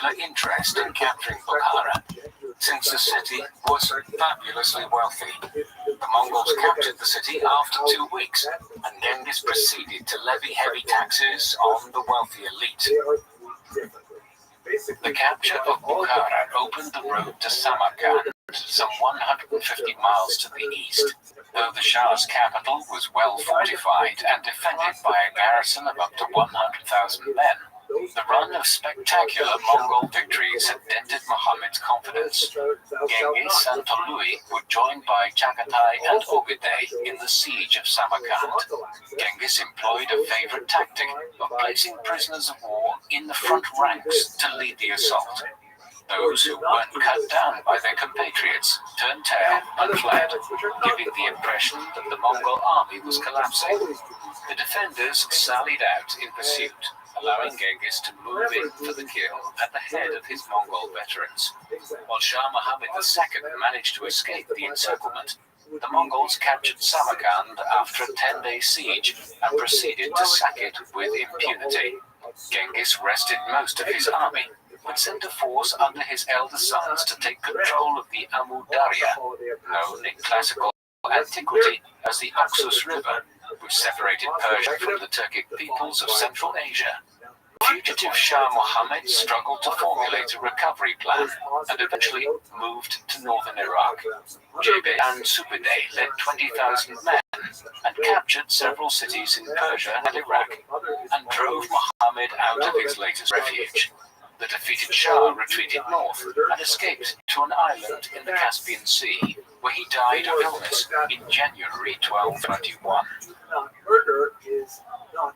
particular interest in capturing Bukhara, since the city was fabulously wealthy. The Mongols captured the city after 2 weeks, and Genghis proceeded to levy heavy taxes on the wealthy elite. The capture of Bukhara opened the road to Samarkand, some 150 miles to the east. Though the Shah's capital was well fortified and defended by a garrison of up to 100,000 men, the run of spectacular Mongol victories had dented Muhammad's confidence. Genghis and Tolui were joined by Chagatai and Ogedei in the siege of Samarkand. Genghis employed a favorite tactic of placing prisoners of war in the front ranks to lead the assault. Those who weren't cut down by their compatriots turned tail and fled, giving the impression that the Mongol army was collapsing. The defenders sallied out in pursuit, allowing Genghis to move in for the kill at the head of his Mongol veterans. While Shah Muhammad II managed to escape the encirclement, the Mongols captured Samarkand after a 10-day siege and proceeded to sack it with impunity. Genghis rested most of his army, but sent a force under his elder sons to take control of the Amu Darya, known in classical antiquity as the Oxus River, which separated Persia from the Turkic peoples of Central Asia. Fugitive Shah Muhammad struggled to formulate a recovery plan and eventually moved to northern Iraq. Jebe and Subedai led 20,000 men and captured several cities in Persia and Iraq and drove Muhammad out of his latest refuge. The defeated Shah retreated north and escaped to an island in the Caspian Sea, where he died of illness in January 1221.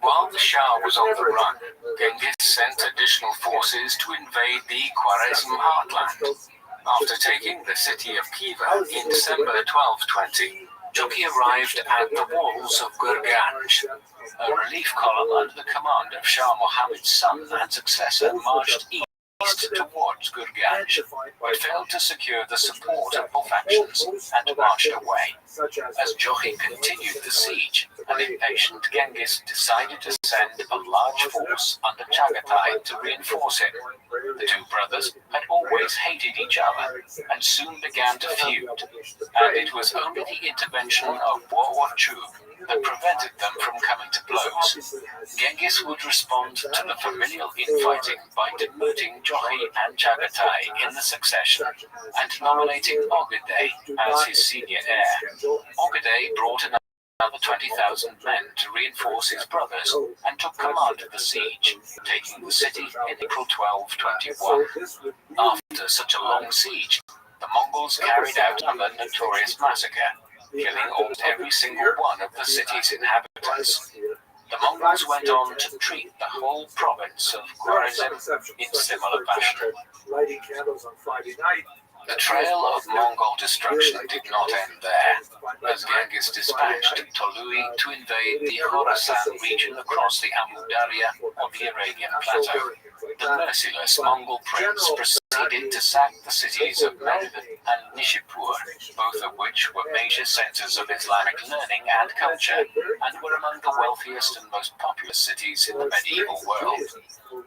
While the Shah was on the run, Genghis sent additional forces to invade the Khwarezm heartland. After taking the city of Khiva in December 1220, Joki arrived at the walls of Gurganj. A relief column under the command of Shah Muhammad's son and successor marched east towards Gurganj, but failed to secure the support of all factions and marched away. As Joki continued the siege, an impatient Genghis decided to send a large force under Chagatai to reinforce him. The two brothers had always hated each other and soon began to feud, and it was only the intervention of Warchub that prevented them from coming to blows. Genghis would respond to the familial infighting by demoting Jochi and Chagatai in the succession and nominating Ogedei as his senior heir. Ogedei brought another 20,000 men to reinforce his brothers and took command of the siege, taking the city in April 1221. After such a long siege, the Mongols carried out another notorious massacre, killing almost every single one of the city's inhabitants. The Mongols went on to treat the whole province of Khwarezm in similar fashion. The trail of Mongol destruction did not end there, as Genghis dispatched Tolui to invade the Khorasan region across the Amu Darya on the Arabian plateau. The merciless Mongol prince proceeded to sack the cities of Merv and Nishapur, both of which were major centers of Islamic learning and culture, and were among the wealthiest and most populous cities in the medieval world.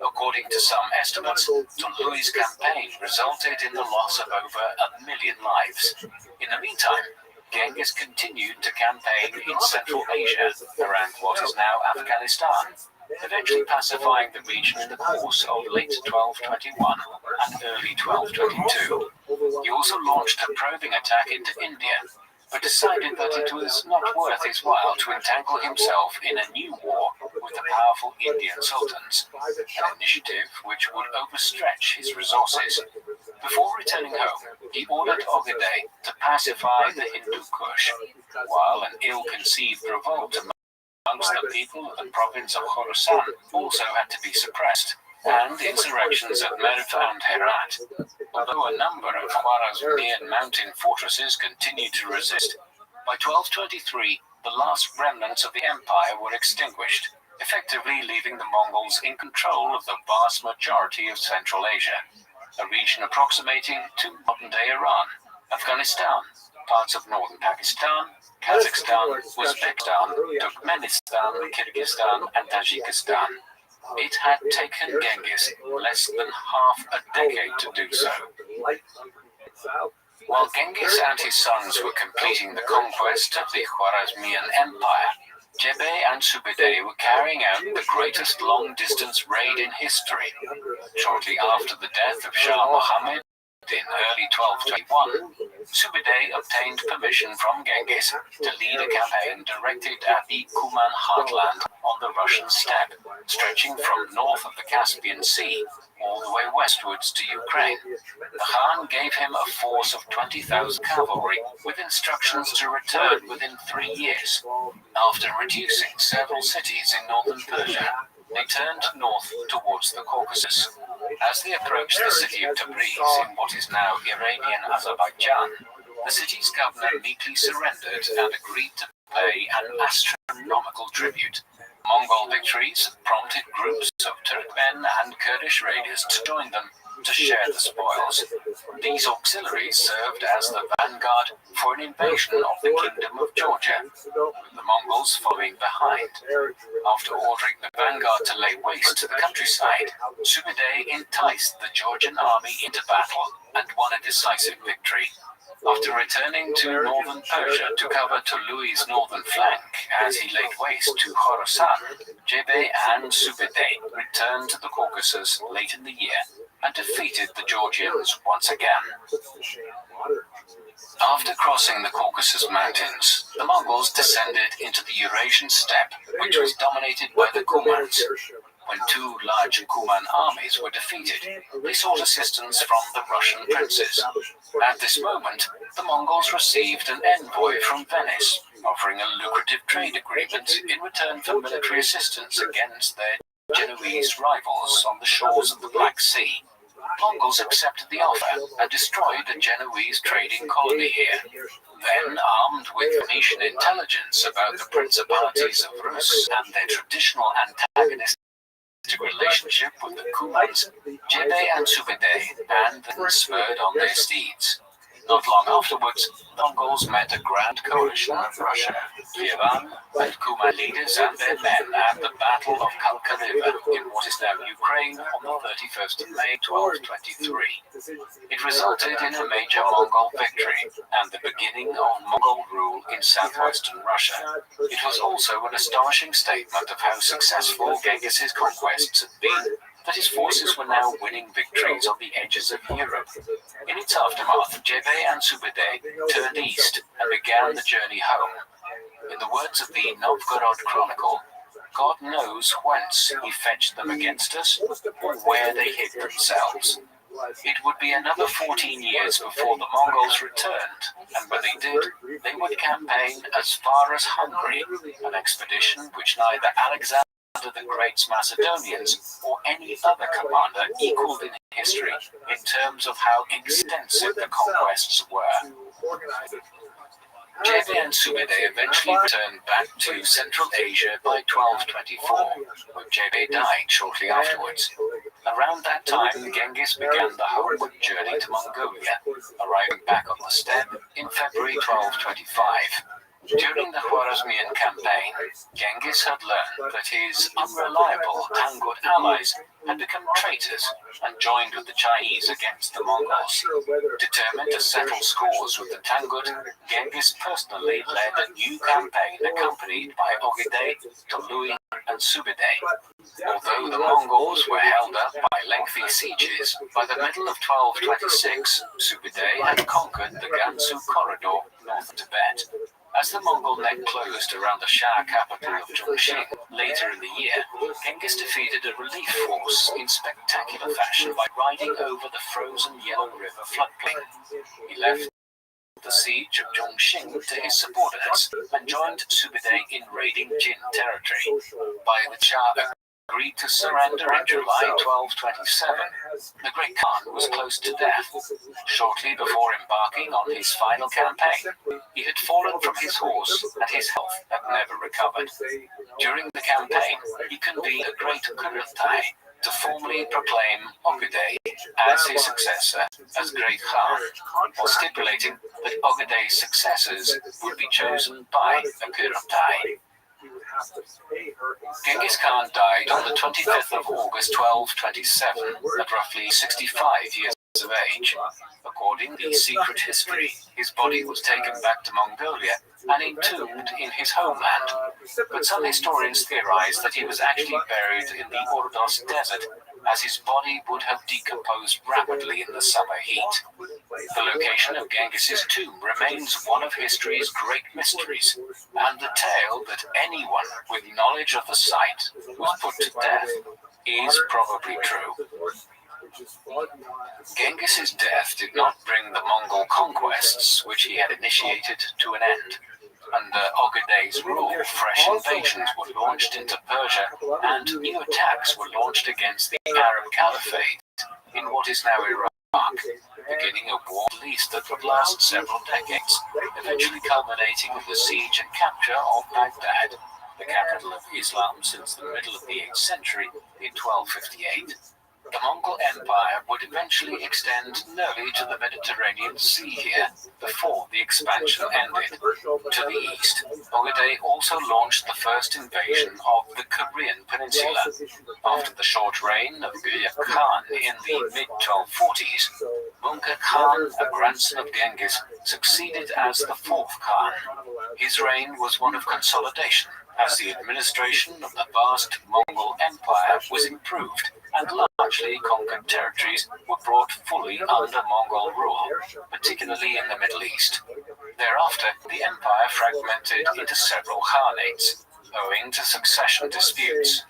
According to some estimates, Tolui's campaign resulted in the loss of over 1 million lives. In the meantime, Genghis continued to campaign in Central Asia, around what is now Afghanistan, eventually pacifying the region in the course of late 1221 and early 1222. He also launched a probing attack into India, but decided that it was not worth his while to entangle himself in a new war with the powerful Indian sultans, an initiative which would overstretch his resources. Before returning home, he ordered Ogedei to pacify the Hindu Kush, while an ill-conceived revolt amongst the people of the province of Khorasan also had to be suppressed, and insurrections at Merv and Herat. Although a number of Khwarezmian mountain fortresses continued to resist, by 1223 the last remnants of the empire were extinguished, effectively leaving the Mongols in control of the vast majority of Central Asia, a region approximating to modern-day Iran, Afghanistan, parts of northern Pakistan, Kazakhstan, Uzbekistan, Turkmenistan, Kyrgyzstan, and Tajikistan. It had taken Genghis less than half a decade to do so. While Genghis and his sons were completing the conquest of the Khwarezmian Empire, Jebe and Subedeh were carrying out the greatest long-distance raid in history. Shortly after the death of Shah Muhammad in early 1221, Subedeh obtained permission from Genghis to lead a campaign directed at the Kuman heartland on the Russian steppe, stretching from north of the Caspian Sea all the way westwards to Ukraine. The Khan gave him a force of 20,000 cavalry with instructions to return within 3 years. After reducing several cities in northern Persia, they turned north towards the Caucasus. As they approached the city of Tabriz in what is now Iranian Azerbaijan, the city's governor meekly surrendered and agreed to pay an astronomical tribute. Mongol victories prompted groups of Turkmen and Kurdish raiders to join them to share the spoils. These auxiliaries served as the vanguard for an invasion of the Kingdom of Georgia, with the Mongols following behind. After ordering the vanguard to lay waste to the countryside, Subedeh enticed the Georgian army into battle and won a decisive victory. After returning to northern Persia to cover Tolui's northern flank as he laid waste to Khorasan, Jebe and Subedeh returned to the Caucasus late in the year and defeated the Georgians once again. After crossing the Caucasus Mountains, the Mongols descended into the Eurasian steppe, which was dominated by the Kumans. When two large Kuman armies were defeated, they sought assistance from the Russian princes. At this moment, the Mongols received an envoy from Venice, offering a lucrative trade agreement in return for military assistance against their Genoese rivals on the shores of the Black Sea. Mongols accepted the offer and destroyed a Genoese trading colony here. Then, armed with Venetian intelligence about the principalities of Rus and their traditional antagonistic relationship with the Kumans, Jebe and Subedeh and then spurred on their steeds. Not long afterwards, the Mongols met a grand coalition of Russia, Kievan, and Kuman leaders and their men at the Battle of Kalka River in what is now Ukraine on the 31st of May 1223. It resulted in a major Mongol victory and the beginning of Mongol rule in southwestern Russia. It was also an astonishing statement of how successful Genghis's conquests had been, that his forces were now winning victories on the edges of Europe. In its aftermath, Jebe and Subedeh turned east and began the journey home. In the words of the Novgorod Chronicle, God knows whence he fetched them against us, or where they hid themselves. It would be another 14 years before the Mongols returned, and when they did, they would campaign as far as Hungary, an expedition which neither Alexander the Great's Macedonians or any other commander equaled in history in terms of how extensive the conquests were. Jebe and Subedeh eventually returned back to Central Asia by 1224, but Jebe died shortly afterwards. Around that time, Genghis began the homeward journey to Mongolia, arriving back on the steppe in February 1225. During the Khwarezmian campaign, Genghis had learned that his unreliable Tangut allies had become traitors and joined with the Chinese against the Mongols. Determined to settle scores with the Tangut, Genghis personally led a new campaign accompanied by Ogedei, Tolui, and Subedeh. Although the Mongols were held up by lengthy sieges, by the middle of 1226, Subedeh had conquered the Gansu corridor north of Tibet. As the Mongol neck closed around the Shah capital of Chongqing later in the year, Genghis defeated a relief force in spectacular fashion by riding over the frozen Yellow River floodplain. He left the siege of Chongqing to his subordinates and joined Subedeh in raiding Jin territory. By the Shah agreed to surrender in July 1227. The Great Khan was close to death. Shortly before embarking on his final campaign, he had fallen from his horse and his health had never recovered. During the campaign, he convened a great Kurultai to formally proclaim Ogedei as his successor as Great Khan, while stipulating that Ogedei's successors would be chosen by a Kurultai. Genghis Khan died on the 25th of August 1227 at roughly 65 years of age. According to secret history, his body was taken back to Mongolia and entombed in his homeland. But some historians theorize that he was actually buried in the Ordos Desert, as his body would have decomposed rapidly in the summer heat. The location of Genghis's tomb remains one of history's great mysteries, and the tale that anyone with knowledge of the site was put to death is probably true. Genghis's death did not bring the Mongol conquests which he had initiated to an end. Under Ogeday's rule, fresh invasions were launched into Persia, and new attacks were launched against the Arab Caliphate in what is now Iraq, beginning a war at least that would last several decades, eventually culminating with the siege and capture of Baghdad, the capital of Islam since the middle of the 8th century in 1258. The Mongol Empire would eventually extend nearly to the Mediterranean Sea here, before the expansion ended. To the east, Ogeday also launched the first invasion of the Korean peninsula. After the short reign of Guyuk Khan in the mid-1240s, Munkar Khan, a grandson of Genghis, succeeded as the fourth Khan. His reign was one of consolidation, as the administration of the vast Mongol Empire was improved, and largely conquered territories were brought fully under Mongol rule, particularly in the Middle East. Thereafter, the empire fragmented into several khanates, owing to succession disputes.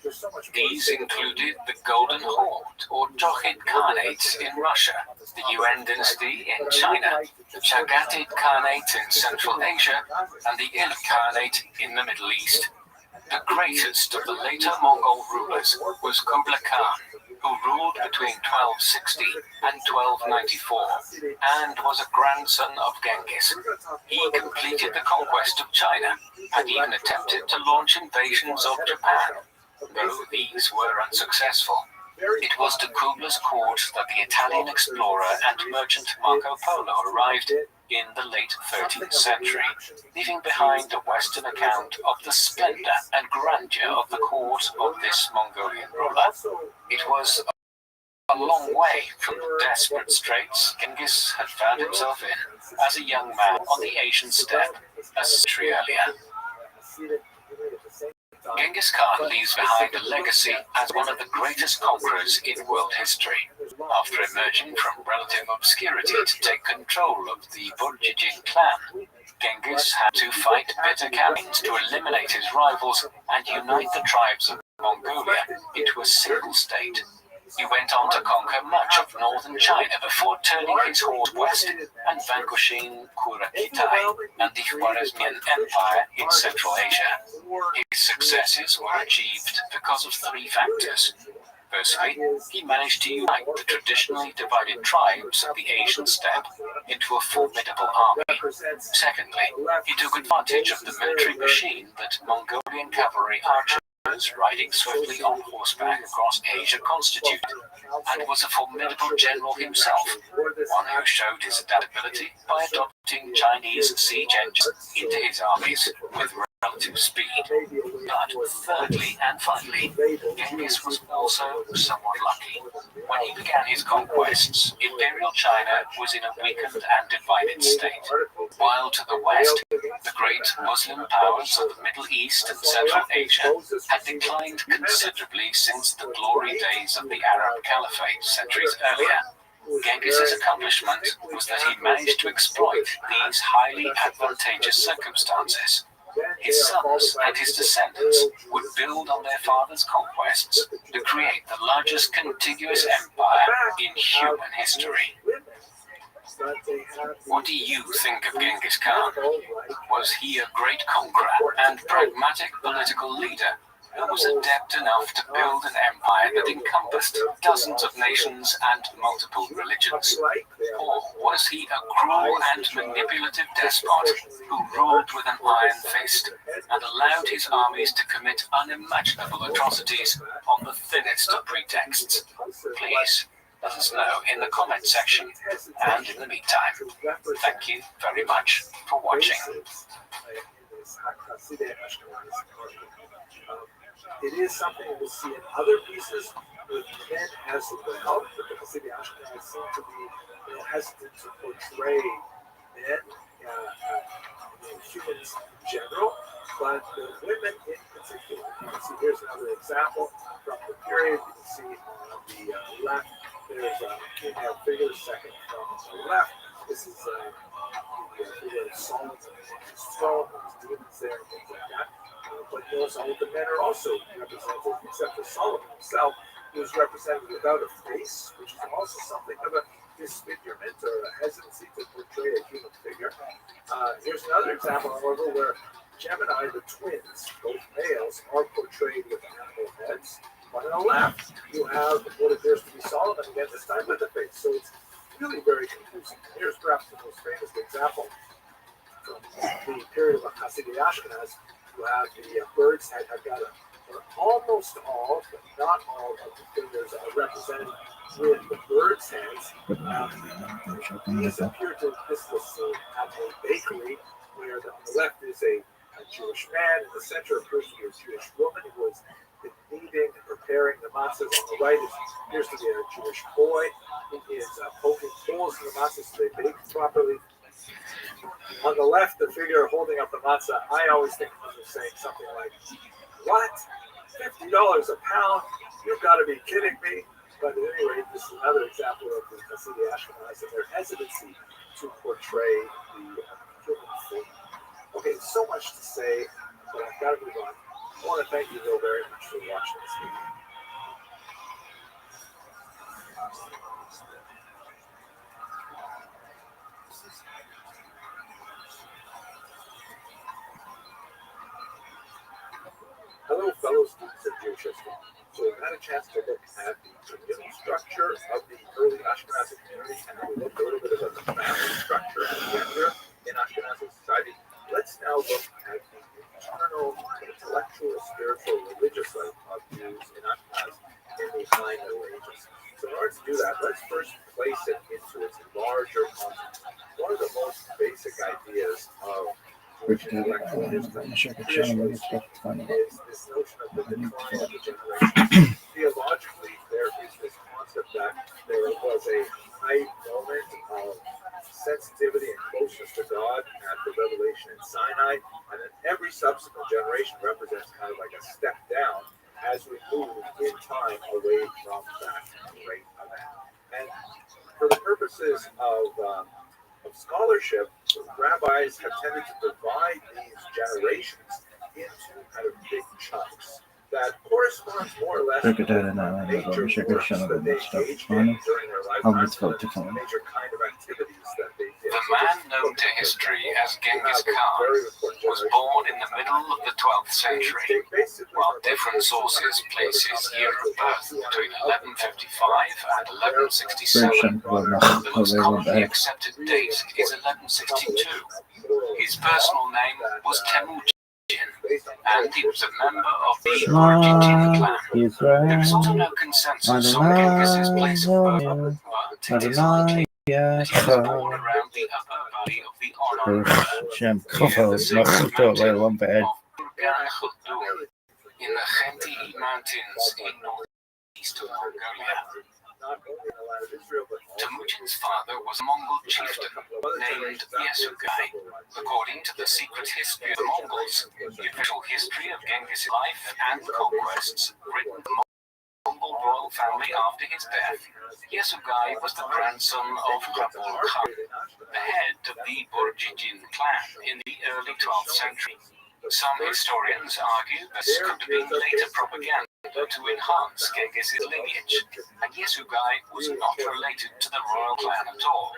These included the Golden Horde, or Jochid Khanate in Russia, the Yuan dynasty in China, the Chagatid Khanate in Central Asia, and the Il Khanate in the Middle East. The greatest of the later Mongol rulers was Kublai Khan, who ruled between 1260 and 1294, and was a grandson of Genghis. He completed the conquest of China, and even attempted to launch invasions of Japan, though these were unsuccessful. It was to Kublai's court that the Italian explorer and merchant Marco Polo arrived in the late 13th century, leaving behind a Western account of the splendor and grandeur of the court of this Mongolian ruler. It was a long way from the desperate straits Genghis had found himself in as a young man on the Asian steppe a century earlier. Genghis Khan leaves behind a legacy as one of the greatest conquerors in world history. After emerging from relative obscurity to take control of the Burjijin clan, Genghis had to fight bitter campaigns to eliminate his rivals and unite the tribes of Mongolia into a single state. He went on to conquer much of northern China before turning his horse west and vanquishing Kurakitai and the Khwarezmian Empire in Central Asia. His successes were achieved because of three factors. Firstly, he managed to unite the traditionally divided tribes of the Asian steppe into a formidable army. Secondly, he took advantage of the military machine that Mongolian cavalry archers riding swiftly on horseback across Asia constituted, and was a formidable general himself, one who showed his adaptability by adopting Chinese siege engines into his armies with relative speed. But thirdly and finally, Genghis was also somewhat lucky. When he began his conquests, Imperial China was in a weakened and divided state, while to the west, the great Muslim powers of the Middle East and Central Asia had declined considerably since the glory days of the Arab Caliphate centuries earlier. Genghis's accomplishment was that he managed to exploit these highly advantageous circumstances. His sons and his descendants would build on their father's conquests to create the largest contiguous empire in human history. What do you think of Genghis Khan? Was he a great conqueror and pragmatic political leader who was adept enough to build an empire that encompassed dozens of nations and multiple religions? Or was he a cruel and manipulative despot who ruled with an iron fist and allowed his armies to commit unimaginable atrocities on the thinnest of pretexts? Please let us know in the comment section, and in the meantime, thank you very much for watching. Hasidei Ashkenaz. It is something we'll see in other pieces with men as well, but the Hasidei Ashkenaz seem to be hesitant to portray men, humans in general, but the women in particular. You can see here's another example from the period. You can see on the left, there's a female figure, second from the left. This is the figure of Solomon on his throne, there's demons there, and things like that. But notice all of the men are also represented, except for Solomon himself, who is represented without a face, which is also something of a disfigurement or a hesitancy to portray a human figure. Here's another example, however, where Gemini, the twins, both males, are portrayed with animal heads. But on the left, you have what appears to be Solomon again, this time with a face. So it's really very confusing. Here's perhaps the most famous example from the period of Hasidei Ashkenaz. You have the bird's head. I've got almost all, but not all of the figures are represented with the bird's heads. These appear to, this is a scene at a bakery where on the left is a Jewish man, in the center appears to be a Jewish woman who was kneading and preparing the matzahs. On the right appears to be a Jewish boy who is poking holes in the matzahs so they bake properly. On the left, the figure holding up the matzah, I always think of him saying something like, "What? $50 a pound? You've got to be kidding me." But at any rate, this is another example of the Hasidei Ashkenaz and their hesitancy to portray the human form. Okay, so much to say, but I've got to move on. I want to thank you, Bill, very much for watching this video. Hello, fellow students of Jewish history. So we've had a chance to look at the communal structure of the early Ashkenazi community, and we looked a little bit about the family structure and gender in Ashkenazi society. Let's now look at the internal, intellectual, spiritual, religious life of Jews in Ashkenaz in the High Middle Ages. So in order to do that, let's first place it into its larger context. One of the most basic ideas of intellectual history is this notion of the decline of the generation. Theologically, there is this concept that there was a high moment of sensitivity and closeness to God at the revelation in Sinai, and then every subsequent generation represents kind of like a step down as we move in time away from that great event. And for the purposes of scholarship, rabbis have tended to divide these generations into kind of big chunks that corresponds more or less to the major works that they engaged in during their lifetime, the major kind of activities that they did. The man known to history as Genghis Khan was born in the middle of the 12th century, while different sources place his year of birth between 1155 and 1167. The most commonly accepted date is 1162. His personal name was Temujin, and he was a member of the Borjigin clan. There is also no consensus on Genghis's place of birth, but it is indicated that he was born around the upper valley of the Onon River, the sacred mountain of Urgan-Khaldun, in the Khenti Mountains in northeast of Mongolia. Temujin's father was a Mongol chieftain named Yesugai. According to the secret history of the Mongols, the official history of Genghis' life and conquests, written by the Mongol royal family after his death, Yesugai was the grandson of Rabbi Khan, the head of the Borjigin clan in the early 12th century. Some historians argue this could have been later propaganda to enhance Genghis' lineage, and Yesugai was not related to the royal clan at all.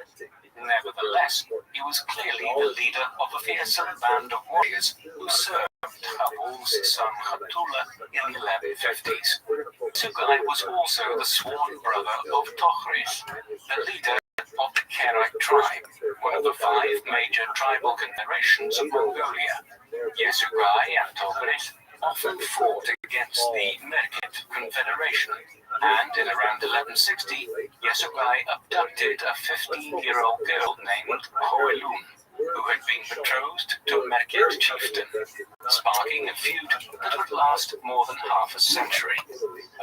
Nevertheless, he was clearly the leader of a fearsome band of warriors who served Habul's son Khatula in the 1150s. Yesugai was also the sworn brother of Tochris, the leader of the Kerak tribe, one of the 5 major tribal confederations of Mongolia. Yesugai and Tochris often fought against the Merkit Confederation, and in around 1160, Yesugai abducted a 15-year-old girl named Hoelun. who had been betrothed to a Merkit chieftain, sparking a feud that would last more than half a century.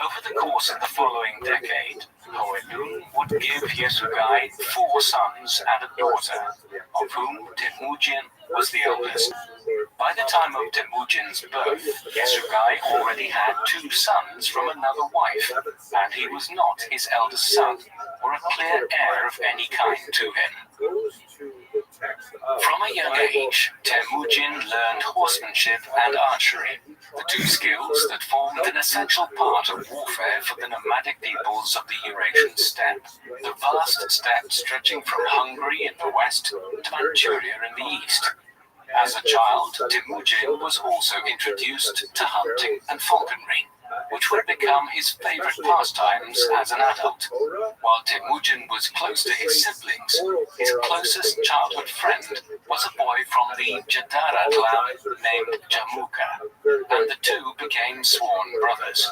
Over the course of the following decade, Hoelun would give Yesugai 4 sons and a daughter, of whom Temujin was the eldest. By the time of Temujin's birth, Yesugai already had 2 sons from another wife, and he was not his eldest son, or a clear heir of any kind to him. From a young age, Temujin learned horsemanship and archery, the 2 skills that formed an essential part of warfare for the nomadic peoples of the Eurasian steppe, the vast steppe stretching from Hungary in the west to Manchuria in the east. As a child, Temujin was also introduced to hunting and falconry, which would become his favorite pastimes as an adult. While Temujin was close to his siblings, his closest childhood friend was a boy from the Jadara clan named Jamuka, and the 2 became sworn brothers.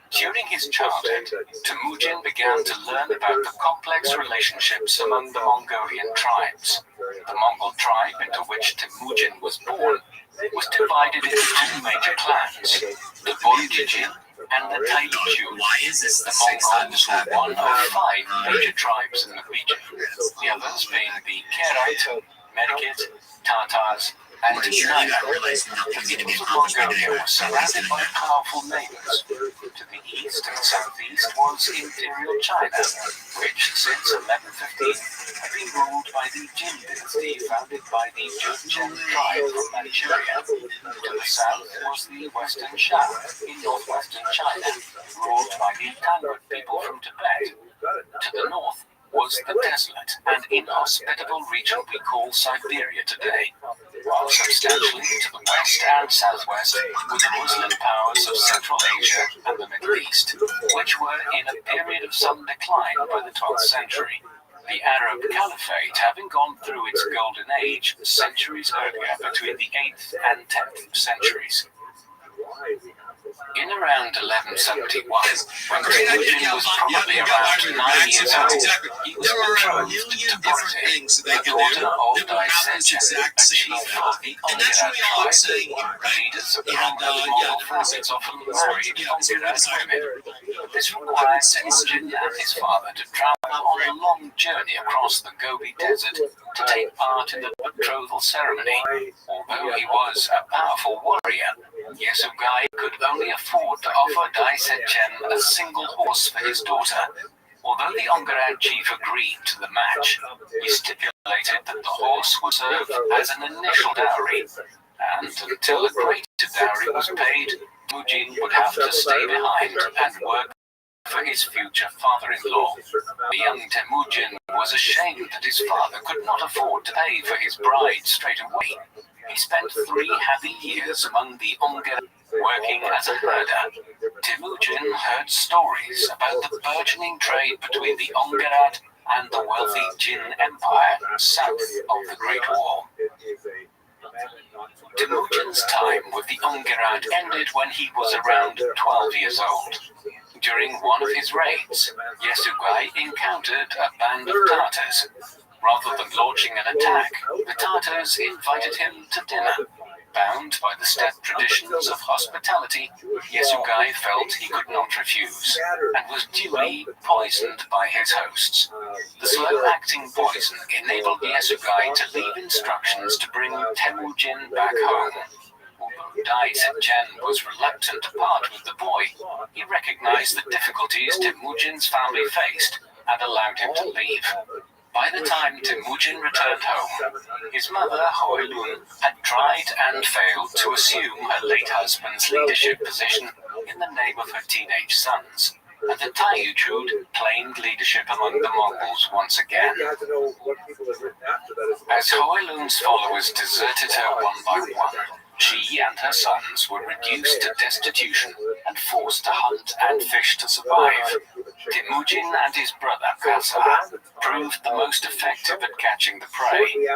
During his childhood, Temujin began to learn about the complex relationships among the Mongolian tribes. The Mongol tribe into which Temujin was born was divided into 2 major clans, the Boljijin and the Taichu. The Mongols were one of 5 major tribes in the region, the others being the Kerite, Merkit, Tatars, and Naga. The peoples of Mongolia were surrounded by powerful neighbors. To the east and southeast was imperial China, which since 1115 had been ruled by the Jin dynasty founded by the Jurchen tribe from Manchuria. To the south was the Western Shan in northwestern China, ruled by the Tangut people from Tibet. To the north was the desolate and inhospitable region we call Siberia today, while substantially to the west and southwest were the Muslim powers of Central Asia and the Middle East, which were in a period of some decline by the 12th century, the Arab Caliphate having gone through its golden age centuries earlier between the 8th and 10th centuries. In around 1171, when Temujin was probably around 9 years old, he was betrothed to Borte, the daughter of Daisetchen, a chief of the Ongerat tribe. Leaders of the Mongol families often married Ongerat women. This required Temujin and his father to travel on a long journey across the Gobi Desert to take part in the betrothal ceremony. Although he was a powerful warrior, Yesugai could only afford to offer Daisetchen a single horse for his daughter. Although the Ongerat chief agreed to the match, he stipulated that the horse would serve as an initial dowry, and until a greater dowry was paid, Temujin would have to stay behind and work for his future father-in-law. The young Temujin was ashamed that his father could not afford to pay for his bride straight away. He spent 3 happy years among the Ongerat, working as a herder. Temujin heard stories about the burgeoning trade between the Ongerat and the wealthy Jin Empire south of the Great Wall. Temujin's time with the Ongerat ended when he was around 12 years old. During one of his raids, Yesugai encountered a band of Tartars. Rather than launching an attack, the Tartars invited him to dinner. Bound by the steppe traditions of hospitality, Yesugai felt he could not refuse, and was duly poisoned by his hosts. The slow-acting poison enabled Yesugai to leave instructions to bring Temujin back home. Although Daisetchen was reluctant to part with the boy, he recognized the difficulties Temujin's family faced and allowed him to leave. By the time Temujin returned home, his mother, Hoelun, had tried and failed to assume her late husband's leadership position in the name of her teenage sons, and the Taichud claimed leadership among the Mongols once again. As Hoelun's followers deserted her one by one, she and her sons were reduced to destitution and forced to hunt and fish to survive. Temujin and his brother Khazar proved the most effective at catching the prey,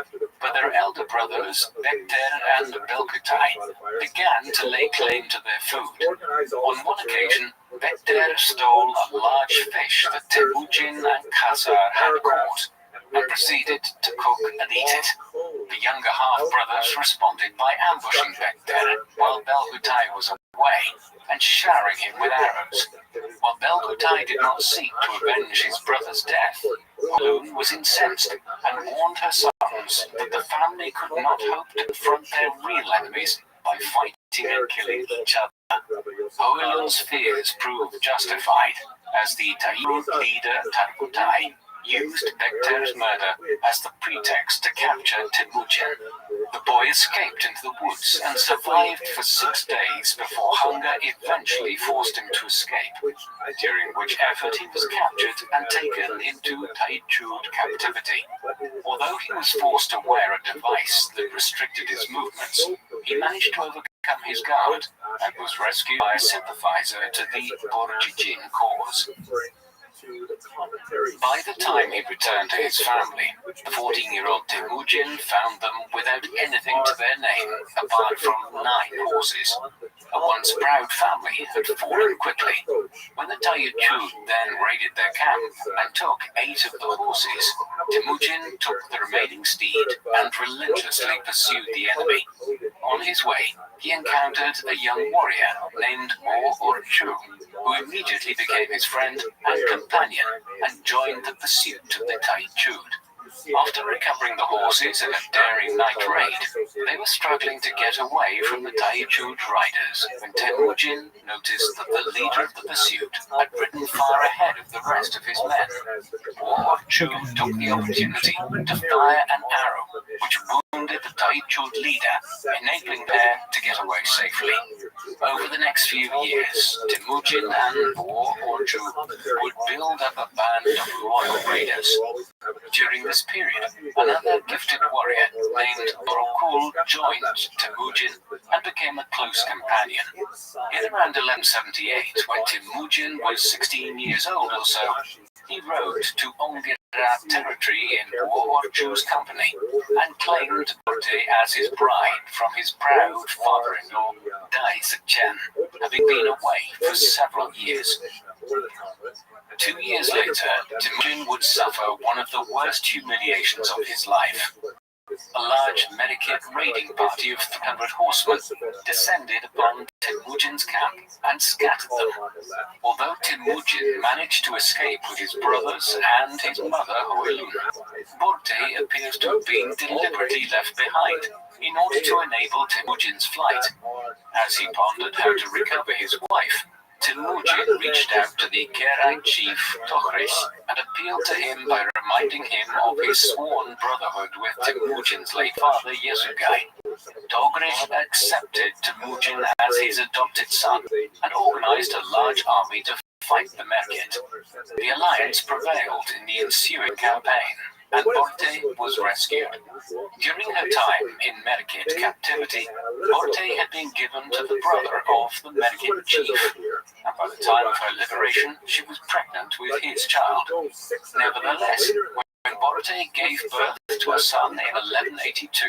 but their elder brothers Bekter and Belkutai began to lay claim to their food. On one occasion, Bekter stole a large fish that Temujin and Khazar had caught. and proceeded to cook and eat it. The younger half-brothers responded by ambushing Bekter while Belhutai was away and showering him with arrows. While Belhutai did not seek to avenge his brother's death, Hoelun was incensed and warned her sons that the family could not hope to confront their real enemies by fighting and killing each other. Hoelun's fears proved justified, as the Tayyid leader Tarbutai used Bekter's murder as the pretext to capture Temujin. The boy escaped into the woods and survived for 6 days before hunger eventually forced him to escape, during which effort he was captured and taken into Taichud captivity. Although he was forced to wear a device that restricted his movements, he managed to overcome his guard and was rescued by a sympathizer to the Borjigin cause. By the time he returned to his family, the 14-year-old Temujin found them without anything to their name apart from 9 horses. A once proud family had fallen quickly. When the Taichud then raided their camp and took 8 of the horses, Temujin took the remaining steed and relentlessly pursued the enemy. On his way, he encountered a young warrior named Mo Orchu, who immediately became his friend and companion and joined the pursuit of the Taichud. After recovering the horses in a daring night raid, they were struggling to get away from the Taichud riders when Temujin noticed that the leader of the pursuit had ridden far ahead of the rest of his men. Orchu took the opportunity to fire an arrow, which wounded the Taichud leader, enabling the pair to get away safely. Over the next few years, Temujin and Orchu would build up a band of loyal raiders. During this period, another gifted warrior named Orokul joined Temujin and became a close companion. In around 1178, when Temujin was 16 years old or so, he rode to Ongirat territory in Orchu's company and claimed Borte as his bride from his proud father-in-law, Dai Sechen, having been away for several years. 2 years later, Temujin would suffer one of the worst humiliations of his life. A large Medikit raiding party of 300 horsemen descended upon Temujin's camp and scattered them. Although Temujin managed to escape with his brothers and his mother Hoelun, Borte appears to have been deliberately left behind in order to enable Temujin's flight. As he pondered how to recover his wife, Temujin reached out to the Kerai chief Togris and appealed to him by reminding him of his sworn brotherhood with Temujin's late father Yesugai. Togris accepted Temujin as his adopted son and organized a large army to fight the Merkit. The alliance prevailed in the ensuing campaign, and Borte was rescued. During her time in Merkit captivity, Borte had been given to the brother of the Merkit chief, and by the time of her liberation, she was pregnant with his child. Nevertheless, when Borte gave birth to a son in 1182,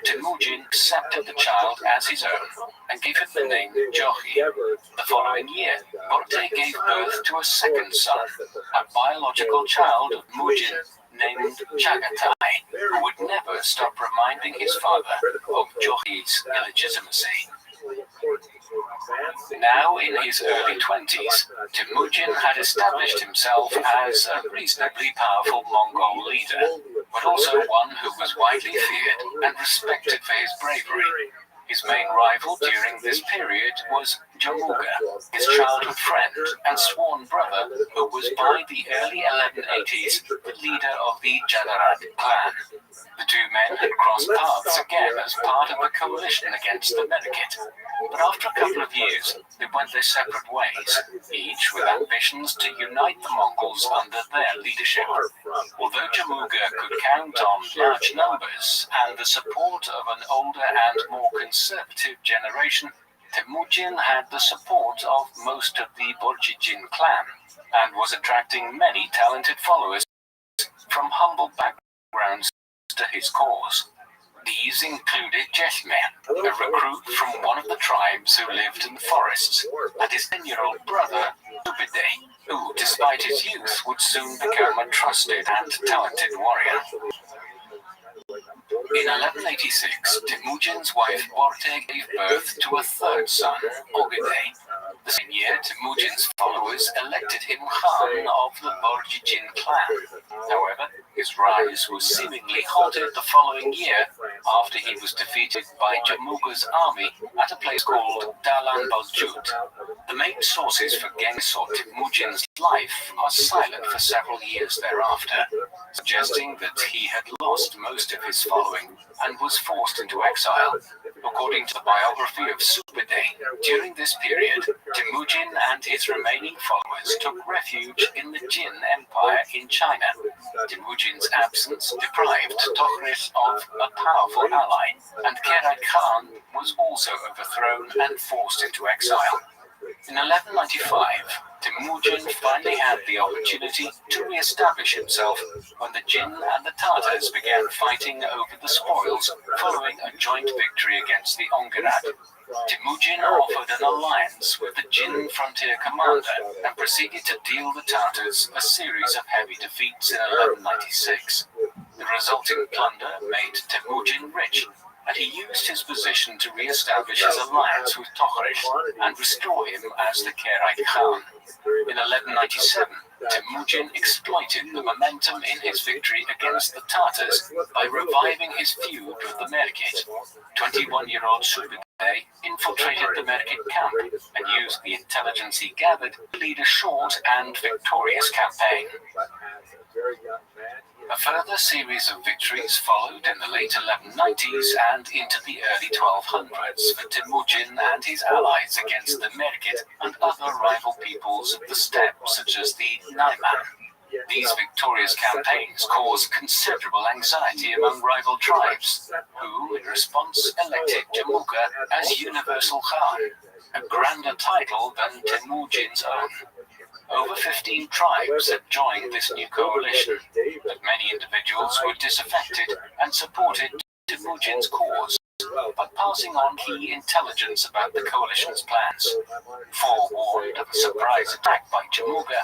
Temujin accepted the child as his own and gave him the name Jochi. The following year, Borte gave birth to a second son, a biological child of Mujin named Chagatai, who would never stop reminding his father of Jochi's illegitimacy. Now in his early 20s, Temujin had established himself as a reasonably powerful Mongol leader, but also one who was widely feared and respected for his bravery. His main rival during this period was Jamuga, his childhood friend and sworn brother, who was by the early 1180s the leader of the Jadarat clan. The two men had crossed paths again as part of a coalition against the Merkit, but after a couple of years they went their separate ways, each with ambitions to unite the Mongols under their leadership. Although Jamuga could count on large numbers and the support of an older and more conservative generation, Temujin had the support of most of the Borjigin clan and was attracting many talented followers from humble backgrounds to his cause. These included Jeshme, a recruit from one of the tribes who lived in the forests, and his 10-year-old brother, Subideh, who, despite his youth, would soon become a trusted and talented warrior. In 1186, Temujin's wife Borte gave birth to a third son, Ogedei. The same year, Temujin's followers elected him Khan of the Borjigin clan. However, his rise was seemingly halted the following year after he was defeated by Jamuga's army at a place called Dalan Baljut. The main sources for Genghis Temujin's life are silent for several years thereafter, suggesting that he had lost most of his following and was forced into exile. According to the biography of Subideh, during this period, Temujin and his remaining followers took refuge in the Jin Empire in China. Temujin's absence deprived Tokhris of a powerful ally, and Kerai Khan was also overthrown and forced into exile. In 1195, Temujin finally had the opportunity to re-establish himself when the Jin and the Tatars began fighting over the spoils following a joint victory against the Ongerat. Temujin offered an alliance with the Jin frontier commander and proceeded to deal the Tatars a series of heavy defeats in 1196. The resulting plunder made Temujin rich, and he used his position to re-establish his alliance with Tokhris and restore him as the Kerai Khan. In 1197, Temujin exploited the momentum in his victory against the Tatars by reviving his feud with the Merkit. 21-year-old Subideh infiltrated the Merkit camp and used the intelligence he gathered to lead a short and victorious campaign. A further series of victories followed in the late 1190s and into the early 1200s for Temujin and his allies against the Merkit and other rival peoples of the steppe, such as the Naiman. These victorious campaigns caused considerable anxiety among rival tribes, who, in response, elected Jamuga as Universal Khan, a grander title than Temujin's own. Over 15 tribes had joined this new coalition, but many individuals were disaffected and supported Temujin's cause by passing on key intelligence about the coalition's plans. Forewarned of a surprise attack by Jamuga,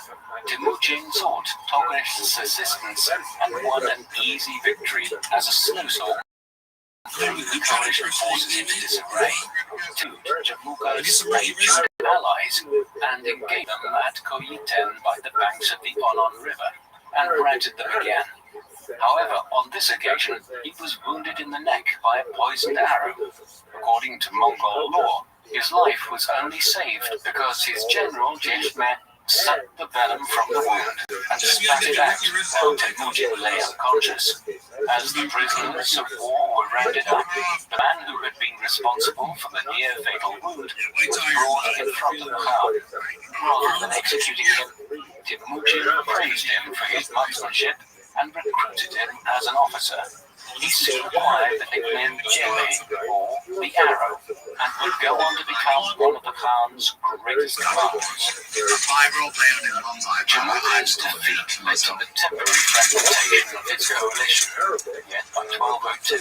Temujin sought Tokhris' assistance and won an easy victory as a snowstorm threw the coalition forces into disarray. Jamuga's raging allies and engaged them at Koyiten by the banks of the Onon River and routed them again. However, on this occasion, he was wounded in the neck by a poisoned arrow. According to Mongol law, his life was only saved because his general Jeshme sucked the venom from the wound and spat it out while Temujin lay unconscious. As the prisoners of war were rounded up, the man who had been responsible for the near-fatal wound was brought in front of the Khan. Rather than executing him, Temujin praised him for his marksmanship and recruited him as an officer. He soon acquired the nickname Jeme, or the Arrow, and would go on to become one of the Khan's greatest commanders. Jamuga's defeat led to the temporary fragmentation of his coalition, yet by 1202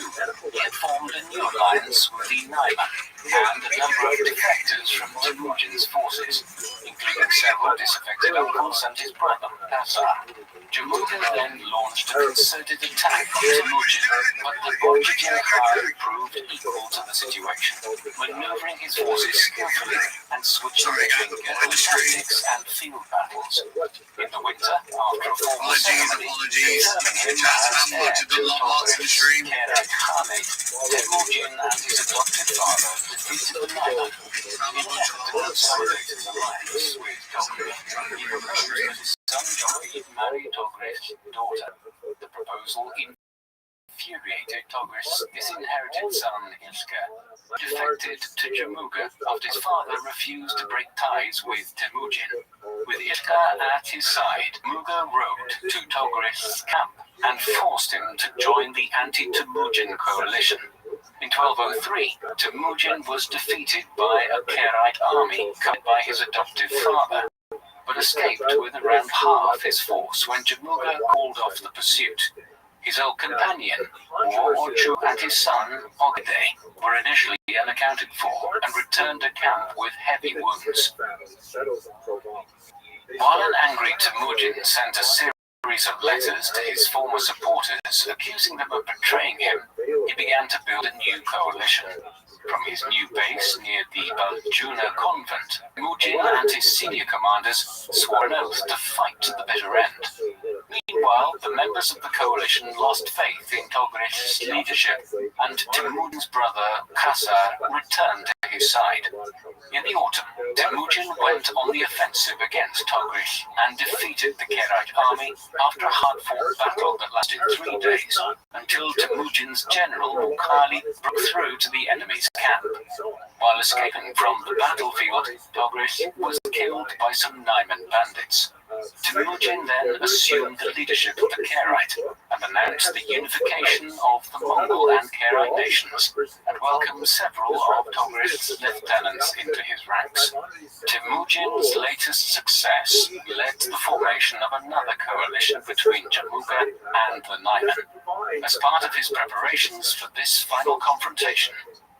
he had formed a new alliance with the Naiman and a number of defectors from Temujin's forces, including several disaffected uncles and his brother, Hassan. Jamuga then launched a concerted attack on Temujin, but the Borjigin Khan proved equal to the situation, maneuvering his forces skillfully and switching between guerrilla tactics and field battles. In the winter, after a formal ceremony confirming him as heir to the Kerai Khanate, Temujin and his adopted father defeated the Naiman. In an effort to consolidate his alliance with Tokhris, he proposed that his son Jochi marry Tokhris' daughter. The proposal infuriated Tokhris' disinherited son Ilka, defected to Jamuga after his father refused to break ties with Temujin. With Ilka at his side, Jamuga rode to Tokhris' camp and forced him to join the anti-Temujin coalition. In 1203, Temujin was defeated by a Karaite army commanded by his adoptive father, but escaped with around half his force when Jamuga called off the pursuit. His old companion, Orju, and his son, Ogade, were initially unaccounted for and returned to camp with heavy wounds. While an angry Temujin sent a series of letters to his former supporters accusing them of betraying him, he began to build a new coalition. From his new base near the Baljuna convent, Temujin and his senior commanders swore an oath to fight to the bitter end. Meanwhile, the members of the coalition lost faith in Togrish's leadership, and Temujin's brother Khazar returned to his side. In the autumn, Temujin went on the offensive against Togrish and defeated the Kherite army after a hard-fought battle that lasted 3 days, until Temujin's general Mukhali broke through to the enemy's camp. While escaping from the battlefield, Togrish was killed by some Naiman bandits. Temujin then assumed the leadership of the Kherite and announced the unification of the Mongol and Kherite nations, and welcomed several of Togrish's lieutenants into his ranks. Temujin's latest success led to the formation of another coalition between Jamuga and the Naiman. As part of his preparations for this final confrontation,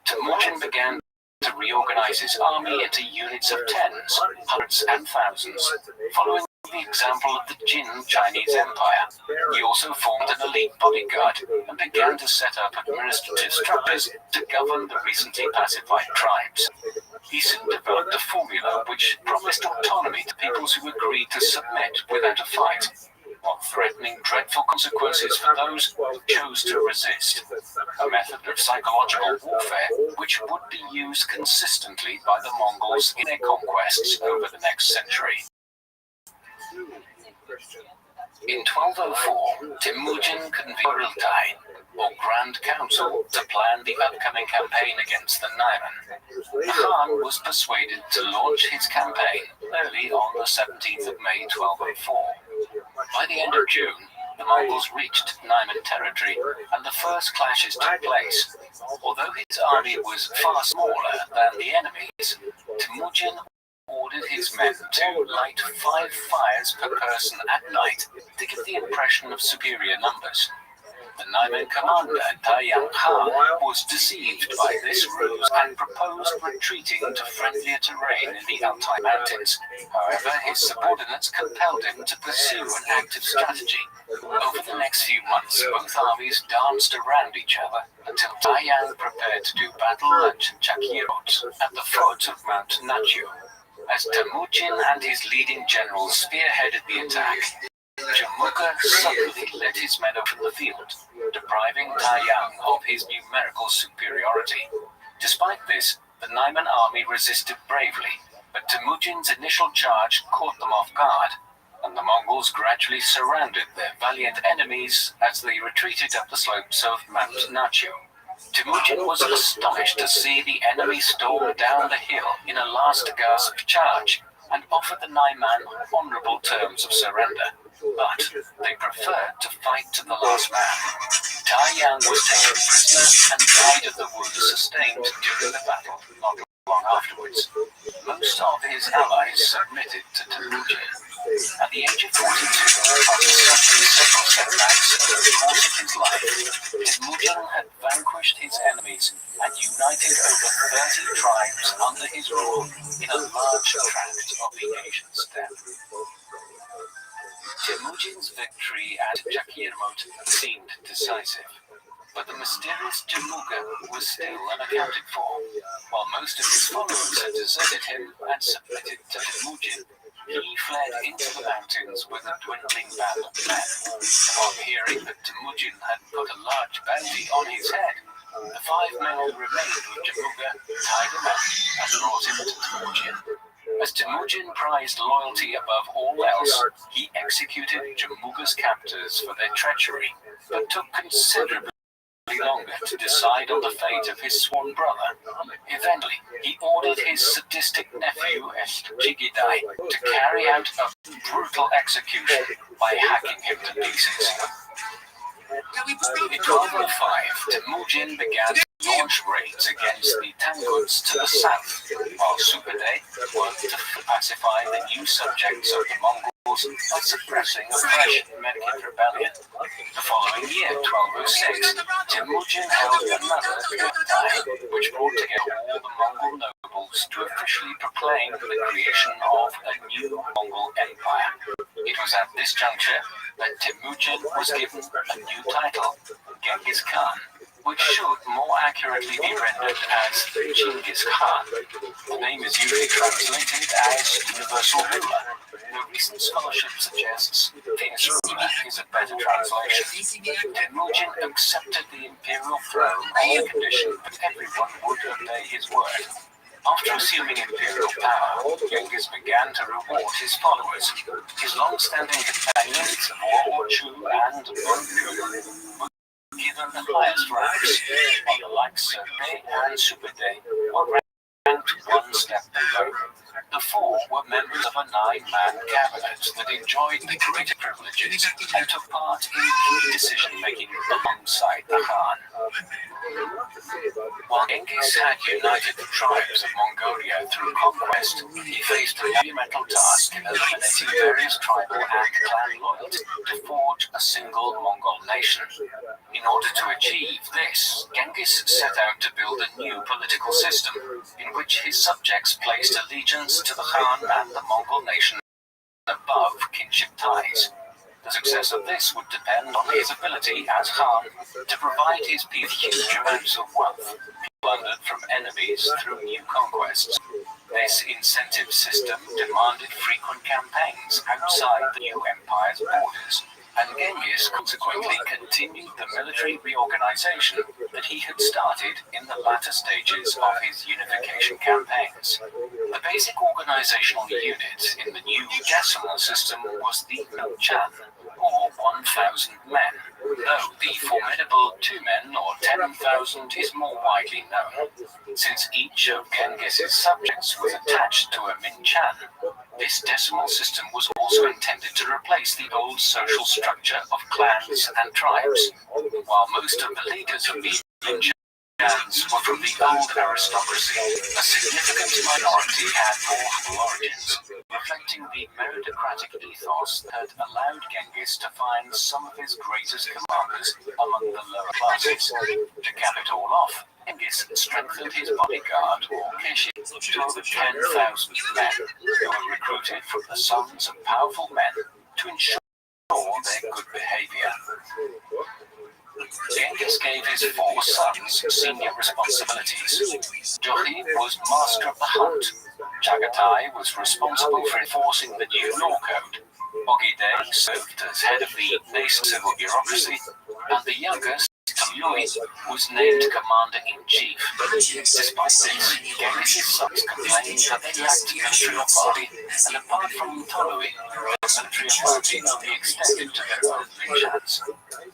Temujin began to reorganize his army into units of tens, hundreds, and thousands, following the example of the Jin Chinese Empire. He also formed an elite bodyguard and began to set up administrative structures to govern the recently pacified tribes. He soon developed a formula which promised autonomy to peoples who agreed to submit without a fight, while threatening dreadful consequences for those who chose to resist. A method of psychological warfare which would be used consistently by the Mongols in their conquests over the next century. In 1204, Temujin convened Riltai, or Grand Council, to plan the upcoming campaign against the Naiman. The Khan was persuaded to launch his campaign early on the 17th of May 1204. By the end of June, the Mongols reached Naiman territory, and the first clashes took place. Although his army was far smaller than the enemy's, Temujin ordered his men to light 5 fires per person at night to give the impression of superior numbers. The Naiman commander, Taiyang Khan, was deceived by this ruse and proposed retreating to friendlier terrain in the Altai Mountains. However, his subordinates compelled him to pursue an active strategy. Over the next few months, both armies danced around each other until Taiyang prepared to do battle at Chakirot at the foot of Mount Nachu. As Temujin and his leading generals spearheaded the attack, Jamuga suddenly led his men from the field, depriving Taiyang of his numerical superiority. Despite this, the Naiman army resisted bravely, but Temujin's initial charge caught them off guard, and the Mongols gradually surrounded their valiant enemies as they retreated up the slopes of Mount Nachu. Temujin was astonished to see the enemy storm down the hill in a last-gasp charge and offered the Naiman honorable terms of surrender, but they preferred to fight to the last man. Taiyang was taken prisoner and died of the wounds sustained during the battle not long afterwards. Most of his allies submitted to Temujin. At the age of 42, after suffering several setbacks over the course of his life, Temujin had vanquished his enemies and united over 30 tribes under his rule in a large tract of the Asian steppe. Temujin's victory at Chakirmot seemed decisive, but the mysterious Jamuga was still unaccounted for. While most of his followers had deserted him and submitted to Temujin, he fled into the mountains with a dwindling band of men. Upon hearing that Temujin had put a large bounty on his head, the 5 men who remained with Jamuga tied him up and brought him to Temujin. As Temujin prized loyalty above all else, he executed Jamuga's captors for their treachery, but took considerably longer to decide on the fate of his sworn brother. Eventually, he ordered his sadistic nephew Jigidai to carry out a brutal execution by hacking him to pieces. In 1205, Temujin began to launch raids against the Tanguts to the south, while Sube'etei worked to pacify the new subjects of the Mongols by suppressing a fresh Mennonite rebellion. The following year, 1206, Temujin held another Kurultai, which brought together all the Mongol nobles to officially proclaim the creation of a new Mongol empire. It was at this juncture that Temujin was given a new title, Genghis Khan, which should more accurately be rendered as Genghis Khan. The name is usually translated as Universal Ruler. The recent scholarship suggests Fierce Ruler is a better translation. Temujin accepted the imperial throne on the condition that everyone would obey his word. After assuming imperial power, Genghis began to reward his followers. His long-standing companions of World War II and Mongolia given the highest ranks, while the likes of Bey and Superdey were ranked one step below. The four were members of a 9-man cabinet that enjoyed the greater privileges and took part in key decision-making alongside the Khan. While Genghis had united the tribes of Mongolia through conquest, he faced a monumental task eliminating various tribal and clan loyalty to forge a single Mongol nation. In order to achieve this, Genghis set out to build a new political system in which his subjects placed allegiance to the Khan and the Mongol nation above kinship ties. The success of this would depend on his ability as Khan to provide his people huge amounts of wealth, plundered from enemies through new conquests. This incentive system demanded frequent campaigns outside the new empire's borders, and Genghis consequently continued the military reorganization that he had started in the latter stages of his unification campaigns. The basic organizational unit in the new decimal system was the Chan, or 1,000 men, though the formidable 2 men or 10,000 is more widely known. Since each of Genghis's subjects was attached to a Min-Chan, this decimal system was also intended to replace the old social structure of clans and tribes. While most of the leaders of the Min-Chans were from the old aristocracy, a significant minority had more humble origins, reflecting the meritocratic ethos that allowed Genghis to find some of his greatest commanders among the lower classes. To cap it all off, Genghis strengthened his bodyguard, or Keshi, to over 10,000 men who were recruited from the sons of powerful men to ensure their good behavior. Genghis gave his 4 sons senior responsibilities. Jochi was master of the hunt. Chagatai was responsible for enforcing the new law code. Ogide served as head of the nascent civil bureaucracy, and the youngest, Tamui, was named commander-in-chief. Despite this, Genghis's sons complained that they lacked military authority, and apart from Tamui, the military authority only extended to their own Min-Chans.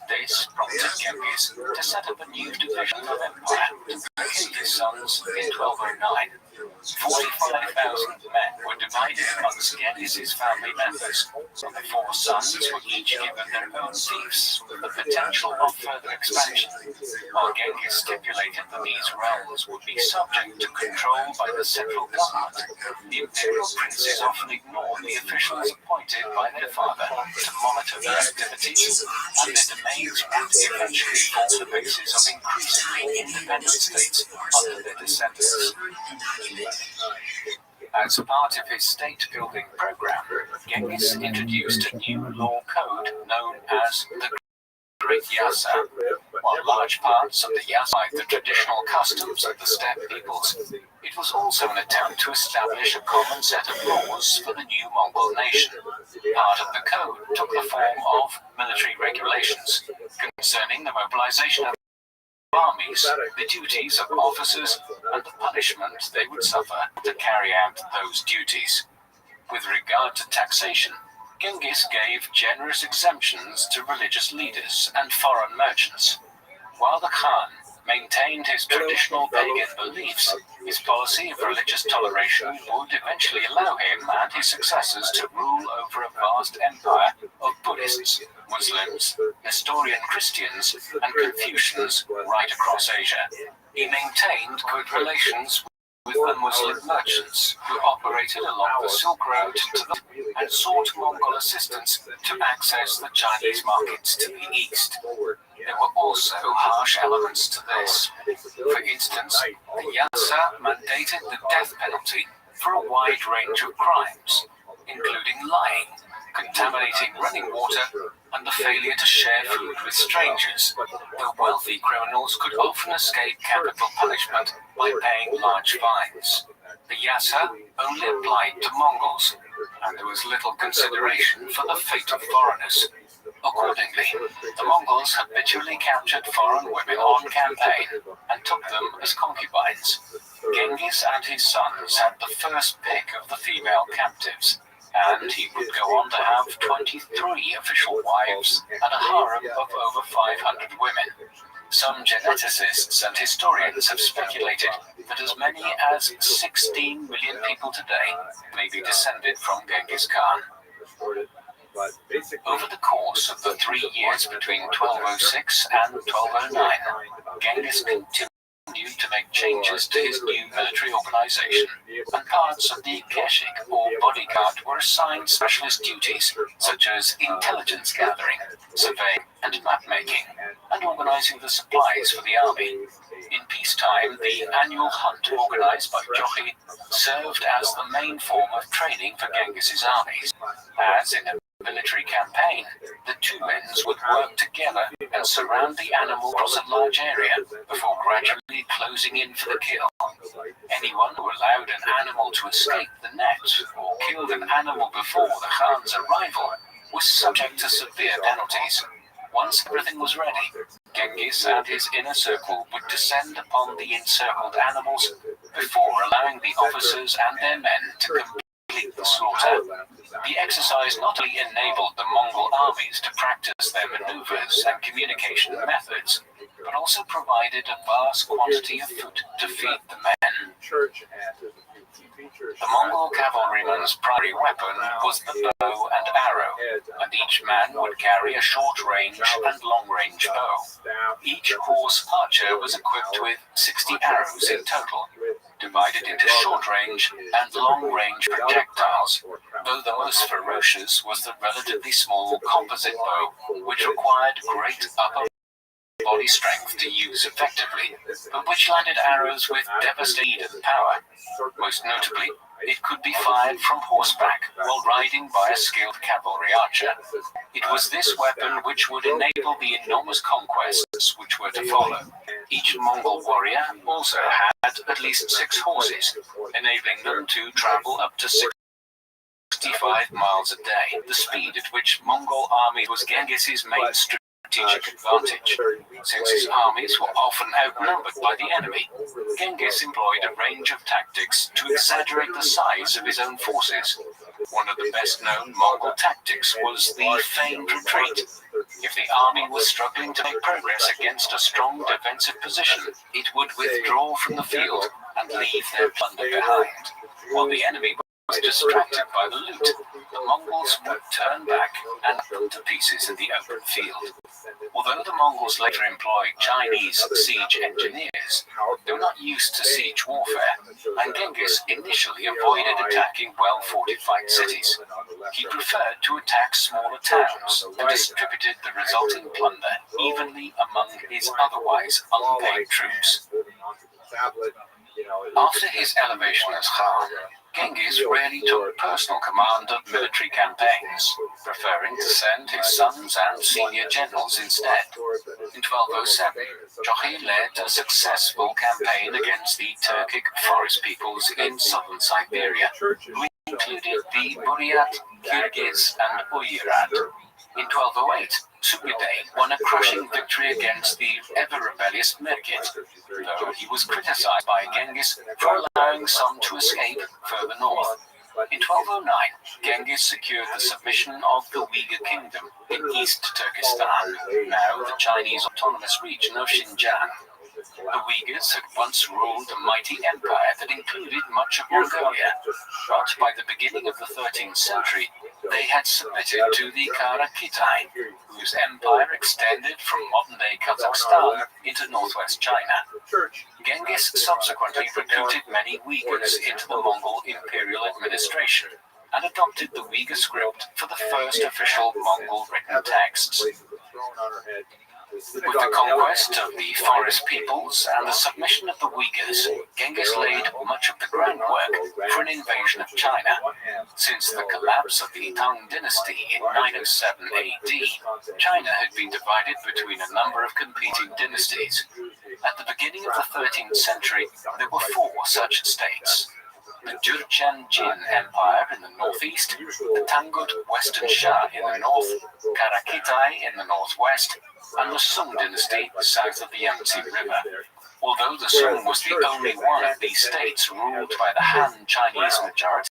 This prompted Genghis to set up a new division of empire to placate his sons in 1209. 45,000 men were divided amongst Genghis's family members, so the 4 sons were each given their own fiefs with the potential of further expansion. While Genghis stipulated that these realms would be subject to control by the central government, the imperial princes often ignored the officials appointed by their father to monitor their activities, and their domains would eventually form the basis of increasingly independent states under their descendants. As part of his state-building program, Genghis introduced a new law code known as the Great Yasa. While large parts of the Yasa are the traditional customs of the steppe peoples, it was also an attempt to establish a common set of laws for the new Mongol nation. Part of the code took the form of military regulations concerning the mobilization of armies, the duties of officers, and the punishment they would suffer to carry out those duties. With regard to taxation, Genghis gave generous exemptions to religious leaders and foreign merchants. While the Khan maintained his traditional pagan beliefs, his policy of religious toleration would eventually allow him and his successors to rule over a vast empire of Buddhists, Muslims, Nestorian Christians, and Confucians right across Asia. He maintained good relations with the Muslim merchants who operated along the Silk Road to the and sought Mongol assistance to access the Chinese markets to the east. There were also harsh elements to this. For instance, the Yasa mandated the death penalty for a wide range of crimes, including lying, contaminating running water, and the failure to share food with strangers, though wealthy criminals could often escape capital punishment by paying large fines. The Yasa only applied to Mongols, and there was little consideration for the fate of foreigners. Accordingly, the Mongols habitually captured foreign women on campaign and took them as concubines. Genghis and his sons had the first pick of the female captives, and he would go on to have 23 official wives and a harem of over 500 women. Some geneticists and historians have speculated that as many as 16 million people today may be descended from Genghis Khan. Over the course of the 3 years between 1206 and 1209, Genghis continued to make changes to his new military organization, and parts of the keshik or bodyguard were assigned specialist duties such as intelligence gathering, surveying and map-making, and organizing the supplies for the army. In peacetime, the annual hunt organized by Jochi served as the main form of training for Genghis's armies. As in a military campaign, the two men would work together and surround the animal across a large area before gradually closing in for the kill. Anyone who allowed an animal to escape the net or killed an animal before the Khan's arrival was subject to severe penalties. Once everything was ready, Genghis and his inner circle would descend upon the encircled animals before allowing the officers and their men to complete the slaughter. The exercise not only enabled the Mongol armies to practice their maneuvers and communication methods, but also provided a vast quantity of food to feed the men. The Mongol cavalryman's primary weapon was the bow and arrow, and each man would carry a short-range and long-range bow. Each horse archer was equipped with 60 arrows in total, divided into short-range and long-range projectiles, though the most ferocious was the relatively small composite bow, which required great upper body strength to use effectively, but which landed arrows with devastating power. Most notably, it could be fired from horseback while riding by a skilled cavalry archer. It was this weapon which would enable the enormous conquests which were to follow. Each Mongol warrior also had at least 6 horses, enabling them to travel up to 65 miles a day. The speed at which Mongol army was Genghis's main strategic advantage. Since his armies were often outnumbered by the enemy, Genghis employed a range of tactics to exaggerate the size of his own forces. One of the best-known Mongol tactics was the feigned retreat. If the army was struggling to make progress against a strong defensive position, it would withdraw from the field and leave their plunder behind. While the enemy was distracted by the loot, the Mongols would turn back and put to pieces in the open field. Although the Mongols later employed Chinese siege engineers, they were not used to siege warfare, and Genghis initially avoided attacking well-fortified cities. He preferred to attack smaller towns and distributed the resulting plunder evenly among his otherwise unpaid troops. After his elevation as Khan, Genghis rarely took personal command of military campaigns, preferring to send his sons and senior generals instead. In 1207, Jochi led a successful campaign against the Turkic forest peoples in southern Siberia, who included the Buryat, Kyrgyz, and Oirat. In 1208, Subutai won a crushing victory against the ever-rebellious Merkit, though he was criticized by Genghis for allowing some to escape further north. In 1209, Genghis secured the submission of the Uyghur Kingdom in East Turkestan, now the Chinese autonomous region of Xinjiang. The Uyghurs had once ruled a mighty empire that included much of Mongolia, but by the beginning of the 13th century, they had submitted to the Kara Kitai, whose empire extended from modern-day Kazakhstan into northwest China. Genghis subsequently recruited many Uyghurs into the Mongol imperial administration, and adopted the Uyghur script for the first official Mongol written texts. With the conquest of the forest peoples and the submission of the Uyghurs, Genghis laid much of the groundwork for an invasion of China. Since the collapse of the Tang dynasty in 907 AD, China had been divided between a number of competing dynasties. At the beginning of the 13th century, there were 4 such states: the Jurchen Jin Empire in the northeast, the Tangut Western Shah in the north, Karakitai in the northwest, and the Sung dynasty south of the Yangtze River. Although the Sung was the only one of these states ruled by the Han Chinese majority,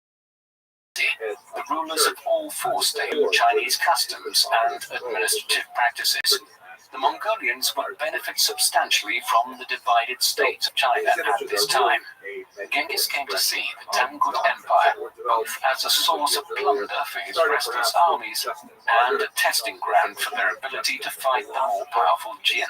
the rulers of all 4 states Chinese customs and administrative practices. The Mongolians would benefit substantially from the divided state of China at this time. Genghis came to see the Tangut Empire both as a source of plunder for his restless armies and a testing ground for their ability to fight the more powerful Jin.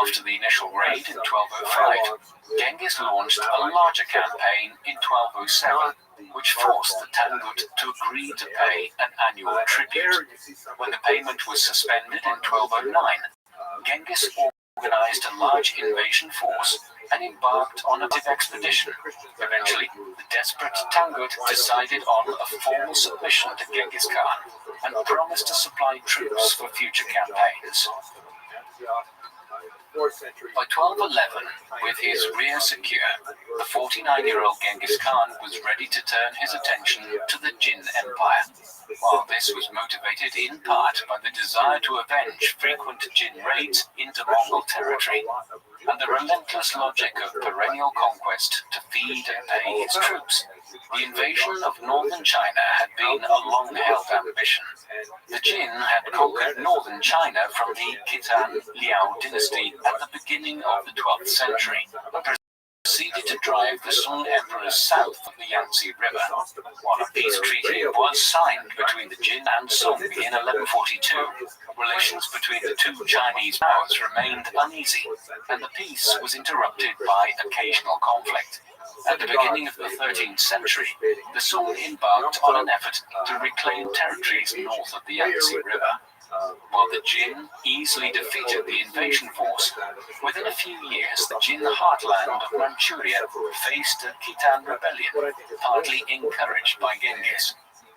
After the initial raid in 1205, Genghis launched a larger campaign in 1207, which forced the Tangut to agree to pay an annual tribute. When the payment was suspended in 1209, Genghis organized a large invasion force and embarked on a expedition. Eventually, the desperate Tangut decided on a formal submission to Genghis Khan and promised to supply troops for future campaigns. By 1211, with his rear secure, the 49-year-old Genghis Khan was ready to turn his attention to the Jin Empire. While this was motivated in part by the desire to avenge frequent Jin raids into Mongol territory, and the relentless logic of perennial conquest to feed and pay his troops, the invasion of northern China had been a long-held ambition. The Jin had conquered northern China from the Khitan Liao dynasty at the beginning of the 12th century, and proceeded to drive the Sung emperors south of the Yangtze River. While a peace treaty was signed between the Jin and Sung in 1142, relations between the 2 Chinese powers remained uneasy, and the peace was interrupted by occasional conflict. At the beginning of the 13th century, the Sung embarked on an effort to reclaim territories north of the Yangtze River. While the Jin easily defeated the invasion force, within a few years the Jin heartland of Manchuria faced a Khitan rebellion, partly encouraged by Genghis.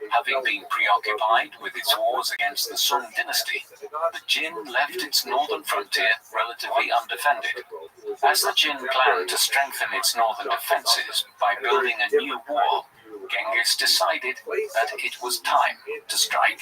Having been preoccupied with its wars against the Sung dynasty, the Jin left its northern frontier relatively undefended. As the Jin planned to strengthen its northern defenses by building a new wall, Genghis decided that it was time to strike.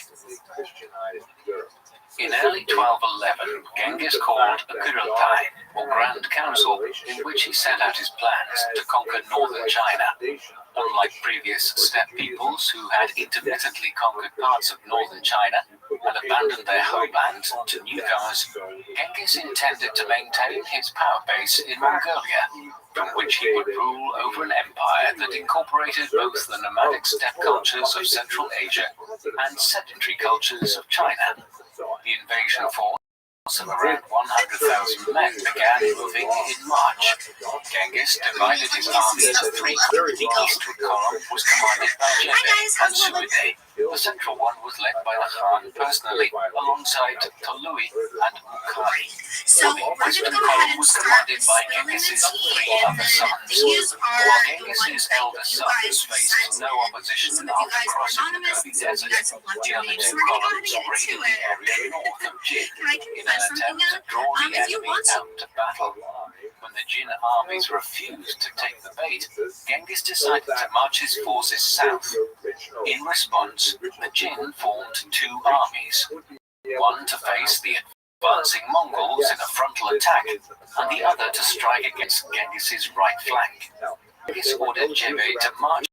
In early 1211, Genghis called a Kurultai, or Grand Council, in which he set out his plans to conquer northern China. Unlike previous steppe peoples who had intermittently conquered parts of northern China and abandoned their homeland to newcomers, Genghis intended to maintain his power base in Mongolia, from which he would rule over an empire that incorporated both the nomadic steppe cultures of Central Asia and sedentary cultures of China. The invasion force of around 100,000 men began moving in March. Genghis divided his army into 3 columns. The eastward column was commanded by Jebe and Suide. The central one was led by the Khan personally, alongside Tolui and Bukhari. So The we're going western to go ahead column and was start commanded with by some elements Genghis's 3 and other then sons. these are While the ones Genghis's that elder you sons guys faced sent no in. opposition Some of you after guys were crossing the anonymous, Gobi some of you guys Desert, have left the your other names. 2 So we're going to go ahead columns and get raided into the it. area north of Jin Can I in an confess something attempt to now? draw the If you enemy want to. out to battle. When the Jin armies refused to take the bait, Genghis decided to march his forces south. In response, the Jin formed 2 armies, one to face the advancing Mongols in a frontal attack, and the other to strike against Genghis's right flank. Genghis ordered Jebe to march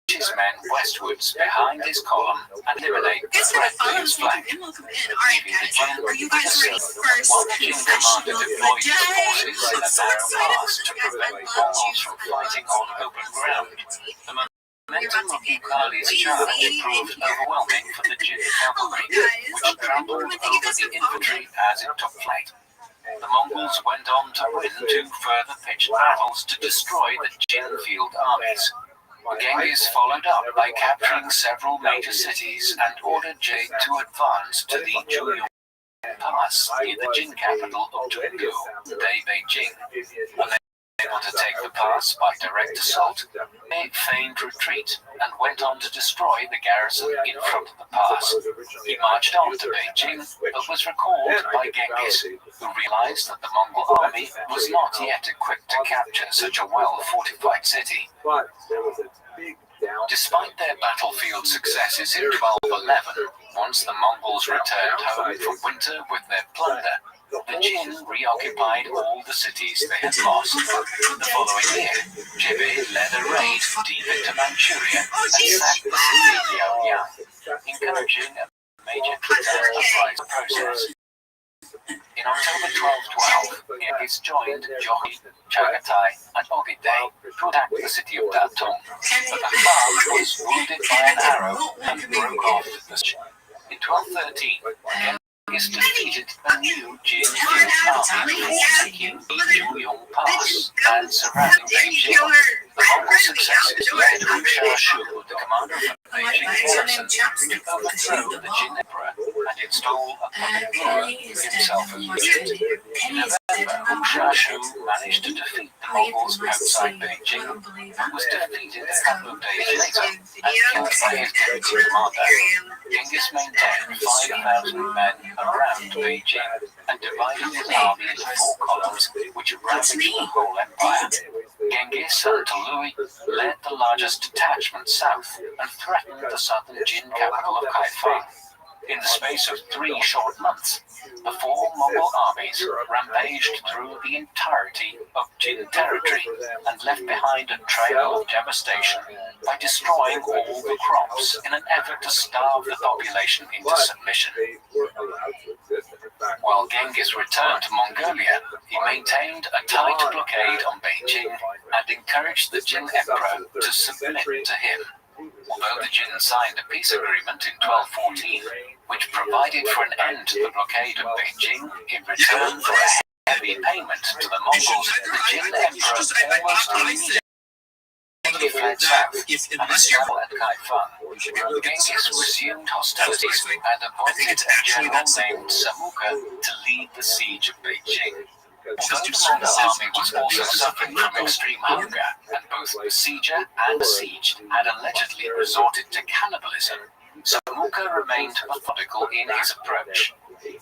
his men westwards behind his column and eliminate the It's been threat to fun. his flank. Welcome in. All right, Leaving the guys. Jin Are you guys ready? First while the Jin commander confession of the deployed his day. forces in a I'm so narrow excited for pass this, to guys. I prevent love Mongols you. from fighting on open ground. The momentum of Bukhari's charge proved overwhelming for the Jin cavalry, which trampled over the infantry as it took flight. The Mongols went on to win 2 further pitched battles to destroy the Jin field armies. Genghis followed up by capturing several major cities and ordered Jade to advance to the Juyong Pass near the Jin capital of Chengdu, today Beijing. Unable to take the pass by direct assault, they feigned retreat and went on to destroy the garrison in front of the pass. He marched on to Beijing, but was recalled by Genghis, who realized that the Mongol army was not yet equipped to capture such a well-fortified city. Despite their battlefield successes in 1211, once the Mongols returned home from winter with their plunder, the Jin reoccupied all the cities they had lost. The following year, Jibei led a raid deep into Manchuria and sacked the city of Liaoyang, encouraging a major Khitan uprising process. In October 1212, Genghis joined Jochi, Chagatai, and Ogedei to attack the city of Datong, but Akbar was wounded by an arrow and broke off the siege. In 1213, Genghis defeated a new Jin army taking the Juyong Pass and surrounding Beijing. The Mongol successes led Hu Shu, the commander of the Beijing garrison, to overthrow the Jin emperor and install a puppet ruler, himself as regent. In November, Hu Shu managed to defeat the Mongols outside Beijing, and was defeated a couple of days later and killed by his deputy commander. Genghis maintained 5,000 men around Beijing and divided his army into 4 columns, which ravaged the whole empire. Genghis and Tolui led the largest detachment south and threatened the southern Jin capital of Kaifeng. In the space of 3 short months, the 4 Mongol armies rampaged through the entirety of Jin territory and left behind a trail of devastation by destroying all the crops in an effort to starve the population into submission. While Genghis returned to Mongolia, he maintained a tight blockade on Beijing and encouraged the Jin emperor to submit to him. Although the Jin signed a peace agreement in 1214, which provided for an end to the blockade of Beijing in return for a heavy payment to the Mongols, the Jin emperor almost immediately fled south and settled at Kaifeng. Genghis resumed hostilities and appointed a general named Samuka to lead the siege of Beijing. Although the Mongol army was also suffering from extreme hunger, and both besieger and besieged had allegedly resorted to cannibalism, Samuka remained methodical in his approach.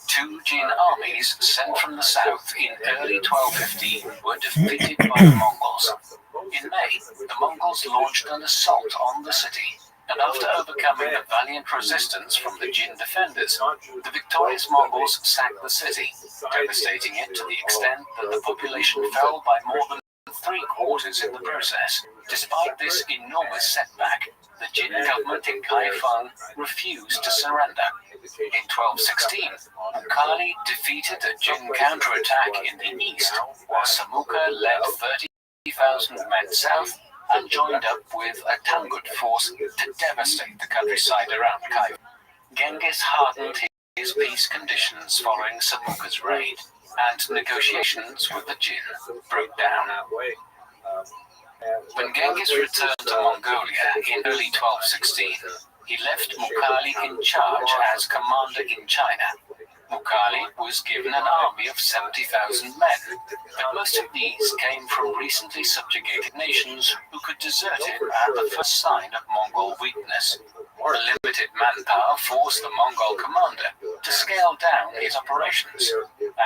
2 Jin armies sent from the south in early 1215 were defeated by the Mongols. In May, the Mongols launched an assault on the city, and after overcoming the valiant resistance from the Jin defenders, the victorious Mongols sacked the city, devastating it to the extent that the population fell by more than 3/4 in the process. Despite this enormous setback, the Jin government in Kaifeng refused to surrender. In 1216, Mukhali defeated a Jin counterattack in the east, while Samuka led 30,000 men south and joined up with a Tangut force to devastate the countryside around Kaifeng. Genghis hardened his peace conditions following Samuka's raid, and negotiations with the Jin broke down. When Genghis returned to Mongolia in early 1216, he left Mukhali in charge as commander in China. Mukhali was given an army of 70,000 men, but most of these came from recently subjugated nations who could desert him at the first sign of Mongol weakness. The limited manpower forced the Mongol commander to scale down his operations,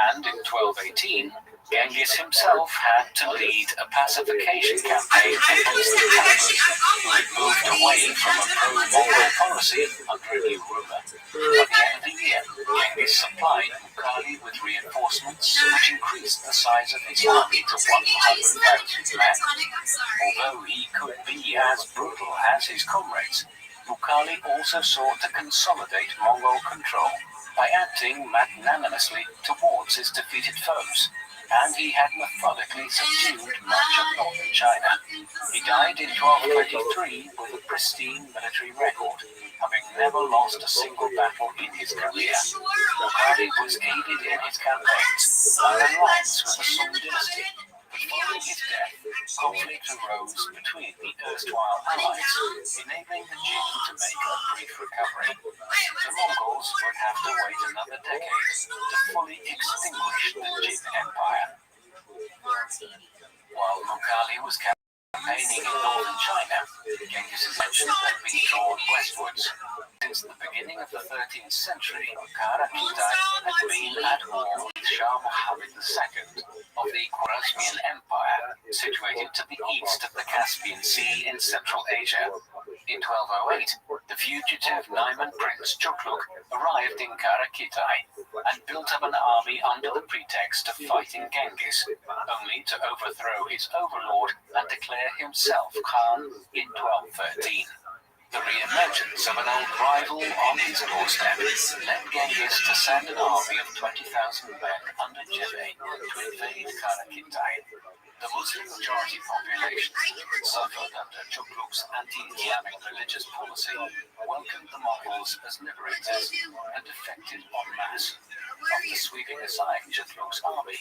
and in 1218, Genghis himself had to lead a pacification campaign against the Tatars, who had moved away from a pro-Mongol policy under a new ruler. By the end of the year, Genghis supplied Mukhali with reinforcements, which increased the size of his army to 100,000 men. Although he could be as brutal as his comrades, Mukhali also sought to consolidate Mongol control by acting magnanimously towards his defeated foes, and he had methodically subdued much of northern China. He died in 1223 with a pristine military record, having never lost a single battle in his career. Mukhali was aided in his campaigns by alliance with the Song dynasty, but Following his death, conflict arose between the erstwhile allies, enabling the Jin to make a brief recovery. The Mongols would have to wait another decade to fully extinguish the Jin Empire. While Mughali was campaigning in northern China, Genghis's attention had been drawn westwards. Since the beginning of the 13th century, Kara-Khitai had been at war with Shah Muhammad II of the Khwarezmian Empire, situated to the east of the Caspian Sea in Central Asia. In 1208, the fugitive Naiman prince Chukluk arrived in Kara-Khitai and built up an army under the pretext of fighting Genghis, only to overthrow his overlord and declare himself Khan in 1213. The re-emergence of an old rival on his doorstep led Genghis to send an army of 20,000 men under Jebe to invade Kara-Khitai. The Muslim majority population, suffered under Chukluk's anti-Islamic religious policy, welcomed the Mongols as liberators and defected en masse. After sweeping aside Chukluk's army,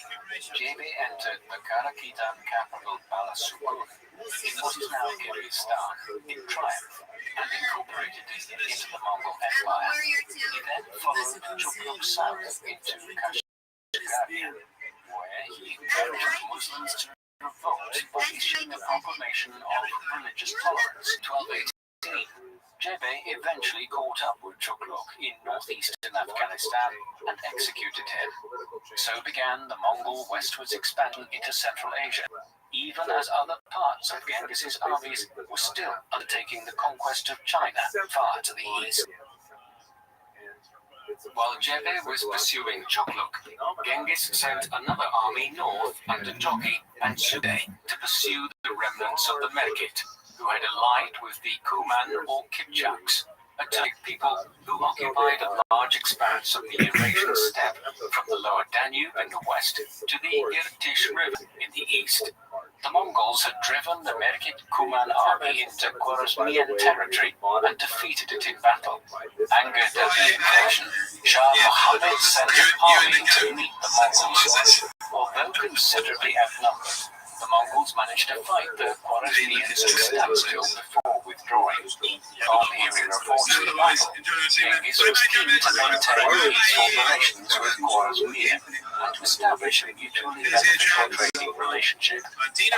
Jebe entered the Kara-Khitan capital Balasukun in what is now Kyrgyzstan in triumph and incorporated it into the Mongol Empire. He then followed Chukluk south into Kashgaria, where he encouraged Muslims to revolt by issuing the proclamation of religious tolerance in 1218. Jebe eventually caught up with Chukluk in northeastern Afghanistan and executed him. So began the Mongol westwards expansion into Central Asia, even as other parts of Genghis's armies were still undertaking the conquest of China far to the east. While Jebe was pursuing Chukluk, Genghis sent another army north under Jogi and Sudey to pursue the remnants of the Merkit, who had allied with the Kuman or Kipchaks, a Turkic people who occupied a large expanse of the Eurasian steppe from the lower Danube in the west to the Irtysh River in the east. The Mongols had driven the Merkit Kuman army into Khwarezmian territory and defeated it in battle. Angered at the invasion, Shah Muhammad sent an army to meet the Mongols. Although considerably outnumbered, the Mongols managed to fight the Khwarezmians to standstill before withdrawing. On hearing reports of the battle, Genghis was keen to maintain peaceful relations with Khwarezmia and to establish a mutually beneficial trading relationship,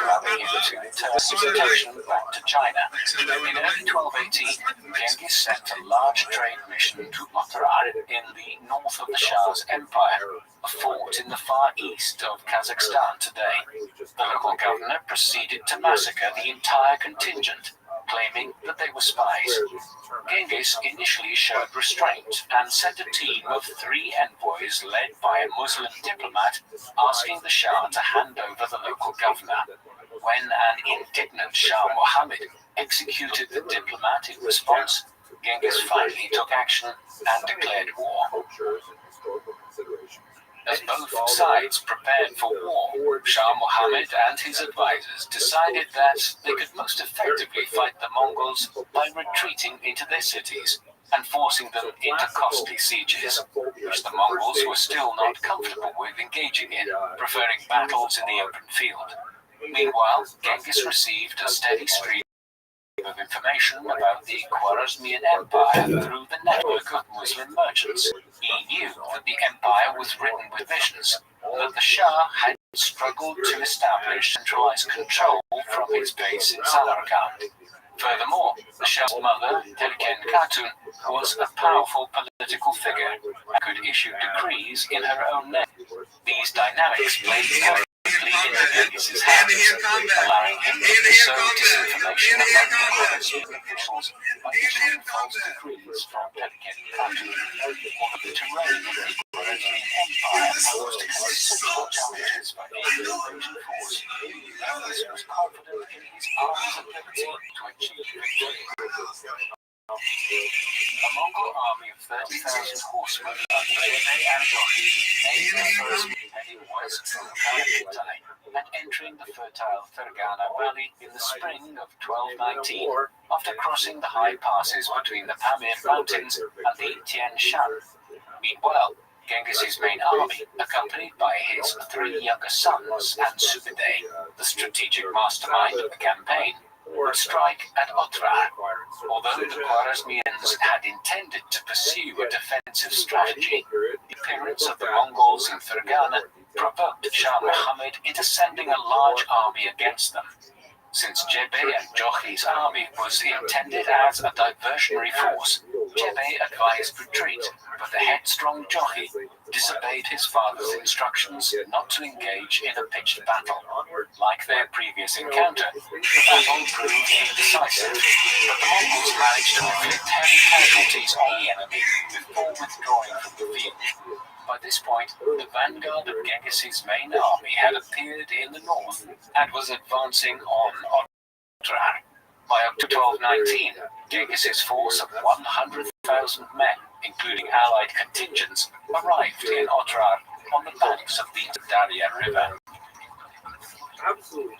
allowing him to turn his attention back to China. In early 1218, Genghis sent a large trade mission to Mataran in the north of the Shah's empire, a fort in the far east of Kazakhstan today. The local governor proceeded to massacre the entire contingent, claiming that they were spies. Genghis initially showed restraint and sent a team of 3 envoys led by a Muslim diplomat asking the Shah to hand over the local governor. When an indignant Shah Muhammad executed the diplomat in response, Genghis finally took action and declared war. As both sides prepared for war, Shah Muhammad and his advisors decided that they could most effectively fight the Mongols by retreating into their cities and forcing them into costly sieges, which the Mongols were still not comfortable with engaging in, preferring battles in the open field. Meanwhile, Genghis received a steady stream of information about the Khwarezmian Empire through the network of Muslim merchants. He knew that the empire was ridden with visions, that the Shah had struggled to establish centralized control from his base in Samarkand. Furthermore, the Shah's mother, Telken Khatun, was a powerful political figure and could issue decrees in her own name. These dynamics played perfectly into Genghis's hands, allowing him to sow disinformation among the Khwarezmian officials by issuing false decrees from Telken Khatun. Although the terrain of the Khwarezmian Empire posed considerable challenges for any invasion force, Genghis was confident in his army's ability to achieve victory. A Mongol army of 30,000 horsemen under Jebe and Jogi made their first move heading west from Kara-Khitai and entering the fertile Fergana Valley in the spring of 1219 after crossing the high passes between the Pamir Mountains and the Tian Shan. Meanwhile, Genghis's main army, accompanied by his 3 younger sons and Subedai, the strategic mastermind of the campaign, would strike at Otrar. Although the Khwarezmians had intended to pursue a defensive strategy, the appearance of the Mongols in Fergana provoked Shah Muhammad into sending a large army against them. Since Jebe and Jochi's army was intended as a diversionary force, Jebe advised retreat, but the headstrong Jochi disobeyed his father's instructions not to engage in a pitched battle. Like their previous encounter, the battle proved indecisive, but the Mongols managed to inflict heavy casualties on the enemy before withdrawing from the field. By this point, the vanguard of Genghis's main army had appeared in the north and was advancing on Otrar. By October 1219, Genghis's force of 100,000 men, including allied contingents, arrived in Otrar on the banks of the Darya River.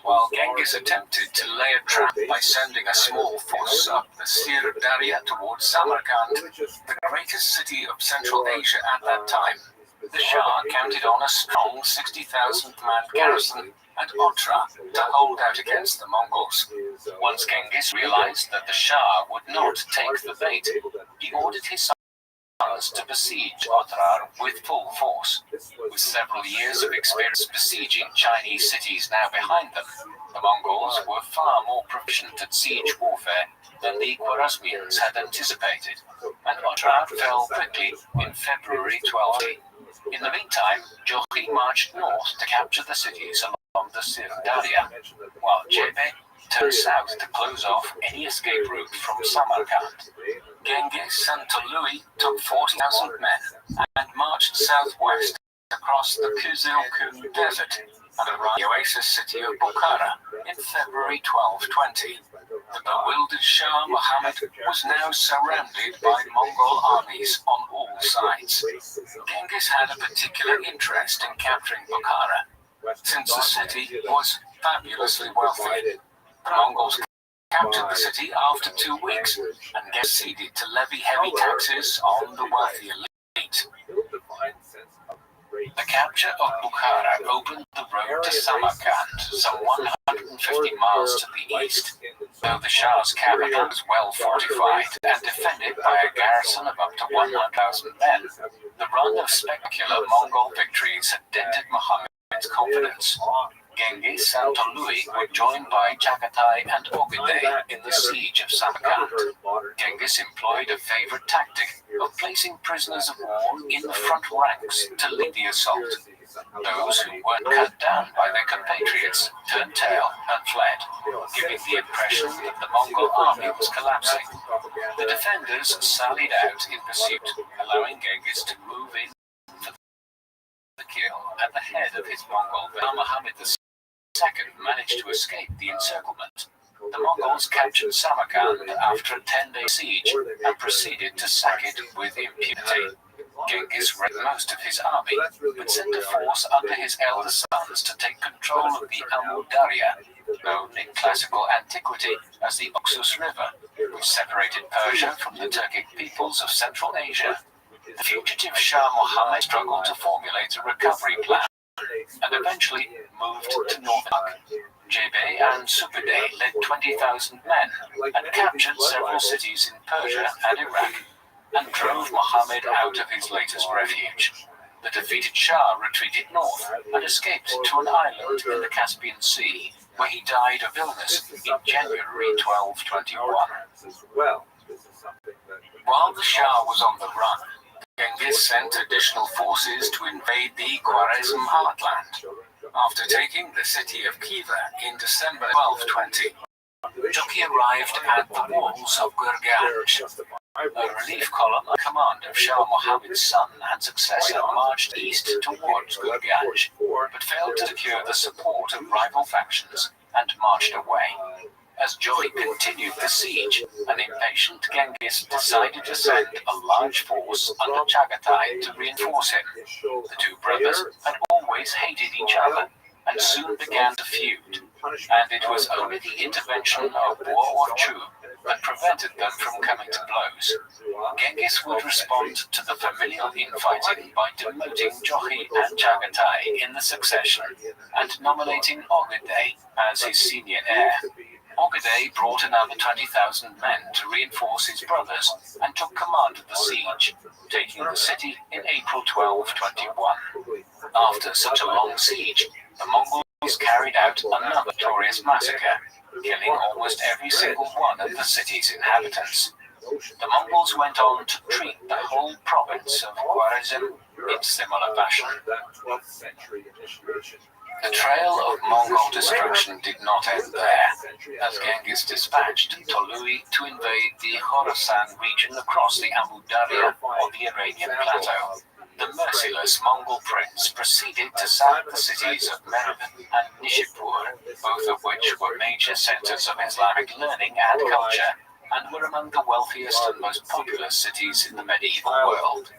While Genghis attempted to lay a trap by sending a small force up the Sir Darya towards Samarkand, the greatest city of Central Asia at that time, the Shah counted on a strong 60,000-man garrison at Otrar to hold out against the Mongols. Once Genghis realized that the Shah would not take the bait, he ordered his sons to besiege Otrar with full force. With several years of experience besieging Chinese cities now behind them, the Mongols were far more proficient at siege warfare than the Khwarezmians had anticipated, and Otrar fell quickly in February 1280. In the meantime, Jochi marched north to capture the cities along the Sir Darya, while Jebe turned south to close off any escape route from Samarkand. Genghis and Tolui took 40,000 men and marched southwest across the Kizilkum Desert and arrived at the oasis city of Bukhara in February 1220. The bewildered Shah Muhammad was now surrounded by Mongol armies on all sides. Genghis had a particular interest in capturing Bukhara, since the city was fabulously wealthy. The Mongols captured the city after 2 weeks and proceeded to levy heavy taxes on the wealthy elite. The capture of Bukhara opened the road to Samarkand, some 150 miles to the east. Though the Shah's capital was well fortified and defended by a garrison of up to 100,000 men, the run of spectacular Mongol victories had dented Muhammad's confidence. Genghis and Tolui were joined by Chagatai and Ogedei in the siege of Samarkand. Genghis employed a favorite tactic of placing prisoners of war in the front ranks to lead the assault. Those who weren't cut down by their compatriots turned tail and fled, giving the impression that the Mongol army was collapsing. The defenders sallied out in pursuit, allowing Genghis to move in for the kill at the head of his Mongol. Muhammad II managed to escape the encirclement. The Mongols captured Samarkand after a 10-day siege and proceeded to sack it with impunity. Genghis raised most of his army, but sent a force under his elder sons to take control of the Amu Darya, known in classical antiquity as the Oxus River, which separated Persia from the Turkic peoples of Central Asia. The fugitive Shah Muhammad struggled to formulate a recovery plan, and eventually moved to North Iraq. Jebe and Subedai led 20,000 men and captured several cities in Persia and Iraq, and drove Muhammad out of his latest refuge. The defeated Shah retreated north and escaped to an island in the Caspian Sea, where he died of illness in January 1221. While the Shah was on the run, Genghis sent additional forces to invade the Khwarezm heartland. After taking the city of Khiva in December 1220, Jochi arrived at the walls of Gurganj. A relief column under command of Shah Muhammad's son and successor marched east towards Gurganj, but failed to secure the support of rival factions and marched away. As Jochi continued the siege, an impatient Genghis decided to send a large force under Chagatai to reinforce him. The two brothers had always hated each other and soon began to feud, and it was only the intervention of War Chu and prevented them from coming to blows. Genghis would respond to the familial infighting by demoting Jochi and Chagatai in the succession and nominating Ogedei as his senior heir. Ogedei brought another 20,000 men to reinforce his brothers and took command of the siege, taking the city in April 1221. After such a long siege, the Mongols carried out another notorious massacre, killing almost every single one of the city's inhabitants. The Mongols went on to treat the whole province of Khwarezm in similar fashion. The trail of Mongol destruction did not end there, as Genghis dispatched Tolui to invade the Khorasan region across the Amu Darya on the Iranian plateau. The merciless Mongol prince proceeded to sack the cities of Merv and Nishapur, both of which were major centers of Islamic learning and culture, and were among the wealthiest and most populous cities in the medieval world.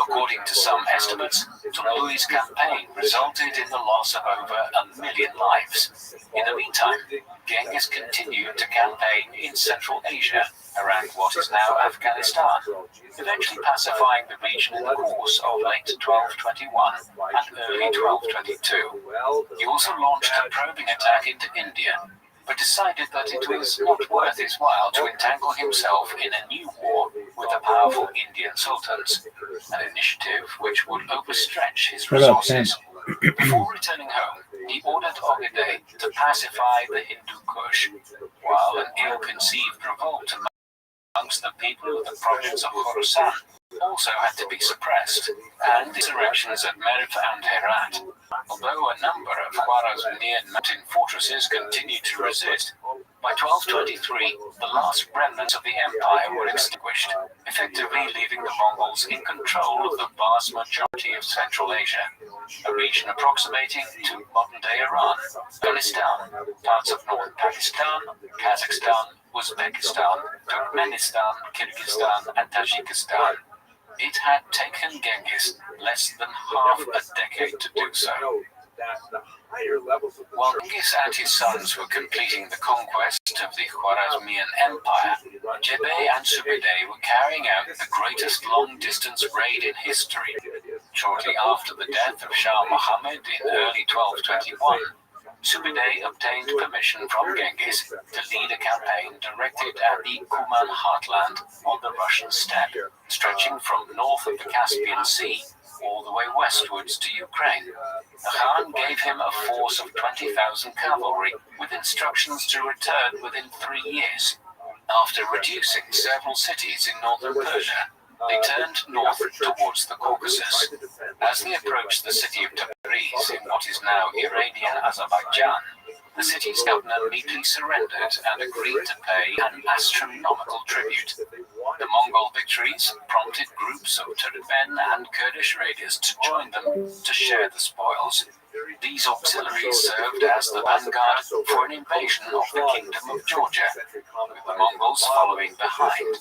According to some estimates, Tolui's campaign resulted in the loss of over 1 million lives. In the meantime, Genghis continued to campaign in Central Asia, around what is now Afghanistan, eventually pacifying the region in the course of late 1221 and early 1222. He also launched a probing attack into India, but decided that it was not worth his while to entangle himself in a new war with the powerful Indian sultans, an initiative which would overstretch his resources. Before returning home, he ordered Ogedei to pacify the Hindu Kush, while an ill-conceived revolt amongst the people of the province of Khorasan also had to be suppressed, and insurrections at Merv and Herat. Although a number of Khwarezmian mountain fortresses continued to resist, by 1223 the last remnants of the empire were extinguished, effectively leaving the Mongols in control of the vast majority of Central Asia, a region approximating to modern-day Iran, Afghanistan, parts of northern Pakistan, Kazakhstan, Uzbekistan, Turkmenistan, Kyrgyzstan, and Tajikistan. It had taken Genghis less than half a decade to do so. While Genghis and his sons were completing the conquest of the Khwarezmian Empire, Jebei and Subedei were carrying out the greatest long-distance raid in history. Shortly after the death of Shah Muhammad in early 1221, Subedei obtained permission from Genghis to lead a campaign directed at the Kuman heartland on the Russian steppe, stretching from north of the Caspian Sea all the way westwards to Ukraine. The Khan gave him a force of 20,000 cavalry with instructions to return within 3 years. After reducing several cities in northern Persia, they turned north towards the Caucasus. As they approached the city of Tabriz in what is now Iranian Azerbaijan, the city's governor meekly surrendered and agreed to pay an astronomical tribute. The Mongol victories prompted groups of Turkmen and Kurdish raiders to join them to share the spoils. These auxiliaries served as the vanguard for an invasion of the Kingdom of Georgia, with the Mongols following behind.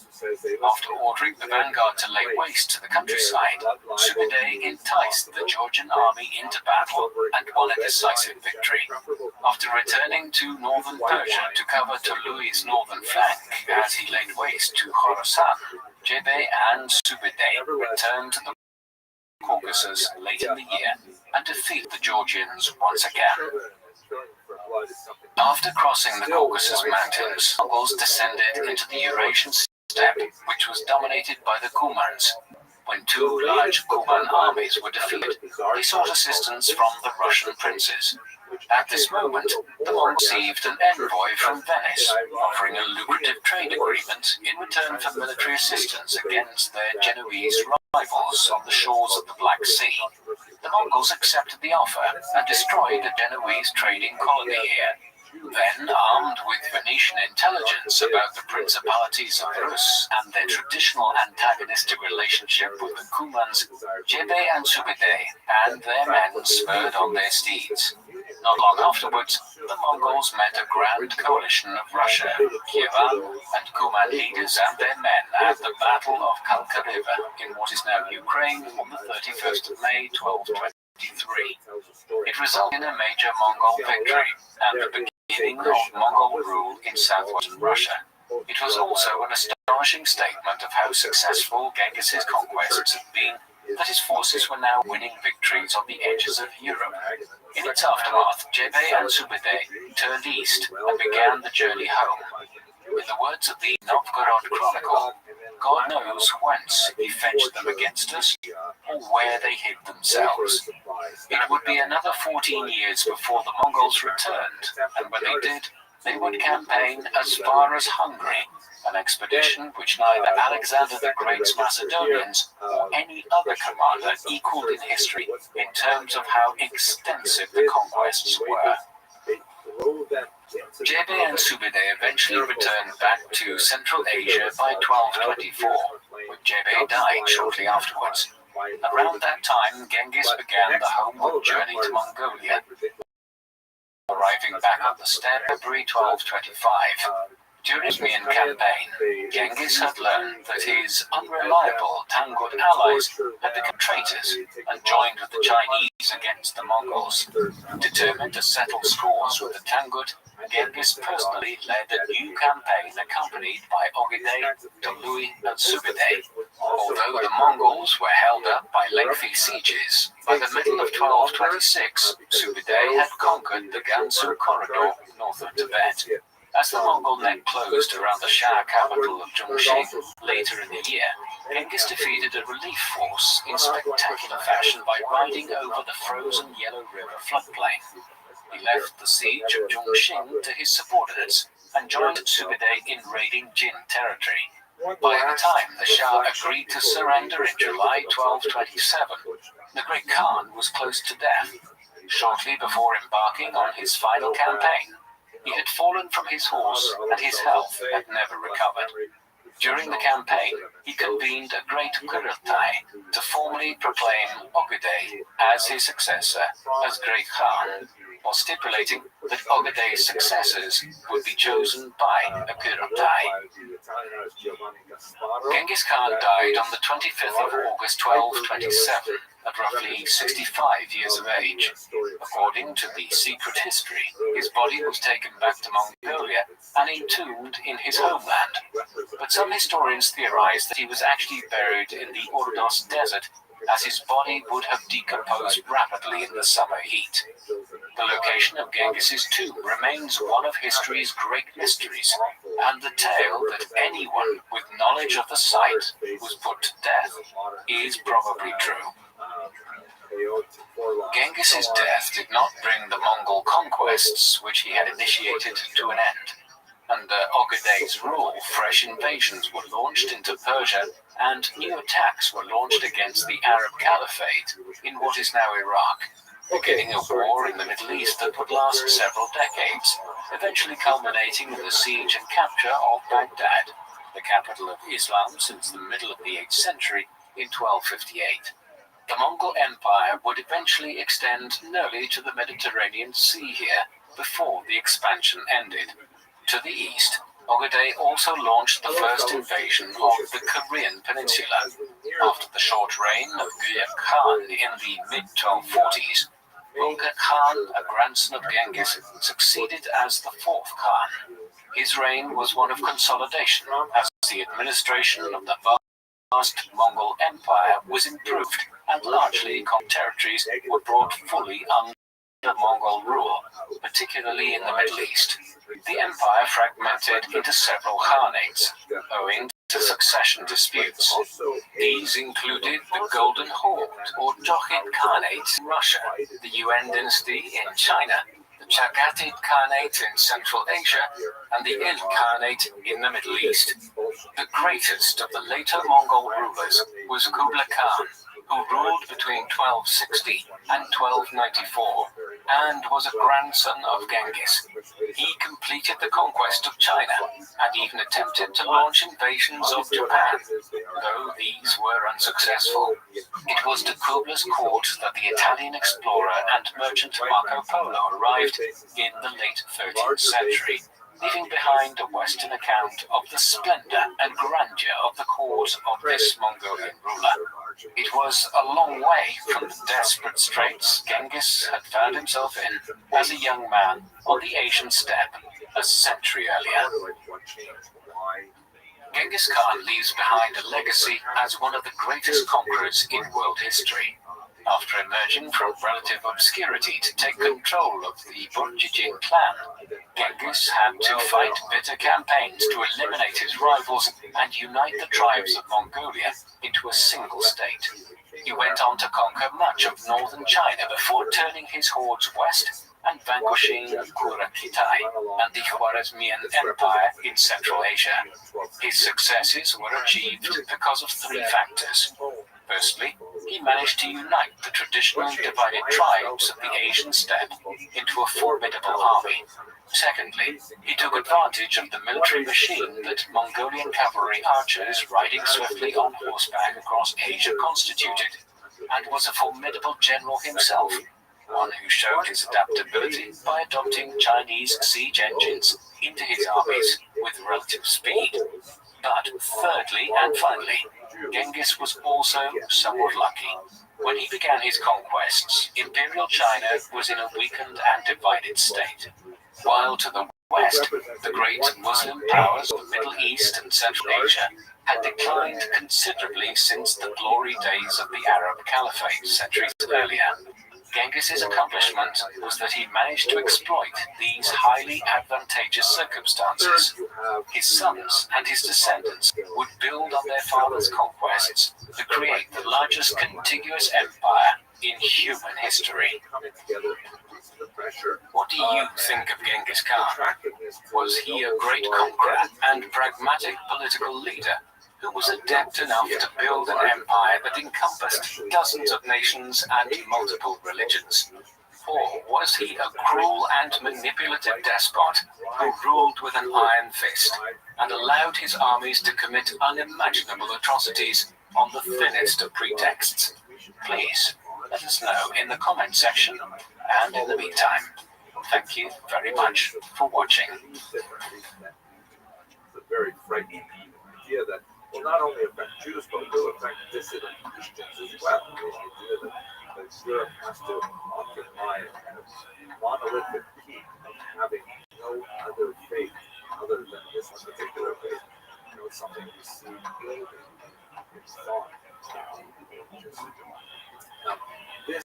After ordering the vanguard to lay waste to the countryside, Subedei enticed the Georgian army into battle and won a decisive victory. After returning to northern Persia to cover Tolui's northern flank as he laid waste to Khorasan, Jebei and Subedei returned to the Caucasus late in the year and defeat the Georgians once again. After crossing the Caucasus Mountains, Mongols descended into the Eurasian steppe, which was dominated by the Kumans. When two large Kuman armies were defeated, they sought assistance from the Russian princes. At this moment, the Mongols received an envoy from Venice, offering a lucrative trade agreement in return for military assistance against their Genoese rivals on the shores of the Black Sea. The Mongols accepted the offer and destroyed a Genoese trading colony here. Then, armed with Venetian intelligence about the principalities of Rus and their traditional antagonistic relationship with the Kumans, Jebei and Subedei and their men spurred on their steeds. Not long afterwards, the Mongols met a grand coalition of Russia, Kievan, and Kuman leaders and their men at the Battle of Kalka River in what is now Ukraine on the 31st of May 1223. It resulted in a major Mongol victory and the beginning of Mongol rule in southwestern Russia. It was also an astonishing statement of how successful Genghis's conquests had been, that his forces were now winning victories on the edges of Europe. In its aftermath, Jebe and Subedai turned east and began the journey home. In the words of the Novgorod Chronicle, God knows whence he fetched them against us, or where they hid themselves. It would be another 14 years before the Mongols returned, and when they did, they would campaign as far as Hungary, an expedition which neither Alexander the Great's Macedonians or any other commander equaled in history in terms of how extensive the conquests were. Jebe and Subedai eventually returned back to Central Asia by 1224, when Jebe died shortly afterwards. Around that time, Genghis began the homeward journey to Mongolia, arriving back on the steppe in February 1225. During his Crimean campaign, Genghis had learned that his unreliable Tangut allies had become traitors and joined with the Chinese against the Mongols. Determined to settle scores with the Tangut, Genghis personally led a new campaign accompanied by Ogedei, Tolui, and Subedai. Although the Mongols were held up by lengthy sieges, by the middle of 1226, Subedai had conquered the Gansu corridor north of Tibet. As the Mongol net closed around the Shah capital of Zhongxing later in the year, Genghis defeated a relief force in spectacular fashion by riding over the frozen Yellow River floodplain. He left the siege of Zhongxing to his subordinates and joined Subedai in raiding Jin territory. By the time the Shah agreed to surrender in July 1227, the Great Khan was close to death. Shortly before embarking on his final campaign, he had fallen from his horse and his health had never recovered. During the campaign, he convened a great Kurultai to formally proclaim Ogedei as his successor as Great Khan, while stipulating that Ogedei's successors would be chosen by a Kurultai. Genghis Khan died on the 25th of August 1227 at roughly 65 years of age. According to the secret history, his body was taken back to Mongolia and entombed in his homeland. But some historians theorize that he was actually buried in the Ordos Desert, as his body would have decomposed rapidly in the summer heat. The location of Genghis's tomb remains one of history's great mysteries, and the tale that anyone with knowledge of the site was put to death is probably true. Genghis's death did not bring the Mongol conquests which he had initiated to an end. Under Ogedei's rule, fresh invasions were launched into Persia, and new attacks were launched against the Arab Caliphate in what is now Iraq, beginning a war in the Middle East that would last several decades, eventually culminating in the siege and capture of Baghdad, the capital of Islam since the middle of the 8th century, in 1258. The Mongol Empire would eventually extend nearly to the Mediterranean Sea here, before the expansion ended. To the east, Ogedei also launched the first invasion of the Korean peninsula. After the short reign of Guyuk Khan in the mid-1240s, Ulugh Khan, a grandson of Genghis, succeeded as the fourth Khan. His reign was one of consolidation, as the administration of the vast Mongol Empire was improved, and largely territories were brought fully under Mongol rule, particularly in the Middle East. The empire fragmented into several khanates, owing to succession disputes. These included the Golden Horde, or Jochid Khanate in Russia, the Yuan dynasty in China, the Chagatid Khanate in Central Asia, and the Il Khanate in the Middle East. The greatest of the later Mongol rulers was Kublai Khan, who ruled between 1260 and 1294, and was a grandson of Genghis. He completed the conquest of China, and even attempted to launch invasions of Japan, though these were unsuccessful. It was to Kublai's court that the Italian explorer and merchant Marco Polo arrived in the late 13th century, leaving behind a Western account of the splendor and grandeur of the court of this Mongolian ruler. It was a long way from the desperate straits Genghis had found himself in as a young man on the Asian steppe a century earlier. by Genghis Khan leaves behind a legacy as one of the greatest conquerors in world history. After emerging from relative obscurity to take control of the Burjigin clan, Genghis had to fight bitter campaigns to eliminate his rivals and unite the tribes of Mongolia into a single state. He went on to conquer much of northern China before turning his hordes west and vanquishing Kurai and the Khwarezmian Empire in Central Asia. His successes were achieved because of three factors. Firstly, he managed to unite the traditional divided tribes of the Asian steppe into a formidable army. Secondly, he took advantage of the military machine that Mongolian cavalry archers riding swiftly on horseback across Asia constituted, and was a formidable general himself, one who showed his adaptability by adopting Chinese siege engines into his armies with relative speed. But thirdly and finally, Genghis was also somewhat lucky. When he began his conquests, Imperial China was in a weakened and divided state, while to the west, the great Muslim powers of the Middle East and Central Asia had declined considerably since the glory days of the Arab Caliphate centuries earlier. Genghis's accomplishment was that he managed to exploit these highly advantageous circumstances. His sons and his descendants would build on their father's conquests to create the largest contiguous empire in human history. What do you think of Genghis Khan? Was he a great conqueror and pragmatic political leader who was adept enough to build an empire that encompassed dozens of nations and multiple religions? Or was he a cruel and manipulative despot who ruled with an iron fist and allowed his armies to commit unimaginable atrocities on the thinnest of pretexts? Please, let us know in the comment section, and in the meantime, thank you very much for watching. It's a very frightening idea that will not only affect Jews, but will affect dissident Christians as well. The idea that Europe has to occupy a kind of monolithic peak of having no other faith other than this particular faith. It's something we see building in thought. Now, this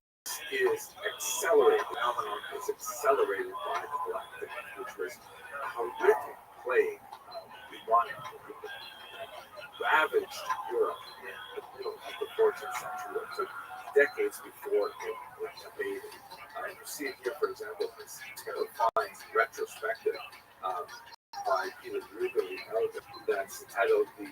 is accelerated. The phenomenon is accelerated by the Black Death, which was a horrific plague, bubonic, ravaged Europe in the middle of the 14th century. It took decades before it abated. And you see it here, for example, this terrifying retrospective by Peter Ruger, that's entitled the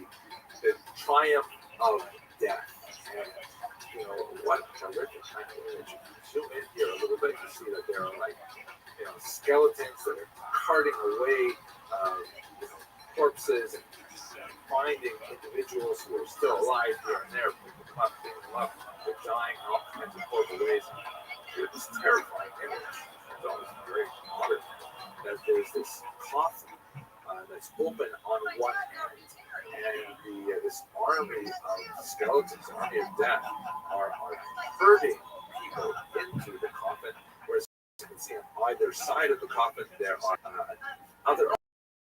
Triumph of Death. And what a terrific kind of image. If you zoom in here a little bit, you see that there are skeletons that are carting away corpses and finding individuals who are still alive here and there, picking them up, they're dying in all kinds of horrible ways. It's this terrifying image. It's almost very modern. That there's this coffin that's open on one hand, and this army of skeletons, army of death, are herding people into the coffin, whereas you can see on either side of the coffin there are other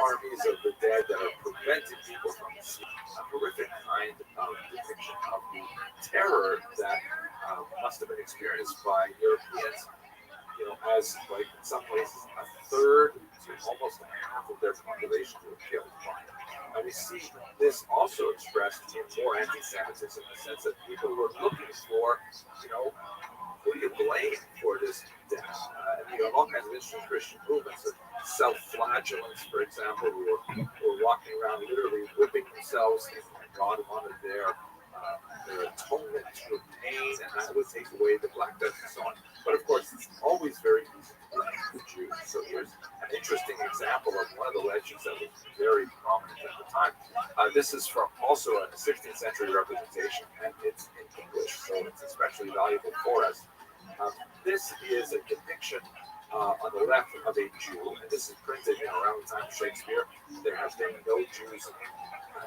armies of the dead that are preventing people from seeing a horrific kind of depiction of the terror that must have been experienced by Europeans, as like in some places a third to almost half of their population were killed by it. And we see this also expressed in more anti-Semitism in the sense that people were looking for, who do you blame for this death? And you have all kinds of interesting Christian movements of self-flagellants, for example, who were walking around literally whipping themselves, thinking that God wanted their atonement through pain, and that would take away the Black Death and so on. But of course, it's always very easy to blame the Jews. So here's an interesting example of one of the legends that was very prominent at the time. This is from also a 16th century representation, and it's in English, so it's especially valuable for us. This is a depiction on the left of a Jew, and this is printed around the time of Shakespeare. There have been no Jews in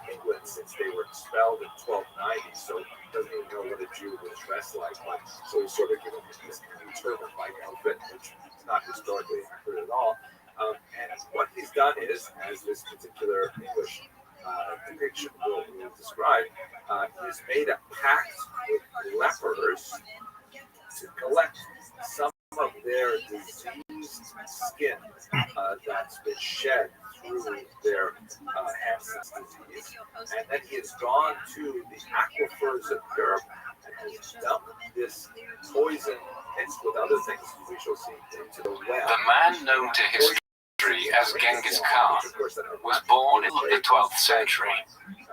England since they were expelled in 1290, so he doesn't even know what a Jew was dressed like. So he's sort of given this new turban-like outfit, which is not historically accurate at all. And what he's done is, as this particular English depiction will describe, is made a pact with lepers to collect some of their diseased skin that's been shed through their ancestors' disease, and then he has gone to the aquifers of Europe and has dumped this poison mixed with other things we shall see into the well. The man known to history as Genghis Khan was born in the 12th century,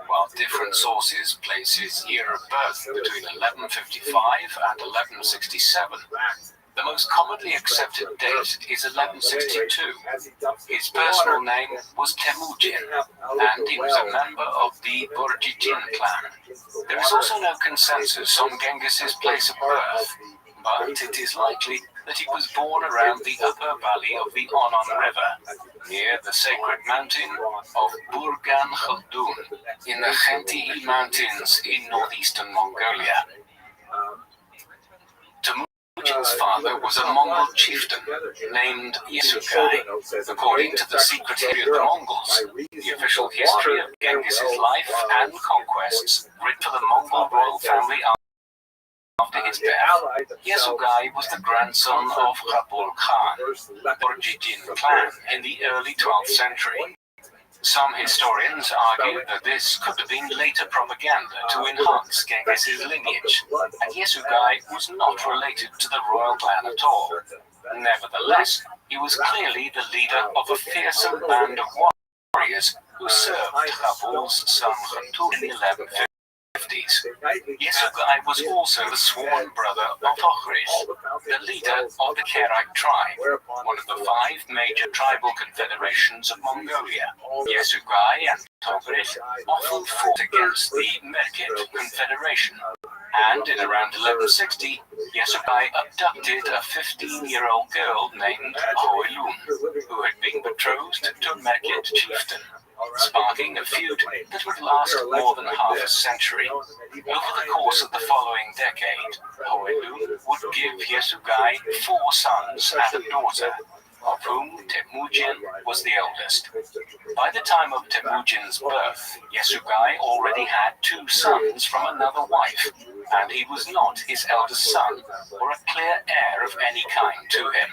while different sources place his year of birth between 1155 and 1167. The most commonly accepted date is 1162. His personal name was Temujin, and he was a member of the Burjijin clan. There is also no consensus on Genghis's place of birth, but it is likely that he was born around the upper valley of the Onon River, near the sacred mountain of Burgan Khaldun, in the Khenti Mountains in northeastern Mongolia. Temujin's father was a Mongol chieftain named Yesugai. According to the secret history of the Mongols, the official history of Genghis's life and conquests written for the Mongol royal family after his death, Yesugai was the grandson of Khabul Khan, the Burjijin clan, in the early 12th century. Some historians argue that this could have been later propaganda to enhance Genghis's lineage, and Yesugai was not related to the royal clan at all. Nevertheless, he was clearly the leader of a fearsome band of warriors who served Khabul's son Khatun in the 1150s. Yesugai was also the sworn brother of Tokhris, the leader of the Karaite tribe, one of the 5 major tribal confederations of Mongolia. Yesugai and Tokhris often fought against the Merkit Confederation, and in around 1160, Yesugai abducted a 15-year-old girl named Hoilun, who had been betrothed to a Merkit chieftain, sparking a feud that would last more than half a century. Over the course of the following decade, Hoilun would give Yesugai 4 sons and a daughter, of whom Temujin was the eldest. By the time of Temujin's birth, Yesugai already had 2 sons from another wife, and he was not his eldest son, or a clear heir of any kind to him.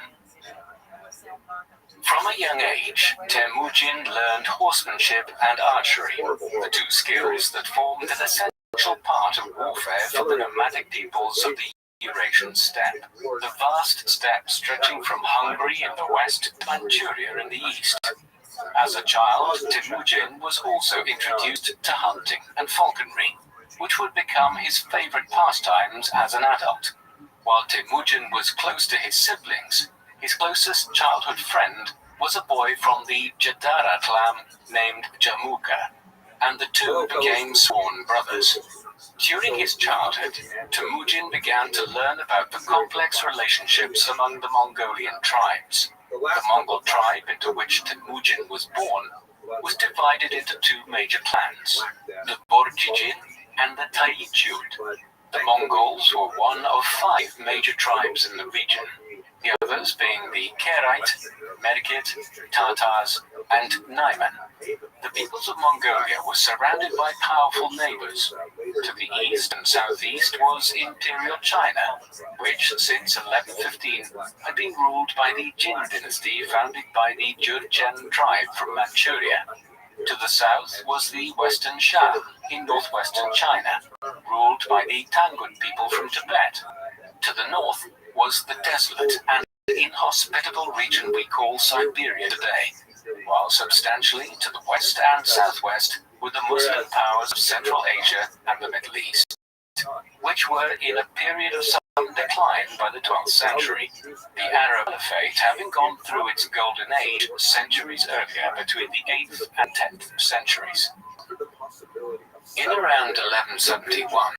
From a young age, Temujin learned horsemanship and archery, the 2 skills that formed an essential part of warfare for the nomadic peoples of the Eurasian steppe, the vast steppe stretching from Hungary in the west to Manchuria in the east. As a child, Temujin was also introduced to hunting and falconry, which would become his favorite pastimes as an adult. While Temujin was close to his siblings, his closest childhood friend was a boy from the Jadara clan named Jamuka, and the 2 became sworn brothers. During his childhood, Temujin began to learn about the complex relationships among the Mongolian tribes. The Mongol tribe into which Temujin was born was divided into 2 major clans, the Burjijin and the Taichud. The Mongols were one of 5 major tribes in the region, the others being the Karaite, Merkit, Tatars, and Naiman. The peoples of Mongolia were surrounded by powerful neighbors. To the east and southeast was Imperial China, which since 1115 had been ruled by the Jin dynasty founded by the Jurchen tribe from Manchuria. To the south was the Western Shan in northwestern China, ruled by the Tangut people from Tibet. To the north was the desolate and inhospitable region we call Siberia today, while substantially to the west and southwest were the Muslim powers of Central Asia and the Middle East, which were in a period of some decline by the 12th century, the Arab faith having gone through its golden age centuries earlier between the 8th and 10th centuries. In around 1171,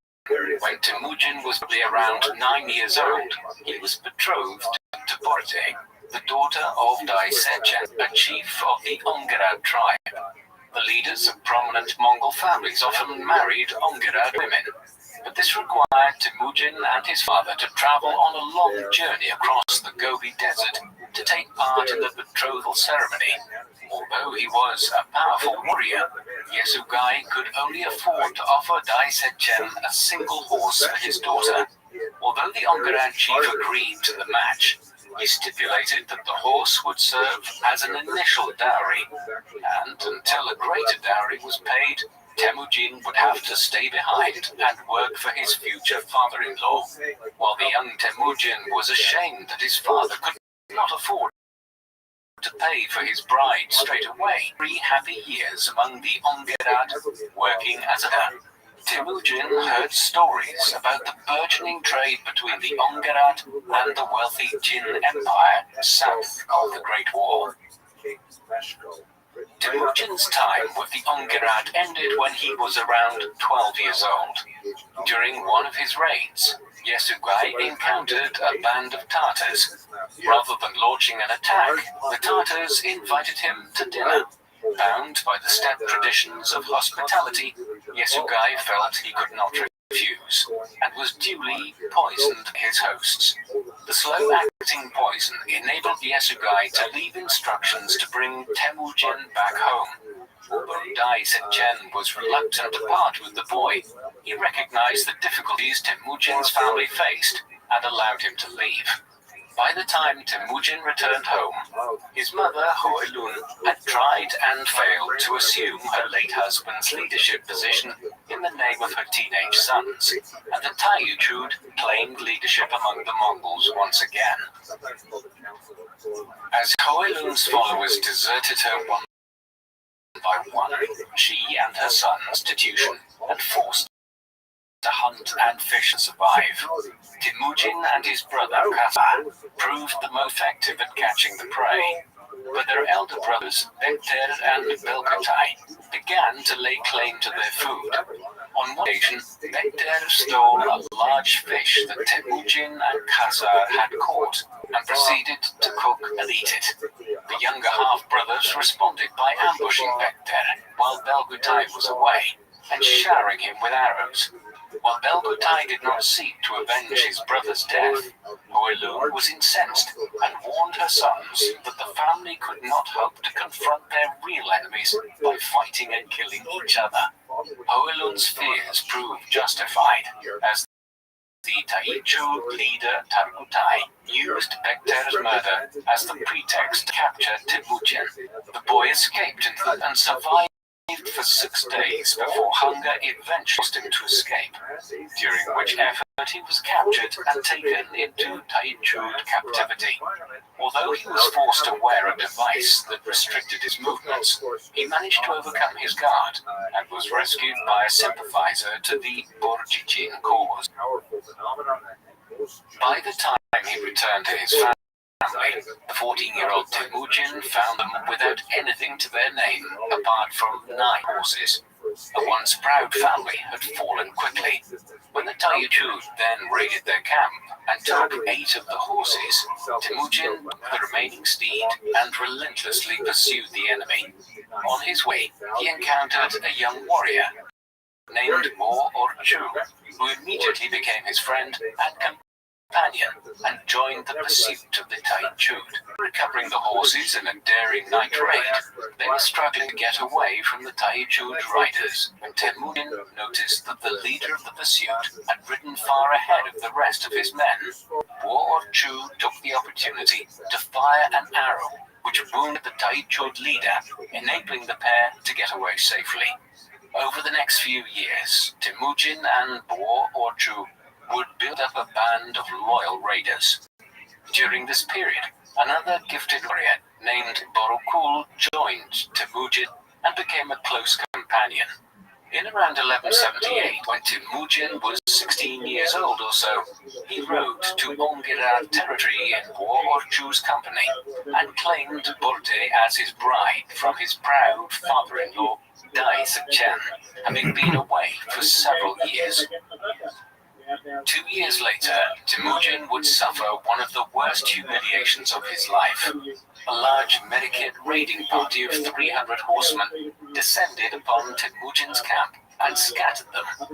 when Temujin was probably around 9 years old, he was betrothed to Borte, the daughter of Dai Sechen, a chief of the Ongerad tribe. The leaders of prominent Mongol families often married Ongerad women, but this required Temujin and his father to travel on a long journey across the Gobi Desert to take part in the betrothal ceremony. Although he was a powerful warrior, Yesugai could only afford to offer Dai Setchen a single horse for his daughter. Although the Ongaran chief agreed to the match, he stipulated that the horse would serve as an initial dowry, and until a greater dowry was paid, Temujin would have to stay behind and work for his future father-in-law, while the young Temujin was ashamed that his father could not afford to pay for his bride straight away. 3 happy years among the Ongerat, working as a Temujin heard stories about the burgeoning trade between the Ongerat and the wealthy Jin Empire south of the Great Wall. Temujin's time with the Ongerat ended when he was around 12 years old. During one of his raids, Yesugai encountered a band of Tartars. Rather than launching an attack, the Tartars invited him to dinner. Bound by the steppe traditions of hospitality, Yesugai felt he could not refuse, and was duly poisoned his hosts. The slow-acting poison enabled Yesugai to leave instructions to bring Temujin back home. Although Dai Setchen was reluctant to part with the boy, he recognized the difficulties Temujin's family faced and allowed him to leave. By the time Temujin returned home, his mother, Hoelun, had tried and failed to assume her late husband's leadership position in the name of her teenage sons, and the Taiyuchud claimed leadership among the Mongols once again. As Hoelun's followers deserted her one by one, she and her sons to Tushan and forced to hunt and fish and survive. Temujin and his brother Kasa proved the most effective at catching the prey, but their elder brothers Bekter and Belkutai began to lay claim to their food. On one occasion, Bekter stole a large fish that Temujin and Kasa had caught and proceeded to cook and eat it. The younger half-brothers responded by ambushing Bekter while Belkutai was away and showering him with arrows. While Belkutai did not seek to avenge his brother's death, Hoelun was incensed and warned her sons that the family could not hope to confront their real enemies by fighting and killing each other. Hoelun's fears proved justified, as the Taichu leader Tarkutai used Bekter's murder as the pretext to capture Temujin. The boy escaped and survived for 6 days before hunger eventually forced him to escape, during which effort he was captured and taken into Taichud captivity. Although he was forced to wear a device that restricted his movements, he managed to overcome his guard and was rescued by a sympathizer to the Borjigin cause. By the time he returned to his family, the 14-year-old Temujin found them without anything to their name apart from 9 horses. A once proud family had fallen quickly. When the Taichud then raided their camp and took 8 of the horses, Temujin took the remaining steed and relentlessly pursued the enemy. On his way, he encountered a young warrior named Mo Orchu, who immediately became his friend and companion and joined the pursuit of the Taichud. Recovering the horses in a daring night raid, they were struggling to get away from the Taichud riders when Temujin noticed that the leader of the pursuit had ridden far ahead of the rest of his men. Mo Orchu took the opportunity to fire an arrow which wounded the Taichud leader, enabling the pair to get away safely. Over the next few years, Temujin and Mo Orchu would build up a band of loyal raiders. During this period, another gifted warrior named Borokul joined Temujin and became a close companion. In around 1178, when Temujin was 16 years old or so, he rode to Ongirat territory in Mo Orchu's company and claimed Borte as his bride from his proud father-in-law, Dai Setchen, having been away for several years. 2 years later, Temujin would suffer one of the worst humiliations of his life. A large Medikit raiding party of 300 horsemen descended upon Temujin's camp and scattered them.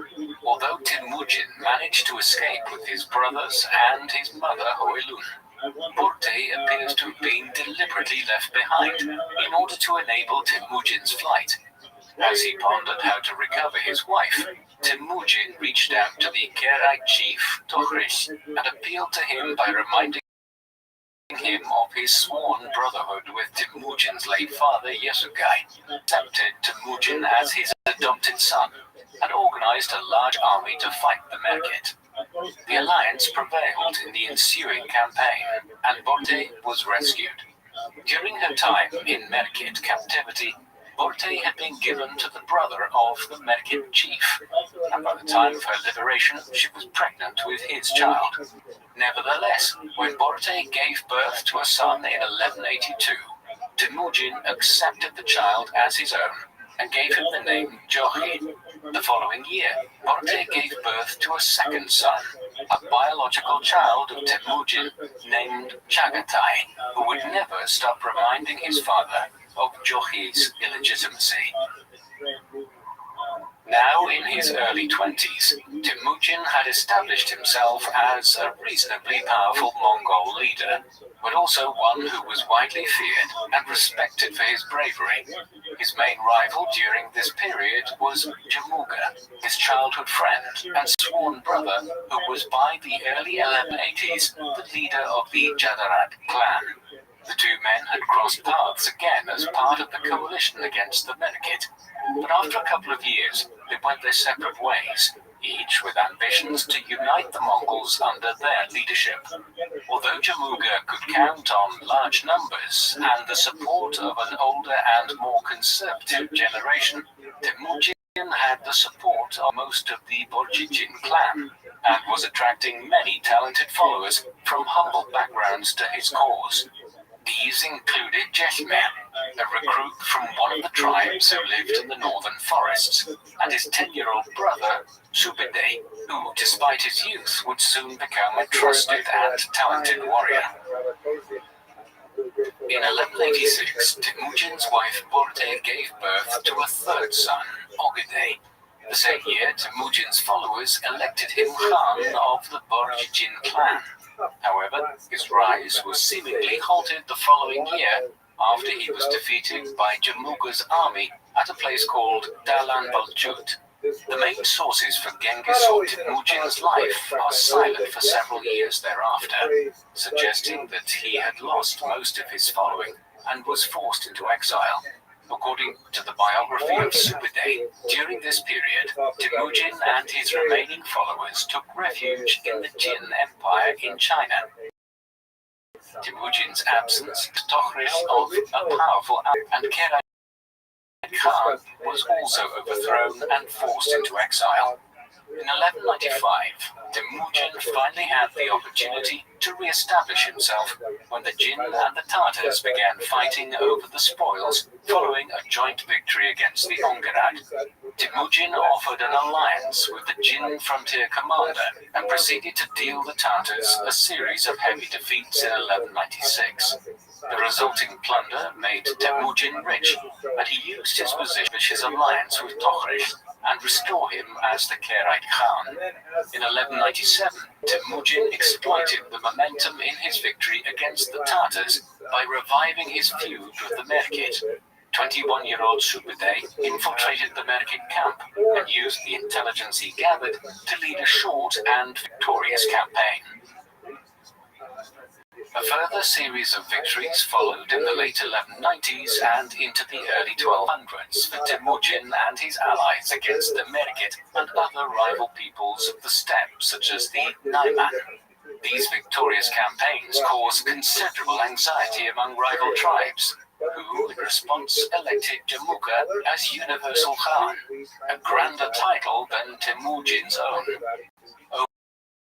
Although Temujin managed to escape with his brothers and his mother Hoelun, Borte appears to have been deliberately left behind in order to enable Temujin's flight. As he pondered how to recover his wife, Temujin reached out to the Karaite chief Tokhris and appealed to him by reminding him of his sworn brotherhood with Temujin's late father Yasugai, accepted Temujin as his adopted son, and organized a large army to fight the Merkit. The alliance prevailed in the ensuing campaign, and Borte was rescued. During her time in Merkit captivity, Borte had been given to the brother of the Merkit chief, and by the time of her liberation, she was pregnant with his child. Nevertheless, when Borte gave birth to a son in 1182, Temujin accepted the child as his own and gave him the name Jochi. The following year, Borte gave birth to a second son, a biological child of Temujin named Chagatai, who would never stop reminding his father of Jochi's illegitimacy. Now in his early 20s, Temujin had established himself as a reasonably powerful Mongol leader, but also one who was widely feared and respected for his bravery. His main rival during this period was Jamuga, his childhood friend and sworn brother, who was by the early 1180s the leader of the Jadarat clan. The two men had crossed paths again as part of the coalition against the Merkit, but after a couple of years, they went their separate ways, each with ambitions to unite the Mongols under their leadership. Although Jamuga could count on large numbers and the support of an older and more conservative generation, Temujin had the support of most of the Borjigin clan and was attracting many talented followers from humble backgrounds to his cause. These included Jethmer, a recruit from one of the tribes who lived in the northern forests, and his 10-year-old brother, Subedei, who, despite his youth, would soon become a trusted and talented warrior. In 1186, Temujin's wife Borte gave birth to a third son, Ogedei. The same year, Temujin's followers elected him Khan of the Borjigin clan. However, his rise was seemingly halted the following year after he was defeated by Jamuga's army at a place called Dalan Balchut. The main sources for Genghis or Temujin's life are silent for several years thereafter, suggesting that he had lost most of his following and was forced into exile. According to the biography of Subedei, during this period, Temujin and his remaining followers took refuge in the Jin Empire in China. Temujin's absence, Tokhris of a powerful and Karaite Khan was also overthrown and forced into exile. In 1195, Temujin finally had the opportunity to re-establish himself when the Jin and the Tatars began fighting over the spoils following a joint victory against the Ongarad. Temujin offered an alliance with the Jin frontier commander and proceeded to deal the Tatars a series of heavy defeats in 1196. The resulting plunder made Temujin rich, and he used his position to his alliance with Tokhris and restore him as the Karaite Khan. In 1197, Temujin exploited the momentum in his victory against the Tatars by reviving his feud with the Merkit. 21-year-old Subedei infiltrated the Merkit camp and used the intelligence he gathered to lead a short and victorious campaign. A further series of victories followed in the late 1190s and into the early 1200s for Temujin and his allies against the Merkit and other rival peoples of the steppe, such as the Naiman. These victorious campaigns caused considerable anxiety among rival tribes, who, in response, elected Jamuga as Universal Khan, a grander title than Temujin's own.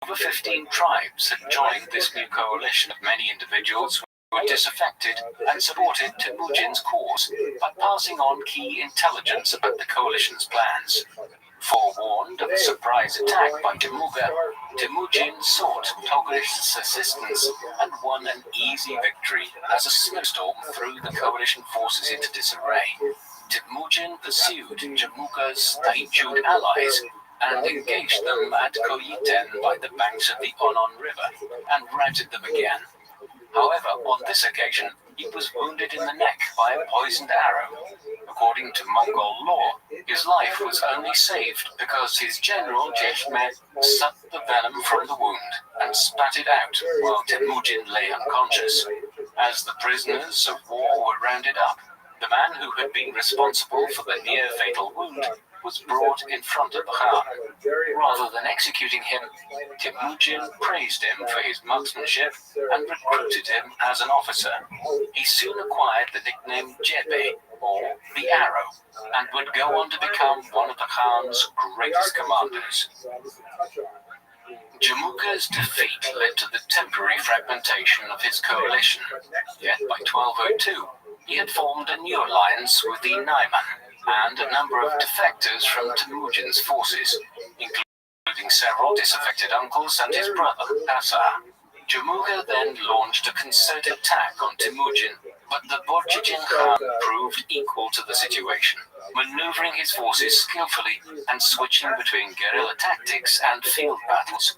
Over 15 tribes had joined this new coalition of many individuals who were disaffected and supported Temujin's cause by passing on key intelligence about the coalition's plans. Forewarned of a surprise attack by Jamuga, Temujin sought Tokhris' assistance and won an easy victory as a snowstorm threw the coalition forces into disarray. Temujin pursued Jamuga's Taijud allies and engaged them at Koyiten by the banks of the Onon River and routed them again. However, on this occasion, he was wounded in the neck by a poisoned arrow. according to Mongol law, his life was only saved because his general Jeshmet sucked the venom from the wound and spat it out while Temujin lay unconscious. As the prisoners of war were rounded up, the man who had been responsible for the near-fatal wound was brought in front of the Khan. Rather than executing him, Temujin praised him for his marksmanship and recruited him as an officer. He soon acquired the nickname Jebe, or the Arrow, and would go on to become one of the Khan's greatest commanders. Jamuka's defeat led to the temporary fragmentation of his coalition, yet by 1202, he had formed a new alliance with the Naiman and a number of defectors from Temujin's forces, including several disaffected uncles and his brother, Kasar. Jamuka then launched a concerted attack on Temujin, but the Borjigin Khan proved equal to the situation, maneuvering his forces skillfully and switching between guerrilla tactics and field battles.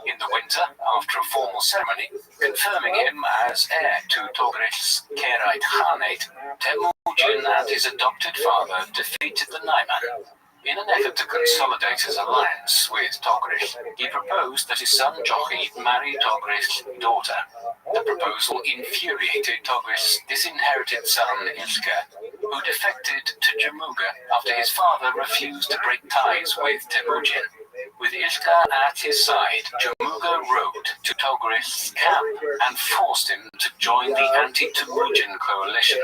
In the winter, after a formal ceremony, confirming him as heir to Togrish's Karaite Khanate, Temujin and his adopted father defeated the Naiman. In an effort to consolidate his alliance with Togrish, he proposed that his son Jochi marry Togrish's daughter. The proposal infuriated Togrish's disinherited son Ilka, who defected to Jamuka after his father refused to break ties with Temujin. With Ilka at his side, Jamuka rode to Togrish's camp and forced him to join the anti-Temujin coalition.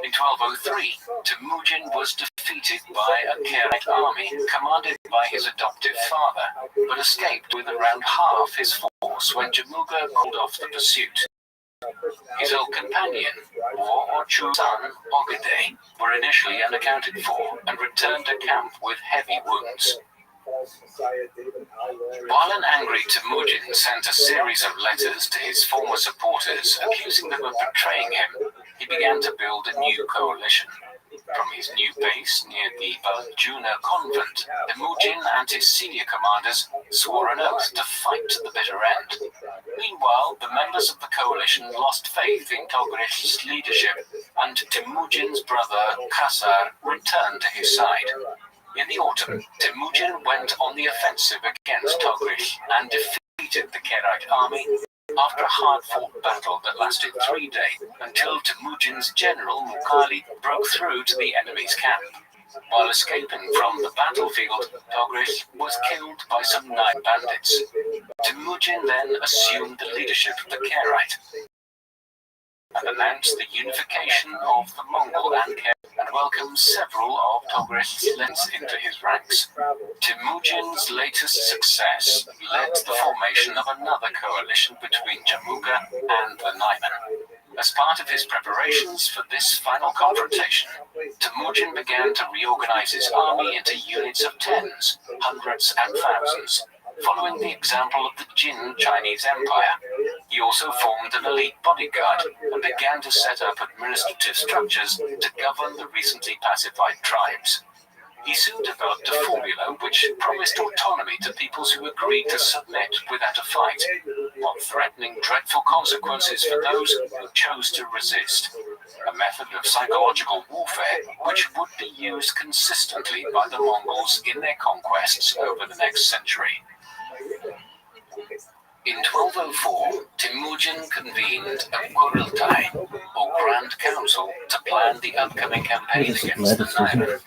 In 1203, Temujin was defeated by a Karaite army commanded by his adoptive father, but escaped with around half his force when Jamuka called off the pursuit. His old companion, War Orchu's son, Ogade, were initially unaccounted for and returned to camp with heavy wounds. While an angry Temujin sent a series of letters to his former supporters accusing them of betraying him, he began to build a new coalition. From his new base near the Baljuna convent, Temujin and his senior commanders swore an oath to fight to the bitter end. Meanwhile, the members of the coalition lost faith in Togrish's leadership, and Temujin's brother Kasar returned to his side. In the autumn, Temujin went on the offensive against Togrish and defeated the Karaite army after a hard-fought battle that lasted 3 days until Temujin's general Mukhali broke through to the enemy's camp. While escaping from the battlefield, Togrish was killed by some 9 bandits. Temujin then assumed the leadership of the Karaite and announced the unification of the Mongol and welcomed several of Togrish's lens into his ranks. Temujin's latest success led to the formation of another coalition between Jamuka and the Naiman. As part of his preparations for this final confrontation, Temujin began to reorganize his army into units of tens, hundreds, and thousands, following the example of the Jin Chinese Empire. He also formed an elite bodyguard and began to set up administrative structures to govern the recently pacified tribes. He soon developed a formula which promised autonomy to peoples who agreed to submit without a fight, while threatening dreadful consequences for those who chose to resist. A method of psychological warfare which would be used consistently by the Mongols in their conquests over the next century. In 1204, Temujin convened a Kurultai, or Grand Council, to plan the upcoming campaign against the Naiman.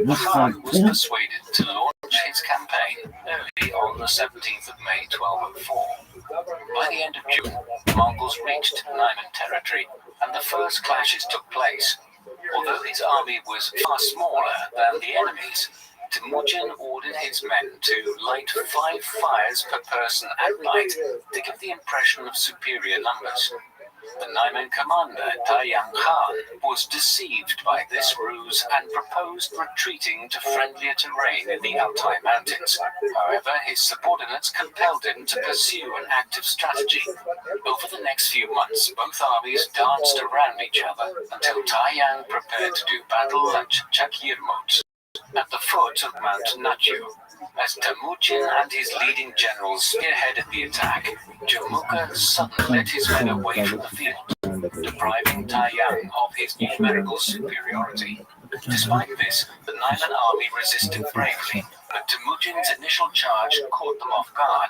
The Khan was persuaded to launch his campaign early on the 17th of May 1204. By the end of June, the Mongols reached Naiman territory, and the first clashes took place. Although his army was far smaller than the enemy's, Temujin ordered his men to light 5 fires per person at night to give the impression of superior numbers. The Naiman commander, Taiyang Khan, was deceived by this ruse and proposed retreating to friendlier terrain in the Altai Mountains. However, his subordinates compelled him to pursue an active strategy. Over the next few months, both armies danced around each other until Taiyang prepared to do battle at Chakirmot, at the foot of Mount Nachu. As Temujin and his leading generals spearheaded the attack, Jamuka suddenly led his men away from the field, depriving Taiyang of his numerical superiority. Despite this, the Naiman army resisted bravely, but Temujin's initial charge caught them off guard,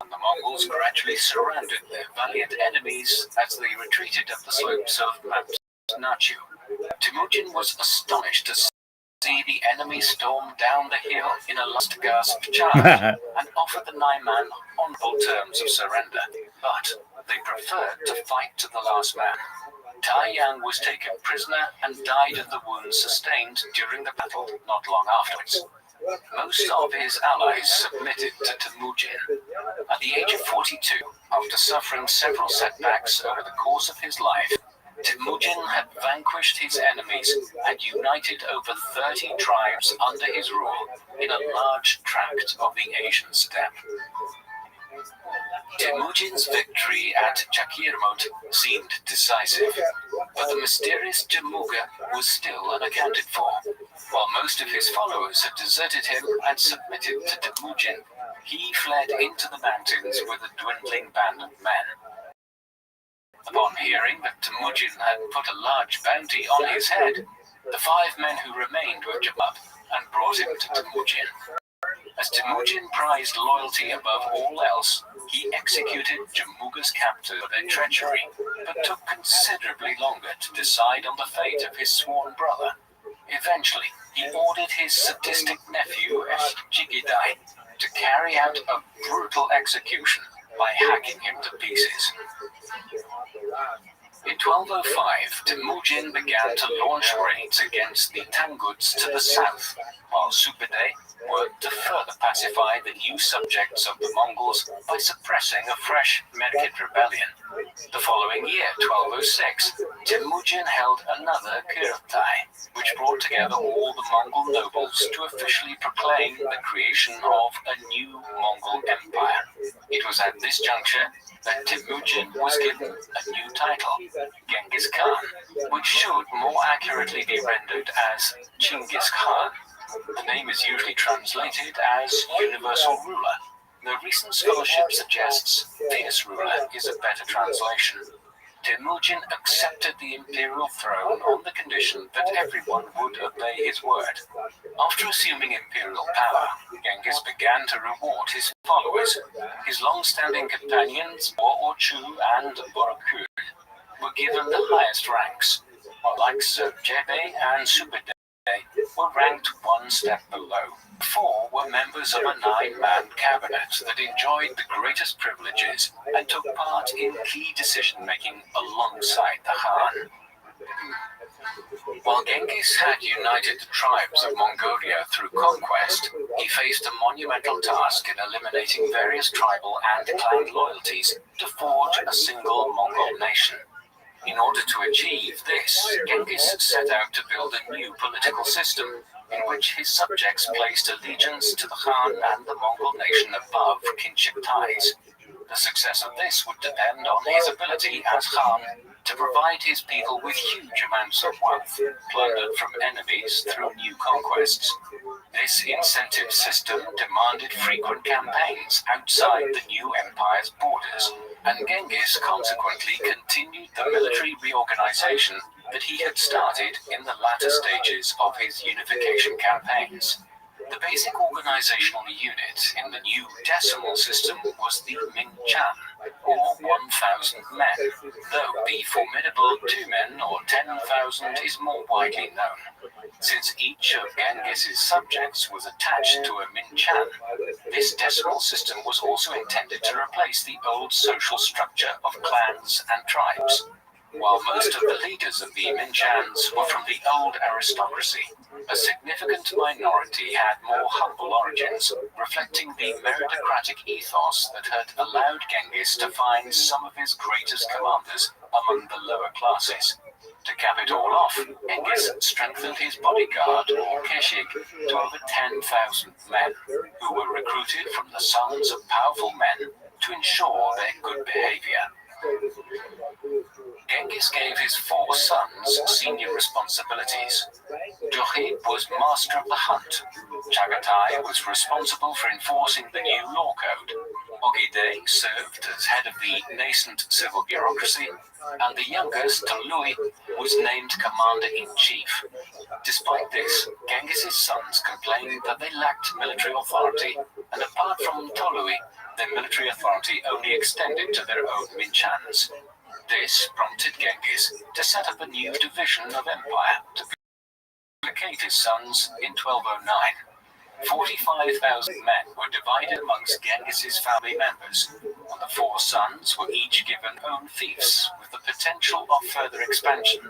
and the Mongols gradually surrounded their valiant enemies as they retreated up the slopes of Mount Nachu. Temujin was astonished to see the enemy storm down the hill in a last gasp charge and offered the Naiman honorable terms of surrender, but they preferred to fight to the last man. Taiyang was taken prisoner and died of the wounds sustained during the battle not long afterwards. Most of his allies submitted to Temujin. At the age of 42, after suffering several setbacks over the course of his life, Temujin had vanquished his enemies and united over 30 tribes under his rule in a large tract of the Asian steppe. Temujin's victory at Chakirmot seemed decisive, but the mysterious Jamuga was still unaccounted for. While most of his followers had deserted him and submitted to Temujin, he fled into the mountains with a dwindling band of men. Upon hearing that Temujin had put a large bounty on his head, the 5 men who remained were jump up and brought him to Temujin. As Temujin prized loyalty above all else, he executed Jamuga's captor for their treachery, but took considerably longer to decide on the fate of his sworn brother. Eventually, he ordered his sadistic nephew, Jigidai, to carry out a brutal execution by hacking him to pieces. In 1205, Temujin began to launch raids against the Tanguts to the south, while Supede worked to further pacify the new subjects of the Mongols by suppressing a fresh Merkit rebellion. The following year, 1206, Temujin held another Kurultai, which brought together all the Mongol nobles to officially proclaim the creation of a new Mongol empire. It was at this juncture that Temujin was given a new title, Genghis Khan, which should more accurately be rendered as Chinggis Khan. The name is usually translated as universal ruler, though recent scholarship suggests fierce ruler is a better translation. Temujin accepted the imperial throne on the condition that everyone would obey his word. After assuming imperial power, Genghis began to reward his followers. His long-standing companions, Bo-Orchu and Borokur, were given the highest ranks, while likes of Jebe and Supede were ranked one step below. 4 were members of a 9-man cabinet that enjoyed the greatest privileges and took part in key decision-making alongside the Khan. While Genghis had united the tribes of Mongolia through conquest, he faced a monumental task in eliminating various tribal and clan loyalties to forge a single Mongol nation. In order to achieve this, Genghis set out to build a new political system in which his subjects placed allegiance to the Khan and the Mongol nation above kinship ties. The success of this would depend on his ability as Khan to provide his people with huge amounts of wealth, plundered from enemies through new conquests. This incentive system demanded frequent campaigns outside the new empire's borders, and Genghis consequently continued the military reorganization that he had started in the latter stages of his unification campaigns. The basic organizational unit in the new decimal system was the Min-Chan, or 1,000 men, though the formidable 2 men or 10,000 is more widely known. Since each of Genghis's subjects was attached to a Min-Chan, this decimal system was also intended to replace the old social structure of clans and tribes. While most of the leaders of the Min-Chans were from the old aristocracy, a significant minority had more humble origins, reflecting the meritocratic ethos that had allowed Genghis to find some of his greatest commanders among the lower classes. To cap it all off, Genghis strengthened his bodyguard, or Keshik, to over 10,000 men, who were recruited from the sons of powerful men to ensure their good behavior. Genghis gave his 4 sons senior responsibilities. Duhi was master of the hunt. Chagatai was responsible for enforcing the new law code. Ogide served as head of the nascent civil bureaucracy, and the youngest, Tolui, was named commander-in-chief. Despite this, Genghis's sons complained that they lacked military authority, and apart from Tolui, their military authority only extended to their own Minchans. This prompted Genghis to set up a new division of empire to placate his sons in 1209. 45,000 men were divided amongst Genghis's family members, and the 4 sons were each given own fiefs with the potential of further expansion.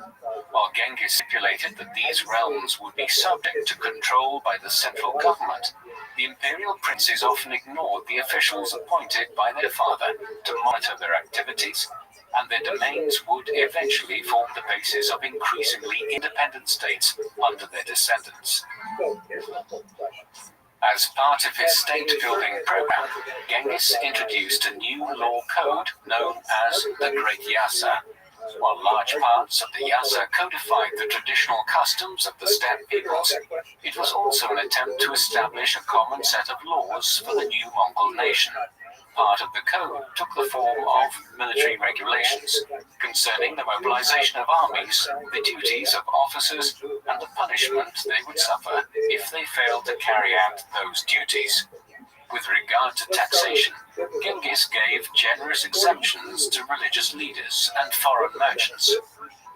While Genghis stipulated that these realms would be subject to control by the central government, the imperial princes often ignored the officials appointed by their father to monitor their activities, and their domains would eventually form the basis of increasingly independent states under their descendants. As part of his state-building program, Genghis introduced a new law code known as the Great Yasa. While large parts of the Yasa codified the traditional customs of the steppe peoples, it was also an attempt to establish a common set of laws for the new Mongol nation. Part of the code took the form of military regulations concerning the mobilization of armies, the duties of officers, and the punishment they would suffer if they failed to carry out those duties. With regard to taxation, Genghis gave generous exemptions to religious leaders and foreign merchants.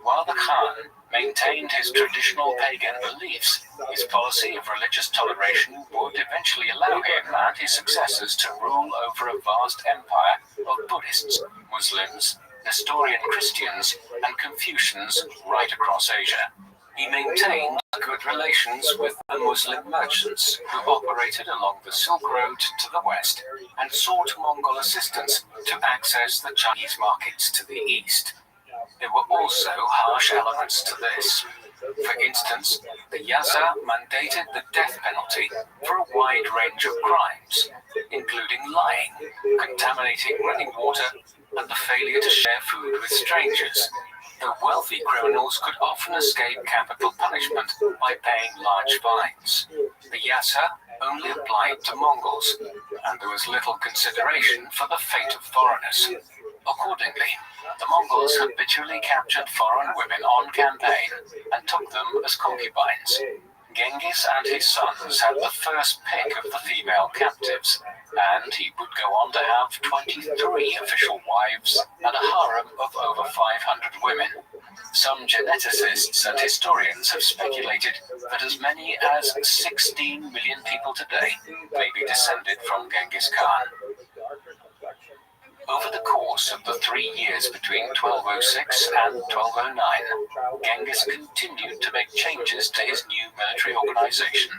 While the Khan maintained his traditional pagan beliefs, his policy of religious toleration would eventually allow him and his successors to rule over a vast empire of Buddhists, Muslims, Nestorian Christians, and Confucians right across Asia. He maintained good relations with the Muslim merchants who operated along the Silk Road to the west and sought Mongol assistance to access the Chinese markets to the east. There were also harsh elements to this. For instance, the Yasa mandated the death penalty for a wide range of crimes, including lying, contaminating running water, and the failure to share food with strangers. Though wealthy criminals could often escape capital punishment by paying large fines. The Yasa only applied to Mongols, and there was little consideration for the fate of foreigners. Accordingly, the Mongols habitually captured foreign women on campaign and took them as concubines. Genghis and his sons had the first pick of the female captives, and he would go on to have 23 official wives and a harem of over 500 women. Some geneticists and historians have speculated that as many as 16 million people today may be descended from Genghis Khan. Over the course of the 3 years between 1206 and 1209, Genghis continued to make changes to his new military organization,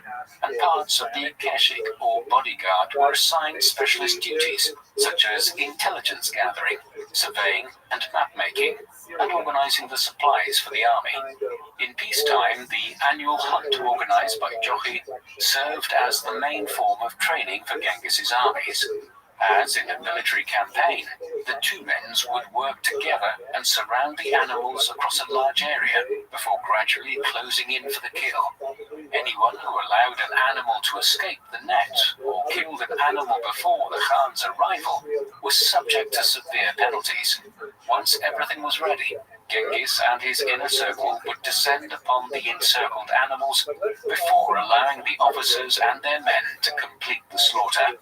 and parts of the Keshik or bodyguard were assigned specialist duties such as intelligence gathering, surveying and map-making, and organizing the supplies for the army. In peacetime, the annual hunt organized by Jochi served as the main form of training for Genghis's armies. As in a military campaign, the two men would work together and surround the animals across a large area before gradually closing in for the kill. Anyone who allowed an animal to escape the net or killed an animal before the Khan's arrival was subject to severe penalties. Once everything was ready, Genghis and his inner circle would descend upon the encircled animals before allowing the officers and their men to complete the slaughter.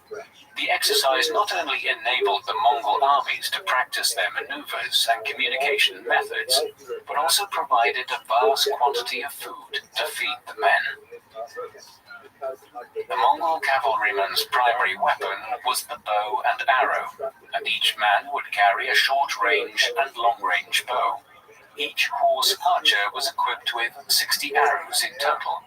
The exercise not only enabled the Mongol armies to practice their maneuvers and communication methods, but also provided a vast quantity of food to feed the men. The Mongol cavalryman's primary weapon was the bow and arrow, and each man would carry a short-range and long-range bow. Each horse archer was equipped with 60 arrows in total,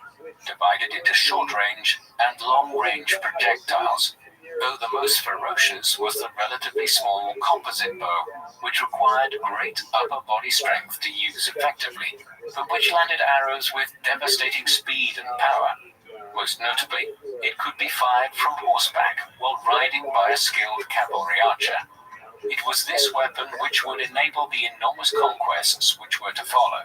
divided into short-range and long-range projectiles, though the most ferocious was the relatively small composite bow, which required great upper body strength to use effectively, but which landed arrows with devastating speed and power. Most notably, it could be fired from horseback while riding by a skilled cavalry archer. It was this weapon which would enable the enormous conquests which were to follow.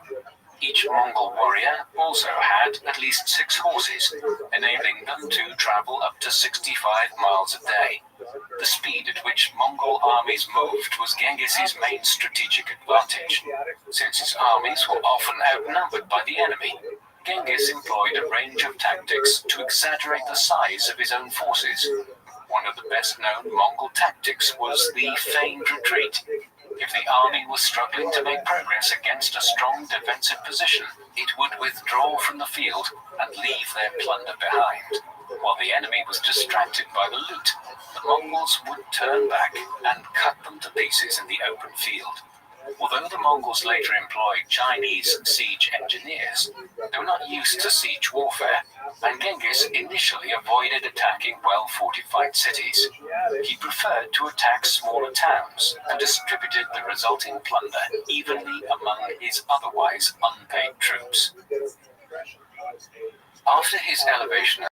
Each Mongol warrior also had at least 6 horses, enabling them to travel up to 65 miles a day. The speed at which Mongol armies moved was Genghis's main strategic advantage. Since his armies were often outnumbered by the enemy, Genghis employed a range of tactics to exaggerate the size of his own forces. One of the best-known Mongol tactics was the feigned retreat. If the army was struggling to make progress against a strong defensive position, it would withdraw from the field and leave their plunder behind. While the enemy was distracted by the loot, the Mongols would turn back and cut them to pieces in the open field. Although the Mongols later employed Chinese siege engineers, they were not used to siege warfare, and Genghis initially avoided attacking well-fortified cities. He preferred to attack smaller towns and distributed the resulting plunder evenly among his otherwise unpaid troops. After his elevation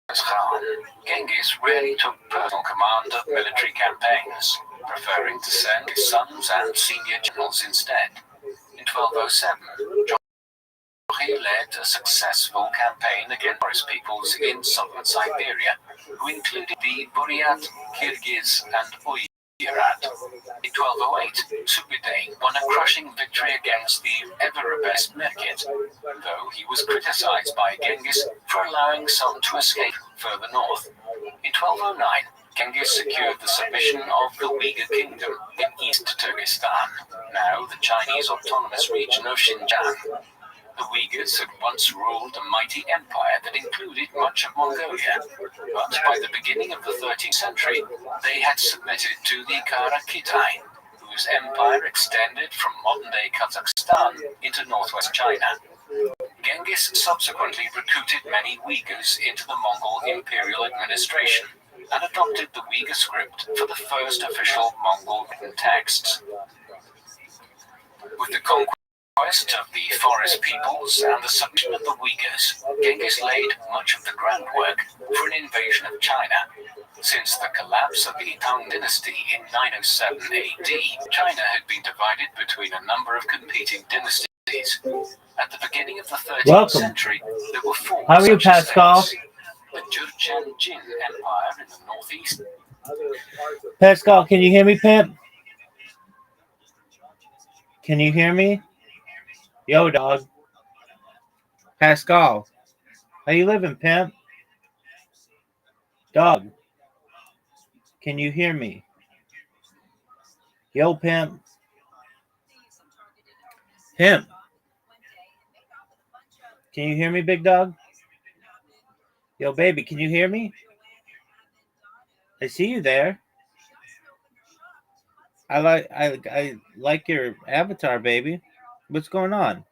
as Khan, Genghis rarely took personal command of military campaigns, preferring to send his sons and senior generals instead. In 1207, he led a successful campaign against forest peoples in southern Siberia, who included the Buryat, Kyrgyz, and Uyghur. In 1208, Subutai won a crushing victory against the ever-rebellious Merkit, though he was criticized by Genghis for allowing some to escape further north. In 1209, Genghis secured the submission of the Uyghur Kingdom in East Turkestan, now the Chinese autonomous region of Xinjiang. The Uyghurs had once ruled a mighty empire that included much of Mongolia, but by the beginning of the 13th century, they had submitted to the Kara Khitai, whose empire extended from modern-day Kazakhstan into northwest China. Genghis subsequently recruited many Uyghurs into the Mongol imperial administration and adopted the Uyghur script for the first official Mongol written texts. With the conquest of the forest peoples and the submission of the Uyghurs, Genghis laid much of the groundwork for an invasion of China. Since the collapse of the Tang dynasty in 907 AD, China had been divided between a number of competing dynasties. At the beginning of the 13th century, there were 4 How are you, Pascal? states: the Jurchen Jin Empire in the northeast. Pascal, can you hear me, Pimp? Can you hear me? Yo, dog. Pascal. How you living, Pimp? Dog. Can you hear me? Yo, Pimp. Pimp. Can you hear me, big dog? Yo, baby, can you hear me? I see you there. I like your avatar, baby. What's going on?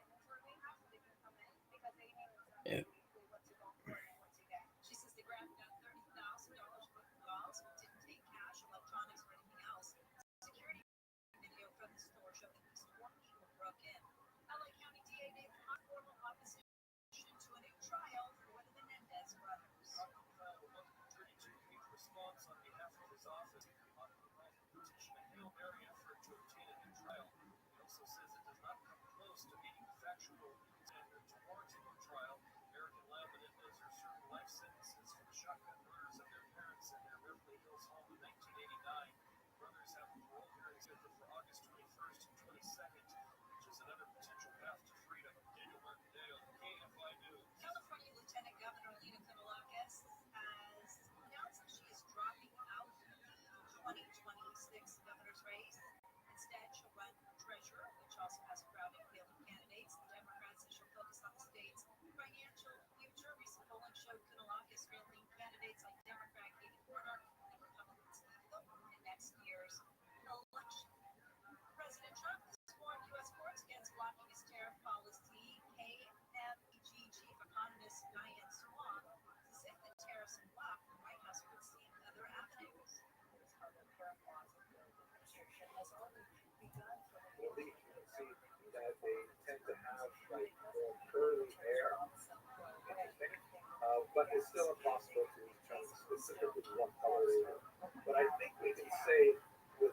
But it's still impossible to determine specifically what color they are. But I think we can say with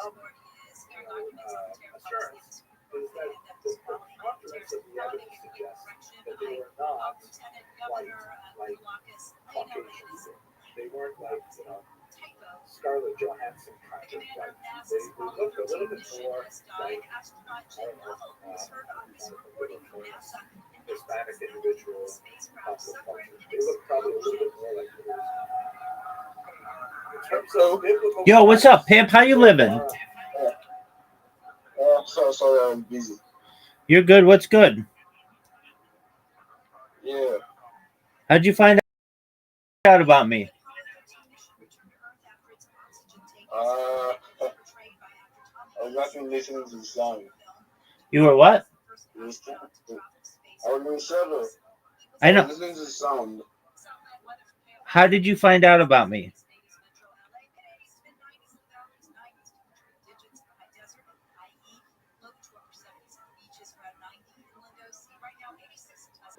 some assurance is that the preponderance of the evidence suggests that they were not white like Caucasians. They weren't like, Scarlett Johansson kind of white. They looked a little bit more like, Hispanic individuals, possible culture. They look probably a little bit more like in terms of biblical. Yo, what's up, pimp? How you living? Sorry, I'm busy. You're good. What's good? Yeah. How'd you find out about me? I was actually listening to the song. You were what? I was doing several. I know. I was listening to the sound. How did you find out about me?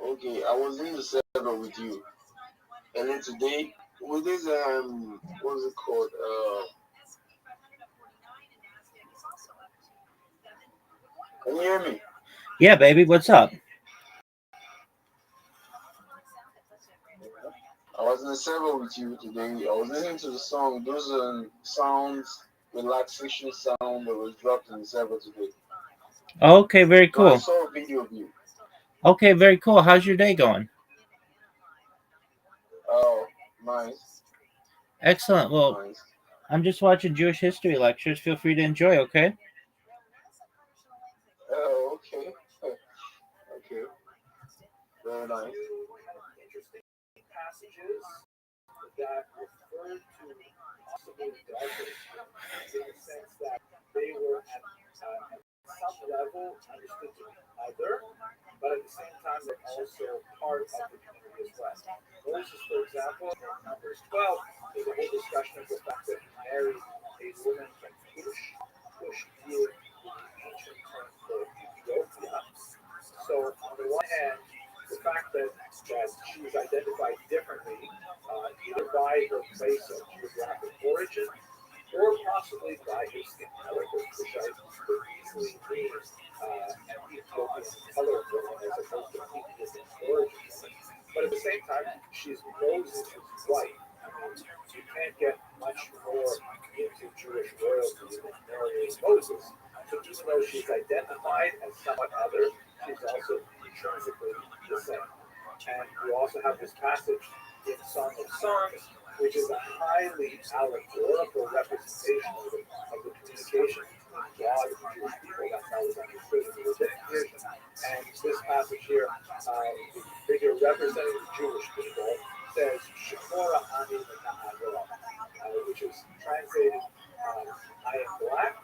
Okay, I was in the server with you. And then today, with this, what's it called? Can you hear me? Yeah, baby. What's up? I was in the server with you today. I was listening to the song. Those sounds, relaxation sound that was dropped in the server today. Okay, very So I cool. saw a video of you. Okay, very cool. How's your day going? Oh, nice. Excellent. Well, Nice. I'm just watching Jewish history lectures. Feel free to enjoy, okay? Oh, okay. Okay. Very nice. Interesting passages that refer to possibly darkness in the sense that they were at some level understood to be other, but at the same time they're also part of the community as well. Moses, for example, in Numbers 12, there's a whole discussion of the fact that he married a woman from Cush being the ancient term for Ethiopia. So on the one hand, the fact that she was identified differently, either by her place of geographic origin or possibly by her skin color, which I could easily mean an Ethiopian color woman as opposed to Ethiopian origin. But at the same time, she's Moses who's white. I mean, you can't get much more into Jewish royalty than marrying Moses. So even though she's identified as somewhat other, she's also intrinsically the same. And we also have this passage in Song of Songs, which is a highly allegorical representation of the communication between God and the Jewish people. That's how it was understood in the rabbinic vision. And this passage here, the figure representing the Jewish people says, Shemora Ani V'Na'avra, which is translated, I am black,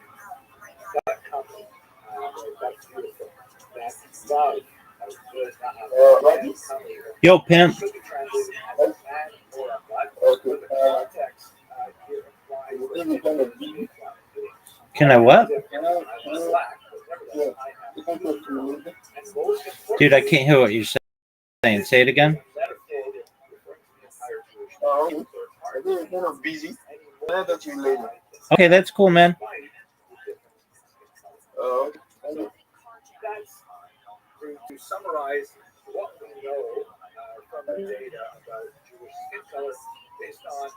but comely. That's beautiful. That's love. Yo, pimp. Can I what? Dude, I can't hear what you're saying. Say it again. I'm kind of busy. I'll talk to you later. Okay, that's cool, man. Okay. To summarize what we know from the data about Jewish skin color based on,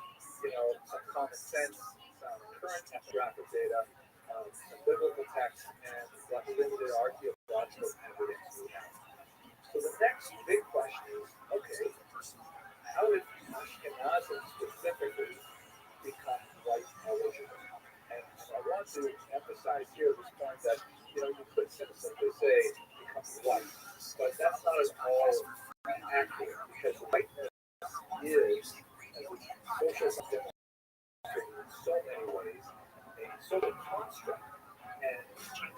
some common sense, some current ethnographic data, some biblical texts, and what limited archaeological evidence we have. So the next big question is, okay, how did Ashkenazim specifically become white eligible? And I want to emphasize here this point that, you could simply say become white, but that's not at all accurate because whiteness is, as a social subject, in so many ways, a social construct. And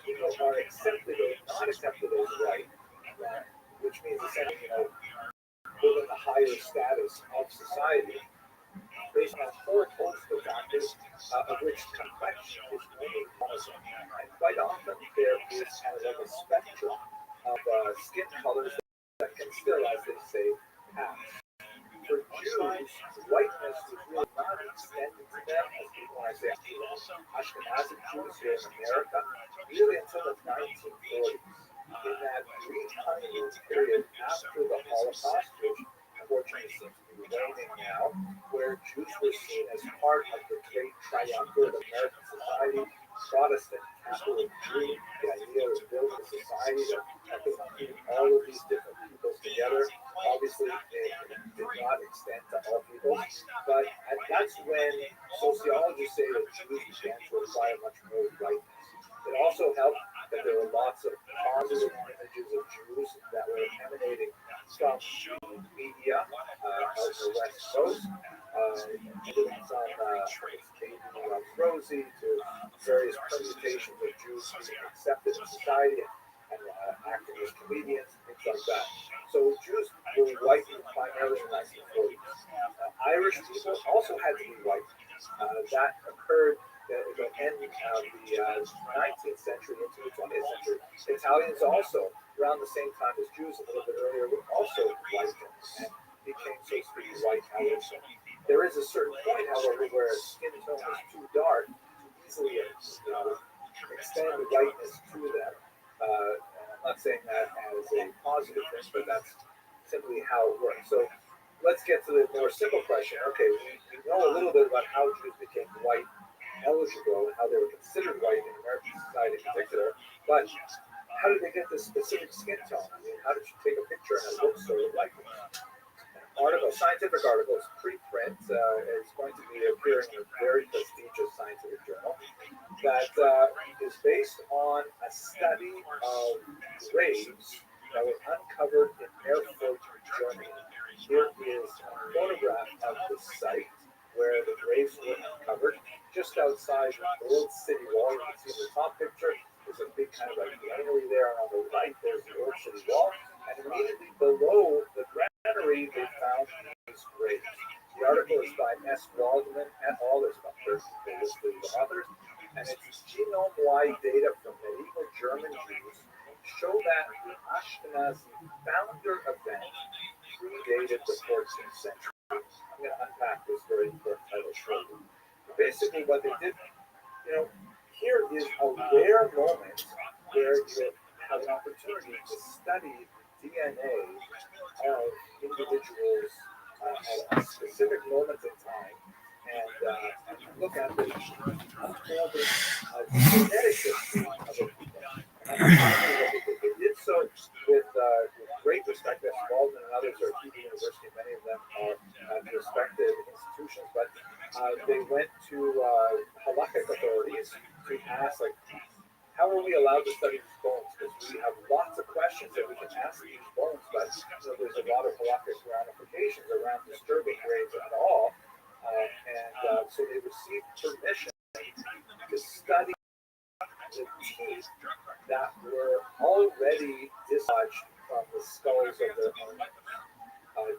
people are accepted or not accepted as white, which means essentially, live in the higher status of society based on a whole host of factors, of which complexion is only one of them. And quite often there is kind of like a spectrum of skin colors that can still, as they say, pass. For Jews, whiteness was really not extended to them as people, when I say Ashkenazi Jews here in America, really until the 1940s. In that brief honeymoon period after the Holocaust, which unfortunately seems to be waning now, where Jews were seen as part of the great triumvirate of American society, Protestant, Catholic, Jew, the idea of building a society that could keep all of these different peoples together. Obviously, it did not extend to all peoples, but that's when sociologists say that Jews began to acquire much more rightness. It also helped that there were lots of positive images of Jews that were emanating from the media out the West Coast, everything from Rosie to various permutations of Jews being accepted in society and acting as comedians, things like that. So Jews were white primarily in the 1940s. Irish people also had to be white. That occurred at the end of the 19th century into the 20th century. Italians also, around the same time as Jews, a little bit earlier, were also white and became, so to speak, white Irish. There is a certain point, however, where a skin tone is too dark to easily extend whiteness to them. I'm not saying that as a positive thing, but that's simply how it works. So let's get to the more simple question. Okay, we know a little bit about how Jews became white eligible and how they were considered white in American society in particular, but how did they get this specific skin tone? I mean, how did you take a picture and it looks sort of like this? Scientific article, is preprint. It's going to be appearing in a very prestigious scientific journal that is based on a study of graves that were uncovered in Erfurt, Germany. Here is a photograph of the site where the graves were uncovered, just outside the old city wall. You can see in the top picture, there's a big kind of like granary there, and on the right, there's the old city wall. And immediately below the granary, they found these graves. The article is by S. Waldman et al. There's about 30 the authors. And it's genome-wide data from medieval German Jews show that the Ashkenazi founder event predated the 14th century. I'm going to unpack this very important title shortly. Basically, what they did, here is a rare moment where you have an opportunity to study the DNA of individuals at a specific moment in time and look at the unfolding genetic history of a people. They did so with great respect. As Waldman and others are at Hebrew University, many of them are respected institutions, but they went to halakhic authorities to ask, like, how are we allowed to study these bones? Because we have lots of questions that we can ask these bones, but there's a lot of halakhic ramifications around disturbing graves at all. So they received permission to study the teeth that were already dislodged from the skulls of their own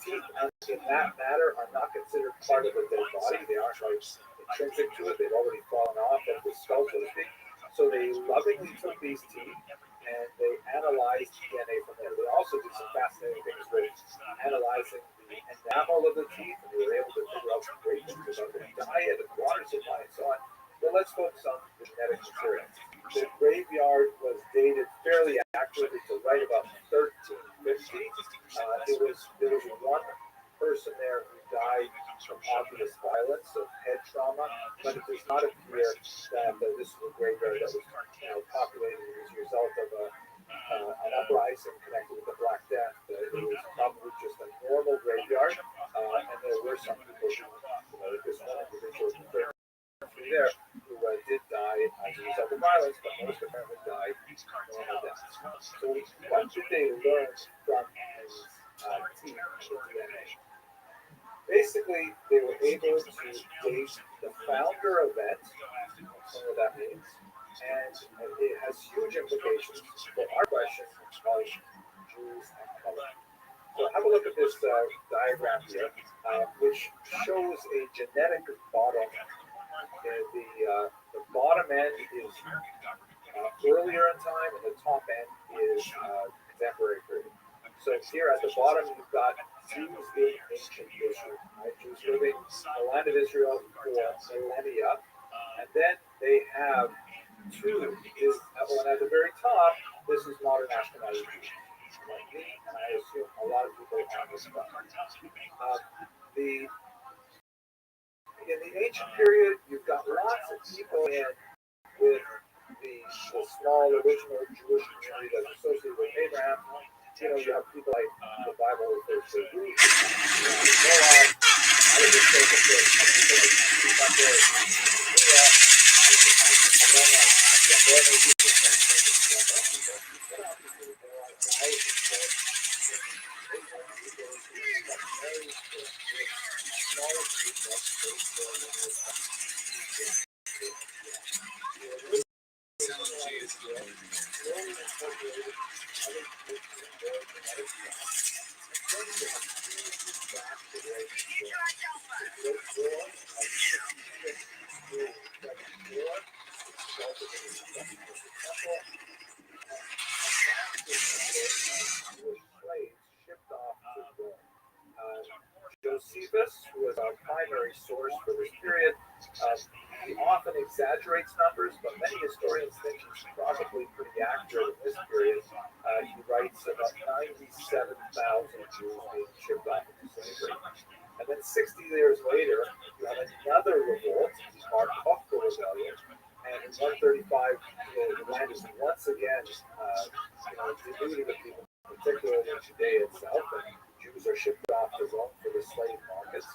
teeth. In that matter, are not considered part of the dead body. They aren't like intrinsic to it. They've already fallen off of the skull, so to speak. So they lovingly took these teeth and they analyzed DNA from there. They also did some fascinating things with analyzing the enamel of the teeth, and they were able to figure out some great things about the diet and water supply and so on. But let's focus on the genetic material. The graveyard was dated fairly accurately to right about 1350. There was one person there who died from obvious violence of head trauma, but it does not appear that this was a graveyard that was populated as a result of an uprising connected with the Black Death. It was probably just a normal graveyard, and there were some people who, this one individual there who did die as a result of violence, but most apparently died normal deaths. So what did they learn from his teeth and DNA? Basically, they were able to date the founder event, what that means, and it has huge implications for our question of Jews and color. So have a look at this diagram here, which shows a genetic bottleneck. The bottom end is earlier in time, and the top end is contemporary period. So here at the bottom, you've got Jews in ancient Israel, right? Jews living in the land of Israel for millennia. And then they have two, and at the very top, this is modern Ashkenazi Jews, like me, and I assume a lot of people on this stuff. In the ancient period, you've got lots of people in with the small original Jewish community that's associated with Abraham. You have people like the Bible refers to Ruth, Noah, out of the state of people like Josephus, who was our primary source for this period, he often exaggerates numbers, but many historians think he's probably pretty accurate in this period. He writes about 97,000 Jews being shipped off into slavery. And then 60 years later, you have another revolt, Bar Kokhba rebellion, and in 135, the land is once again denuded of people, particularly in Judea itself, and Jews are shipped off to Rome for the slave markets,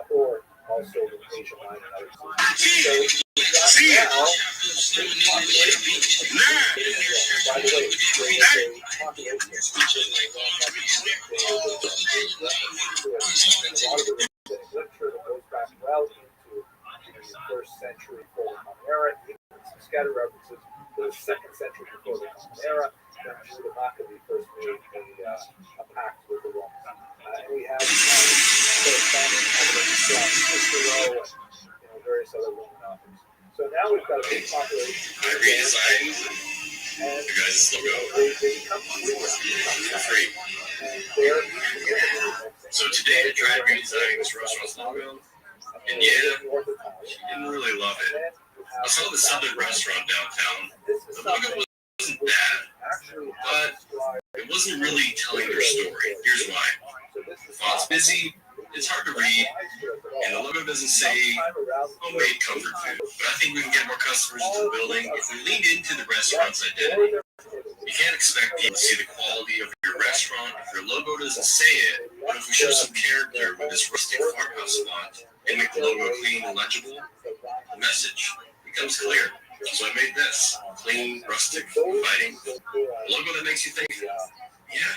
or also in Asia Minor and other cities. So now, by the way, there is a population literature that goes back well into the first century before the Common Era, even some scattered references to the second century before the Common Era, when Judah Maccabee first made a pact with the Romans. And we have corresponding evidence from Cicero and various other Roman authors. So now we've got a big population. I redesigned and you guys' logo they become free. And they're So today I tried redesigning this restaurant's logo, and yeah, she didn't really love it. I saw the Southern restaurant downtown. The logo wasn't bad, but it wasn't really telling their story. Here's why. The font's busy, it's hard to read, and the logo doesn't say homemade comfort food. But I think we can get more customers into the building if we leaned into the restaurant's identity. You can't expect people to see the quality of your restaurant if your logo doesn't say it, but if we show some character with this rustic farmhouse font and make the logo clean and legible, the message becomes clear. So I made this clean, rustic, inviting, a logo that makes you think, yeah,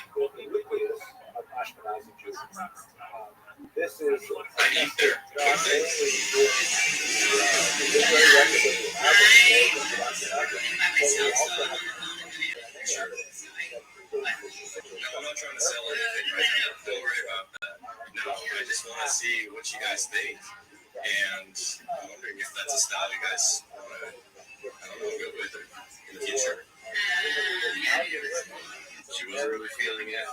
this is I eat there. I'm not trying to sell anything right now. Don't worry about that. No, I just want to see what you guys think. And I'm wondering if that's a style you guys want to, go with in the future. She wasn't really feeling it.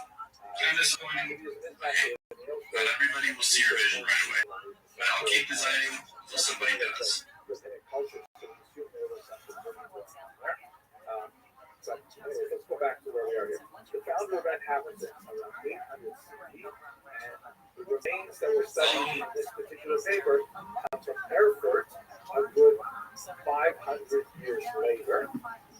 Kind of disappointing. Not everybody will see your vision right away. But I'll keep designing until somebody does. So let's go back to where we are here. The founder event happens around 800 CE, and the remains that were studied in this particular paper come from Erfurt a good 500 years later.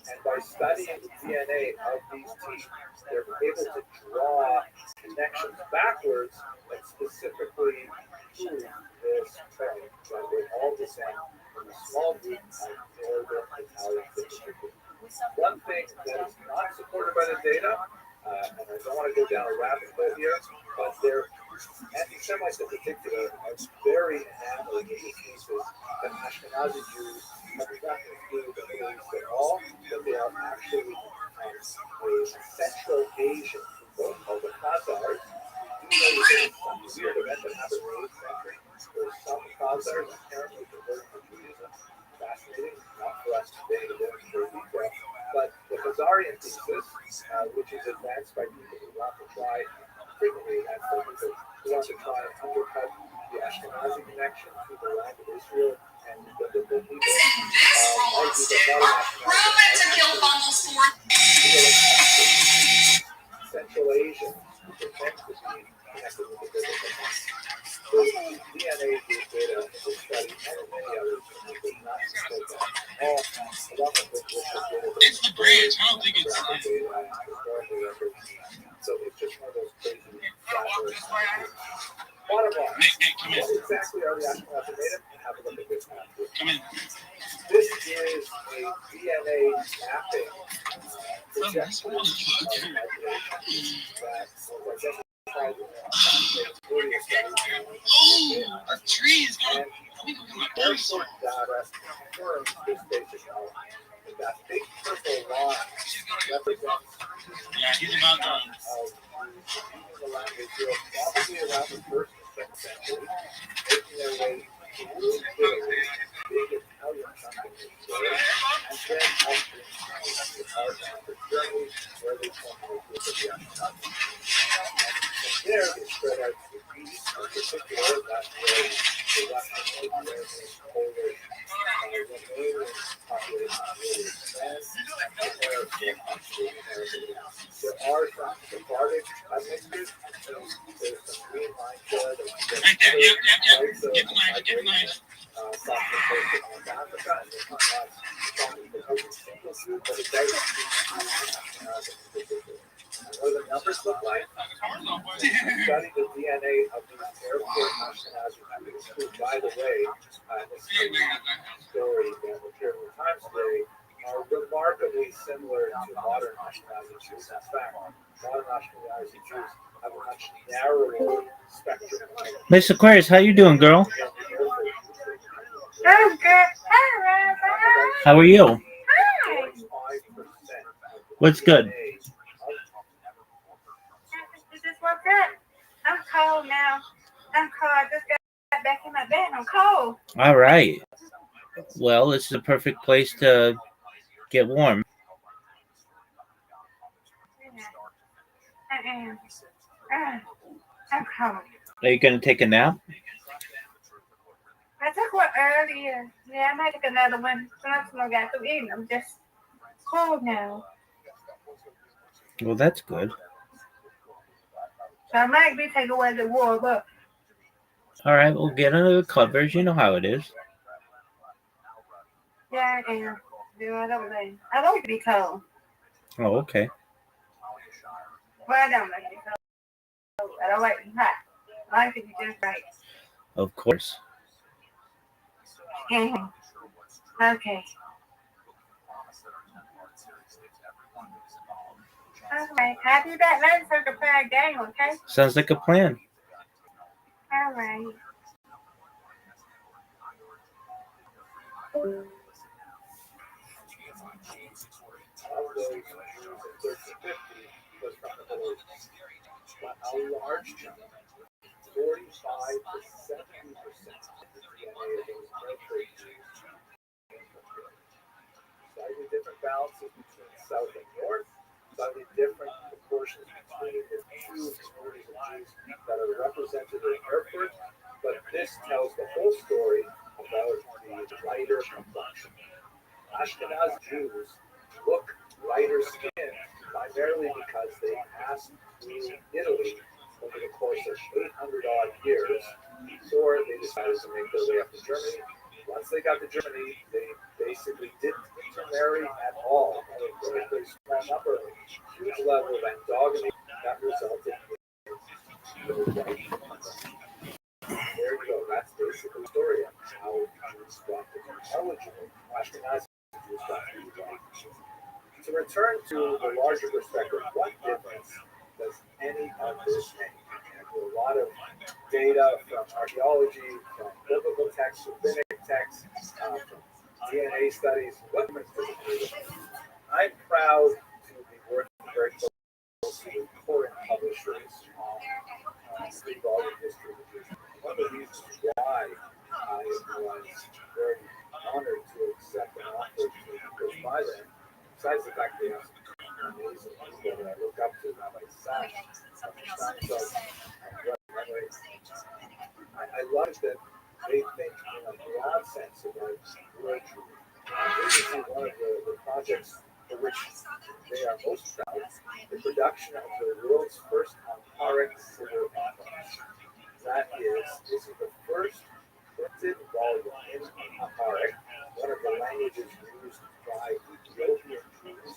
And by studying the DNA of these teeth, they're able to draw connections backwards and specifically prove this trend that we're all the same from a small group of northern Italian people. One thing that is not supported by the data, and I don't want to go down a rabbit hole here, but they're anti-Semites in particular are very enamored with these pieces that Ashkenazi Jews have nothing to do with the Middle East at all, that they are actually a Central Asian people called the Khazars. You know that there's some weird event that happened in the 8th century where some Khazars apparently converted to Judaism. Fascinating, not for us today to go into detail, but the Khazarian thesis, which is advanced by people who want to try why frequently that's like because we want to try and undercut the Ashkenazi connection to the land of Israel and the biblical people. Isn't this Rothschild? Rumored to kill bundles for Central Asian pretend to be connected with the biblical text. The DNA data in this study and many others does not support that. All along with which was It's the branch. I don't think it's. historical records. So it's just one of those crazy flat. Bottom line, Nick, come in. what exactly are the Ashkenazi made of? Have a look at this map. Come in. This is a DNA mapping projection of migration that was identified in a study. Oh, our tree is going. And commercial data confirms this basic element. And that big purple line represents Yeah, he's about done. the language probably around the first and second century, making their way through Italy, big Italian companies there, and then upstream to our down to Germany, where they formed the Ashkenazi. From there, they spread out to the east, in particular, that's where the Russian, Ukrainian, Polish, Romanian population really expands, and there are some Sephardic mixtures. There's some green lines there. Right there. Yep. Get the knife. Get the knife. South Africa, and it's not talking about every single group, but it does what the numbers look like. Study the DNA of these airport Ashkenazi members, who, by the way, this story that appeared in the Times today, are remarkably similar to modern Ashkenazi Jews. In fact, modern Ashkenazi Jews have a much narrower spectrum. Miss Aquarius, how you doing, girl? I'm good. Hi, Rabbi. How are you? Hi. What's good? You just woke up. I'm cold now. I'm cold. I just got back in my bed. I'm cold. All right. Well, this is a perfect place to get warm. I am. I'm cold. Are you going to take a nap? I took one earlier. Yeah, I might take another one. Once I got through eating, I'm just cold now. Well, that's good. So I might be taking one to warm up. All right, we'll get under the covers. You know how it is. Yeah, I am. Do I don't like. I like to be cold. Oh, okay. Well, I don't like to be cold. I don't like to be hot. I like to be just right. Of course. Okay. All right. I'll be back later so we can play a game, okay? Sounds like a plan. All right. A large chunk, 45 to 70% of the DNA of those airport Jews came from here. Slightly different balances between South and North, slightly different proportions between the two communities of Jews that are represented in Erfurt, but this tells the whole story about the lighter complexion. Ashkenaz Jews look lighter skinned primarily because they passed through Italy over the course of 800 odd years before they decided to make their way up to Germany. Once they got to Germany, they basically didn't intermarry at all. A very small number, huge level of endogamy that resulted in the white. There you go. That's basically the story of how Jews got to be eligible. Ashkenazi Jews got to be eligible. To return to the larger perspective, what difference does any of this make? And a lot of data from archaeology, from biblical texts, rabbinic texts, from DNA studies. What difference does it make? I'm proud to be working very closely with current publishers on three-volume history of Jews. One of the reasons why I was very honored to accept an offer to go by them, besides the fact they have some amazing people that I look up to, Rabbi Rothschild, I love that they think in a broad sense about literature. This is one of the projects for which they are most proud, the production of the world's first Amharic civil anthems. This is the first printed volume in Amharic, one of the languages used by Ethiopian Jews,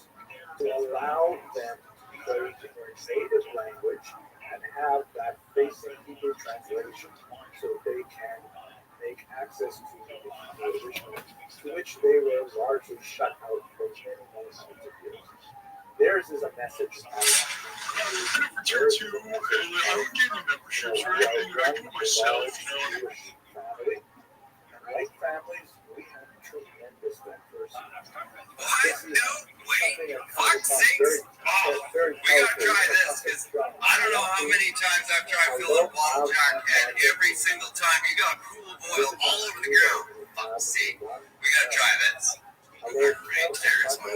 to allow them to go to their native language and have that facing Hebrew translation so they can make access to the Hebrew original, to which they were largely shut out for many hundreds of years. Theirs is a message of Jewish family. And like families, we have tremendous diversity. This is something that comes across very We gotta try this, because I don't know how many times I've tried filling a bottle jack, and every single time you got cool oil all over the ground. See, we gotta try this. Right there's my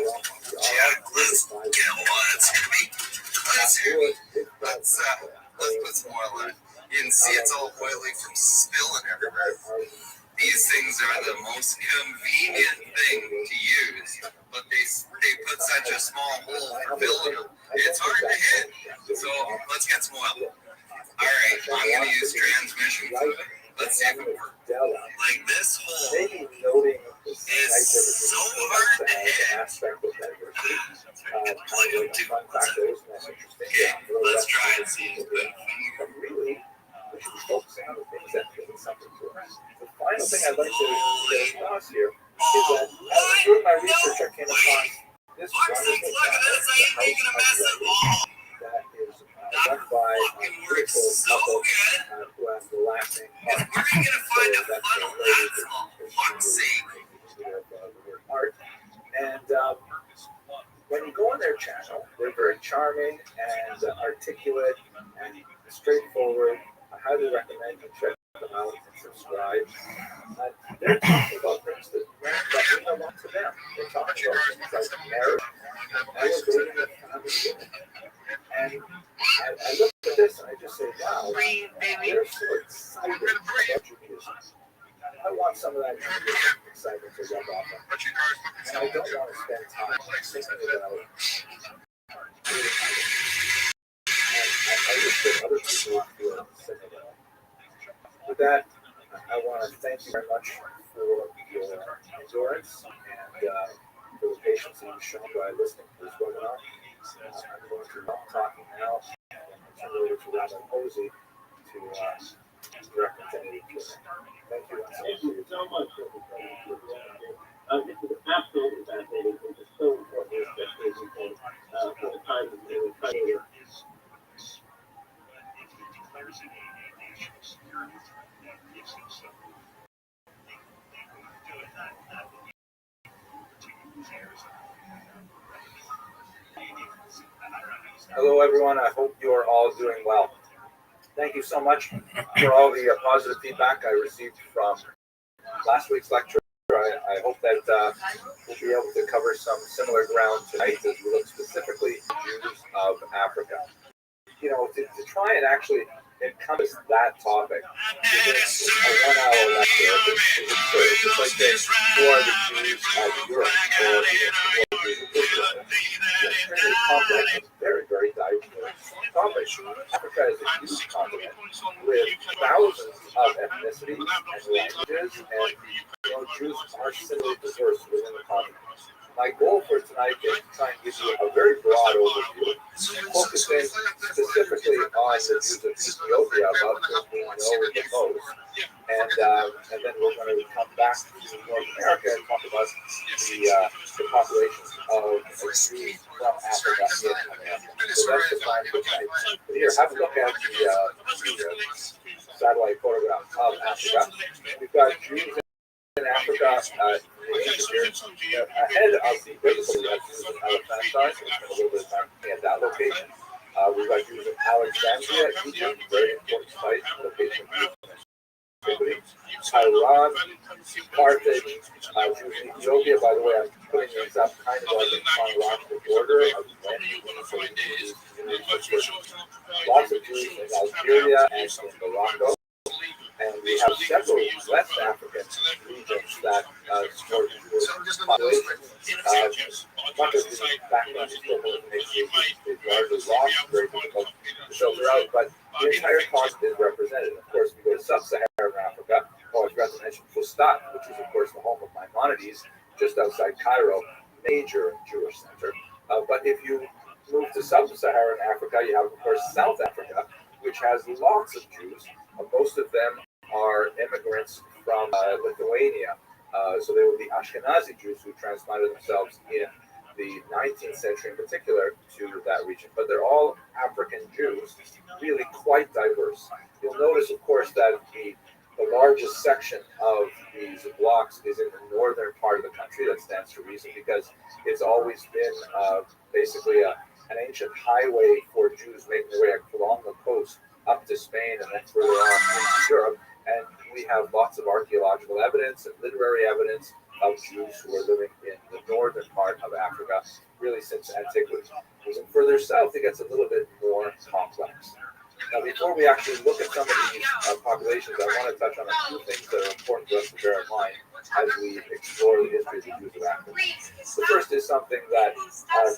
jack. Let's get one. It's gonna be. Let's put some oil in it. You can see it's all oily from spilling everywhere. These things are the most convenient thing to use, but they put such a small hole for filling them. It's hard to hit. So let's get some oil. All right, I'm gonna use transmission fluid. Let's see if it works. Like this hole is so hard to hit. Okay, let's try and see if it really, we should be focusing on the things that mean something to us. The final thing I'd like to get across here is that as doing my research, I came across this wonderful channel, that is run by a beautiful couple who has the last name Hart. Where are you going to find a funnel that small? Fuck's sake. Art. And when you go on their channel, they're very charming and articulate and straightforward. I highly recommend you check them out and subscribe. They're talking about things that mean a lot to them. They're talking about things like marriage, elevating the family. And I look at this and I just say, wow, they're so excited about Judaism. I want some of that excitement to rub off on me. And I don't want to spend time thinking about it. And I wish that other people would feel similar. With that, I want to thank you very much for your endurance and for the patience that you've shown by listening to this webinar. I'm going to stop talking now and turn it over to Rabbi Posey to direct us into the Q&A. Thank you. Thank you so much for this. This is absolutely fascinating. This is so important, especially for the time that we're studying. Hello, everyone. I hope you are all doing well. Thank you so much for all the positive feedback I received from last week's lecture. I hope that we'll be able to cover some similar ground tonight as we look specifically at Jews of Africa. You know, to try and actually encompass that topic in a 1 hour lecture is absurd. It's just like saying, who are the Jews of Europe or the Jews of Israel? It's very complex and very, very diverse topic. Africa is a huge continent with thousands of ethnicities and languages, and Jews are similarly diverse within the continent. My goal for tonight is to try and give you a very broad overview, focusing specifically on the Jews of Ethiopia, about whom we know the most. And then we're going to come back to North America and talk about the populations of Jews from Africa in America. So that's the plan for tonight. But here, have a look at the satellite photograph of Africa. We've got Jews in Africa, ahead of the biblical Jews in Palestine. So we spent a little bit of time at that location. We've got Jews in Alexandria, Egypt, very important site, location of Jews antiquity. Iran, Carthage, Ethiopia, by the way, I'm putting these up kind of like in chronological order of when lots of Jews in Algeria and in Morocco. And we have several West African regions that support Jewish populations. Much of the background historical information is largely lost, very difficult to filter out, but the entire continent is represented. Of course, we go to sub-Saharan Africa. Oh, I forgot to mention Fustat, which is, of course, the home of Maimonides, just outside Cairo, major Jewish center. But if you move to sub-Saharan Africa, you have, of course, South Africa, which has lots of Jews. Most of them are immigrants from Lithuania. So they would be Ashkenazi Jews who transplanted themselves in the 19th century in particular to that region. But they're all African Jews, really quite diverse. You'll notice, of course, that the largest section of these blocks is in the northern part of the country. That stands to reason because it's always been basically an ancient highway for Jews making their way along the coast up to Spain and then further on into Europe. And we have lots of archaeological evidence and literary evidence of Jews who are living in the northern part of Africa, really since antiquity. Moving further south, it gets a little bit more complex. Now, before we actually look at some of these populations, I want to touch on a few things that are important for us to bear in mind as we explore the history of the Jews of Africa. The first is something that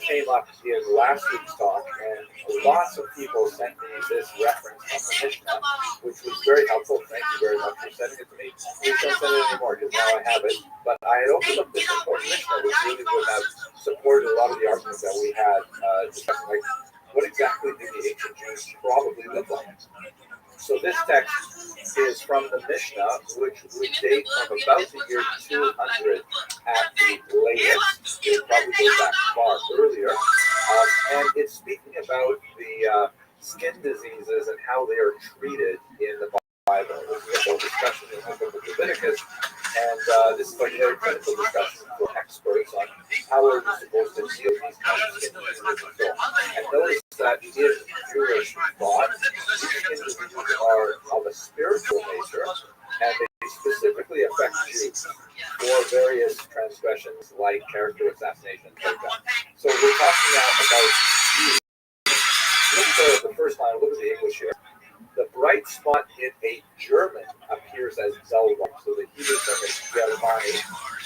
came up in last week's talk, and lots of people sent me this reference from the Mishnah, which was very helpful. Thank you very much for sending it to me. Please don't send it anymore because now I have it. But I had opened up this important Mishnah, which really would have supported a lot of the arguments that we had discussing, like what exactly did the ancient Jews probably look like. So this text is from the Mishnah, which would date from about the year 200 at the latest. It probably goes back far earlier. And it's speaking about the skin diseases and how they are treated in the Bible. This is a whole discussion in the book of Leviticus, and this is like a very critical discussion for experts on how we're supposed to deal with these kinds of skin diseases and so on. And notice that in Jewish thought, skin diseases are of a spiritual nature, and they specifically affect Jews for various transgressions like character assassination, like that. So we're talking now about Jews. Look at the first line, look at the English here. The bright spot in a German appears as dull white. So the Hebrew term is Germani,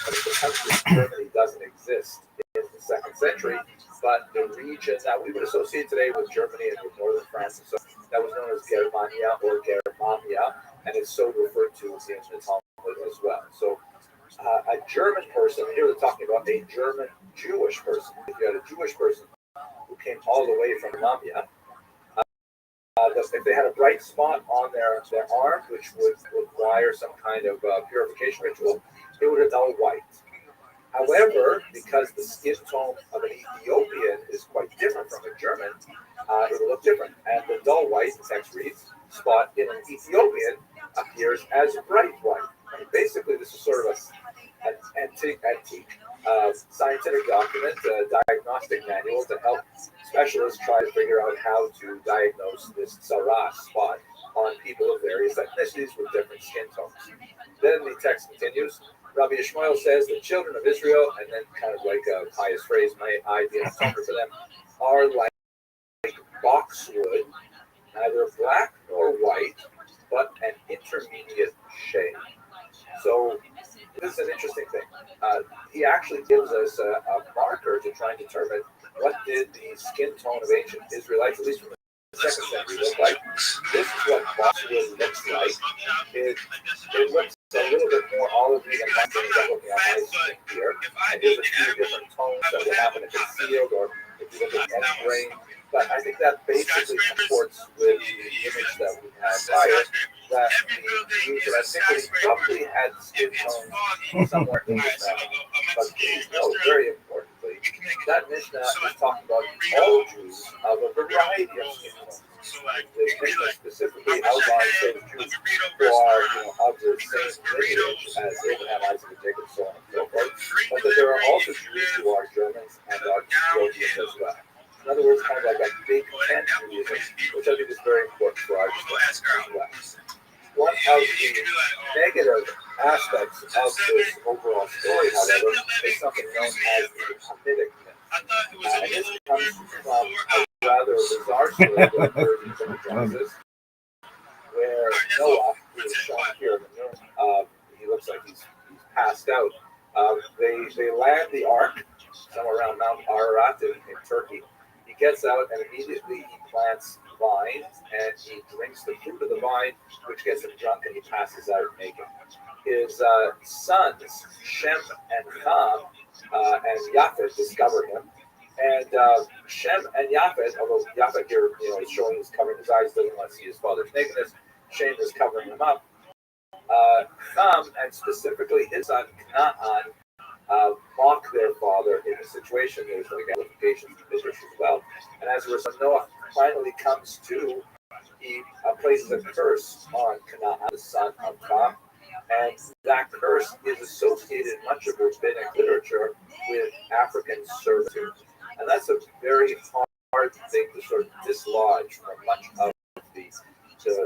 and the country of Germany doesn't exist in the 2nd century, but the region that we would associate today with Germany and with northern France, and so that was known as Germania or Germania, and it's so referred to in the ancient Talmud as well. So a German person, here we're talking about a German Jewish person. If you had a Jewish person who came all the way from Germania, if they had a bright spot on their arm, which would require some kind of purification ritual, it would have dull white. However, because the skin tone of an Ethiopian is quite different from a German, it will look different. And the dull white, the text reads, spot in an Ethiopian appears as bright white. And basically, this is sort of an antique scientific document, a diagnostic manual to help specialists try to figure out how to diagnose this tzara spot on people of various ethnicities with different skin tones. Then the text continues. Rabbi Ishmael says the children of Israel, and then kind of like a pious phrase, may I be an atonement for them, are like boxwood, neither black nor white, but an intermediate shade. So this is an interesting thing. He actually gives us a marker to try and determine what did the skin tone of ancient Israelites, at least from the 2nd century, look like. This is what boxwood looks like. It looks a little bit more olivey than my skin. I'm looking at my skin here. And here's a few different tones that will happen if it's sealed or if you look at end grain. But I think that basically comports with the image that we had prior, that the Jews of antiquity probably had skin tones somewhere in the family. But please note, very importantly, that Mishnah is talking about all Jews of a variety of skin tones. The Mishnah specifically outlines those Jews who are, of the same lineage as Abraham, Isaac, and Jacob, so on and so forth. But that there are also Jews who are Germans and are Ethiopians as well. In other words, kind of like a big tent Judaism, which I think is very important for our discussion as well. One the negative aspects of this overall story, however, is something known as the Hamitic myth. And this comes from a rather bizarre story that occurred in the book of Genesis, where Noah, who is shown here in the room, he looks like he's passed out. They land the ark somewhere around Mount Ararat in Turkey. He gets out and immediately he plants vines and he drinks the fruit of the vine, which gets him drunk and he passes out naked. His sons, Shem and Ham and Japheth, discover him. And Shem and Japheth, although Japheth here is showing he's covering his eyes, doesn't want to see his father's nakedness, Shem is covering him up. Ham, and specifically his son Canaan, mock their father in a situation. There's implications to Midrash as well. And as a result, Noah finally comes to, he places a curse on Canaan, the son of Ham. And that curse is associated in much of rabbinic literature with African servitude. And that's a very hard thing to sort of dislodge from much of the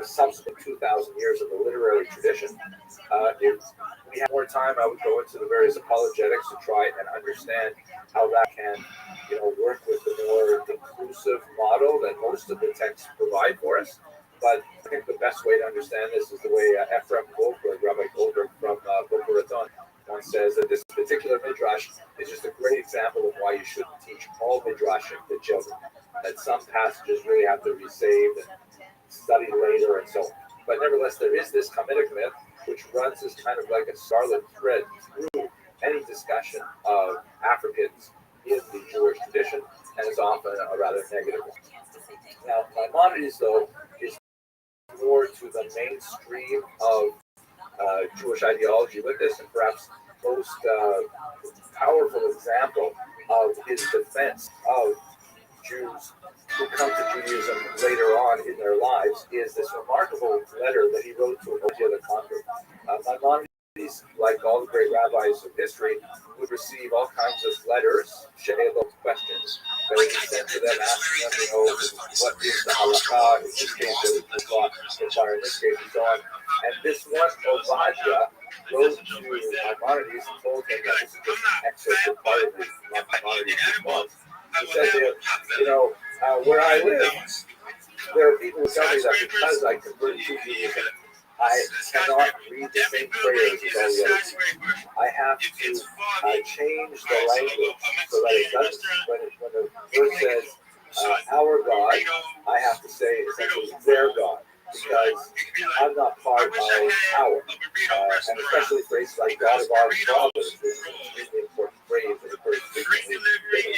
subsequent 2,000 years of the literary tradition. If we had more time, I would go into the various apologetics to try and understand how that can, work with the more inclusive model that most of the texts provide for us. But I think the best way to understand this is the way Ephraim Goldberg, Rabbi Goldberg from Boca Raton, once says that this particular midrash is just a great example of why you shouldn't teach all midrashim to children. That some passages really have to be saved and studied later and so on. But nevertheless, there is this Hamitic myth, which runs as kind of like a scarlet thread through any discussion of Africans in the Jewish tradition, and is often a rather negative one. Now, Maimonides, though, is more to the mainstream of Jewish ideology with this, and perhaps most powerful example of his defense of Jews who come to Judaism later on in their lives is this remarkable letter that he wrote to Obadiah the convert. Maimonides, like all the great rabbis of history, would receive all kinds of letters, she'elot, questions, that would be sent to them, asking them, what is the halakha, in this case, the law require in this case, and so on. And this one, Obadiah, wrote to Maimonides and told him that this is just an excerpt of part of Maimonides' response. He said there, where I live, there are people who tell me that because I converted to Judaism, I cannot read the same prayers as all the others. I have to change the language so that it doesn't, when the verse says our God, I have to say essentially their God, because I'm not part of our, and especially phrases like God of our fathers, which is an extremely important phrase that occurs frequently in the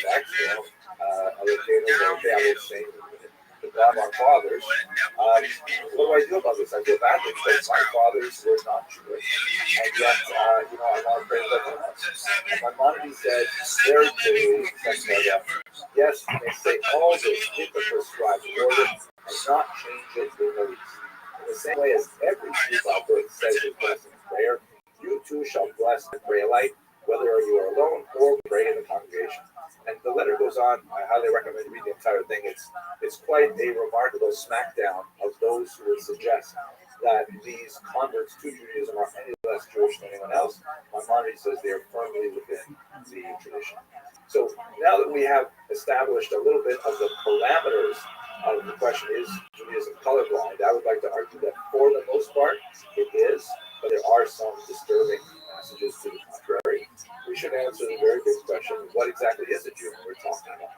text, the God of our fathers. What do I do about this? I feel badly because my fathers were not Jewish, and yet, I want to pray for them. And Maimonides said very clearly, yes, you may say all this in the prescribed order and not change it in the least. In the same way as every Jew by birth says his blessing prayer, you too shall bless and pray alike, whether you are alone or pray in the congregation. And the letter goes on. I highly recommend you read the entire thing. It's quite a remarkable smackdown of those who would suggest that these converts to Judaism are any less Jewish than anyone else. Maimonides says they are firmly within the tradition. So now that we have established a little bit of the parameters of the question, is Judaism colorblind? I would like to argue that for the most part it is, but there are some disturbing passages to the contrary. We should answer the very big question: what exactly is a Jew we're talking about?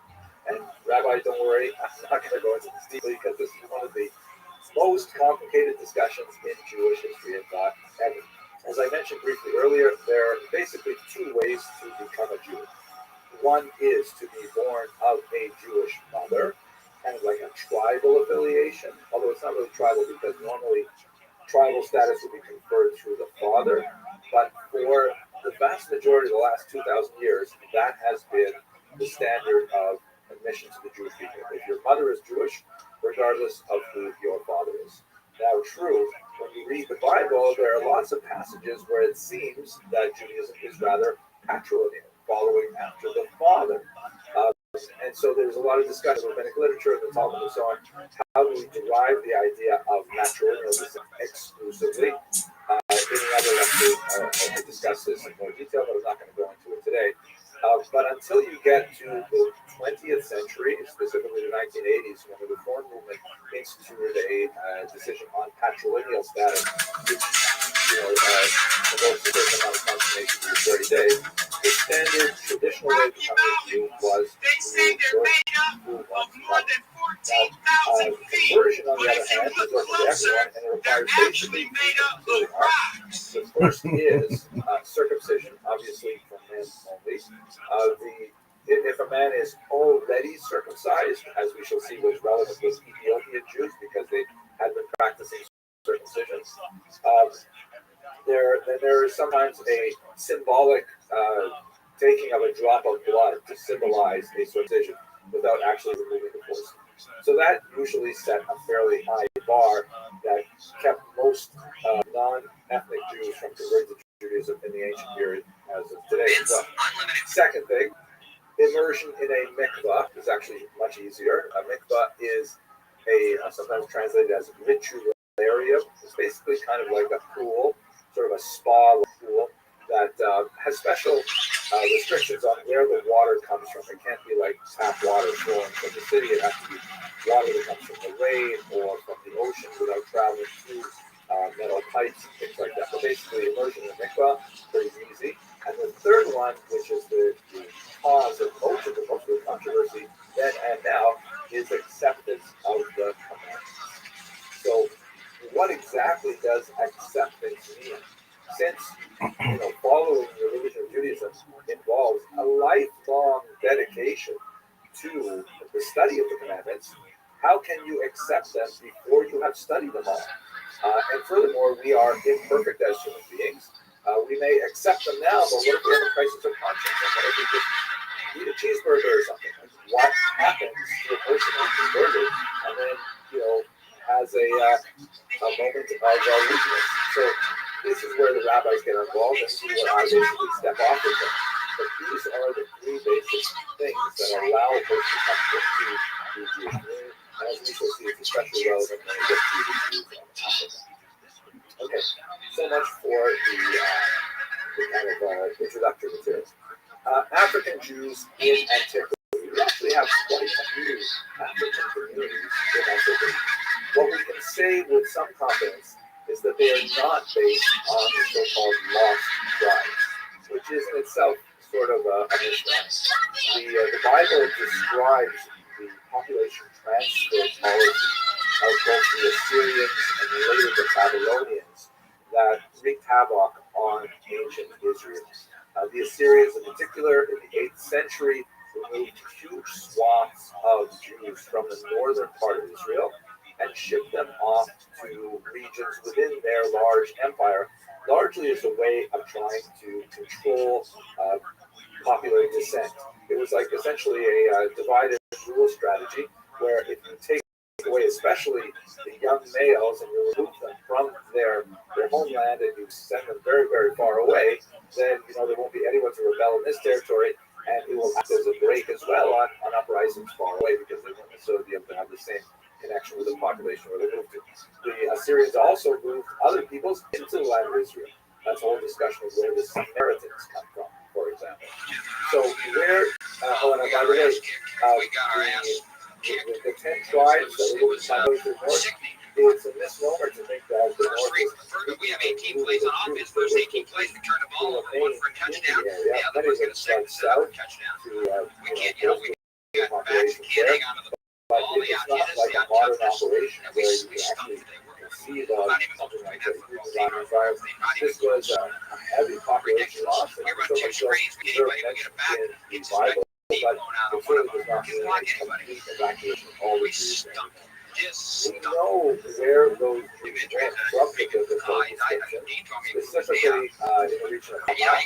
And Rabbi, don't worry, I'm not going to go into this deeply because this is one of the most complicated discussions in Jewish history and thought ever. As I mentioned briefly earlier, there are basically two ways to become a Jew. One is to be born of a Jewish mother, kind of like a tribal affiliation, although it's not really tribal because normally tribal status would be conferred through the father, but for the vast majority of the last 2,000 years, that has been the standard of admission to the Jewish people. If your mother is Jewish, regardless of who your father is. Now, true, when you read the Bible, there are lots of passages where it seems that Judaism is rather patrilineal, following after the father. And so there's a lot of discussion in rabbinic literature and the Talmud and so on. How do we derive the idea of matrilineal descent, exclusivity? exclusively. In another lecture, I discussed this in more detail, but I'm not going to go into it today. But until you get to the 20th century, specifically the 1980s, when the Reform movement instituted a decision on patrilineal status, which invokes a certain amount of confirmation for 30 days, the standard traditional way of becoming a Jew was through one's mother. Now, conversion, on the other hand, is open to everyone, and it requires basically two things. The first is circumcision, obviously from men only. If a man is already circumcised, as we shall see was relevant with Ethiopian Jews because they had been practicing circumcision, there is sometimes a symbolic taking of a drop of blood to symbolize a circumcision without actually removing the force. So that usually set a fairly high bar that kept most non-ethnic Jews from converting to Judaism in the ancient period as of today. Well, second thing, immersion in a mikvah is actually much easier. A mikvah is sometimes translated as ritualarium. It's basically kind of like a pool, sort of a spa pool that has special restrictions on where the water comes from. It can't be like tap water flowing from the city. It has to be water that comes from the rain or from the ocean without traveling through metal pipes and things like that. But basically, immersion in mikvah is easy. And the third one, which is the cause of most of the controversy then and now, is acceptance of the commandments. So, what exactly does acceptance mean? Since following the religion of Judaism involves a lifelong dedication to the study of the commandments, how can you accept them before you have studied them all? And furthermore, we are imperfect as human beings. We may accept them now, but what if we have a crisis of conscience? And what if we just eat a cheeseburger or something? What happens to a person who's converted and then, has a moment of weakness? So this is where the rabbis get involved and where I basically step off with them. But these are the three basic things that allow a person to come into the Jewish community. And as we shall see, it's especially relevant when we get to the Jews of Africa. Okay, so much for the kind of introductory material. African Jews in antiquity. We actually have quite a few African communities in antiquity. What we can say with some confidence is that they are not based on the so-called lost tribes, which is in itself sort of a mismatch. The Bible describes the population transfer policy of both the Assyrians and later the Babylonians that wreaked havoc on ancient Israel. The Assyrians in particular, in the 8th century, removed huge swaths of Jews from the northern part of Israel and shipped them off to regions within their large empire, largely as a way of trying to control popular dissent. It was like essentially a divide and rule strategy, where if you take away especially the young males and you remove them from their homeland and you send them very, very far away, then there won't be anyone to rebel in this territory, and it will act as a break as well on uprisings far away because they won't necessarily be able to have the same connection with the population where they moved to. The Assyrians also moved other peoples into the land of Israel. That's a whole discussion of where the Samaritans come from, for example. So where, and by the way, the 10 tribes that we look at the north, it's a misnomer to think that the north is we have 18 plays on offense, first 18 plays, we turn the ball over, one for a touchdown, the other one's going to set up a touchdown. We can't, we got backs, can't hang on to the but it's not like a modern operation where you can actually conceive of something like a huge design environment. This was a heavy population loss, and so much so there are mentions in the Bible, but it certainly does not mean a complete evacuation of all the Jews. We know where those Jews went from the biblical description, specifically in the region of Hamat,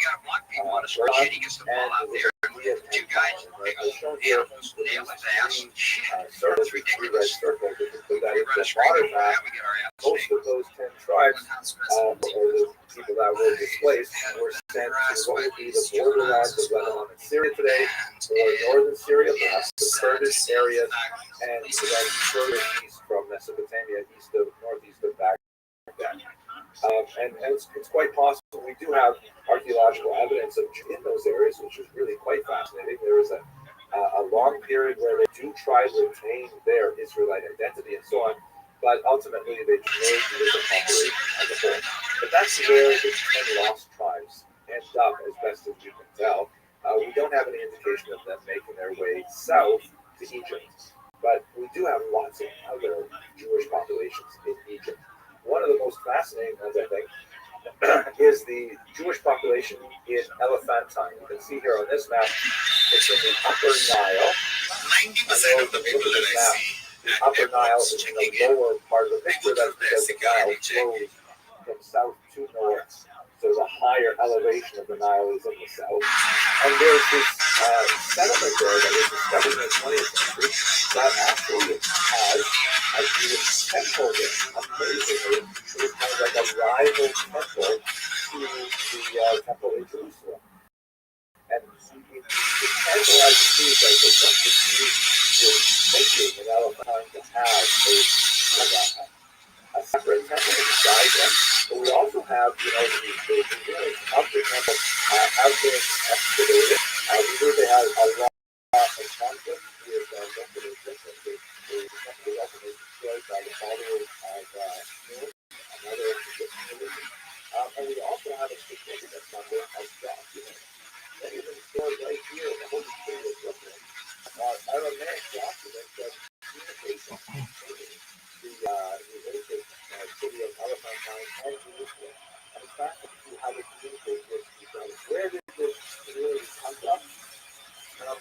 and two guys shown here circles, three red circles, so that is the modern map. Most of those 10 tribes, or the people that were displaced, were sent to what would be the borderlands of Lebanon and Syria today, or northern Syria, perhaps the Kurdish areas, and then further east from Mesopotamia, northeast of Baghdad. And it's quite possible we do have archaeological evidence of in those areas, which is really quite fascinating. There is a long period where they do try to retain their Israelite identity and so on, but ultimately they merge with the population as a whole. But that's where the 10 lost tribes end up, as best as we can tell. We don't have any indication of them making their way south to Egypt, but we do have lots of other Jewish populations in Egypt. One of the most fascinating ones, I think, is the Jewish population in Elephantine. You can see here on this map, it's in the Upper Nile. 90% of the people that I see the Upper Nile is in the lower part of the picture. That's because the Nile flows from south to north. So the higher elevation of the Nile is in the south. And there's this settlement there that was discovered in the 20th century that actually has a Jewish temple there. Amazingly, it was kind of like a rival temple to the temple in Jerusalem. And it's tantalizing to see that the Jews were thinking in Elephantine to have a separate temple beside them. But we also have, the ruins of the temple have been excavated. We knew they had a lot of conflict with local resistance. The temple was also destroyed by the followers of Noon, another Egyptian religion. And we also have a significant number of documents that have been stored right here in the Holy City of Brooklyn. Aramaic documents that communicate the ancient city of Elephantine and Jerusalem. And it's fascinating to see how they communicate with each other. Where did this community come from?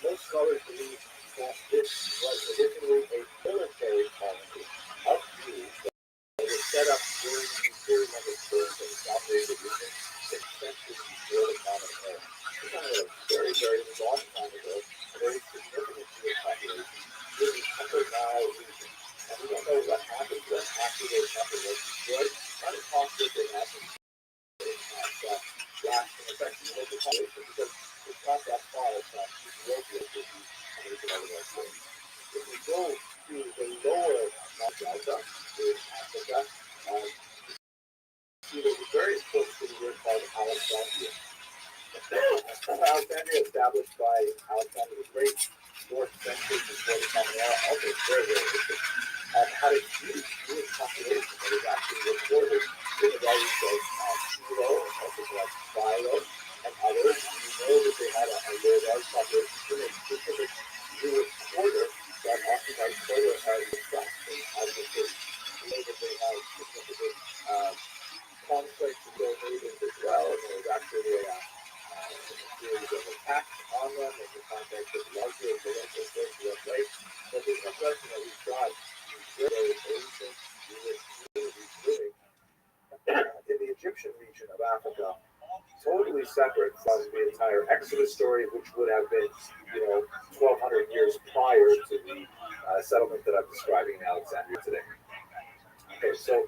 Most scholars believe that this was originally a military colony of Jews that was set up during the period of the first and operated region 6th century before the Common Era. This is a very, very long time ago, a very significant Jewish population in the Upper Nile region. And we don't know what happened to them after their temple was destroyed. Not impossible they happened last in effect the local population because it's not that far from Ethiopia to the American otherwise. If we go to the lower Mount Delta in Africa, see there's a very close city here called Alexandria. Alexandria established by Alexander the Great, 4th century before the Common Era, also very, very interesting. Had a huge Jewish population that was actually recorded in the writings of Philo and also like Philo and others. You know that they had a very large population in a specific Jewish quarter that occupied further as the Saxon as the church. We know that they had significant conflicts with their neighbors as well, and there was actually a series of attacks on them in the context of larger political social place. But there's no question that we've got very ancient Jewish communities living in the Egyptian region of Africa, totally separate from the entire Exodus story, which would have been, 1,200 years prior to the settlement that I'm describing in Alexandria today. Okay, so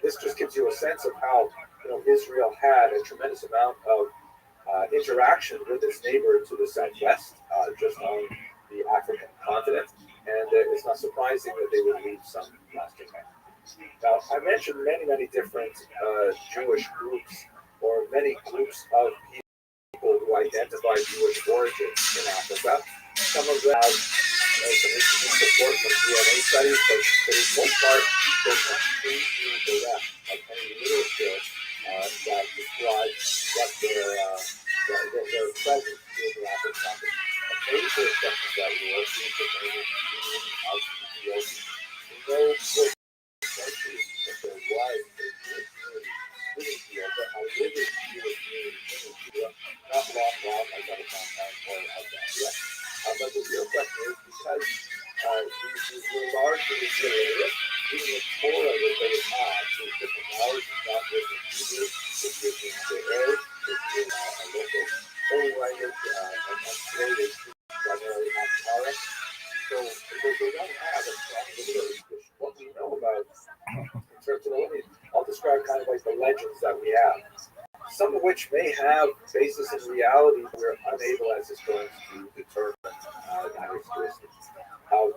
this just gives you a sense of how Israel had a tremendous amount of interaction with its neighbor to the southwest, just on the African continent, and it's not surprising that they would leave some lasting mark. Now, I mentioned many different Jewish groups, or many groups of people who identify Jewish origin in Africa. Some of them have some interesting support from DNA studies, but for the most part, there's not too direct of any literature that describes what their presence in the African continent. A major exception that we are seeing the name of Ethiopia. We know for centuries that there was a Jewish community in Ethiopia, a living Jewish community in Ethiopia, not long as I found time for Alexandria. But the real question is because these were largely Israelis, even the Torah that they had, these different knowledge, not written in Hebrew, it's written in Ge'ez, it's in a local holy language, and today they speak primarily Amharic. So they don't have a strong literary tradition. What we know about, in terms of I'll describe kind of like the legends that we have, some of which may have basis in reality. We're unable as historians to determine that historicity.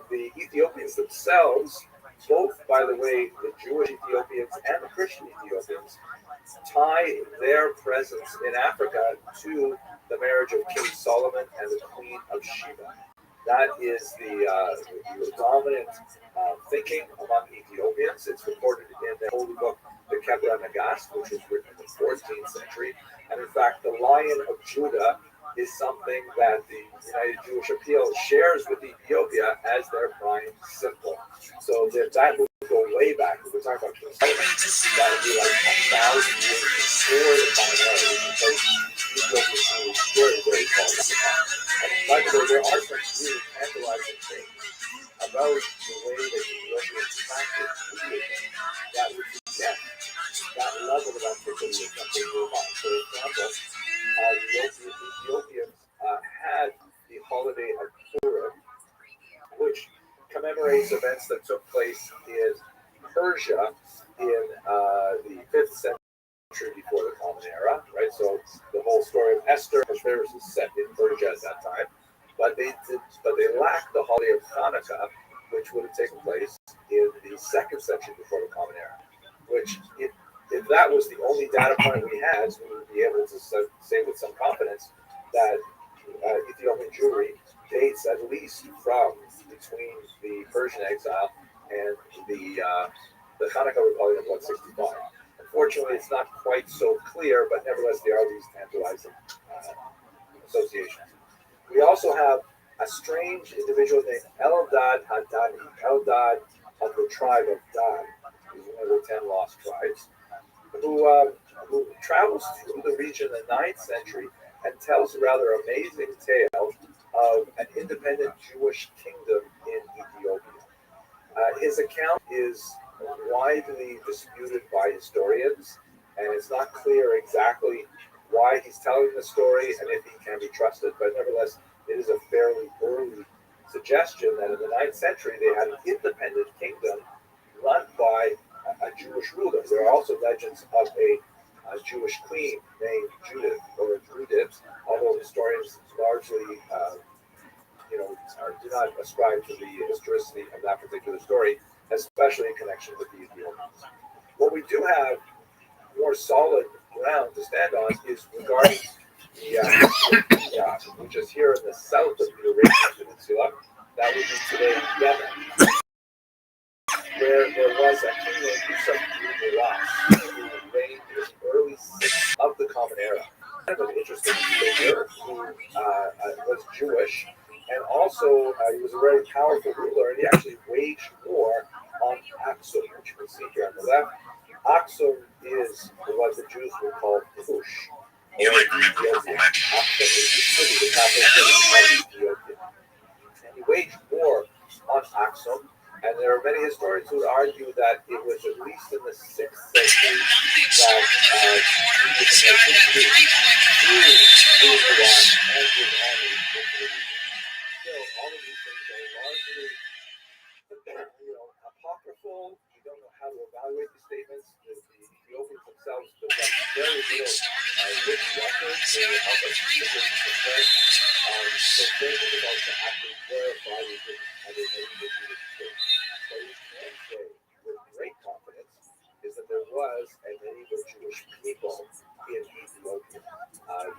The Ethiopians themselves, both, by the way, the Jewish Ethiopians and the Christian Ethiopians, tie their presence in Africa to the marriage of King Solomon and the Queen of Sheba. That is the dominant thinking among Ethiopians. It's recorded in the holy book, the Kebra Nagast, which was written in the 14th century. And in fact, the Lion of Judah is something that the United Jewish Appeal shares with Ethiopia as their prime symbol. So that would go way back. If we're talking about King Solomon, that would be like 1,000 years before the Common Era, because Ethiopia was very, very far back. By the way, there are some really tantalizing things about the way that Ethiopians practice Judaism that would suggest that level of antiquity is something we want. For example, the Ethiopians had the holiday of Purim, which commemorates events that took place in Persia in the 5th century before the Common Era, right? So the whole story of Esther, Ahasuerus is set in Persia at that time, but they lacked the holiday of Hanukkah, which would have taken place in the 2nd century before the Common Era. Which, if that was the only data point we had, we would be able to say with some confidence that Ethiopian Jewry dates at least from between the Persian exile and the Hanukkah Rebellion of 165. Unfortunately, it's not quite so clear, but nevertheless, there are these tantalizing associations. We also have a strange individual named Eldad Hadani, Eldad of the tribe of Dan, who's one of the 10 lost tribes, who travels through the region in the 9th century and tells a rather amazing tale of an independent Jewish kingdom in Ethiopia. His account is widely disputed by historians, and it's not clear exactly why he's telling the story and if he can be trusted, but nevertheless, it is a fairly early suggestion that in the 9th century they had an independent kingdom run by a Jewish ruler. There are also legends of a Jewish queen named Judith, or Judith, although historians largely do not ascribe to the historicity of that particular story, especially in connection with the Ethiopians. What we do have more solid ground to stand on is regarding the which is here in the south of the Arabian Peninsula. That would be today Yemen, where there was a king named Yusuf who reigned in the early 6th of the Common Era. Kind of an interesting figure who was Jewish, and also he was a very powerful ruler, and he actually waged war on Aksum, which you can see here on the left. Aksum is what the Jews would call Kush. You might remember Purple Match. Aksum is the city, the capital city of Ethiopia. And he waged war on Aksum, and there are many historians who would argue that it was at least in the 6th century that Still, all of these things are largely apocryphal. We don't know how to evaluate the statements. The Ethiopians themselves developed very little written records to help us figure these things out. So it's very difficult to actually verify these different other names of the states. But we can say with great confidence is that there was a medieval Jewish people in Ethiopia.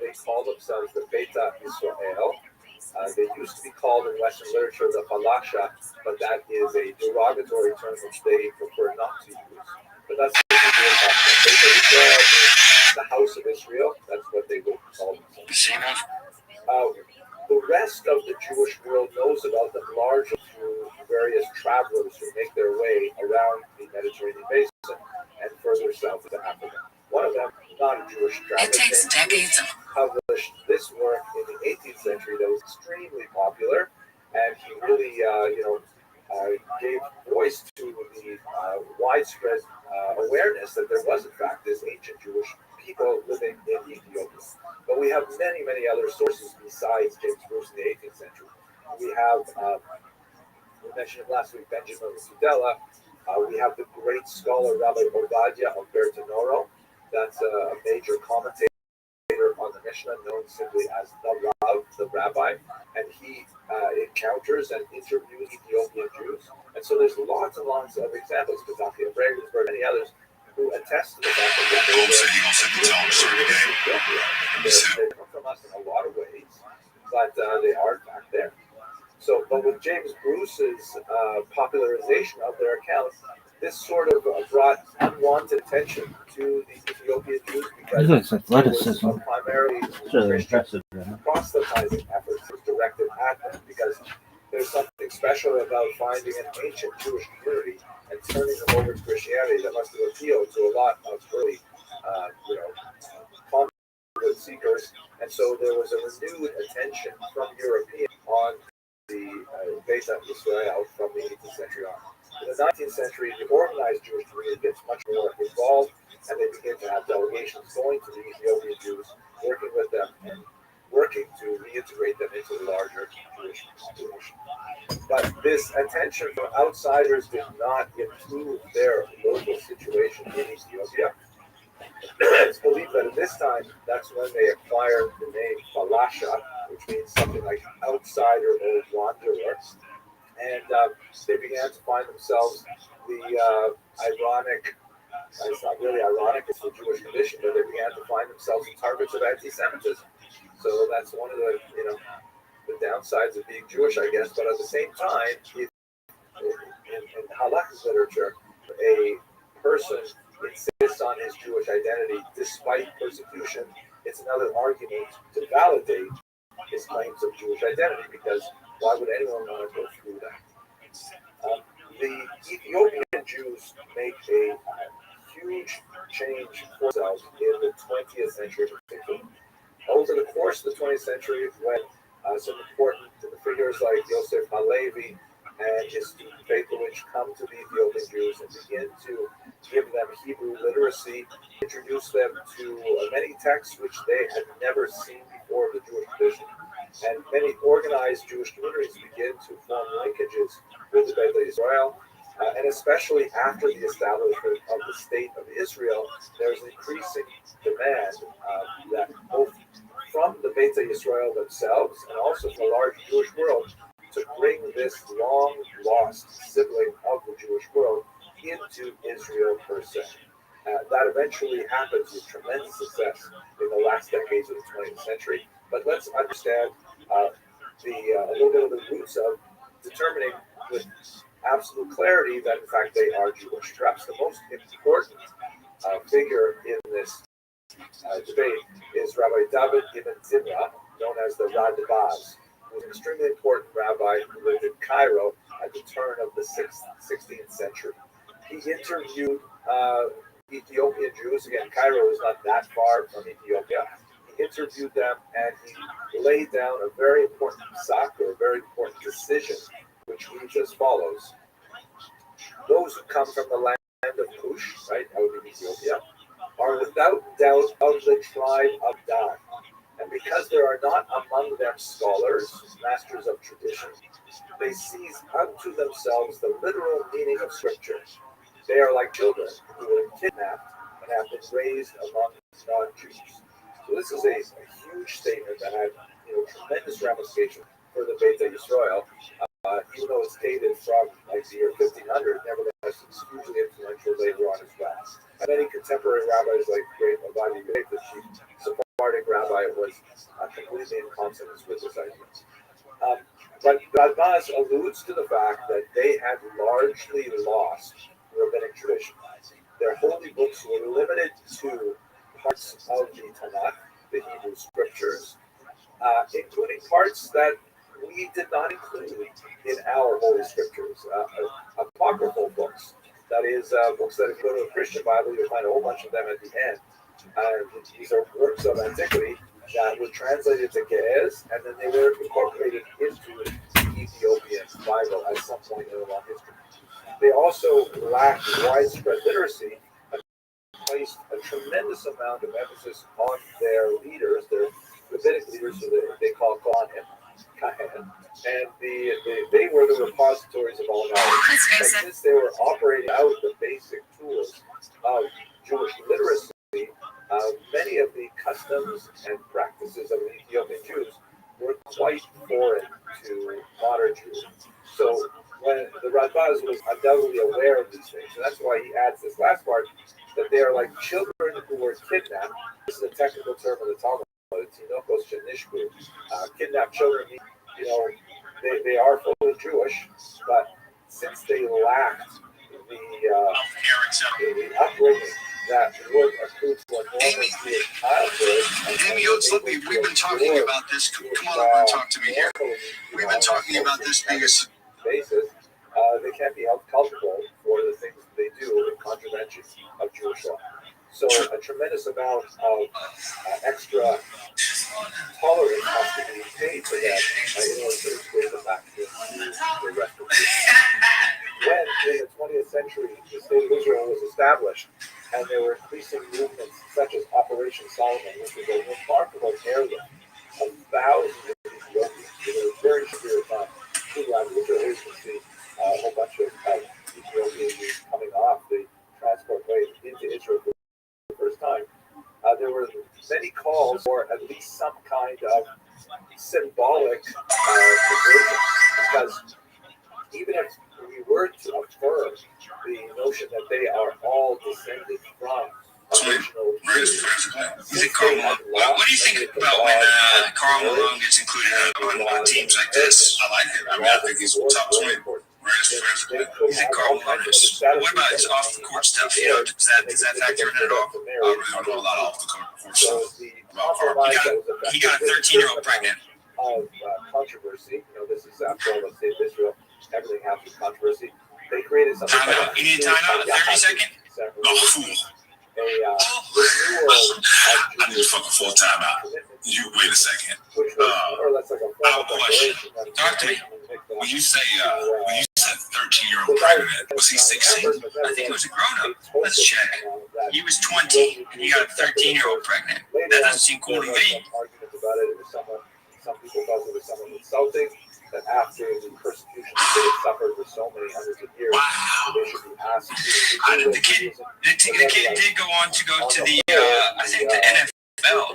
They call themselves the Beta Israel. They used to be called in Western literature the Falasha, but that is a derogatory term which they prefer not to use. But that's what we're talking about. Beta Israel is the house of Israel. That's what they would call themselves. The rest of the Jewish world knows about them largely through various travelers who make their way around the Mediterranean basin and further south to Africa. One of them, not a Jewish traveler, published this work in the 18th century that was extremely popular, and he really, gave voice to the widespread awareness that there was, in fact, this ancient Jewish people living in Ethiopia. But we have many, many other sources besides James Bruce in the 18th century. We have, we mentioned him last week, Benjamin Sudella. We have the great scholar Rabbi Obadiah of Bertinoro. That's a major commentator on the Mishnah, known simply as the Rav, the rabbi, and he encounters and interviews Ethiopian Jews. And so there's lots and lots of examples, Kazaki and Regensburg and many others, who attest to the fact that Boom said he gonna sit and tell him the story again. they come from us in a lot of ways, but they are in fact there. So, but with James Bruce's popularization of their accounts, this sort of brought unwanted attention to the Ethiopian Jews because This is it athleticism. was primarily It's really Christian impressive. Man. proselytizing efforts was directed at them because there's something special about finding an ancient Jewish community and turning them over to Christianity that must have appealed to a lot of early, convert seekers. And so there was a renewed attention from Europeans on the Beit Israel from the 18th century on. In the 19th century, the organized Jewish community gets much more involved, and they begin to have delegations going to the Ethiopian Jews, working with them, and working to reintegrate them into the larger Jewish population. But this attention from outsiders did not improve their local situation in Ethiopia. It's believed that at this time, that's when they acquired the name Falasha, which means something like outsider or wanderer. And they began to find themselves the ironic, it's not really ironic, it's the Jewish condition, but they began to find themselves the targets of anti-Semitism. So that's one of the, the downsides of being Jewish, I guess. But at the same time, in halakhic literature, a person insists on his Jewish identity despite persecution. It's another argument to validate his claims of Jewish identity, because why would anyone want to go through that? The Ethiopian Jews make a huge change for themselves in the 20th century in particular. Over the course of the 20th century, when some important figures like Yosef Halevi and his student Faithowich come to the Ethiopian Jews and begin to give them Hebrew literacy, introduce them to many texts which they had never seen before of the Jewish tradition. And many organized Jewish communities begin to form linkages with the Beit Israel. And especially after the establishment of the State of Israel, there's an increasing demand that both from the Beit Israel themselves and also from the large Jewish world to bring this long-lost sibling of the Jewish world into Israel per se. That eventually happens with tremendous success in the last decades of the 20th century. But let's understand a little bit of the roots of determining with absolute clarity that in fact they are Jewish. Perhaps the most important figure in this debate is Rabbi David Ibn Zimra, known as the Radbaz, who was an extremely important rabbi who lived in Cairo at the turn of the 16th century. He interviewed Ethiopian Jews. Again, Cairo is not that far from Ethiopia. He interviewed them and he laid down a very important psak, or a very important decision, which reads as follows: those who come from the land of Cush, right, that would be Ethiopia, are without doubt of the tribe of Dan. And because there are not among them scholars, masters of tradition, they seize unto themselves the literal meaning of Scripture. They are like children who were kidnapped and have been raised among non-Jews. So this is a huge statement that had tremendous ramifications for the Beit Yisrael. Even though it's dated from like the year 1500, nevertheless it's hugely influential later on as well. And many contemporary rabbis like Great Avadi Yosef, the chief Sephardic rabbi, was completely in consonance with this idea. But Radbaz alludes to the fact that they had largely lost rabbinic tradition. Their holy books were limited to parts of the Tanakh, the Hebrew scriptures, including parts that we did not include in our holy scriptures, apocryphal books. That is, books that if you go to a Christian Bible, you'll find a whole bunch of them at the end. These are works of antiquity that were translated to Ge'ez, and then they were incorporated into the Ethiopian Bible at some point in the long history. They also lacked widespread literacy and placed a tremendous amount of emphasis on their leaders, their rabbinic leaders, who they call Kohanim, and they were the repositories of all knowledge. And since they were operating out the basic tools of Jewish literacy, many of the customs and practices of the Ethiopian Jews were quite foreign to modern Jews. So when the Radbaz was undoubtedly aware of these things. And that's why he adds this last part, that they are like children who were kidnapped. This is a technical term of the Talmud. It's Tinokos Shenishku. Kidnapped children, they are fully Jewish, but since they lacked the upbringing that would accrue to a normal Jewish childhood. Amy Oates, we've been talking about this. Come on over and talk to me here. We've been talking about this because basis, they can't be held culpable for the things that they do in contravention of Jewish law. So a tremendous amount of extra tolerance has to be paid for that in order to bring them back into the rest of the When in the 20th century the state of Israel was established, and there were increasing movements such as Operation Solomon, which was a remarkable airlift of thousands of Ethiopians in a very short time. Which always can see a whole bunch of Ethiopians coming off the transport way into Israel for the first time. There were many calls for at least some kind of symbolic conversion, because even if we were to affirm the notion that they are all descended from original Jews, what do you think about when Karl Malone gets included on teams like this? I like it. I think he's top 20 greatest players. You think Karl Malone is? What about his off the court stuff? Does that factor in at all? I really don't know a lot off the court stuff about Karl. He got a 13-year-old pregnant. Of controversy, this is after all the state of Israel. Everything happens in controversy. They created something. Timeout. You need a timeout? A 30-second? I need a fucking full timeout. You wait a second. I have a question. Talk to me. When you said 13-year-old pregnant, was he 16? I think he was a grown-up. Let's check. He was 20, and he got a 13-year-old pregnant. That doesn't seem cool to me. Some people thought it was someone insulting, that after the persecution that they had suffered for so many hundreds of years, they should be asked to the kid did go on to go to the, I think the NFL.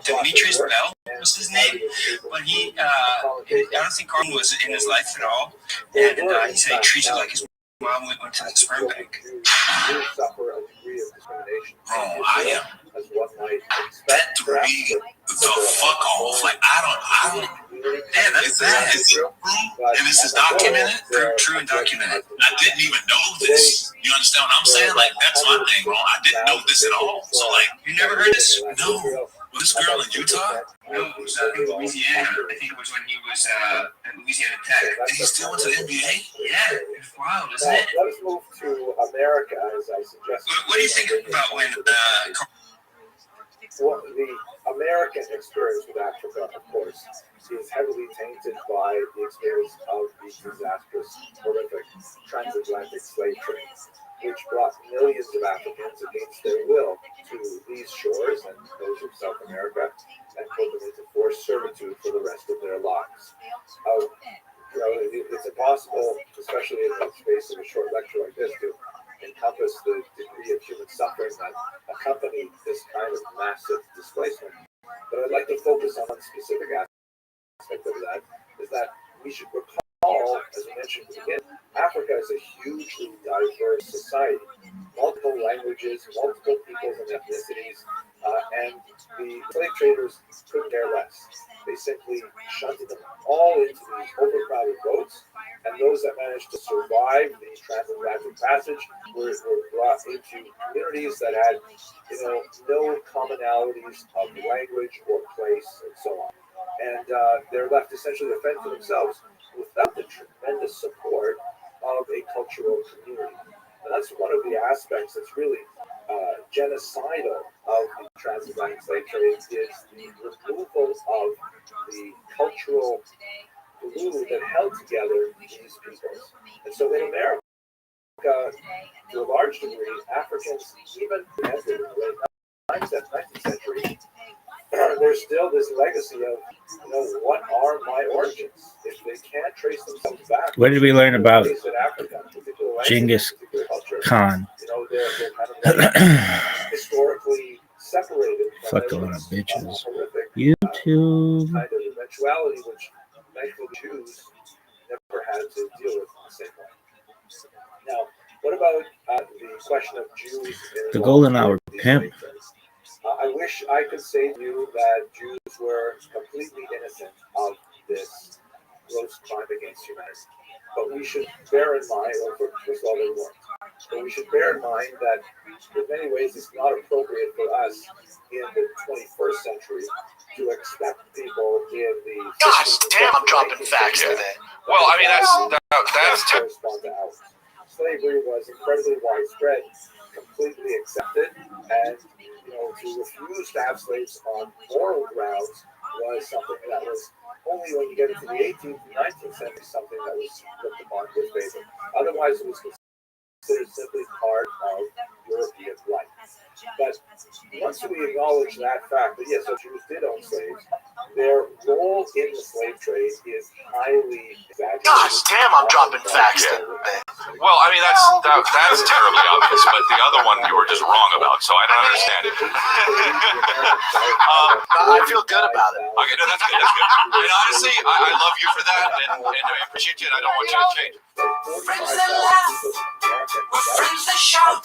Demetrius Bell was his name, but I don't think Carlton was in his life at all, and he said he treated like his mom went to the sperm bank. Bro, I am. That threw me the fuck off. Like, I don't. Yeah, that's bad. Is it true? And this is documented? True and documented. I didn't even know this. You understand what I'm saying? Like, that's my thing, bro. I didn't know this at all. So, like, you never heard this? No. Was this girl in Utah? No, it was in Louisiana. I think it was when he was at Louisiana Tech. And he still went to the NBA? Yeah. It's wild, isn't it? Let's move to America, as I suggested. What do you think about when the American experience with Africa, of course, is heavily tainted by the experience of the disastrous, horrific transatlantic slave trade, which brought millions of Africans against their will to these shores and those of South America, and put them into forced servitude for the rest of their lives. It's impossible, especially in the space of a short lecture like this, to encompass the degree of human suffering that accompanied this kind of massive displacement. But I'd like to focus on one specific aspect of that, is that we should recall, as I mentioned at the beginning, Africa is a hugely diverse society, multiple languages, multiple peoples and ethnicities, and the slave traders couldn't care less. They simply shunted them all into these overcrowded boats, and those that managed to survive the transatlantic passage were brought into communities that had, no commonalities of language or place and so on. And they're left essentially to fend for themselves without the tremendous support of a cultural community. And that's one of the aspects that's really genocidal of the transatlantic slave trade, is the removal of the cultural glue that held together these peoples. And so in America, to a large degree, Africans, even in the late 19th century, there's still this legacy of, what are my origins? If they can't trace themselves back. What did we learn about Genghis Khan? They're kind of historically separated. Fuck a lot of bitches. YouTube. Kind of eventuality, which thankfully Jews never had to deal with in the same way. What about the question of Jews? The golden hour pimp. I wish I could say to you that Jews were completely innocent of this gross crime against humanity. But we should bear in mind, well, first of all, they weren't. But we should bear in mind that in many ways it's not appropriate for us in the 21st century to expect people in the... Gosh damn, I'm dropping facts today. Well, I mean, that's correspond to ours. Slavery was incredibly widespread, completely accepted, and to refuse to have slaves on moral grounds was something that was only when you get into the 18th and 19th century something that was looked upon with favor. Otherwise, it was considered simply part of European life. But once we acknowledge that fact that yes, so Jews did own slaves, their role in the slave trade is highly exaggerated. Gosh damn, I'm dropping facts today. well, I mean, that's terribly obvious, but the other one you were just wrong about, so I don't understand it. I feel good about it. Okay, no, that's good. That's good. And honestly, I love you for that, and I appreciate you. And I don't want you to change. Friends that laugh, we're friends that shout.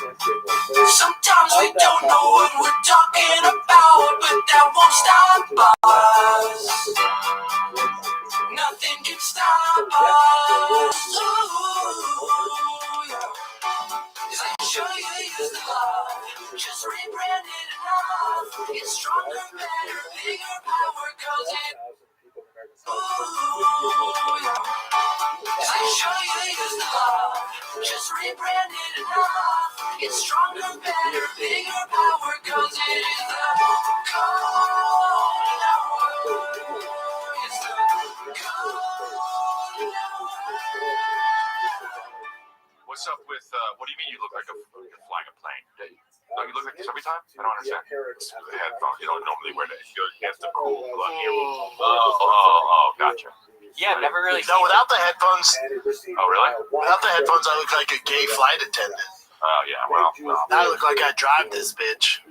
Sometimes we don't know what we're talking about, but that won't stop us. Nothing can stop us. Ooh, yeah. Show you use the love, just rebrand it enough. It's stronger, better, bigger power goes in. Ooh, yeah. Show you use the love, just rebrand it enough. It's stronger, better, bigger power goes in the cold hour. It's the cold hour. What's up with, what do you mean you look like you're flying a plane? Don't you look like this every time? I don't understand. It's the headphones, normally wear that. You have to cool blood here. Oh, gotcha. Yeah, I've never really. No, without the headphones. Oh, really? Without the headphones, I look like a gay flight attendant. Oh, yeah, well. I look like I drive this bitch.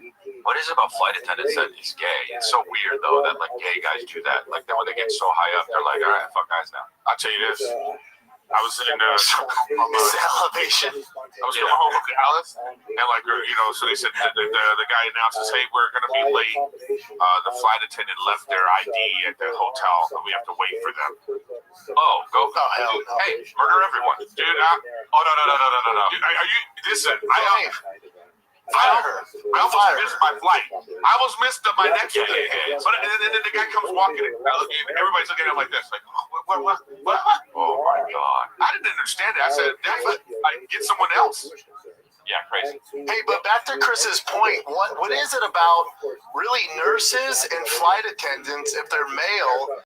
What is it about flight attendants that he's gay? It's so weird, though, that, like, gay guys do that. Like, then when they get so high up, they're like, all right, fuck guys now. I'll tell you this. I was in elevation. I was coming home from Dallas, and like so they said the guy announces, "Hey, we're gonna be late." The flight attendant left their ID at the hotel, and we have to wait for them. Oh, go! Oh, hell no. Hey, murder everyone, dude! Oh no! Dude, are you? Listen, fire her. I almost missed my flight. I almost missed my next flight. But then the guy comes walking in. Everybody's looking at him like this, like, what? Oh my God! I didn't understand it. I said, get someone else. Yeah, crazy. Hey, but back to Chris's point, what is it about really nurses and flight attendants, if they're male,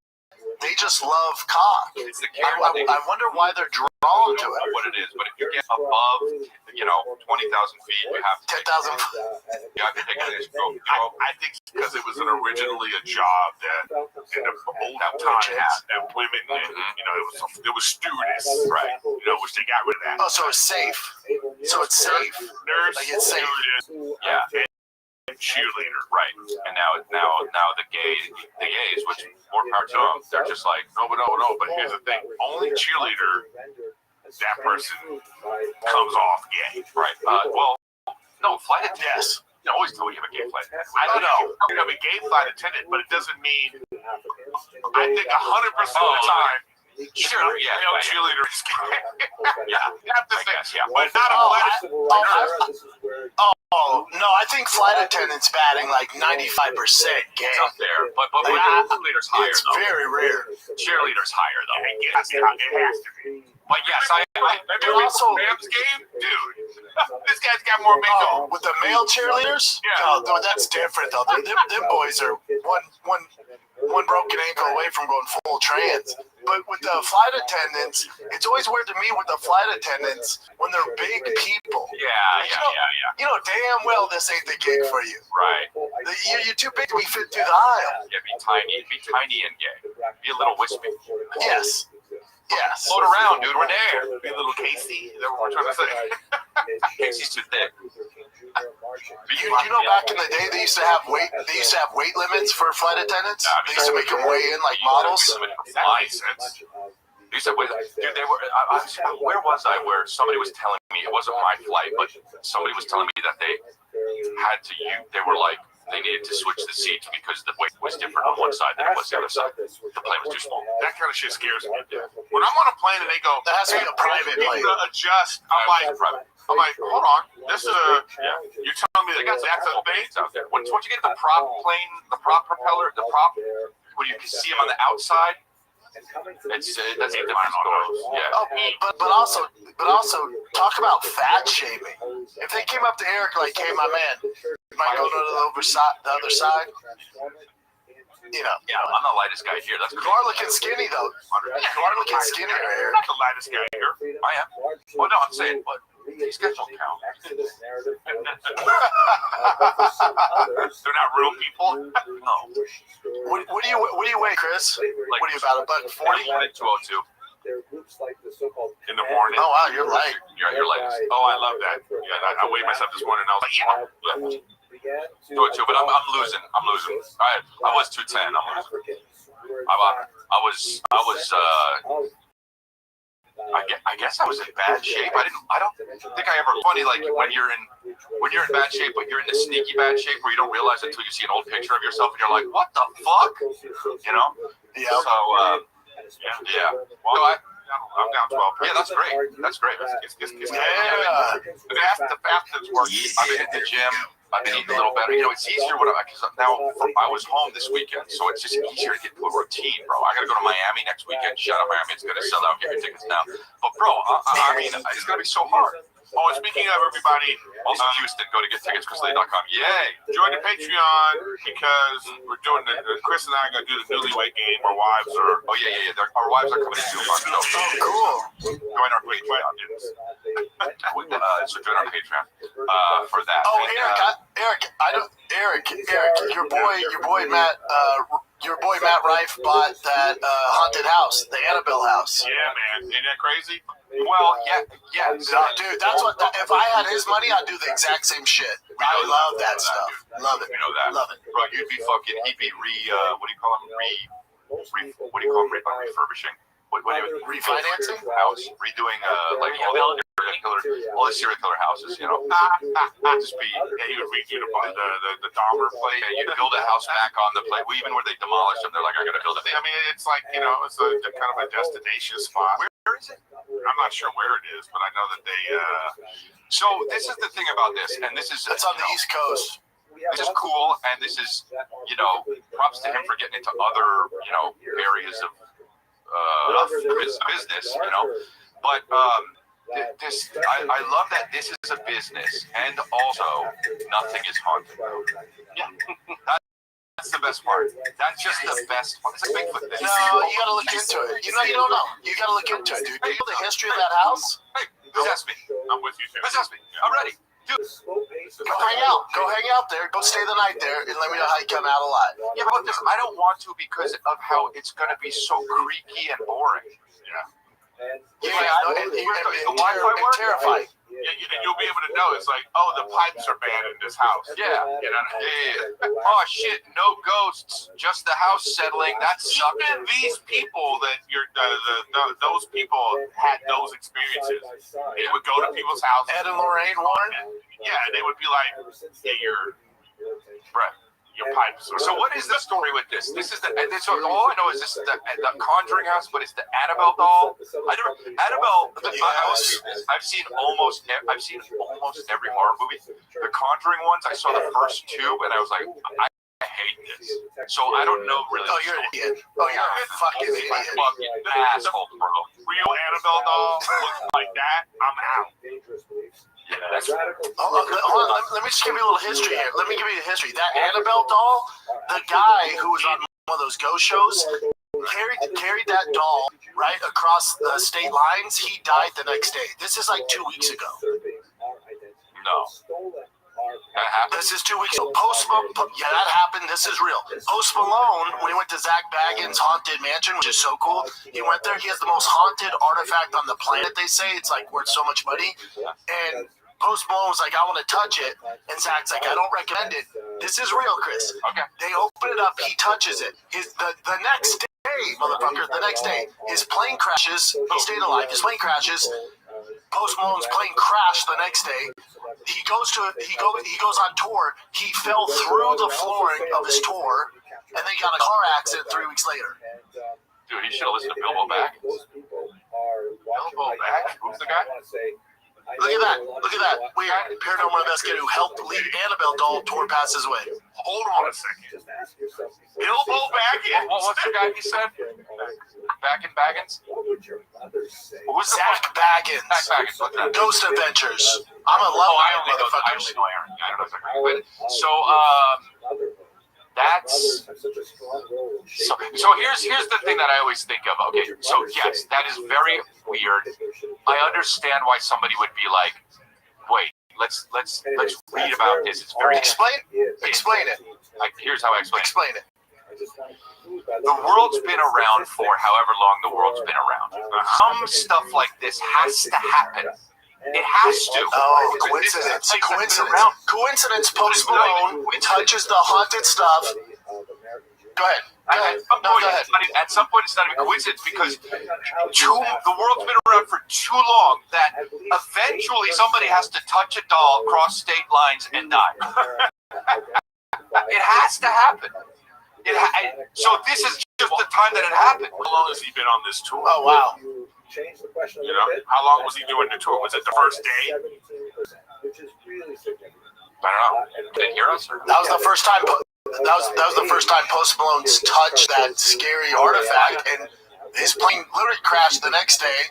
they just love cock? It's the I wonder why they're drawn to it. What it is, but if you get above, 20,000 feet, you have 10,000. You have to take this. I think because it was originally a job that in the old time that women, it was stewardess, right? Which they got rid of that. Oh, so it's safe. So it's safe. Nurse, like it's safe. Yeah. And cheerleader, right? And now the gays, which more power to them, they're just like no. But here's the thing: only cheerleader, that person comes off gay, right? No, flight attendant. Yes. You always tell you have a gay flight attendant. I don't know. You have a gay flight attendant, but it doesn't mean. I think 100% of the time. Sure, cheerleader is gay. Yeah, you have to say, but not all Oh, no, I think flight attendants batting like 95% gay. It's up there, but cheerleader's higher. It's very rare. Cheerleader's higher, though. It has to be. But yes, maybe also Rams game, dude. This guy's got more makeup. With the male cheerleaders? Yeah. No, that's different though. Them boys are one broken ankle away from going full trans. But with the flight attendants, it's always weird to me with the flight attendants when they're big people. Yeah. You know damn well this ain't the gig for you. Right. You're too big to be fit through the aisle. Yeah, be tiny and gay. Be a little wispy. Yes. Yes. Float around, dude. We're there. Be a little Casey. Is that what we're trying to say? Casey's too thick. You know, back in the day, they used to have weight limits for flight attendants. They used to make them weigh in like models. License. You said, dude, they were. Where was I? Where somebody was telling me it wasn't my flight, but somebody was telling me that they had to. They were like they needed to switch the seats because the weight was different on one side than it was the other side. The plane was too small. That kind of shit scares me. When I'm on a plane and they go, That has to be a private plane. Adjust. I'm like, hold on. This is you're telling me they got access veins out there. Once you get the prop plane, the prop propeller, the prop, when you can see them on the outside, that's a different story. Yeah. Oh, but also talk about fat shaming. If they came up to Eric like, hey, my man, you might go to the other side. You know. Yeah, I'm the lightest guy here. That's you are looking skinny though. You are looking skinny, Eric. I'm not the lightest guy here. I am. Well, no, I'm saying, but these guys don't count. They're not real people. No. What do you weigh, Chris? What are you about $140? 202. In the morning. Oh wow, you're light. You're lightest. Oh, I love that. Yeah, I weighed myself this morning and I was like, yeah. 202, but I'm losing. I was 210. I'm losing. I guess I was in bad shape. I don't think I ever. Funny, like when you're in bad shape, but you're in the sneaky bad shape where you don't realize it until you see an old picture of yourself and you're like, what the fuck? You know? Yeah. So yeah. Well, I'm down 12. Yeah, that's great. That's great. It's Yeah. the fastest work. I've been at the gym. I've been eating a little better. You know, it's easier because now I was home this weekend, so it's just easier to get into a routine, bro. I got to go to Miami next weekend. Shout out Miami. It's going to sell out. Get your tickets now. But, bro, I mean, it's going to be so hard. Oh, and speaking of everybody, Also, Houston, go to getticketschristolay.com. yay! Join the Patreon because we're doing Chris and I are going to do the newlywed game. Our wives are. Oh, yeah. Our wives are coming into our show. Cool. Join our Patreon. So join our Patreon for that. Oh, And, Eric, your boy Matt Rife bought that haunted house, the Annabelle house. Yeah, man. Ain't that crazy? well, yeah. Dude, that's what. If I had his money, I'd do the exact same shit. I love that stuff. Love it. You know that. Love it. Bro, he'd be what do you call him? Refurbishing? What Refinancing? House, redoing like all the serial killer houses, you know. Just be, Yeah, he would redo the Dahmer place. yeah, you build a house back on the place. Even where they demolished them, they're like, I gotta build a I mean, it's like, you know, it's a kind of a destination spot. Where is it? I'm not sure where it is, but I know that they. So this is the thing about this, and this is It's on the East Coast. This is cool, and this is, you know, props to him for getting into other, you know, areas of business, you know. But I love that this is a business, and also nothing is haunted. Yeah, that's the best part. That's just the best part. It's like Bigfoot thing. No, you gotta look into it. You don't know. You gotta look into it, dude. Do you know the history of that house? Hey, possess me. I'm with you too. Possess me. I'm ready. Dude. Go hang out. Go hang out there. Go stay the night there, and let me know how you come out alive. Yeah, but this, I don't want to because of how it's going to be so creaky and boring. Yeah, I know, and terrifying. Yeah, and you'll be able to know. It's like, oh, the pipes are bad in this house. Yeah. You know, oh shit, no ghosts, just the house settling. That's Even these people that those people had those experiences. They would go to people's houses. Ed and Lorraine Warren. Yeah, and they would be like, yeah, your pipes. So what is the story with this? This is so all I know is this is the Conjuring house, but it's the Annabelle doll. I've seen almost every horror movie. The Conjuring ones, I saw the first two, and I was like, I hate this. So I don't know really. Oh, you're an idiot. Oh, you're a fucking idiot. Fucking asshole, bro. Real Annabelle doll looks like that. I'm out. Yeah, that's Hold on, let me just give you a little history here. Let me give you the history. That Annabelle doll, the guy who was on one of those ghost shows carried that doll right across the state lines. He died the next day. This is like 2 weeks ago. no. That happened. This is 2 weeks ago. Yeah, that happened. This is real. Post Malone, when he went to Zach Bagans' Haunted Mansion, which is so cool, he went there. He has the most haunted artifact on the planet, they say. It's like worth so much money. And Post Malone was like, I want to touch it. And Zach's like, I don't recommend it. This is real, Chris. Okay. They open it up. He touches it. The next day, motherfucker, the next day, his plane crashes. He stayed alive. His plane crashes. Post Malone's plane crashed the next day. He goes on tour. He fell through the flooring of his tour, and then got a car accident 3 weeks later. Dude, he should have listened to Bilbo Baggins. Bilbo Baggins? Who's the guy? Look at that. Look at that. Weird. Paranormal investigator who helped lead Annabelle doll tour passes away. Hold on a second. Bilbo Baggins? What's the guy you said? Baggins? Who's Zach Baggins. Zach Baggins. What's that? Ghost Adventures. I'm in love with motherfuckers. know Aaron. I don't know exactly. But, so that's so here's the thing that I always think of. Okay, so yes, that is very weird. I understand why somebody would be like, wait, let's read about this. It's very Explain it. Here's how I explain it. Explain it. The world's been around for however long the world's been around. Some stuff like this has to happen. It has to. Oh, coincidence. Coincidence. Post Malone touches the haunted stuff. Go ahead. At some point, it's not even coincidence because the world's been around for too long that eventually somebody has to touch a doll, cross state lines, and die. It has to happen. So this is just the time that it happened. How long has he been on this tour? Oh, wow. You know, how long was he doing the tour? Was it the first day? I don't know. Did you hear us? That was the first time. That was the first time Post Malone's touched that scary artifact, and his plane literally crashed the next day,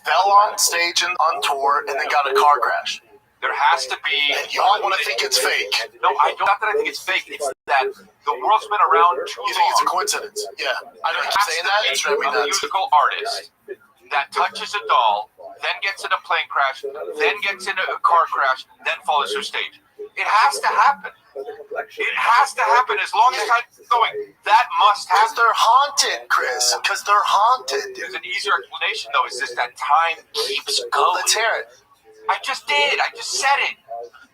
fell on stage and on tour, and then got a car crash. There has to be. And y'all want to think it's fake? No, I don't. Not that I think it's fake. It's that the world's been around too long. You think it's a coincidence? Yeah, I know you're saying that. It's driving me a nuts. musical artist that touches a doll, then gets in a plane crash, then gets in a car crash, then falls through stage. It has to happen. It has to happen as long as time's going. That must happen. Because they're haunted, Chris. Because they're haunted. There's an easier explanation, though, is just that time keeps going. Let's hear it. I just did. I just said it.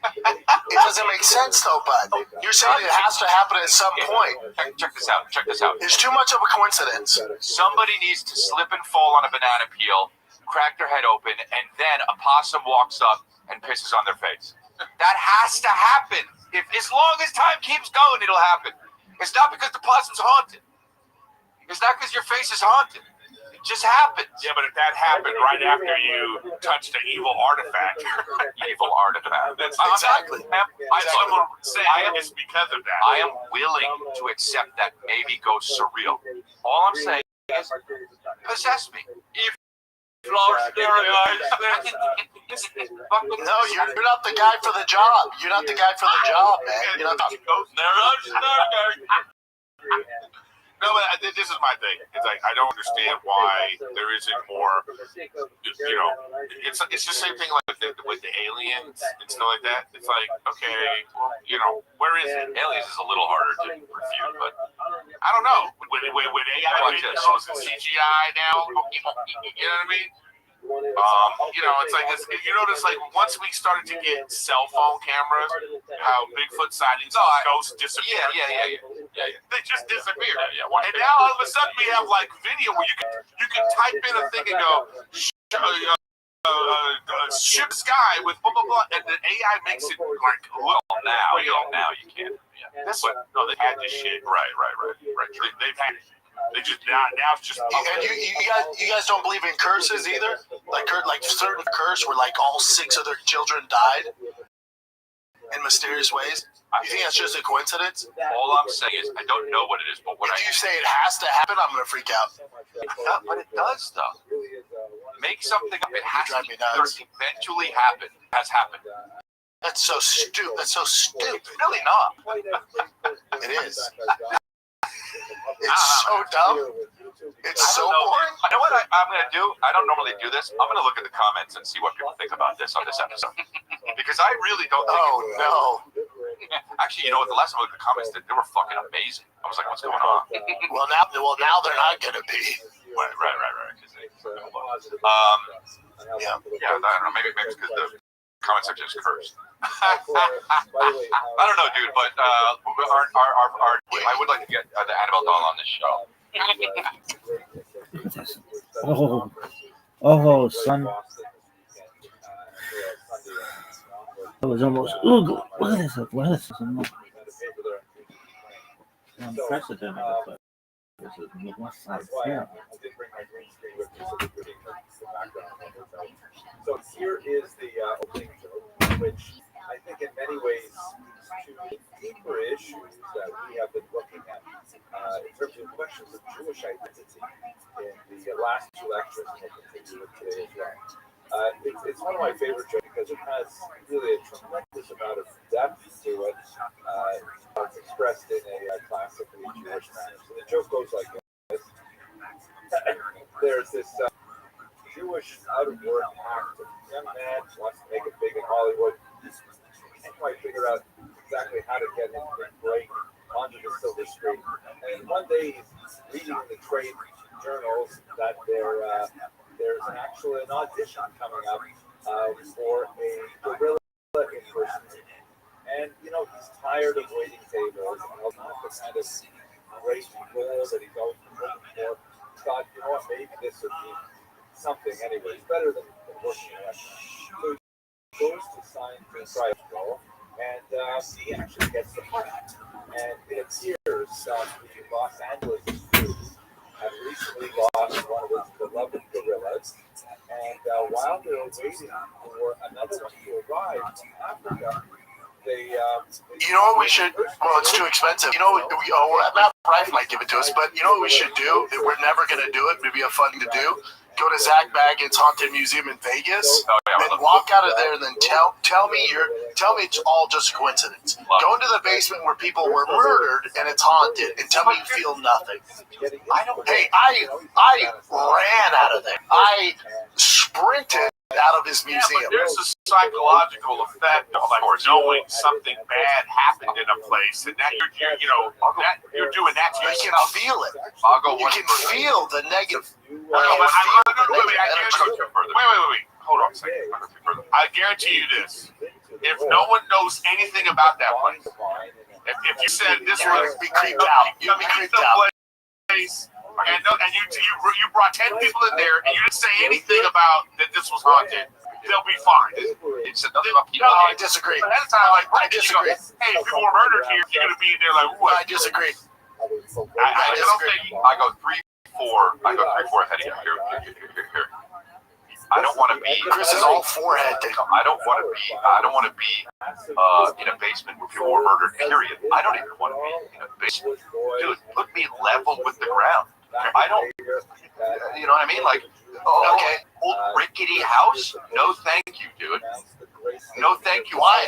It doesn't make sense, though, bud. You're saying it has to happen at some point. Check this out. It's too much of a coincidence. Somebody needs to slip and fall on a banana peel, crack their head open, and then a possum walks up and pisses on their face. That has to happen. As long as time keeps going, it'll happen. It's not because the possum's haunted. It's not because your face is haunted. It just happens. Yeah, but if that happened right after you touched the evil artifact. Evil artifact. That's exactly. Someone would say it's because of that. I am willing to accept that maybe ghosts are real. All I'm saying is, possess me. If Lars No, you're not the guy for the job. You're not the guy for the job, man. You're not the No, but this is my thing. It's like I don't understand why there isn't more. You know, it's the same thing like with the aliens and stuff like that. It's like, okay, well, you know, where is it? Aliens is a little harder to refute, but I don't know. With AI, it's CGI now. You know what I mean? You know, it's like this, you notice like once we started to get cell phone cameras, how Bigfoot sightings, ghosts disappear. Yeah. They just disappear. Yeah. And now all of a sudden we have like video where you can type in a thing and go ship sky with blah blah blah, and the AI makes it like now you can't. Yeah. But no, they had this shit. Right. They've had it. They just now it's just. And you guys don't believe in curses either? Like certain curse where like all 6 of their children died in mysterious ways? You think that's just a coincidence? All I'm saying is I don't know what it is, but if you say it has to happen, I'm gonna freak out. But it does though. Make something up. It has to eventually happen. Has happened. That's so stupid. That's so stupid. It's really not. It is. It's so dumb. It's so boring. You know what I'm going to do? I don't normally do this. I'm going to look at the comments and see what people think about this on this episode. Because I really don't think no. Actually, you know what? The last time I looked at the comments, they were fucking amazing. I was like, what's going on? Well, now they're not going to be. Right. Yeah, I don't know. Maybe it's because the comment section is cursed. I don't know, dude, but I would like to get the Annabelle doll on this show. Look at this. Oh, son. That was almost. Look at this. Look at this. Unprecedented. But this is what's that? Yeah. So here is the opening joke, which I think in many ways to deeper issues that we have been looking at in terms of questions of Jewish identity in the last two lectures, and we'll continue with today as well. It's one of my favorite jokes because it has really a tremendous amount of depth to it. It's expressed in a classically Jewish manner. So the joke goes like this. There's this Jewish out-of-work actor, young man wants to make it big in Hollywood. Can't quite figure out exactly how to get his break onto the silver screen. And one day he's reading in the trade journals that there's actually an audition coming up for a gorilla impersonator. And he's tired of waiting tables and all that, the kind of great role that he's always been looking for. Thought, what, maybe this would be something anyway. It's better than working in a restaurant. So he goes to sign to try to go, and he actually gets the part. And it appears that the Los Angeles Jews have recently lost one of its beloved gorillas. And while they were waiting for another one to arrive from Africa, they, what we should? Well, it's too expensive. Matt Rife might give it to us, but what we should do? If we're never going to do it, maybe a fun thing to do. Go to Zach Bagans Haunted Museum in Vegas, and walk out of there, and then tell me it's all just a coincidence. Go into the basement where people were murdered, and it's haunted, and tell me you feel nothing. I ran out of there. I sprinted out of his museum. Yeah, but there's a psychological effect of knowing something bad happened in a place, and that you're doing that to yourself. You can feel it. You can feel the negative. Wait. Hold on a second. I guarantee you this. If no one knows anything about that place, if you said this was be creeped out, you'd be creeped out. Place, and you brought 10 people in there, and you didn't say anything about that this was haunted, they'll be fine. I disagree. Ahead of time, I disagree. Hey, people were murdered here. You're gonna be in there like, what? I disagree. I disagree. I go 3-4. I go 3-4 ahead of you. Here. I don't want to be. Chris is all forehead. I don't want to be in a basement where people were murdered. Period. I don't even want to be in a basement. Dude, put me level with the ground. I don't. You know what I mean? Like, okay, old rickety house. No, thank you, dude. No, thank you. Why?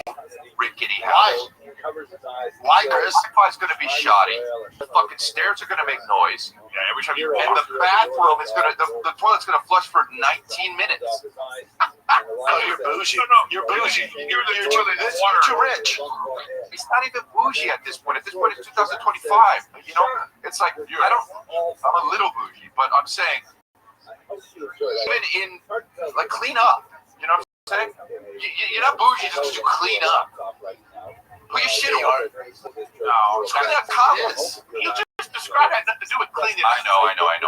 Rickety house. Why, Chris? Wi-Fi's going to be shoddy. The fucking stairs are going to make noise. Yeah, every time you And the bathroom is going to, the toilet's going to flush for 19 minutes. Oh, you're bougie. You're bougie. You're too rich. It's not even bougie at this point. At this point, it's 2025. It's like, I'm a little bougie, but I'm saying, even in, like, clean up. You know what I'm saying? You're not bougie just because you clean up. Put your shit away. No, Clean up comments. you just described it had nothing to do with cleaning. I know. I know. It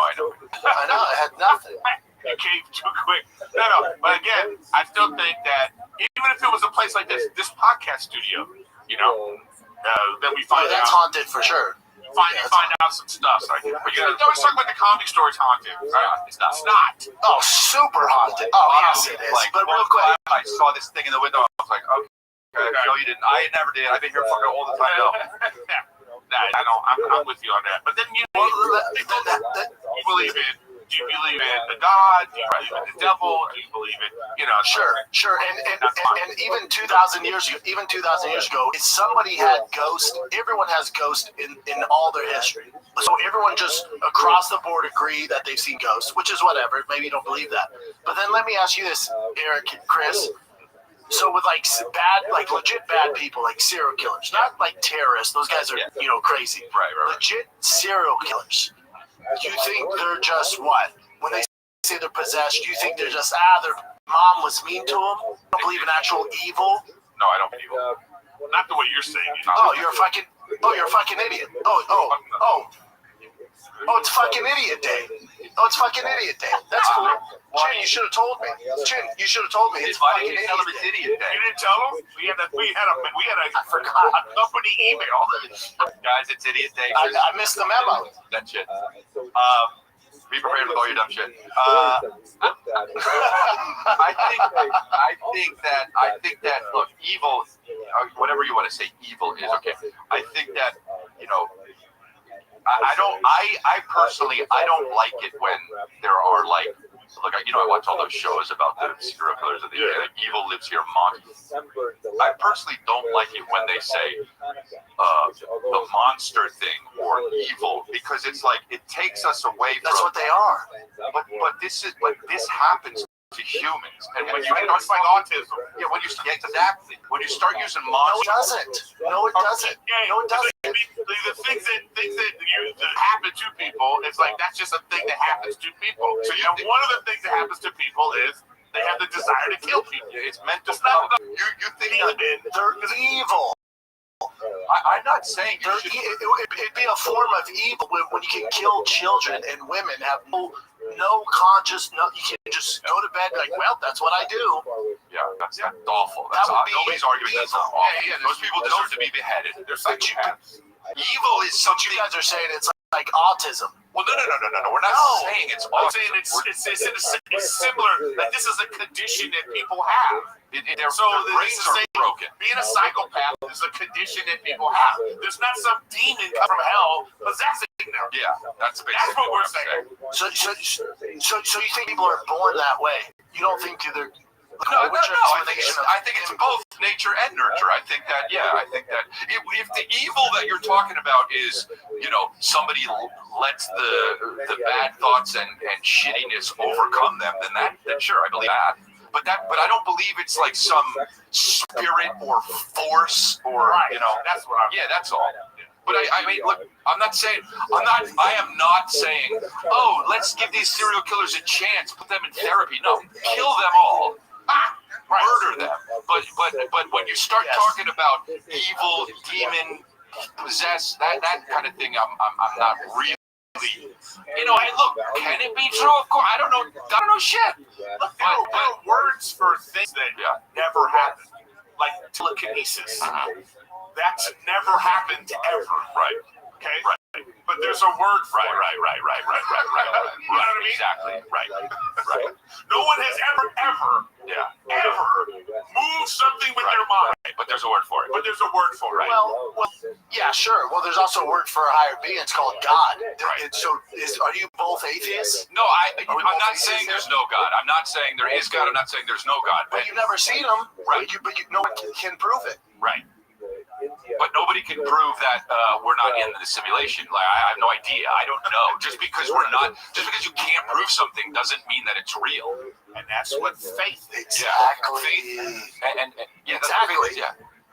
had nothing. You came too quick. No. But again, I still think that even if it was a place like this podcast studio, then we find That's out. haunted for sure. Find out some stuff. But you always talk about the comedy store's haunted. Right? It's not. Oh, super haunted. Oh, yes, it is. Like, But real quick, I saw this thing in the window. I was like, okay. No, you didn't. I never did. I've been here fucking all the time. No. I know. I'm with you on that. But then you believe in. Do you believe in the God? Do you believe in the devil? Do you believe in Sure. And even 2,000 years ago, if somebody had ghost, everyone has ghost in all their history. So everyone just across the board agree that they've seen ghosts, which is whatever. Maybe you don't believe that. But then let me ask you this, Eric, Chris. So with legit bad people, like serial killers, not like terrorists. Those guys are crazy. Right. Legit serial killers. Do you think they're just what? When they say they're possessed, do you think they're just their mom was mean to them? Don't believe in actual evil? No, I don't believe it. not the way you're saying it? You're a fucking idiot. Oh, it's fucking idiot day. Oh, it's fucking idiot day. That's cool. Chin, you should have told me. Chin, you should have told me. It's Why fucking didn't you tell him idiot it's day. idiot day? You didn't tell him? We had a company email. Guys, it's idiot day. I missed the memo. That shit. Be prepared with all your dumb shit. I think that look, evil, whatever you want to say, evil is okay. I think that I personally don't like it when there are like I watch all those shows about the serial killers of the evil lives here monsters. I personally don't like it when they say the monster thing or evil, because it's like it takes us away from. That's what they are. But this happens to humans, and when you It's like autism. when you start using No, it monsters. doesn't. No, it doesn't. No, it doesn't. The things that happen to people, it's like that's just a thing that happens to people. So one of the things that happens to people is they have the desire to kill people. It's mental. It's not about You think They're evil. I'm not saying you should. It'd be a form of evil when you can kill children and women, have no conscious, you can just go to bed like, well, that's what I do. Yeah, that's awful. That would be Nobody's arguing that's not evil. awful. Those people deserve to be beheaded. They're psychopaths. Evil is But something. you guys are saying it's like autism. Well, no. We're not saying it's I'm awesome. saying it's similar. Like this is a condition that people have. Their So brains are broken. Being a psychopath is a condition that people have. There's not some demon come from hell possessing them. Yeah, that's basically That's what we're saying. So you think people are born that way? You don't think they're No. I think it's both nature and nurture. I think that if the evil that you're talking about is, somebody lets the bad thoughts and shittiness overcome them, then sure, I believe that. But I don't believe it's like some spirit or force or That's what I'm. Yeah, that's all. But I mean, look, I am not saying, oh, let's give these serial killers a chance, put them in therapy. No, kill them all. Murder them. But when you start talking about evil, demon, possessed, that kind of thing, I'm not really. Hey, look, can it be true? Of course, I don't know shit. Look, there are words for things that never happened, like telekinesis. That's never happened ever. Right. Okay. Right. But there's a word for it. Right. You know what I mean? Exactly. Right. No one has ever moved something with their mind. Right. But there's a word for it. But there's a word for it. Well, yeah, sure. Well, there's also a word for a higher being. It's called God. Right. So, are you both atheists? No, I'm not saying there's no God. I'm not saying there is God. I'm not saying there's no God. But you've never seen him. Right. But no one can prove it. Right. But nobody can prove that we're not in the simulation. Like I have no idea. I don't know. Just because you can't prove something doesn't mean that it's real. And that's what faith is. Exactly. And yeah, that's what faith is.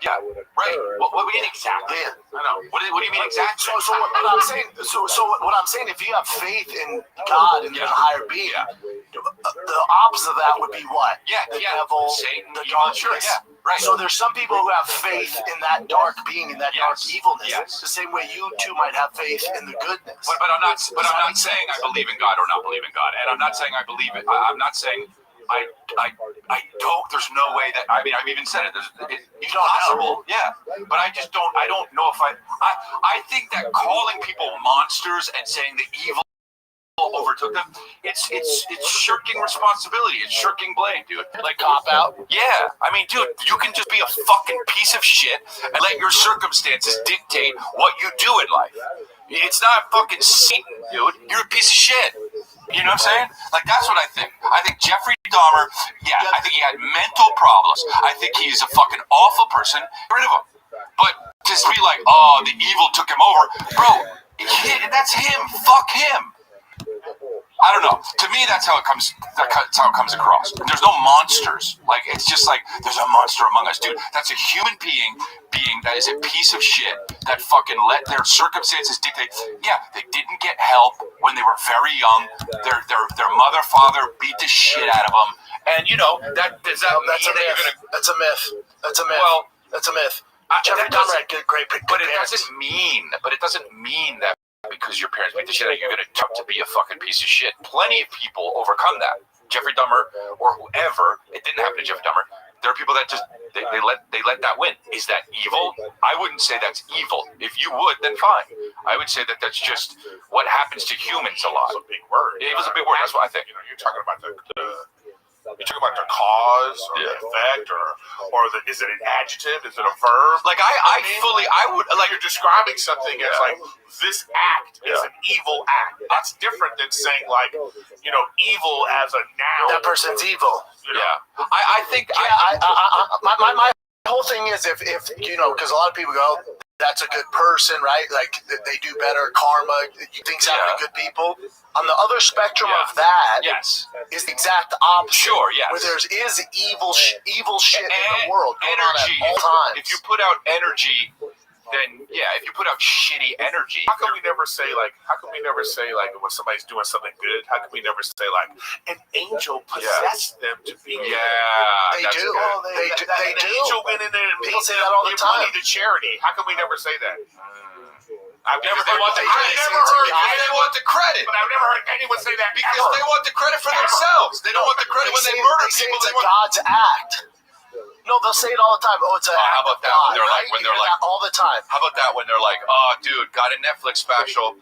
Yeah. Right. What do you mean exactly? Yeah. I know. What do you mean exactly? So what I'm saying, if you have faith in God and the higher being, the opposite of that would be what? Yeah. The devil, Satan, the evil, darkness. sure, yeah. Right. So there's some people who have faith in that dark being, in that dark evilness. Yes. The same way you two might have faith in the goodness. But I'm not saying I believe in God or not believe in God, and I'm not saying I believe it. I'm not saying I don't. There's no way that. I mean, I've even said it. It's possible. Yeah. But I just don't. I don't know if I think that calling people monsters and saying the evil overtook them, it's shirking responsibility. It's shirking blame, dude. Like cop out. Yeah, I mean, dude, you can just be a fucking piece of shit and let your circumstances dictate what you do in life. It's not fucking Satan, dude. You're a piece of shit. You know what I'm saying? Like, that's what I think. I think Jeffrey Dahmer, I think he had mental problems. I think he's a fucking awful person. Get rid of him. But to be like, oh, the evil took him over. Bro, that's him. Fuck him. I don't know. To me, that's how it comes. That's how it comes across. There's no monsters. Like, it's just like there's a monster among us, dude. That's a human being that is a piece of shit that fucking let their circumstances dictate. Yeah, they didn't get help when they were very young. Their mother, father beat the shit out of them, and that does that mean That's a that you're myth. gonna? That's a myth. That's a myth. Well, that's a myth. Jeffrey That Dahmer had great But it parents. doesn't mean. But it doesn't mean that because your parents beat the shit out of you, you're going to be a fucking piece of shit. Plenty of people overcome that. Jeffrey Dahmer or whoever, it didn't happen to Jeffrey Dahmer. There are people that just they let that win. Is that evil? I wouldn't say that's evil. If you would, then fine. I would say that that's just what happens to humans a lot. It's a big word. It was a big word. That's what I think. You know, you're talking about the cause or the effect or is it an adjective? Is it a verb? Like I would like you're describing something as like this act is an evil act. That's different than saying like, you know, evil as a noun. That person's evil. You know? Yeah. I think my whole thing is if you know, because a lot of people go, that's a good person, right? Like they do better, karma. You think happen to good people. On the other spectrum of that, is the exact opposite. Sure, yes. Where there is evil shit in the world going energy, on at all times. If you put out energy, then if you put out shitty energy, how come we never say like when somebody's doing something good, how come we never say like an angel possessed them to be good? They do. They do. An angel went in there and people say that all the time. Money to charity. How come we never say that? I've never heard they want the credit. But I've never heard anyone say that because they want the credit for themselves. They don't want the credit when they murder people. It's a God's act. No, they'll say it all the time. Oh, it's a how about that? God, When they're like all the time. How about that when they're like, oh, dude, got a Netflix special.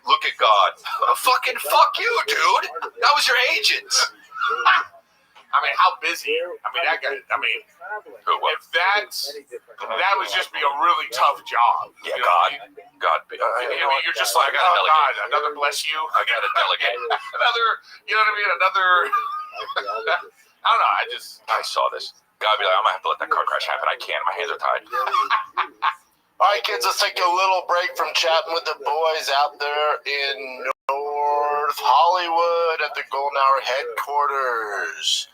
Look at God. Fucking fuck you, dude. That was your agent. I mean, how busy? I mean, that guy. I mean, if that would just be a really tough job. Yeah, God. You're just like, oh God, another bless you. I gotta delegate. Another, you know what I mean? Another. I don't know. I saw this. Gotta be like, I'm gonna have to let that car crash happen. I can't. My hands are tied. All right, kids, let's take a little break from chatting with the boys out there in North Hollywood at the Golden Hour headquarters.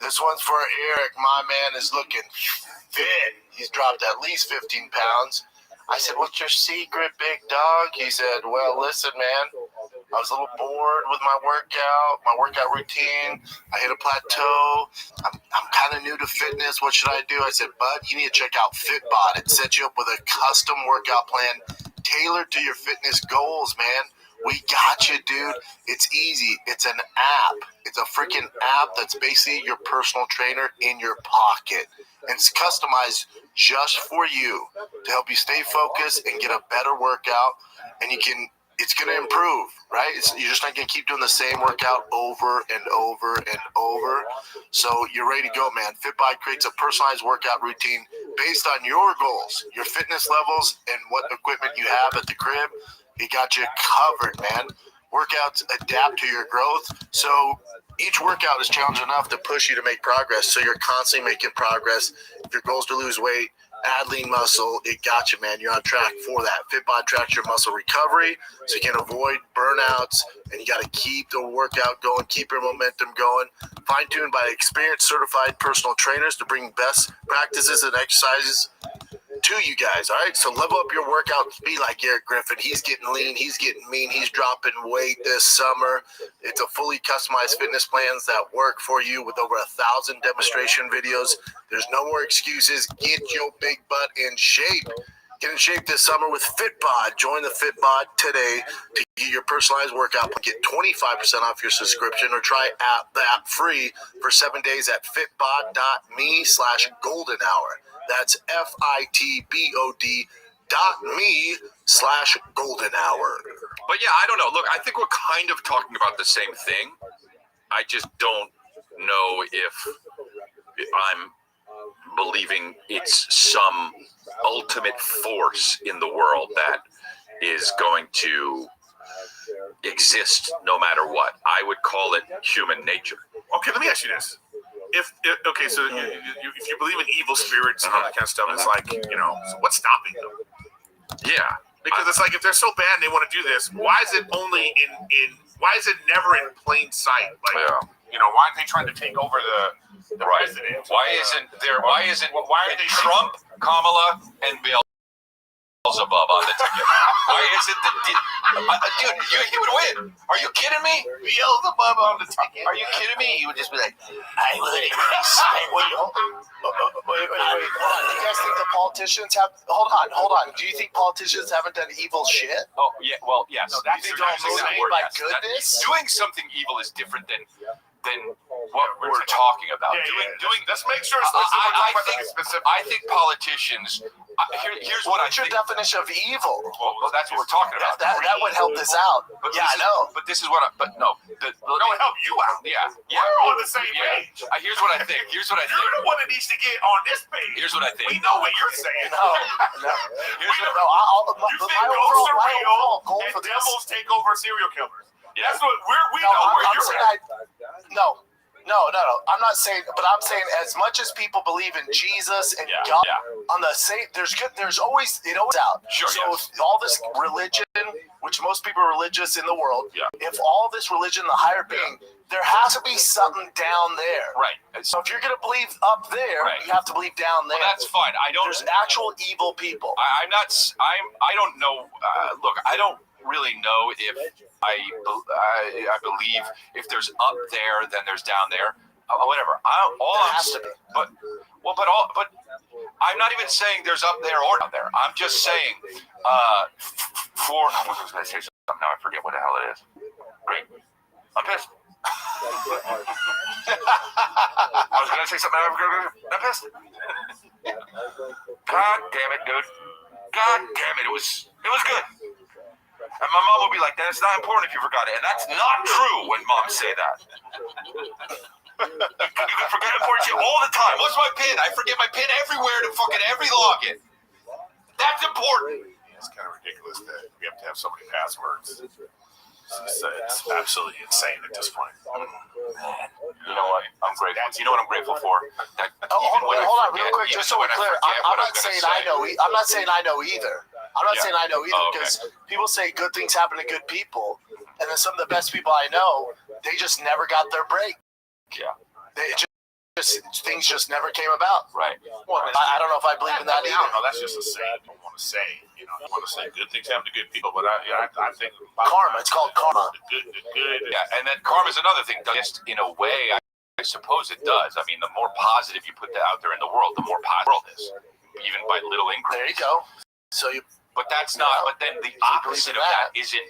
This one's for Eric. My man is looking fit. He's dropped at least 15 pounds. I said, what's your secret, big dog? He said, well, listen, man. I was a little bored with my workout routine. I hit a plateau. I'm kind of new to fitness. What should I do? I said, bud, you need to check out Fitbod. It sets you up with a custom workout plan tailored to your fitness goals, man. We got you, dude. It's easy. It's an app. It's a freaking app that's basically your personal trainer in your pocket. And it's customized just for you to help you stay focused and get a better workout. And it's going to improve, right? You're just not going to keep doing the same workout over and over and over. So you're ready to go, man. Fitbod creates a personalized workout routine based on your goals, your fitness levels, and what equipment you have at the crib. He got you covered, man. Workouts adapt to your growth. So each workout is challenge enough to push you to make progress. So you're constantly making progress. If your goal is to lose weight, add lean muscle, it got you, man. You're on track for that. Fitbod tracks your muscle recovery so you can avoid burnouts, and you got to keep the workout going, keep your momentum going. Fine-tuned by experienced certified personal trainers to bring best practices and exercises to you guys, all right? So level up your workouts. Be like Eric Griffin. He's getting lean. He's getting mean. He's dropping weight this summer. It's a fully customized fitness plans that work for you with over 1,000 demonstration videos. There's no more excuses. Get your big butt in shape. Get in shape this summer with Fitbod. Join the Fitbod today to get your personalized workout. Get 25% off your subscription or try the app free for 7 days at fitbod.me/goldenhour. That's fitbod.me/goldenhour. But yeah, I don't know. Look, I think we're kind of talking about the same thing. I just don't know if I'm believing it's some ultimate force in the world that is going to exist no matter what. I would call it human nature. Okay, let me ask you this. If you believe in evil spirits and all that kind of stuff, it's like, so what's stopping them? Yeah. Because it's like, if they're so bad and they want to do this, why is it only why is it never in plain sight? Like, why aren't they trying to take over the president? Why are they Trump, Kamala, and Beelzebub? Beelzebub on the ticket? Why is it the dude? He would win. Are you kidding me? Beelzebub on the ticket. Are you kidding me? He would just be like, I would spend Wait, hold on. Do you guys think the politicians have? Hold on. Do you think politicians haven't done evil shit? oh yeah, well yes. No, that's You're not using that motivated word, by yes. goodness? Doing something evil is different than what we're talking about. Doing. Let's make sure it's we're talking about something specific. I think politicians. Here's what What's your definition of evil? Well, that's what we're talking about. That would help this out. But Yeah, I know. But this is what. But no. No, it help you out. Yeah. We're on the same Yeah. page. Here's what I think. You're the one that needs to get on this page. Here's what I think. We know what you're saying. No. Here's what, You think ghosts are my real overall goal and for this. devils take over serial killers. Yeah. That's what we No, know where I'm you're saying at. No. I'm not saying, but I'm saying as much as people believe in Jesus and Yeah, God, yeah. on the same, there's always out. Sure, So yes. if all this religion, which most people are religious in the world, Yeah. if all this religion, the higher being, there has to be something down there. right. So if you're gonna believe up there, Right. you have to believe down there. Well, that's fine. I don't. There's actual evil people. I'm not. I don't know. Look, I don't really know if I believe if there's up there, then there's down there. Whatever. There has to be. But I'm not even saying there's up there or down there. I'm just saying I was going to say something. Now I forget what the hell it is. Great. I'm pissed. I was going to say something. I'm pissed. God damn it, dude. God damn it. It was good. And my mom will be like, "That's not important if you forgot it." And that's not true when moms say that. You can forget important shit all the time. What's my pin? I forget my pin everywhere to fucking every login. That's important. It's kind of ridiculous that we have to have so many passwords. It's absolutely insane at this point. You know what? I'm grateful. You know what I'm grateful for? That Hold on, real forget- quick, even just so when we're I clear. forget I'm what I not was gonna saying say. I know. I'm not saying I know either. I'm not Yeah. saying I know either Oh, okay. because people say good things happen to good people, and then some of the best people I know, they just never got their break. Yeah. They things just never came about. Right. Well, I don't know if I believe in that I don't either. know. That's just a saying. I don't want to say. You want to say good things happen to good people, but I think Karma. It's called karma. The good. Yeah, and then karma's another thing. Just in a way, I suppose it does. I mean, the more positive you put that out there in the world, the more positive it is, even by little increments. There you go. So you. But that's not. But then the opposite of that isn't.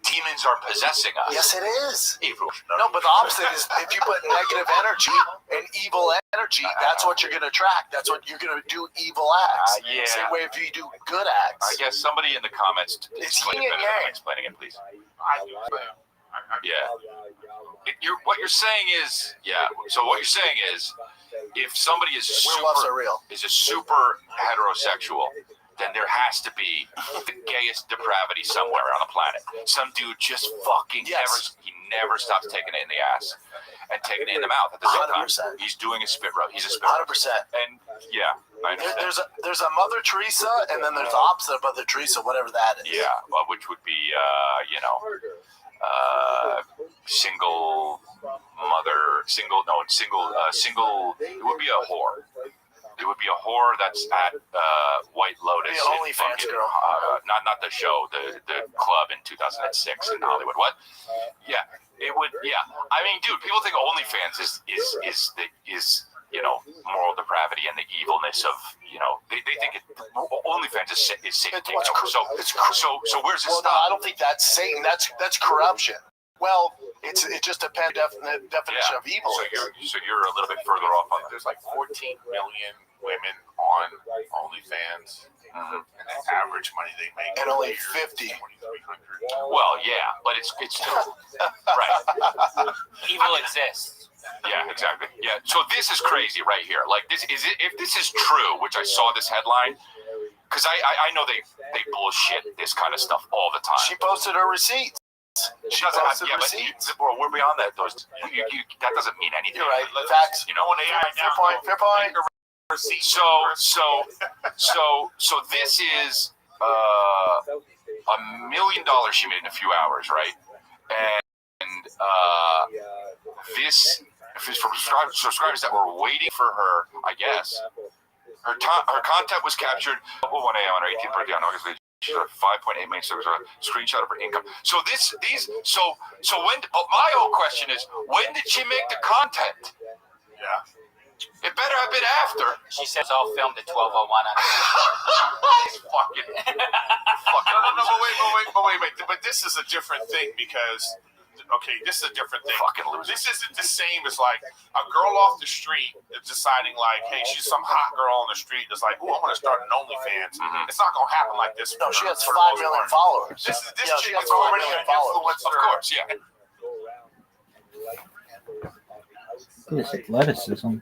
Demons are possessing us. Yes, it is. Evil. No, but the opposite is if you put negative energy and evil energy, that's what you're going to attract. That's what you're going to do evil acts. Yeah. Same way if you do good I acts. guess somebody in the comments It's explain yin it and better than I'm yang. explaining it, please. I do. Yeah. What you're saying is, yeah. So what you're saying is, if somebody is Werewolves are real. a super heterosexual, then there has to be the gayest depravity somewhere on the planet. Some dude just fucking never stops taking it in the ass and taking it in the mouth at the same time. 100%. He's doing a spit roast. He's a spit roast. 100%. And yeah, I understand. There's a Mother Teresa, and then there's the opposite of Mother Teresa, whatever that is. Yeah, well, which would be, single mother, it would be a whore. It would be a whore that's at White Lotus. The OnlyFans girl. Not the show, the club in 2006 in Hollywood. What? Yeah, it would. Yeah, I mean, dude, people think OnlyFans is moral depravity and the evilness of they think OnlyFans is Satan taking over. So where's it Well, no, stop? I don't think that's Satan. That's corruption. Well, it just depends definition of evil. So you're a little bit further off on that. There's like 14 million women on OnlyFans, and the average money they make And only 50. $2,300. Well, yeah, but it's still right. Evil exists. Yeah, exactly. Yeah. So this is crazy right here. Like this is it. If this is true, which I saw this headline, because I know they bullshit this kind of stuff all the time. She posted her receipts. She doesn't have, but we're beyond that. That doesn't mean anything. You're right. Facts. Fair point. So this is $1 million she made in a few hours, right? And this is from subscribers that were waiting for her, I guess, Her content was captured at 1 a.m. on her 18th birthday on August 8th. She got 5.8 million. So there was a screenshot of her income. So so when? My whole question is, when did she make the content? Yeah. It better have been after. She says all filmed at 12:01. Fucking. No, wait. But this is a different thing because, okay, this is a different thing. Fucking loser. This isn't the same as like a girl off the street is deciding like, hey, she's some hot girl on the street that's like, oh, I'm going to start an OnlyFans. Mm-hmm. It's not going to happen like this. No, she has for 5 the most million part. followers. This She chick has is 5 already million an followers. influencer. Of course, yeah. This athleticism.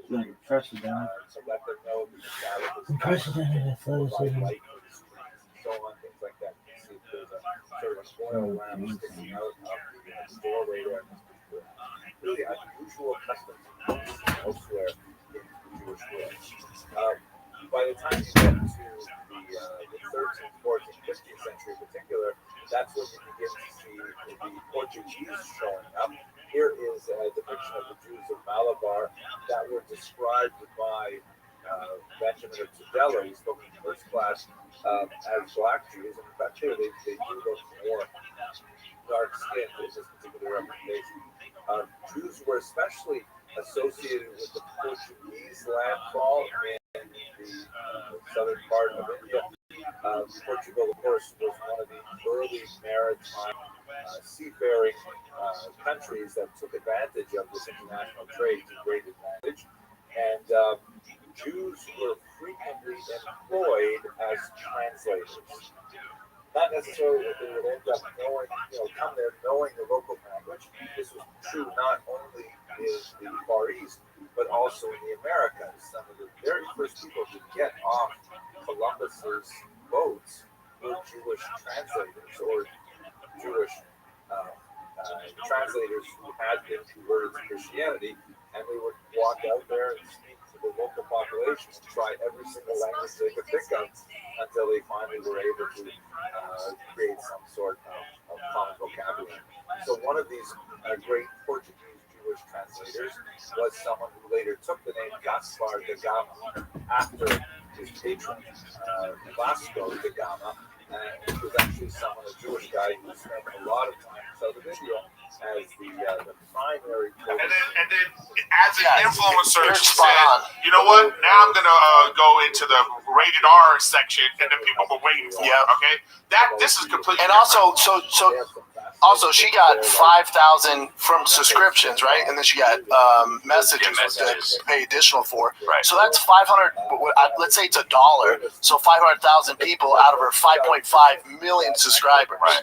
Unprecedented. Unprecedented athleticism. So on, things like that. You see there's a sort of oil lamp sticking out of the doorway there. Really unusual customs elsewhere in the Jewish world. By the time you get to the 13th, 14th, 15th century in particular, that's when you begin to see the Portuguese showing up. Here is a depiction of the Jews of Malabar that were described by Benjamin of Tudela, who spoke in first class, as black Jews. And in fact, here they do look more dark skinned in this particular representation. Jews were especially associated with the Portuguese landfall in the southern part of India. Portugal, of course, was one of the early maritime seafaring countries that took advantage of this international trade to great advantage. And Jews were frequently employed as translators. Not necessarily that they would end up knowing, come there knowing the local language. This was true not only in the Far East, but also in the Americas. Some of the very first people to get off Columbus's boats were Jewish translators or Jewish translators who had been converted to Christianity, and they would walk out there and speak to the local population and try every single language they could think of until they finally were able to create some sort of common vocabulary. So one of these great Portuguese Jewish translators was someone who later took the name Gaspar da Gama after his patron, Vasco da Gama. He was actually a Jewish guy who spent a lot of time in southern India as the primary. And then as an influencer, she spot said, on. you know what? Now I'm going to go into the rated R section, and the people were waiting for it, okay? This is completely And different. also, she got 5,000 from subscriptions, right? And then she got messages to pay additional for. Right. So that's 500. Let's say it's $1. So 500,000 people out of her 5.5 million subscribers. Right.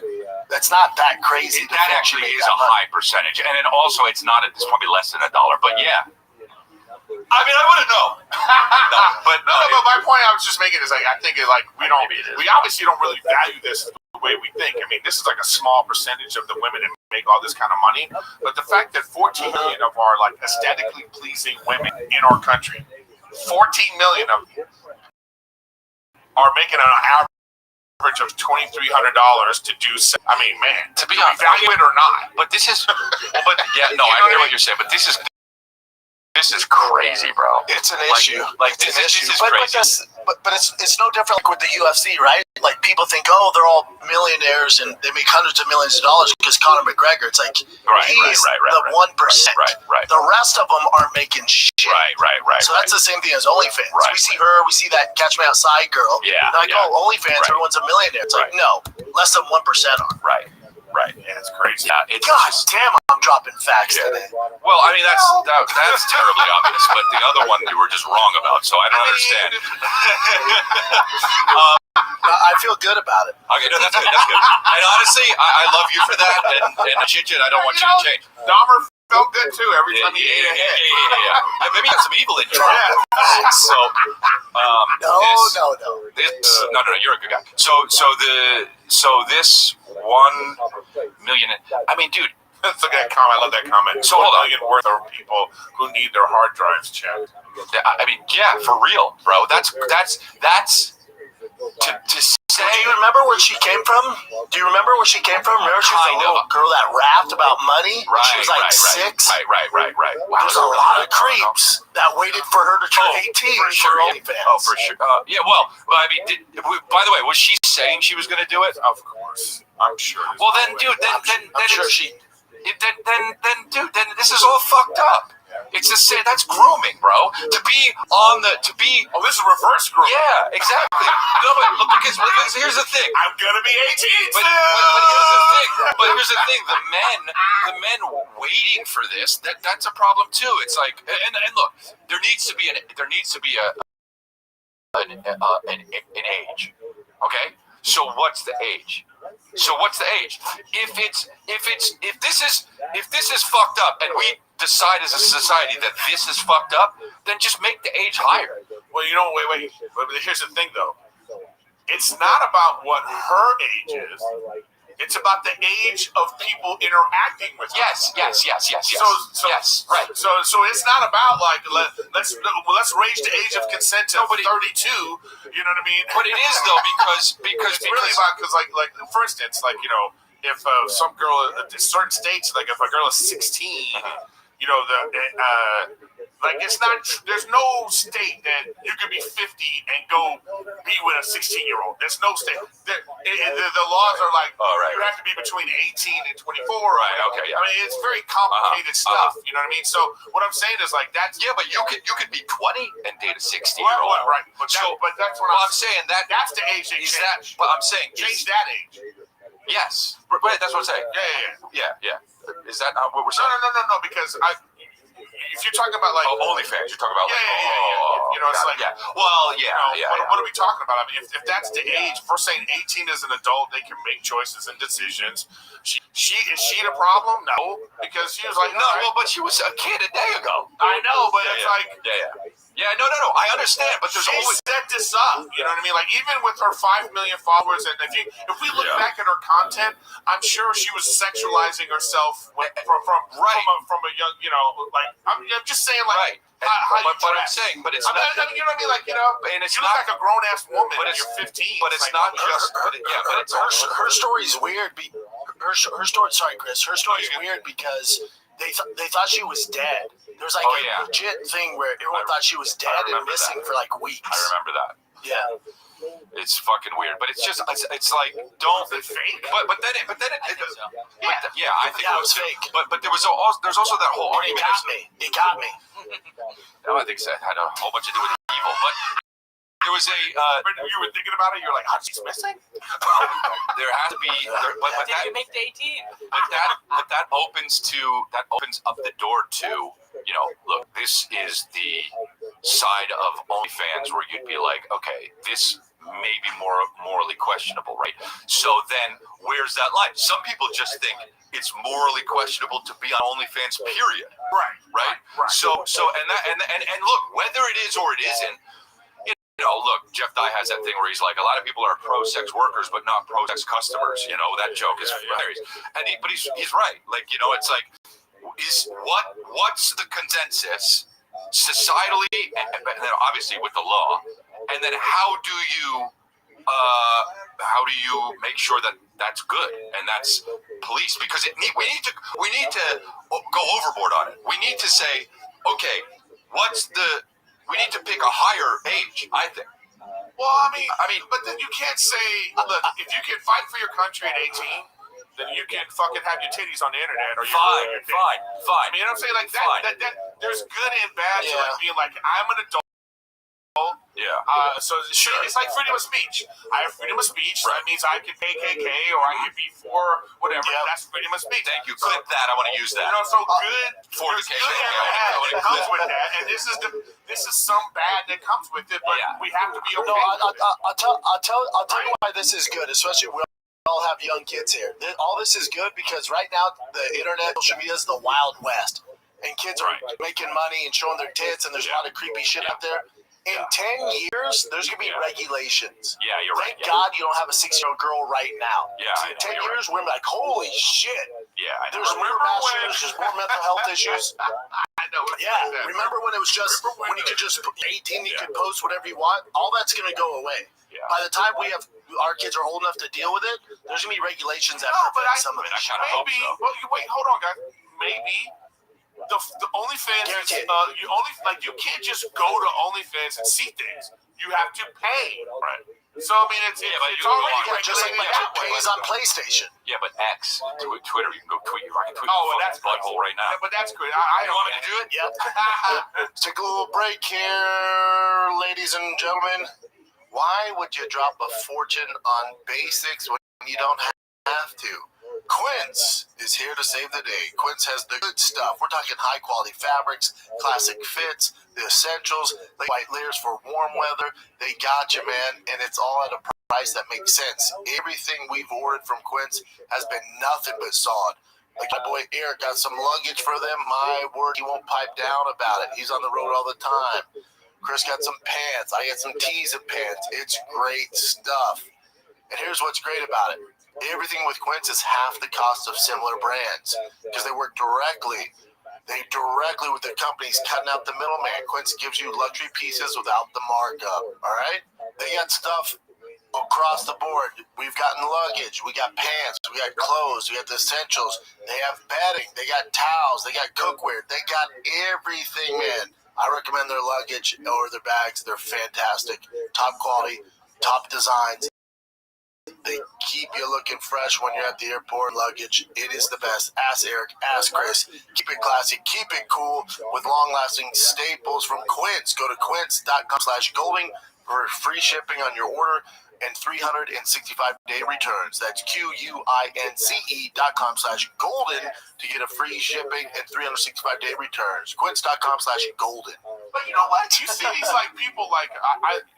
That's not that crazy. That actually is a high percentage, and then also it's probably less than $1. But yeah, I mean, I wouldn't know. No, but my point I was just making is like I think it like we obviously don't really value this the way we think. I mean, this is like a small percentage of the women that make all this kind of money. But the fact that 14 million of our like aesthetically pleasing women in our country, 14 million of them are making an average of $2,300 to do. I mean, man, to be honest, value it or not. But this is, I get what you're saying. But this is crazy, bro. It's an issue. This is but crazy. But it's no different like with the UFC, right? Like people think, oh, they're all millionaires and they make hundreds of millions of dollars because Conor McGregor. It's like he's the 1%. Right. The rest of them aren't making shit. Right. So that's the same thing as OnlyFans. Right. We see her. We see that Catch Me Outside girl. Yeah. They're like, oh, OnlyFans, everyone's a millionaire. It's like, no, less than 1% are. Right. Yeah, it's crazy. Yeah, it's God just, damn, I'm dropping facts today. well, I mean that's terribly obvious, but the other one you were just wrong about, so I don't understand. I feel good about it. Okay, no, that's good. And honestly, I love you for that, and shit, I don't want you to change. Dahmer felt good too every time he ate a head. Yeah. Maybe you have some evil in you. So, no, you're a good guy. So this 1 million. I mean, dude. That's a good comment. I love that comment. So hold on. 1 million worth of people who need their hard drives checked. I mean, yeah, for real, bro. That's to say. Can you remember where she came from? Do you remember where she came from? Remember she was a little girl that rapped about money? Right, she was like right, 6? Right. Wow, There's a lot of creeps that waited for her to turn 18 for sure. OnlyFans. Oh, for sure. Yeah, well, I mean, by the way, was she saying she was going to do it? Of course, I'm sure. Well, then, dude, then sure she. Then this is all fucked up. It's just say that's grooming, bro. To be. Oh, this is reverse grooming. Yeah, exactly. No, but because here's the thing. I'm gonna be 18 But soon. but here's the thing. The men waiting for this. That's a problem too. It's like, and look, there needs to be an age. Okay. So what's the age? If this is fucked up, and we decide as a society that this is fucked up, then just make the age higher. Well, wait. Here's the thing, though. It's not about what her age is. It's about the age of people interacting with her. Yes. So yes, right. So it's not about like let's raise the age of consent to 32. You know what I mean? But it is though because it's really about because like for instance if some girl in certain states like if a girl is 16, you know like it's not. There's no state that you could be 50 and go be with a 16-year-old. There's no state. The laws are like you have to be between 18 and 24. Right. Okay. Yeah. I mean, it's very complicated stuff. You know what I mean? So what I'm saying is like that's but you could be 20 and date a 16-year-old. Right. But that's what I'm saying. That's the age they change. But I'm saying change that age. Yes. Right. That's what I'm saying. Yeah. Is that not what we're saying? No. Because if you're talking about like OnlyFans, you're talking about You know, it's like Well, What are we talking about? I mean, if that's the age, if we're saying 18 is an adult, they can make choices and decisions. Is she the problem? No, because she was like but she was a kid a day ago. I know, but it's like no. I understand, but there's always set this up. You know what I mean? Like even with her 5 million followers, and if we look back at her content, I'm sure she was sexualizing herself from a young, like I'm just saying, like how you but I'm saying, but it's not. I mean, you know what I mean? Like and it's you not look like a grown ass woman. But you're 15. But it's not just. But it's her story's weird. Her story. Sorry, Chris. Her story's weird because they thought she was dead. There was like a legit thing where everyone thought she was dead and missing for like weeks. I remember that. Yeah. It's fucking weird, but it's just it's like don't fake. But then it I think it was fake. But there's also that whole argument. It got me. No, I think so. Had a whole bunch to do with evil, but there was a. You were thinking about it. You're like, she's missing. There has to be. But that make the 18. But that opens up the door to. Look, this is the side of OnlyFans where you'd be like, okay, this may be more morally questionable, right? So then, where's that line? Some people just think it's morally questionable to be on OnlyFans, period. Right. So and look, whether it is or it isn't, look, Jeff Dye has that thing where he's like, a lot of people are pro-sex workers, but not pro-sex customers. That joke is hilarious. But he's right. Like, it's like, what's the consensus societally, and then obviously with the law, and then how do you make sure that that's good and that's police? Because we need to go overboard on it. We need to say, okay, we need to pick a higher age, I think. Well, I mean, but then you can't say, look, if you can fight for your country at 18, then you can fucking have your titties on the internet or fine. I mean, you know what I'm saying? Like that there's good and bad to like being like, I'm an adult. Yeah. So it's like freedom of speech. I have freedom of speech. That means I can KKK or I can be for whatever. Yeah. That's freedom of speech. Thank you. Clip that. I want to use that. So good. For the good and bad that comes with that, and this is some bad that comes with it. But we have to be okay. No, I'll tell you why this is good, especially. We all have young kids here. All this is good because right now the internet, social media is the Wild West, and kids are making money and showing their tits, and there's a lot of creepy shit out there. In 10 years, there's going to be regulations. Yeah, you're right. Thank God you don't have a 6-year-old girl right now. Yeah, in 10 years, we're like, holy shit. Yeah, I know. There's more mass shootings, there's more mental health issues. I know. Yeah, remember when it was just, when you could just, 18, you could post whatever you want? All that's going to go away. Yeah. By the time we have our kids are old enough to deal with it, there's gonna be regulations that No, but prevent some of it. I kind of hope maybe. so. Well, wait, hold on, guys. Maybe the OnlyFans. Guaranteed. You can't just go to OnlyFans and see things. You have to pay. Right. So I mean, it's but it's you go already on- Just like regulated that way. pays on PlayStation. Yeah, but X, Twitter, you can go tweet. I can tweet Oh, my and that's fucking butthole right now. Yeah, but that's good. I You want me to do it? Yep. Let's take a little break here, ladies and gentlemen. Why would you drop a fortune on basics when you don't have to? Quince is here to save the day. Quince has the good stuff. We're talking high quality fabrics, classic fits, the essentials, like white layers for warm weather. They got you, man, and it's all at a price that makes sense. Everything we've ordered from Quince has been nothing but solid. Like my boy Eric got some luggage for them. My word, he won't pipe down about it. He's on the road all the time. Chris got some pants. I got some tees and pants. It's great stuff. And here's what's great about it. Everything with Quince is half the cost of similar brands because they work directly. They directly with the companies cutting out the middleman. Quince gives you luxury pieces without the markup. All right? They got stuff across the board. We've gotten luggage. We got pants. We got clothes. We got the essentials. They have bedding. They got towels. They got cookware. They got everything, man. I recommend their luggage or their bags. They're fantastic. Top quality, top designs. They keep you looking fresh when you're at the airport. Luggage, it is the best. Ask Eric, ask Chris. Keep it classy, keep it cool with long-lasting staples from Quince. Go to quince.com/golden for free shipping on your order and 365-day returns. That's QUINCE.com/golden to get a free shipping and 365-day returns. Quince.com/golden. But you know what? You see these like people like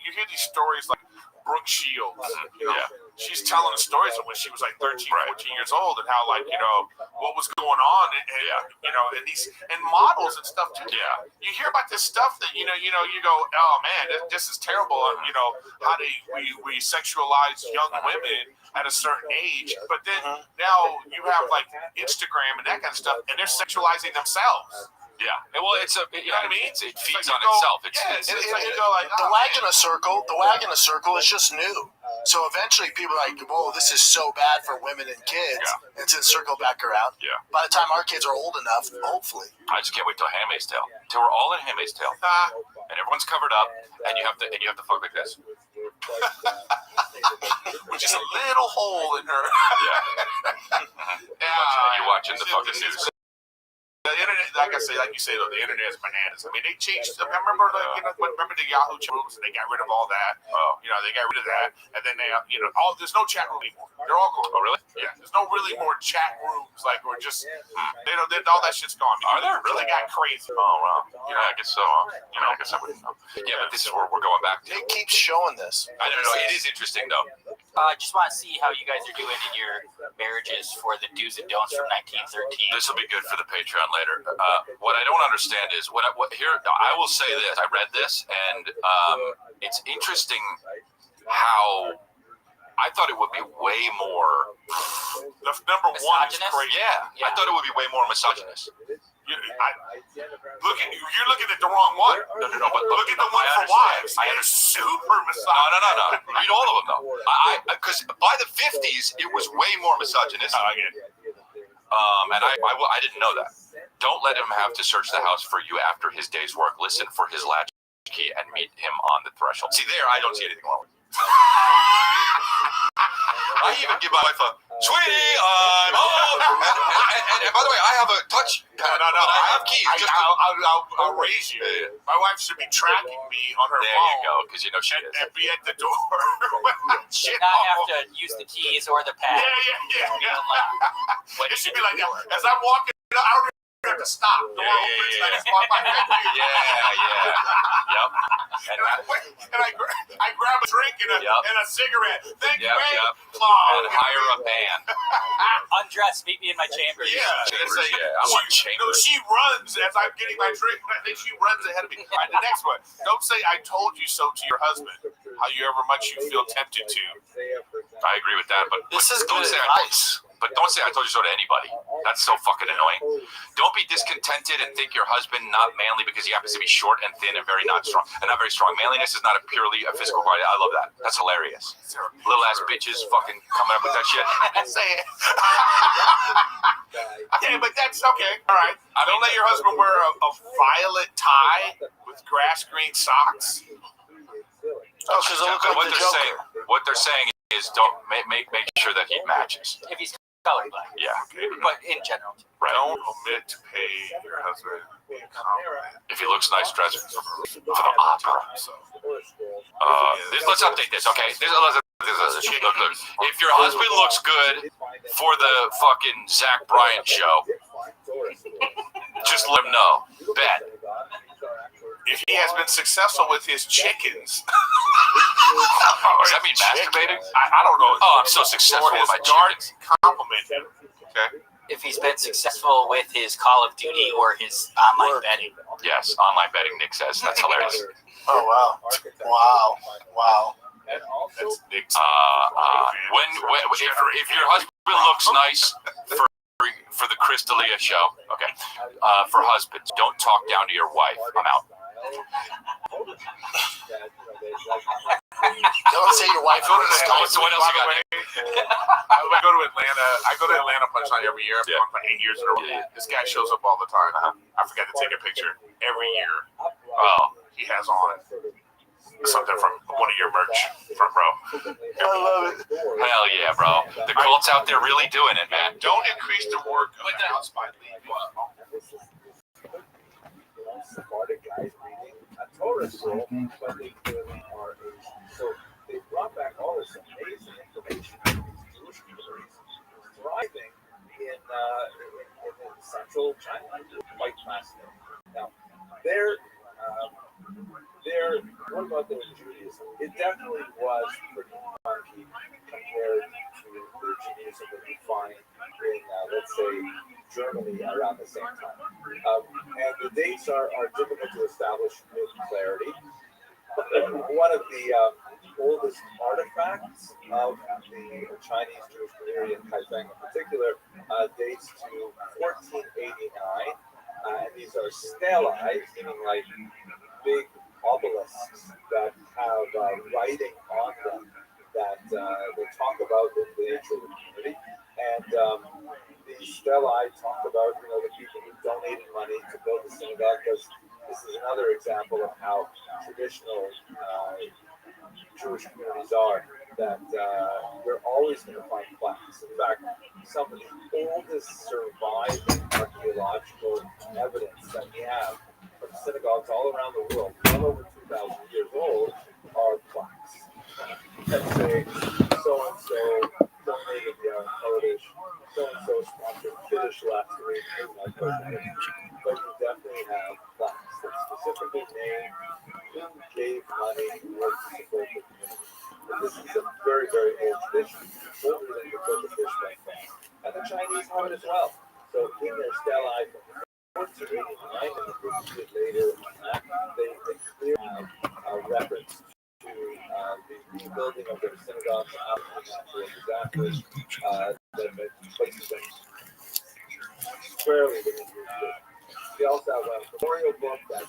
you hear these stories like Brooke Shields. You know, she's telling the stories of when she was like 13, 14 years old and how like, you know, what was going on and you know, and these and models and stuff too. Yeah. You hear about this stuff that you go, oh man, this is terrible. And, you know, how we sexualize young women at a certain age, but then now you have like Instagram and that kind of stuff, and they're sexualizing themselves. Yeah. Well, you know what I mean? It feeds on itself. It's like you go like, the wag in a circle. The wag in a circle is just new. So eventually, people are like, "Whoa, this is so bad for women and kids." Yeah. It's gonna circle back around. Yeah. By the time our kids are old enough, hopefully. I just can't wait till Handmaid's Tale. Till we're all in Handmaid's Tale, and everyone's covered up, and you have to fuck like this. Which is a little hole in her. You're watching the fucking news. The internet, like you say, though, the internet is bananas. I mean, they changed. I remember, remember the Yahoo chat rooms, and they got rid of all that. You know, they got rid of that, and then they, there's no chat room anymore. They're all gone. Oh, really? Yeah. There's no really more chat rooms, like, or just, all that shit's gone. Are there really? They got crazy. Oh, wow. Yeah, I guess so. I guess I wouldn't know. Yeah, but this is where we're going back to. It keeps showing this. I don't know. It is interesting, though. I just want to see how you guys are doing in your marriages for the do's and don'ts from 1913. This will be good for the Patreon later. What I don't understand is what here. I will say this. I read this, and it's interesting how I thought it would be way more. The number one is crazy. Yeah, I thought it would be way more misogynist. You're looking at the wrong one. No, but look at the one for wives. I It's understand. super misogynist. No. Read all of them though. Because by the 50s, it was way more misogynist. I get it. And I didn't know that. Don't let him have to search the house for you after his day's work. Listen for his latchkey and meet him on the threshold. See, there, I don't see anything wrong with it. I even give my wife a, sweetie, I'm home. And by the way, I have a touch pad. No. I have keys. I'll raise you. Yeah. My wife should be tracking me on her phone. There you go, because you know she is. And be at the door. Shit. Not have to use the keys or the pad. Yeah. It should be like that. As I'm walking, I don't have to stop. The door opens, and I just walk by. Yep. And I grab a drink and a cigarette. Thank you, man. And hire a band. Undress, meet me in my chambers. I want chambers. No, she runs as I'm getting my drink. I think she runs ahead of me. All right, the next one. Don't say I told you so to your husband. However much you feel tempted to. I agree with that, but this is don't good say advice. but don't say I told you so to anybody. That's so fucking annoying. Don't be discontented and think your husband not manly because he happens to be short and thin and not very strong. Manliness is not a purely a physical quality. I love that. That's hilarious. Little ass bitches fucking coming up with that shit. Say it. Okay, but that's okay. All right. Don't let your husband wear a violet tie with grass green socks. Oh, because it look like what the they're Joker. saying, what they're saying is don't make sure that he matches. If he's colorblind. Yeah. But in general. Right. Don't omit to pay your husband a compliment. If he looks nice dressed for the opera. Let's update this, okay? Look. If your husband looks good for the fucking Zach Bryan show, just let him know. Bet. If he has been successful with his chickens. Does that mean masturbating? I don't know. Oh, I'm so successful with my chickens. Compliment. Okay. If he's been successful with his Call of Duty or his online betting. Yes, online betting, Nick says. That's hilarious. Oh, wow. That's Nick's. If your husband looks nice for the Chris D'Elia show, okay. For husbands, don't talk down to your wife. I'm out. Don't say your wife. Go to the What else you got? I go to Atlanta Punchline every year. I've been for 8 years in a row. Yeah. This guy shows up all the time. I forgot to take a picture every year. Oh, He has on something from one of your merch, front row. I love it. hell yeah, bro. The Colts out there really doing it, man. Don't increase the work of the house by leaving. Sephardic guys reading a Torah scroll, but they clearly are Asian. So they brought back all this amazing information from these Jewish communities thriving in central China. Quite fascinating. Now, what about their Judaism? It definitely was pretty funky compared to the Judaism that we find in, let's say, Germany around the same time. And the dates are difficult to establish with clarity. One of the oldest artifacts of the Chinese Jewish community in Kaifeng in particular dates to 1489. And these are stelae, meaning like big obelisks that have writing on them that they talk about the nature of the community. And these stelae talk about the people who donated money to build the synagogue, because this is another example of how traditional Jewish communities are, that we're always going to find plaques. In fact, some of the oldest surviving archaeological evidence that we have from synagogues all around the world, well over 2,000 years old, are plaques that say so-and-so donated Kodesh, so-and-so sponsored Kiddush last week, but you definitely have plaques that specifically name who gave money to support the community. And this is a very, very old tradition, older than the Book of Fishman. And the Chinese have it as well. So in their stelae from 1489 and repeated later, they clearly have a reference to the rebuilding of their synagogues after the natural disasters that have been places that squarely within your tradition. We also have a memorial book that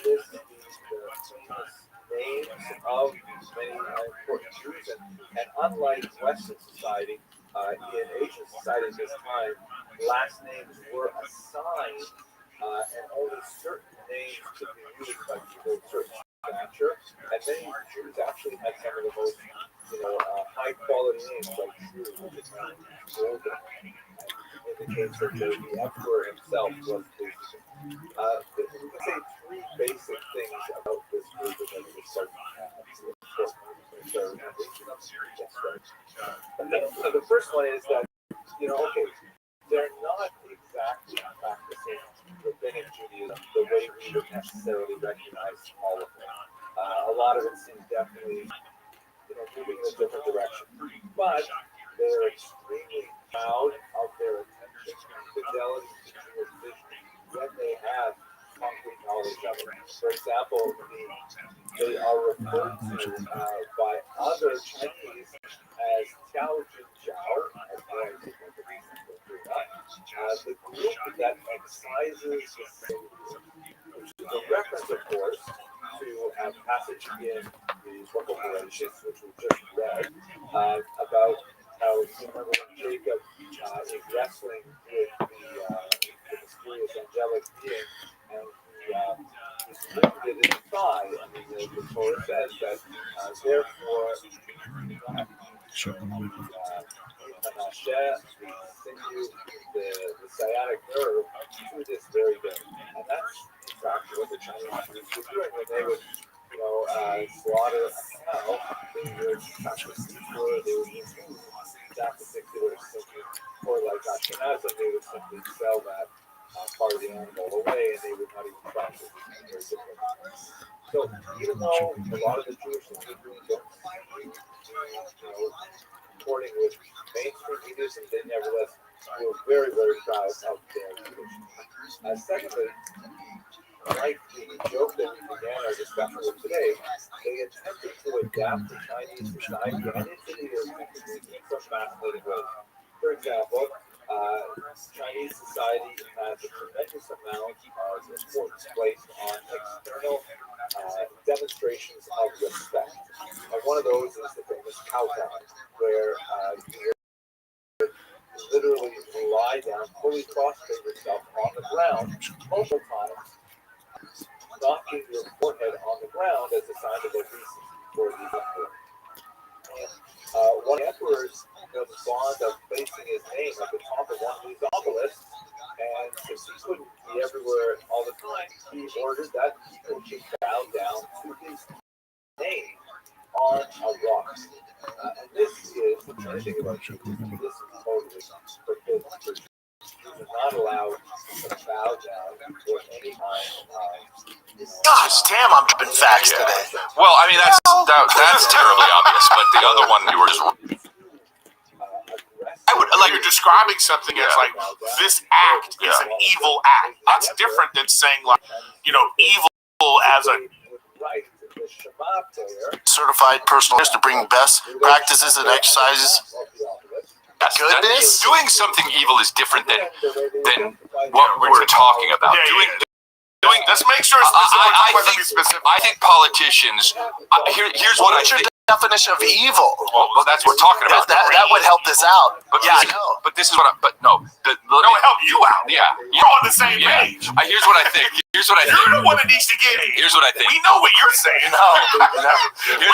lists the famous names of many important Jews, and unlike Western society, in Asian society at this time, last names were assigned, and only certain names could be used by people of certain stature. And many Jews actually had some of the most, high quality names, like Jew, which is now golden, indicates that the emperor himself was the. We can say three basic things about this group, and then we start the first one is that, they're not exactly practicing rabbinic Judaism the way we would necessarily recognize all of them. A lot of it seems definitely, moving in a different direction. But they're extremely proud of their attention and fidelity to Jewish vision when they have concrete knowledge of it. For example, they are referred to by other Chinese as Tiao Jin Jiao, as well as the group that excises the same, which is a reference, of course, to a passage in the book of Galatians, which we just read, about how, remember when Jacob is wrestling with the mysterious angelic being, and he's wounded in the thigh. I mean, the Torah says that, therefore, the sciatic nerve to this very day. And that's exactly what the Chinese Jews were doing when they would, slaughter a cow. They would cut the seafloor, they would remove that particular symptom, or like Ashkenazim, they would simply sell that part of the animal away, and they would not even process it. Very different. So even though a lot of the Jewish Hebrews don't according with mainstream Judaism, they nevertheless were very, very proud of their tradition. Secondly, like the joke that we began our discussion with today, they attempted to adapt the Chinese society and its idiosyncrasies in some fascinating ways. For example, Chinese society has a tremendous amount of importance placed on external demonstrations of respect. And one of those is the famous kowtow, where you literally lie down, fully prostrate yourself on the ground multiple times, knocking your forehead on the ground as a sign of obeisance for the emperor. And one of the emperors was fond of placing his name at the top of one of these obelisks, and since he couldn't be everywhere all the time, he ordered that people should bow down to his name on a rock. And this is the funny thing about Judaism. This is totally forbidden. You're not allowed to bow down for any kind of. Gosh damn, I'm dropping facts today. Well, I mean, that's terribly obvious, but the other one you were just. I would like you're describing something as like this act is an evil act. That's different than saying like evil as a certified personal to bring best practices and exercises. Goodness, doing something evil is different than what we're talking about. Doing. Let's make sure it's specific. I think politicians. Here's what I think. Definition of evil. Well, that's what we're talking about. That would help this out. But yeah, I know. But this is what. It help you out. Yeah, you're on the same page. Here's what I think. You're the one that needs to get it. Here's what I think. We know what you're saying. No.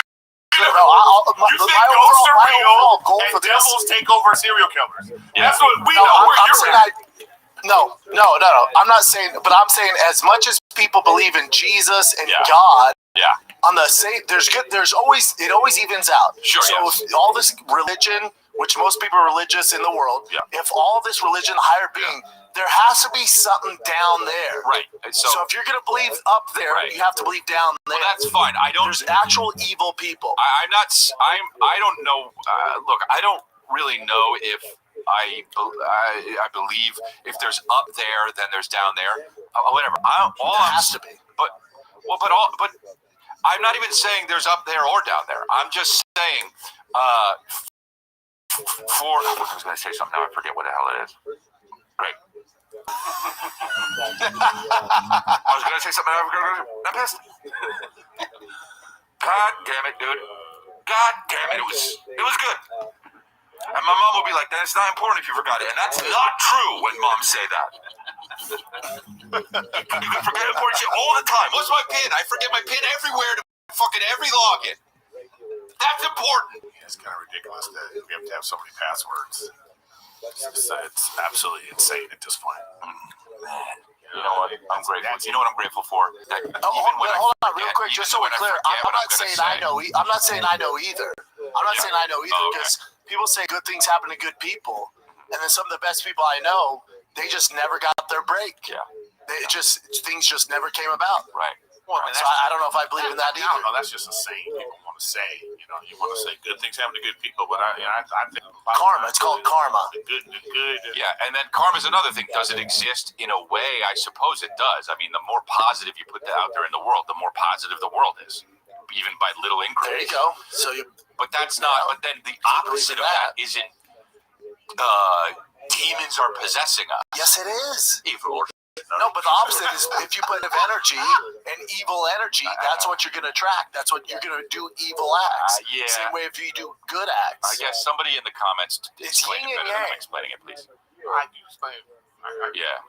You think ghosts are real and devils take over serial killers. That's what we know where you're at. No. I'm not saying, but I'm saying as much as people believe in Jesus and God, on the same, it always evens out. Sure. So if all this religion, which most people are religious in the world, if all this religion, higher being, there has to be something down there. Right. So if you're going to believe up there, you have to believe down there. Well, that's fine. There's actual evil people. I don't know. Look, I don't really know if I believe if there's up there, then there's down there. Whatever. It has to be. But I'm not even saying there's up there or down there. I'm just saying I was going to say something now. I forget what the hell it is. Great. I was going to say something. I'm pissed. God damn it, dude. God damn it. It was good. And my mom will be like, "That's not important if you forgot it." And that's not true when moms say that. You can forget important shit all the time. What's my PIN? I forget my PIN everywhere to fucking every login. That's important. It's kind of ridiculous that we have to have so many passwords. It's absolutely insane at this point. You know what? I'm grateful. You know what I'm grateful for? That hold on, real quick, just so we're clear. I'm not saying I know either. I'm not saying I know either because people say good things happen to good people, and then some of the best people I know, they just never got their break. Yeah. Things just never came about. Right. Well, so I don't know if I believe in that either. No, that's just a saying people want to say. You want to say good things happen to good people, but I think karma. It's called karma. The good. Yeah, and then karma is another thing. Does it exist in a way? I suppose it does. I mean, the more positive you put that out there in the world, the more positive the world is, even by little increments. There you go. But that's not. But then the opposite of that isn't demons are possessing us. Yes, it is. Evil or No, but the opposite is if you put of energy and evil energy, that's what you're going to attract. That's what you're going to do evil acts. yeah. Same way if you do good acts. I guess somebody in the comments It's explain yin it and better than I'm yang. explaining it, please. I can explain. Yeah.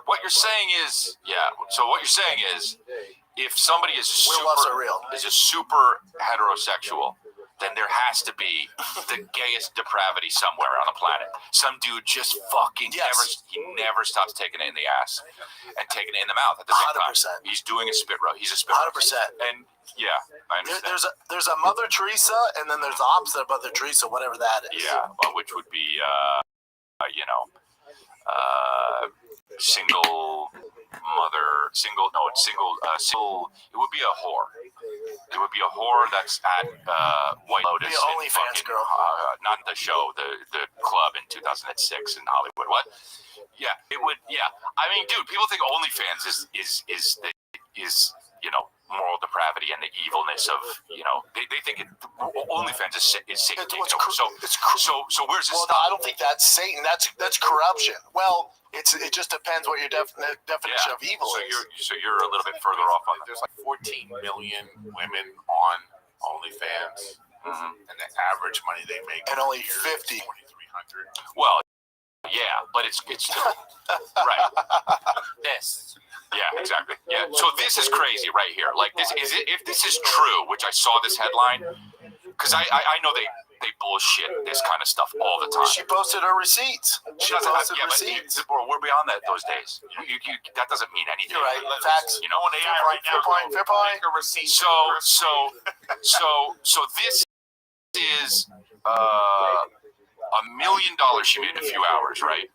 What you're saying is, yeah. So what you're saying is, if somebody is Werewolves are real. a super heterosexual, then there has to be the gayest depravity somewhere on the planet. Some dude just fucking never stops taking it in the ass and taking it in the mouth at the same 100%. time. He's doing a spit roast. He's a spit roast. 100%. And yeah, I understand. There's a Mother Teresa, and then there's the opposite of Mother Teresa, whatever that is. Yeah, which would be, single mother, it would be a whore. It would be a whore that's at White Lotus. Be an OnlyFans girl. Not the show, the club in 2006 in Hollywood. What? Yeah, it would. Yeah, I mean, dude, people think OnlyFans is moral depravity and the evilness of they think OnlyFans is Satan. So where's this? Well, no, I don't think that's Satan. That's corruption. Well, it just depends what your definition of evil is. You're a little bit further off on that. There's like 14 million women on OnlyFans, and the average money they make And only is 50. $2,300. Well, yeah, but it's still right. This. Yeah, exactly. Yeah. So this is crazy right here. Like this is if this is true, which I saw this headline, because I know they bullshit this kind of stuff all the time. She posted her receipts. We're beyond those days. That doesn't mean anything. You're right. Facts. AI right now. Fair point. Make a receipt. So this is $1 million she made in a few hours, right?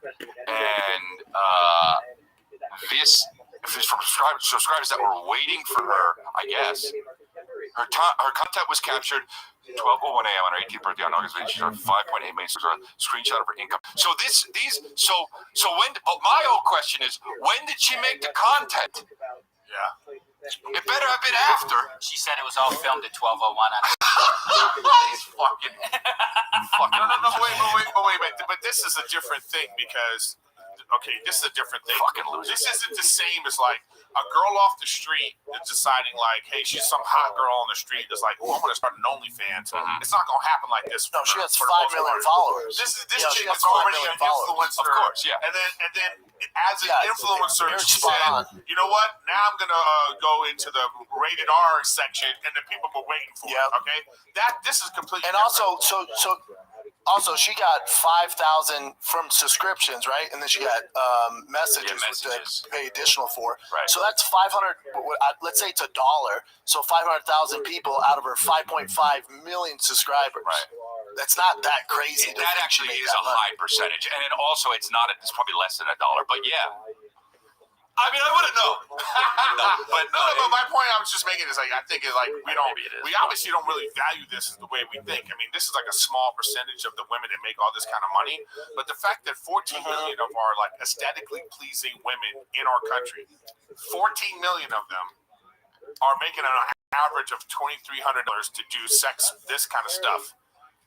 And this is from subscribers that were waiting for her, I guess. Her content was captured 12:01 a.m. on her 18th birthday on August 8th. She had 5.8 million subscribers. Screenshot of her income. So when? But my old question is, when did she make the content? Yeah. It better have been after. She said it was all filmed at 12:01. These fucking. No, wait. But this is a different thing because. Okay, this is a different thing. Fucking loser. This isn't the same as like a girl off the street that's deciding like, hey, she's some hot girl on the street that's like, oh, I'm going to start an OnlyFans. It's not going to happen like this. No, she has 5 million followers. This she chick has is 5 already million an followers. influencer. Of course, yeah. And then as an influencer, she spot said, on. you know what? Now I'm going to go into the rated R section, and the people were waiting for it. Okay, this is completely. And different. Also, she got 5,000 from subscriptions, right? And then she got messages to pay additional for. Right. So that's 500. Let's say it's $1. So 500,000 people out of her 5.5 million subscribers. Right. That's not that crazy. That actually is a high percentage, and then also it's probably less than $1. But yeah. I mean, I wouldn't know. But my point I was just making is like I think it's like we obviously don't really value this the way we think. I mean, this is like a small percentage of the women that make all this kind of money. But the fact that 14 million of our like aesthetically pleasing women in our country, 14 million of them are making an average of $2,300 to do this kind of stuff.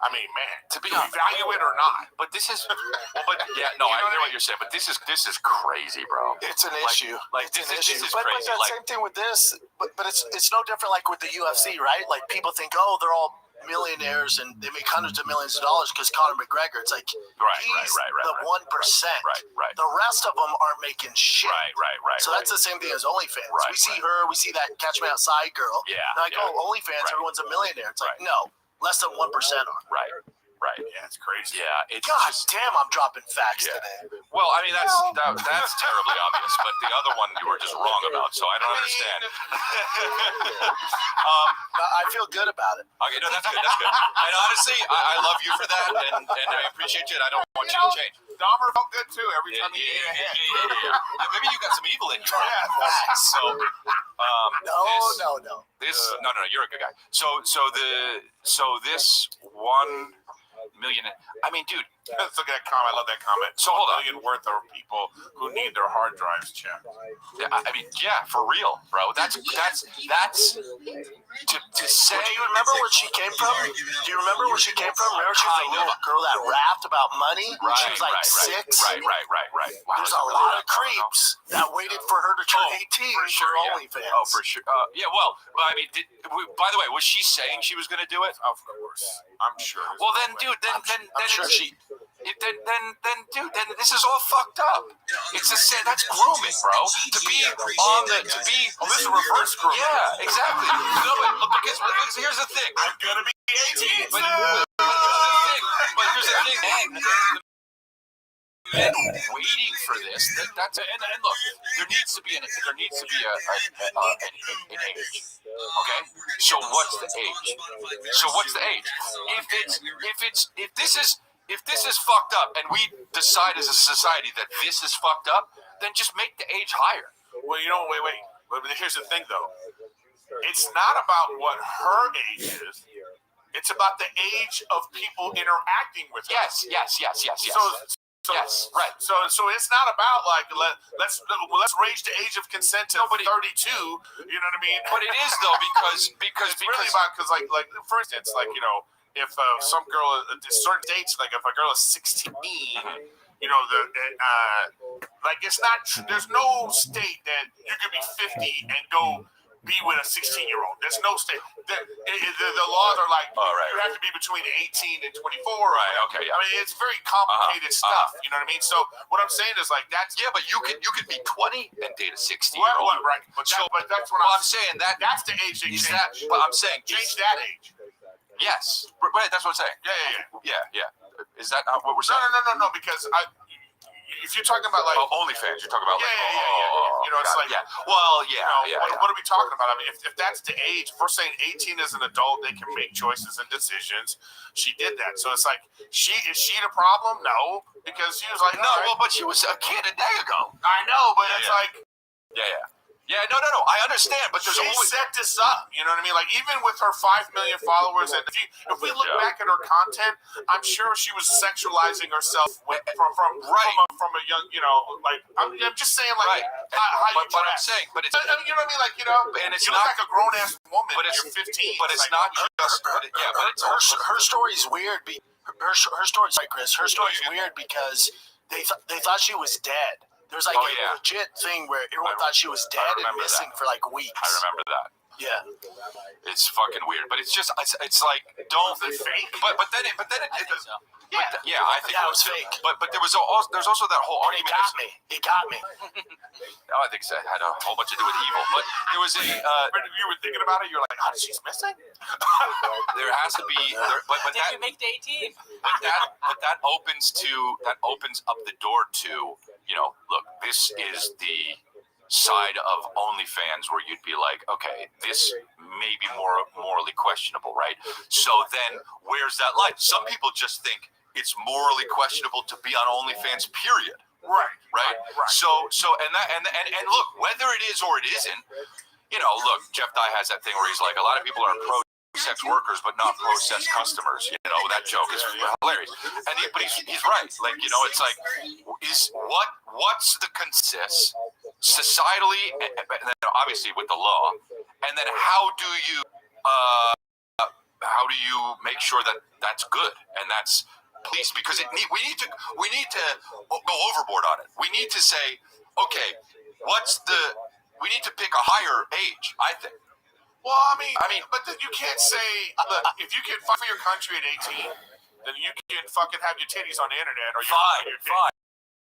I mean, man, do we value it or not? But this is, I hear what you're saying, but this is crazy, bro. It's an issue. Like it's this an issue. is But crazy. the same thing with this. But it's no different like with the UFC, right? Like people think, oh, they're all millionaires and they make hundreds of millions of dollars because Conor McGregor. It's like he's the 1%. Right. The rest of them aren't making shit. Right. So that's the same thing as OnlyFans. We see her. We see that Catch Me Outside girl. Yeah. Like, OnlyFans, everyone's a millionaire. It's like, no. Less than 1% are. Right. Yeah, it's crazy. Yeah, it's damn, I'm dropping facts today. Well, I mean that's terribly obvious, but the other one you were just wrong about, so I don't understand. I feel good about it. Okay, no, that's good. And honestly, I love you for that, and I appreciate you. And I don't want you to change. Dahmer felt good too every time he ate a head. Yeah. Maybe you got some evil in you. Yeah, facts. So, no. No, you're a good guy. So this 1 million. I mean, dude, Let's look at that comment. I love that comment. So hold on. $1 million worth of people who need their hard drives checked. Yeah, I mean, yeah, for real, bro. That's to say. Do you remember where she came from? Do you remember where she came from? Remember she was a little girl that rapped about money? Right, She was like 6. Right. Wow, There's is a it really lot of that long ago? creeps that waited for her to turn 18 for sure, for yeah. OnlyFans. Oh, for sure. Yeah, well, I mean, by the way, was she saying she was going to do it? Of course, I'm sure. Well, then, dude, then sure it's, dude, then this is all fucked up. It's the same. That's grooming, bro. To be Oh, this is reverse grooming. Yeah, exactly. No, but because here's the thing. I'm gonna be 18 But soon. here's the thing. Men waiting for this. That's and look, there needs to be an age. Okay. So what's the age? If this is fucked up, and we decide as a society that this is fucked up, then just make the age higher. Well, wait. But here's the thing, though. It's not about what her age is. It's about the age of people interacting with her. Yes. So yes, right. So it's not about like let's raise the age of consent to 32. You know what I mean? But it is though because it's really about because like for instance if some girl at certain dates like if a girl is 16. You know, it's not. There's no state that you could be 50 and go be with a 16-year-old. There's no state. The laws are like you have to be between 18 and 24. Right. Okay. Yeah. I mean, it's very complicated stuff. You know what I mean? So what I'm saying is like that's but you could be 20 and date a 16-year-old. Right. But that's what I'm saying. That's the age they change. But I'm saying change that age. Yes. Right. That's what I'm saying. Yeah. Is that not what we're saying? No. Because if you're talking about like OnlyFans, you're talking about You know, it's like What are we talking about? I mean, if that's the age, if we're saying 18 is an adult, they can make choices and decisions. She did that, so it's like is she the problem? No, because she was like but she was a kid a day ago. I know, but it's like no. I understand, but there's she always set this up. You know what I mean? Like even with her 5 million followers, and if we look back at her content, I'm sure she was sexualizing herself from a young. You know, like I'm just saying, like but I'm saying, but it's you know what I mean? Like and it's you look like a grown ass woman. But you're 15. But it's not just. But it's her story's weird. Her story's like Chris. Her story's weird because they thought she was dead. There's like a legit thing where everyone thought she was dead and missing for like weeks. I remember that. Yeah. It's fucking weird, but it's just it's like don't fake. But then it I think it was fake. But there's also that whole argument. It got me. I think it had a whole bunch to do with evil. But there was you were thinking about it. You're like, she's missing. There has to be. But that you make the 18. But that opens up the door to look. This is the side of OnlyFans where you'd be like, okay, this may be more morally questionable, right? So then where's that line? Some people just think it's morally questionable to be on OnlyFans, period. Right. So and look, whether it is or it isn't, look, Jeff Dye has that thing where he's like, a lot of people are pro-sex workers but not pro-sex customers. That joke is hilarious. But he's right. Like, it's like, what's the consensus societally, and then obviously with the law, and then how do you make sure that that's good and that's policed? Because we need to go overboard on it. We need to say, okay, we need to pick a higher age, I think. Well, I mean, but then you can't say, look, if you can fight for your country at 18, then you can fucking have your titties on the internet or fine.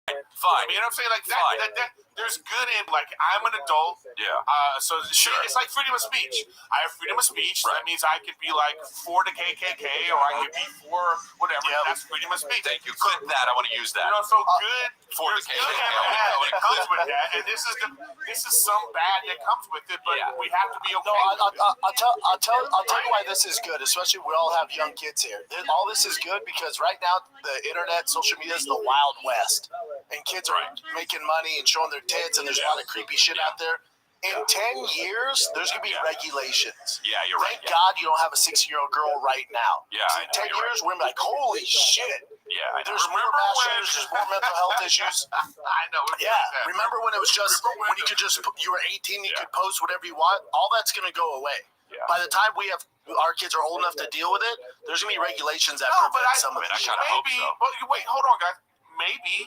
I mean, I'm saying like that there's good in like I'm an adult. Yeah. So it's like freedom of speech. I have freedom of speech. So that means I could be like for the KKK or I could be for whatever. Yeah. That's freedom of speech. Thank you. Clip that. I want to use that. So good for the KKK. Good and bad that comes with that, and this is some bad that comes with it. But we have to be okay. No, I'll tell you why this is good. Especially we all have young kids here. All this is good because right now the internet, social media is the Wild West. And kids are making money and showing their tits, and there's a lot of creepy shit out there. In 10 years, there's going to be regulations. Yeah, you're right. Thank God you don't have a 16-year-old girl right now. Yeah, in 10 years, we're going to be like, holy shit. Yeah, there's more mass shooters, there's more mental health issues. I know. Yeah, remember when it was just, when you could just, you were 18, you could post whatever you want? All that's going to go away. Yeah. By the time our kids are old enough to deal with it, there's going to be regulations that No, but prevent some of it. I kind of hope so. But wait, hold on, guys. Maybe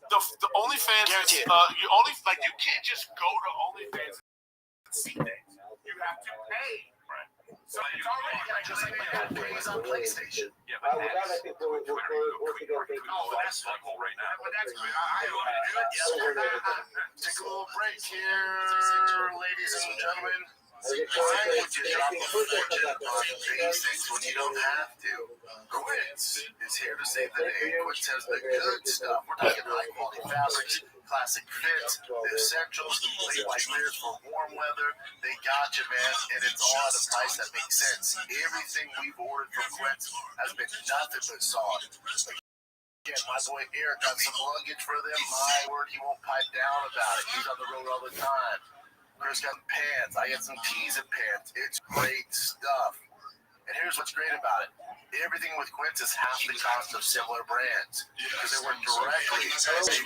the OnlyFans Guaranteed. you can't just go to OnlyFans and see things. You have to pay. Right. So it's already Just like my plays on PlayStation. Yeah, but that's Twitter. Oh, that's so cool right now. But that's good. I want to do it. Take a little break here, ladies and gentlemen. Why would you drop a fortune on basics when you don't have to? Quince is here to save the day. Quince has the good stuff. We're talking high quality fabrics, classic fits, the essentials, late white layers for warm weather. They got you, man, and it's all at a price that makes sense. Everything we've ordered from Quince has been nothing but solid. Again, my boy Eric got some luggage for them. My word, he won't pipe down about it. He's on the road all the time. Chris got pants. I got some tees and pants. It's great stuff. And here's what's great about it. Everything with Quince is half the cost of similar brands. Because they work directly with something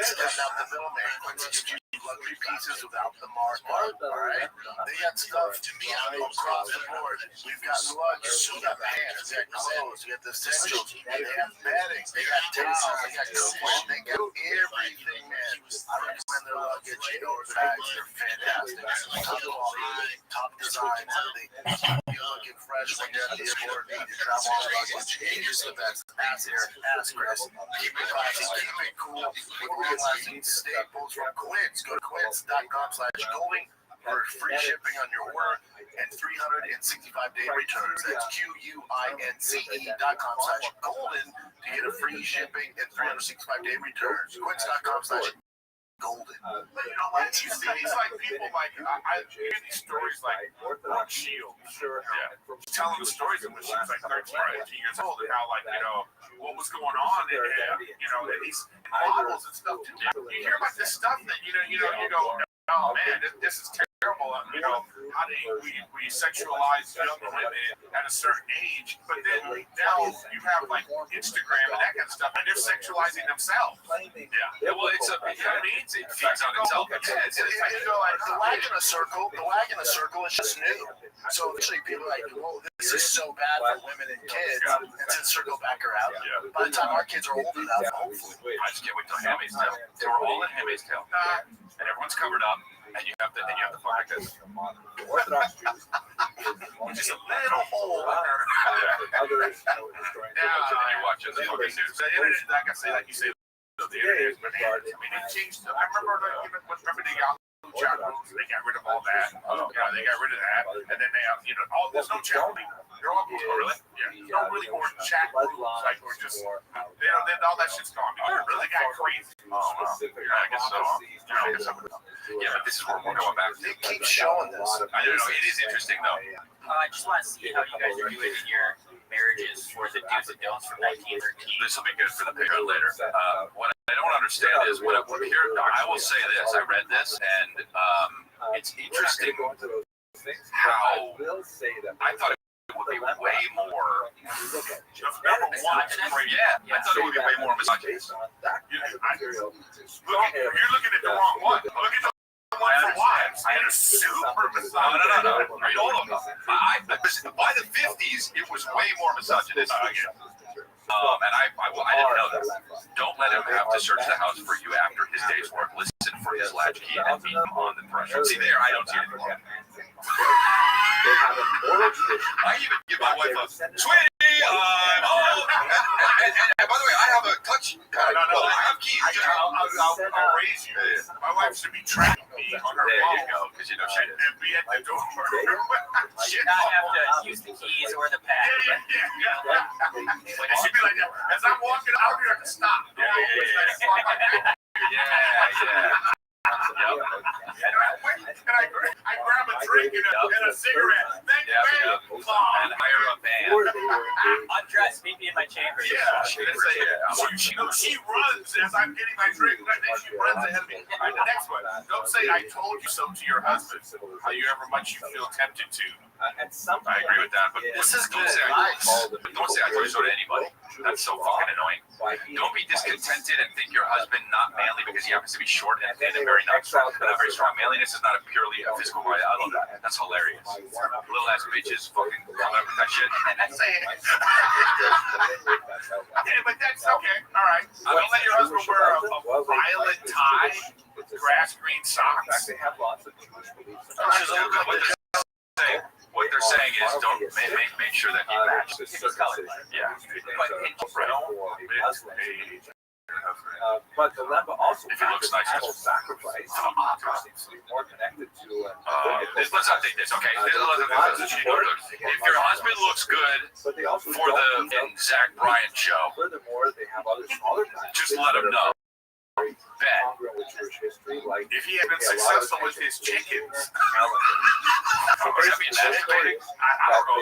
stepping out the middleman. Quince gives you luxury pieces without the markup. Alright? They got stuff across the board. We've got luggage, we got pants, we got clothes, we got the essentials, they have bedding, they got towels, they got cookware, they got everything, man. I recommend their luggage, or bags, they're fantastic. Top quality, top designs, they keep you looking fresh when you're at the airport, need to travel on luggage. Here's the best. Ask Eric, ask Chris. Keep it classy, keep it cool, with long-lasting staples from Quince. Go to quince.com/golden for free shipping on your order and 365-day returns. That's QUINCE.com/golden to get a free shipping and 365-day returns. Quince.com/golden. But you know, like you see these like people like I hear these stories like Rothschild, telling the stories in which she was like 13, 14 years old, and how like what was going on, and and these models and stuff too. You hear about this stuff that you go, oh man, this is terrible. How do we sexualize young women at a certain age? But then now you have like Instagram and that kind of stuff, and they're sexualizing themselves. Yeah. Well, it's you know what I mean? It feeds on itself. It's like the wagon a circle. The wagon a circle is just new. So eventually people are like, well, this is so bad for women and kids, and then circle back around. Yeah. By the time our kids are old enough, hopefully. I just can't wait till Handmaid's Tale. They were all in Handmaid's Tale, and everyone's covered up, and you have to fuck like this. Which is a little hole in there. You're watching the fucking news. The internet, like I say, like you say, the internet is bananas. I mean, it changed. I remember the Yahoo chat rooms. They got rid of all that. They got rid of that, and then they have there's no chat rooms. They're all really. Yeah. You don't really more chat rooms like or just then all that shit's gone. It really got crazy. Oh, wow. I guess so. Yeah, but this is where we're going back to. They keep showing this. I don't know. It is interesting though. I just want to see how you guys are doing in your marriages for the do's and don'ts from 1913. This will be good for the Patreon later. What I don't understand is when here. I will say this. I read this, and it's interesting how I thought it would be way more. Number one, I thought it would be way more misogynist. you're looking at the wrong one. Look at the one for wives. They're super misogynist. No. Read all of them. By the 50s, it was way more misogynist. And I didn't know that. Don't let him have to search the house for you after his day's work. Listen for his latchkey and meet him on the threshold. See there, I don't see anything wrong. I even give my wife a sweetie. And by the way, I have a clutch. I have keys. I'll raise you. My wife should be tracking me on her There phone. you go, because you know she did. And be at the door. Should not have to use the keys or the pad. And she'd be like that. As I'm walking out here, I have to stop. Yeah. And I I grab a drink and a cigarette. Then bam, And hire a band. Undress, meet me in my chamber. yeah, she runs as I'm getting my drink, and then she runs ahead of me. All right, the next one. Don't say I told you so to your husband. However much you feel tempted to. I agree with that, but This is don't good say advice. don't say I told you so to anybody. That's so fucking annoying. Don't be discontented and think your husband not manly because he happens to be short and thin and very not strong. Manliness is not a purely a physical quality. I love that. That's hilarious. Little ass bitches fucking coming up with that shit. Yeah, but that's okay. All right. Don't let your husband wear a violet tie, grass green socks. What they're saying is don't make sure that he matches his color. Yeah. But the dilemma also if he looks nice, sacrifice to be more connected to let's update this, okay? If your husband looks good for the Zach Bryan show, furthermore, they have other smaller just let him know. Bet. If he had been successful with his chickens, I don't know.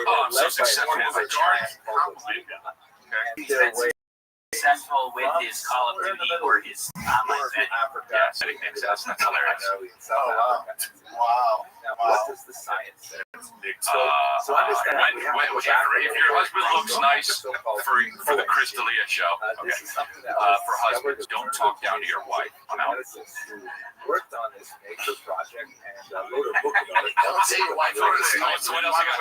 Oh, I'm so successful with the garden. He's successful with his Call of Duty or his online bet. Yeah, setting things up. That's hilarious. Oh, wow. What does the science say? So understand if your husband looks nice for the Chris D'Elia show, okay. For husbands, don't talk down to your wife. I'm out. Worked on this major project and wrote a book about it. Don't say your wife What else I got?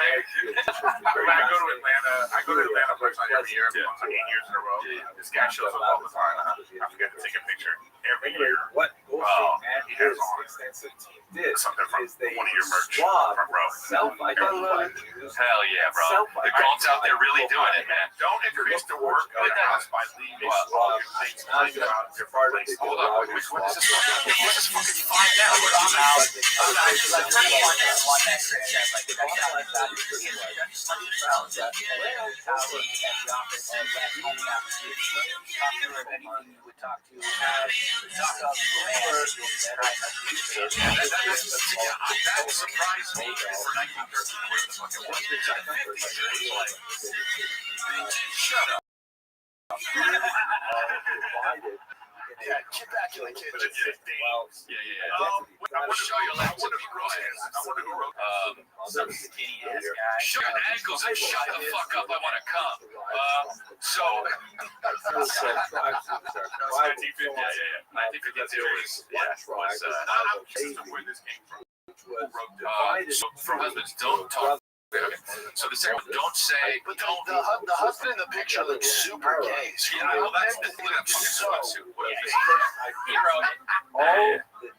I go to Atlanta first time every year, 8 years in a row. This guy shows up all the time. I forget to take a picture every year. What Goldstein and his extensive team did Something from is they one of your merch. swab Bro. self-identified Hell yeah, bro. The cult's out there really doing it, man. Don't increase the work of the house by leaving all your things lying around your place. Hold on, what is this fucking find out? That surprised me for 1913. Where the fuck it was? Shut up. Yeah, get back in the kitchen. Yeah. I want to show you. I wonder who wrote this. Some skinny ass guy. Show your ankles and shut the fuck up. I want to come. So. 1952 was where this came from. So for husbands, don't talk. So the second one, don't say, But the husband in the picture looks super gay. yeah, well, that's the thing. Look at that fucking sweatsuit. What is this? He wrote it.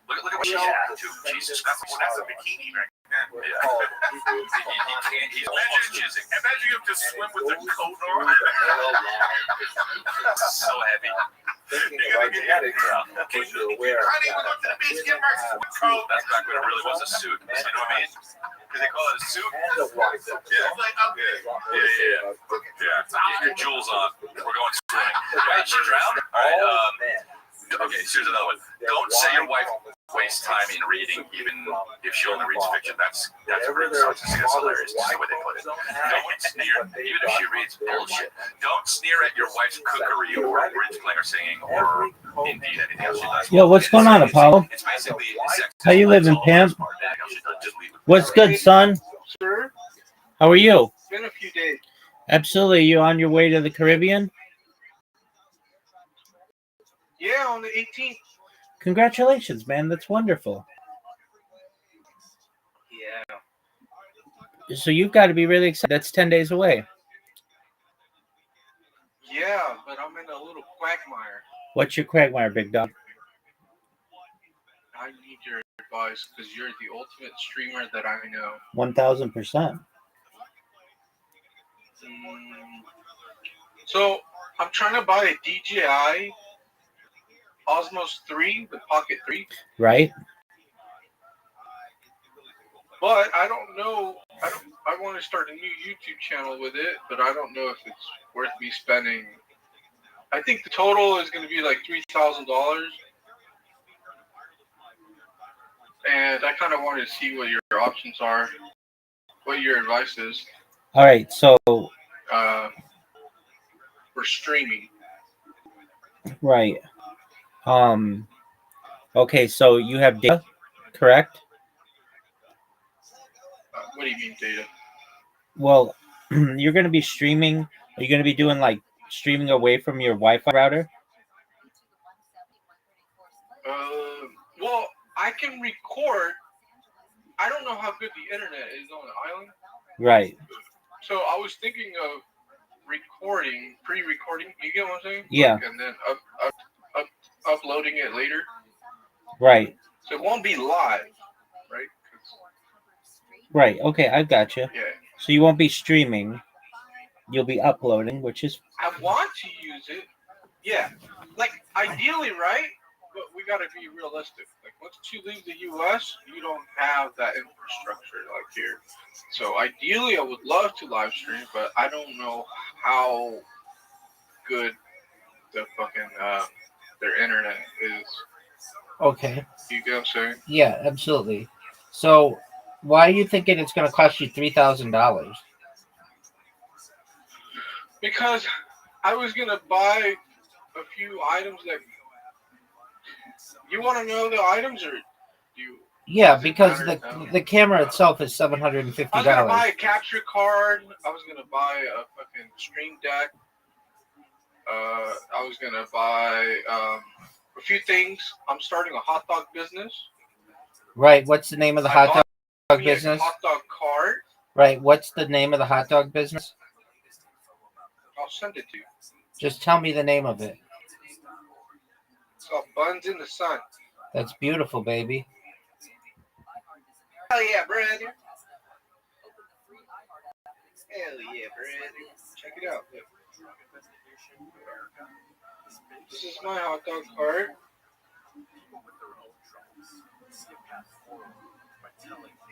Look at what she had, too. Jesus Christ. That's a bikini right there. He's almost jizzing. Imagine you have to swim with the coat on. So heavy. thinking about genetics, Honey, you're we aware of go that. to the beach, get my swim coat. That's back when it really was a suit. You know what I mean? Because they call it a suit. And a wife. Yeah, it's like, okay. Yeah. Get your jewels on. We're going swimming. Right, she drowned? All right, okay, so here's another one. Don't say your wife wastes time in reading, even if she only reads fiction. That's hilarious. Just the way they put it. Don't sneer, even if she reads bullshit. Don't sneer at your wife's cookery or bridge playing or singing or indeed anything else she does. Yo, what's going on, Apollo? It's basically sex. How you living, pimp? What's good, son? Sir, How are you? it's been a few days. Absolutely. You on your way to the Caribbean? Yeah, on the 18th. Congratulations, man. That's wonderful. Yeah. So you've got to be really excited. That's 10 days away. Yeah, but I'm in a little quagmire. What's your quagmire, big dog? I need your advice because you're the ultimate streamer that I know. 1,000%. So I'm trying to buy a DJI Osmos 3 with Pocket 3. Right? But I don't know. I want to start a new YouTube channel with it, but I don't know if it's worth me spending. I think the total is going to be like $3,000. And I kind of wanted to see what your your options are, what your advice is All right, so for streaming. right. Okay, so you have data, correct? What do you mean data? Well, you're going to be streaming. Are you going to be doing like streaming away from your Wi-Fi router? Well, I can record. I don't know how good the internet is on the island. Right. So I was thinking of recording, pre-recording. You get what I'm saying? Yeah. Like, and then uploading it later. Right. So it won't be live, right? Right. Okay, I've got you. Yeah. So you won't be streaming. You'll be uploading, which is I want to use it. Yeah. Like ideally, right? But we got to be realistic. Like once you leave the U.S., you don't have that infrastructure like here. So ideally, I would love to live stream, but I don't know how good the fucking their internet is. okay. You get what I'm saying? Yeah, absolutely. So why are you thinking it's going to cost you $3,000? Because I was gonna buy a few items that you want to know the items or you. Yeah, because the camera itself is $750. I was gonna buy a capture card. I was gonna buy a fucking stream deck. I was gonna buy a few things. I'm starting a hot dog business. Right. What's the name of the hot dog business? Hot dog card. Right. What's the name of the hot dog business? I'll send it to you. Just tell me the name of it. It's called Buns in the Sun. That's beautiful, baby. Hell yeah, brother. Hell yeah, brother. Check it out. Look. This is my hot dog card.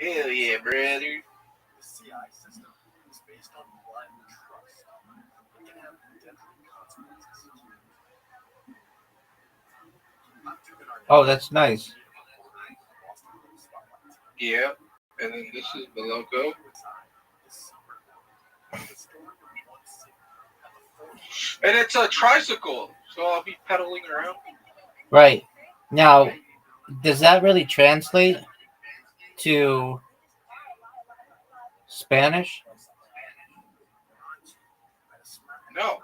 Hell yeah, brother. Oh, that's nice. Yeah, and then this is the logo. And it's a tricycle, so I'll be pedaling around. Right. Now, does that really translate to Spanish? No.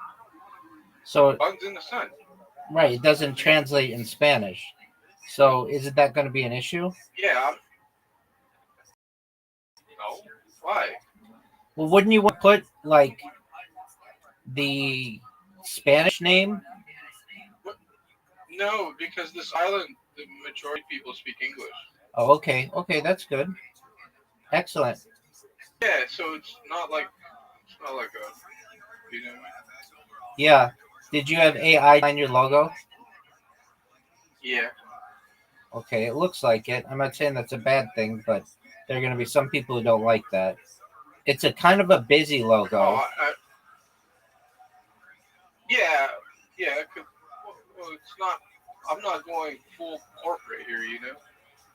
So Buns in the Sun. right, it doesn't translate in Spanish. So isn't that going to be an issue? Yeah. No. Why? Well, wouldn't you want to put like the Spanish name? No, because this island, the majority of people speak English. Oh, okay. Okay, that's good. Excellent. Yeah, so it's not like a, you know. Yeah. Did you have AI on your logo? Yeah. Okay, it looks like it. I'm not saying that's a bad thing, but there are going to be some people who don't like that. It's a kind of a busy logo. Oh, yeah. Well, it's not. I'm not going full corporate here, you know.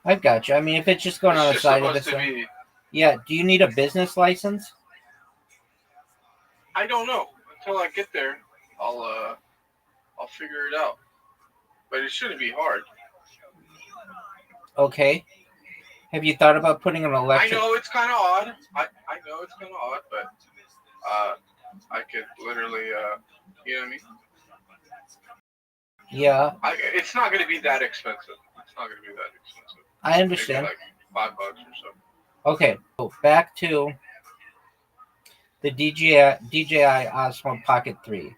I've got you. I mean, if it's just going on the side of the yeah. Do you need a business license? I don't know. Until I get there, I'll figure it out. But it shouldn't be hard. Okay. Have you thought about putting an electric? I know it's kind of odd. I know it's kind of odd, but I could literally, you know what I mean? Yeah. It's not going to be that expensive. It's not going to be that expensive. I understand. Maybe like $5 or so. Okay. So back to the DJI Osmo Pocket 3.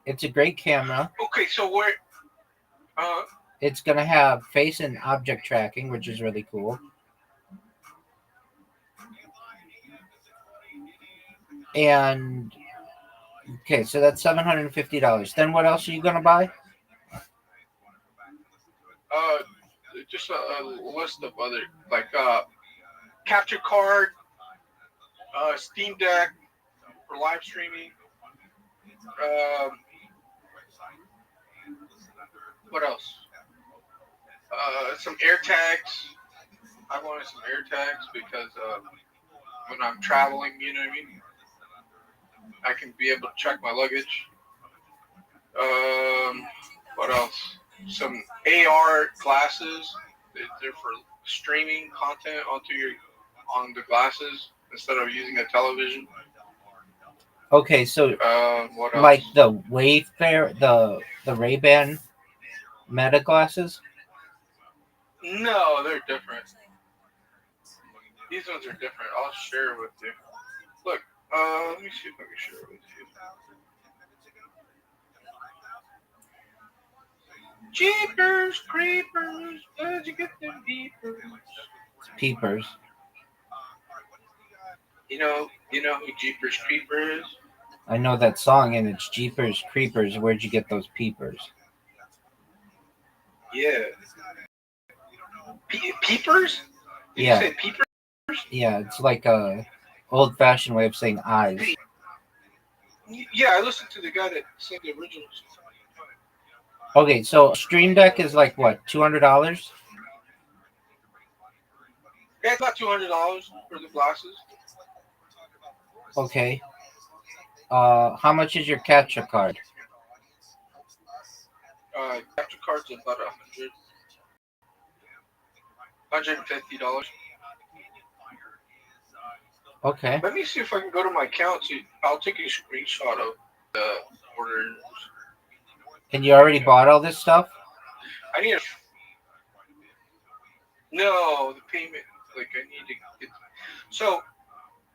It's a great camera. Okay, so where? It's going to have face and object tracking, which is really cool. And okay, so that's $750. Then what else are you going to buy? Just a list of other capture card, Steam Deck for live streaming. What else? Some air tags. I wanted some air tags because when I'm traveling, you know what I mean, I can be able to check my luggage. What else? Some AR glasses. They're for streaming content on the glasses instead of using a television. Okay, so What else? like the Wayfair, the Ray-Ban Meta glasses. No, they're different. These ones are different. I'll share it with you. Look, let me see if I can share it with you. Jeepers creepers, where'd you get them peepers? Peepers. You know who Jeepers Creeper is? I know that song, and it's Jeepers Creepers. Where'd you get those peepers? Yeah. Peepers? Did Yeah. you say peepers? Yeah, it's like a old-fashioned way of saying eyes. Yeah, I listened to the guy that sang the originals. Okay, so Stream Deck is like what, $200? Yeah, it's about $200 for the glasses. Okay. How much is your capture card? Capture card's about $150. Okay. Let me see if I can go to my account. I'll take a screenshot of the order. And you already bought all this stuff? I need no, the payment. Like I need to get. So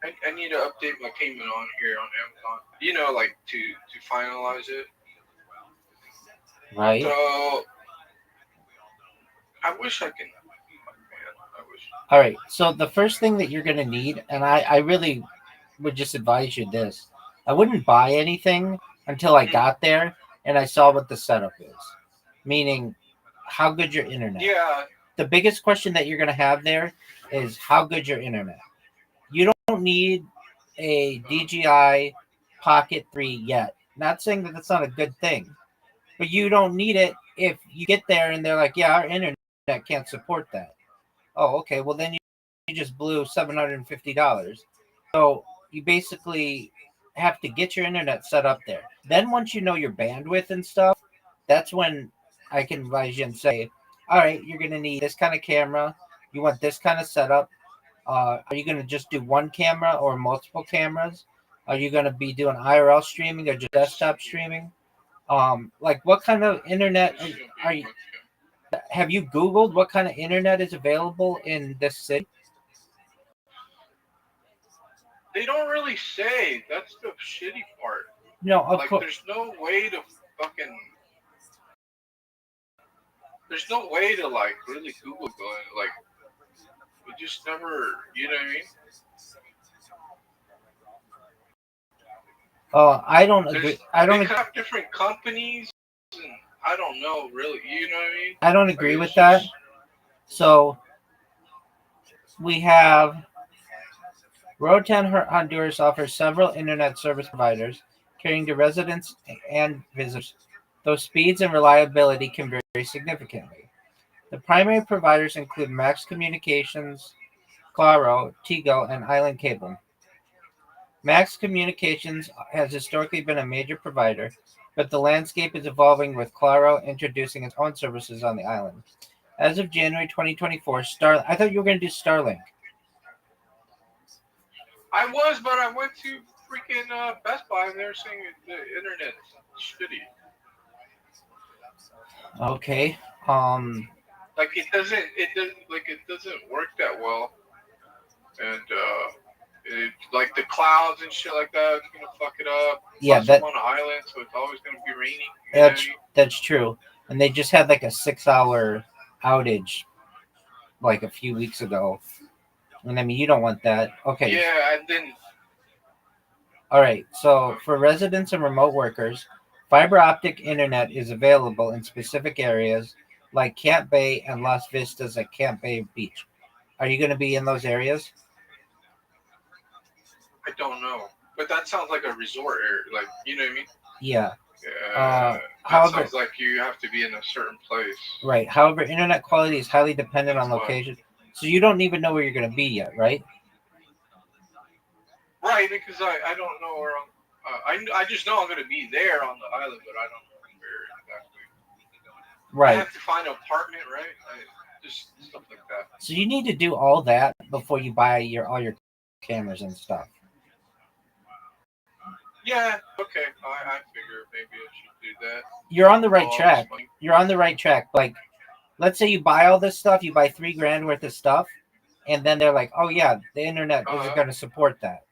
I need to update my payment on here on Amazon. You know, like to finalize it. Right. So I wish I can. I wish. All right. So the first thing that you're going to need, and I really would just advise you this. I wouldn't buy anything until I got there and I saw what the setup is. Meaning, how good your internet. Yeah. The biggest question that you're going to have there is how good your internet. You don't need a DJI Pocket 3 yet. Not saying that that's not a good thing, but you don't need it if you get there and they're like, yeah, our internet can't support that. Oh, okay. Well, then you just blew $750. So you basically have to get your internet set up there. Then once you know your bandwidth and stuff, that's when I can advise you and say, all right, you're going to need this kind of camera. You want this kind of setup. Are you going to just do one camera or multiple cameras? Are you going to be doing IRL streaming or just desktop streaming? Like what kind of internet are you? Have you Googled what kind of internet is available in this city? They don't really say. That's the shitty part. No, of like, course. There's no way to fucking. There's no way to like really Google going like. We just never. You know what I mean? Oh, I don't agree. They have different companies, and I don't know really. You know what I mean? I don't agree with that. So we have Rotan Honduras offers several internet service providers catering to residents and visitors, though speeds and reliability can vary significantly. The primary providers include Max Communications, Claro, Tigo, and Island Cable. Max Communications has historically been a major provider, but the landscape is evolving with Claro introducing its own services on the island. As of January 2024, I thought you were going to do Starlink. I was, but I went to freaking Best Buy and they were saying the internet's shitty. Okay. Like it doesn't work that well, and like the clouds and shit like that, it's gonna fuck it up. Yeah, I'm on an island, so it's always gonna be raining. That's true. And they just had like a 6-hour outage like a few weeks ago. And I mean, you don't want that. Okay. Yeah, and then. All right. So for residents and remote workers, fiber optic internet is available in specific areas like Camp Bay and Las Vistas at Camp Bay Beach. Are you going to be in those areas? I don't know, but that sounds like a resort area. Like, you know what I mean? Yeah. That sounds like you have to be in a certain place. Right. However, internet quality is highly dependent on location. So you don't even know where you're going to be yet, right? Right, because I don't know where I just know I'm going to be there on the island, but I don't know where exactly. I Right. have to find an apartment, right? Just stuff like that. So you need to do all that before you buy all your cameras and stuff. Yeah, okay. I figure maybe I should do that. You're on the right All this track. money. You're on the right track. Like, let's say you buy all this stuff, you buy $3,000 worth of stuff, and then they're like, "Oh yeah, the internet isn't going to support that."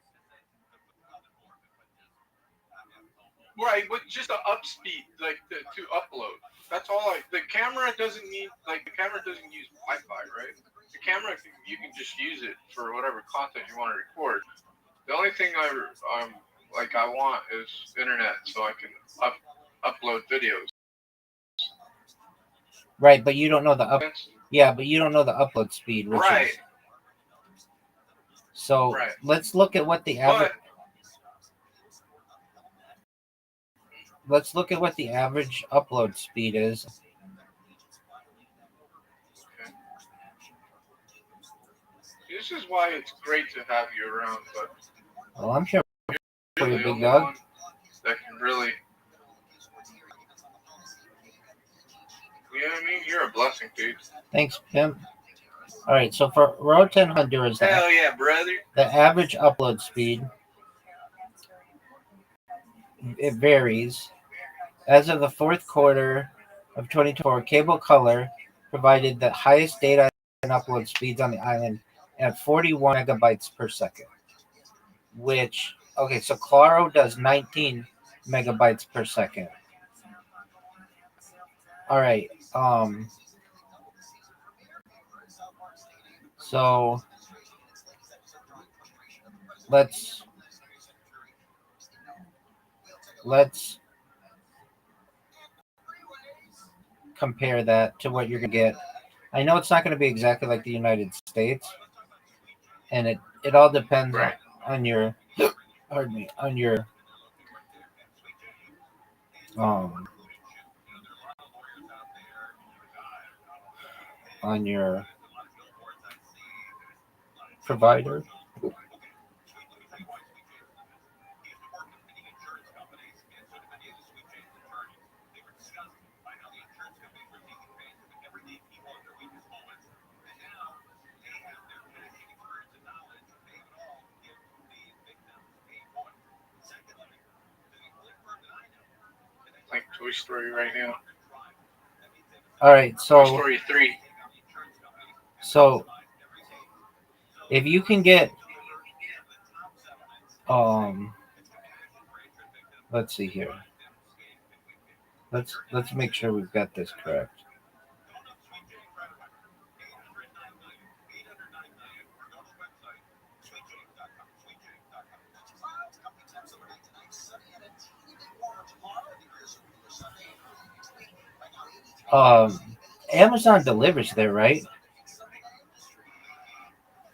Right, but just the up speed, like to upload. That's all. The camera doesn't need the camera doesn't use Wi-Fi, right? The camera you can just use it for whatever content you want to record. The only thing I want is internet, so I can upload videos. Right, but you don't know the but you don't know the upload speed, which right. is. So right. let's look at what the average. Let's look at what the average upload speed is. Okay. This is why it's great to have you around, but. Well, I'm sure for you're you, the big only dog. one that can really. You know what I mean? You're a blessing, dude. Thanks, Pimp. All right, so for Road 10 Honduras, hell yeah, brother. The average upload speed, it varies. As of the fourth quarter of 2024, Cable Color provided the highest data and upload speeds on the island at 41 megabytes per second. Which, okay, so Claro does 19 megabytes per second. All right. So let's compare that to what you're gonna get. I know it's not going to be exactly like the United States, and it all depends right. on your on your on your provider. Like Toy Story right now. All right, so Toy Story 3. So if you can get let's see here. Let's make sure we've got this correct. Amazon delivers there, right?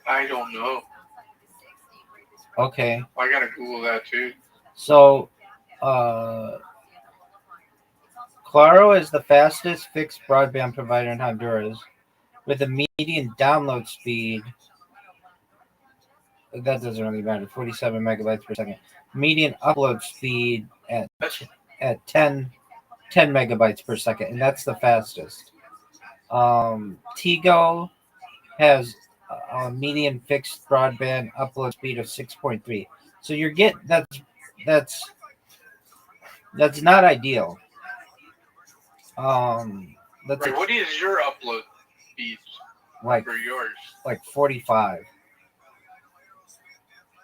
I don't know. Okay. I gotta Google that too. So, Claro is the fastest fixed broadband provider in Honduras, with a median download speed. That doesn't really matter. 47 megabytes per second. Median upload speed at 10 megabytes per second, and that's the fastest. Tigo has a median fixed broadband upload speed of 6.3. So you're getting that's not ideal. That's right. What is your upload speed like for yours? Like 45.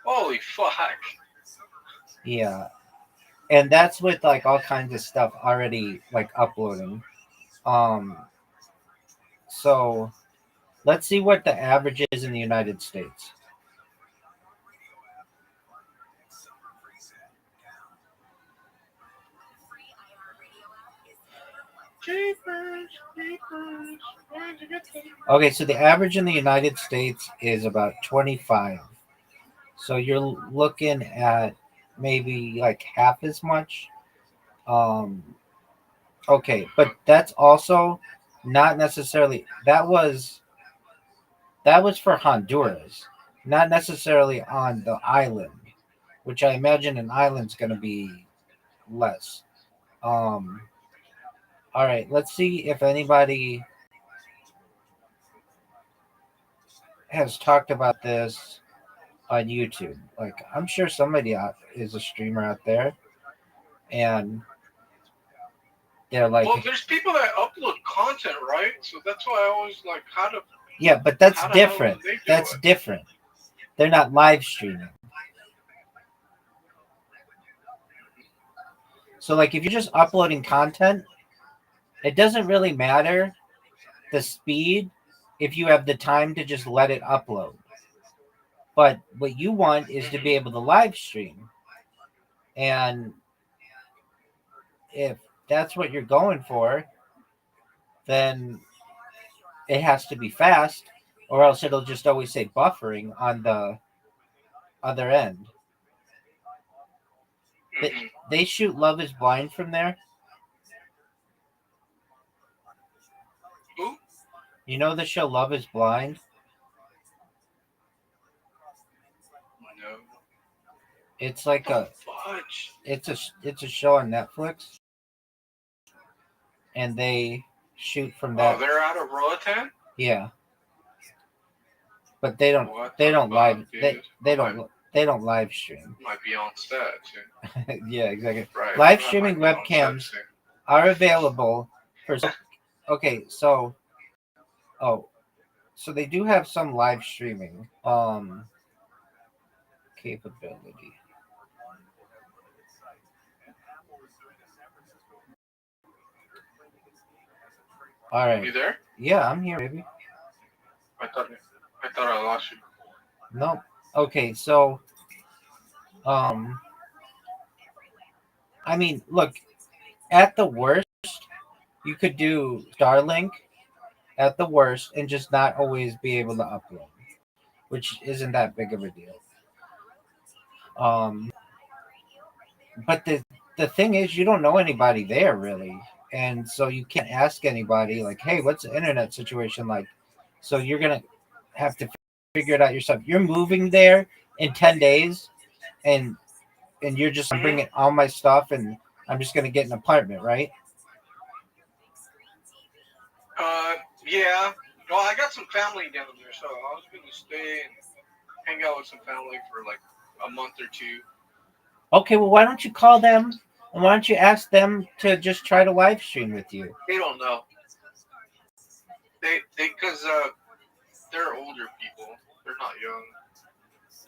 Holy fuck. Yeah. And that's with like all kinds of stuff already like uploading. So let's see what the average is in the United States. Okay, so the average in the United States is about 25. So you're looking at maybe like half as much. Okay, but that's also not necessarily that was That was for Honduras, not necessarily on the island, which I imagine an island's going to be less. Um, all right, let's see if anybody has talked about this on YouTube. Like, I'm sure somebody is a streamer out there, and they're like, well, there's people that upload content, right? So that's why I always like how to. yeah, but that's how the hell different. do they do That's it? different. They're not live streaming. So, like, if you're just uploading content, it doesn't really matter the speed if you have the time to just let it upload. But what you want is to be able to live stream. And if that's what you're going for, then it has to be fast, or else it'll just always say buffering on the other end. They shoot Love is Blind from there. Who? You know the show Love is Blind? No. It's like Fudge. it's a show on Netflix, and they shoot from that. Oh, they're out of Roatan? Yeah, but they don't What they the don't fuck, live dude? they don't live stream. Might be on set too. Yeah, exactly. Right. Live I streaming might be on webcams set, too. are available for. Okay, so so they do have some live streaming capability. All right. You there? Yeah, I'm here, baby. I thought I lost you. No. Okay, so I mean, look, at the worst, you could do Starlink at the worst and just not always be able to upload, which isn't that big of a deal. But the thing is, you don't know anybody there really, and so you can't ask anybody like, "Hey, what's the internet situation like?" So you're gonna have to figure it out yourself. You're moving there in 10 days, and you're just bringing all my stuff, and I'm just gonna get an apartment, right? Yeah. Well, I got some family down there, so I was gonna stay and hang out with some family for like a month or two. Okay, well, why don't you call them, and why don't you ask them to just try to live stream with you? They don't know. Because they're older people. They're not young.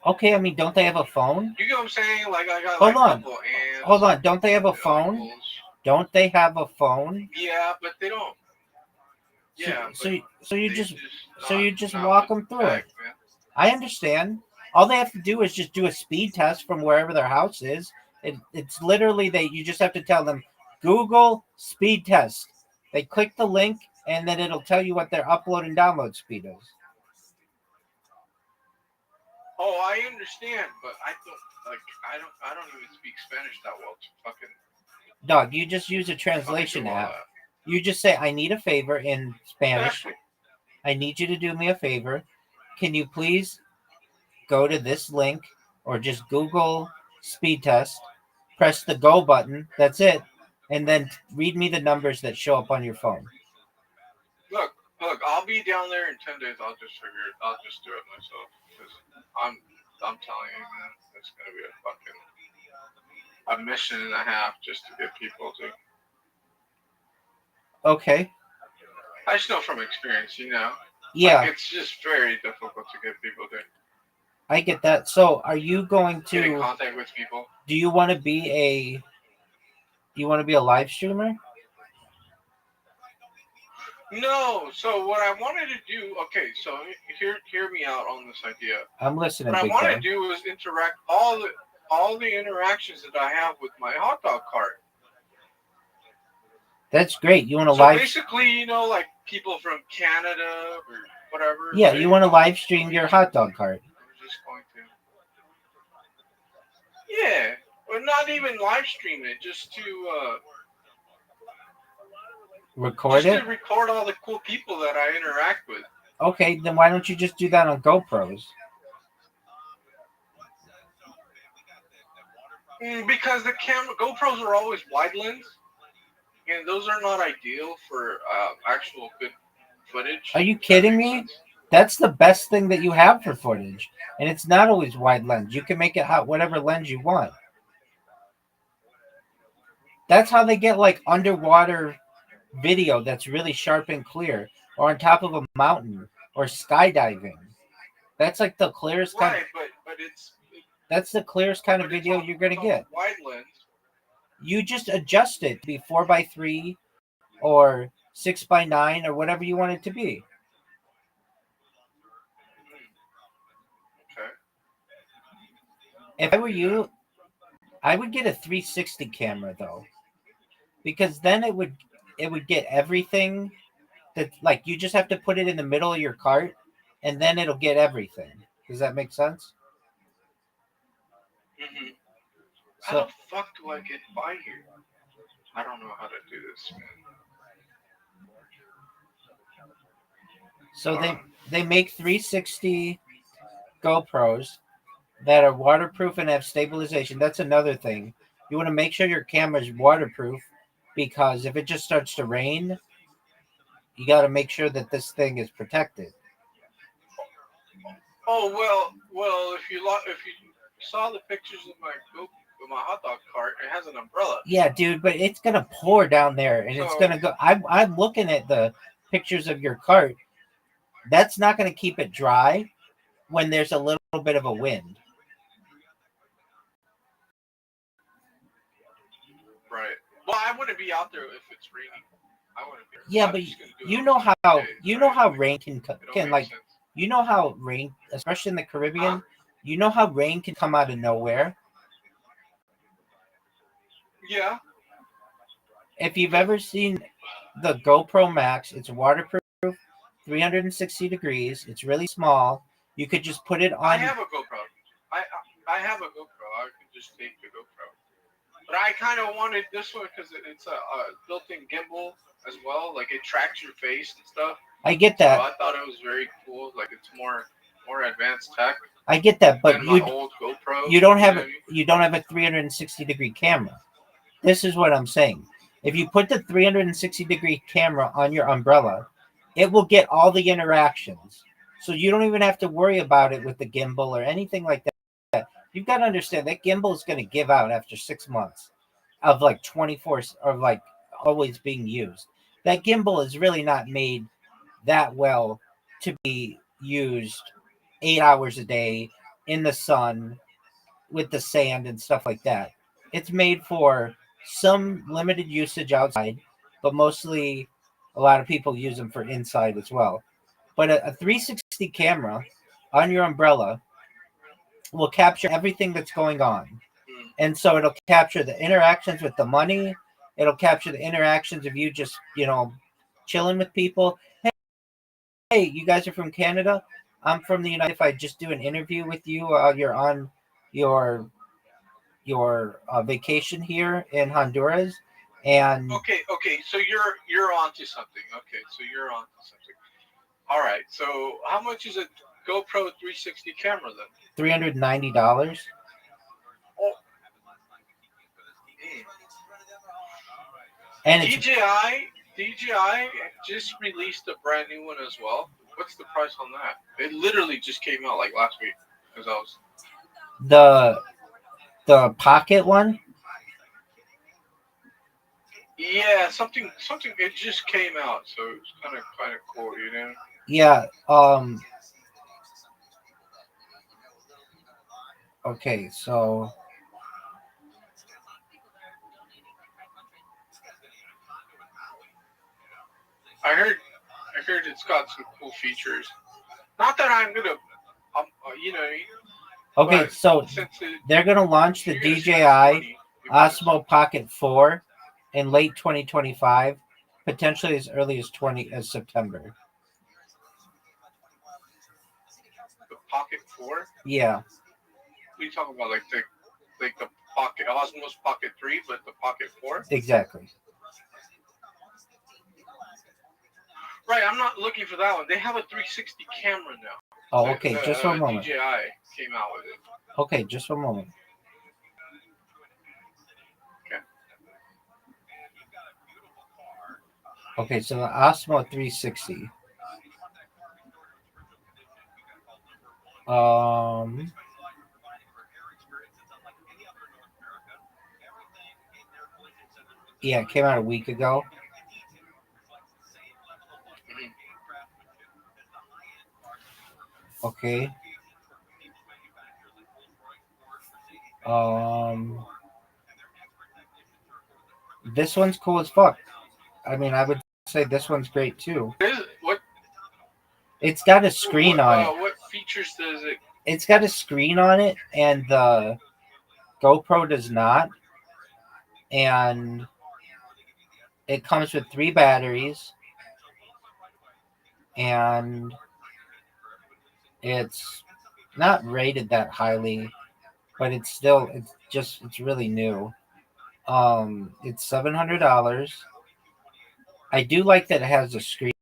Okay, I mean, don't they have a phone? You get what I'm saying? Like I got Hold like on. a couple aunts. Hold on, don't they have a phone? uncles. Don't they have a phone? Yeah, but they don't. Yeah. So but you they just not walk with them through back, it. man. I understand. All they have to do is just do a speed test from wherever their house is. It's literally you just have to tell them, Google speed test. They click the link, and then it'll tell you what their upload and download speed is. Oh, I understand, but I don't even speak Spanish that well to fucking. Dog, you just use a translation do all app. that. You just say, I need a favor in Spanish. I need you to do me a favor. Can you please go to this link or just Google speed test, press the go button, that's it, and then read me the numbers that show up on your phone. Look, I'll be down there in 10 days. I'll just do it myself. 'Cause I'm telling you, man, it's gonna be a mission and a half just to get people to. Okay. I just know from experience, you know. Yeah. Like, it's just very difficult to get people to I get that. So are you going get in to contact with people. do you want to be a live streamer? No, so what I wanted to do, okay, so hear me out on this idea. I'm listening, What I big want guy. to do is interact all the interactions that I have with my hot dog cart. That's great. You want to So live basically, you know, like people from Canada or whatever. Yeah, right? you want to live stream your hot dog cart. I'm just going to. Yeah, or not even live stream it, just to Record it? record all the cool people that I interact with. Okay, then why don't you just do that on GoPros? Because the GoPros are always wide lens, and those are not ideal for actual good footage. Are you kidding me? That's the best thing that you have for footage, and it's not always wide lens. You can make it whatever lens you want. That's how they get like underwater video that's really sharp and clear, or on top of a mountain, or skydiving. That's like the clearest kind. Right, but it's That's the clearest kind of video you're gonna get. Wide lens. You just adjust it to be 4x3 or 6x9 or whatever you want it to be. Okay. If I were you, I would get a 360 camera though, because then it would get everything that, like, you just have to put it in the middle of your cart, and then it'll get everything. Does that make sense? Mm-hmm. So, how the fuck do I get by here? I don't know how to do this, man. So they make 360 GoPros that are waterproof and have stabilization. That's another thing. You want to make sure your camera is waterproof, because if it just starts to rain, you got to make sure that this thing is protected. Oh well, if you saw the pictures of my hot dog cart, it has an umbrella. Yeah, dude, but it's gonna pour down there, and it's gonna go. I'm looking at the pictures of your cart. That's not gonna keep it dry when there's a little bit of a wind. Right. Well, I wouldn't be out there if it's raining. I wouldn't be. Yeah, but you know how rain can like, you know how rain, especially in the Caribbean, you know how rain can come out of nowhere. Yeah. If you've ever seen the GoPro Max, it's waterproof, 360 degrees. It's really small. You could just put it on. I have a GoPro. I have a GoPro. I could just take the GoPro. But I kind of wanted this one because it's a built-in gimbal as well. Like, it tracks your face and stuff. I get that. So I thought it was very cool. Like, it's more advanced tech. I get that, but old GoPro, you don't have a 360 degree camera. This is what I'm saying. If you put the 360 degree camera on your umbrella, it will get all the interactions. So you don't even have to worry about it with the gimbal or anything like that. You've got to understand that gimbal is going to give out after 6 months of like 24 or like always being used. That gimbal is really not made that well to be used 8 hours a day in the sun with the sand and stuff like that. It's made for some limited usage outside, but mostly a lot of people use them for inside as well. But a 360 camera on your umbrella will capture everything that's going on. And so it'll capture the interactions with the money. It'll capture the interactions of you just, chilling with people. Hey, you guys are from Canada? I'm from the United. If I just do an interview with you, you're on your vacation here in Honduras, and okay, so you're onto something. Okay, so you're onto something. All right, so how much is a GoPro 360 camera then? $390. Oh. And DJI just released a brand new one as well. What's the price on that? It literally just came out like last week because I was the Pocket one. Yeah, something. It just came out, so it's kind of cool, Yeah. Okay, so I heard it's got some cool features. Not that I'm gonna, Okay, so they're gonna launch the DJI Osmo Pocket 4 in late 2025, potentially as early as September. The Pocket 4? Yeah. What are you talking about? Like the Pocket Osmo's Pocket 3, but the Pocket 4? Exactly. Right, I'm not looking for that one. They have a 360 camera now. Oh, okay, just for a moment. DJI came out with it. Okay, just for a moment. Okay, so the Osmo 360. Yeah, it came out a week ago. Okay. This one's cool as fuck. I mean, I would say this one's great too. What? It's got a screen on it. What features does it? It's got a screen on it, and the GoPro does not. And it comes with 3 batteries, and it's not rated that highly, but it's really new. It's $700. I do like that it has a screen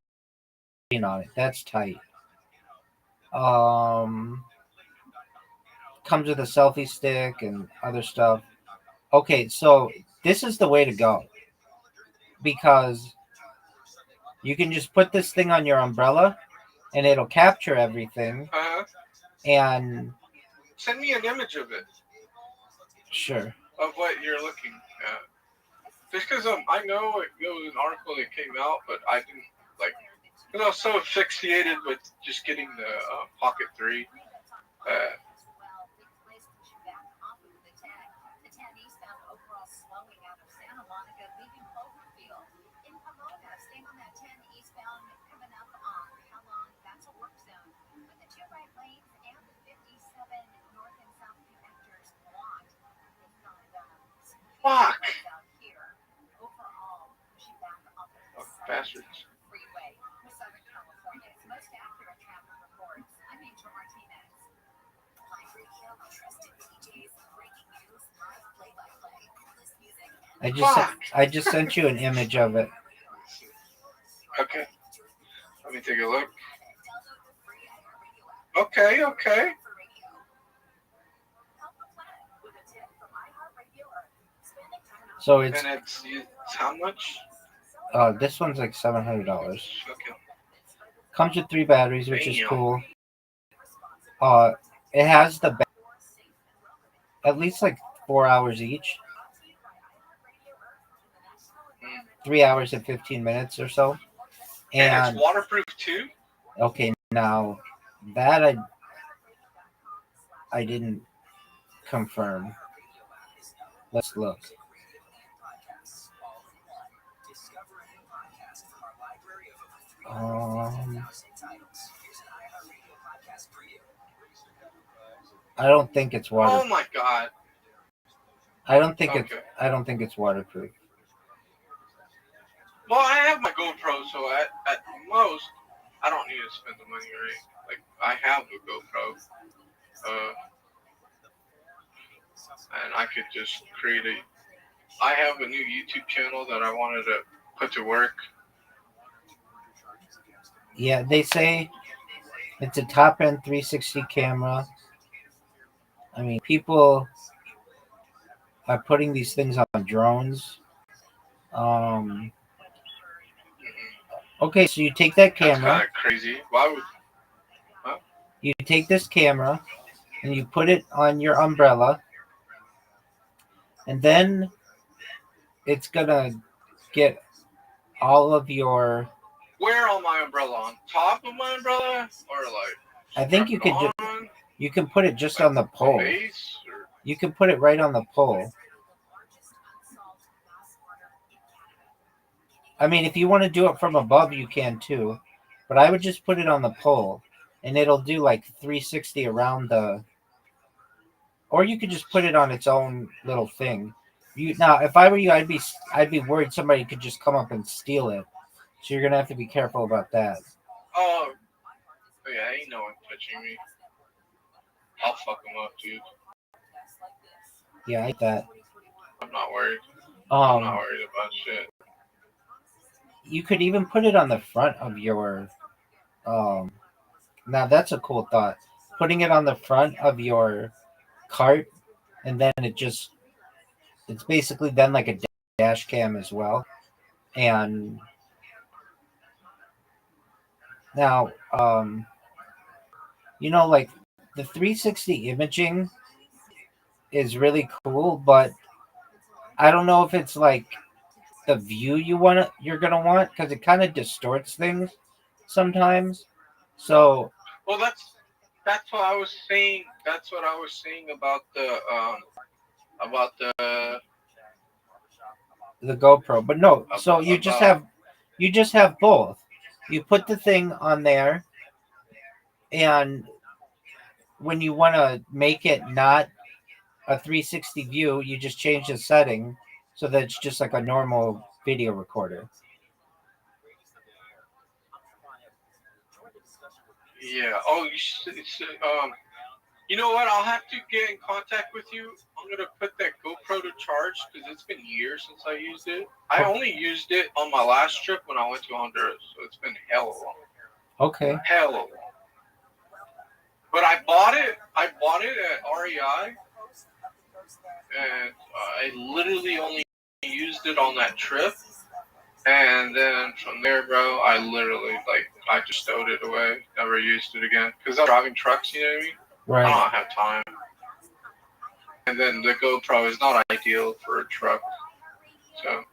on it. That's tight. Comes with a selfie stick and other stuff. Okay, so this is the way to go, because you can just put this thing on your umbrella and it'll capture everything. And send me an image of it. Sure. Of what you're looking at. Just because I know it was an article that came out, but I didn't because I was so asphyxiated with just getting the Pocket 3. Fuck! Oh, bastards. I just sent you an image of it. Okay. Let me take a look. Okay. So it's how much? This one's like $700. Okay. Comes with 3 batteries, which is cool. It has at least like 4 hours each. 3 hours and 15 minutes or so. And it's waterproof too? Okay, now that I didn't confirm. Let's look. I don't think it's waterproof. Oh my god. I don't think it's waterproof. Well, I have my GoPro, so at most, I don't need to spend the money, right? Like, I have the GoPro, and I could just I have a new YouTube channel that I wanted to put to work. Yeah, they say it's a top-end 360 camera. I mean, people are putting these things on drones. Okay, so you take that camera. That's kind of crazy. Why would? Huh? You take this camera and you put it on your umbrella, and then it's gonna get all of your. Where on my umbrella? On top of my umbrella, or like? I think you can put it just on the pole. You can put it right on the pole. I mean, if you want to do it from above, you can too. But I would just put it on the pole, and it'll do like 360 around the. Or you could just put it on its own little thing. Now, if I were you, I'd be worried somebody could just come up and steal it. So you're gonna have to be careful about that. Oh, yeah, ain't no one touching me. I'll fuck them up, dude. Yeah, I get that. I'm not worried. I'm not worried about shit. you could even put it on the front of your now that's a cool thought. Putting it on the front of your cart, and then it's basically then like a dash cam as well. And now like the 360 imaging is really cool, but I don't know if it's like the view you're gonna want, because it kind of distorts things sometimes. So Well, that's what I was saying. That's what I was saying about the GoPro, but no. So you just have both. You put the thing on there, and when you want to make it not a 360 view, you just change the setting so that it's just like a normal video recorder. Yeah. Oh, you know what? I'll have to get in contact with you. I'm gonna put that GoPro to charge because it's been years since I used it. I only used it on my last trip when I went to Honduras, so it's been hella long. Okay. Hella long. But I bought it at REI, and I literally only used it on that trip. And then from there, bro, I literally I just stowed it away. Never used it again because I'm driving trucks. You know what I mean? Right. I don't have time. And then the GoPro is not ideal for a truck, so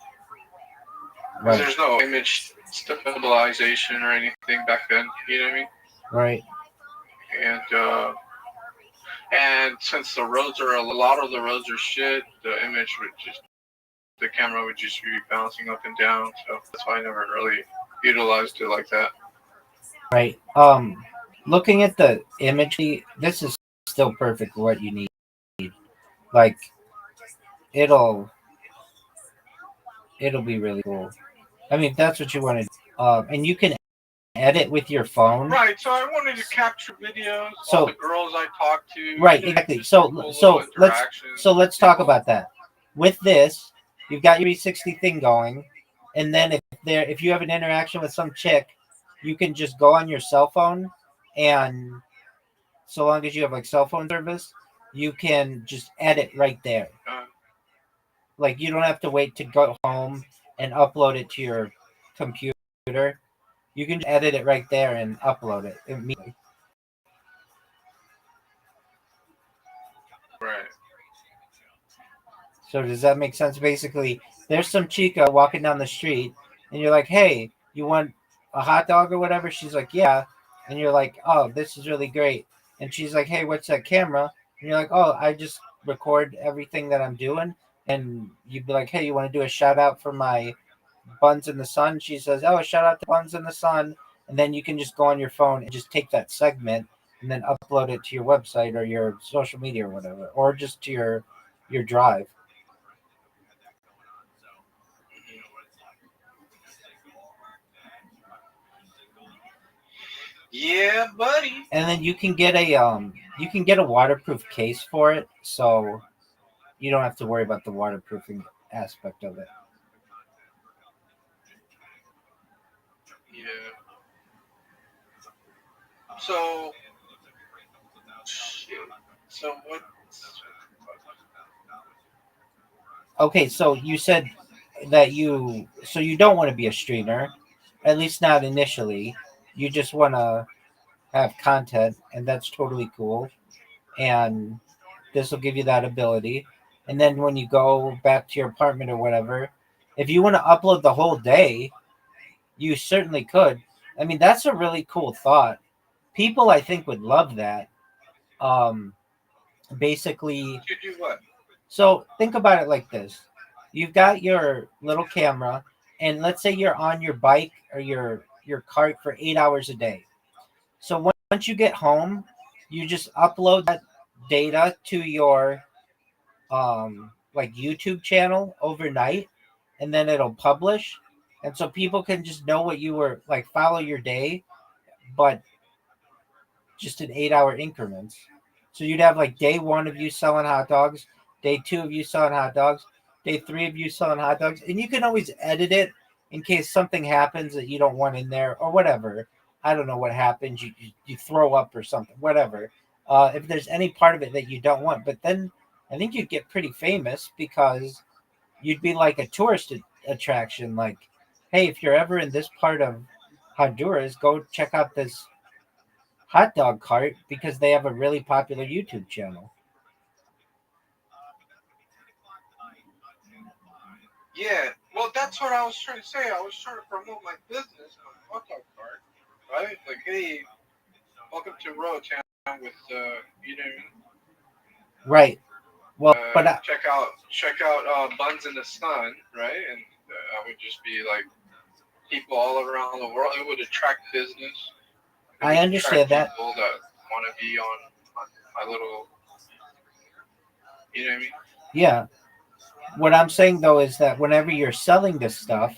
Right. there's no image stabilization or anything back then. You know what I mean? Right. And since a lot of the roads are shit, the camera would just be bouncing up and down. So that's why I never really utilized it like that. Right. Looking at the image, this is still perfect for what you need. Like, it'll be really cool. I mean, if that's what you want to do. And you can edit with your phone. Right. So I wanted to capture videos So of the girls I talked to. Right. Exactly. So let's talk about that. With this, you've got your 360 thing going, and then if you have an interaction with some chick, you can just go on your cell phone, and so long as you have like cell phone service, you can just edit right there. Like, you don't have to wait to go home and upload it to your computer. You can just edit it right there and upload it immediately. Right. So does that make sense? Basically, there's some chica walking down the street, and you're like, "Hey, you want a hot dog or whatever?" She's like, "Yeah," and you're like, "Oh, this is really great." And she's like, "Hey, what's that camera?" And you're like, "Oh, I just record everything that I'm doing." And you'd be like, "Hey, you want to do a shout out for my Buns in the Sun?" She says, "Oh, shout out to Buns in the Sun." And then you can just go on your phone and just take that segment and then upload it to your website or your social media or whatever, or just to your drive. Yeah, buddy. And then you can get a waterproof case for it, so you don't have to worry about the waterproofing aspect of it. Yeah. So what? Okay, so you said that you don't want to be a streamer, at least not initially. You just want to have content, and that's totally cool. And this will give you that ability. And then when you go back to your apartment or whatever, if you want to upload the whole day, you certainly could. I mean, that's a really cool thought. People, I think, would love that. Basically, To do what? so think about it like this. You've got your little camera, and let's say you're on your bike or your cart for 8 hours a day. So once you get home, you just upload that data to your like YouTube channel overnight, and then it'll publish, and so people can just know what you were like, follow your day, but just in 8 hour increments. So you'd have like day one of you selling hot dogs, day two of you selling hot dogs, day three of you selling hot dogs, and you can always edit it in case something happens that you don't want in there or whatever. I don't know what happens. You throw up or something, whatever. If there's any part of it that you don't want, but then I think you'd get pretty famous because you'd be like a tourist attraction. Like, hey, if you're ever in this part of Honduras, go check out this hot dog cart because they have a really popular YouTube channel. Yeah, well, that's what I was trying to say. I was trying to promote my business, my hot dog cart, right? Like, hey, welcome to Rotown with, you know, Right. Well, but check out Buns in the Sun, right? And I would just be like people all around the world. It would attract business. I understand that. People that want to be on my little, you know what I mean? Yeah. What I'm saying though is that whenever you're selling this stuff,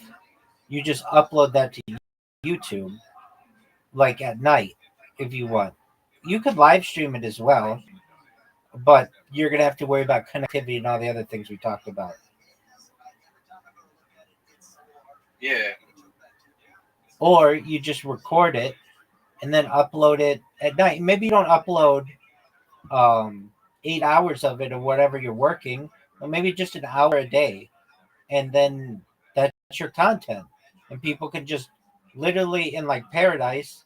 you just upload that to YouTube, like at night, if you want. You could live stream it as well, but you're gonna have to worry about connectivity and all the other things we talked about. Yeah. Or you just record it and then upload it at night. Maybe you don't upload 8 hours of it or whatever you're working, or maybe just an hour a day, and then that's your content. And people can just literally in like paradise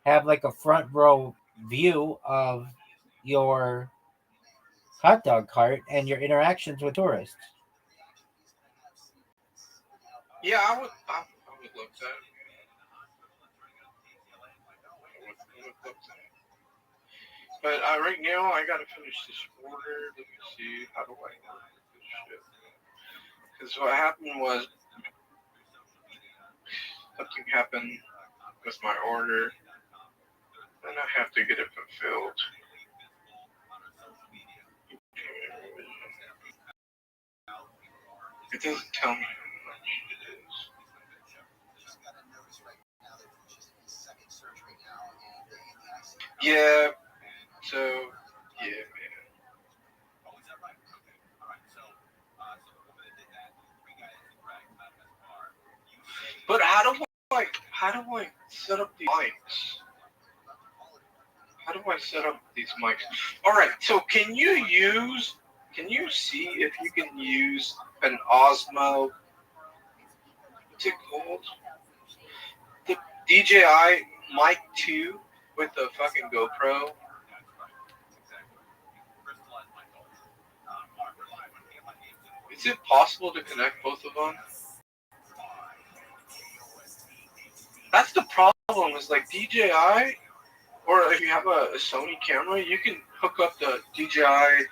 have like a front row view of your hot dog cart and your interactions with tourists. Yeah, I would love that. I would love that. But right now, I gotta finish this order. Let me see. How do I order this shit? Because what happened was something happened with my order, and I have to get it fulfilled. It doesn't tell me how much it is. Yeah. So, yeah, man. But how do I set up the mics? How do I set up these mics? All right. So can you see if you can use an Osmo? What's it called? The DJI Mic 2 with the fucking GoPro. Is it possible to connect both of them? That's the problem. Is like DJI, or if you have a Sony camera, you can hook up the DJI,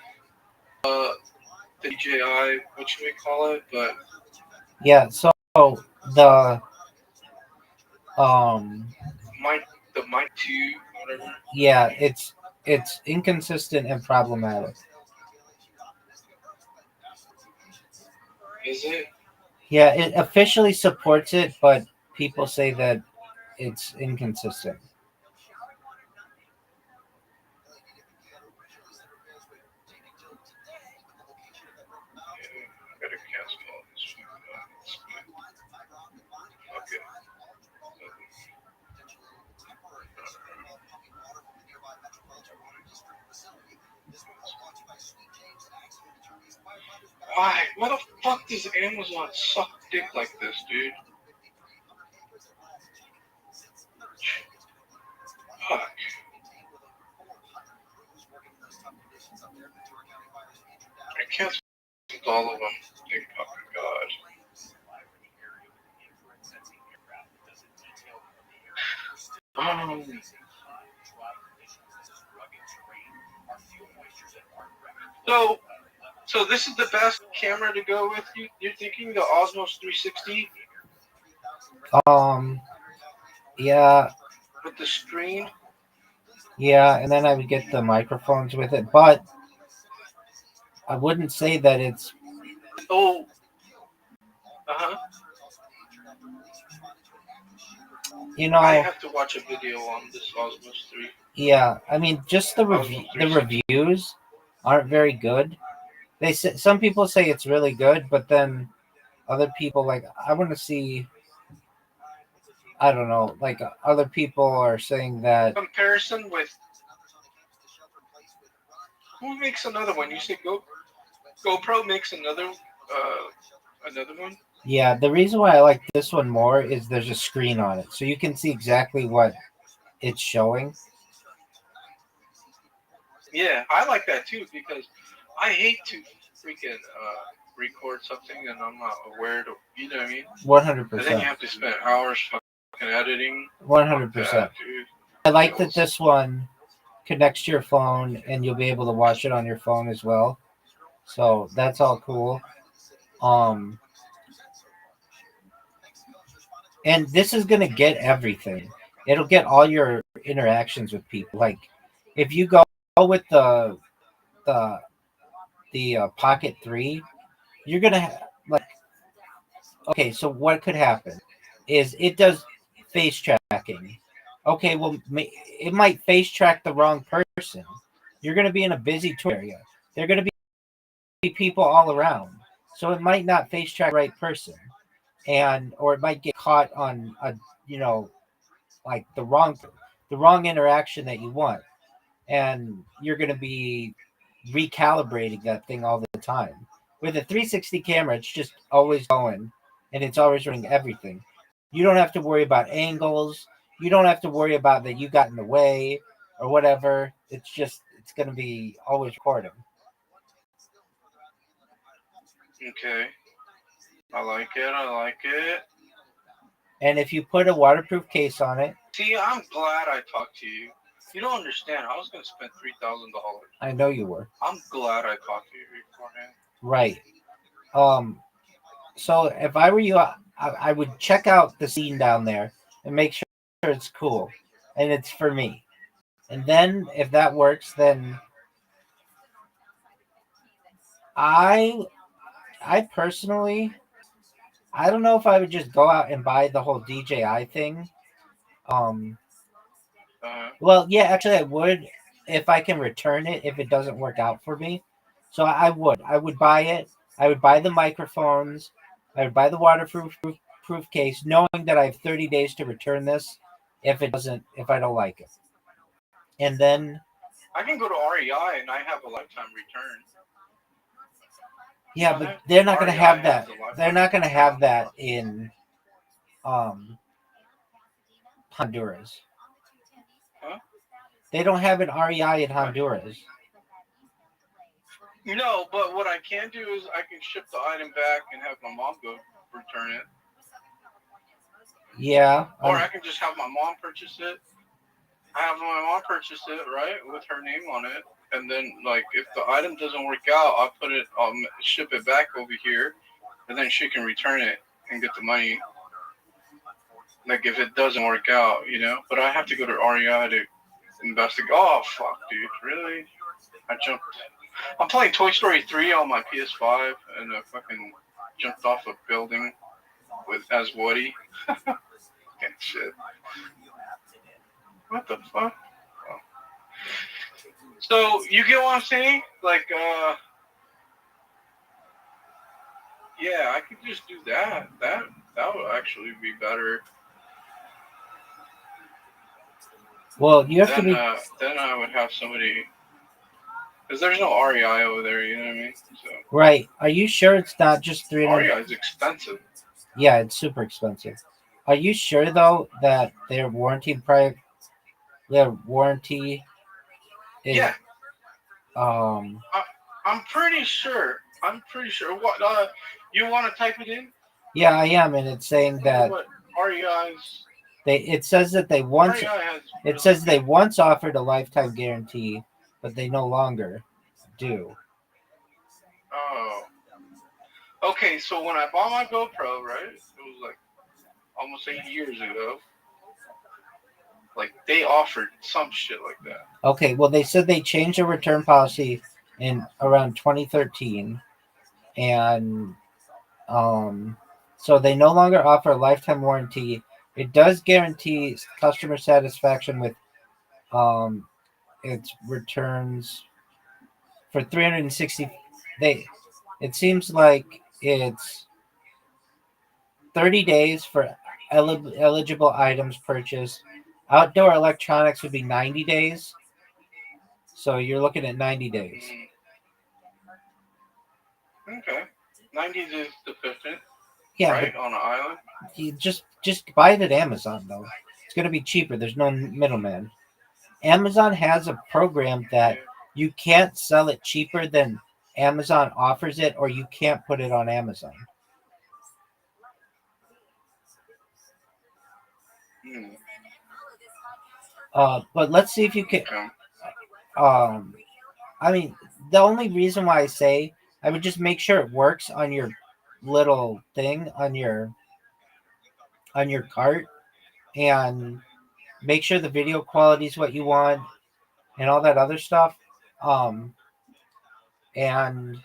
what should we call it? But yeah, so the the Mic 2, whatever. yeah, it's inconsistent and problematic. Is it? Yeah, it officially supports it, but people say that it's inconsistent. Gotta cancel all this. Okay. Why? Why the fuck does Amazon suck dick like this, dude? Fuck. I canceled all of them. Thank fucking God. So this is the best camera to go with you? You're thinking the Osmos 360? Yeah. With the screen? Yeah, and then I would get the microphones with it, but I wouldn't say that it's. Oh. Uh-huh. You know, I have to watch a video on this Osmos 3. Yeah, I mean, just the reviews aren't very good. They say, some people say it's really good, but then other people, like I want to see. I don't know. Like other people are saying that. Comparison with who makes another one? You say GoPro makes another one. Yeah, the reason why I like this one more is there's a screen on it, so you can see exactly what it's showing. Yeah, I like that too because I hate to freaking record something and I'm not aware to. You know what I mean? 100%. And then you have to spend hours fucking editing. 100%. Dude. I like that this one connects to your phone and you'll be able to watch it on your phone as well. So that's all cool. And this is gonna get everything. It'll get all your interactions with people. Like if you go with the Pocket 3, you're gonna like. Okay, so what could happen is it does face tracking. Okay, well, it might face track the wrong person. You're going to be in a busy tour area. There are going to be people all around. So it might not face track the right person. Or it might get caught on like the wrong interaction that you want. And you're going to be recalibrating that thing all the time. With a 360 camera, it's just always going and it's always running everything. You don't have to worry about angles. You don't have to worry about that you got in the way or whatever. It's going to be always recording. Okay. I like it. And if you put a waterproof case on it. See, I'm glad I talked to you. You don't understand. I was going to spend $3,000. I know you were. I'm glad I talked to you beforehand. Right. So if I were you, I would check out the scene down there and make sure it's cool and it's for me. And then if that works, then I personally, I don't know if I would just go out and buy the whole DJI thing. Well, yeah, actually I would if I can return it if it doesn't work out for me. So I would buy it. I would buy the microphones. I would buy the waterproof case, knowing that I have 30 days to return this if I don't like it. And then I can go to REI and I have a lifetime return. Yeah, but they're not going to have that. They're not going to have that in Honduras. Huh? They don't have an REI in Honduras. No, but what I can do is I can ship the item back and have my mom go return it. Yeah. Or I can just have my mom purchase it. I have my mom purchase it, right, with her name on it. And then, like, if the item doesn't work out, I'll ship it back over here. And then she can return it and get the money. Like, if it doesn't work out, you know. But I have to go to REI to investigate. Oh, fuck, dude. Really? I jumped. I'm playing Toy Story 3 on my PS5, and I fucking jumped off a building as Woody. Shit. What the fuck? Oh. So, you get what I'm saying? Like, yeah, I could just do that. That would actually be better. Well, you have to be. Then I would have somebody. Because there's no REI over there, you know what I mean? So. Right. Are you sure it's not just 300? REI is expensive. Yeah, it's super expensive. Are you sure, though, that their warranty is... Yeah. I'm pretty sure. What, you want to type it in? Yeah, I am, and it's saying that... What REI's... It says that they once... It says they once offered a lifetime guarantee, but they no longer do. Oh. Okay, so when I bought my GoPro, right, it was like almost 8 years ago. Like, they offered some shit like that. Okay, well, they said they changed their return policy in around 2013, and so they no longer offer a lifetime warranty. It does guarantee customer satisfaction with its returns for 360. It seems like it's 30 days for eligible items purchased. Outdoor electronics would be 90 days. So you're looking at 90 days. Okay. 90 is sufficient, Yeah, right? On an island. but you just buy it at Amazon though. It's gonna be cheaper. There's no middleman. Amazon has a program that you can't sell it cheaper than Amazon offers it, or you can't put it on Amazon. But let's see if you can. I mean, the only reason why I say I would just make sure it works on your little thing on your cart, and make sure the video quality is what you want and all that other stuff. Um, and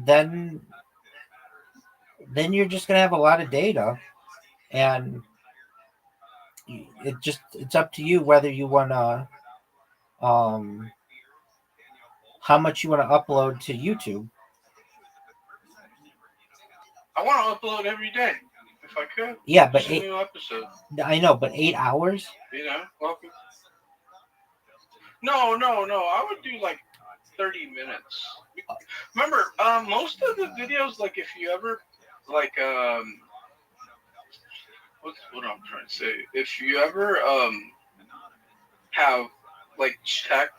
then you're just gonna have a lot of data, and it's up to you whether you wanna how much you want to upload to YouTube. I want to upload every day if I could. Yeah, but just a new episode. I know, but 8 hours. You know, welcome. No. I would do like 30 minutes. Remember, most of the videos, like if you ever, like, what I'm trying to say, if you ever have like checked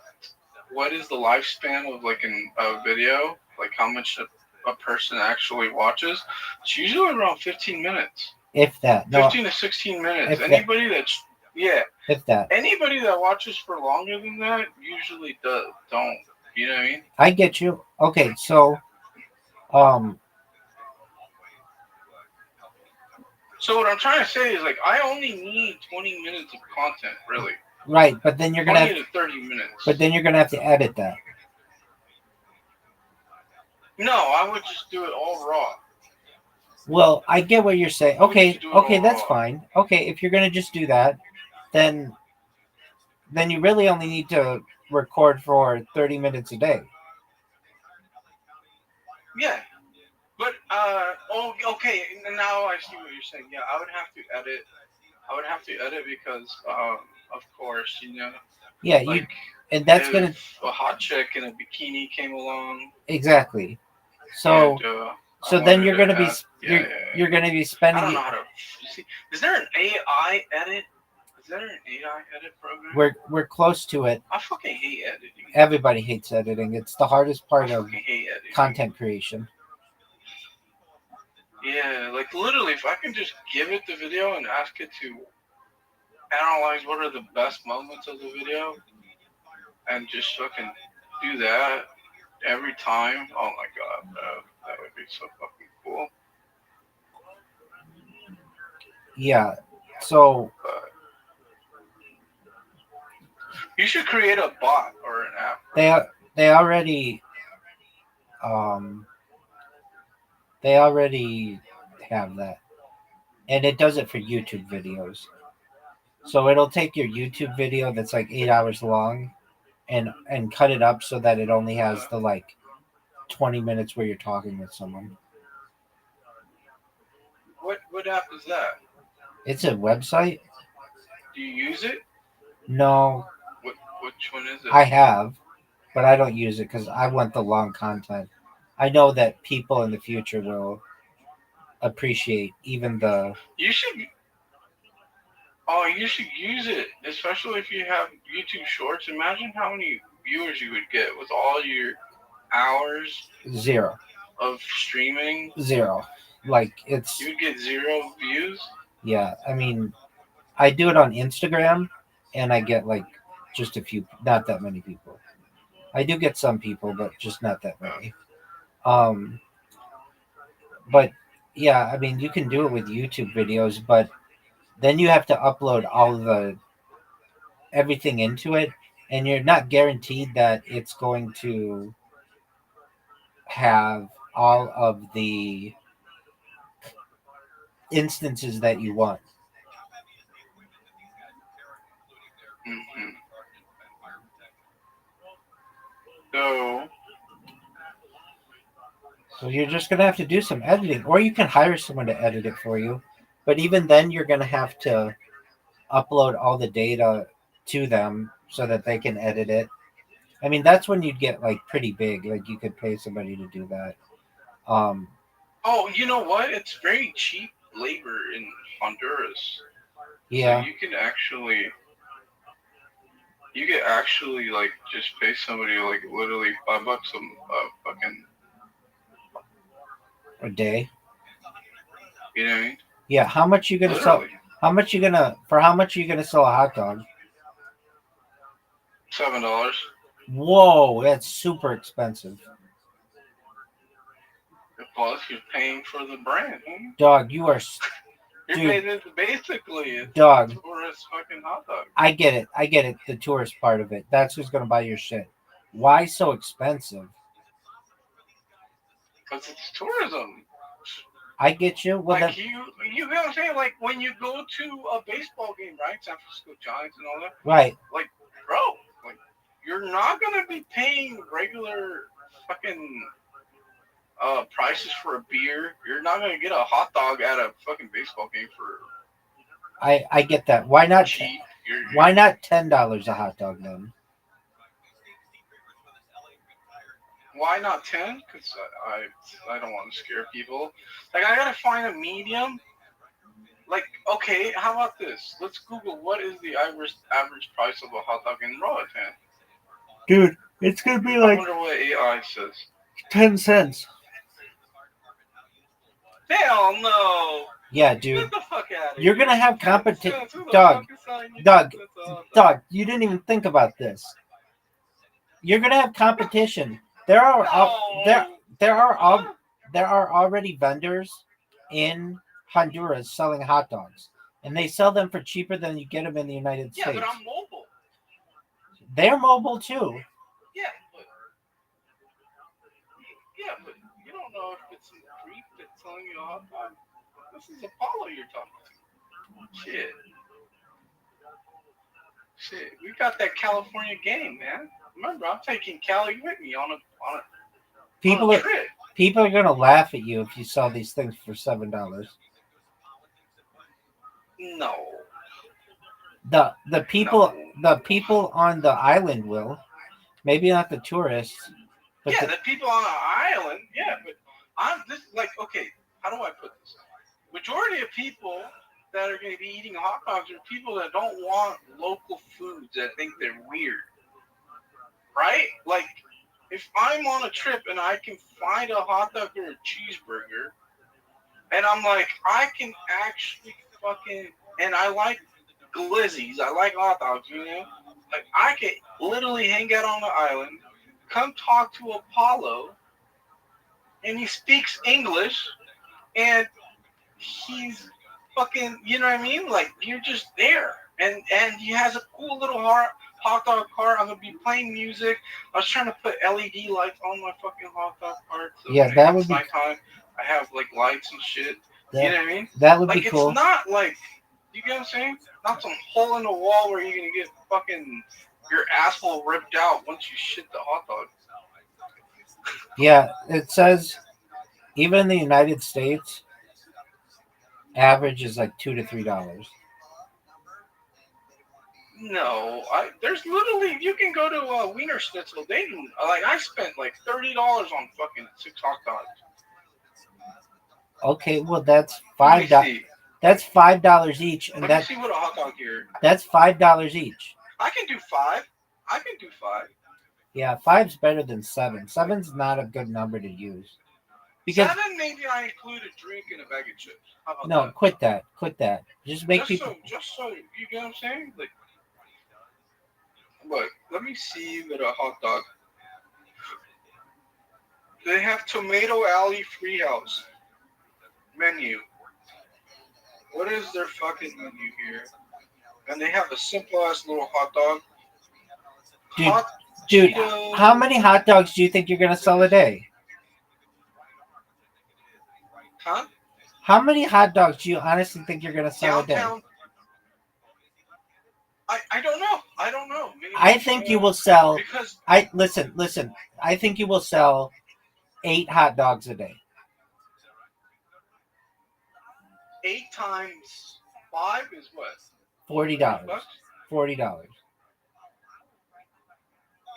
what is the lifespan of like a video, like how much a person actually watches, it's usually around 15 minutes. If that. No, 15 to 16 minutes. Anybody that's if that. Anybody that watches for longer than that usually don't. You know what I mean? I get you. Okay, so So what I'm trying to say is, like, I only need 20 minutes of content, really. Right, but then you're gonna 20 to 30 minutes. But then you're gonna have to edit that. No, I would just do it all raw. Well, I get what you're saying. Okay, that's fine. Okay, if you're gonna just do that, then you really only need to record for 30 minutes a day. Yeah. But okay, now I see what you're saying. Yeah, I would have to edit because of course, you know. Yeah, like, and that's gonna a hot chick in a bikini came along. Exactly. So then you're gonna be you're gonna be spending. I don't know how to see. Is there an AI edit? Is there an AI edit program? We're close to it. I fucking hate editing. Everybody hates editing. It's the hardest part of hate editing. content creation. Yeah, like literally, if I can just give it the video and ask it to analyze what are the best moments of the video, and just fucking do that every time. Oh my god, bro. That would be so fucking cool. Yeah. So you should create a bot or an app. They already have that, and it does it for YouTube videos. So it'll take your YouTube video that's like 8 hours long, and cut it up so that it only has the like 20 minutes where you're talking with someone. What app is that? It's a website. Do you use it? No. Which one is it? I have, but I don't use it because I want the long content. I know that people in the future will appreciate even the. You should. Oh, you should use it, especially if you have YouTube Shorts. Imagine how many viewers you would get with all your hours. 0 of streaming. 0. Like it's. You would get 0 views. Yeah, I mean, I do it on Instagram, and I get like just a few, not that many people. I do get some people, but just not that many. But yeah, I mean, you can do it with YouTube videos, but then you have to upload all the everything into it, and you're not guaranteed that it's going to have all of the instances that you want. Mm-hmm. So you're just gonna have to do some editing, or you can hire someone to edit it for you. But even then, you're gonna have to upload all the data to them so that they can edit it. I mean, that's when you'd get like pretty big. Like you could pay somebody to do that. Um, Oh, you know what? It's very cheap labor in Honduras. yeah. So you could actually like just pay somebody like literally $5 a fucking, A day. you know what I mean? Yeah. How much you gonna sell? Literally How much you gonna for? How much are you gonna sell a hot dog? $7. Whoa, that's super expensive. Plus, you're paying for the brand. Huh? Dog, you are. You're Dude, paying basically it's dog. a tourist fucking hot dog. I get it. I get it. The tourist part of it. That's who's gonna buy your shit. Why so expensive? Because it's tourism. I get you. Well, Like then, you know what I'm saying? Like when you go to a baseball game, right? San Francisco Giants and all that. right. Like, bro, like you're not gonna be paying regular fucking prices for a beer. You're not gonna get a hot dog at a fucking baseball game for I get that. Why not? cheap. Why not $10 a hot dog then? Why not 10? Because I don't want to scare people. Like I gotta find a medium. Like okay, how about this? Let's Google what is the average price of a hot dog in Roatan. Dude, it's gonna be I like wonder what AI says. 10 cents. Hell no! Yeah, dude. Get the fuck out of You're here. gonna have competition. Who the Dog, fuck is selling you Doug, 10 cents a hot dog? Doug, you didn't even think about this. You're gonna have competition. There are there are already vendors in Honduras selling hot dogs, and they sell them for cheaper than you get them in the United Yeah, States. but I'm mobile. They're mobile too. Yeah, but you don't know if it's a creep that's selling you a hot dog. This is Apollo you're talking to. Shit, we got that California game, man. Remember, I'm taking Cali with me on a trip. People are gonna laugh at you if you sell these things for $7. No. The people on the island will. Maybe not the tourists. But Yeah, the people on the island, yeah, but I'm this like okay, how do I put this? Majority of people that are going to be eating hot dogs are people that don't want local foods that think they're weird, right? Like if I'm on a trip and I can find a hot dog or a cheeseburger, and I'm like I can actually fucking and I like glizzies, I like hot dogs, you know, like I can literally hang out on the island. Come talk to Apollo, and he speaks English, and he's fucking, you know what I mean? Like, you're just there, and he has a cool little hot dog cart. I'm gonna be playing music. I was trying to put LED lights on my fucking hot dog cart. So yeah, that would be nighttime. I have like lights and shit. You know what I mean? That would like, be cool. It's not like, you get what I'm saying? Not some hole in the wall where you're gonna get fucking your asshole ripped out once you shit the hot dog. Yeah, it says even in the United States, average is like $2 to $3. No, there's literally you can go to Wiener Schnitzel. They like I spent like $30 on fucking 6 hot dogs. Okay, well that's $5. That's $5 each, and Let me see what a hot dog here. That's $5 each. I can do 5. Yeah, 5's better than 7. 7's not a good number to use. Because 7, maybe I include a drink and a bag of chips. How about no, that? quit that. Just make people. Just so you get what I'm saying. Like, look, let me see what a hot dog. They have Tomato Alley Treehouse menu. What is their fucking menu here? And they have a simple ass little hot dog. Dude, how many hot dogs do you think you're gonna sell a day? Huh? How many hot dogs do you honestly think you're gonna sell a day? I don't know. I don't know. Maybe I think you will sell. Because Listen. I think you will sell 8 hot dogs a day. 8 times 5 is what? $40. Bucks? $40.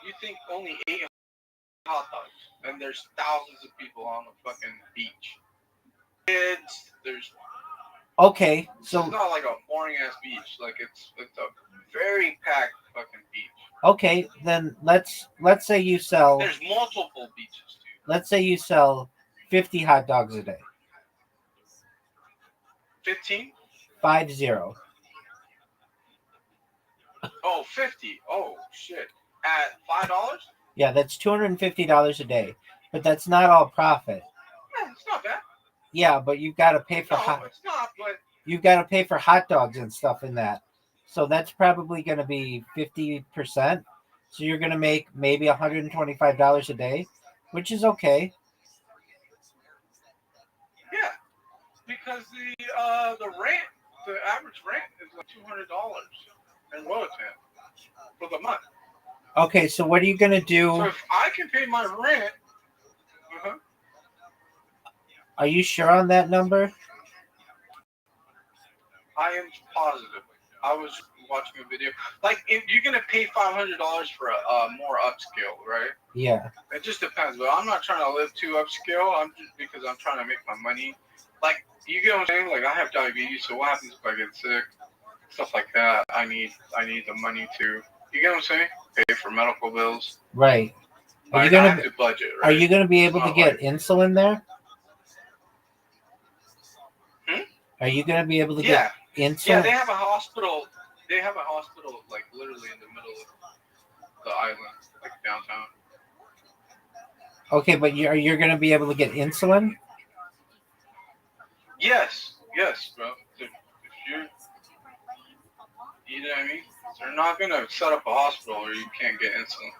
You think only 8 hot dogs, and there's thousands of people on the fucking beach. Kids, there's Okay, it's so not like a boring ass beach. Like it's a very packed fucking beach. okay, then let's say you sell There's multiple beaches too. let's say you sell 50 hot dogs a day. 15? 50. Oh, 50. Oh shit. At $5? Yeah, that's $250 a day. But that's not all profit. Yeah, it's not bad. Yeah, but you've got to pay for No, it's not, but you've got to pay for hot dogs and stuff in that. So that's probably going to be 50%. So you're going to make maybe $125 a day, which is okay. yeah. Because the rent, the average rent is like $200 in Roatan for the month. Okay, so what are you going to do? So if I can pay my rent, Are you sure on that number? I am positive. I was watching a video. Like, if you're gonna pay $500 for a more upscale, right? Yeah. It just depends. But I'm not trying to live too upscale. I'm just because I'm trying to make my money. Like, you get what I'm saying? Like, I have diabetes, so what happens if I get sick? Stuff like that. I need the money to. You get what I'm saying? Pay for medical bills. Right. Are Like, you I gonna have to budget, right? Are you gonna be able to Not get like- insulin there? Hmm? Are you gonna be able to Yeah. get insulin? Yeah, they have a hospital. They have a hospital, like, literally in the middle of the island, like, downtown. Okay, but you're gonna be able to get insulin? Yes, bro. If you know what I mean? They're not gonna set up a hospital where you can't get insulin.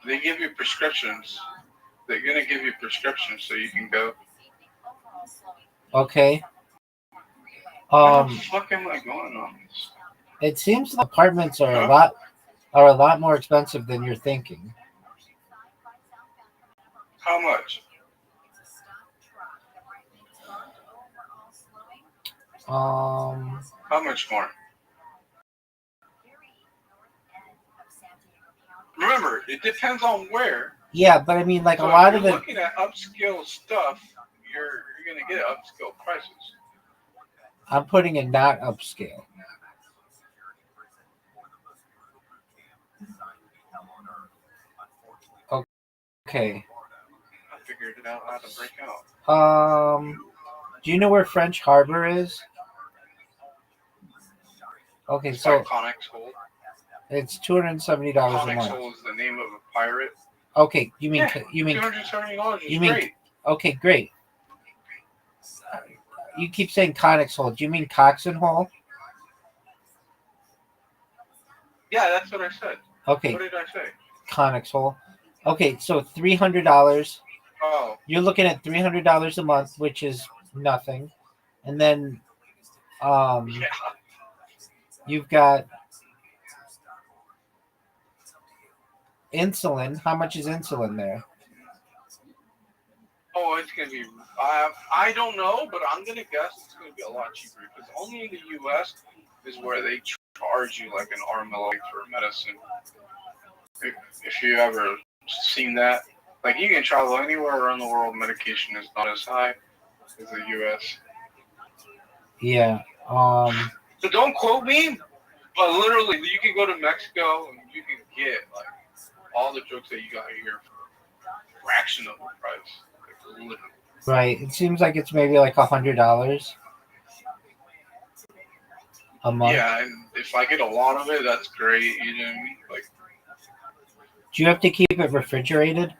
They give you prescriptions. They're gonna give you prescriptions so you can go. Okay. What the fuck am I going on? It seems the apartments are a lot more expensive than you're thinking. How much? How much more? Remember, it depends on where. Yeah, but I mean, like So a lot if of you're it. looking at upscale stuff, you're gonna get upscale prices. I'm putting in not upscale. Okay. I figured it out how to break out. Do you know where French Harbor is? Okay, It's so by Connex Hold. it's $270 a Connex month. Hold is the name of a pirate. Okay, you mean $270 is you mean great. okay, great. You keep saying Connex Hole. Do you mean Cox and Hole? Yeah, that's what I said. Okay. What did I say? Connex Hole. Okay, so $300. Oh. You're looking at $300 a month, which is nothing. And then you've got insulin. How much is insulin there? Oh, it's gonna be. I don't know, but I'm gonna guess it's gonna be a lot cheaper because only in the U.S. is where they charge you like an arm and a leg for medicine. If you ever seen that, like you can travel anywhere around the world, medication is not as high as the U.S. Yeah. So don't quote me, but literally, you can go to Mexico and you can get like all the drugs that you got here for a fraction of the price. Like, literally. Right. It seems like it's maybe like $100 a month. Yeah, and if I get a lot of it, that's great. You know what I mean? Like, do you have to keep it refrigerated?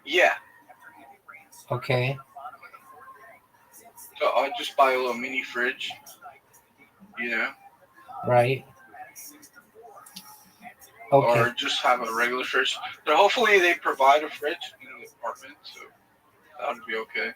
yeah. Okay. So I'll just buy a little mini fridge. You know. Right. Okay. Or just have a regular fridge. But hopefully they provide a fridge in the apartment, so that would be okay.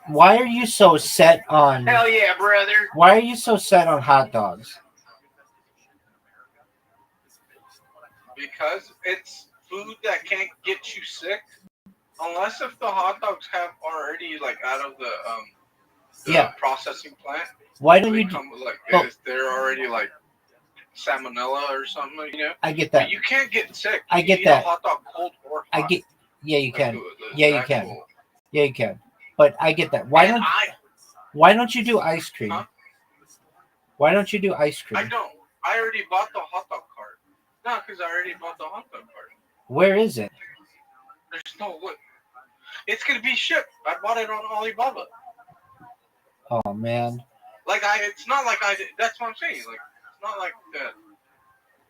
Why are you so set on? Hell yeah, brother. Why are you so set on hot dogs? Because it's food that can't get you sick, unless if the hot dogs have already like out of the Yeah. processing plant. Why don't They you? come like Oh. they're already like salmonella or something, you know. I get that. But you can't get sick. I You get eat that. A hot dog cold or hot. I get. Yeah, you Like can. the Yeah, you actual- can. Yeah, you can. But I get that. Why don't you do ice cream? Huh? Why don't you do ice I cream? don't. I already bought the hot dog cart. No, because I already bought the hot dog cart. Where is it? There's no way. It's gonna be shipped. I bought it on Alibaba. Oh man. It's not like I did. That's what I'm saying. Like, it's not like that.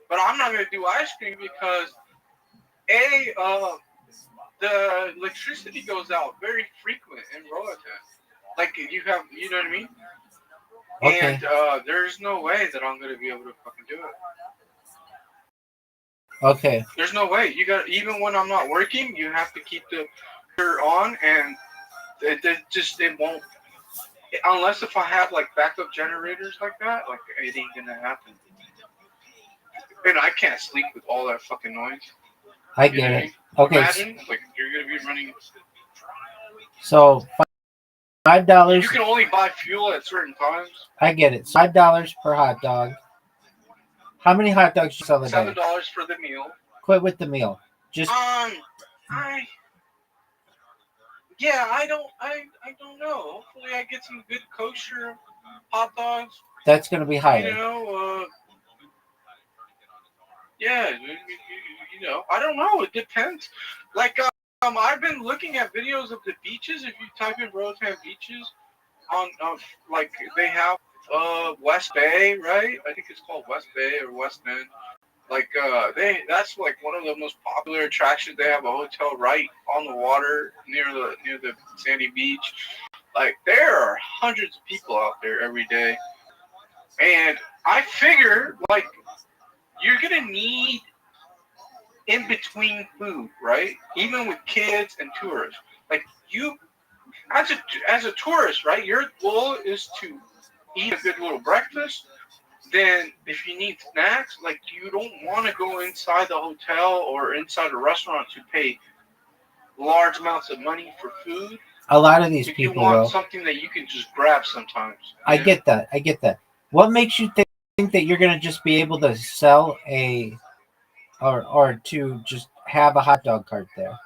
But I'm not gonna do ice cream because the electricity goes out very frequent in Roatan. Like you know what I mean? Okay. And there's no way that I'm gonna be able to fucking do it. Okay. There's no way. You got even when I'm not working, you have to keep the heater on, and it won't. Unless if I have like backup generators like that, like it ain't gonna happen. And I can't sleep with all that fucking noise. I get it. Okay. Imagine, like you're gonna be running. So $5. You can only buy fuel at certain times. I get it. $5 per hot dog. How many hot dogs do you sell a day? $7 for the meal. Quit with the meal. Just I don't know. Hopefully, I get some good kosher hot dogs. that's gonna be higher. You know, yeah, you know, I don't know. It depends. Like, I've been looking at videos of the beaches. If you type in Roatan beaches, on like they have West Bay, right? I think it's called West Bay or West End. Like that's like one of the most popular attractions. They have a hotel right on the water near the sandy beach. Like there are hundreds of people out there every day, and I figure like you're gonna need in between food, right? Even with kids and tourists. Like you, as a tourist, right? Your goal is to eat a good little breakfast. Then if you need snacks, like you don't want to go inside the hotel or inside a restaurant to pay large amounts of money for food. A lot of these If people you want will. something that you can just grab sometimes. I get that. I get that. What makes you think that you're gonna just be able to sell or to just have a hot dog cart there?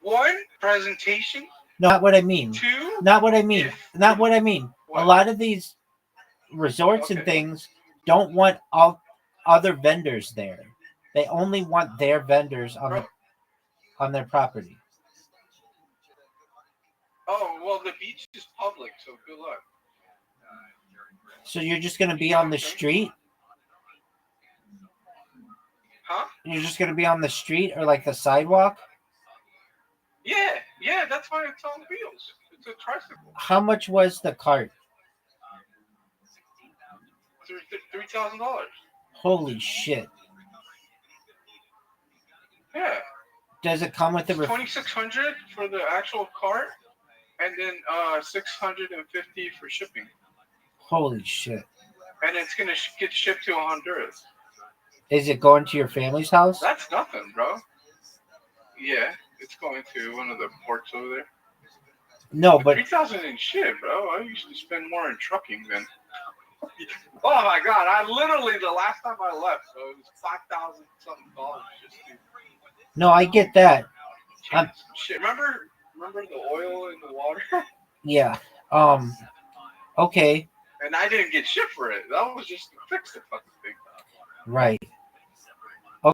One, presentation. No, not what I mean. Two, Not what I mean. Not what I mean. What? A lot of these resorts and things don't want all other vendors there. They only want their vendors on their property. Oh, well, the beach is public, so good luck. So you're just gonna be on the street? Huh? You're just gonna be on the street or like the sidewalk? Yeah, that's why it's on wheels. It's a tricycle. How much was the cart? $3,000. Holy shit. Yeah. Does it come with the $2,600 for the actual cart, and then $650 for shipping. Holy shit. And it's gonna get shipped to Honduras. Is it going to your family's house? That's nothing, bro. Yeah, it's going to one of the ports over there. No, but 3,000 in shit, bro. I used to spend more in trucking than. Oh my god! I literally the last time I left, so it was $5,000 something just to. no, I get that. Shit, remember the oil in the water? Yeah. Okay. And I didn't get shit for it. That was just to fix the fucking thing. Right.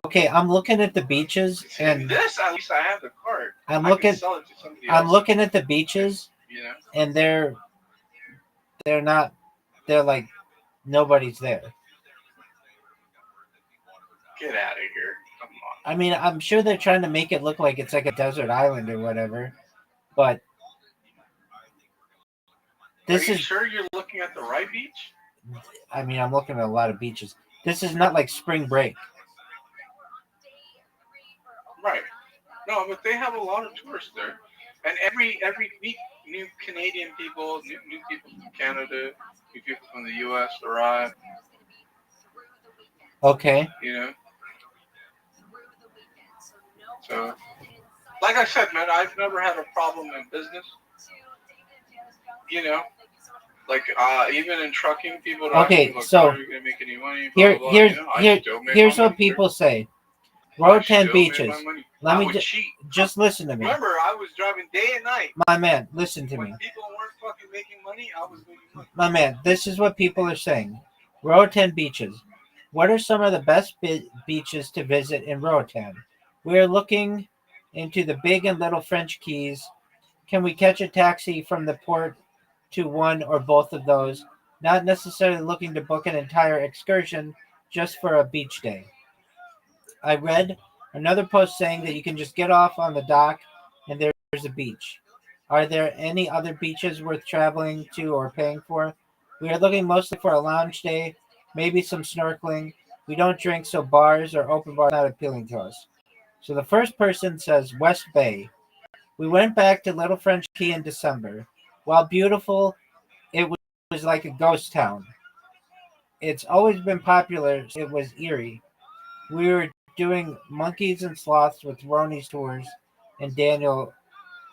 Okay, I'm looking at the beaches and This at least I have the cart. I'm I looking can sell it to somebody I'm else, looking at the beaches you know? and they're like nobody's there. Get out of here. Come on. I mean, I'm sure they're trying to make it look like it's like a desert island or whatever, but Are you sure you're looking at the right beach? I mean, I'm looking at a lot of beaches. This is not like spring break. Right. No, but they have a lot of tourists there. And every new Canadian people, new people from Canada, new people from the U.S. arrive. Okay. You know. So, like I said, man, I've never had a problem in business. You know, like even in trucking, people are Okay, asking, like, so are you gonna make any money? Blah, blah, blah. You know, I still make here's my what money, people sir. say. I Road 10 still make beaches. my money. Let I me would cheat. just listen to me. Remember, I was driving day and night. My man, listen to When me. people weren't fucking making money, I was making money. My man, this is what people are saying. Roatan beaches. What are some of the best beaches to visit in Roatan? We are looking into the Big and Little French Keys. Can we catch a taxi from the port to one or both of those? Not necessarily looking to book an entire excursion, just for a beach day. I read another post saying that you can just get off on the dock and there's a beach. Are there any other beaches worth traveling to or paying for? We are looking mostly for a lounge day, maybe some snorkeling. We don't drink, so bars or open bars are not appealing to us. So the first person says West Bay. We went back to Little French Key in December. While beautiful, it was like a ghost town. It's always been popular. It was eerie. We were doing monkeys and sloths with Ronnie's tours and Daniel.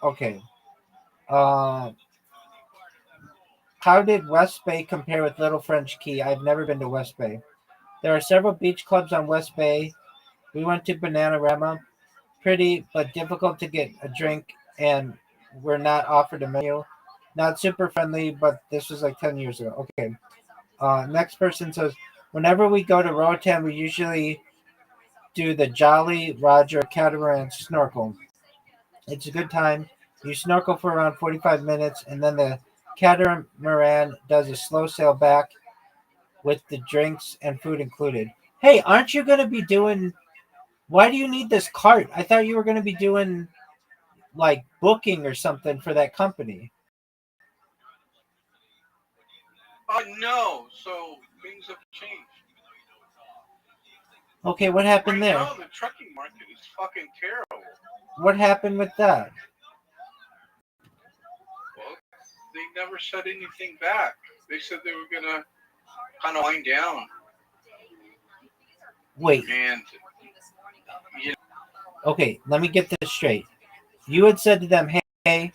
Okay. Uh, how did West Bay compare with Little French Key? I've never been to West Bay. There are several beach clubs on West Bay. We went to Bananarama. Pretty, but difficult to get a drink, and we're not offered a menu. Not super friendly, but this was like 10 years ago. Okay. Next person says, whenever we go to Roatan, we usually do the Jolly Roger catamaran snorkel. It's a good time. You snorkel for around 45 minutes, and then the catamaran does a slow sail back with the drinks and food included. Hey, aren't you going to be doing. Why do you need this cart? I thought you were going to be doing like booking or something for that company. No, so things have changed. Okay, what happened Right there? now, the trucking market is fucking terrible. What happened with that? Well, they never said anything back. They said they were gonna kind of wind down. Wait. And Okay, let me get this straight. You had said to them, hey,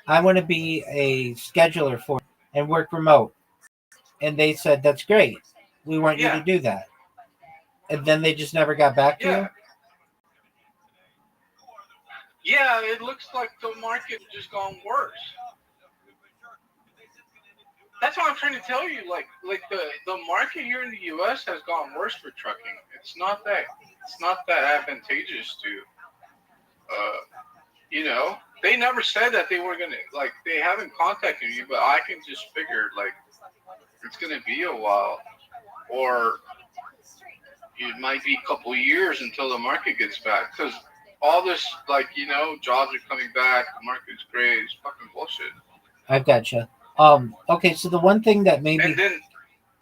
I want to be a scheduler for it and work remote. And they said, that's great. We want you to do that. And then they just never got back to you? Yeah, it looks like the market has just gone worse. That's what I'm trying to tell you. Like the market here in the U.S. has gone worse for trucking. It's not that advantageous to, you know. They never said that they were gonna, like, they haven't contacted me, but I can just figure, like, it's gonna be a while, or it might be a couple years until the market gets back. Because all this, like, you know, jobs are coming back, the market's great, it's fucking bullshit. I gotcha. Okay, so the one thing that may be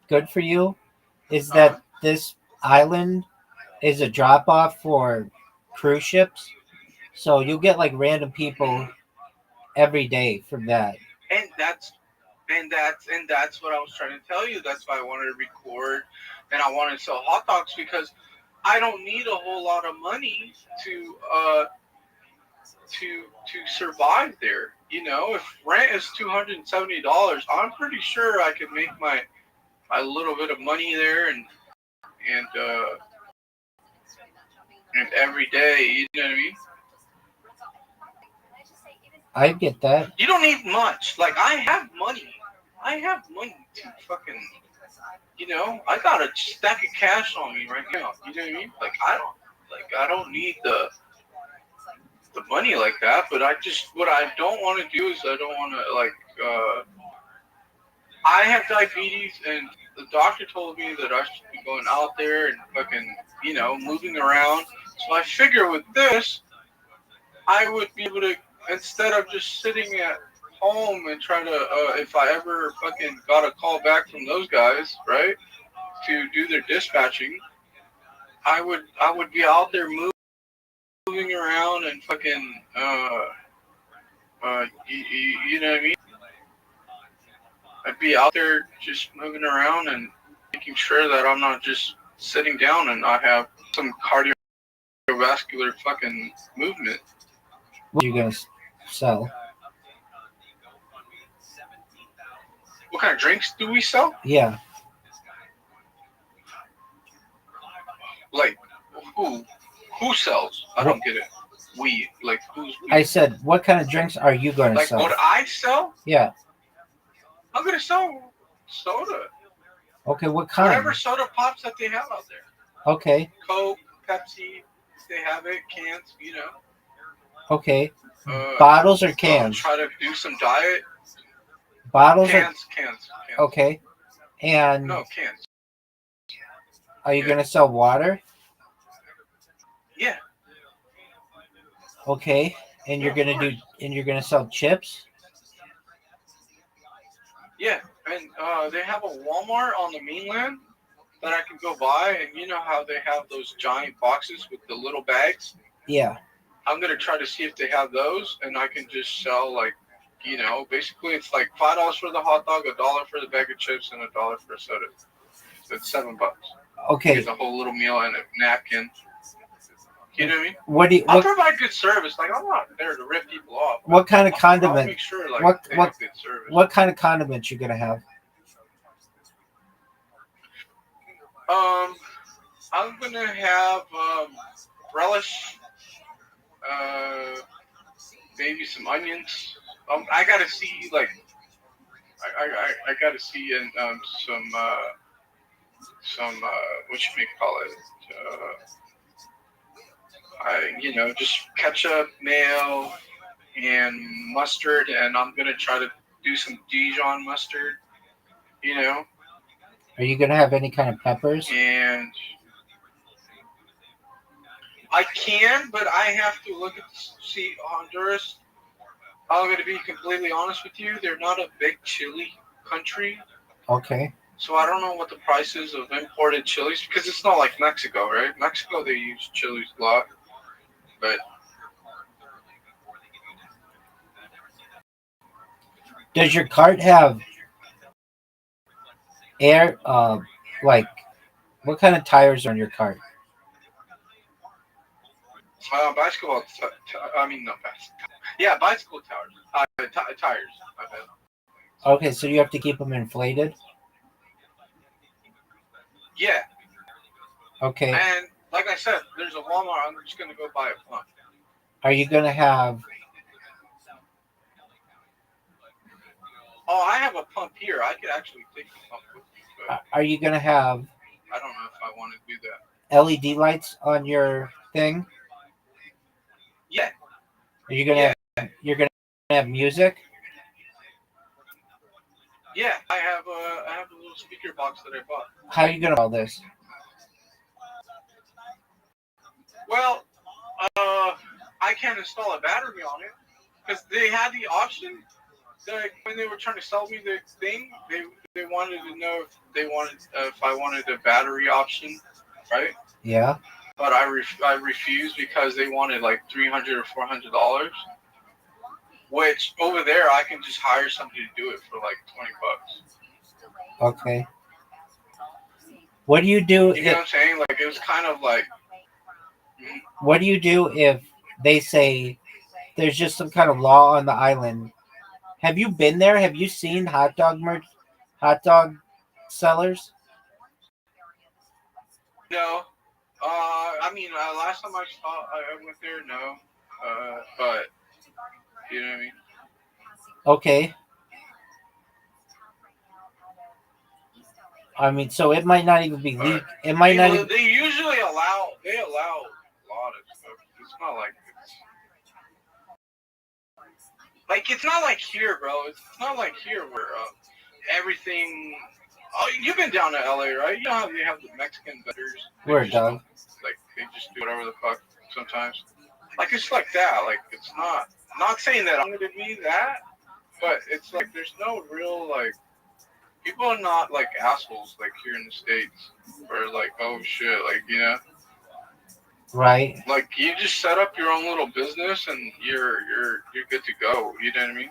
good for you is that this island is a drop off for cruise ships. So you'll get like random people every day from that. And that's what I was trying to tell you. That's why I wanted to record and I wanted to sell hot dogs, because I don't need a whole lot of money to survive there. You know, if rent is $270, I'm pretty sure I could make my little bit of money there, and every day, you know what I mean? I get that. You don't need much. Like, I have money. I have money to fucking, you know, I got a stack of cash on me right now. You know what I mean? Like, I don't need the money like that, but what I don't want to do is I don't want to, like, I have diabetes, and the doctor told me that I should be going out there and fucking, you know, moving around. So I figure with this, I would be able to, instead of just sitting at home and trying to, if I ever fucking got a call back from those guys, right, to do their dispatching, I would be out there moving around and fucking, You know what I mean? I'd be out there just moving around and making sure that I'm not just sitting down and I have some cardiovascular fucking movement. What are you gonna sell? What kind of drinks do we sell? Yeah. Like, who sells? I don't get it. We, like, who's we? I said, what kind of drinks are you going to Like, sell? would I sell? Yeah. I'm going to sell soda. Okay, what kind? Whatever soda pops that they have out there. Okay. Coke, Pepsi, if they have it, cans, you know. Okay. Bottles or cans? Try to do some diet. Bottles cans, or cans. Okay. And no, cans. Are you going to sell water? Yeah. Okay. And you're going to sell chips? Yeah, and they have a Walmart on the mainland that I can go buy, and you know how they have those giant boxes with the little bags? Yeah. I'm going to try to see if they have those, and I can just sell, like, you know, basically it's like $5 for the hot dog, $1 for the bag of chips, and $1 for a soda. So it's $7. Okay. Get a whole little meal and a napkin. You know what I mean? I'll provide good service. Like, I'm not there to rip people off. What kind of condiment? I'll make sure, like, they have good service. What kind of condiments you gonna have? I'm gonna have relish, maybe some onions. I gotta see, like, I gotta see and some what you may call it. Just ketchup, mayo, and mustard, and I'm gonna try to do some Dijon mustard. You know. Are you gonna have any kind of peppers? And I can, but I have to look at see Honduras. I'm gonna be completely honest with you. They're not a big chili country. Okay. So I don't know what the price is of imported chilies because it's not like Mexico, right? Mexico, they use chilies a lot. But does your cart have air? Like, what kind of tires are on your cart? bicycle. I mean, not bicycle. Yeah, bicycle tires. Tires. I bet. Okay, so you have to keep them inflated. Yeah. Okay. And like I said, there's a Walmart. I'm just gonna go buy a pump. Are you gonna have? Oh, I have a pump here. I could actually take the pump with me. Are you gonna have? I don't know if I want to do that. LED lights on your thing? Yeah. Are you gonna? Yeah. You're gonna have music? Yeah, I have a little speaker box that I bought. How are you gonna do all this? Well, I can't install a battery on it because they had the option. When they were trying to sell me the thing, they wanted to know if I wanted a battery option, right? Yeah. But I refused because they wanted like $300 or $400. Which over there I can just hire somebody to do it for like $20. Okay. What do you do? You know what I'm saying? Like, it was kind of like. What do you do if they say there's just some kind of law on the island? Have you been there? Have you seen hot dog sellers? No. I mean, last time I went there, no. But you know what I mean? Okay. I mean, so it might not even be legal. It might not even. They usually allow a lot of stuff. It's not like it's not like here, bro. It's not like here where everything. Oh, you've been down to LA, right? You know how they have the Mexican vendors. Where, dog? Like, they just do whatever the fuck sometimes. Like, it's like that. Like, it's not. I'm not saying that I'm gonna be that, but it's like there's no real like. People are not like assholes like here in the States, where like, oh shit, like, you know. Right. Like you just set up your own little business and you're good to go. You know what I mean?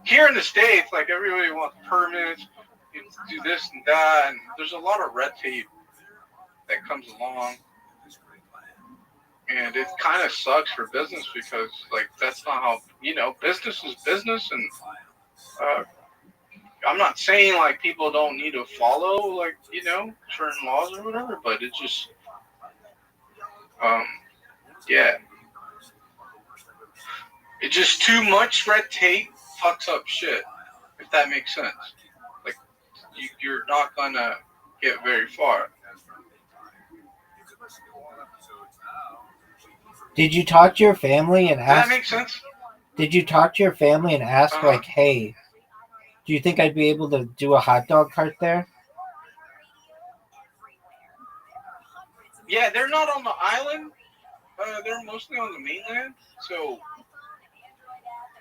Here in the States, like everybody wants permits, you do this and that, and there's a lot of red tape that comes along. And it kind of sucks for business because, like, that's not how, business is business. And I'm not saying, like, people don't need to follow, like, certain laws or whatever, but it's just, yeah. It's just too much red tape fucks up shit, if that makes sense. Like, you're not going to get very far. Did you talk to your family and Does that ask? make sense? Did you talk to your family and ask, like, hey, do you think I'd be able to do a hot dog cart there? Yeah, they're not on the island. They're mostly on the mainland, so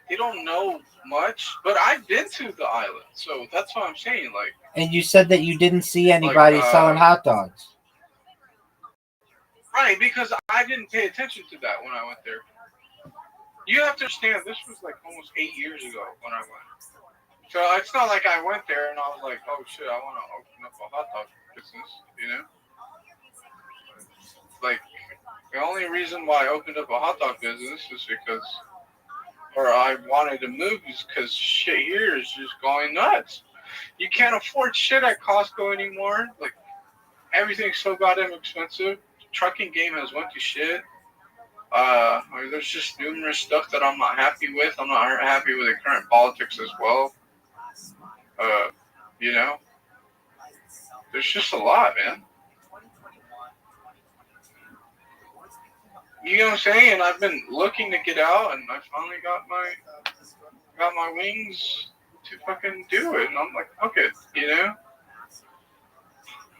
they don't know much. But I've been to the island, so that's what I'm saying. Like, And you said that you didn't see anybody selling hot dogs. Right, because I didn't pay attention to that when I went there. You have to understand, this was like almost 8 years ago when I went. So it's not like I went there and I was like, oh shit, I want to open up a hot dog business, Like, the only reason why I opened up a hot dog business is because, or I wanted to move is because shit here is just going nuts. You can't afford shit at Costco anymore. Like, everything's so goddamn expensive. The trucking game has went to shit. There's just numerous stuff that I'm not happy with. I'm not happy with the current politics as well. There's just a lot, man. You know what I'm saying? And I've been looking to get out, and I finally got my wings to fucking do it. And I'm like, okay,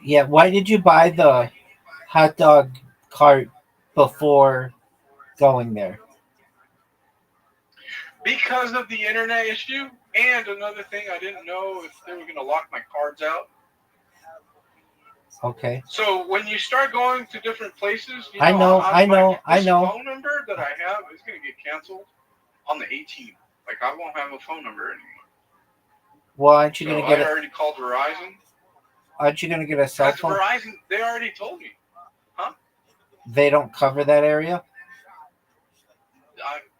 Yeah, why did you buy the hot dog cart before going there? Because of the internet issue, and another thing, I didn't know if they were going to lock my cards out. Okay. So when you start going to different places, I know. This phone number that I have is going to get canceled on the 18th. Like, I won't have a phone number anymore. Well, aren't you going to get I already called Verizon. Aren't you going to get a cell phone? Verizon, they already told me. Huh? They don't cover that area?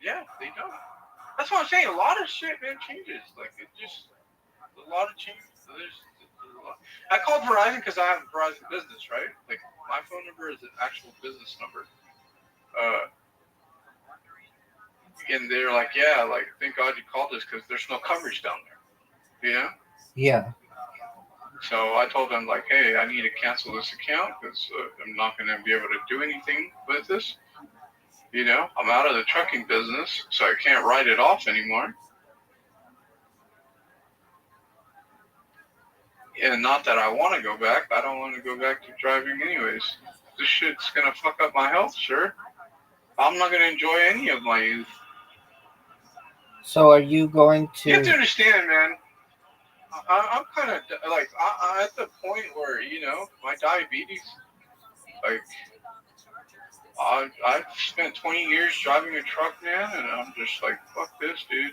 Yeah, they don't. That's what I'm saying. A lot of shit, man, changes. Like, it just, a lot of changes. I called Verizon because I have Verizon Business, right? Like, my phone number is an actual business number. And they're like, yeah, like, thank God you called us because there's no coverage down there. Yeah. So I told them, like, hey, I need to cancel this account because I'm not going to be able to do anything with this. I'm out of the trucking business, so I can't write it off anymore. And not that I want to go back. I don't want to go back to driving anyways. This shit's going to fuck up my health, sure. I'm not going to enjoy any of my youth. So are you going to... You have to understand, man. I'm kind of, like, I'm at the point where, my diabetes, like, I've spent 20 years driving a truck, man, and I'm just like, fuck this, dude.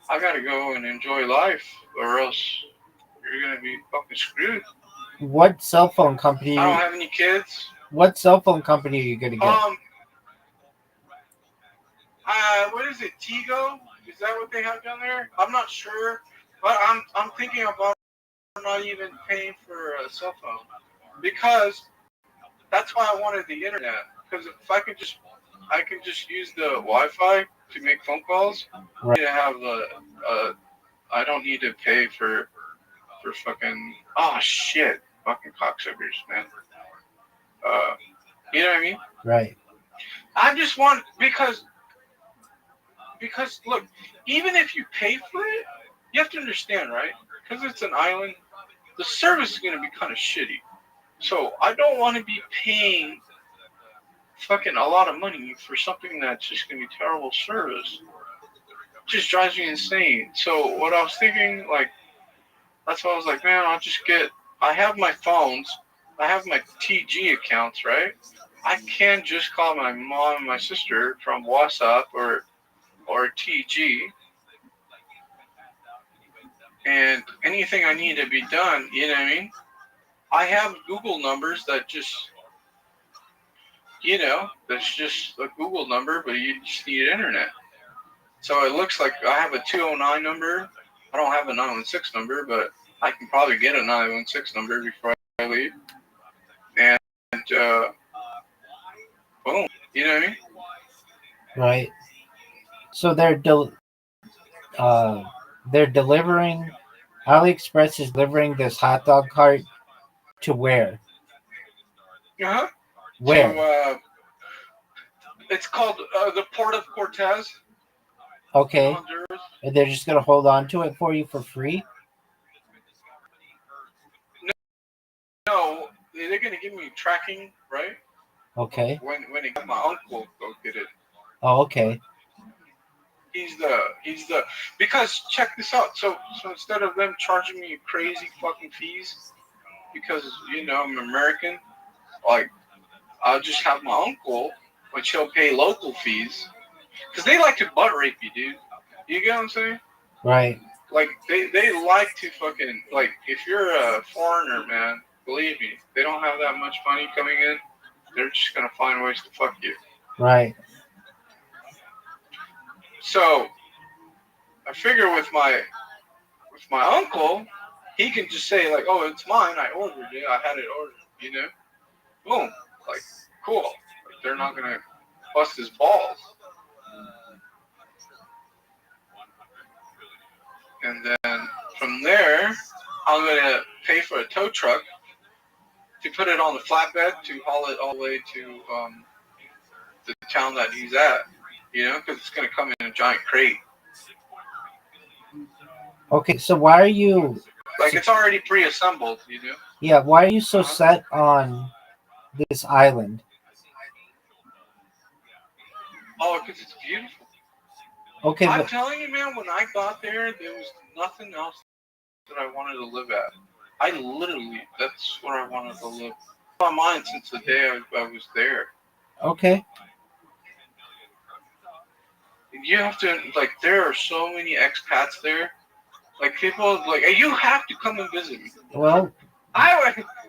I got to go and enjoy life, or else you're going to be fucking screwed. What cell phone company? I don't have any kids. What cell phone company are you going to get? What is it, Tigo? Is that what they have down there? I'm not sure, but I'm thinking about not even paying for a cell phone because that's why I wanted the internet. Because if I can just use the Wi-Fi to make phone calls. Right. To have I don't need to pay for fucking fucking cocksuckers, man. You know what I mean? Right. I just want because look, even if you pay for it, you have to understand, right? Because it's an island, the service is going to be kind of shitty. So I don't want to be paying fucking a lot of money for something that's just going to be terrible service. It just drives me insane. So what I was thinking, like, that's why I was like, man, I have my phones. I have my TG accounts, right? I can just call my mom and my sister from WhatsApp or TG, and anything I need to be done, you know what I mean? I have Google numbers that just, that's just a Google number, but you just need internet. So it looks like I have a 209 number. I don't have a 916 number, but I can probably get a 916 number before I leave. And boom, you know what I mean? Right. So they're delivering. AliExpress is delivering this hot dog cart to where? Uh-huh. Where? So, it's called the Port of Cortez. Okay. Honduras. And they're just gonna hold on to it for you for free? No, they're gonna give me tracking, right? Okay. When they get my uncle go get it. Oh, okay. He's the because check this out. So instead of them charging me crazy fucking fees because I'm American, like I'll just have my uncle, which he'll pay local fees, because they like to butt rape you, dude. You get what I'm saying? Right. Like they like to fucking, like, if you're a foreigner, man, believe me, they don't have that much money coming in. They're just gonna find ways to fuck you. Right. So I figure with my uncle, he can just say like, "Oh, it's mine. I ordered it. I had it ordered." Boom. Like, cool. Like, they're not gonna bust his balls. And then from there, I'm gonna pay for a tow truck to put it on the flatbed to haul it all the way to the town that he's at. Because it's gonna come in a giant crate. Okay, so why are you Like, it's already pre-assembled. Yeah, why are you so set on this island? Oh, because it's beautiful. Okay, I'm but telling you, man, when I got there was nothing else that I wanted to live at. That's where I wanted to live. My mind since the day I was there. okay. You have to, like, there are so many expats there. Like, people, like, you have to come and visit me. Well,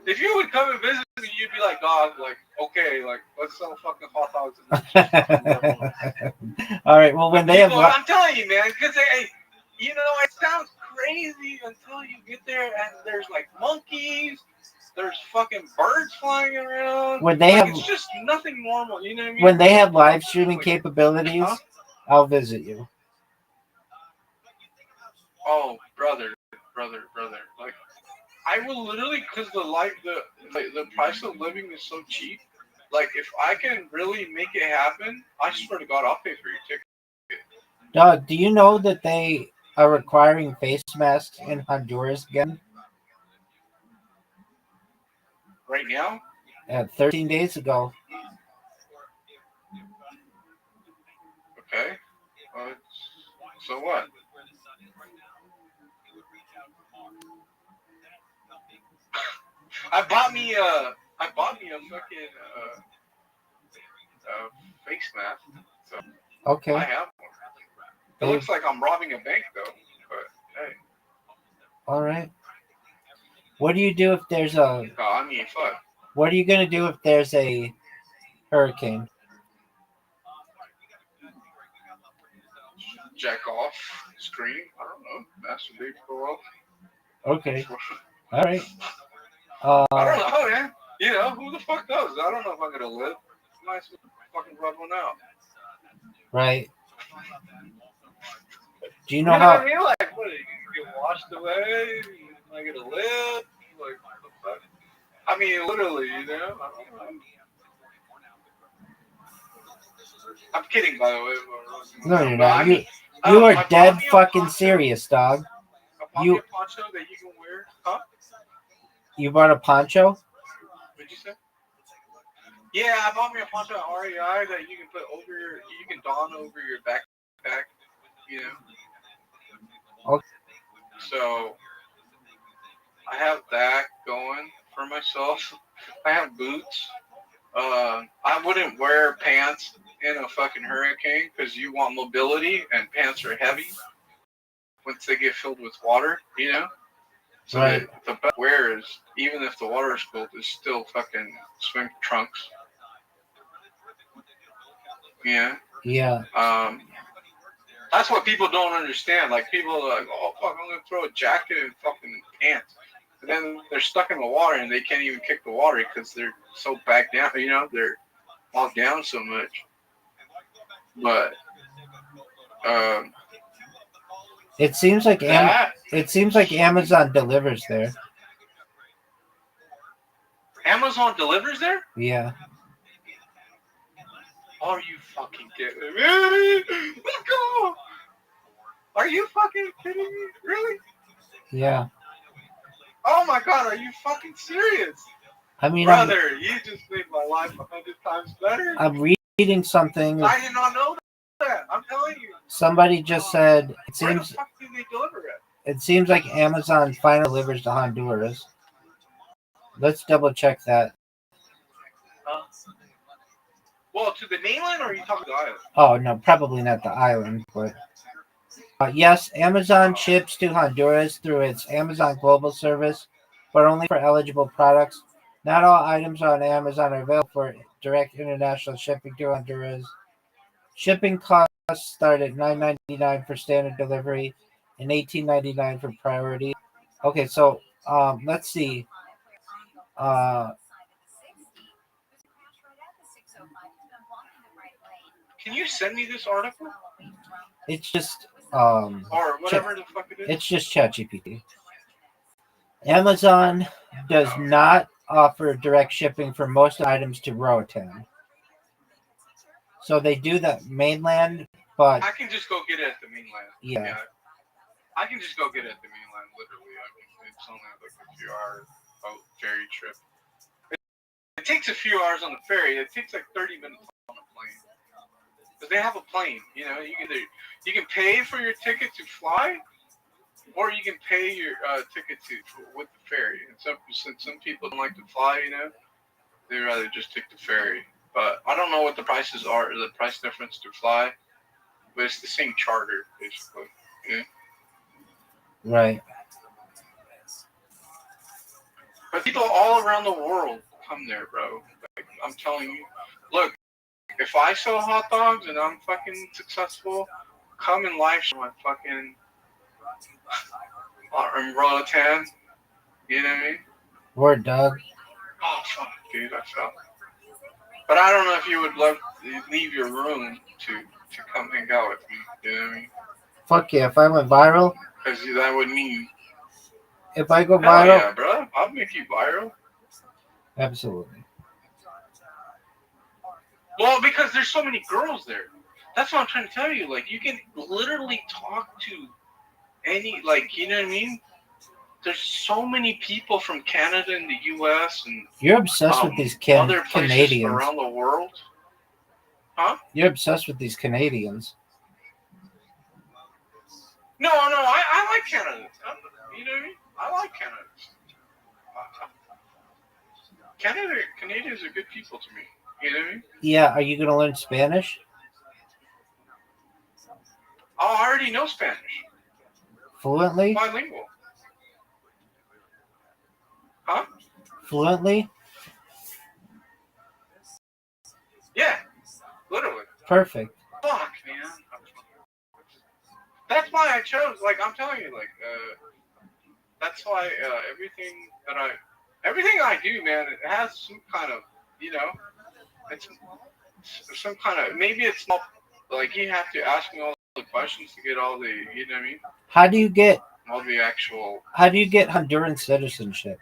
if you would come and visit me, you'd be like, dog, like, okay, like, let's sell fucking hot dogs. All right. Well, when they have, I'm telling you, man, because it sounds crazy until you get there, and there's like monkeys, there's fucking birds flying around. When they have, it's just nothing normal. You know what I mean? When they have live streaming capabilities, I'll visit you. Oh, brother. Like, I will literally, because the price of living is so cheap. Like, if I can really make it happen, I swear to God, I'll pay for your ticket. Doug, do you know that they are requiring face masks in Honduras again? Right now? 13 days ago. Okay. So what? I bought me a fucking face mask. So Okay. I have one. It looks like I'm robbing a bank though. But hey. All right. What do you do if there's a? I mean, fuck. What are you gonna do if there's a hurricane? Jack off, scream. I don't know. Masturbate for a while. Okay. All right. I don't know, man. Who the fuck knows? I don't know if I'm gonna live. Nice fucking rub one out. Right. Do you know what how? I mean? Like, what? Are you gonna get washed away? Am I gonna live? Like, what the fuck? I mean, literally, I don't know. I'm kidding, by the way. No, you're not. You are dead fucking serious, dog. You a poncho that you can wear? Huh? You bought a poncho? What'd you say? Yeah, I bought me a poncho at REI that you can put you can don over your backpack, Okay. So I have that going. for myself. I have boots. I wouldn't wear pants in a fucking hurricane because you want mobility and pants are heavy once they get filled with water, you know? So Right. the best wear is, even if the water is cold, is still fucking swim trunks. Yeah. Yeah. That's what people don't understand. Like, people are like, oh, fuck, I'm going to throw a jacket and fucking pants. And then they're stuck in the water and they can't even kick the water because they're so back down, you know? They're bogged down so much. But, it seems like Amazon delivers there. Amazon delivers there? Yeah. Are you fucking kidding me? Really? Let's go! Are you fucking kidding me? Really? Yeah. Oh my god, are you fucking serious? I mean, brother, you just made my life 100 times better. I'm reading something. I did not know that. I'm telling you. Somebody just said Where the fuck did they deliver it? It seems like Amazon finally delivers to Honduras. Let's double check that. Well, to the mainland, or are you talking to the island? Oh no, probably not the island, but yes, Amazon ships to Honduras through its Amazon Global Service, but only for eligible products. Not all items on Amazon are available for direct international shipping to Honduras. Shipping costs start at $9.99 for standard delivery and $18.99 for priority. Okay, so let's see. Can you send me this article? It's just or whatever the fuck it is. It's just ChatGPT. Amazon does not offer direct shipping for most items to Roatan. So they do the mainland, but I can just go get it at the mainland. Yeah. I can just go get it at the mainland, literally. I mean, it's only like a few hour boat ferry trip. It takes a few hours on the ferry. It takes like 30 minutes on a plane. Because they have a plane, you know. You can pay for your ticket to fly, or you can pay your ticket with the ferry. And since some people don't like to fly, you know, they rather just take the ferry. But I don't know what the prices are, the price difference to fly. But it's the same charter, basically. Yeah. Right. But people all around the world come there, bro. Like, I'm telling you. Look, if I sell hot dogs and I'm fucking successful, come and live stream my fucking in Roatan. You know what I mean? Word, dog. Oh, fuck, dude, I fell. But I don't know if you would love to leave your room to come hang out with me. You know what I mean? Fuck yeah, if I went viral. Because that would mean. If I go Hell viral. yeah, bro. I'll make you viral. Absolutely. Well, because there's so many girls there. That's what I'm trying to tell you. Like, you can literally talk to any, like, you know what I mean? There's so many people from Canada and the U.S. and You're obsessed with these other places Canadians around the world. Huh? You're obsessed with these Canadians. No, I like Canada. You know what I mean? I like Canada. Canadians are good people to me. You know what I mean? Yeah, are you going to learn Spanish? Oh, I already know Spanish. Fluently? Bilingual. Huh? Fluently? Yeah, literally. Perfect. Fuck, man. That's why I chose. Like, I'm telling you, like, that's why everything I do, man, it has some kind of, you know, it's some kind of, maybe it's not, like, you have to ask me all the questions to get all the, you know what I mean? How do you get Honduran citizenship?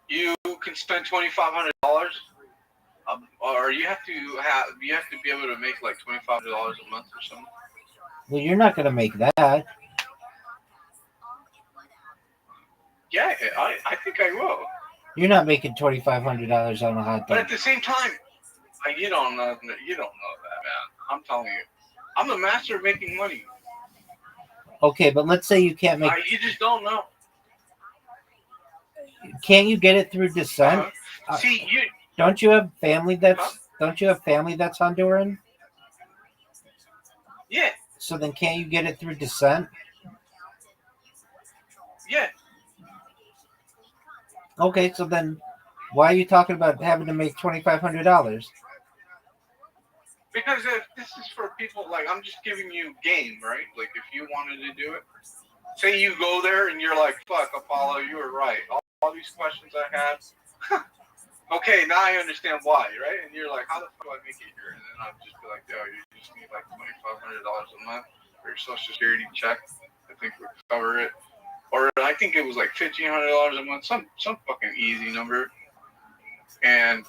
You can spend $2,500, or you have to be able to make like $2,500 a month or something. Well, you're not going to make that. Yeah, I think I will. You're not making $2,500 on a hot dog. But at the same time, you don't know that, man. I'm telling you, I'm the master of making money. Okay, but let's say you can't make. You just don't know. Can't you get it through descent? See, you Don't you have family that's Honduran? yeah, So then can't you get it through descent? yeah. Okay, so then why are you talking about having to make $2,500? Because if this is for people, like, I'm just giving you game, right? Like, if you wanted to do it, say you go there and you're like, fuck, Apollo, you were right. All these questions I had, okay, now I understand why, right? And you're like, how the fuck do I make it here? And then I'll just be like, yo, you just need like $2,500 a month for your Social Security check. I think we cover it. Or I think it was like $1,500 a month, some fucking easy number. And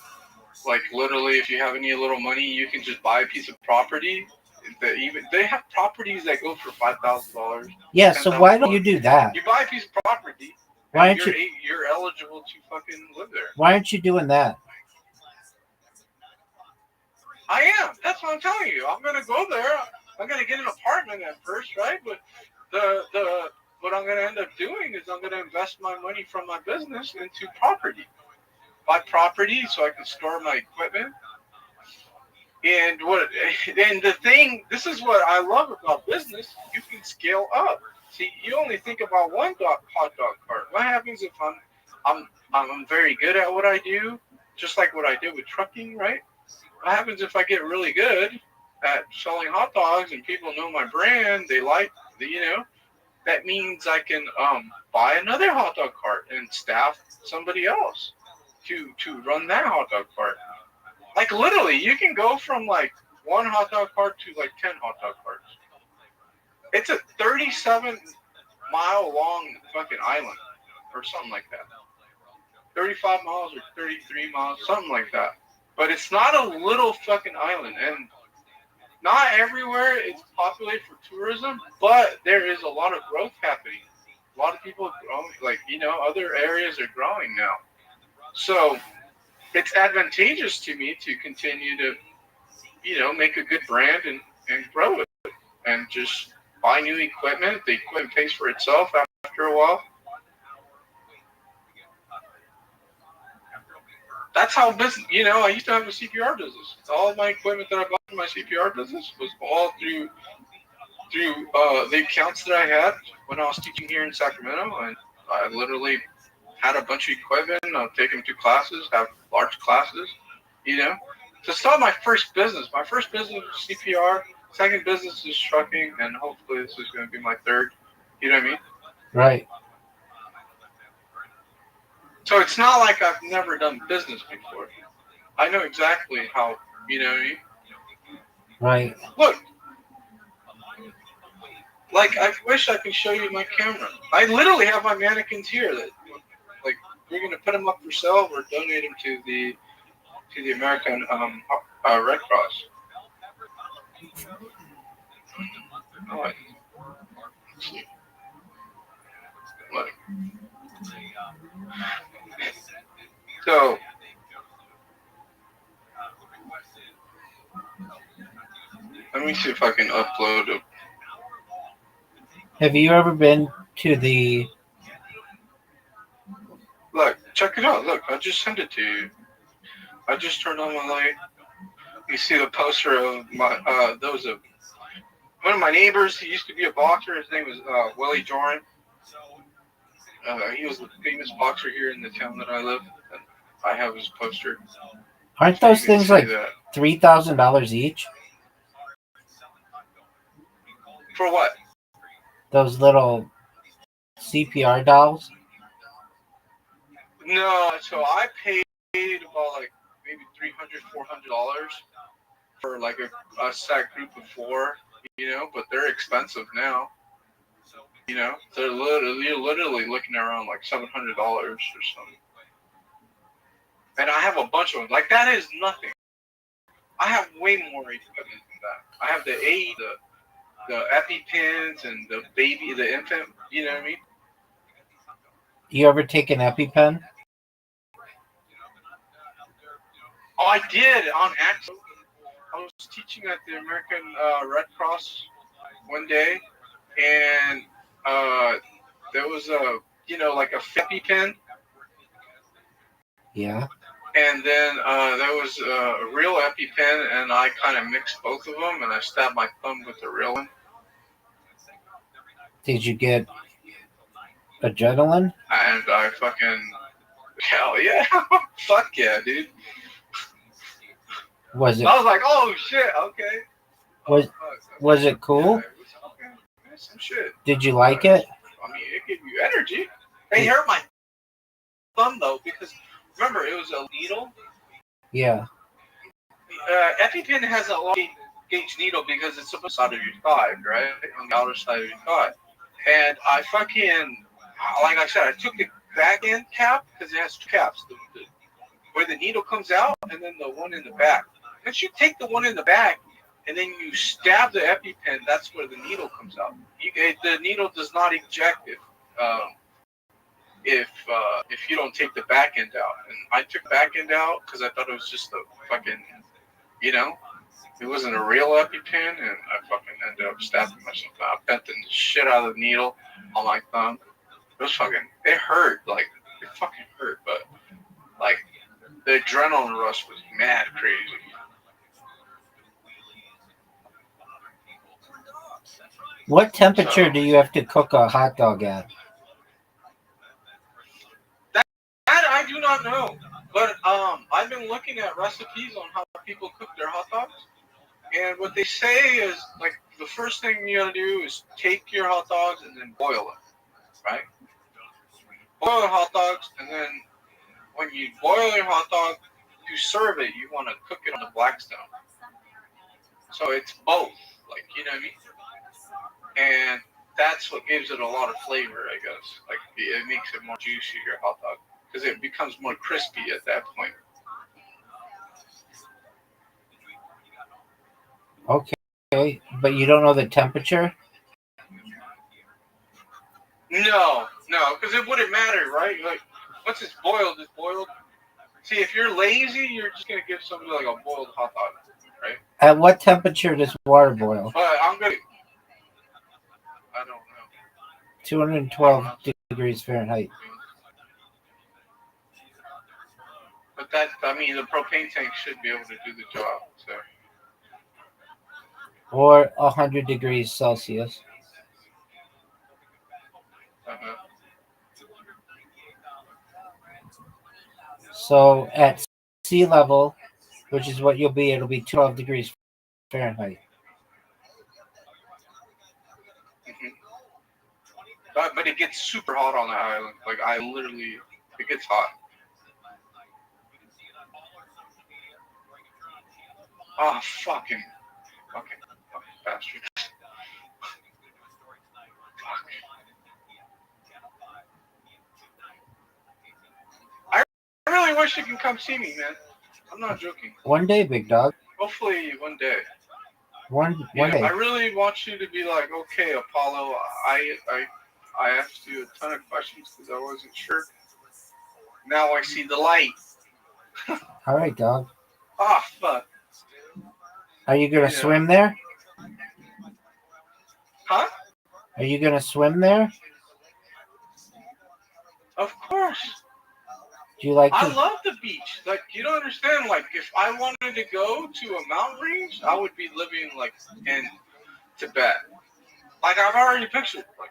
like literally, if you have any little money, you can just buy a piece of property. They have properties that go for $5,000. Yeah, so why don't you do that? You buy a piece of property. Why aren't you're eligible to fucking live there. Why aren't you doing that? I am. That's what I'm telling you. I'm gonna go there. I'm gonna get an apartment at first, right? But what I'm gonna end up doing is I'm gonna invest my money from my business into property. Buy property so I can store my equipment. And the thing, this is what I love about business. You can scale up. See, you only think about one hot dog cart. What happens if I'm very good at what I do, just like what I did with trucking, right? What happens if I get really good at selling hot dogs and people know my brand? They like, that means I can buy another hot dog cart and staff somebody else to run that hot dog cart. Like literally, you can go from like one hot dog cart to like 10 hot dog carts. It's a 37-mile long fucking island or something like that. 35 miles or 33 miles, something like that. But it's not a little fucking island, and not everywhere it's populated for tourism, but there is a lot of growth happening. A lot of people are growing, like, other areas are growing now. So it's advantageous to me to continue to, make a good brand and grow it and just buy new equipment. The equipment pays for itself after a while. That's how business, I used to have a CPR business. All of my equipment that I bought for my CPR business was all through the accounts that I had when I was teaching here in Sacramento. And I literally had a bunch of equipment. I'll take them to classes, have large classes, So it's not my first business. My first business was CPR. Second business is trucking. And hopefully this is going to be my third. You know what I mean? Right. So it's not like I've never done business before. I know exactly how, you know what I mean? Right. Look. Like, I wish I could show you my camera. I literally have my mannequins here that, like, we're going to put them up for sale or donate them to the American Red Cross. Oh, let's see. Look. So, let me see if I can upload it. Have you ever been to the... Look, check it out. Look, I just sent it to you. I just turned on my light. You see the poster of my, one of my neighbors. He used to be a boxer. His name was Willie Joran. He was the famous boxer here in the town that I live. And I have his poster. Aren't those things like $3,000 each? For what? Those little CPR dolls? No, so I paid about like maybe $300, $400 for like a set group of 4, but they're expensive now. You're literally looking around like $700 or something. And I have a bunch of them. Like, that is nothing. I have way more equipment than that. I have the the EpiPens and the infant, you know what I mean? You ever take an EpiPen? Oh, I did on accident. I was teaching at the American Red Cross one day, and there was a, like a EpiPen Yeah. And then there was a real EpiPen, and I kind of mixed both of them, and I stabbed my thumb with the real one. Did you get adrenaline? And I fucking, hell yeah, fuck yeah, dude. Was it? I was like, oh shit, okay. Was it cool? Yeah, it was fucking some shit. Did you like it? I mean, it gave you energy. It hurt my thumb though, because remember it was a needle. Yeah. EpiPen has a long gauge needle because it's supposed to be out of your thigh, right? On the outer side of your thigh. And I fucking, like I said, I took the back end cap because it has two caps. Where the needle comes out and then the one in the back. Once you take the one in the back and then you stab the EpiPen, that's where the needle comes out. The needle does not eject if you don't take the back end out. And I took the back end out because I thought it was just a fucking, it wasn't a real EpiPen, and I fucking ended up stabbing myself. I bent the shit out of the needle on my thumb. It was fucking, it hurt, like, it fucking hurt, but, like, the adrenaline rush was mad crazy. What temperature do you have to cook a hot dog at? That I do not know, but I've been looking at recipes on how people cook their hot dogs, and what they say is, like, the first thing you gotta do is take your hot dogs and then boil them, right? Boil the hot dogs, and then when you boil your hot dog, to serve it, you want to cook it on the Blackstone. So it's both, like, you know what I mean? And that's what gives it a lot of flavor, I guess. Like, it makes it more juicy, your hot dog, because it becomes more crispy at that point. Okay, but you don't know the temperature? No, because it wouldn't matter, right? Like, once it's boiled, it's boiled. See, if you're lazy, you're just going to give somebody like a boiled hot dog, right? At what temperature does water boil? But I don't know. 212 degrees Fahrenheit. But that, I mean, the propane tank should be able to do the job, so. Or 100 degrees Celsius. Uh-huh. So at sea level, which is what you'll be, it'll be 12 degrees Fahrenheit. Mm-hmm. But it gets super hot on the island. Like, it gets hot. Oh, fucking bastard. Fuck. I really wish you can come see me, man. I'm not joking. One day, big dog. Hopefully, one day. One day. I really want you to be like, okay, Apollo, I asked you a ton of questions because I wasn't sure. Now I see the light. All right, dog. Ah, fuck. Are you going to swim there? Huh? Are you going to swim there? Of course. Do you like I love the beach. Like, you don't understand. Like, if I wanted to go to a mountain range, I would be living, like, in Tibet. Like, I've already pictured. Like,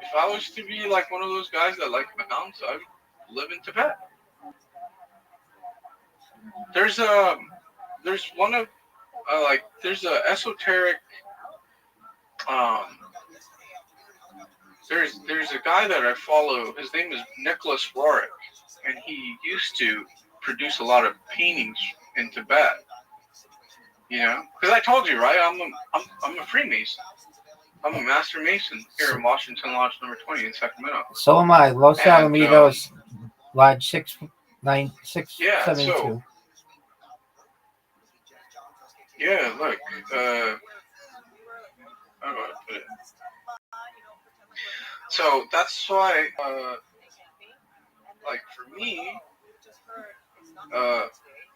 if I was to be, like, one of those guys that like mountains, I would live in Tibet. There's one of, there's a esoteric, there's a guy that I follow. His name is Nicholas Roerich, and he used to produce a lot of paintings in Tibet. You know, because I told you, right? I'm a Freemason. I'm a Master Mason here in Washington Lodge number 20 in Sacramento. So am I. Los Alamitos, Lodge 69672. Yeah, yeah, look, how do I put it? So that's why, like, for me,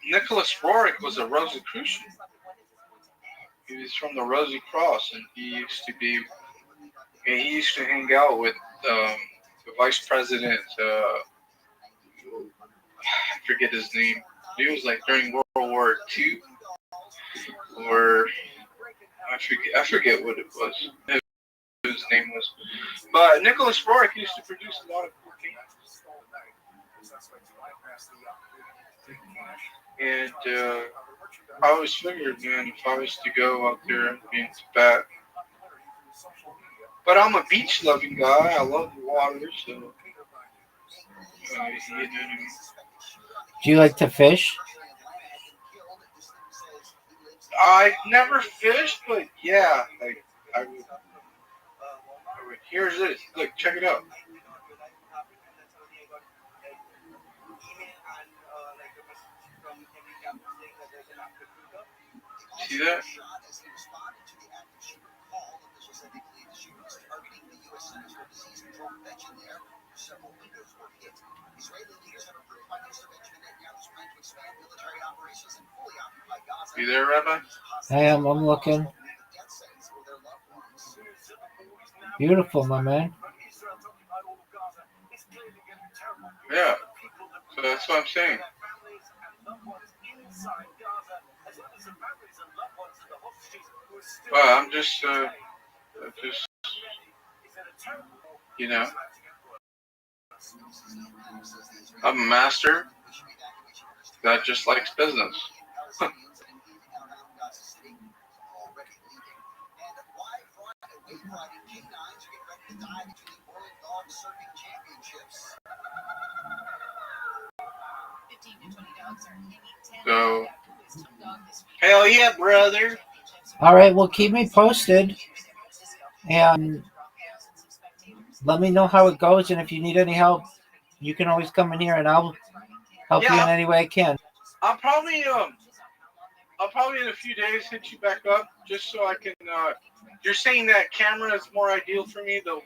Nicholas Roerich was a Rosicrucian. He was from the Rosy Cross, and he used to hang out with the vice president, I forget his name. He was like during World War II, or I forget what it was. His name was. But Nicholas Rourke used to produce a lot of cool games. And I always figured, man, if I was to go out there and be in Tibet. But I'm a beach loving guy. I love the water, so. You know what I mean? Do you like to fish? I never fished, but yeah, like I would. Here's this. Look, check it out. See that? You there, Rabbi? I'm looking. Beautiful, my man. Yeah. So that's what I'm saying. Well, I'm just, you know, I'm a master that just likes business. So, hell yeah, brother. All right, well, keep me posted. And let me know how it goes. And if you need any help, you can always come in here and I'll help you in any way I can. I'll probably in a few days hit you back up just so I can. You're saying that camera is more ideal for me. The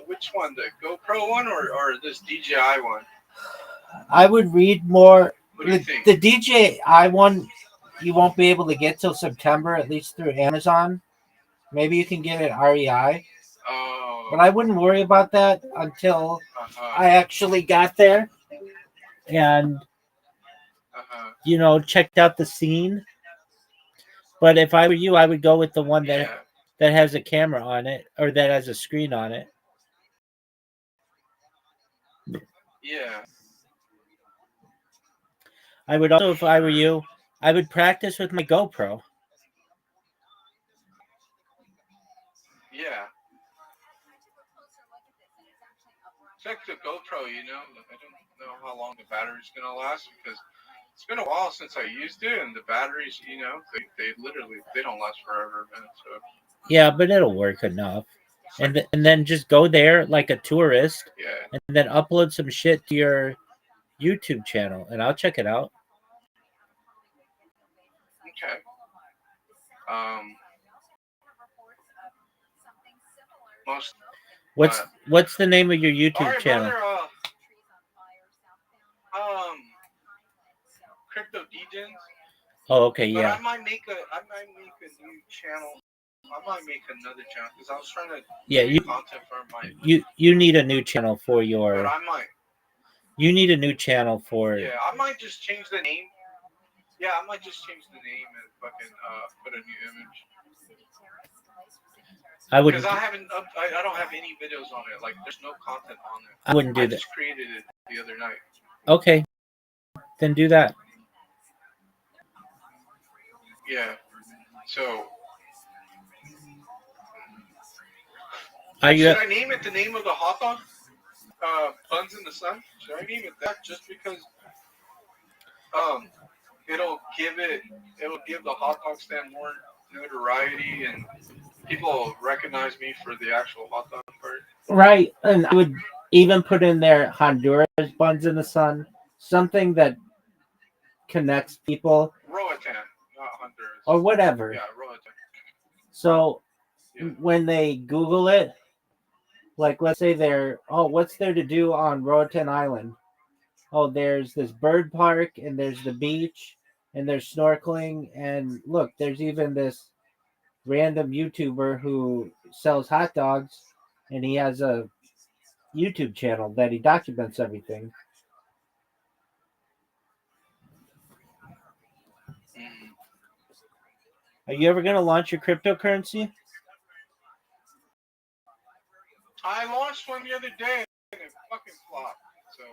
which one, the GoPro one or this DJI one? I would read more. What do you think? The DJI one, you won't be able to get till September, at least through Amazon. Maybe you can get it REI. Oh. But I wouldn't worry about that until I actually got there and checked out the scene. But if I were you, I would go with the one that has a camera on it or that has a screen on it. Yeah. I would also, if I were you, I would practice with my GoPro. Yeah. Check the GoPro, I don't know how long the battery's going to last because it's been a while since I used it, and the batteries, they literally, they don't last forever, man. So. Yeah, but it'll work enough. And then just go there like a tourist and then upload some shit to your YouTube channel, and I'll check it out. Okay. What's the name of your YouTube channel? Brother, Crypto Degens. Oh, okay, yeah. But I might make a new channel. I might make another channel because I was trying to content for my. You need a new channel for your. But I might. You need a new channel for. Yeah, I might just change the name. Yeah, I might just change the name and fucking put a new image. I wouldn't. Because I don't have any videos on it. Like, there's no content on it. I wouldn't do that. I just created it the other night. Okay, then do that. Yeah. So. Should I name it the name of the hot dog? Buns in the Sun? Should I name it that just because it'll give the hot dog stand more notoriety and people will recognize me for the actual hot dog part? Right, and I would even put in there Honduras Buns in the Sun, something that connects people. Roatan, not Honduras. Or whatever. Yeah, Roatan. So when they Google it, like let's say what's there to do on Roatan Island? Oh, there's this bird park and there's the beach and there's snorkeling and look, there's even this random YouTuber who sells hot dogs and he has a YouTube channel that he documents everything. Are you ever gonna launch your cryptocurrency? I launched one the other day and it fucking flopped. So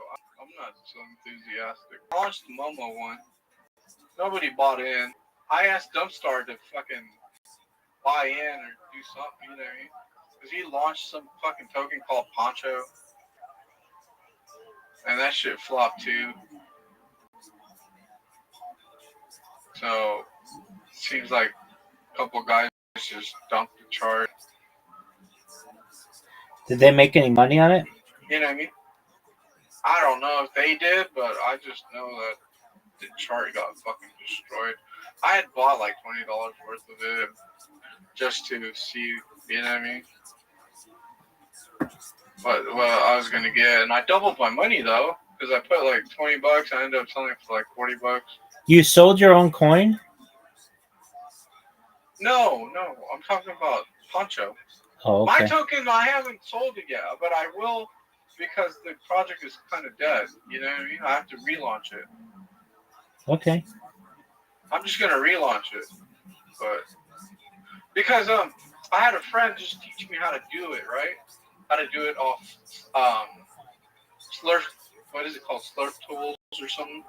I'm not so enthusiastic. I launched the Momo one. Nobody bought in. I asked Dumpstar to fucking buy in or do something, you know what I mean? Because he launched some fucking token called Poncho. And that shit flopped too. So, seems like a couple guys just dumped the chart. Did they make any money on it? You know what I mean? I don't know if they did, but I just know that the chart got fucking destroyed. I had bought like $20 worth of it just to see, you know what I mean? What I was gonna get, and I doubled my money though, because I put like $20. I ended up selling it for like $40. You sold your own coin? No, I'm talking about Poncho. Oh, okay. My token, I haven't sold it yet, but I will because the project is kind of dead. You know what I mean? I have to relaunch it. Okay. I'm just gonna relaunch it, but because I had a friend just teach me how to do it, right? How to do it off Slurp. What is it called? Slurp tools or something.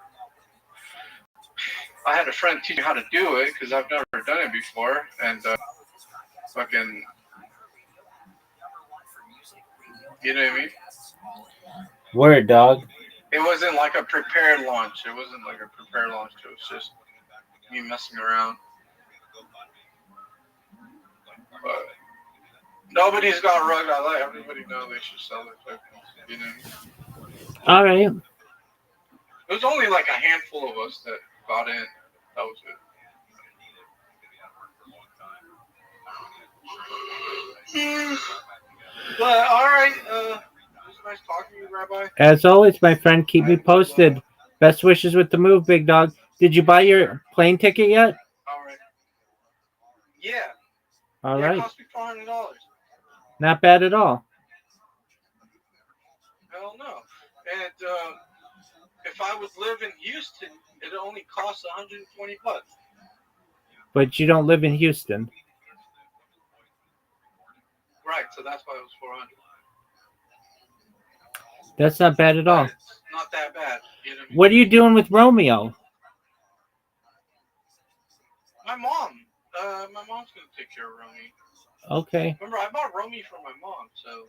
I had a friend teach me how to do it because I've never done it before, and fucking, you know what I mean? Word, dog. It wasn't like a prepared launch. It was just me messing around. But nobody's got rugged. I let everybody know they should sell their tokens. You know? All right. It was only like a handful of us that got in. That was it. But all right. It was nice talking to you, Rabbi. As always, my friend, keep me posted. Best wishes with the move, big dog. Did you buy your plane ticket yet? All right. Yeah. All right. It cost me $400. Not bad at all. Hell no. And if I would live in Houston, it only costs $120. But you don't live in Houston. Right. So that's why it was $400. That's not bad at all. It's not that bad. You know what are you doing with Romeo? My mom. My mom's gonna take care of Romy. Okay. Remember, I bought Romy for my mom, so.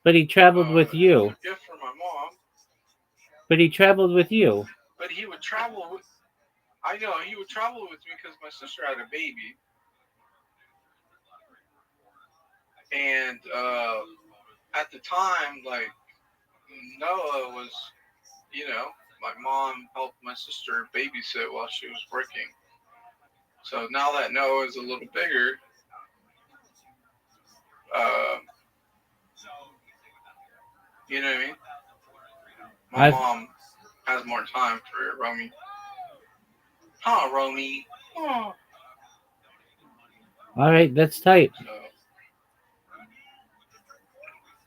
But he traveled with you. It's a gift for my mom. But he traveled with you. But he would travel with. I know he would travel with me because my sister had a baby. And at the time, like Noah was, you know, my mom helped my sister babysit while she was working. So now that Noah is a little bigger, you know what I mean? My mom has more time for Romy. Huh, Romy? Oh. All right, that's tight. So,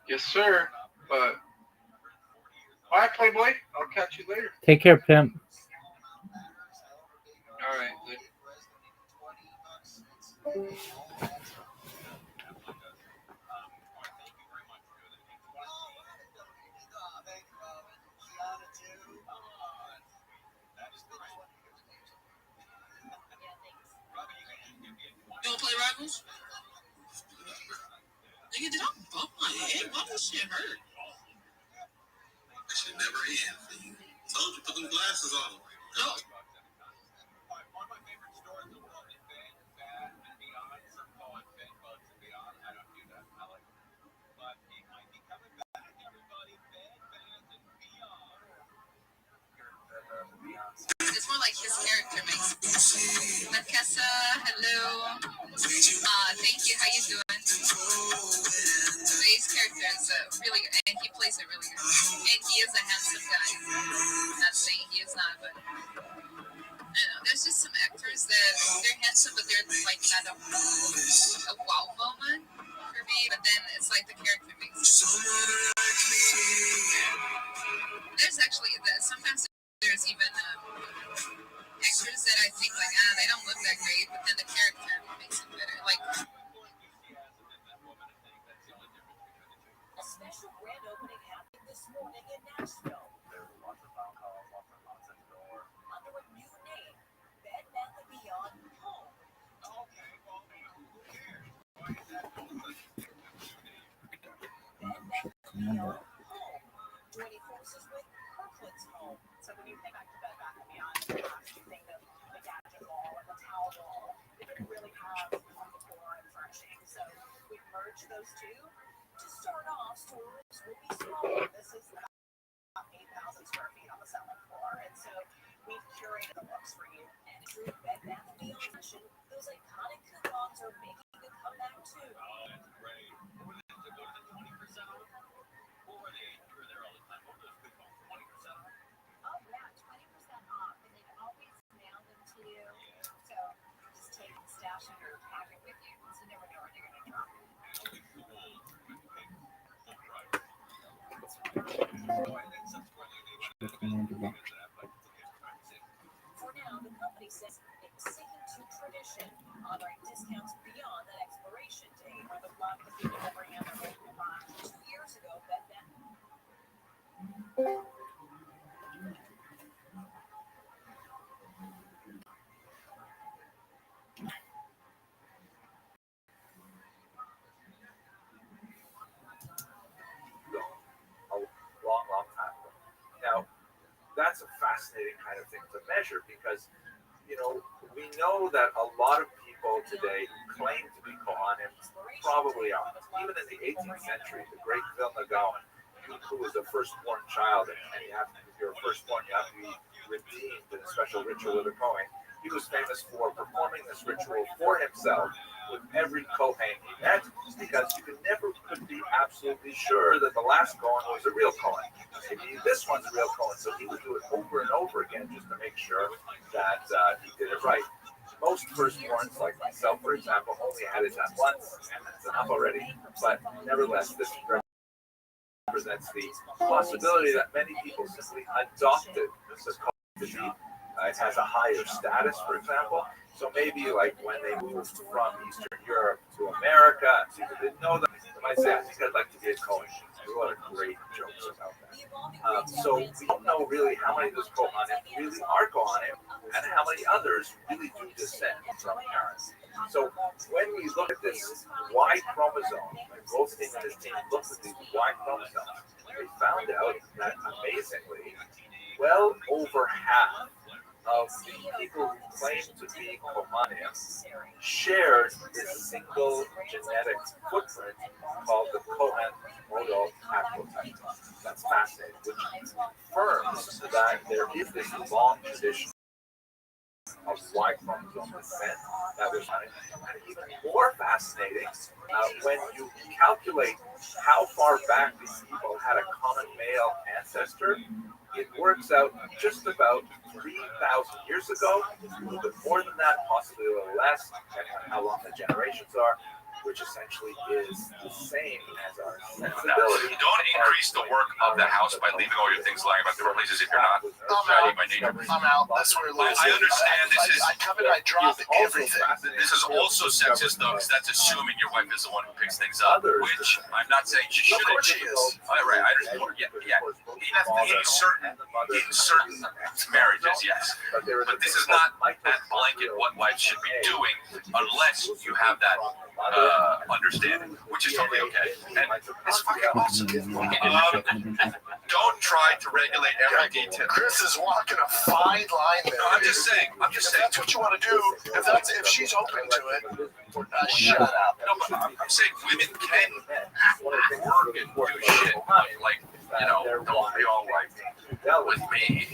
yes, sir. But all right, Playboy. I'll catch you later. Take care, pimp. All right. Later. You wanna play Rivals? Nigga, did I bump my head? Why this shit hurt? That shit never end for you. Told you, put them glasses on. No. It's more like his character makes sense. Nakessa, hello. Thank you. How you doing? His character is really good, and he plays it really good. And he is a handsome guy. I'm not saying he is not, but I don't know. There's just some actors that they're handsome, but they're like not a wow moment for me. But then it's like the character makes sense. There's actually sometimes there's even actors that I think like, they don't look that great, but then the character makes it better. Like, A special grand opening happening this morning in Nashville. There's lots of alcohol, lots of nonsense galore. Under a new name, Bed Bath & Beyond Home. Okay, well, who cares? Why is that? Bed Bath & Beyond Home. Joining forces with Kirkland's Home. So when you think back to Bed Bath & Beyond, you think of the gadget wall and the towel wall. They didn't really have home decor and furnishing, so we've merged those two. To start off, stores will be smaller. This is about 8,000 square feet on the 7th floor, and so we've curated the looks for you. And true Bed Bath & Beyond fashion, those iconic coupons are making a comeback too. Oh, that's great. Or they to go to the 20% off, or you're there all the time. What are those coupons? 20% off? Oh yeah, 20% off, and they've always mailed them to you. So just take the stash in your pocket with you, because you never know when you're going to drop it. For now, the company says it's sticking to tradition, honoring discounts beyond that expiration date, or the block that people will bring in their old coupon. 2 years ago, Bed Bath. Long time ago. Now, that's a fascinating kind of thing to measure because, we know that a lot of people today who claim to be Kohanim probably aren't. Even in the 18th century, the great Vilna Gaon, who was the firstborn child, and if you're a firstborn, you have to be redeemed in a special ritual with a Kohen. He was famous for performing this ritual for himself with every Kohen he met, because you could be absolutely sure that the last Kohen was a real Kohen. Maybe this one's a real Kohen, so he would do it over and over again just to make sure that he did it right. Most firstborns, like myself, for example, only had it done once, and that's enough already. But nevertheless, this represents the possibility that many people simply adopted this Kohen. It has a higher status, for example. So maybe like when they moved from Eastern Europe to America, and people didn't know them, they might say, I think I'd like to be a Kohen. There's a lot of great jokes about that. So we don't know really how many of those Kohanim really are Kohanim, and how many others really do descend from parents. So when we look at this Y chromosome, like Goldstein and his team looked at these Y chromosomes, they found out that amazingly, well over half of the people who claim to be Kohanim shared this single genetic footprint called the Kohen modal haplotype. That's fascinating, which confirms that there is this long tradition of Y chromosome descent that was running. And even more fascinating, when you calculate how far back these people had a common male ancestor, it works out just about 3,000 years ago, a little bit more than that, possibly a little less, depending on how long the generations are, which essentially is the same as our sensibility. Don't increase the work of the house by leaving all your things lying about different places if you're not. I'm out. That's where it lives. I understand this is. I come and I drop everything. This is also sexist, though, because that's assuming your wife is the one who picks things up, which I'm not saying she shouldn't. Of course she is. Right, I understand. Yeah. In certain marriages, yes. But this is not that blanket what wives should be doing unless you have that understanding, which is totally okay. And it's fucking awesome. Don't try to regulate every detail. Chris is walking a fine line there. No, I'm just saying. If that's what you want to do, if she's open to it, shut up. No, but I'm saying women can work and do shit. Like, don't be all like, with me.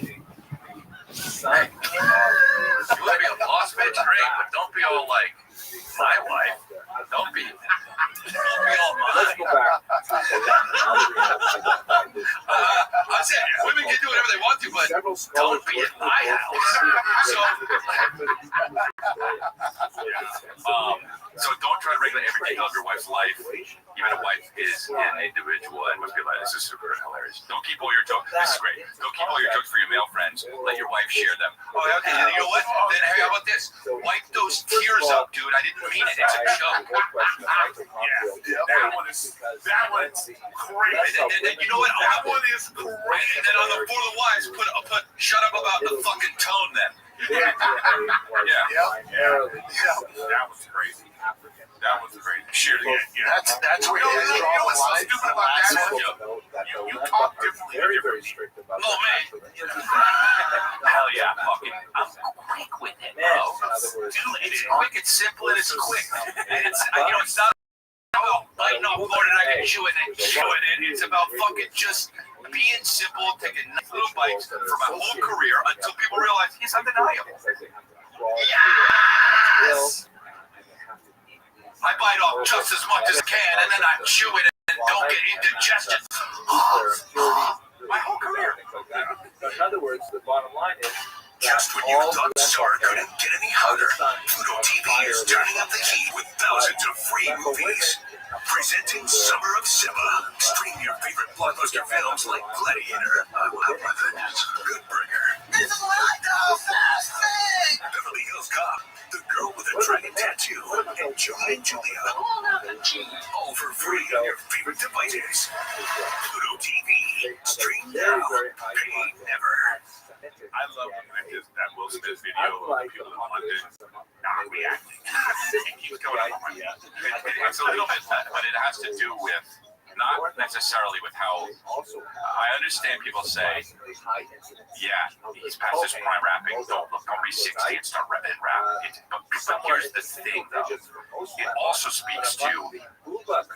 Hey, you want to be a boss bitch, great, but don't be all like, my wife. Don't be all mine. Let's go back. I'm saying women can do whatever they want to, but don't be in my house. So don't try to regulate every detail of your wife's life even a wife is an individual and must be like, this is super hilarious. Don't keep all your jokes. This is great. Don't keep all your jokes for your male friends. Let your wife share them. Oh, okay. And you know what? Then hey, how about this? Wipe those tears up, dude. I didn't mean it. It's a joke. That one's crazy. And you know what? That one is crazy. And then on the For the Wives, put shut up about the fucking tone then. Yeah. That was crazy. That was crazy. Shit, yeah. That's where You know draw what's the so line. stupid about that one? You talk differently. Very, very strict about Oh, man. Hell yeah, I'm quick with it, bro. Dude, it's quick, it's simple, and it's quick. And it's, it's not about biting off more than I can chew it and chew it. It's about fucking just being simple, taking nice little bites for my whole career until people realize he's undeniable. Yes! I bite off just as much as I can, and then I chew it and don't get indigestion. My whole career. In other words, the bottom line is, just when you thought Star couldn't get any hotter, Pluto TV is turning up the heat with thousands of free movies. Presenting Summer of Simba. Stream your favorite blockbuster films like Gladiator, Good Burger, Beverly Hills Cop, The Girl with a Dragon Tattoo, and Julie and Julia. All for free on your favorite devices. Pluto TV. Stream now. Pay never. I love when I did that Will Smith video of people in London not reacting. It keeps going on my head. It's a little bit, but it has to do with not necessarily with how I understand people say, yeah, he's past his prime rapping. Don't be 60 and start rapping rap. But here's the thing, though. It also speaks to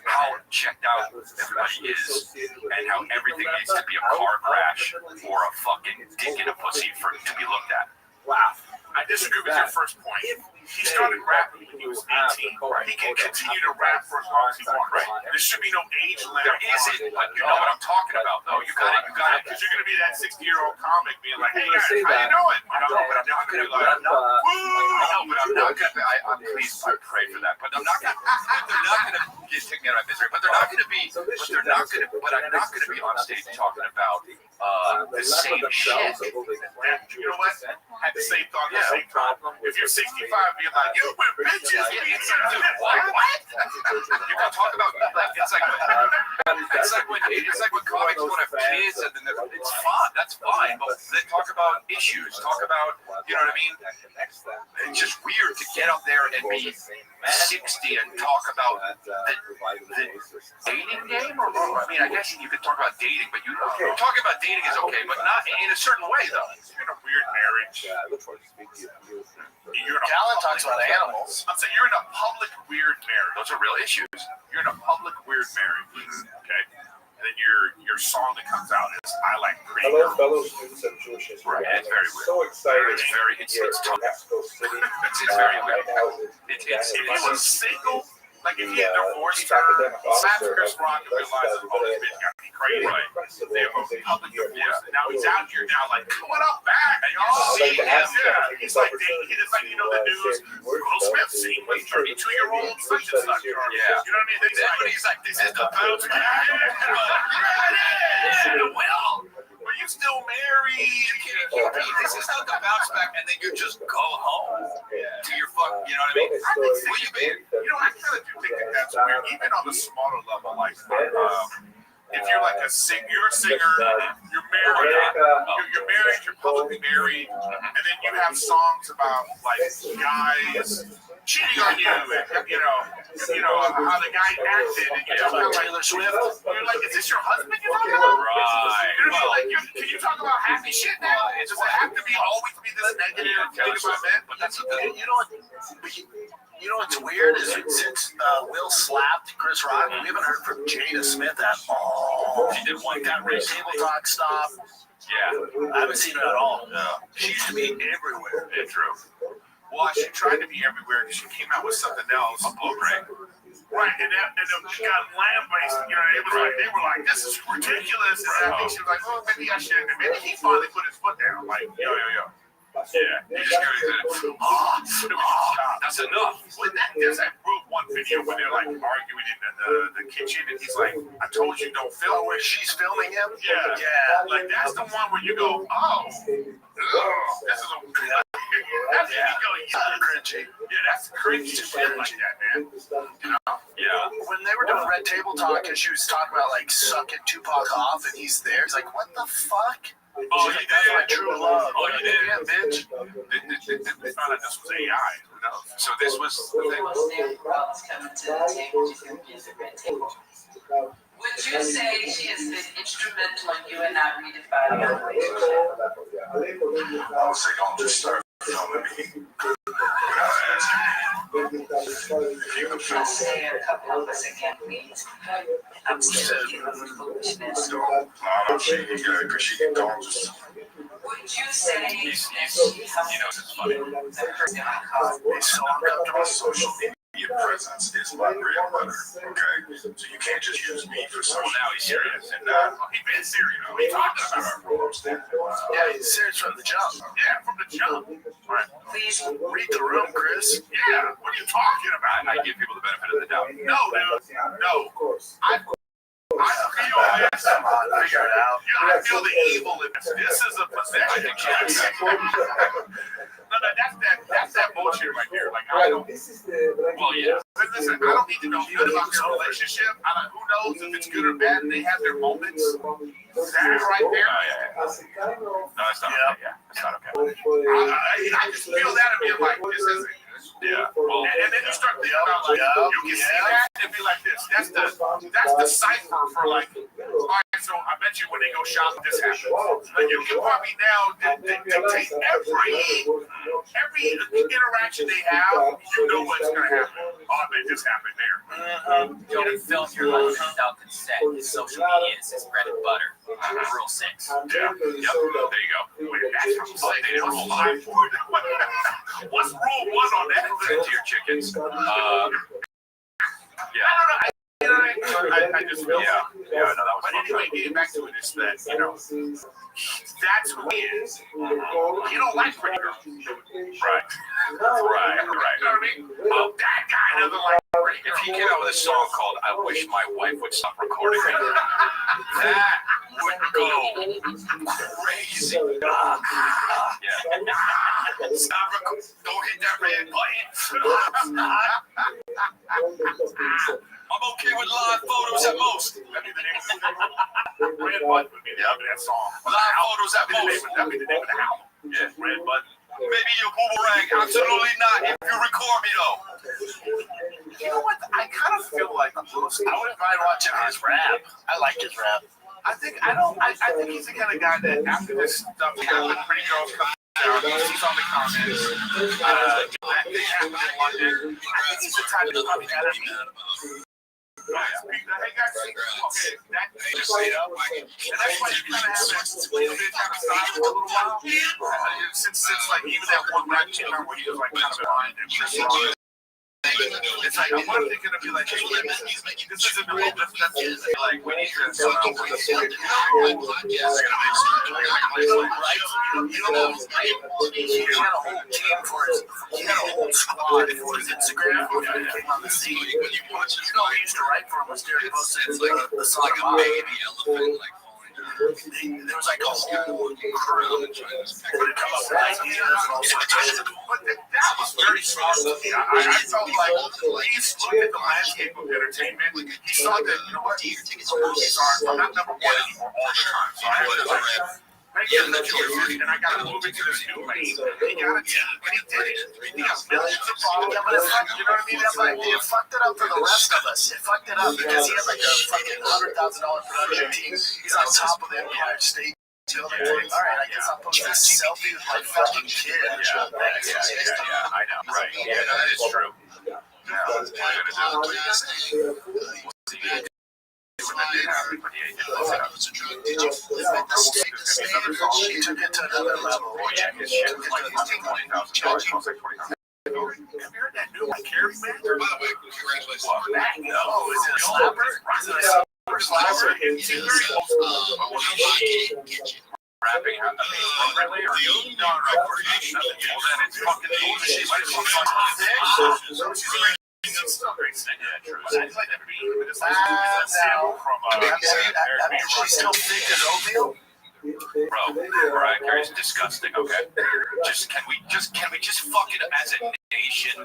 how checked out everybody is and how everything needs to be a car crash or a fucking dick in a pussy to be looked at. Wow. I disagree with your first point. He started rapping when he was 18. He can continue to rap for as long as he wants. Right. There should be no age limit. There isn't, but you know what I'm talking about, though. You got it. Because you're going to be that 60-year-old comic being like, hey, guys, how you doing? I know, but I'm not going to be like, I'm not going to. I'm pleased. I pray for that, but I'm not going to. They're not going to get taken out of my misery. But they're not going to be. But they're not going to. But I'm not going to be on stage talking about the same shit. You know what? Had the same thought at the same time. If you're 65, being like, you with bitches, What? You can talk about like it's like when comics don't have kids and then it's fun. That's fine, but they talk about issues. Talk about you know what I mean. It's just weird to get up there and be 60 and talk about the dating game. Or I mean, I guess you could talk about dating, but talking about dating is okay, but not in a certain way though. You're in a weird marriage. Alan talks about animals. I'm saying you're in a public weird marriage. Those are real issues. You're in a public weird marriage, okay? And then your song that comes out is "I Like Pretty Hello, Girls." fellow students of Jewish history. Right, it's very weird. So excited. It's tough. Mexico City. It's very weird. If he was single, like if he had divorced her, after Chris Rock and realized, oh, this bitch got me crazy. Right. They have a public divorce, and now he's out here now, like, what up, back? And y'all see him, yeah. He's like, it's like, you know, the news, Will Smith seen with 32-year-old such and such. Yeah. You know what I mean? He's like, this is the bounce back. Yeah, Will. But you still married. This is not the bounce back, and then you just go home to your fuck. You know what I mean? Will you be? You know, I kind of do think that that's weird, even on the smaller level, like, if you're like you're a singer, you're married, you're publicly married, and then you have songs about like guys cheating on you, and you know how the guy acted, and you're talking about Taylor Swift. You're like, is this your husband you're talking about? Right. You know, like, can you talk about happy shit now? Does it have to be always be this negative thing about men? But that's what You know what's weird is since Will slapped Chris Rock, we haven't heard from Jada Smith at all. She did one, got rid of Table Talk Stop. Yeah. I haven't seen her at all. She used to be everywhere. It's true. Well, she tried to be everywhere because she came out with something else. Right. Right, and she got lambasted. You know, they were like, this is ridiculous. And I think she was like, oh, maybe I should. And maybe he finally put his foot down. Like, yo. Yeah. You just go to that's enough. Well, there's that group one video where they're like arguing in the kitchen, and he's like, "I told you don't film." Where she's filming him? Yeah. Like that's the one where you go, "Oh, this is a." That's Cringy. Yeah, that's cringy shit like that, man. You know? Yeah. When they were doing Red Table Talk, and she was talking about like sucking Tupac off, and he's there. He's like, "What the fuck?" Oh, She's like, "That's my true love." Oh, you did? Yeah, bitch. They found out this was AI. Who knows? So this was the thing. Would you say she has been instrumental in you and I redefining our relationship? I would say don't just start filming me without asking me. If you could film I'll say a couple of us again, please. I'm still dealing with foolishness. Mom, she can go just. Would you say He knows it's funny. the person I called? It's so uncomfortable. Social media presence is my bread and butter. Okay, so you can't just use me for social. Well, now he's serious, and He's been serious. What are you talking about? Yeah, he's serious from the jump. Yeah, from the jump. Right. Please Read the room, Chris. Yeah, what are you talking about? I give people the benefit of the doubt. No, dude. No. I feel this. Come on, figure it out. Yeah, I feel the evil in this. This is a possession. No, that's that bullshit right there. Like I don't. Well, yeah. But listen, I don't need to know good about their relationship. Who knows if it's good or bad? And they have their moments. That right there. No, that's not okay. Yeah, that's not okay. I just feel that and be like, this isn't. Yeah. Well, And then you start thinking about like, you can see that and be like this. That's the cipher for like. All right, so I bet you when they go shopping, this happens. Like you can probably now dictate every interaction they have. You know what's gonna happen. Oh man, this happened there. Don't film your life without consent. Social media is his bread and butter. Rule 6. Yeah. Yep. There you go. Wait, that's rule 6. They don't lie for it. What's rule 1 on that? Send to your chickens. I just feel Yeah, no, that was but anyway, getting back to it is that, that's who he is. You don't like pretty girls. right. You know what I mean? Oh, that guy doesn't like pretty girls. If he came out with a song called "I Wish My Wife Would Stop Recording," that would go crazy. Yeah. Stop don't hit that red button. I'm okay with live photos at most. That'd be the name of the Red Button would be the name of that song. Live photos at most. That'd be the name of the album. Yeah. Red Button. Maybe your boomerang. Absolutely not. If you record me though. You know what? I kind of feel like I wouldn't mind watching his rap. I like his rap. I think he's the kind of guy that after this stuff happened, pretty girls come down, he sees on the comments, that thing happened in London. I think he's the type that probably had a hey guys, okay, that just say up, and that's why you kind of have that little bit kind of silent for a little while. Since like even that one rap channel where he was like kind of behind and Chris Rock. It's like I wonder if they're gonna be like, hey, this isn't the whole that's like we need to come out with a they're gonna make he had a whole team for his he had a whole squad for his Instagram when he came on the scene. You know he used to write for him was Derek posted the song like a baby elephant like there was like a whole crew that would come up with ideas and all sorts of shit. But that was very smart. I felt like he looked at the landscape of entertainment. He saw that, you know what, I'm not number one anymore all the time. So I have to and I got to move into this new lane. He got a team, and he did it. He got millions of followers. Yeah, but it fucked, you know what I mean? That's like, it fucked it up for the rest of us. It fucked it up because he had like a fucking $100,000 production team. He's on top of the Empire State. All right, I guess I'll post a selfie with my fucking kid. Yeah, I know. Right. Yeah, that is true. She took it to another level. Yeah, his shit was like $20,000. Have you heard that new one, Carrie Man? By the way, congratulations. No, is it a slapper? Is it a slapper? Is it rapping? Really? Or no, well then it's fucking bullshit. It's still great singing. Yeah, true. It's like the beat, but it's like she's still thick as oatmeal. Bro, Mariah Carey's disgusting. Okay, can we just fucking as a nation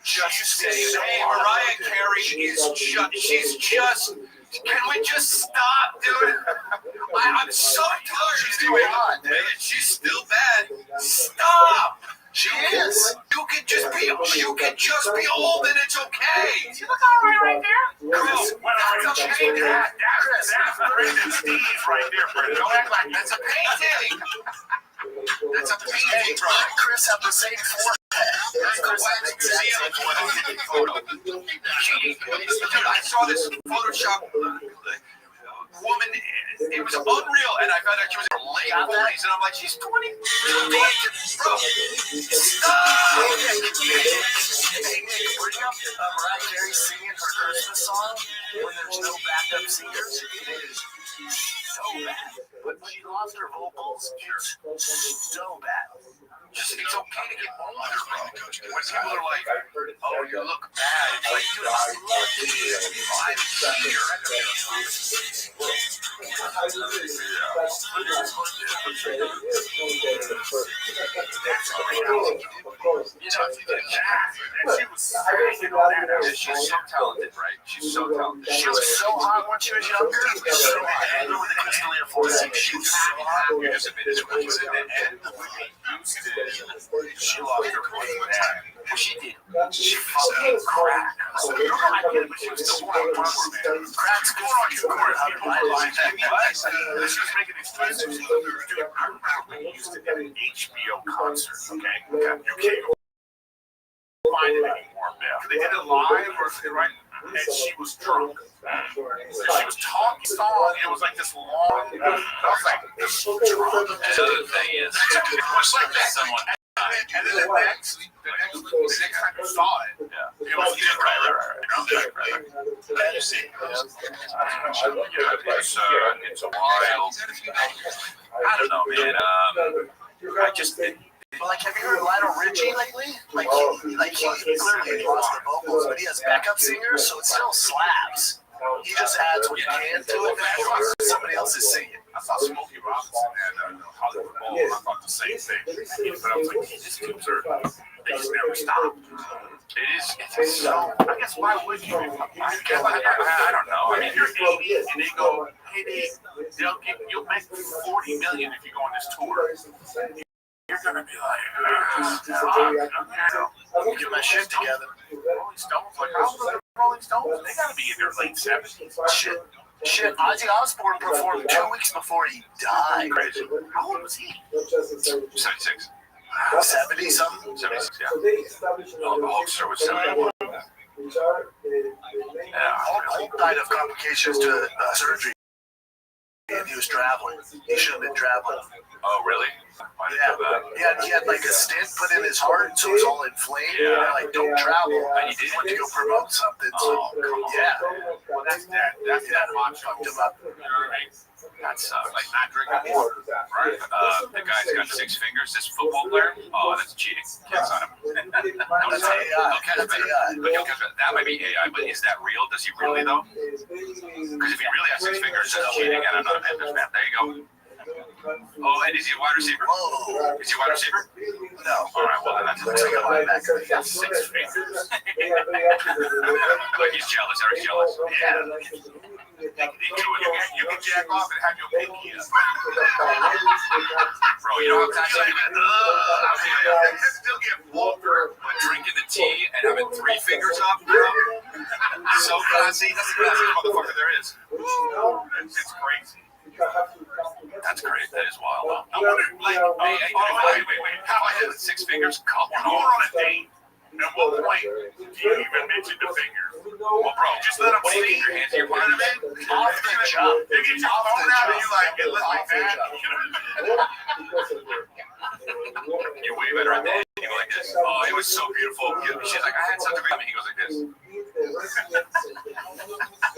just say, hey, Mariah Carey she's just. Can we just stop, dude? I'm so tired. She's doing hot, man. She's still bad. Stop. She is. You can just be old and it's okay. You look all right there. Chris, that's a painting. That's Brendan Steve right there, Brendan. Don't act like that's a painting. That's a painting, bro. Chris have the same forehead. Dude, I saw this Photoshop woman. It was unreal, and I found out she was in her late 40s, and I'm like, she's 20. Bro, stop! Hey, Nick, bring up Mariah Carey singing her Christmas song when there's no backup singers. It is so bad. When she lost her vocals, it's so bad. It's okay to get older, bro. When people are like, oh, you look bad, it's like, dude, I'm lucky. I'm here. She's so talented, right? She's so talented. She was so hot when she was younger. So hot. Remember the Crystallia 4-6? She was so hot. You just admitted it. She was in the end of Whitney Houston. She lost her voice. Well, she did. She fucking cracked. I get it, but she was still one of man. Crack's good for you. She was making these tweets. Dude, I remember when we used to have an HBO concert, okay? You can't find it anymore, man. They did it live, right? And she was drunk. She was talking song. It was like this long. I was like, this drunk. The other thing is, it was like that. Someone. And then the next time you saw it, it was right. And you see, it's a wild. I don't know, man. I just. But like, have you heard Lionel Richie lately? Like he clearly lost the vocals, but he has backup singers, so it still slaps. He just adds what he can to it, and somebody else is singing. I saw Smokey Robinson and Hollywood Bowl, and I thought the same thing. But I was like, these tubes they just never stop. It's so. I guess why would you? I don't know. I mean, you're 80, and they go, hey, you'll make $40 million if you go on this tour. You're gonna be like, get my shit together. Rolling Stones, like how old are the Rolling Stones? They gotta be in their late 70s. Shit. Ozzy Osbourne performed 2 weeks before he died. Crazy. How old was he? 76. 70 something. 76, yeah. Oh, the Hulkster was 71. Hulk died of complications to surgery, and he was traveling. He shouldn't have been traveling. Oh, really? Yeah, he had like a stent put in his heart, so it was all inflamed. Yeah. And like, don't travel. And he did? Went to go promote something. Oh, come on. Yeah. Well, that's that macho. Fucked him up. You know what I mean? That's Like not drinking water, right? the guy's got 6 fingers. This football player. Oh, that's cheating. Can't sign him. That's AI. But that might be AI. But is that real? Does he really though? Because if he really has 6 fingers, that's cheating. And I'm not a Panthers fan. There you go. Oh, and is he a wide receiver? Whoa. Is he a wide receiver? No. All right. Well, then that's Looks like a linebacker. He got 6 fingers. Like he's jealous. Eric's jealous. Yeah. You can jack off and have your pinky up. Bro, you know how times I still get vulgar. but drinking the tea and having 3 fingers up, bro. So classy. That's the classiest motherfucker there is. It's crazy. That's great. That is wild. I wonder, like, Wait. How I had 6 fingers? Come when you're on a date, at what point do you even mention the finger? Well, bro, Just let them what do you see. keep your hands in your pocket? Off the jump. They get your phone out and you like, it look like that. You're way better at that. You go like this. Oh, it was so beautiful. She's like, I had such a great time. He goes like this.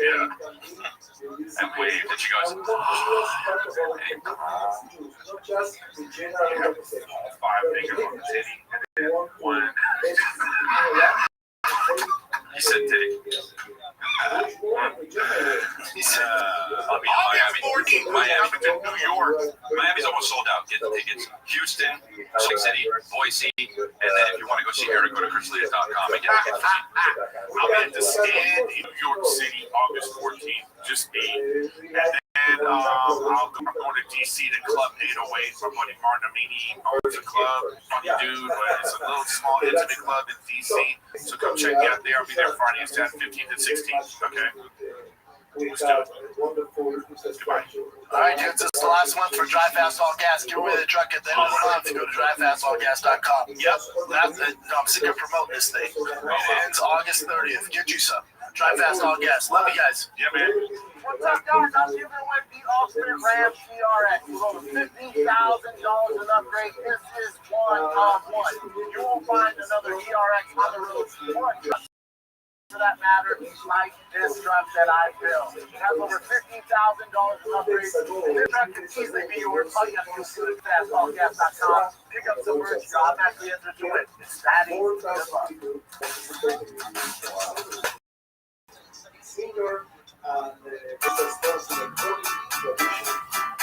Yeah. And waved, and she goes, You have 5 fingers on the titty, and then 1. He said titty. He said, Miami. 14th, Miami. coming to New York. Miami's almost sold out. Get the tickets. Houston, Salt Lake City, Boise, and then if you want to go see Eric, go to chrisleas.com and get the tickets. I'm at the stand in New York City, August 14th. Just me. And then I'm going to DC to Club 808. My buddy Martin Amini owns a club. Funny dude, but it's a little small intimate club in DC. So come check me out there. I'll be there Friday and Saturday, 15th and 16th. Okay. Let's do it. Goodbye. all right, dudes, this is the last month for Dry Fast All Gas. Give away the truck at the end of the month. Go to dryfastallgas.com. Yep, I'm sick of promoting this thing. It ends August 30th. Get you some. Dry Fast All Gas. Love you guys. Yeah, man. What's up, guys? I'm giving away the Ultimate Ram TRX with over $50,000 in upgrade. This is one of one. You won't find another TRX on the road or a truck, for that matter, like this truck that I built. It has over $50,000 in upgrades. This truck can easily be yours. All you have to do is go to fastallgas.com, pick up some merch, you automatically enter to it. It's that easy. Good luck. Senior and the sponsor of the tradition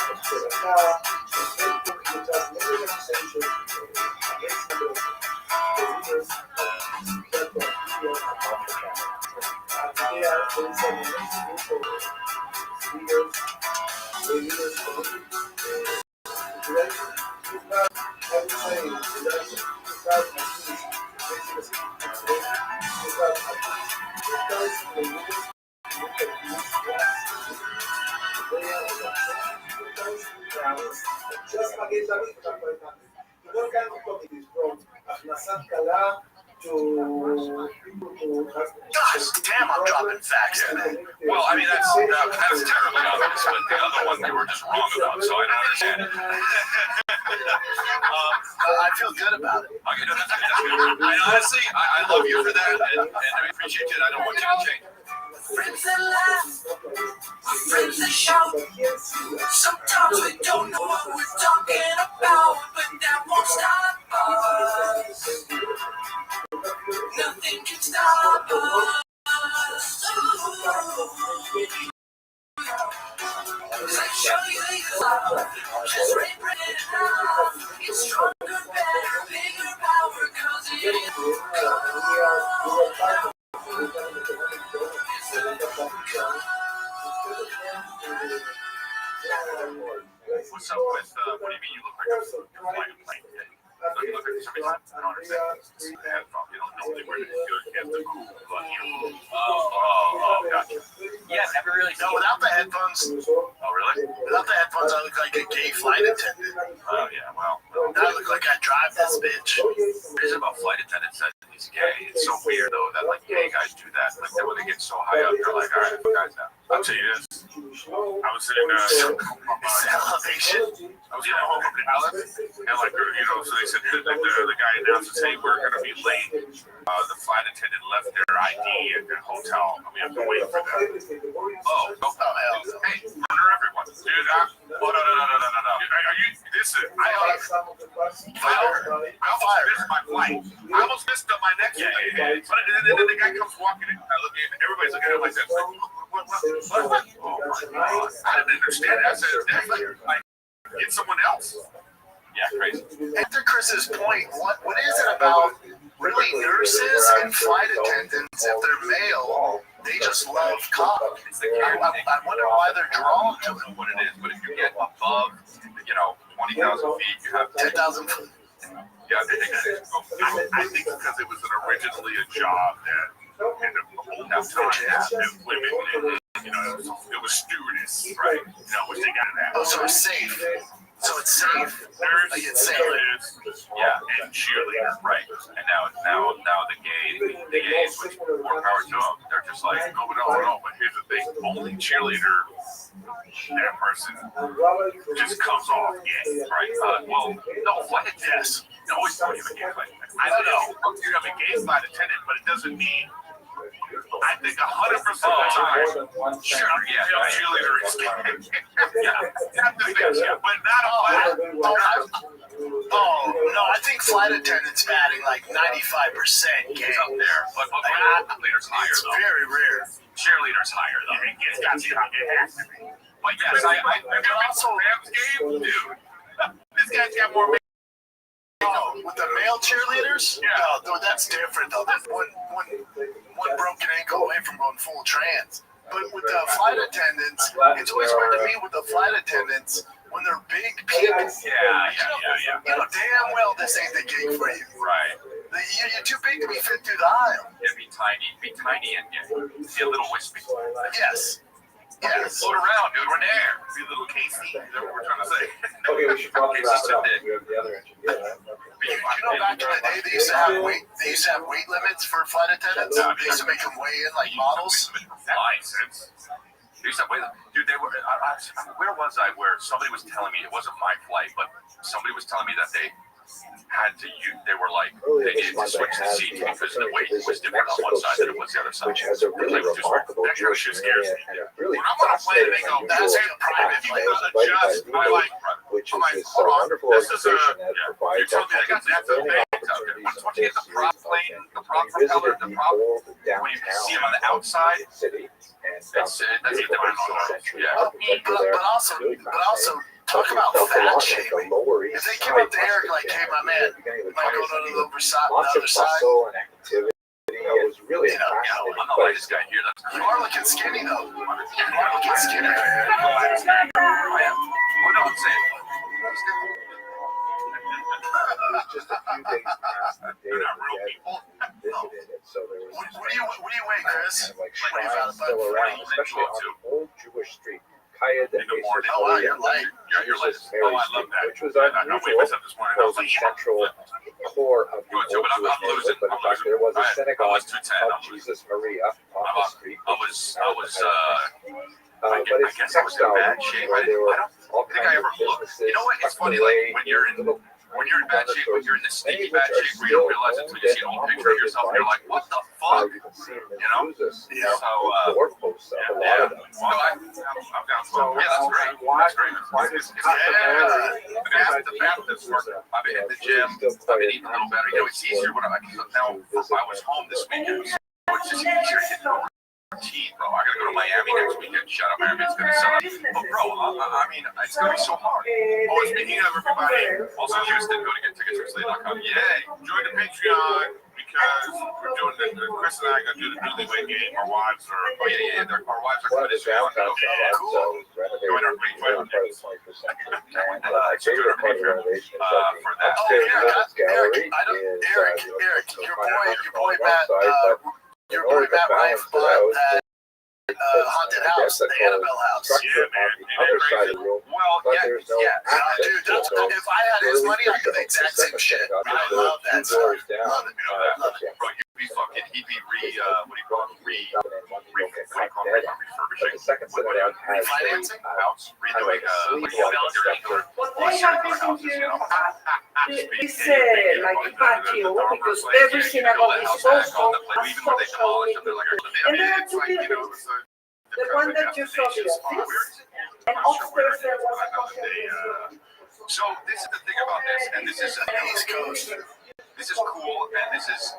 of Seracada, which has many organizations against the leaders that were here in Africa. And here there is an amazing group of leaders today, it's not, I would say, it's not activism, it's not activism, because the leaders just against that, what kind of committees from Nasat Kala to Gosh, damn, I'm dropping facts today. Well, I mean, that's terribly obvious, but the other one you were just wrong about, so I don't understand it. I feel good about it. Okay, no, that's good. Honestly, I love you for that, and I appreciate it. I don't want you to change. Friends that laugh, friends that shout. Sometimes we don't know what we're talking about, but that won't stop us. Nothing can stop us. Let's show you love. Just bring it out. It's stronger, better, bigger power, 'cause it is God. What's up with, what do you mean you look like you're flying a plane? You look like somebody, I don't understand. You don't know where to do it. You have to cool, but you. Oh, gotcha. Yeah, never really No, without the headphones. Oh, really? Without the headphones, I look like a gay flight attendant. Oh, yeah, well. Now I look like I drive this bitch. What is it about flight attendants that he's gay? It's so weird, though, that, like, gay guys do that. Like, that when they get so high up, they're like, all right, guys now. I'll tell you this. I was sitting elevation. I was getting home from Dallas, and like, so they said the guy announces, hey, we're gonna be late. The flight attendant left their ID at the hotel, and we have to wait for them. Oh, hell. Hey, murder everyone, dude. No. Are you? Listen, I almost missed my flight. I almost missed my next flight. But then the guy comes walking in. Everybody's looking at him like that. What? Oh my God! I didn't understand it. I said, like, get someone else. Yeah, crazy. And to Chris's point, what is it about really nurses and flight attendants, if they're male, they just love cock? I wonder why they're drawn to it. I don't know what it is, but if you get above, 20,000 feet, you have 10,000 feet. Yeah, I think because it was originally a job that in the old time women, it was stewardess, right? Which they got it at. Oh, so it's safe. So it's safe. Nurse, yeah, and cheerleader, right? And now the gays, which more power to them, they're just like, no, but here's the thing: only cheerleader, that person just comes off gay, right? No, flight attendants. No, it's not even gay flight attendant. I don't know. You have a gay flight attendant, but it doesn't mean. I think 100% of the time, sure, yeah, cheerleader is gay. Yeah, but not all. Oh, no, I think flight attendants batting like 95% game. It's up there, but cheerleaders higher It's though. very rare. Cheerleaders higher though. It's got to have to be. But yes, I also Rams game, dude. This guy's got more. Oh, with the male cheerleaders? Yeah. No, that's different though. There's one broken ankle away from going full trans. But with the flight attendants, it's always weird to me with the flight attendants when they're big people. Yeah. You know damn well this ain't the gig for you. Right. You're too big to be fit through the aisle. Yeah, be tiny and be a little wispy. Yes. Yes. Float around, dude. We're there. Be a little Casey. Is that what we're trying to say? Okay, we should probably wrap it up. We have the other engine. You know, back in the day, they used to have weight limits for flight attendants. They used to make them weigh in like models. License. They used to wait. Dude, they were. Where was I? Where somebody was telling me it wasn't my flight, but somebody was telling me that they had to use. They were like they needed to switch the seat because the weight was different on one side than it was the other side. Which has a really remarkable Jewish area and a really fascinating private plane. Which is this wonderful organization that provides all kinds of learning opportunities and the prop plane, the prop propeller, the prop. When you see them on the outside, city and that's even different. Yeah. But also. Talk about fat shaming. If they came up to Eric like, hey, my man, might go to the other side. Lots of muscle and activity. It was really a fascinating I'm the lightest guy here. You are looking skinny, though. You are looking skinny. I am. What no, I'm saying. It was just a few days past the day that we had visited it, so there was What do you weigh, Chris? kind of like shrines still around, especially on the old Jewish street. Kaya de Oh, you're light. You're light. Oh, I love that. Which was I know we unusual missed up this morning. I was for the like, central core of the Good too, old but I'm Jewish losing. neighborhood. But in fact, there was a synagogue of Jesus Maria on the street. I was But it's textile, where there were all kinds of businesses. You know what? It's funny, like when you're in bad shape, when you're in the sneaky bad shape, where you don't realize it until you see an old picture of yourself, and you're like, what the fuck? You know? Yeah. So, doorposts of a lot of them. Well, I'm down. So, yeah, that's great. That's great. The Baptist work. I've been in the gym. I've been eating a little better. You know, it's easier when now I was home this weekend. It's just easier to get the routine, bro. I gotta go to Miami next weekend. Shut up, Miami. It's gonna sell out. But bro, I mean, it's gonna be so hard. Oh, speaking of everybody, also Houston, go to gettickets.com. Yay! Join the Patreon because we're doing Chris and I are gonna do the newlywed game. Our wives are. Oh yeah. Our wives are coming to town. Cool. Join our Patreon. My favorite part of the renovation is that for that. Eric, your boy Matt Ryan bought that haunted house, the Annabelle house. Yeah, man. Well, yeah. Dude, if I had his money, I'd do the exact same shit. I love that stuff. Love it. Bro, he'd be refurbishing. The second set of that has Refinancing a house, redoing It's like a patio because everything about this is also a social and they have to be the one that you saw the office and upstairs there was a coffee. So this is the thing about this, and this is East Coast. This is cool, and this is,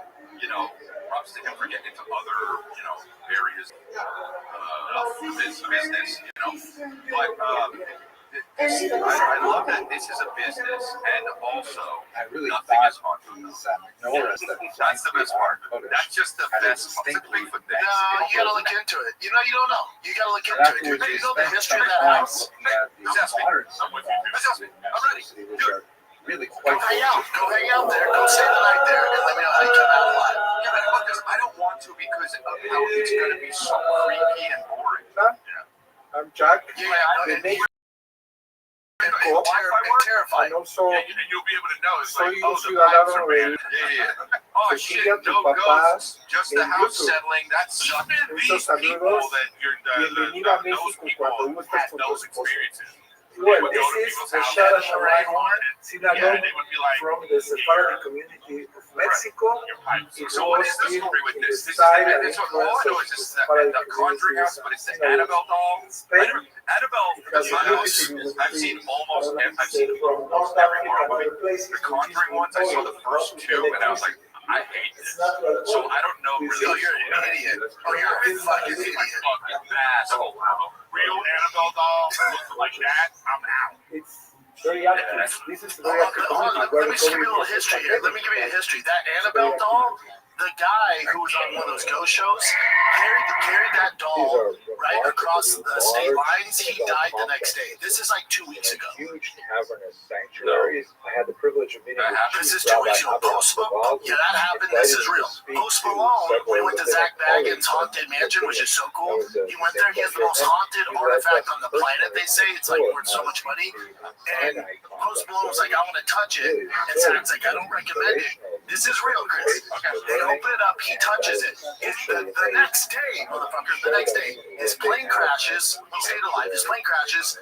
props to him for getting into other, areas of business, But I love that this is a business, and also nothing is hard. That's the best part. That's just the best part. It's a Bigfoot thing. No, you gotta look into it. You don't know. You gotta look into it. Dude, you know the history of that house. Assess me. I'm with you. Assess me. I'm ready. Dude. Really Go hang out there. Go stay the night there, and let me know how you come out alive. Yeah, but about this, I don't want to because of how it's going to be so creepy and boring. I'm Jack. Cool. Terrifying. Also, and you'll be able to know. It's like, soy the vibes are bad. Yeah. Oh, shit, no ghosts. Just the house settling. That's these people that those people had those experiences. Well, this is the shot of the right one synagogue they would be like, from the Sephardic community of Mexico. It so what was is the in story with the this? This is style the, and this all I know influence is of this is the the Sephardic Conjuring House, but it's the Annabelle doll. Spain. Annabelle, Because I've seen almost, I've seen almost every horror movie. The Conjuring ones, I saw the first two, and I was like, I hate this. So I don't know really. Oh, you're an idiot. Oh, you're a fucking idiot. Fucking asshole. Real Annabelle doll looks like that, I'm out. It's very active. This is very active. Let me give you a little history here. Let me give you a history. That Annabelle doll, the guy who was on one of those ghost shows carried that doll right across the state lines. He died the next day. This is like 2 weeks ago. Huge cavernous sanctuaries. I had the privilege of meeting This is 2 weeks ago. Post Malone, yeah, that happened. This is real. Post Malone, we went to Zach Baggins' haunted mansion, which is so cool. He went there. He has the most haunted artifact on the planet. They say it's like worth so much money. And Post Malone was like, I want to touch it. And Zach's like, I don't recommend it. This is real, Chris. They open it up. He touches it. The next day, motherfucker, the next day, his plane crashes. He stayed alive. His plane crashes.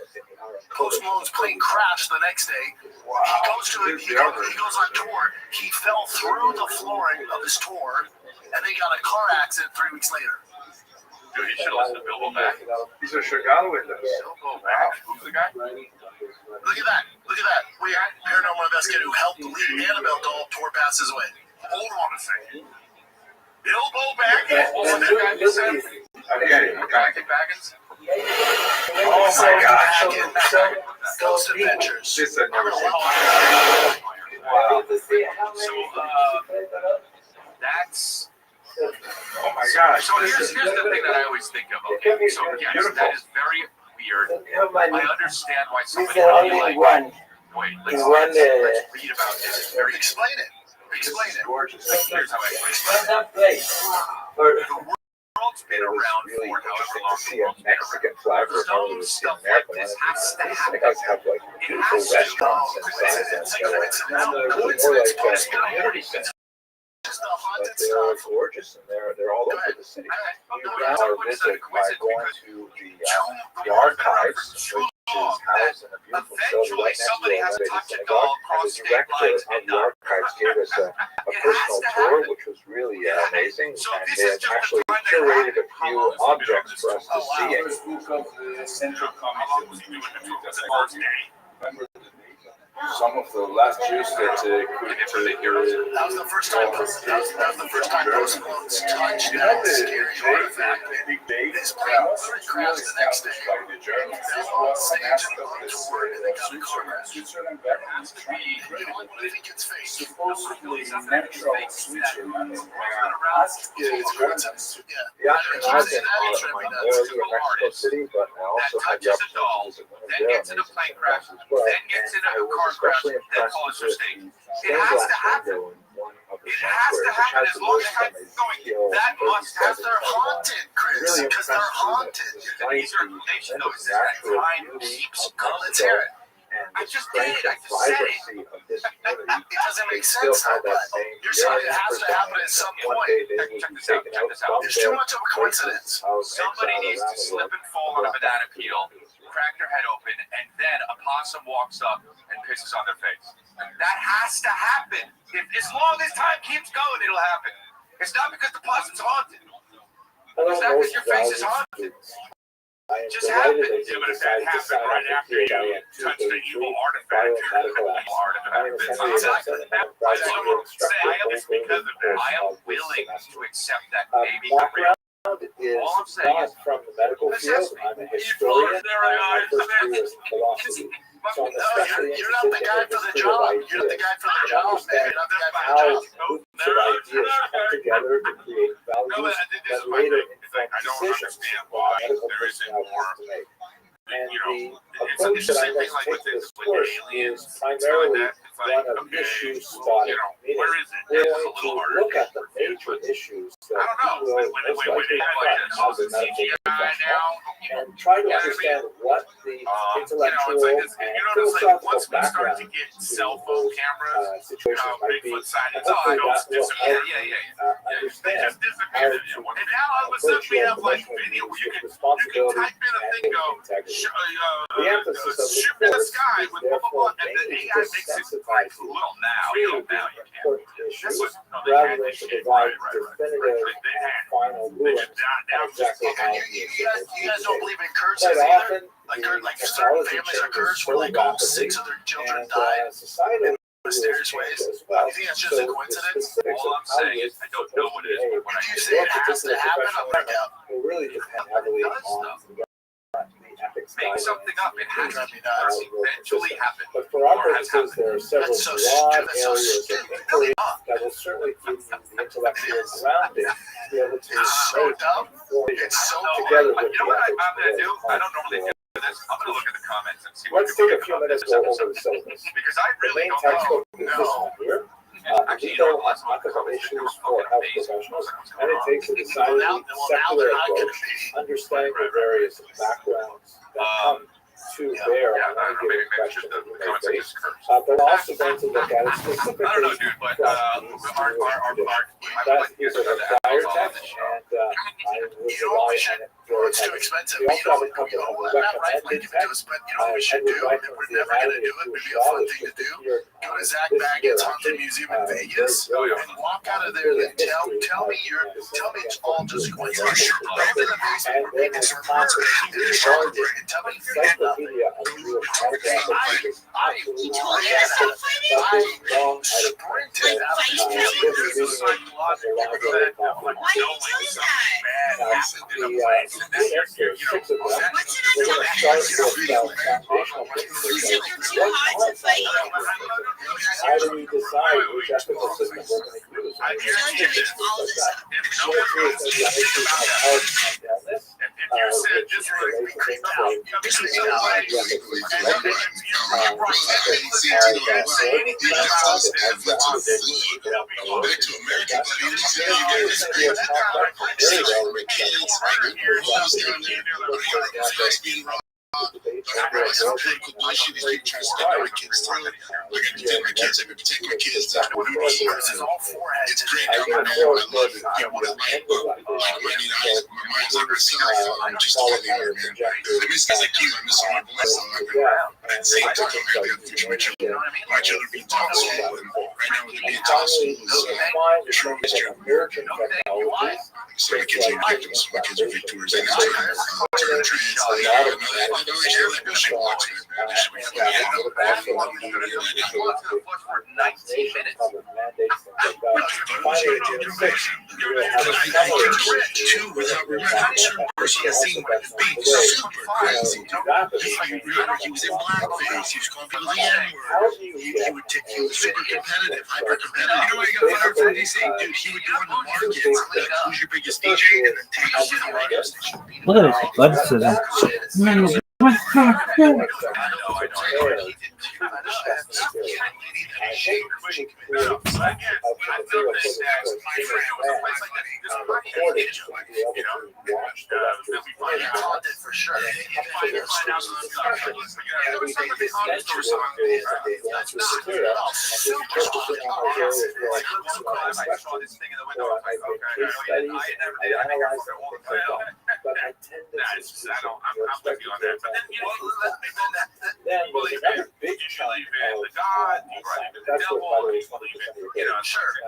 Post Malone's plane crashed the next day. He goes to it. He goes on tour. He fell through the flooring of his tour, and they got a car accident 3 weeks later. Dude, he should listen to Bilbo Back. These are Chagall windows. Bilbo Back? Who's the guy? Look at that. Look at that. We had paranormal investigator who helped the lead Annabelle doll tour passes away. Hold on a second. Bilbo Baggins? What was that guy you said? Okay. Baggins? Oh my gosh. Ghost Adventures. This I've never seen. Wow. So, that's... Oh my gosh. So here's the thing that I always think of. Okay, so yes, that is very weird. I understand why somebody would be like, wait, let's read about this. Explain it. Explain it. Here's how I explain it. The world's been around for however long the world's been around. Some stuff like this has to happen. It has to. Coincidence. Just the haunted stuff. Gorgeous, and they're all over the city. You now visit by going to the archives, which is housed in a beautiful building right next to a renovated synagogue. And the director of the archives gave us a personal tour, which was really amazing. And they had actually curated a few objects for us to see. Some of the last Jews that That was the first time. That was the first time Post Malone's touched that scary artifact. His plane literally crashed the next day. They were on stage and on tour, and they got a car crash. You don't want to think it's fake. supposedly natural Switzerland. It's coincidence. Yeah, I've been earlier in Mexico City, but I also had the opportunity to visit one of their amazing synagogues as well. And I was especially impressed with the stained glass window in one of the sanctuaries, which has the most amazing hill. Because they're haunted, Chris. Really Because they're haunted. These are natural beauty of Mexico. I just did. I just said it. Of this community. It doesn't make sense though, but you're saying it has to happen at some point. Check this out. There's too much of a coincidence. Somebody needs to slip and fall on a banana peel, crack their head open, and then a possum walks up and pisses on their face. That has to happen. As long as time keeps going, it'll happen. It's not because the possum's haunted. It's not because your face is haunted. It just happened. Yeah, but if that happened right after you touched the evil artifact, I am because of that. I am willing to accept that maybe the real. All I'm saying is from the medical field. I'm a historian. My first degree is in philosophy. So I'm especially You're not the guy for the job. You're not the guy for the job, man. You're not the guy for the how job. groups of ideas come together to create values that later inform decisions why medical there isn't personnel more. have to make. And You the approach that I must take to this course is primarily one of issue spotting. meeting, Where is it? we're It's a going little to harder look to at the refute, major but issues I that don't know. we will When most they likely have like confront as a medical CGI professional, now, and try to you know what I mean? understand what the intellectual it's like this, and you notice like philosophical once we start background to get to cell phone those cameras, situations might be, Bigfoot and sightings, hopefully those that will disappear. help They understand just how disappear. to And now all of a sudden approach we your have like professional video where duties with you can responsibility type in a and thing, with go integrity. The ship emphasis of this in the course sky is with blah blah therefore blah, and the mainly AI to makes it sensitize you well now to you the can't. important This issues was rather than to provide definitive and final rulings on exactly how You the guys don't believe in curses Quite either? often, Like certain families are cursed where like all 6 of their children died society in mysterious ways. as well. You think that's just a coincidence? All I'm saying is I don't know what it is, but when I You say it has to happen, I'm like, yeah. will really depend heavily on the ethics make guidelines. something up. It has to eventually happen. But for our Or has purposes, there are several That's so broad stupid. That's so areas of stupid. inquiry that will certainly give you the intellectual grounding to be able to It's so make dumb. informed It's so together You with know the what I'm ethics going to do? I don't of normally the do this. I'm going to look at the comments and see what Let's people take a think few about minutes this to go episode. over the syllabus. Because I The really main don't textbook know. is this one here. Actually, you know, Legal last and month the ethical comments, they were issues for fucking health amazing. professionals, What's and going it on? takes a decidedly secular they're not approach, gonna be. understanding the various backgrounds that come to bear on any given question that you may face. But we're also going to look at it specifically I don't know, dude, but from these two issues. That is a required text, and I would rely on it very It's too heavily. expensive. We also have a couple of Not right, like recommended give it to texts. us, but you know what we should do? If we're never gonna do it, maybe a fun thing to do. Go to Zach Bagans Haunted Museum in Vegas and walk out of there and tell me it's all just coincidence. Go to the basement where people are murdered and tell me Encyclopedia of real photography. I sprinted out of the museum. Why did you do that? How do we decide which ethical system we're going to use? I feel like you're making all of this up. It's great coming man. I love it. I want to like, I'm just all anywhere, man. I miss guys like you. I miss my voice. At the same time, I got to teach my children. My children being taught school, and right now they're being taught school is short history. So my kids are victims. My kids are victims. And it's turn trans. Too, without remembering certain person scene being super crazy. He was in blackface. He was calling people the N-word. He was super competitive, hyper competitive. You know why he got fired from DC? Dude, he would go in the markets, like, who's your biggest DJ, and then take us to the radio station. Look at this blood scissors.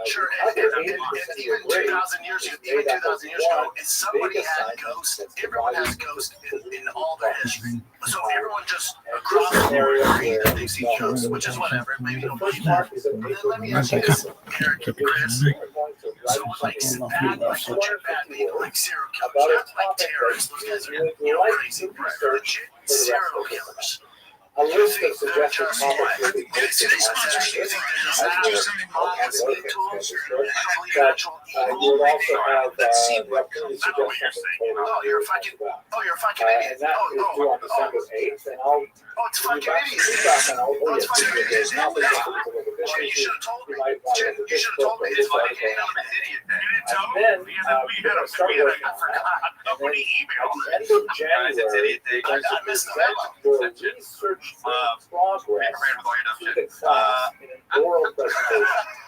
Sure. Even 2,000 years ago, if somebody had ghosts, everyone has ghosts in all their history. So everyone just across the board agree that they see ghosts, which is whatever. Maybe you don't believe that. Let me ask you this, Eric and Chris. So like bad people, like serial killers, not like terrorists. Those guys are crazy, serial killers. A list of suggested topics will be Do they sponsor anything that is you would also have the opportunity to suggest something you're a fucking idiot. and that is due on December 8th, and I'll it's fucking idiot. feedback on all the deficiency, you should have told me. you might want to look at You this should have told book me. and It's this like, article. I'm an idiot. You didn't tell me. Then, We had I forgot. Nobody At emailed. the end of Guys, it's January, idiot day. you're going to I missed the present memo. your That's it. research in Be progress prepared with all your dumb to shit. the class in an oral presentation.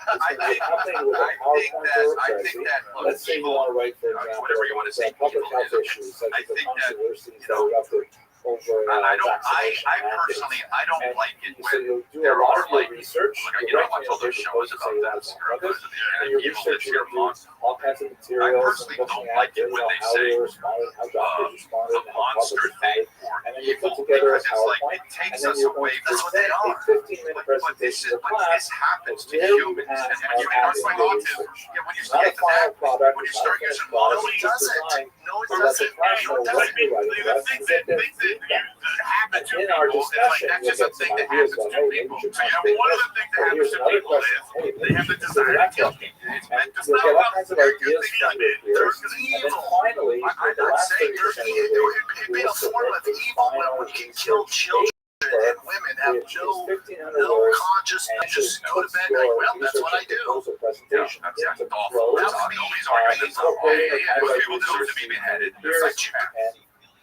It's I going to be think accompanied with a PowerPoint or a I think Prezi. that Let's say you want to write, for example, whatever you want to say, public evil health is- issues such I as the think that, controversies you know, that are up over vaccination I mandates. personally, I don't And like it so when you'll do a there lot are of your like, research. like, You're I watch all those shows about that others, and and your evil research is your will do all kinds of materials. I personally and don't looking like at it when they how say, they responded, how doctors responded, the and how monster public thing responded. for And then you put evil, together a because it's like, PowerPoint, it and takes then us you're going away to from present a 15-minute presentation to but class. this happens to There you humans. have And an when you added start using autism, research. yeah, when you It's not a start final product. when you It's not a start finished using product. models, It's just designed No, it so that the doesn't. class No, knows it what doesn't. you're writing. The That's thing to that get their things that feedback. happen to And in our people is like discussion, that's you'll just a get some thing that ideas happens on, to hey, people. maybe you should So concentrate one of this. the things that Or happens here's to another people question. is Hey, they maybe have you the should consider desire to that kill question. people. It's And meant to you'll not get all about kinds of they're ideas from your they're peers. And then evil. finally, I'm for the not last saying 30% they're of the evil. day, It'd you be will a form submit of a evil when final we can kill research children paper, and women have which is no 1,500 no words, consciousness. and Just it go to puts bed your like, well, that's research what I and do. proposal presentation that's into awful. prose, Nobody's arguing this. incorporating a kind of Most people deserve research to be beheaded. peers, Like you. and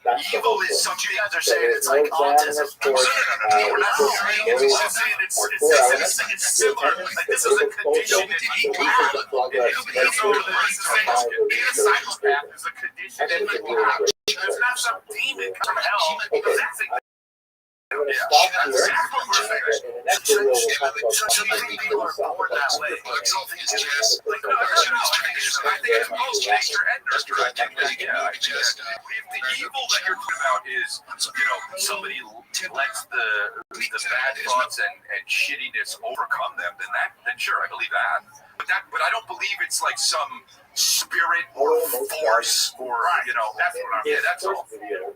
that's the Evil whole is book. something you guys are So saying there's it's no like exam in autism. this course. We're not It's saying just it's very just saying our core elements, it's the similar. attendance, Like the this is a proposal, condition the that he research and progress, being a psychopath is a condition. and then you can do it great. It's not some demon from hell. Because that's a I'm going to stop here. That's what we're saying. In the next video, we'll talk about Some people are born that way. I don't think it's just like no. I think it's both nature and nurture. I think that if the evil that you're talking about is somebody lets the bad thoughts and shittiness overcome them, then sure, I believe that. But I don't believe it's like some spirit or force or that's what I'm. Yeah, that's all.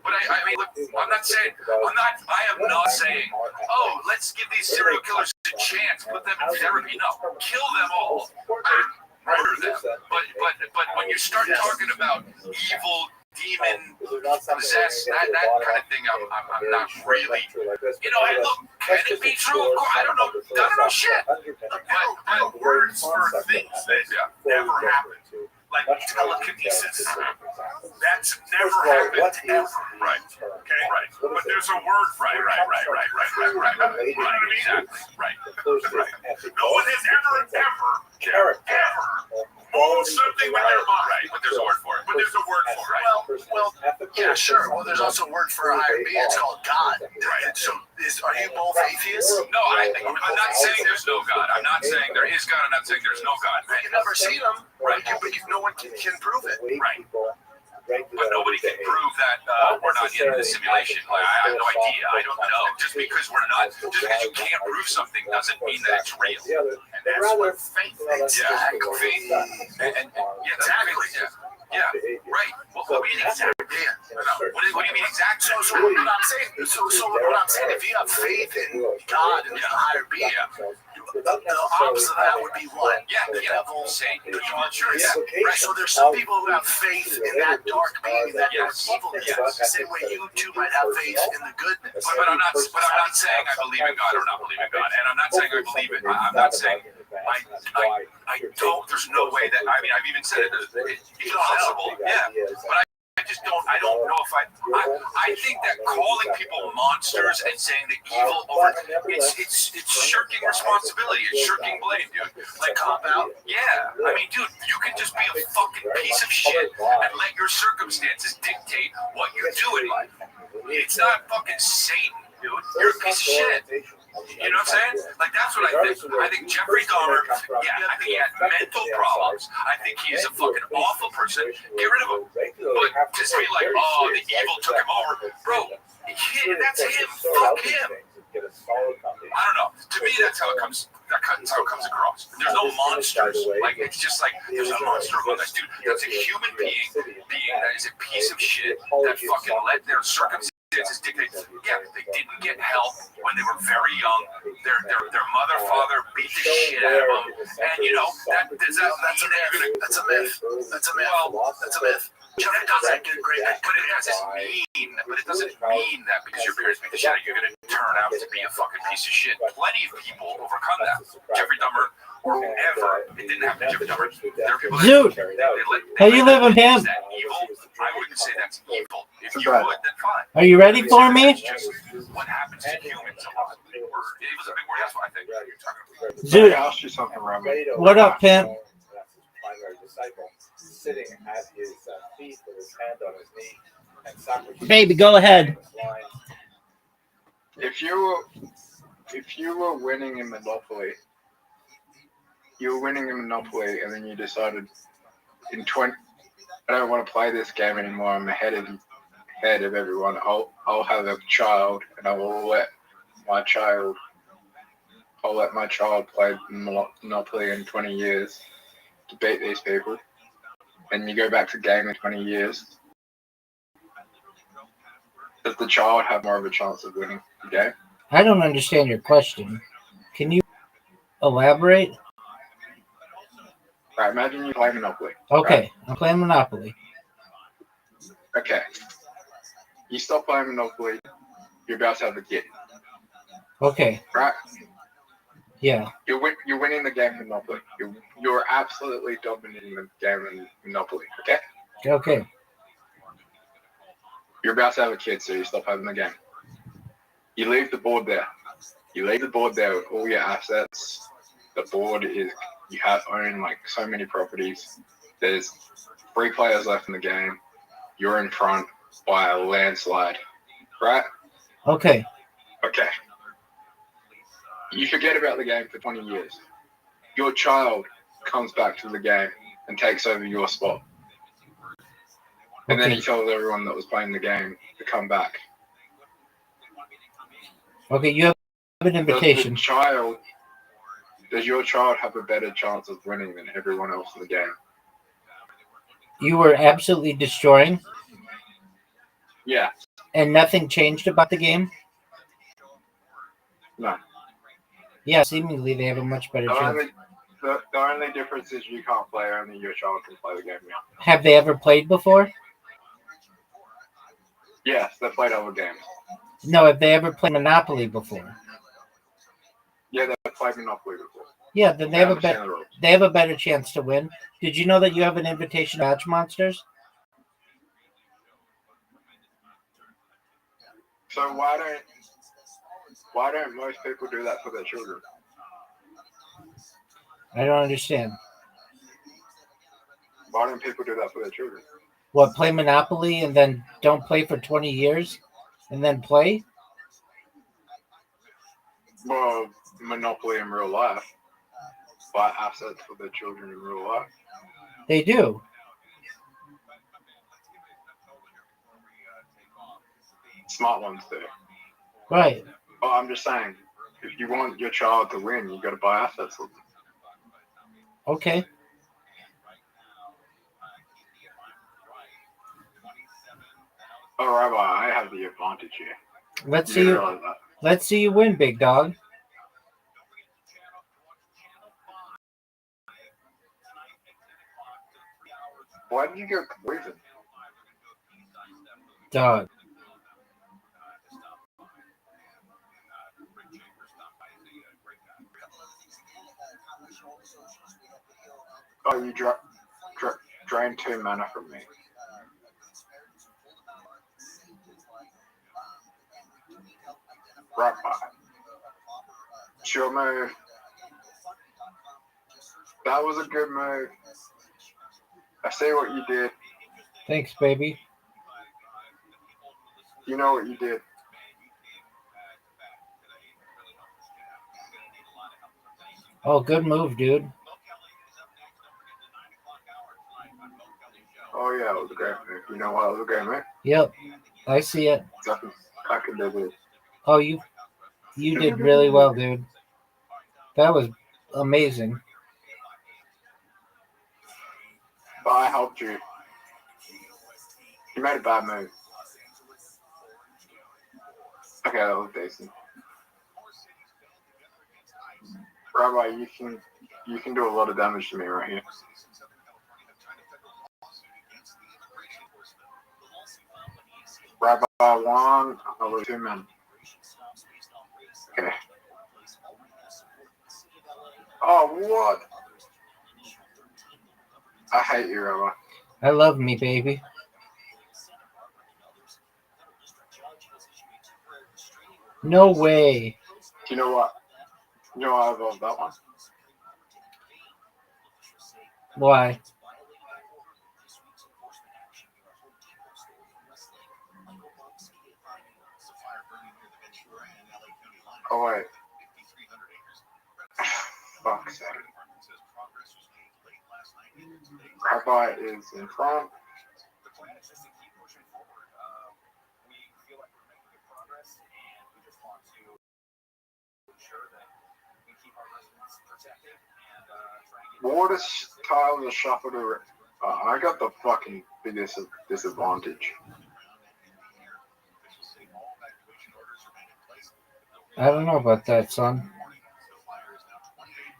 But I mean, look, I am not saying, oh, let's give these serial killers a chance, put them in therapy. No, kill them all, murder them. But when you start talking about evil, demon, possessed, that kind of thing, I'm not really. Hey, look, can it be true? Of course, I don't know shit. But words for things that never happened. Like telekinesis. That's never happened ever. Right. Okay? Right. But there's a word for it. Right. You know what I mean? Exactly. Right. No one has ever moved something with their mind. Right. But there's a word for it. Well, yeah, sure. Well, there's also a word for a higher being. It's called God. Right. So, are you both atheists? No, I'm not saying there's no God. I'm not saying there is God. I'm not saying there's no God. You've never seen him. Right. But no one can prove it. Right. But nobody can prove that we're not in the simulation. Like, I have no idea. I don't know. Just because you can't prove something doesn't mean that it's real. And that's what faith is. Yeah, faith. And exactly. Yeah. Right. Well, what do you mean exactly? What do you mean exactly? So what I'm saying, if you have faith in God and a higher being, the opposite of that would be what? Yeah, the devil, Satan, sure. Right. So there's some people who have faith in that dark being, that dark evil. The same way you two might have faith in the goodness. But I'm not saying I believe in God or not believe in God, and I'm not saying I believe it. I'm not saying I don't. There's no way that. I mean, I've even said it's impossible. Yeah, but I don't know if I think that calling people monsters and saying the evil over it's shirking responsibility. It's shirking blame, dude. Like cop out. Yeah. I mean, dude, you can just be a fucking piece of shit and let your circumstances dictate what you do in life. It's not fucking Satan, dude. You're a piece of shit. You know what I'm saying? Like, that's what I think. I think Jeffrey Dahmer, I think he had mental problems. I think he is a fucking awful person. Get rid of him. But just be like, oh, the evil took him over. Bro, that's him. Fuck him. I don't know. To me, that's how it comes. That's how it comes across. There's no monsters. Like, it's just like there's a monster among us, dude. That's a human being that is a piece of shit that fucking let their circumstances dictate. Yeah, they didn't get help when they were very young. Their mother, father beat the shit out of them, and that's a myth. That's a myth. That's a myth. Jeff doesn't get great. But it doesn't mean that because your parents make the shit out, you're going to turn out to be a fucking piece of shit. Plenty of people overcome that. Jeffrey Dahmer or whoever. It didn't happen to Jeffrey Dahmer. There are people that Dude, how you living, Pam? Is that evil? I wouldn't say that's evil. If you would, then fine. Are you ready for me? It's just what happens to humans a lot. It was a big word. That's what I think you're talking about. Dude, I'll ask you something, Robbie. what up, Pam? Sitting at his feet with his hand on his knee, and Socrates, Baby, go ahead. If you were winning in Monopoly, and then you decided in 20, I don't want to play this game anymore. I'm ahead of everyone. I'll have a child, and I'll let my child play Monopoly in 20 years to beat these people. And you go back to game in 20 years. Does the child have more of a chance of winning the game? I don't understand your question. Can you elaborate? Right, imagine you play Monopoly. Okay, right? I'm playing Monopoly. Okay. You stop playing Monopoly, you're about to have a kid. Okay, Right? yeah. You're winning the game in Monopoly. You're absolutely dominating the game in Monopoly, okay? Okay. You're about to have a kid, so you stop having the game. You leave the board there. You leave the board there with all your assets. The board is, you own like so many properties. There's 3 players left in the game. You're in front by a landslide, right? Okay. Okay. You forget about the game for 20 years. Your child comes back to the game and takes over your spot. And then he tells everyone that was playing the game to come back. Okay, you have an invitation. Does your child have a better chance of winning than everyone else in the game? You were absolutely destroying, Yeah. and nothing changed about the game? No. Yeah, seemingly they have a much better chance. The only difference is you can't play, only your child can play the game now. Have they ever played before? Yes, they played other games. No, have they ever played Monopoly before? Yeah, they played Monopoly before. Yeah, then they have a better chance to win. Did you know that you have an invitation to Hatch Monsters? So why don't most people do that for their children? I don't understand. Why don't people do that for their children? What, play Monopoly and then don't play for 20 years and then play? Well, Monopoly in real life. Buy assets for their children in real life. They do. Smart ones do. Right. Well, I'm just saying, if you want your child to win, you got to buy assets for them. Okay. Oh, Rabbi, I have the advantage here. Let's see you win, big dog. Why did you go poison? Dog. Oh, you drained 2 mana from me. Right by. Sure move. That was a good move. I see what you did. Thanks, baby. You know what you did. Oh, good move, dude. Oh yeah, it was a great move. You know what? It was a great move. Yep, I see it. I can do this. Oh, you did really well, dude. That was amazing. But I helped you. You made a bad move. Okay, that was decent. Rabbi, you can do a lot of damage to me right here. one, over 2 men. Okay. Oh, what? I hate you, Rabbi. I love me, baby. No way. Do you know what? You know why I voted that one? Why? Oh, wait. Fuck's sake. Rabbi is in front. Water tiles are shuffled around. I got the fucking biggest disadvantage. I don't know about that, son.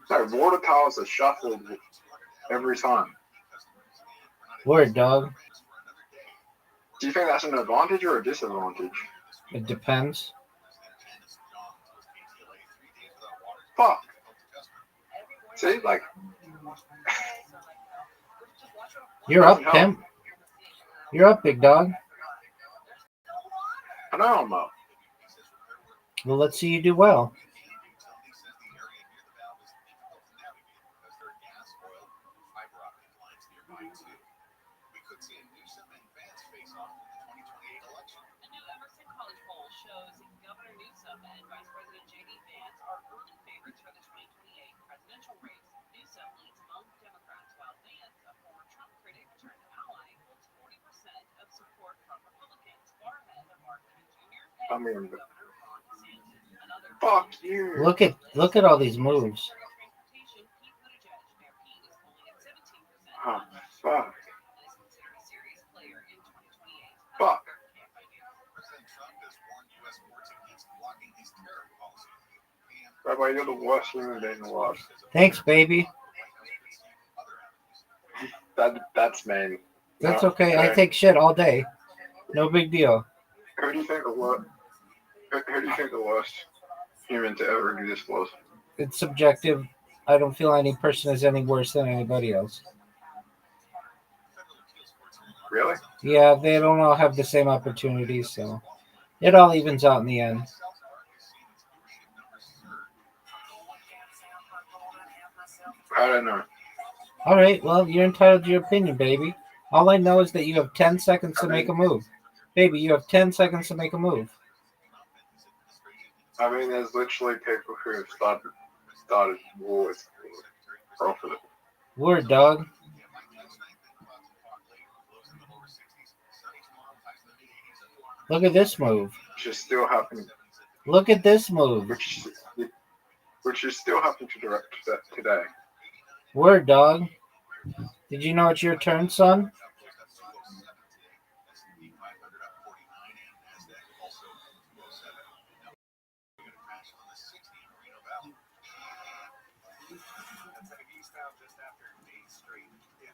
No, water tiles are shuffled every time. Word, dog. Do you think that's an advantage or a disadvantage? It depends. Fuck. See, like... You're up, pimp. You're up, big dog. I know I'm up. Well, let's see you do well. I mean, fuck you. Look at all these moves. Oh, fuck. Fuck. Rabbi, you're the worst human being in the world. Thanks, baby. That's mean. That's No, okay. no. I take shit all day. No big deal. Who do you think the worst? Who do you think the worst human to ever exist was? It's subjective. I don't feel any person is any worse than anybody else. Really? Yeah, they don't all have the same opportunities, so it all evens out in the end. I don't know. All right, well, you're entitled to your opinion, baby. All I know is that you have 10 seconds to make a move. Baby, you have 10 seconds to make a move. I mean, there's literally people who have started wars off of it. Word, dog. Look at this move. Which is still happening. Look at this move. Which is still happening today. Word, dog. Did you know it's your turn, son?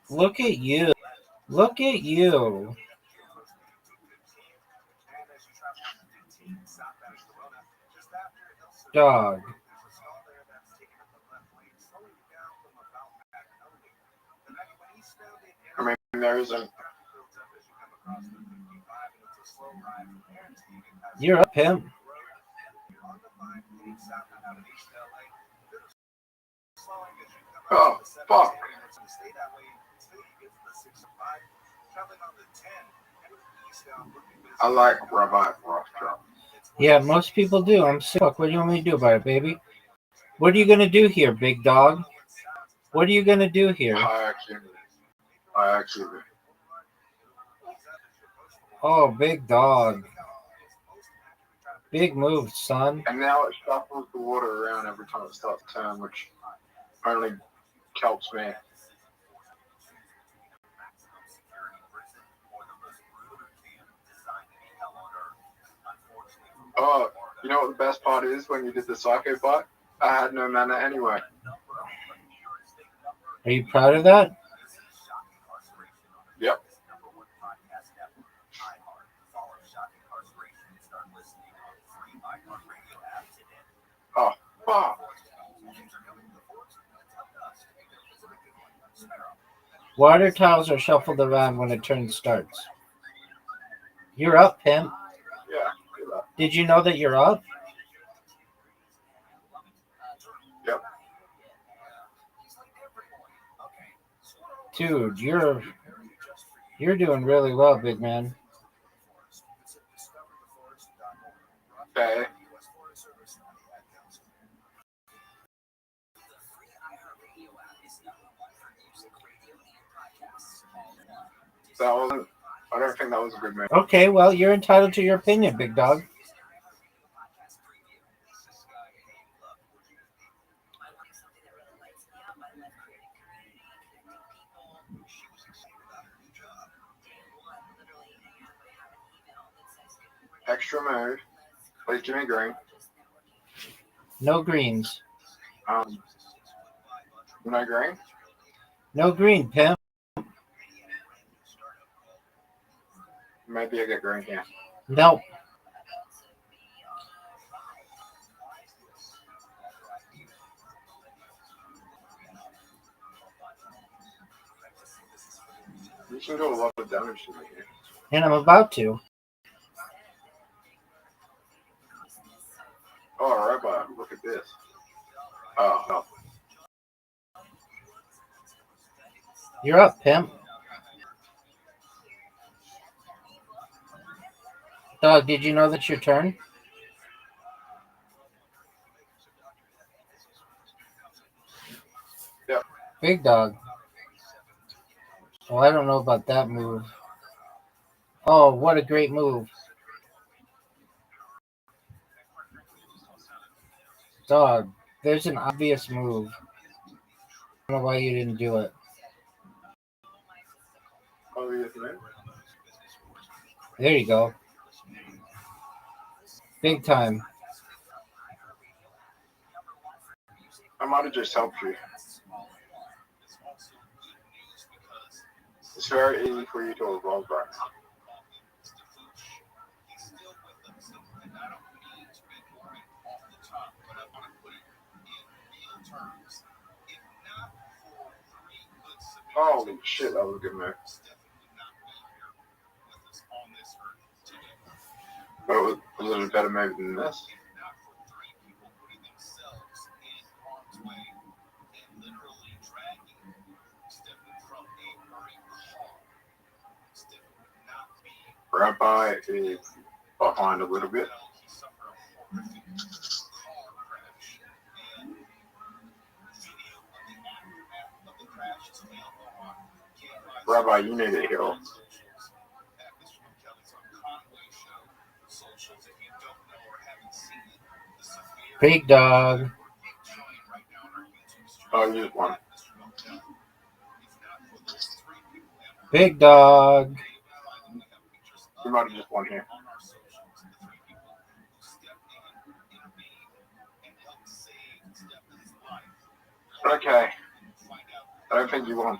Look at you. Look at you. Dog. I mean, there isn't. You're up, pimp. Oh, fuck. I like Rabbi Rothschild. Yeah, most people do. I'm sick. What do you want me to do about it, baby? What are you going to do here, big dog? What are you going to do here? I actually. Oh, big dog. Big move, son. And now it shuffles the water around every time it starts to turn, which only helps me. Oh, you know what the best part is when you did the psycho fight? I had no mana anyway. Are you proud of that? Yep. Water towels are shuffled around when a turn starts. You're up, pimp. Yeah. Good luck. Did you know that you're up? Yep. Dude, you're doing really well, big man. Okay. That wasn't. I don't think that was a good move. Okay, well, you're entitled to your opinion, big dog. Extra move. Please give me green. No greens. No green. No green, pimp. Maybe I get green here. Nope. You can do a lot of damage to me here. And I'm about to. Oh, Rabbi, look at this. Oh, no. You're up, pimp. Dog, did you know that's your turn? Yep. Big dog. Oh, I don't know about that move. Oh, what a great move. Dog, there's an obvious move. I don't know why you didn't do it. Obvious move. There you go. Big time. I might have just helped you. It's very easy for you to evolve right now. Holy shit, that was a good move. But it was a better move than this. Rabbi is behind a little bit. Rabbi, you need a heal. Big dog. Oh, you just won. Big dog. You might have just won here. Okay. I don't think you won.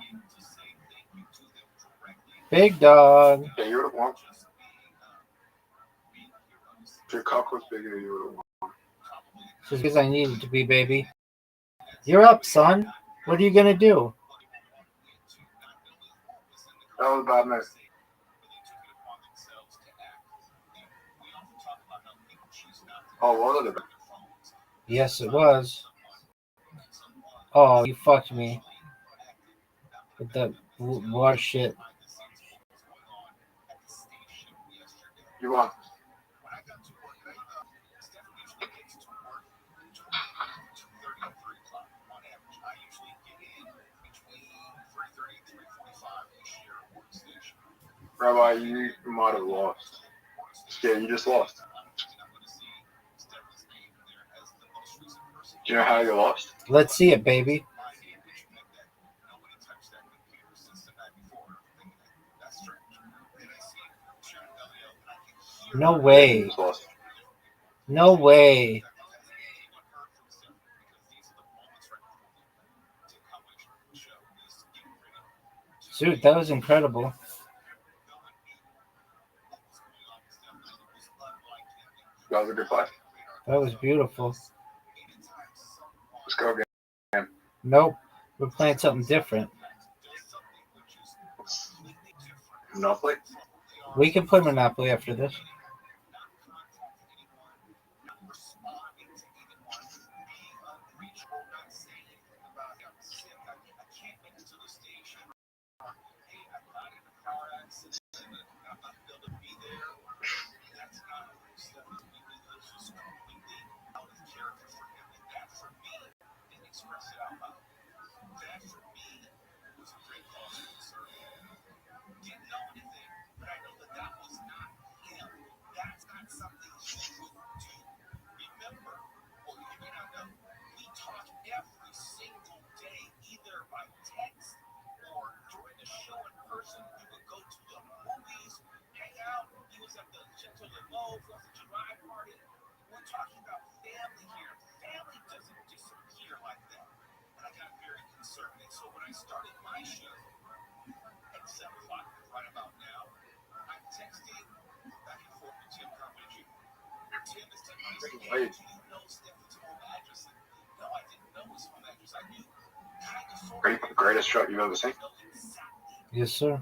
Big dog. Yeah, you would have won. If your cock was bigger, you would have won. Just because I need it to be, baby. You're up, son. What are you going to do? That was a bad move. Oh, was it? Yes, it was. Oh, you fucked me. With that water shit. You won. Rabbi, you might have lost. Yeah, you just lost. Do you know how you lost? Let's see it, baby. No way. You just lost. No way. Dude, that was incredible. That was a good play. That was beautiful. Let's go again. Nope. We're playing something different. Monopoly? We can play Monopoly after this. Ready for the greatest shot you've ever seen? Yes, sir.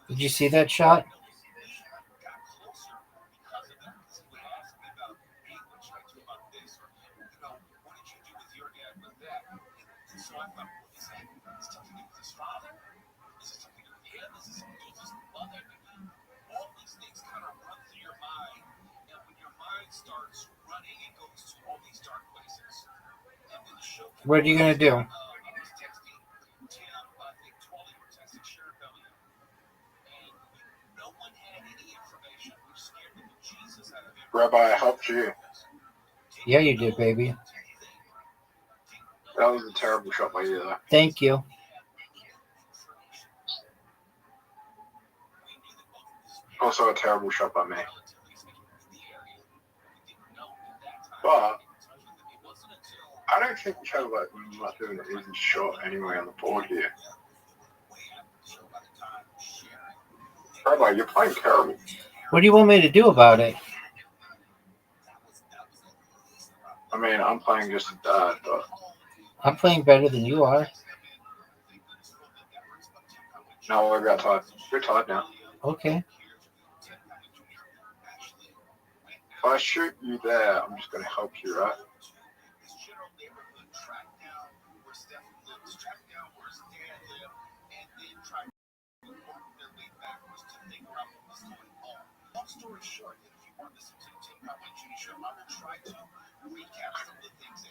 Did you see that shot? What are you gonna do? Rabbi, I helped you. Yeah, you did, baby. That was a terrible shot by you, though. Thank you. Also a terrible shot by me. But I don't think you have like much of an easy shot anyway on the board here. Rabbi, you're playing terrible. What do you want me to do about it? I mean, I'm playing just that, but I'm playing better than you are. no, we got tied. We're tied now. Okay. If I shoot you there, I'm just going to help you, right?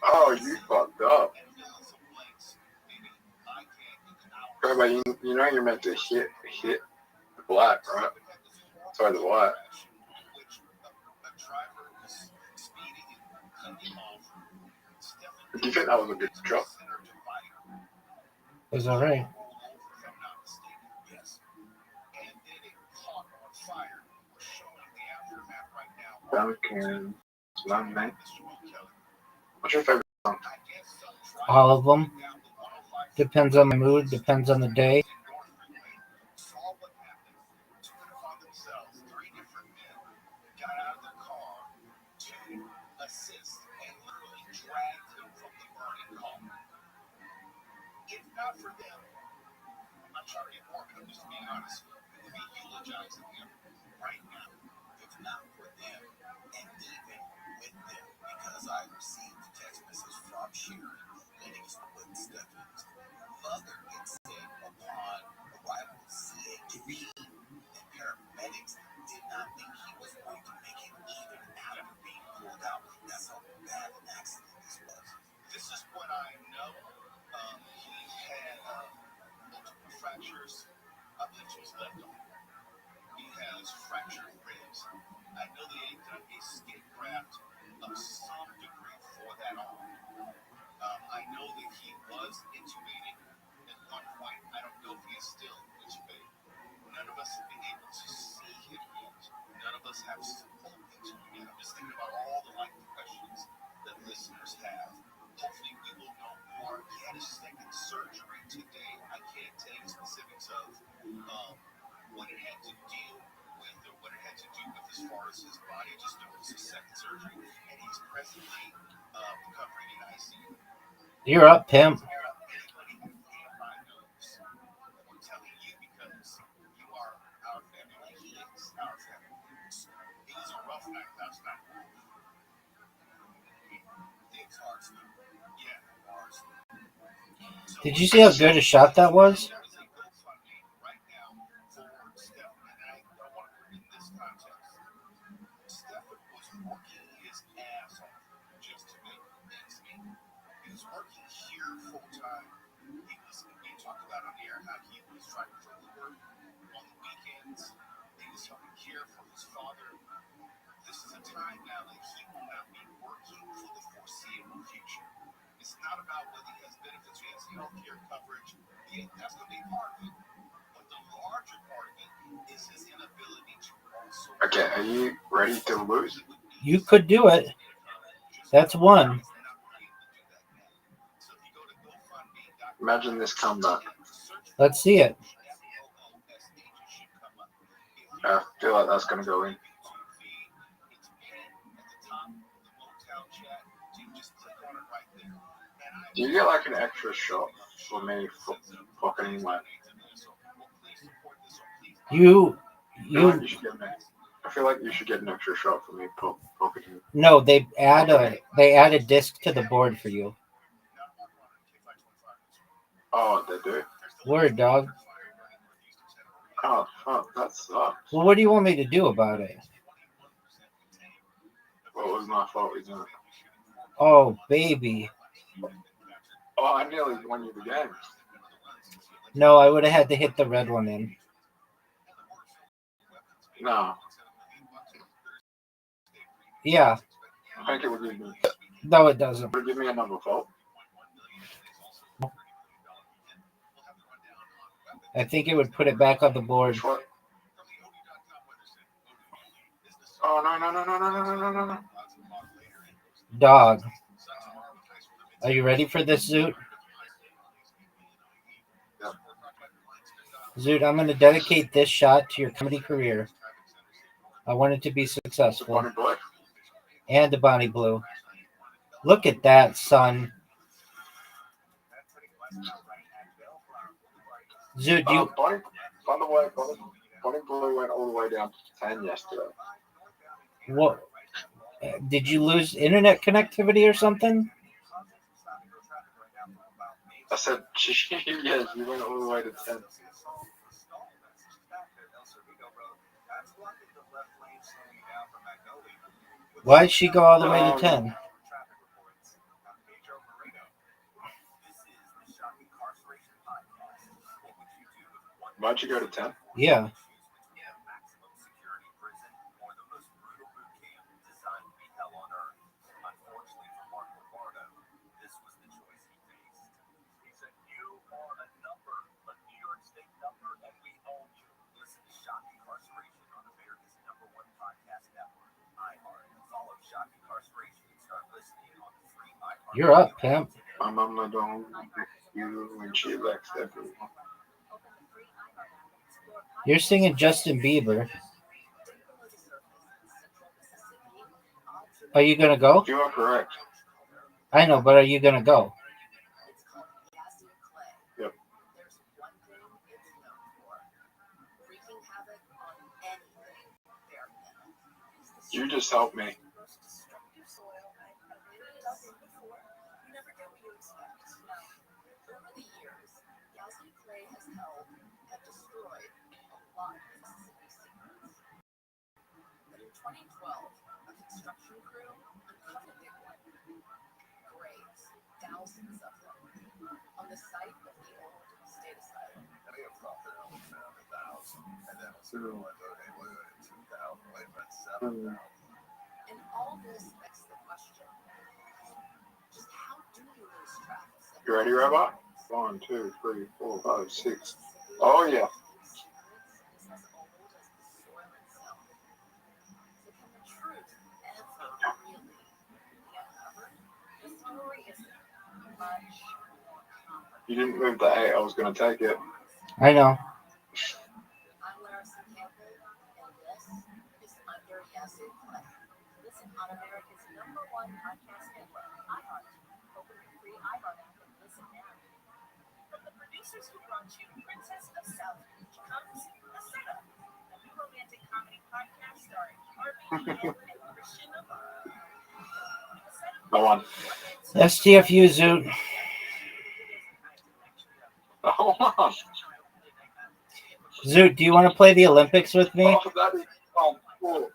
Oh, you fucked up. Rabbi, you know you're meant to hit the black, right? Sorry, the white. Do you think that was a good job? It's all right. Duncan, mate. What's your favorite song? All of them. Depends on my mood. Depends on the day. You're up, pimp. Did you see how good a shot that was? Okay, are you ready to lose? You could do it. That's one. Imagine this comeback. Let's see it. I feel like that's going to go in. Do you get like an extra shot for me for fucking like? You I feel like you should get an extra shot for me pocketing. No, they add a disc to the board for you. Oh, they do. Word, dog. Oh fuck, that sucks. Well, what do you want me to do about it? Well, it was my fault, isn't it? Oh, baby. Oh, I nearly won you the game. No, I would have had to hit the red one in. No. Yeah. I think it would give me. No, it doesn't. Would it give me another fault? I think it would put it back on the board. What? Oh no. Dog. Are you ready for this, Zoot? Yep. Zoot, I'm going to dedicate this shot to your comedy career. I want it to be successful. And the Bonnie Blue. Look at that, son. Zoot, do you... By the way, Bonnie Blue went all the way down to 10 yesterday. What? Did you lose internet connectivity or something? I said, yes, you went all the way to 10. Why did she go all the way to 10? Why'd you go to 10? Yeah. You're up, pimp. My mama don't like you when she likes everyone. You're singing Justin Bieber. Are you going to go? You are correct. I know, but are you going to go? Yep. You just helped me. You ready, Rabbi? 1, 2, 3, 4, 5, 6. Oh, yeah. You didn't move the 8. I was going to take it. I know. Listen on America's #1 podcast network, iHeart. Open your free iHeart app and listen now. From the producers who brought you Princess of South Beach comes The Setup, a new romantic comedy podcast starring Harvey and Christian Amar. Go on. STFU Zoot. Oh, wow. Zoot, do you want to play the Olympics with me? Oh, that is cool.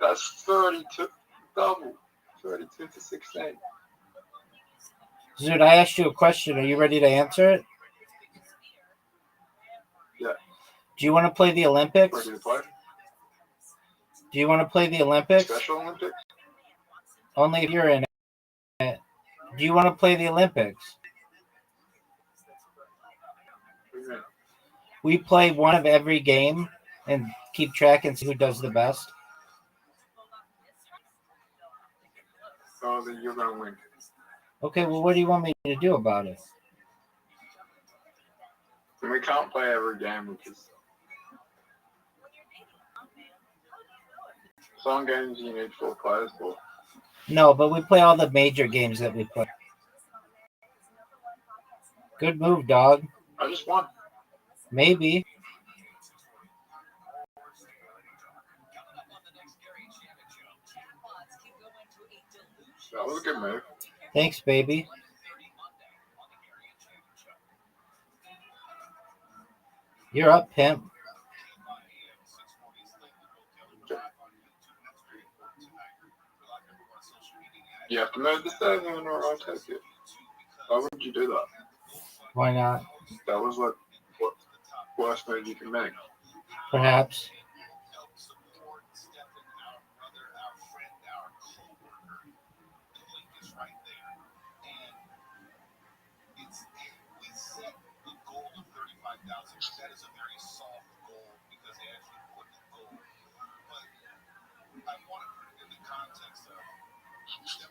That's 32 double. 32 to 16. Zoot, I asked you a question. Are you ready to answer it? Yeah. Do you want to play the Olympics? Ready to play? Do you want to play the Olympics? Special Olympics? Only if you're in it. Do you want to play the Olympics? What do you mean? We play one of every game and keep track and see who does the best. Oh, then you're going to win. Okay, well, what do you want me to do about it? And we can't play every game because some games you need 4 players for. No, but we play all the major games that we play. Good move, dog. I just won. Maybe. That was a good move. Thanks, baby. You're up, pimp. You have to move the stadium or I'll take it. Why would you do that? Why not? That was like what worst move you can make. Perhaps.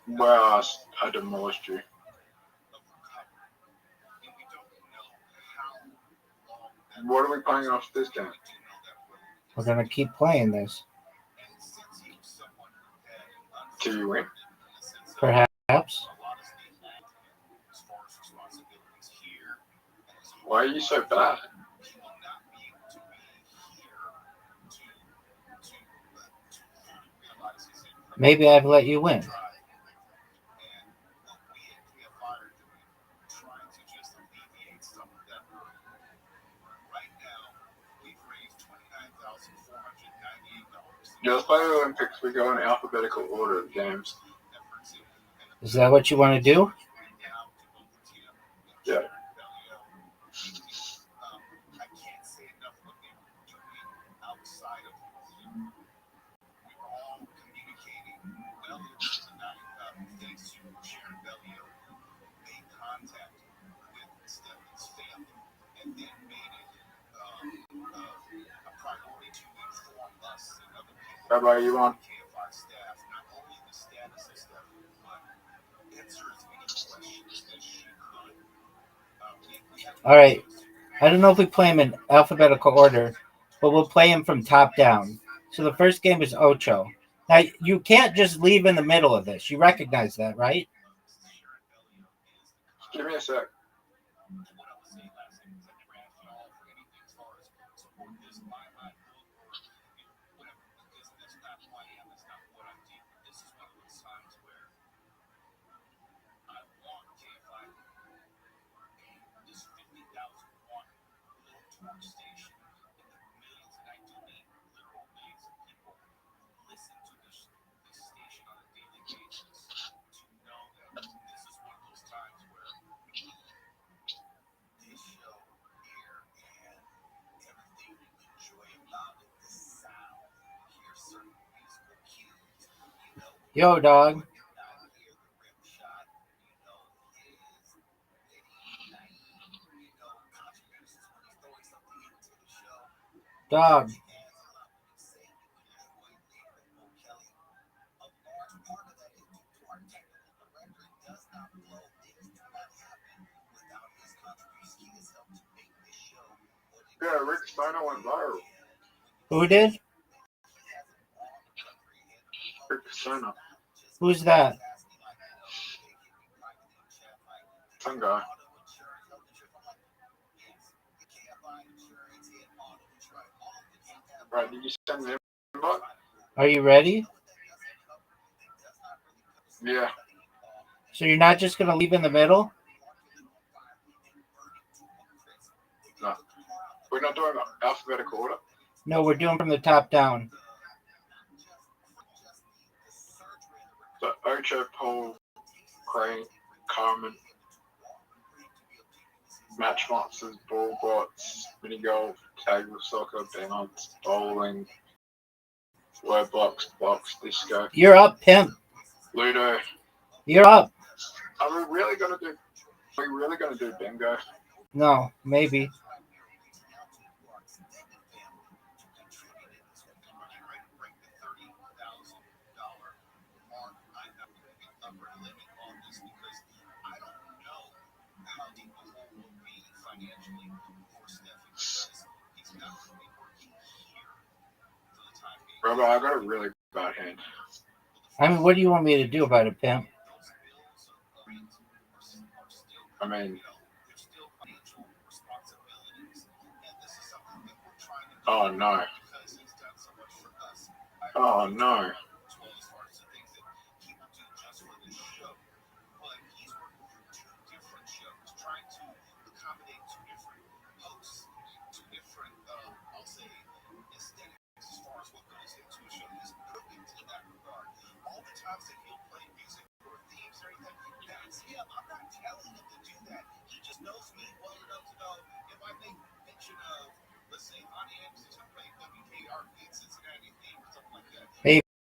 Wow, I demolished you. What are we playing off this game? We're going to keep playing this. Till you win? Perhaps. Why are you so bad? Maybe I've let you win. Just play the Olympics. We go in alphabetical order of games. Is that what you want to do? Yeah. Rabbi, you on? All right. I don't know if we play them in alphabetical order, but we'll play them from top down. So the first game is Ocho. Now, you can't just leave in the middle of this. You recognize that, right? Give me a sec. Yo, dog. Dog. Yeah, Rick Steiner went viral. Who did? Who's that? Some guy. Right, did you send me an invite? Are you ready? Yeah. So you're not just gonna leave in the middle? No. We're not doing alphabetical order. No, we're doing from the top down. So Ocho, Paul, Crane, Carmen, Match Monsters, Ball Bots, Mini Golf, Table Soccer, Dance, Bowling, Word Blocks, Disco. You're up, pimp. Ludo. You're up. Are we really gonna do bingo? No, maybe. Robert, I got a really bad hand. I mean, what do you want me to do about it, pimp? I mean, oh no. Oh no.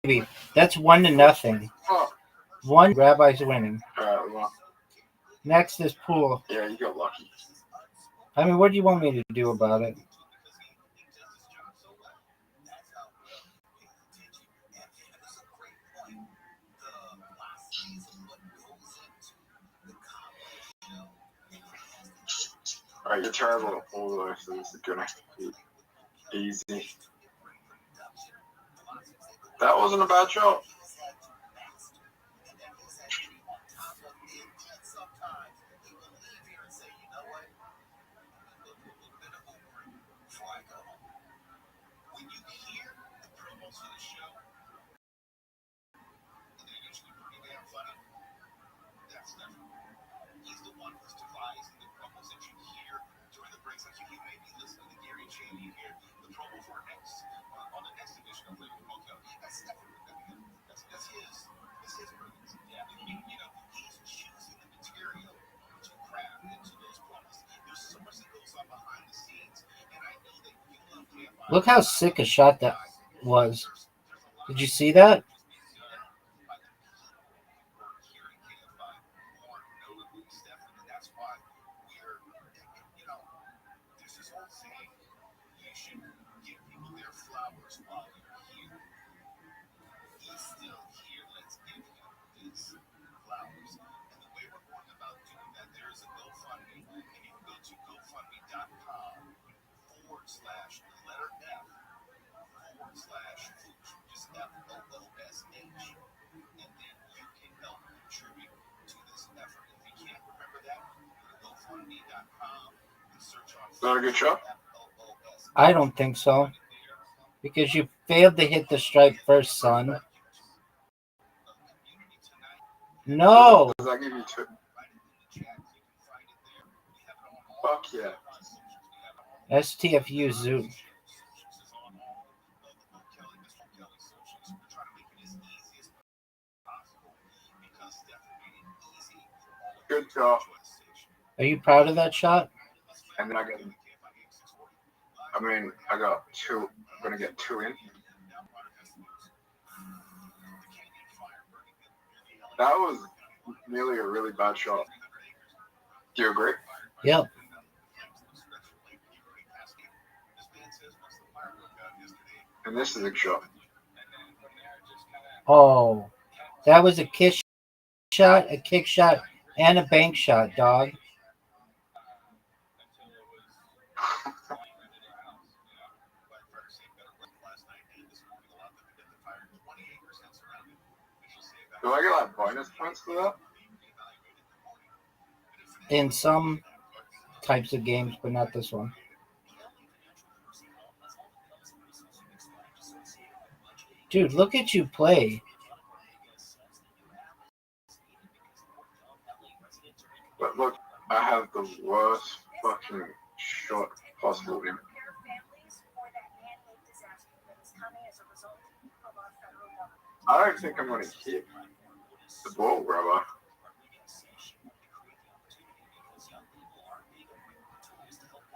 Maybe. That's 1-0. Oh. One Rabbi's winning. Well, Next is pool. yeah, you got lucky. I mean, what do you want me to do about it? Alright, you're terrible at all those, so this is gonna be easy. That wasn't a bad shot. Look how sick a shot that was. Did you see that? Is that a good shot? I don't think so. Because you failed to hit the stripe first, son. No! Does that give you two? Fuck yeah. STFU Zoo. Good shot. Are you proud of that shot? And then I got two. I'm gonna get two in. That was nearly a really bad shot. Do you agree? Yep. And this is a shot. Oh, that was a kick shot, and a bank shot, dog. Do I get like bonus points for that? In some types of games, but not this one. Dude, look at you play. But look, I have the worst fucking shot possible. I don't think I'm gonna hit the ball, brother.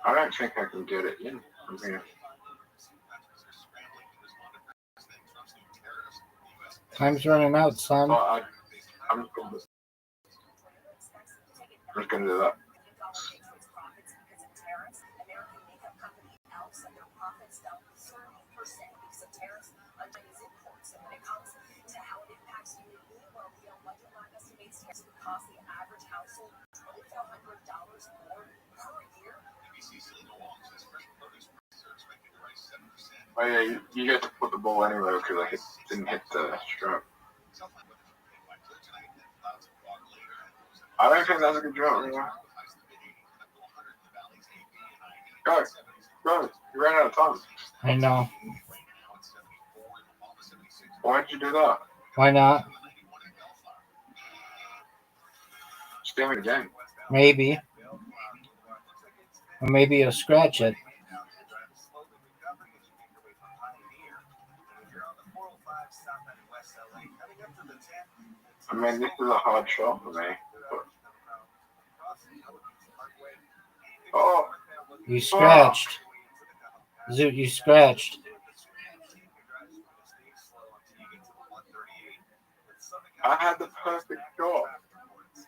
I don't think I can get it in from here. Time's running out, son. So I'm just gonna do that. Oh yeah, you get to put the ball anywhere because I didn't hit the strap. I don't think that's a good job anymore. Go, you ran out of time. I know. Why'd you do that? Why not? Stay in the game. Maybe. Or maybe you'll scratch it. I mean, this is a hard shot for me. But... Oh! You scratched. Zoot, you scratched. I had the perfect shot.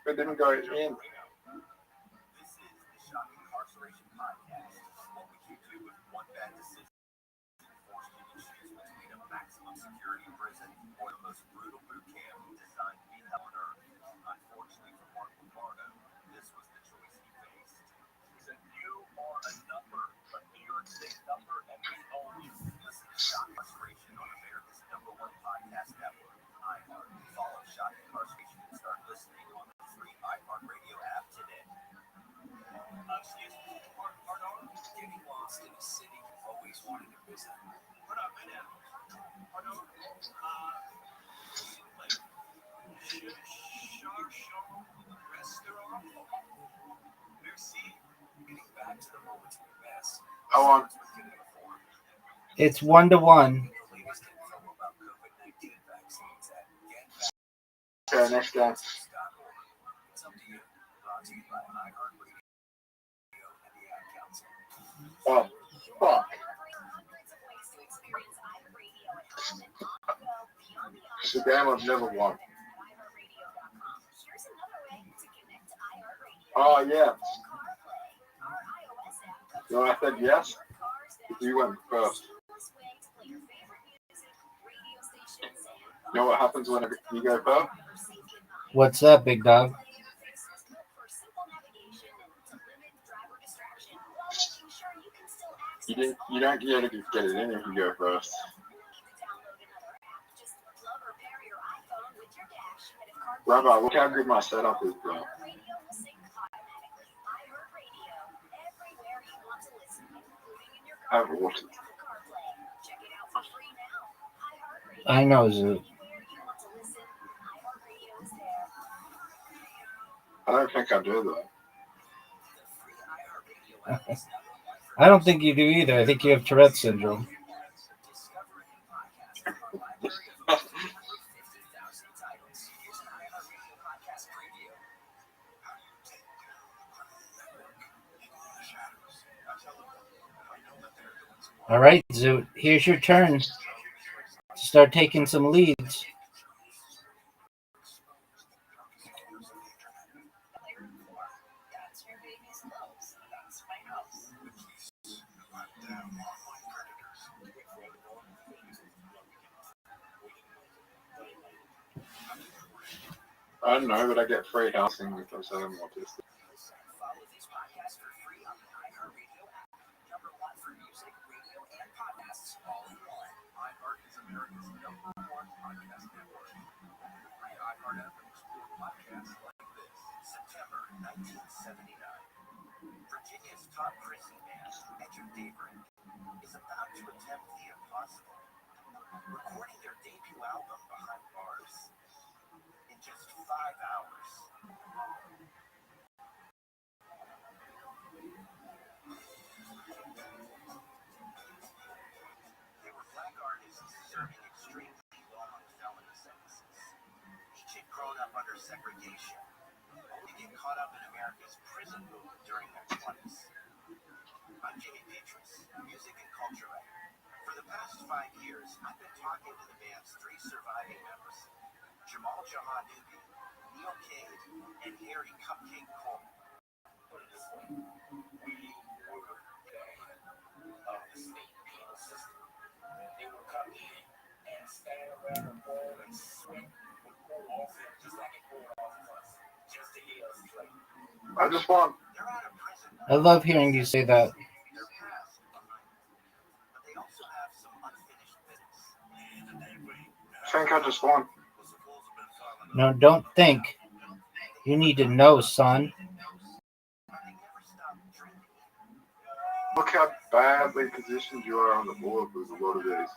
It didn't go in. Go on. It's 1-1. Okay, next game. Oh, fuck. It's a game I've never won. Oh, yeah. So I said yes. You went first. You know what happens when you go first? What's up, big dog? You don't get to get it in if you go first. Rabbi, look how good my setup is, bro. I haven't watched it. I know, Zoot. I don't think I do, though. I don't think you do either. I think you have Tourette's syndrome. All right, Zoot. Here's your turn to start taking some leads. I don't know, but I get free housing if I'm selling autistic. September 1979. Virginia's top prissy band, Edgar Daybreak, is about to attempt the impossible, recording their debut album behind bars in just 5 hours. They were black artists serving extremely long felony sentences, each had grown up under segregation and get caught up in America's prison movement during their 20s. I'm Jimmy Petrus, music and culture writer. For the past 5 years, I've been talking to the band's 3 surviving members, Jamal Jahanubi, Neil Cade, and Harry Cupcake Cole. We were of the state penal system. They would come in and stand around the wall and sweat would pour off them just like it poured off of us, just to hear us play. I just won. I love hearing you say that. I think I just won. No, don't think. You need to know, son. Look how badly positioned you are on the board with a lot of these.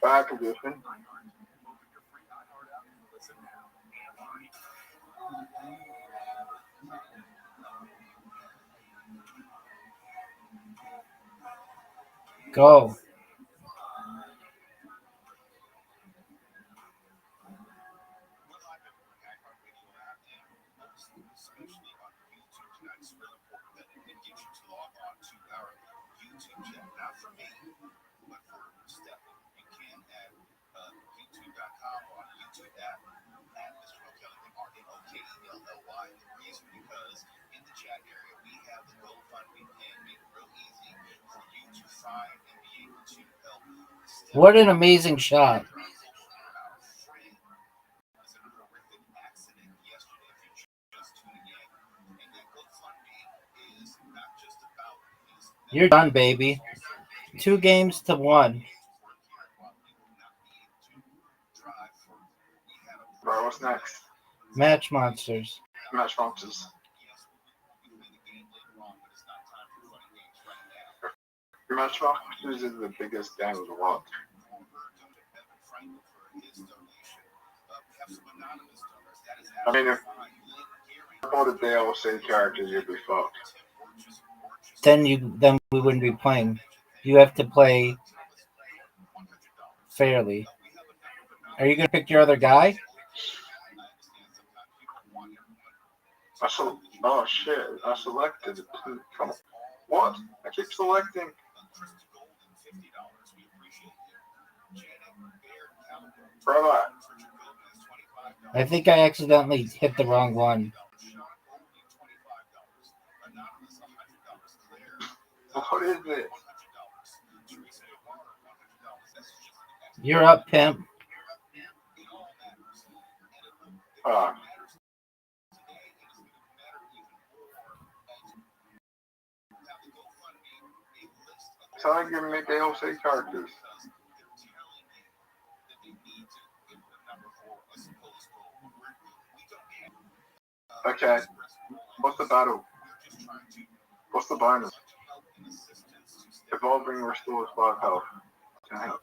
Bad position. Go. Especially on YouTube tonight, it's really important that it gets you to log on to our YouTube channel. Not for me, but for Stefan. You can at youtube.com or on the YouTube app at Mr. O'Kelly, RNOKELLY. The reason because in the chat area we have the GoFundMe pin, make it real easy for you to find and be able to help. What an amazing shot. You're done, baby. 2 games to 1. Bro, what's next? Match Monsters. Match Monsters. Match Monsters is the biggest game of the lot. I mean, if I bought a DLC character, you'd be fucked. Then we wouldn't be playing. You have to play fairly. Are you gonna pick your other guy? Oh shit! I selected it. Come on. What? I keep selecting. Brother. I think I accidentally hit the wrong one. What is it? You're up, pimp. So they give me DLC characters. Okay. What's the battle? What's the bonus? Evolving restores 5 health. Damn.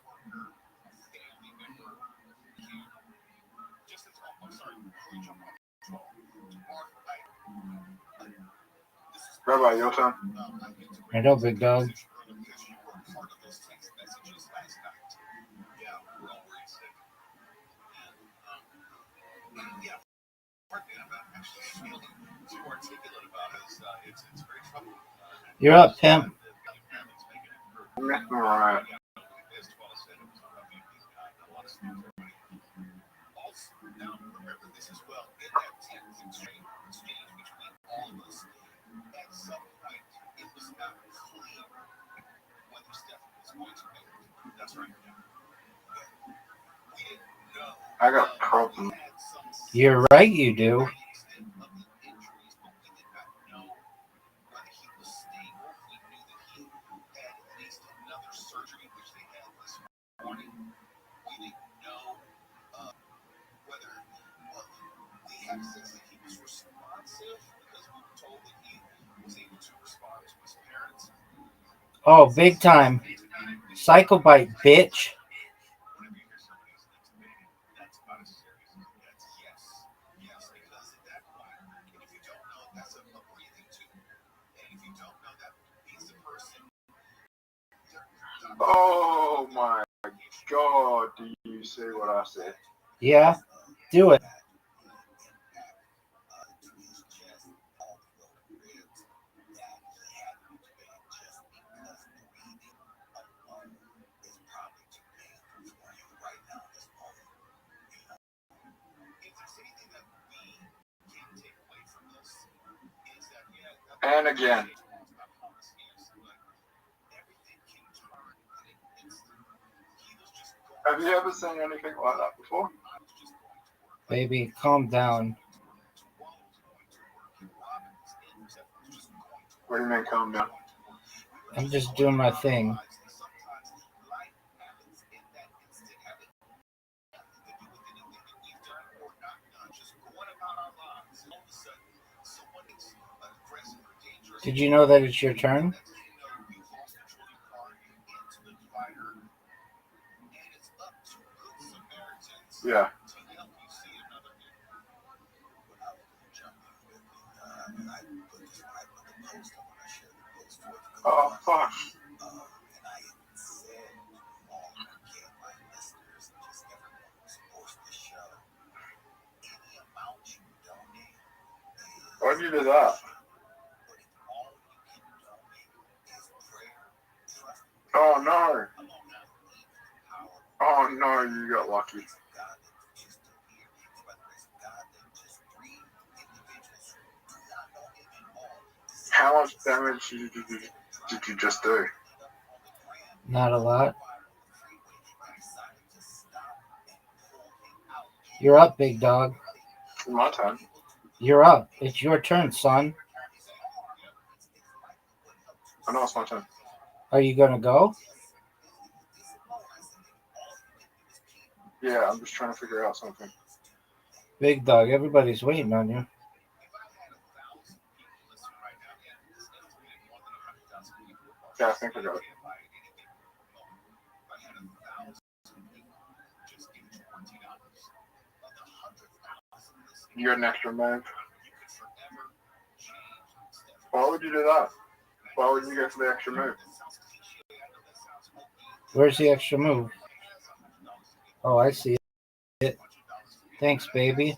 Rabbi, your turn. I know, big dog. You're up, pimp. Alright. Now, remember this as well. In that exchange between all of us, at some point, it was not clear whether Stefan was going to make it. That's right. We didn't know. I got problems. You're right, you do. Oh, big time. Cycle bite, bitch. Oh my God, do you see what I see? Yeah, do it. And again. Have you ever seen anything like that before? Baby, calm down. What do you mean calm down? I'm just doing my thing. Did you know that it's your turn? Yeah. Oh, fuck. Why'd you do that? Oh, no. Oh, no, you got lucky. How much damage did you just do? Not a lot. You're up, big dog. It's my turn. You're up. It's your turn, son. I know it's my turn. Are you gonna go? Yeah, I'm just trying to figure out something. Big dog, everybody's waiting on you. Yeah, I think I got it. You got an extra move. Why would you do that? Why would you go for the extra move? Where's the extra move? Oh, I see it. Thanks, baby.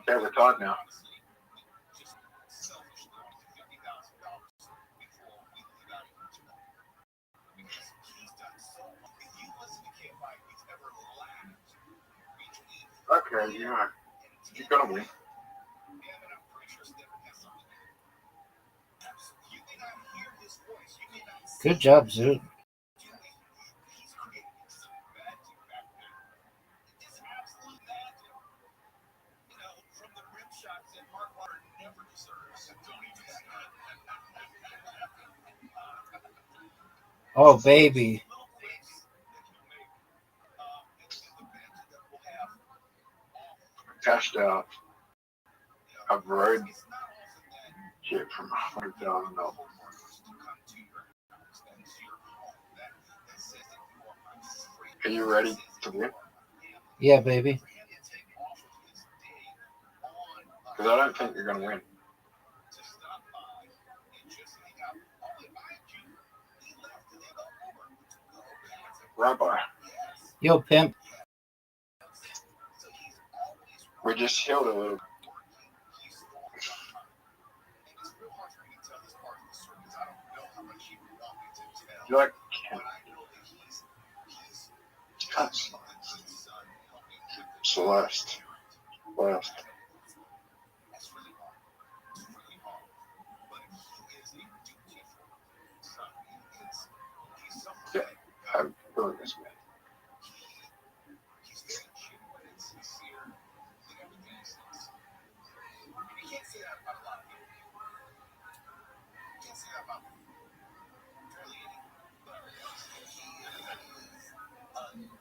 Yeah, we're tied now. Okay, you're gonna win. Good job, Zoot. Oh, baby. Cashed out a road ship from $100,000. Are you ready to win? Yeah, baby. Because I don't think you're gonna win. Rabbi. Yo, pimp. We just healed a little. You like Celeste. Yeah, I'm doing this, man.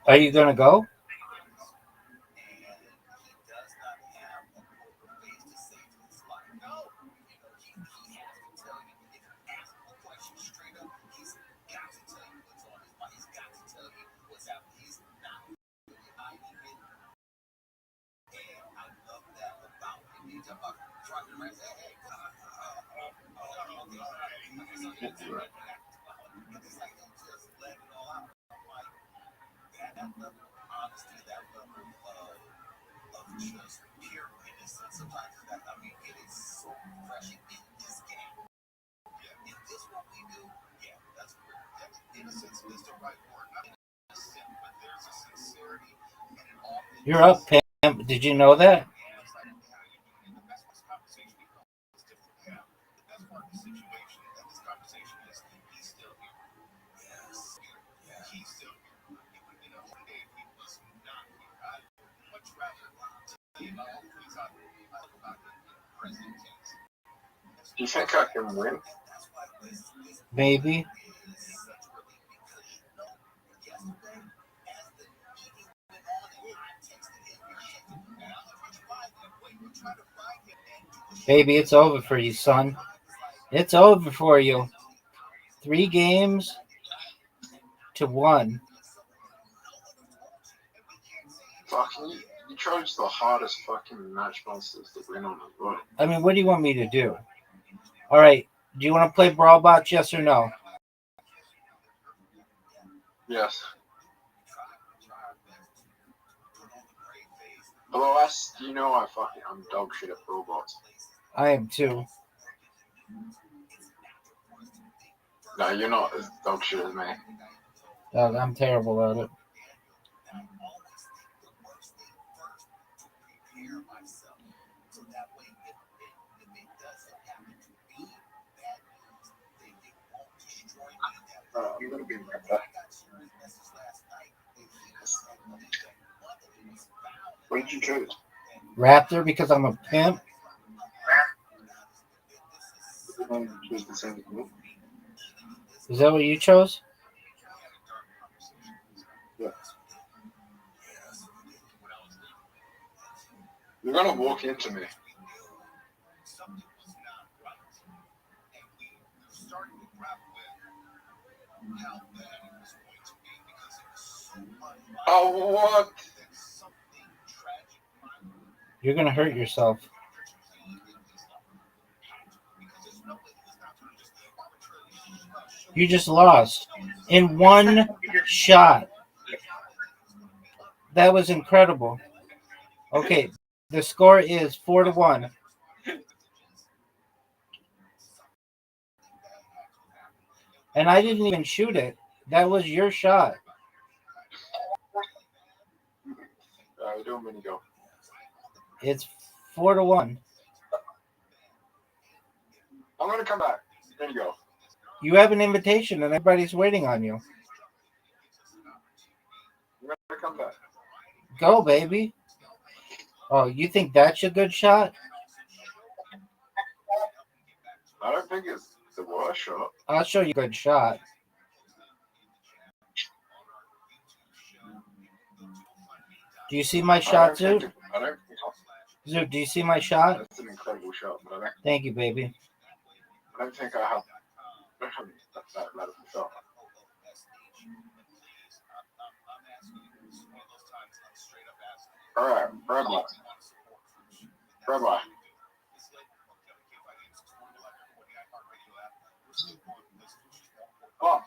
Are you gonna go? You're up, Pam. Did you know that? Do you think I can win? Maybe. Baby, it's over for you, son. It's over for you. 3 games to 1. Fucking, you chose the hardest fucking match monsters to win on as well. I mean, what do you want me to do? All right. Do you want to play Brawl Bots, yes or no? Yes. Although you know I'm dog shit at robots. I am too. No, you're not as dog shit as me. I'm terrible at it. I'm gonna be right back. What did you choose? Raptor because I'm a pimp. Choose the same as me. Is that what you chose? Yeah. You're gonna walk into me. Oh, what? You're gonna hurt yourself. You just lost in 1 shot. That was incredible. Okay, the score is 4-1. And I didn't even shoot it. That was your shot. Do a mini go. It's 4-1. I'm gonna come back. Mini go. You have an invitation and everybody's waiting on you. I'm gonna come back. Go, baby. Oh, you think that's a good shot? I don't think it's the worst shot. I'll show you a good shot. Do you see my shot, Zoot? Zoot, do you see my shot? That's an incredible shot, but I don't. Thank you, baby. I don't think I have that level of shot. All right, Rabbi. Oh.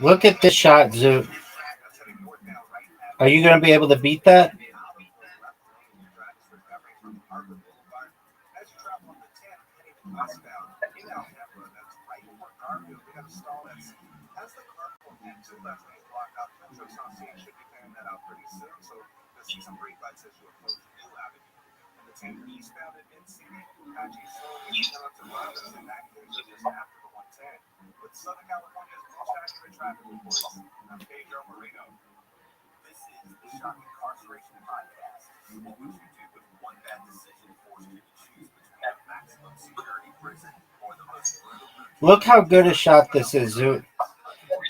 Look at this shot, Zoot. Are you going to be able to beat that? Southern California's most accurate traffic reports. I'm Pedro Moreno. This is the Shock Incarceration Podcast, in which we do with one bad decision forced you to choose between a maximum security prison or the most brutal. Look how good a shot this is, Zoot.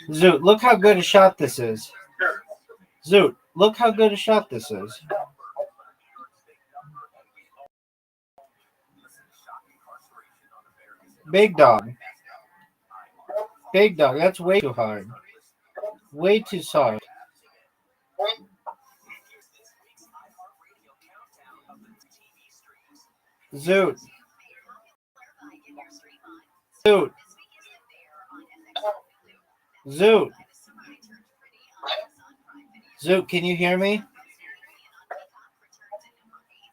Zoot, look how good a shot this is. Zoot, look how good a shot this is. Big dog. Big dog, that's way too hard. Way too soft. Zoot. Zoot. Zoot. Zoot, can you hear me?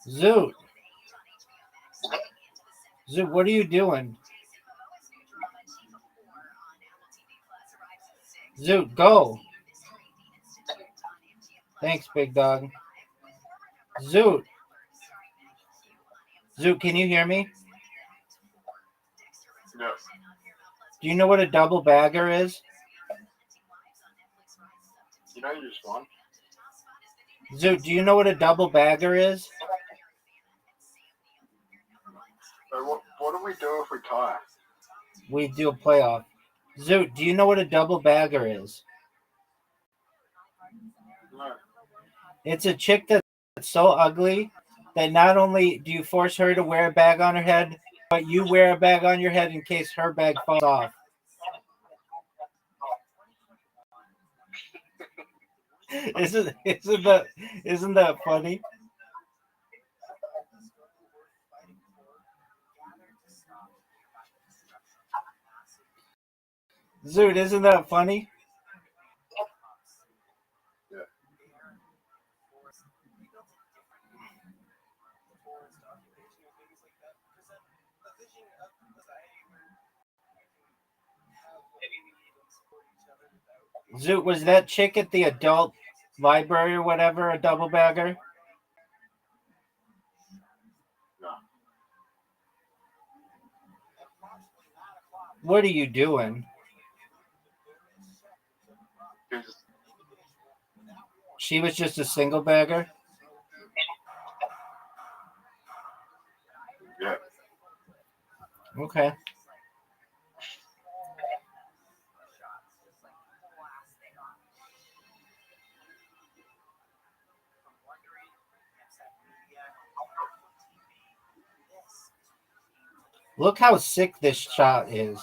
Zoot. Zoot, what are you doing? Zoot, go. Thanks, big dog. Zoot. Zoot, can you hear me? No. Do you know what a double bagger is? You know you just won. Zoot, do you know what a double bagger is? What do we do if we tie? We do a playoff. Zoot, do you know what a double bagger is? No. It's a chick that's so ugly that not only do you force her to wear a bag on her head, but you wear a bag on your head in case her bag falls off. Isn't that funny? Zoot, isn't that funny? Yeah. Zoot, was that chick at the adult library or whatever a double bagger? No. What are you doing? She was just a single bagger? Yeah. Okay. Look how sick this shot is.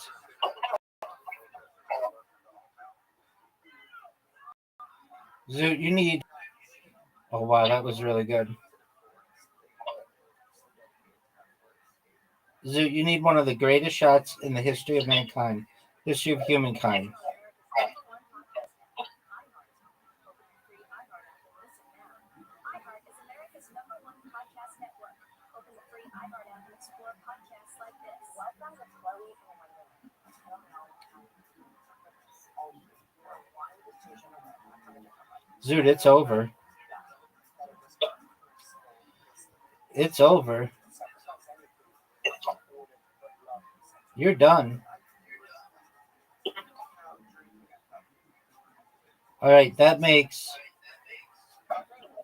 Zoot, you need... Oh, wow, that was really good. Zoot, you need one of the greatest shots in the history of mankind. History of humankind. Zoot, it's over. It's over. You're done. All right, that makes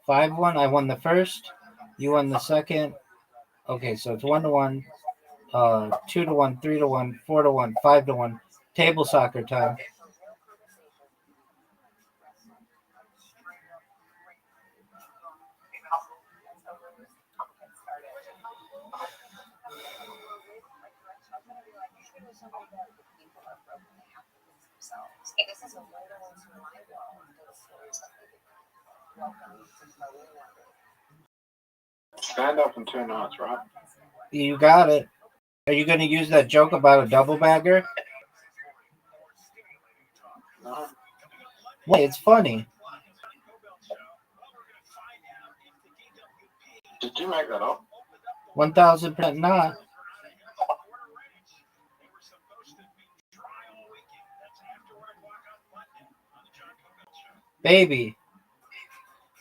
5-1. I won the first. You won the second. Okay, so it's 1-1, 2-1, 3-1, 4-1, 5-1. Table soccer time. Stand up and 2 knots, right? You got it. Are you going to use that joke about a double bagger? No. Wait, it's funny. Did you make that up? 1000% not. Baby,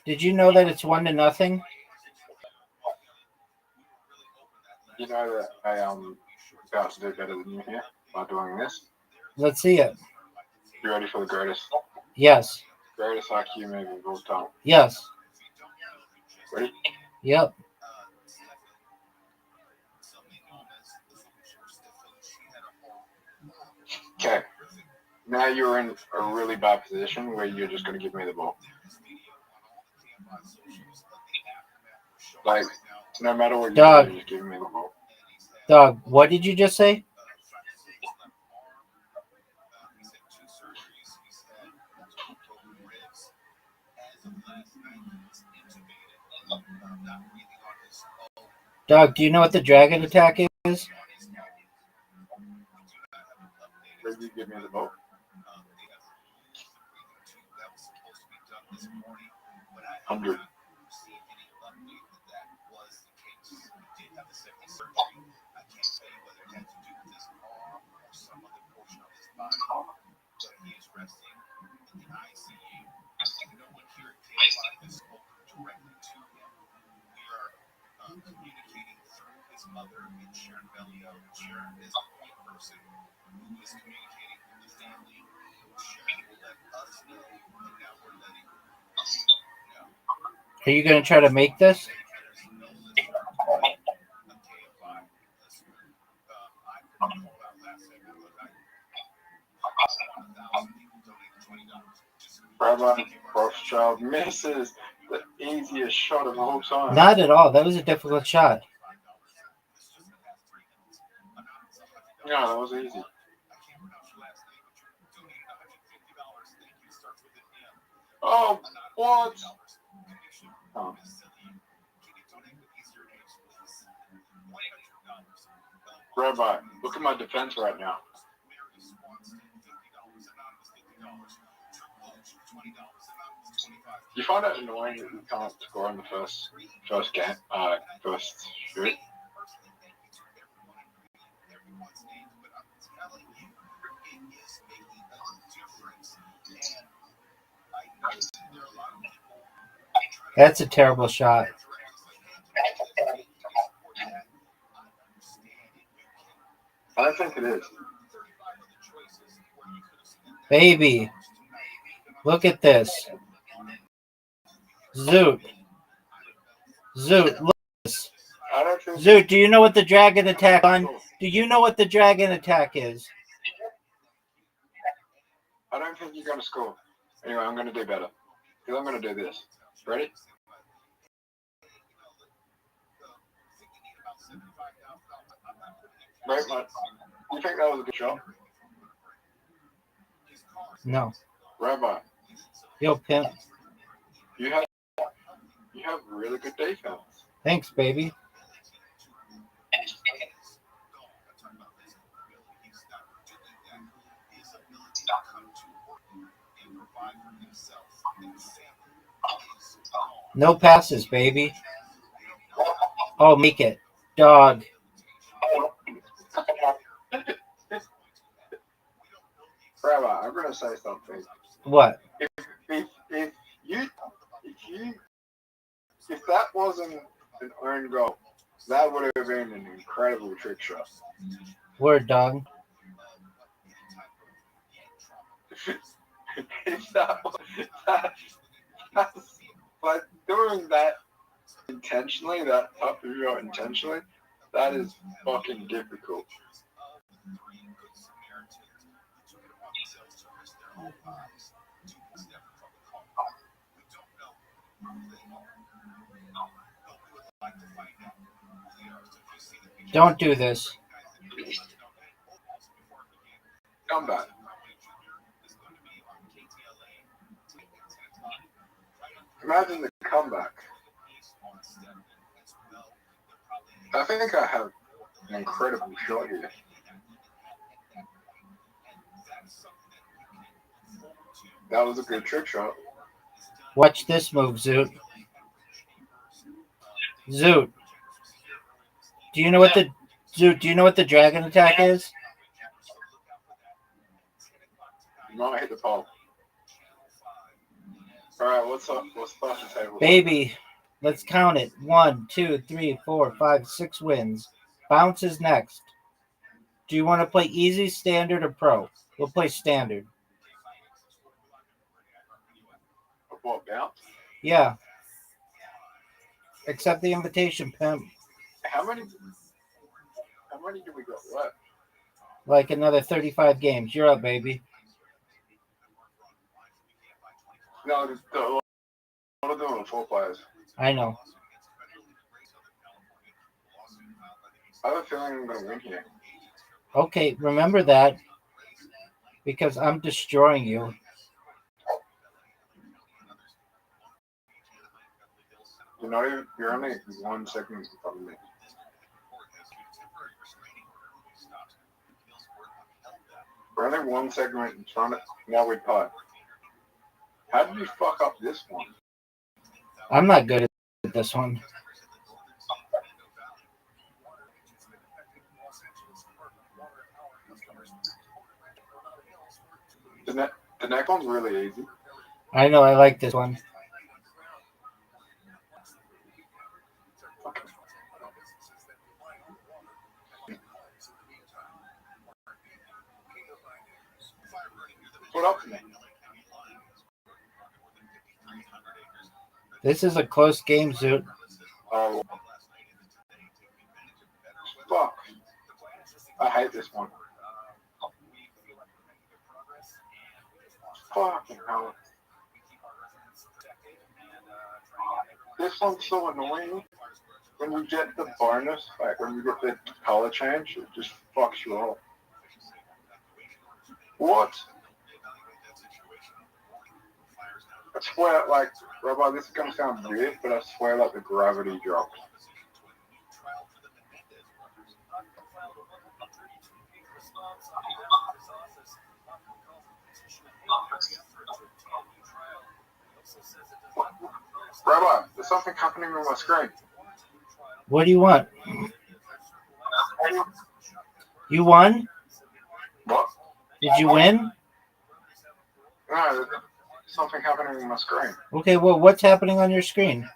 did you know that it's 1-0? You know that I about to do better than you here by doing this. Let's see it. You ready for the greatest Yes. IQ movie of all time? Yes. Ready? Yep. Okay. Now you're in a really bad position where you're just going to give me the ball. Like, no matter what you do, you're just giving me the ball. Dog, what did you just say? Dog, do you know what the dragon attack is? Will you give me the ball? $100. Are you going to try to make this? Rabbi Rothschild misses the easiest shot of all time. Not at all. That was a difficult shot. No, that was easy. Oh, what? Oh. Rabbi, look at my defense right now. You find it annoying that you can't score in the first game, first shoot? That's a terrible shot. I don't think it is. Baby, look at this. Zoot, look at this. I don't think. Zoot, do you know what the dragon attack on? Do you know what the dragon attack is? I don't think you're going to score. Anyway, I'm going to do better. Because I'm going to do this. Ready? Right, mate. You think that was a good shot? No. Rabbi. Yo, pimp. You have really good defense. Thanks, baby. No passes, baby. Oh, make it. Dog. Rabbi, I'm going to say something. What? If that wasn't an own goal, that would have been an incredible trick shot. Word, dog. If but doing that intentionally, that type of shot intentionally, that is fucking difficult. Don't do this. Come back. Imagine the comeback. I think I have an incredible shot here. That was a good trick shot. Watch this move, Zoot. Zoot. Do you know what the dragon attack is? You might hit the pole. Alright, what's off the table? Baby, let's count it. 1, 2, 3, 4, 5, 6 wins. Bounce is next. Do you want to play easy, standard, or pro? We'll play standard. What, bounce? Yeah. Accept the invitation, pimp. How many do we got left? Like another 35 games. You're up, baby. No, a lot of them are 4 players. I know. I have a feeling I'm going to win here. Okay, remember that. Because I'm destroying you. You're only 1 second in front of me. We're only 1 segment in front of now we putt. How did you fuck up this one? I'm not good at this one. The next one's really easy. I know, I like this one. Put up to me. This is a close game, Zoot. Oh, fuck. I hate this one. Fucking hell. This one's so annoying. When we get the bonus, like when we get the color change, it just fucks you up. What? I swear, like, Rabbi, this is going to sound weird, but I swear, like, the gravity dropped. Rabbi, there's something happening on my screen. What do you want? You won? What? Did you win? No, there's something happening on my screen. Okay, well, what's happening on your screen?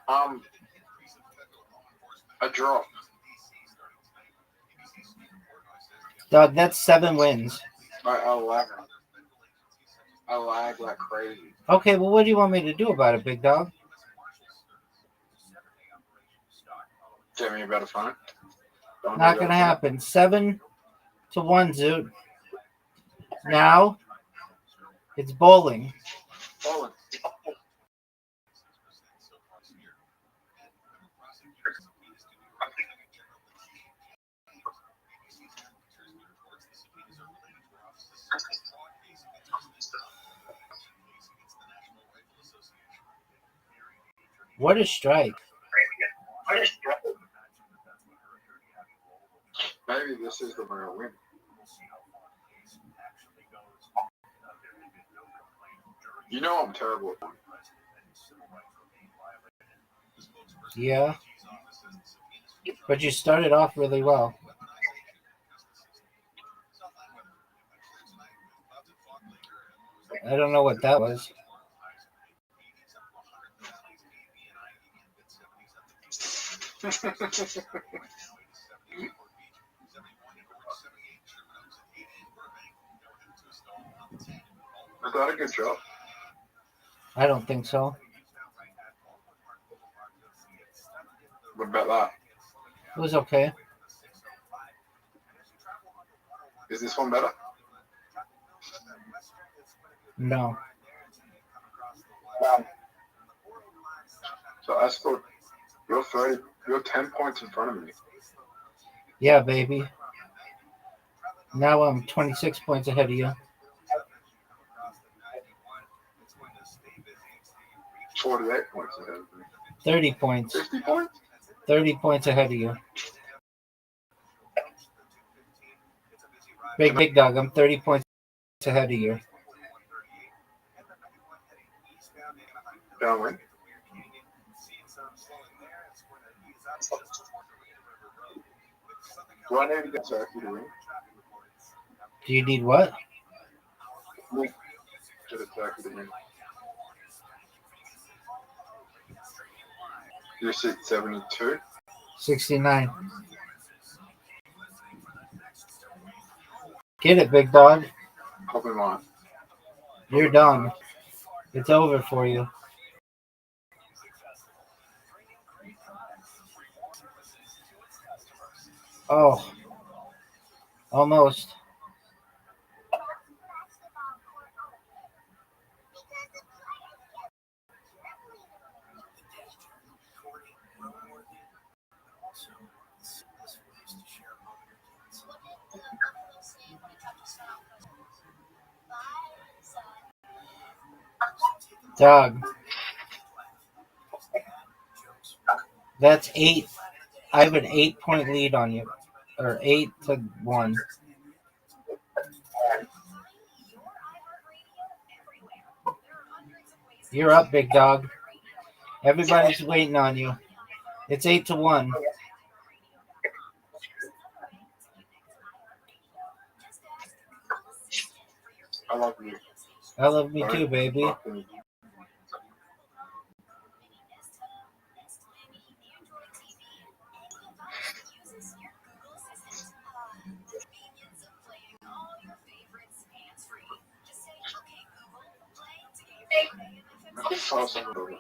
A drop. Dog, that's 7 wins. I lag like crazy. Okay, well, what do you want me to do about it, big dog? Get me a better phone. Not gonna happen. 7-1, Zoot. Now, it's bowling. Bowling. What a strike. Maybe this is the real win. You know I'm terrible at one. Yeah. But you started off really well. I don't know what that was. Was that a good job? I don't think so. What about that? It was okay. Is this one better? No. So I scored. You're 10 points in front of me. Yeah, baby. Now I'm 26 points ahead of you. 48 points ahead of me. 30 points. 60 points? 30 points ahead of you. Big dog, I'm 30 points ahead of you. Downwind. Do I need to get Turkey to win? Do you need what? To the Turkey to win. You're 672. 69. Get it, big dog. Copy mine. You're done. It's over for you. Oh. Almost. Dog. That's 8. I have an 8-point lead on you. Or 8-1. You're up, big dog. Everybody's waiting on you. It's 8-1. I love you. I love me too, baby. I think Carlson would over.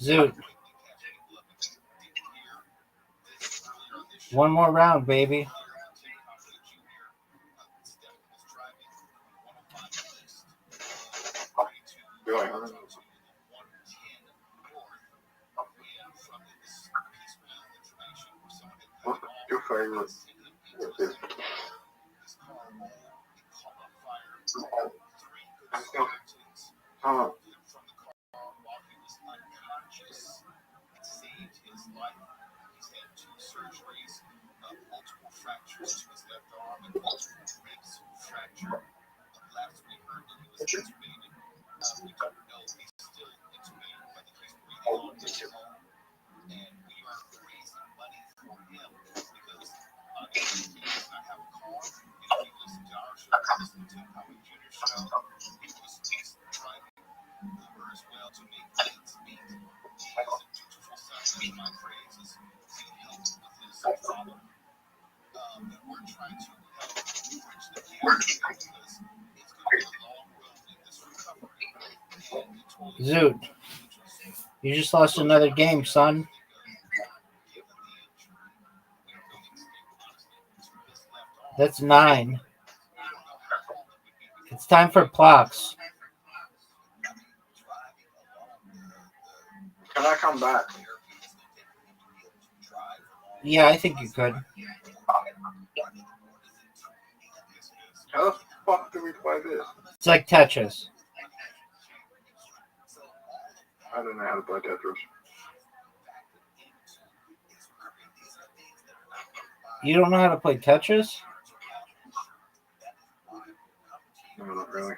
Zoot. One more round, baby. What's your favorite? Oh. Zoot. You just lost another game, son. That's 9. It's time for plots. Can I come back? Yeah, I think you could. How the fuck do we play this? It's like Tetris. I don't know how to play Tetris. You don't know how to play Tetris? No, not really.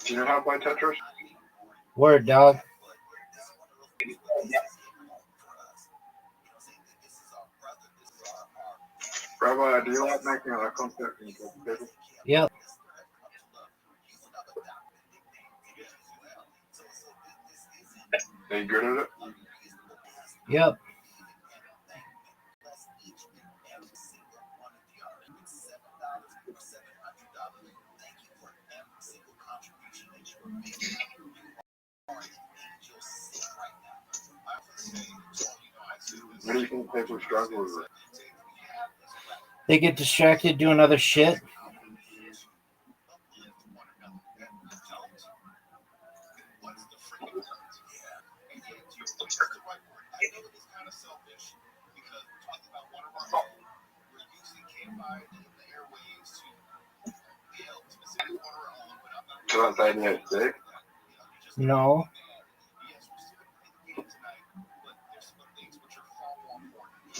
Do you know how to play Tetris? Word, dog. Rabbi, do you like making eye contact when you talk to people? Yep. They good at it? Yep. What do you think people struggle with? They get distracted doing other shit. So that's 88 No.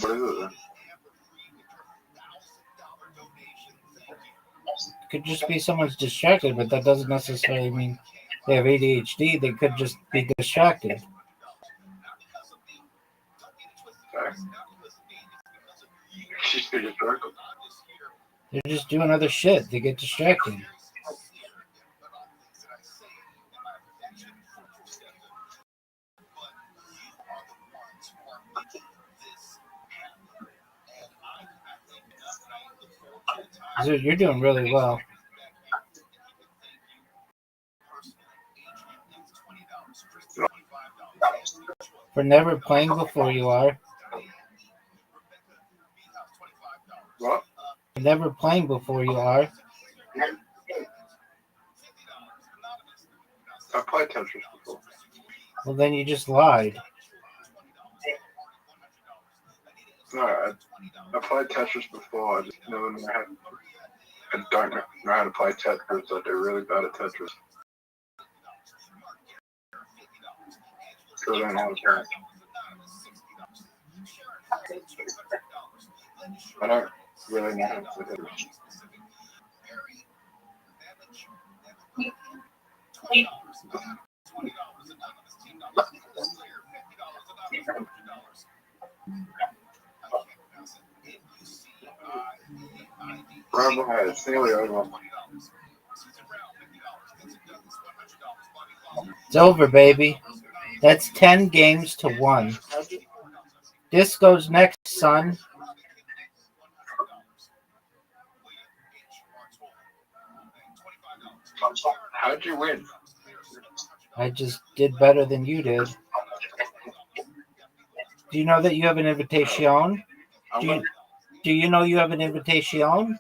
What is it then? Could just be someone's distracted, but that doesn't necessarily mean they have ADHD. They could just be distracted. Sorry. She's pretty distracted. They're just doing other shit. They get distracted. So you're doing really well. For never playing before, you are. What? For never playing before, you are. I played Tetris before. Well, then you just lied. No, I played Tetris before. I just never know how. I don't know how to play Tetris. I do really bad at Tetris. So I don't know how to play. I don't really know how to play Tetris. Rabbi, it's nearly over. It's over, baby. That's 10 games to 1. This goes next, son. How'd you win? I just did better than you did. Do you know that you have an invitation? Do you know you have an invitation?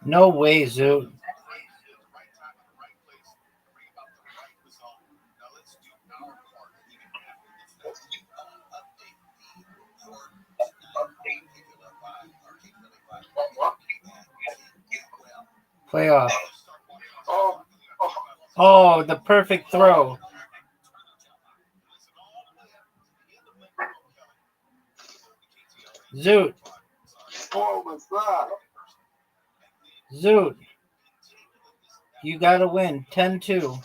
No way, Zoo. Playoff. Oh, Oh, the perfect throw. Zoot. what was that? Zoot. You got to win 10-2.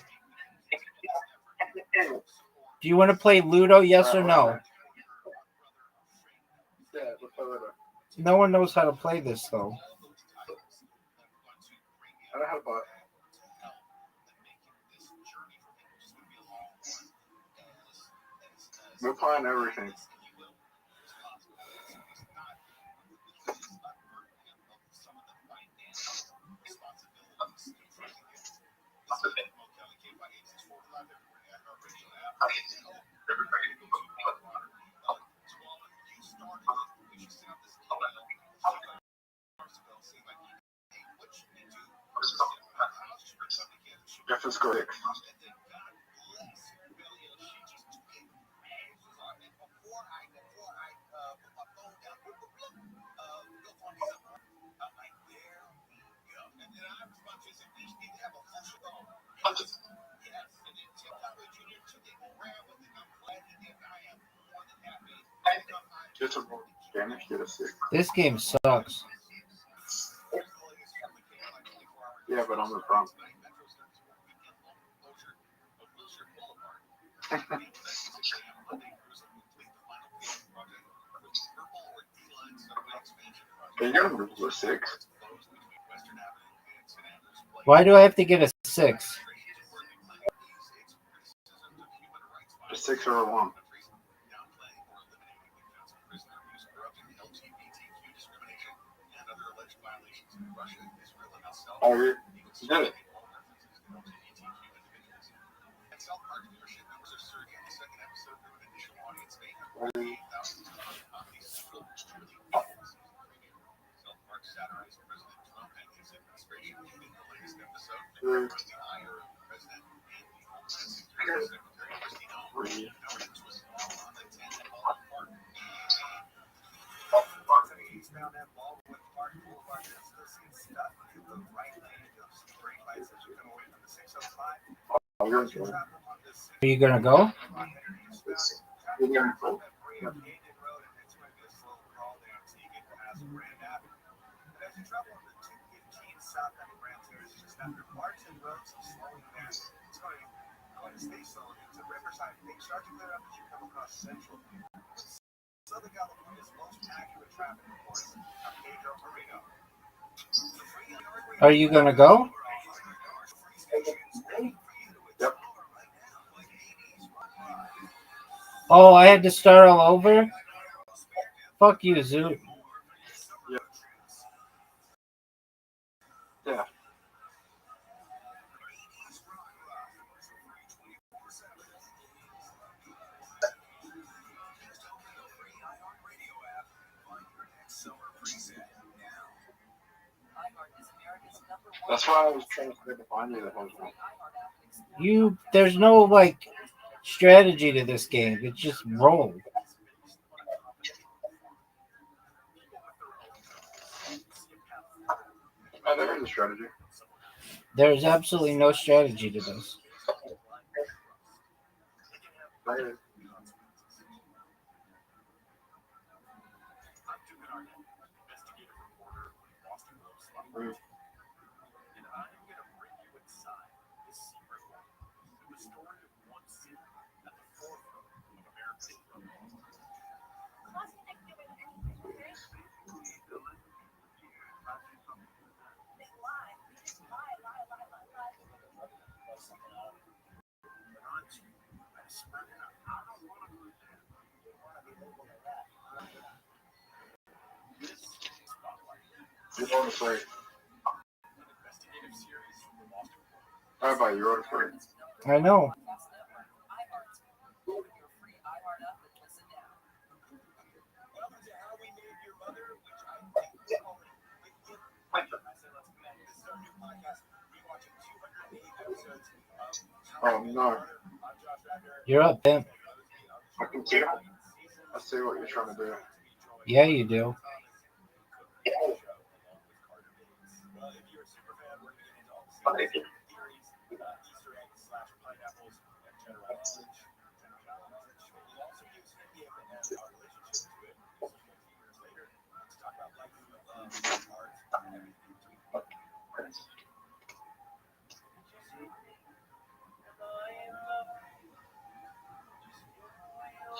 Do you want to play Ludo, yes or no? Yeah, let's play later. No one knows how to play this, though. I don't have a. We're playing everything. Jeff is correct. Get a more damage, get a 6. This game sucks. Yeah, but I'm the front. You're gonna move to a 6. Why do I have to get a 6? A 6 or a 1. Oh, you did it. Are you going to go? Are you going to go? Yep. Oh, I had to start all over? Fuck you, Zoot. Yep. Yeah. That's why I was trying to find you the whole time. There's no, like, strategy to this game. It's just roll. Oh, there is a strategy. There's absolutely no strategy to this. You're on the free. How about you're on the free? I know. Oh, no. You're up, Pimp. I can see. I see what you're trying to do. Yeah, you do.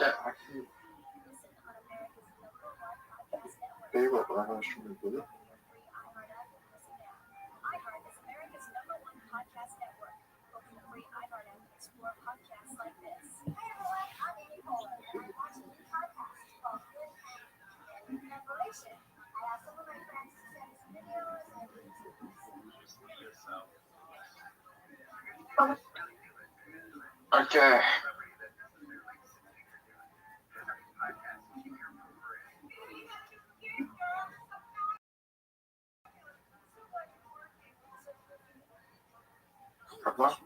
Yeah, I can see what I was trying to do. Okay. Papa?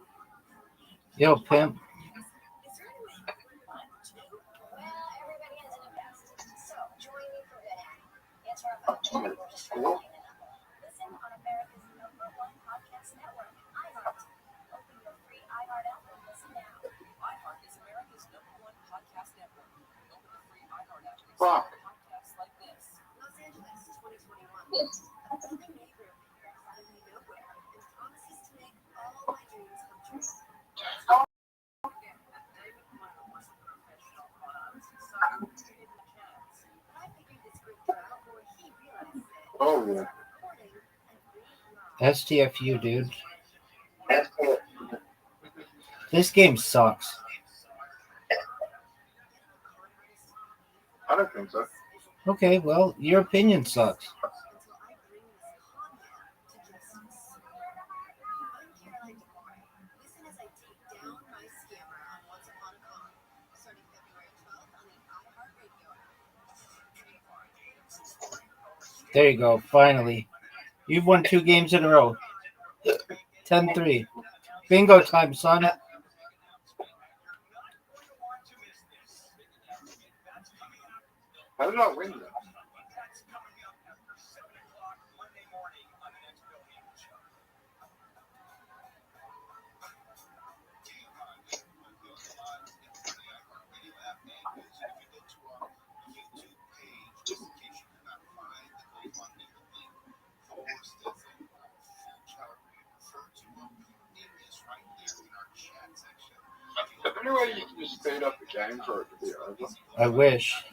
Yo, Pimp. Fuck. Oh, yeah. STFU, dude. This game sucks. I don't think so. Okay, well, your opinion sucks. There you go, finally. You've won 2 games in a row. 10-3. Bingo time, son. How did I win that? Is there any way you can just speed up the game for it to be over? I wish.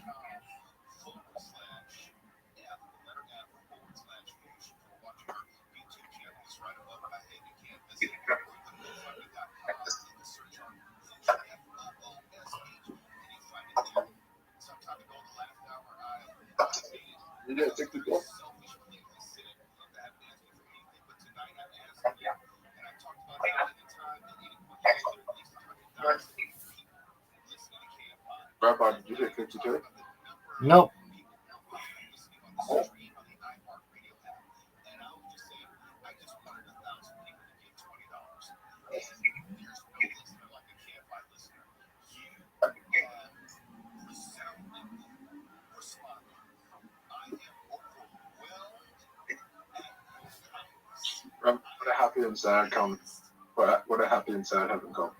You get 64? Rabbi, did you hit 52? Nope. What a happy and sad comment. What a happy and sad having comment.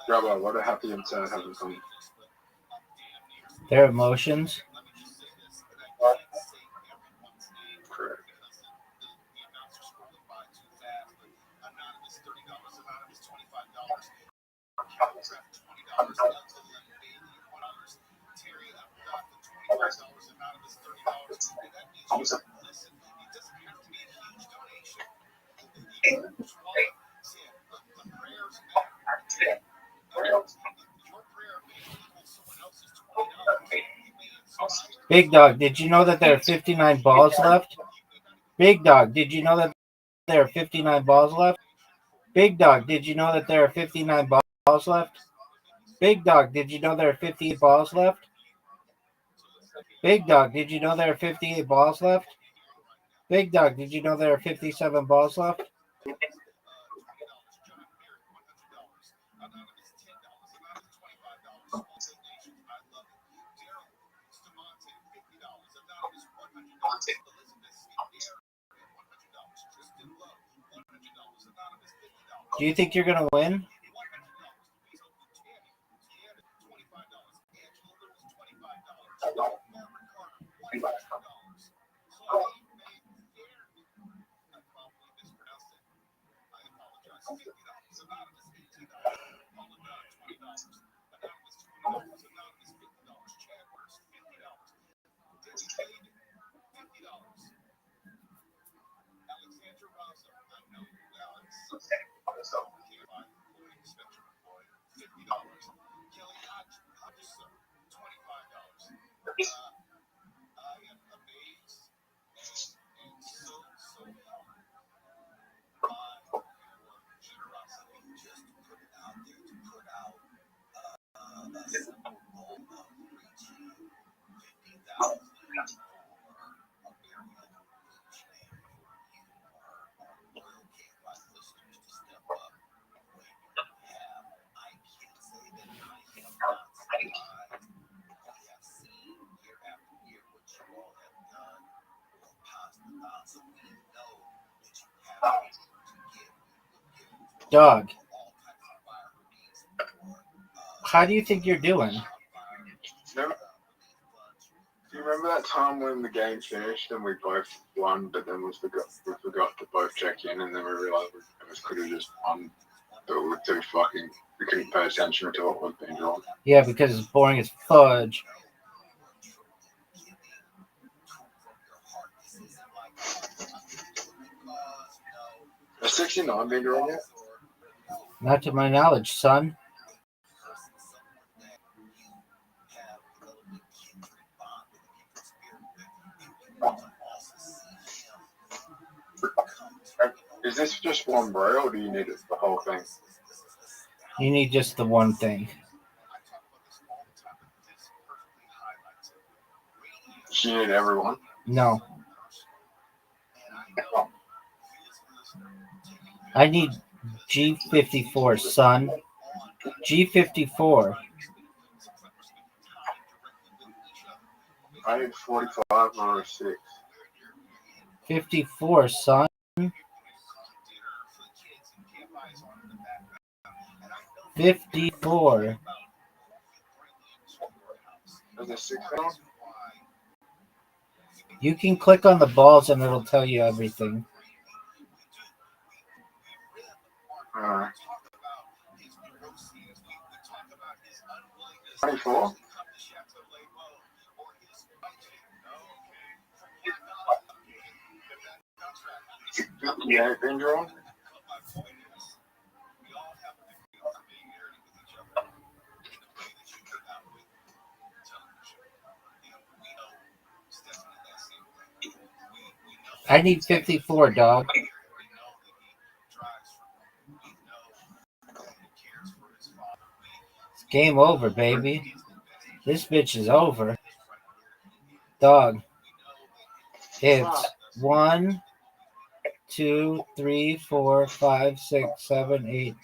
Rabbi, what a happy and sad having comment. Their emotions. Correct. Big Dog, did you know that there are 59 balls left? Big Dog, did you know that there are 59 balls left? Big Dog, did you know that there are 59 balls left? Big Dog, did you know there are 58 balls left? Big Dog, did you know there are 58 balls left? Big Dog, did you know there are 57 balls left? Do you think you're going to win? Dog, how do you think you're doing? Do you remember that time when the game finished and we both won, but then we forgot to both check in, and then we realized we could have just won, but we were too fucking. We couldn't pay attention to what was being drawn. Yeah, because it's boring as fudge. Has 69 been drawn yet? Not to my knowledge, son. Is this just one braille, or do you need it the whole thing? You need just the one thing. Do you need everyone? No. I need G54, son. G54. I need 45 or 6. 54, son. 54. Is there 6 on? You can click on the balls and it'll tell you everything. Alright. 24? Yeah, been drawn? I need 54, dog. It's game over, baby. This bitch is over. Dog. It's 1, 2, 3, 4, 5, 6, 7, 8,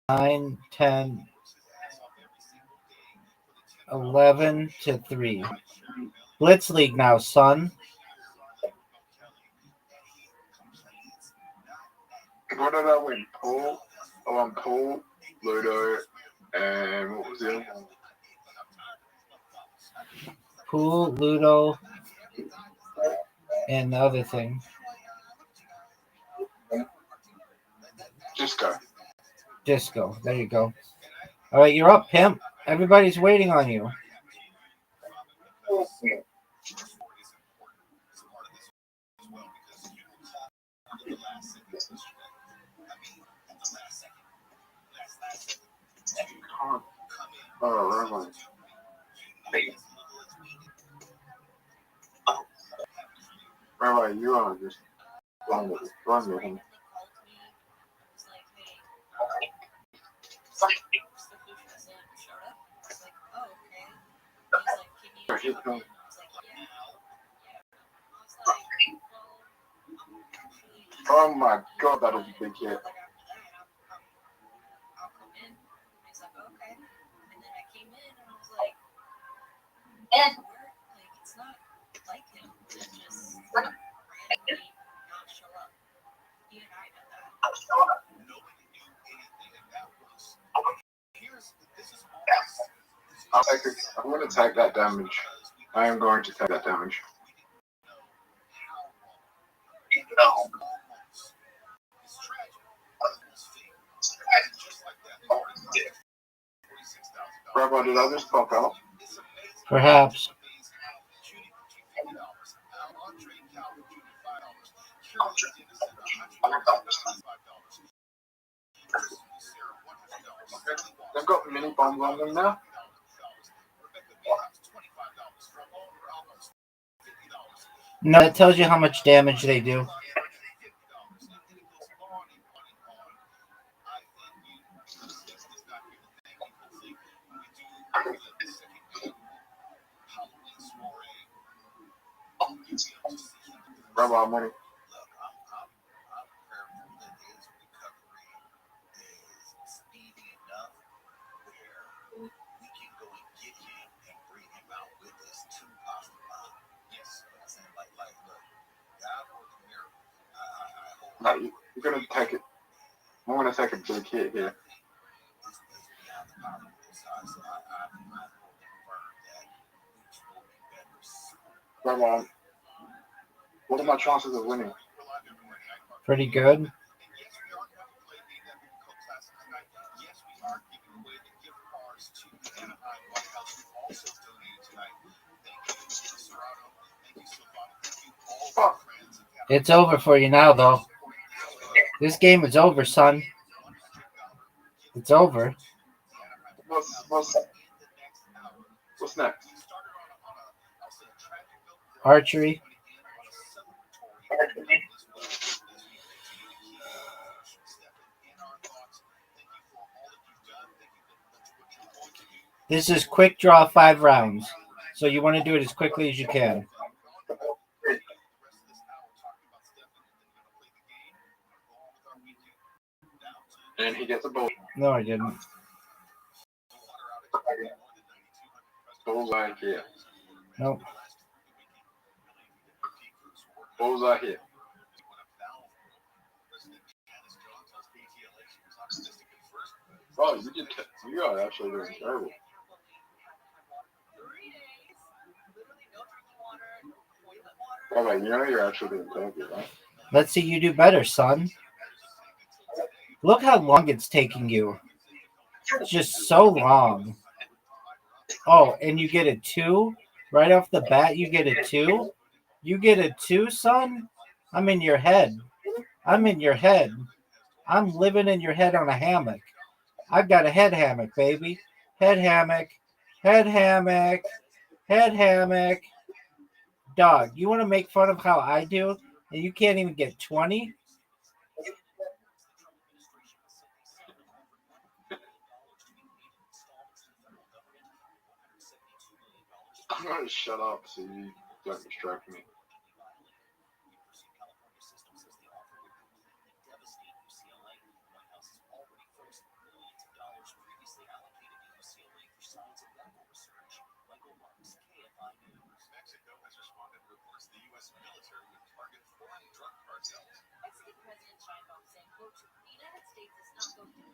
9, 10, 11 to 3. Blitz League now, son. What did I win? Paul? I won Paul, Ludo, and what was the other one? Pool, Ludo, and the other thing. Disco. There you go. All right, you're up, pimp. Everybody's waiting on you. Oh, really? Rabbi, you are just run with him. Oh my god, that is a big hit. He's like, okay. And then I came in and I was like, it's not like him to just randomly not show up. You and I know that. Nobody knew anything about us. I'm going to take that damage. I am going to take that damage. Rabbi, did I just fuck up? Perhaps. They've got mini bombs on them now. No, that tells you how much damage they do. Rabbi, I'm ready. No, you're going to take it. I'm going to take a big hit here. Rabbi, what are my chances of winning? Pretty good. It's over for you now, though. This game is over, son. It's over. What's next? Archery. This is quick draw 5 rounds. So you want to do it as quickly as you can. And he gets a ball. No, I didn't. Bullseye here. Nope. Bullseye here. Oh, you are actually doing terrible. All right, you know you're actually doing terrible, right? Let's see you do better, son. Look how long it's taking you. It's just so long. Oh, and you get a 2? Right off the bat, you get a 2? You get a 2, son? I'm in your head. I'm in your head. I'm living in your head on a hammock. I've got a head hammock, baby. Head hammock. Head hammock. Head hammock. Dog, you want to make fun of how I do? And you can't even get 20? I'm going to shut up so you don't distract me.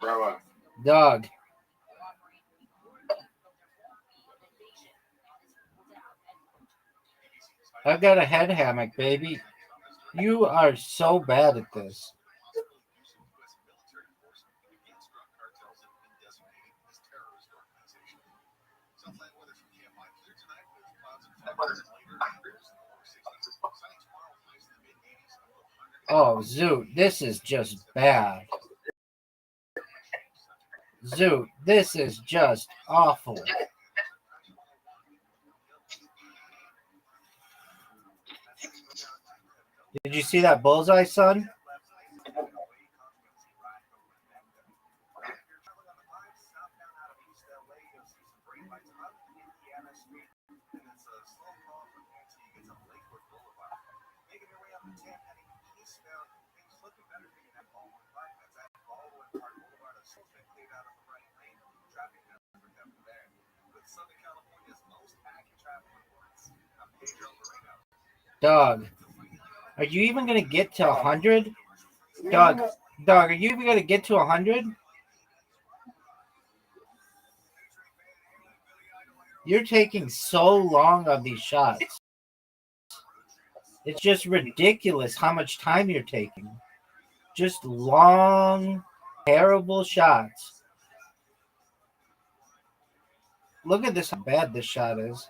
Bravo. Dog. I've got a head hammock, baby. You are so bad at this. Oh, Zoot, this is just bad. Zoot, this is just awful. Did you see that bullseye, son? Dog, are you even gonna get to 100? Dog, are you even gonna get to 100? You're taking so long on these shots. It's just ridiculous how much time you're taking. Just long, terrible shots. Look at this, how bad this shot is.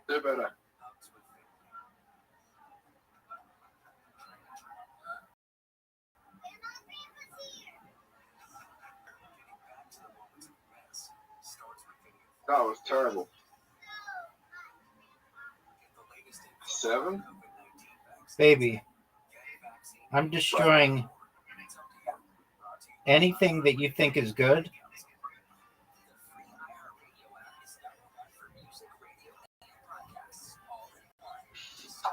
Do better. That was terrible. 7? Baby, I'm destroying anything that you think is good.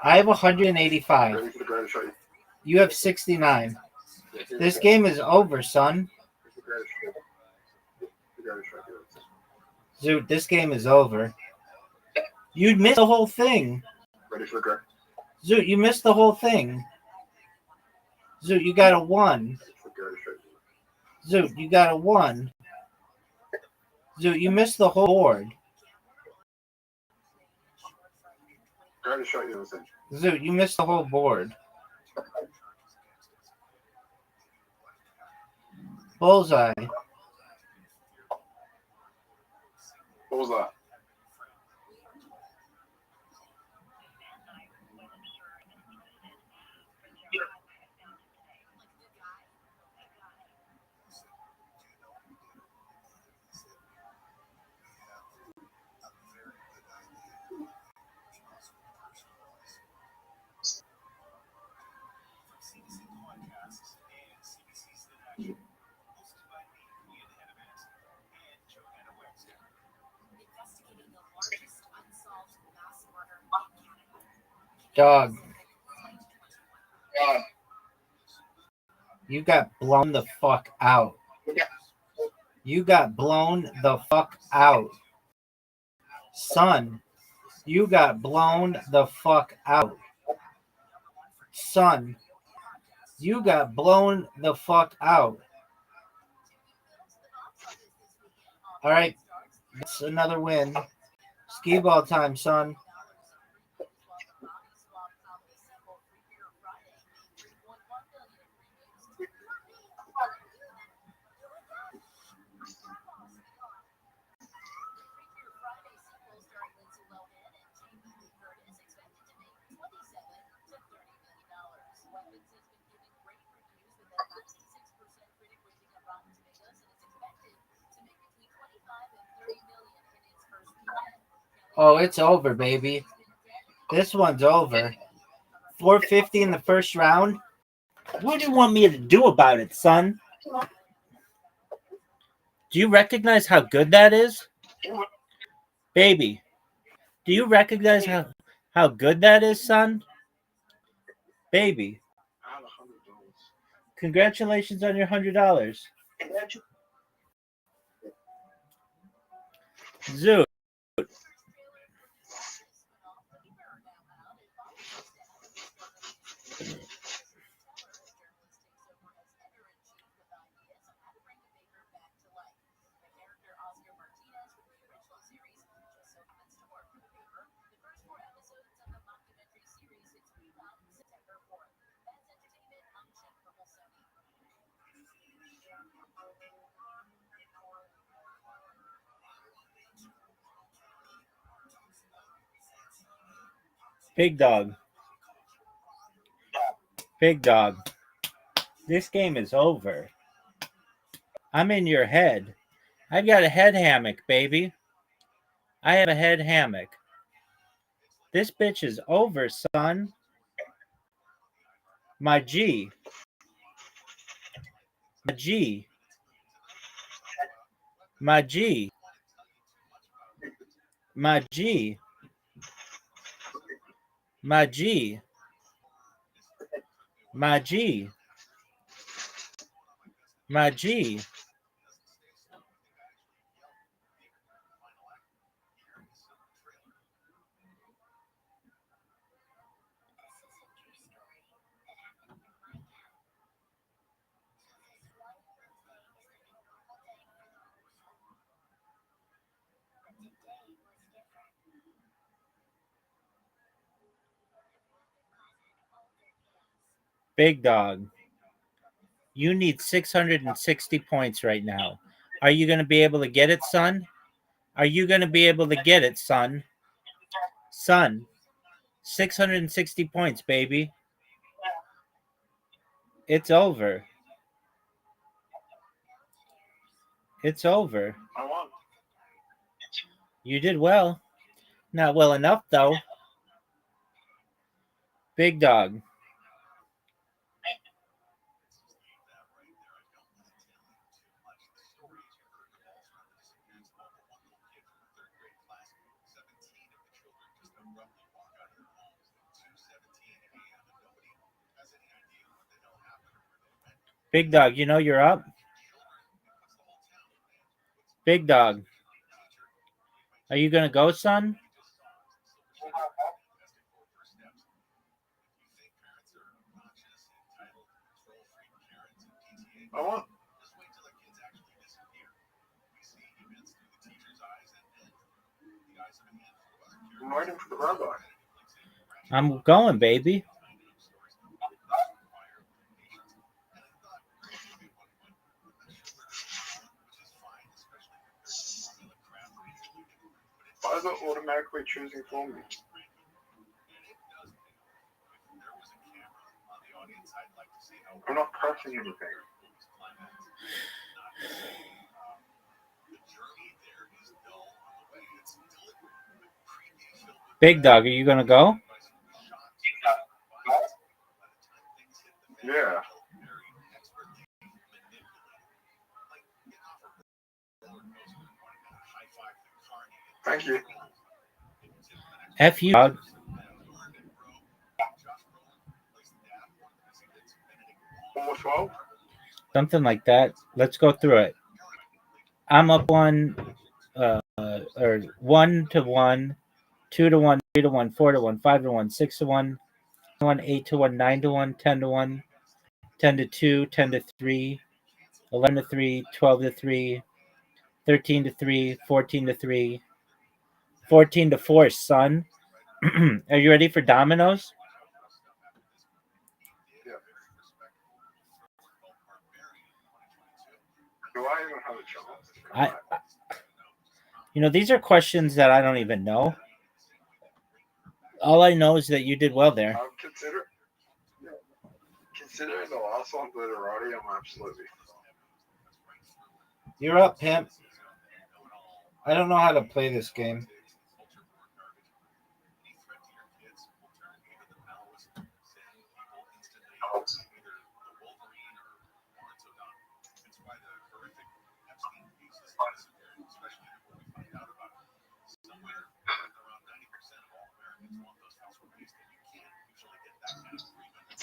I have 185. You have 69. This game is over, son. Dude, this game is over. You missed the whole thing. Ready for the grab? Zoot, you missed the whole thing. Zoot, you got a 1. Zoot, you got a 1. Zoot, you missed the whole board. Zoot, you missed the whole board. Bullseye. Bullseye. Dog. You got blown the fuck out. You got blown the fuck out. Son, you got blown the fuck out. Son, you got blown the fuck out. All right, that's another win. Skee ball time, son. Oh, it's over, baby. This one's over. 450 in the first round. What do you want me to do about it, son? Do you recognize how good that is? Baby, do you recognize how good that is, son? Baby. Congratulations on your $100. Zoot. Big dog. Big dog. This game is over. I'm in your head. I've got a head hammock, baby. I have a head hammock. This bitch is over, son. My G. My G. My G. My G. My G. My G. My G. Big dog. You need 660 points right now. Are you going to be able to get it, son? Are you going to be able to get it, son? Son, 660 points, baby. It's over. It's over. I won. You did well. Not well enough, though. Big dog. Big dog, you know you're up? Big dog. Are you going to go, son? I won. I'm waiting for the rabbi. I'm going, baby. Why is it automatically choosing for me? I'm not pressing anything. Big dog, are you going to go? Yeah. Thank you. F you, dog. Almost 12? Something like that. Let's go through it. I'm up one, or 1-1, 2-1, 3-1, 4-1, 5-1, 6-1, 8-1, 9-1, 10-1, 10-2, 10-3, 11-3, 12-3, 13-3, 14-3, 14-4, son. Are you ready for dominoes? Yeah. Do I even have a chance? These are questions that I don't even know. All I know is that you did well there. Considering the last one's literati, I'm absolutely. You're up, pimp. I don't know how to play this game.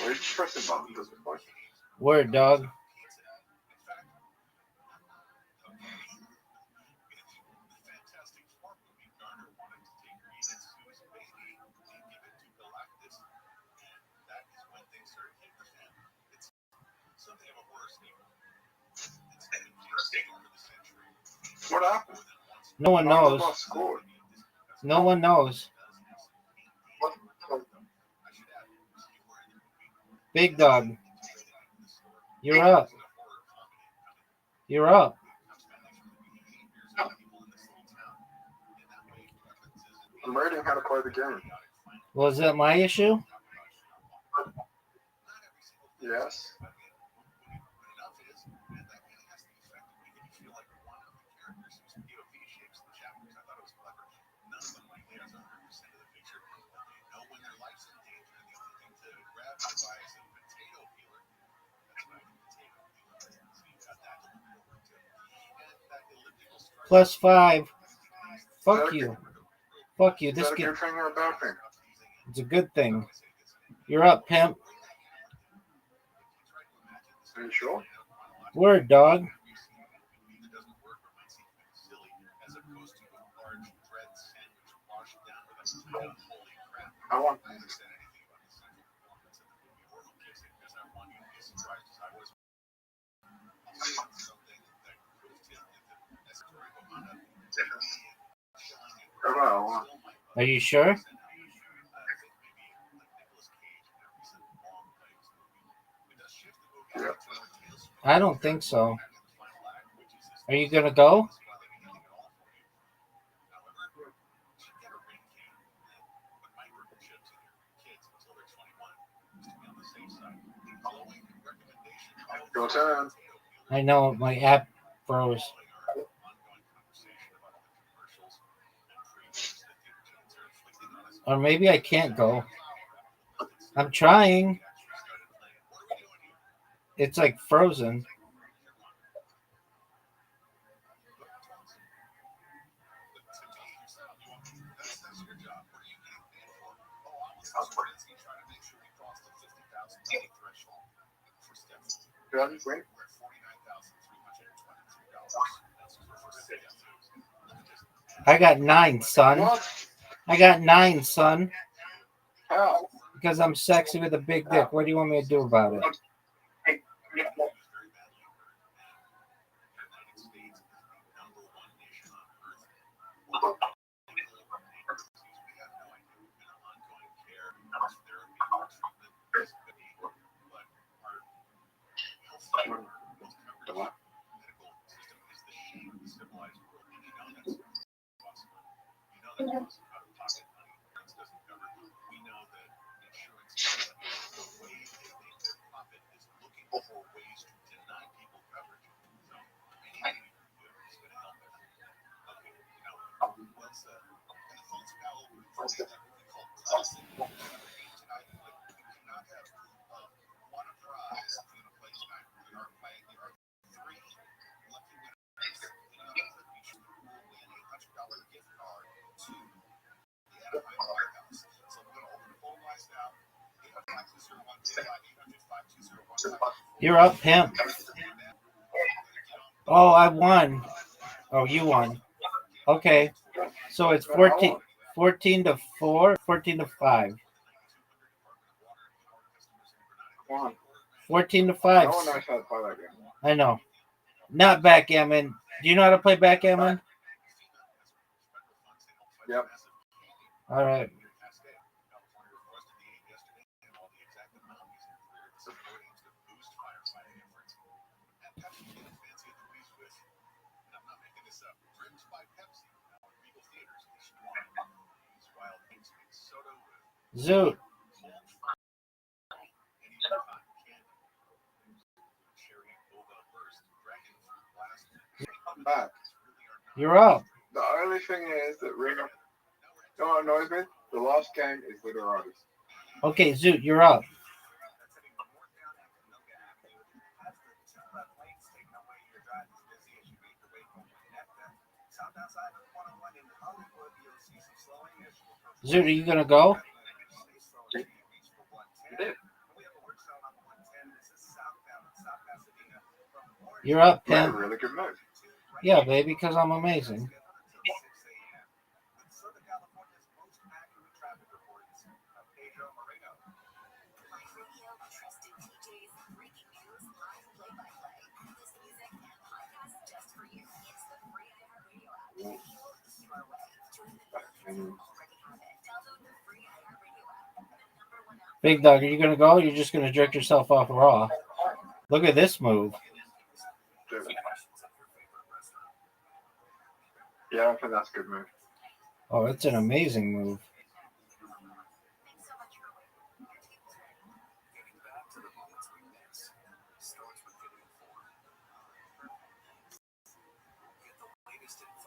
We're just pressing buttons at this point. Word, dog. What happened? No one knows. No one knows. Big dog. You're up. You're up. I'm learning how to play the game. Was that my issue? Yes. +5. Fuck you. Fuck you. Is that a good thing or a bad thing? It's a good thing. You're up, pimp. Are you sure? Word, dog. I want. Are you sure? Yeah. I don't think so. Are you gonna go? Your turn. I know my app froze. Or maybe I can't go. I'm trying. It's like frozen. I got 9, son. What? I got 9, son. How? Because I'm sexy with a big dick. What do you want me to do about it? You're up, pimp. Oh, I won. Oh, you won. Okay. So it's 14 to 4, 14 to 5. Come on. 14 to 5. No one knows how to play that game. I know. Not backgammon. Do you know how to play backgammon? Yep. All right. Zoot. I'm back. You're up. The only thing is that Ring of... You know what annoys me? The last game is Literati. Okay, Zoot, you're up. Zoot, are you going to go? You're up, You had a pimp. really good move. Yeah, baby, because I'm amazing. Big dog, are you going to go? Or you're just going to jerk yourself off raw? Look at this move. Yeah, I think that's a good move. Oh, it's an amazing move.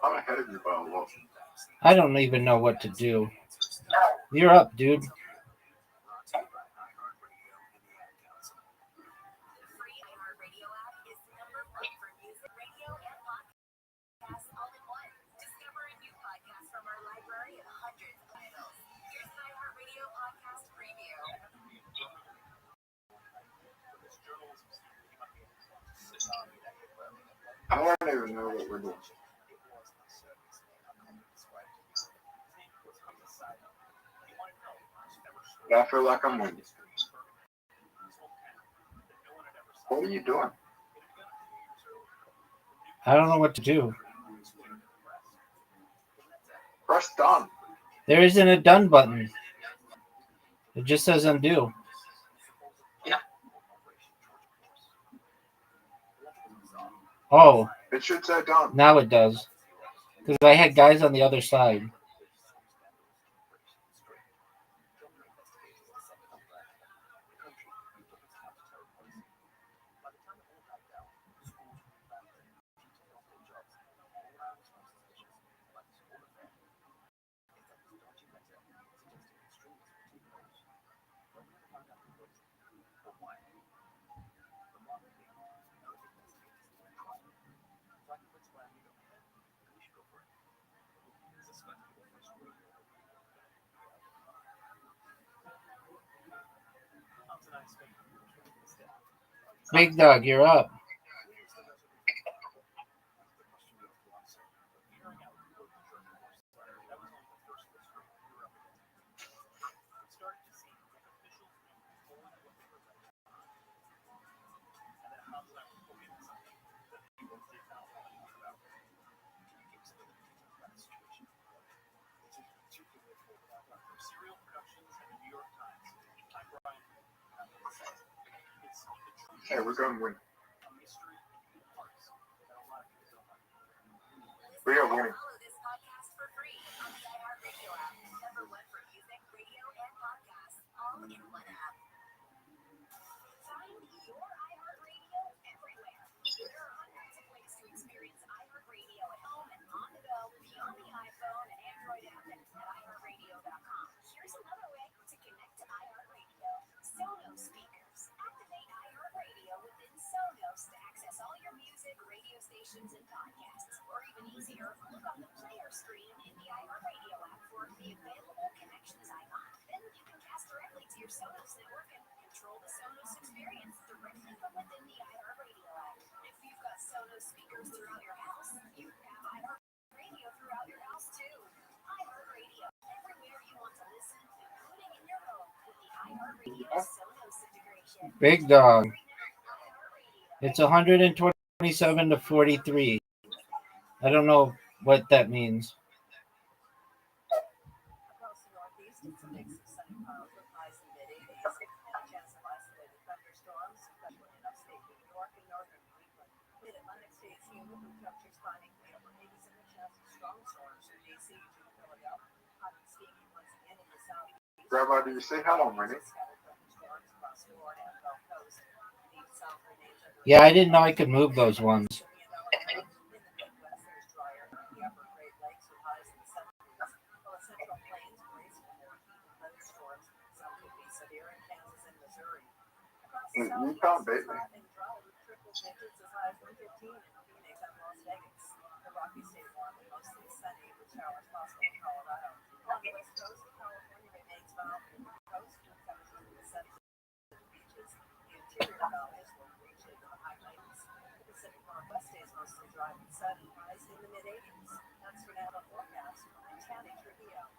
I'm ahead of you by a lot. I don't even know what to do. You're up, dude. I don't even know what we're doing. But I feel like I'm winning. What are you doing? I don't know what to do. Press done. There isn't a done button. It just says undo. Oh. It should say done. Now it does. Because I had guys on the other side. Big Dog, you're up. Hey, we're going to win. We are winning. Here's another way to connect to iHeartRadio. Sonos speakers. Activate iHeartRadio within Sonos to access all your music, radio stations, and podcasts. Or even easier, look on the player screen in the iHeartRadio app for the available connections icon. Then you can cast directly to your Sonos network and control the Sonos experience directly from within the iHeartRadio app. If you've got Sonos speakers throughout your house, you have iHeartRadio throughout your house too. iHeartRadio, everywhere you want to listen, including in your home with the iHeartRadio Sonos integration. Big Dog. It's 127 to 43. I don't know what that means. Across the Northeast, it's a mix of sunny clouds with highs in the mid-80s and a chance of isolated thunderstorms, especially in upstate New York and northern New England. Mid-Atlantic stays humid with temperatures climbing to the upper 80s and a chance of strong storms from DC to Philadelphia. Hot and steamy once again in the southeast. Rabbi, do you say how I'm winning? Yeah, I didn't know I could move those ones. You can't beat me. Northwest stays mostly dry and sunny, highs in the mid-80s. That's your now forecast. I'm Tammy Trujillo.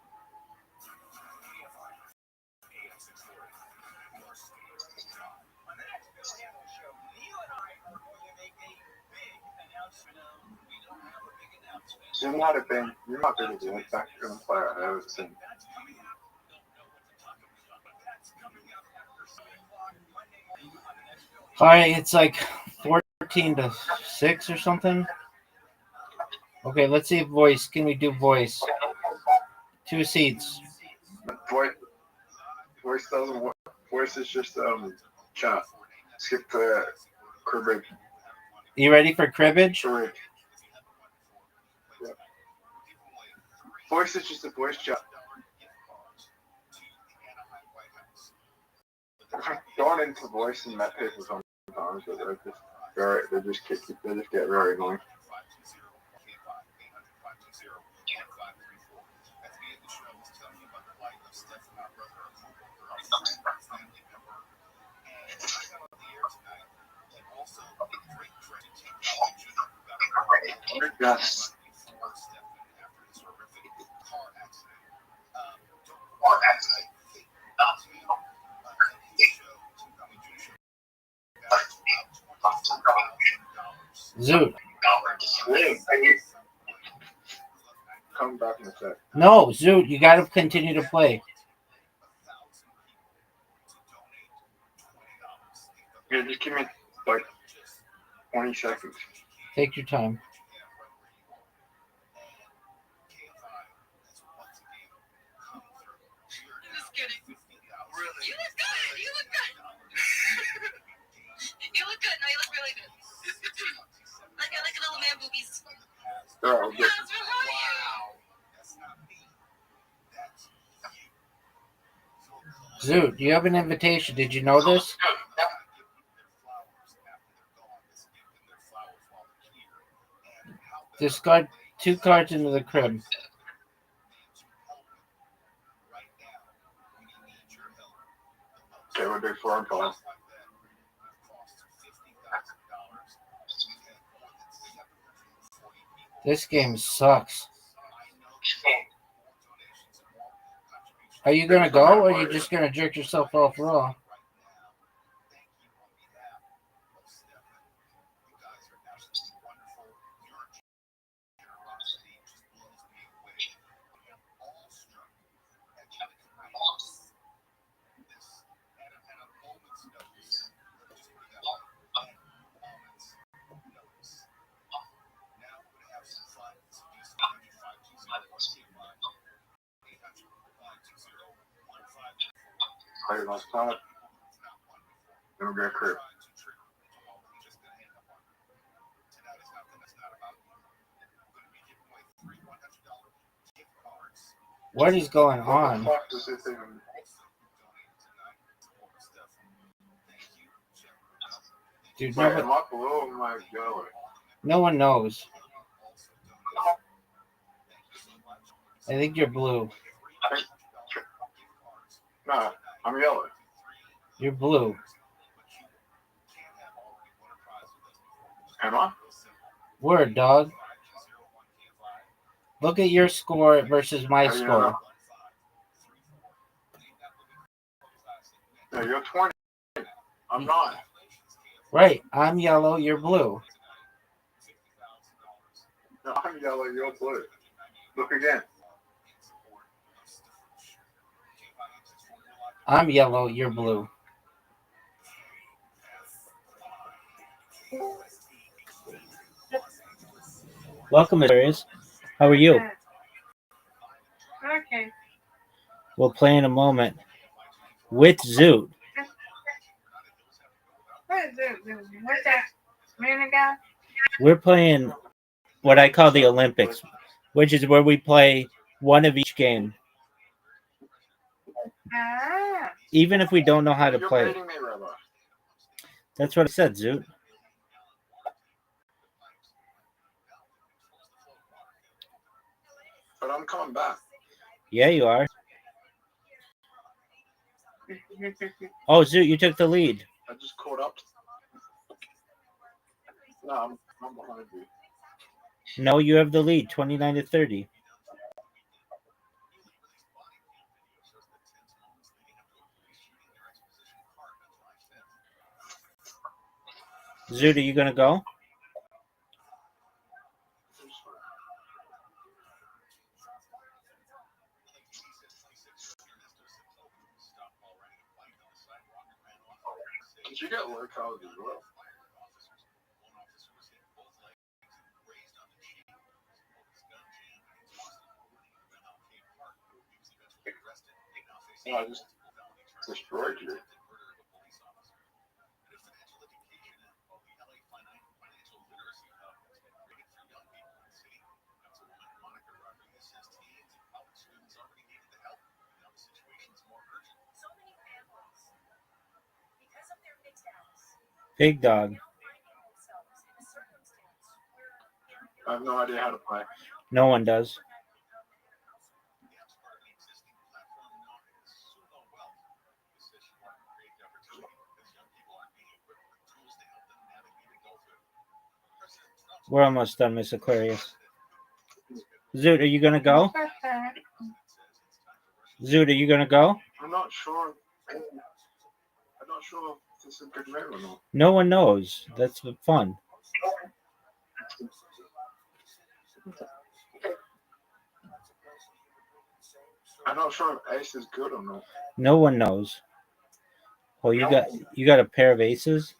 On the next Bill Hamilton show, Neil and I are going to make a big announcement. We don't have a big announcement. You might have been, you might be the best background player I've ever seen. That's coming up. Don't know what to talk about, but that's coming up after 7 o'clock Monday morning on the next Bill. All right, it's like 14 to 6 or something. Okay, let's see if voice. Can we do voice? 2 seats. Voice doesn't work. Voice is just chat. Skip the cribbage. You ready for cribbage? Cribbage. Yeah. Voice is just a voice chat. Going into voice and met people sometimes, but they just get very annoying. Yes. Zoot. Come back in a sec. No, Zoot, you got to continue to play. Yeah, just give me like 20 seconds. Take your time. Just kidding. You look good. You look good. You look good. No, you look really good. Like a little man boobies. Oh, What's wrong with you? Zoot, you have an invitation. Did you know this? Discard 2 cards into the crib. Okay, we'll do 4 and 5. This game sucks. Are you going to go, or are you just going to jerk yourself off raw? Play last time. Then we'll go crib. What is going on? What the fuck does this even... Dude, Wait, am I blue or am I yellow? no one knows. I think you're blue. No, I'm yellow. You're blue. Am I? Word, dog. Look at your score versus my score. No, you're 20. I'm not. Right, I'm yellow, you're blue. No, I'm yellow, you're blue. Look again. I'm yellow, you're blue. Welcome, Arias. How are you? Okay. We'll play in a moment. With Zoot. What's that? Minute ago? We're playing what I call the Olympics, which is where we play one of each game. Ah. Even if we don't know how to You're play it. baiting me, Rabbi. That's what I said, Zoot. But I'm coming back. Yeah, you are. Oh, Zoot, you took the lead. I just caught up. No, I'm behind you. No, you have the lead, 29-30. Zoot, are you going to go? Did you get low college as well? No, I just destroyed you. Big dog. I have no idea how to play. No one does. We're almost done, Miss Aquarius. Zoot, are you gonna go? Zoot, are you gonna go? I'm not sure. I'm not sure if this is a good move or not. No one knows. That's fun. I'm not sure if ace is good or not. No one knows. Oh, you got a pair of aces?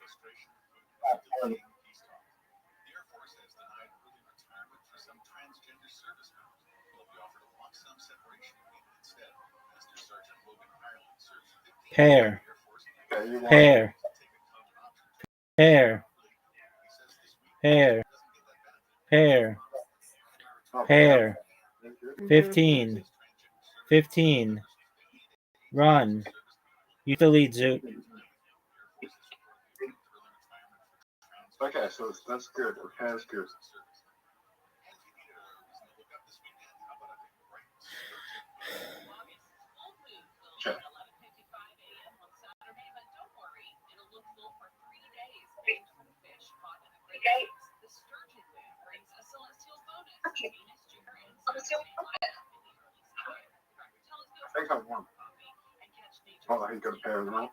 Pair. Pair. Pair. Pair. Pair. Pair. 15. 15. Run. You the lead, Zoot. Okay, so that's good. A pair's good. Check. I think I won. Oh, he got a pair as well.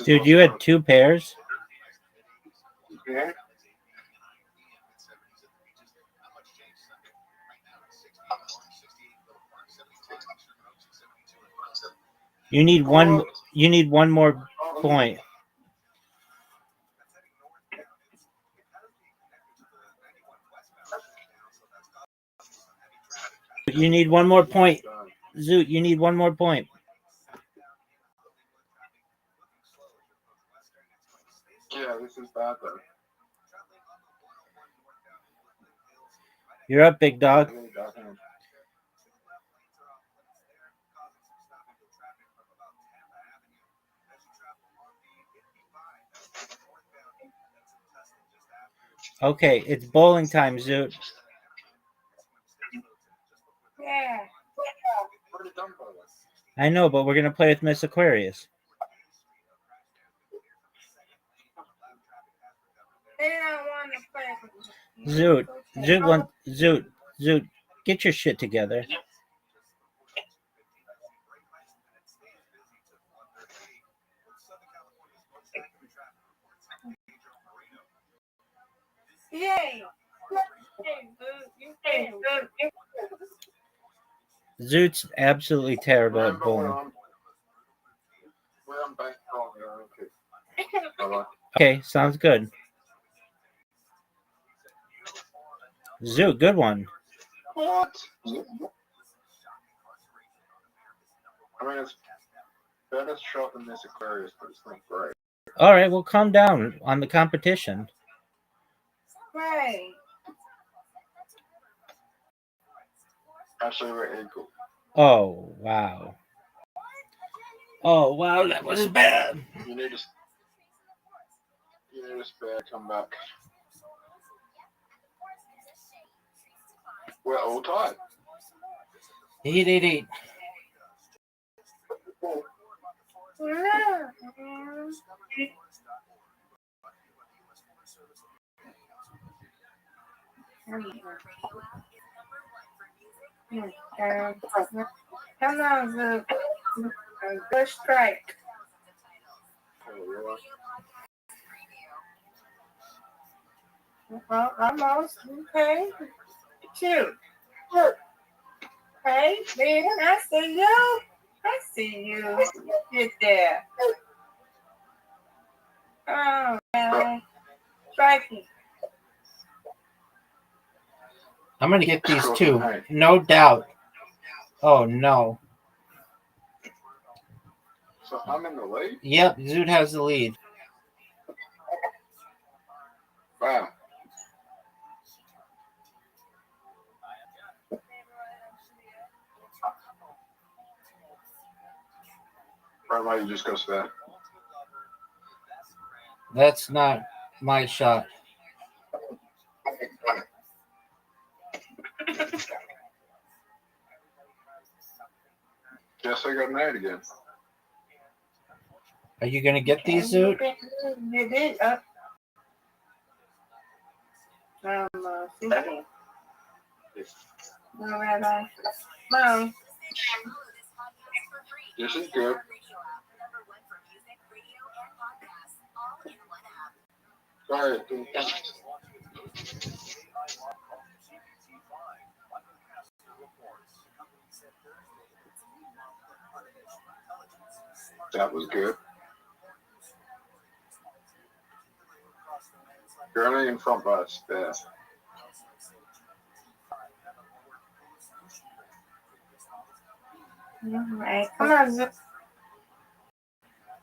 Dude, you had two pairs? Yeah. You need one. You need one more point. You need one more point. Zoot, you need one more point. Yeah, this is bad though. You're up, big dog. Okay, it's bowling time, Zoot. Yeah. I know, but we're gonna play with Miss Aquarius. They don't want to play. Zoot, get your shit together. Yay! Zoot's absolutely terrible at bowling. Okay, sounds good. Zoot, good one. What? I mean, it's better shot than this Aquarius, but it's not great. All right, well, calm down on the competition. Right. Actually, we're equal. Oh, wow. Oh, wow, that was bad. You need a spare comeback. We're all tied. 8-8-8. Come on, the first strike. Almost. Okay. Two. Hey, man, I see you. I see you. Get there. Oh, man. Striking. I'm going to get these two. No doubt. Oh, no. So I'm in the lead? Yep, Zoot has the lead. Wow. Right, why you just go spare? That's not my shot. Guess I got mad again. Are you gonna get these, Zoot? You did. See? No, Rabbi. Mom. This is good. Sorry. That was good. You're only in front by a spare. All right, come on, Zoot.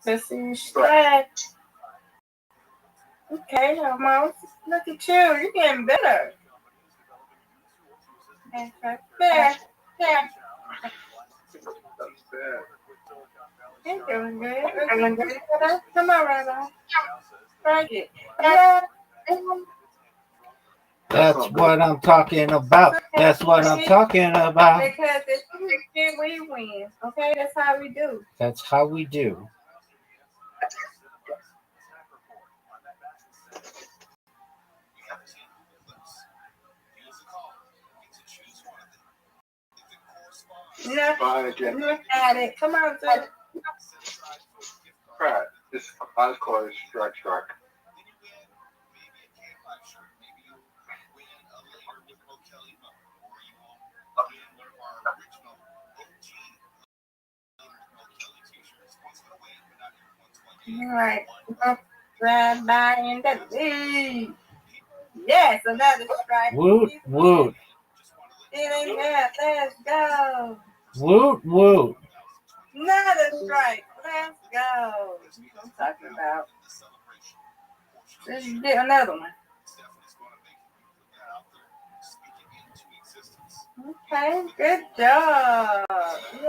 This is stretch. Okay, almost. Look at you. You're getting better. That's right there. Yeah. That's bad. You're doing good. Come on, Rabbi. Try it. Yeah. That's what I'm talking about. That's what I'm talking about. Because if we win, we win. Okay, that's how we do. That's how we do. Look at it. Come on, Zoot. Right. Just eyes closed. Strike. All right. Grab by in the lead. Yes, another strike. Woot, woot. Feeling good. Let's go. Woot, woot. Another strike. Let's go. That's what I'm talking about. Let's get another one. Okay, good job.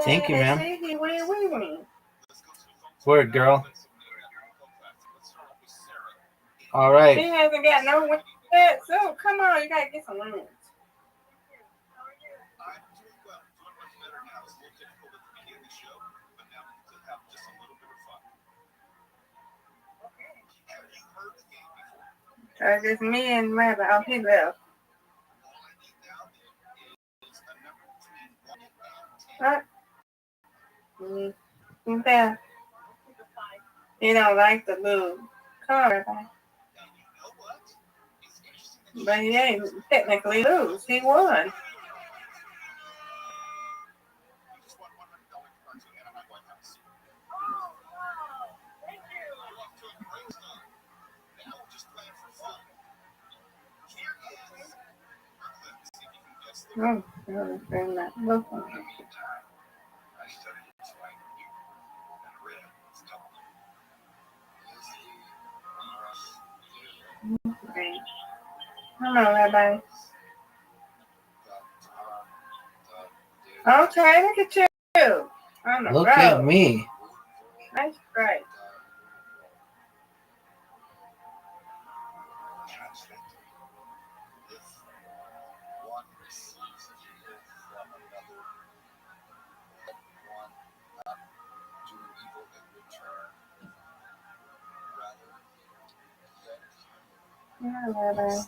Thank you, ma'am. See, we. Word, girl. All right. She hasn't got no wins yet, so come on, you gotta get some wins. Just me and Rabbi. Oh, he left. What? Yeah. You don't like the move. Come on, Rabbi. But he ain't technically lose. He won. Oh, very nice. Great. Come on, Rabbi. Okay, look at you. On the Look road. at me. Nice strike. Yeah, Rabbi.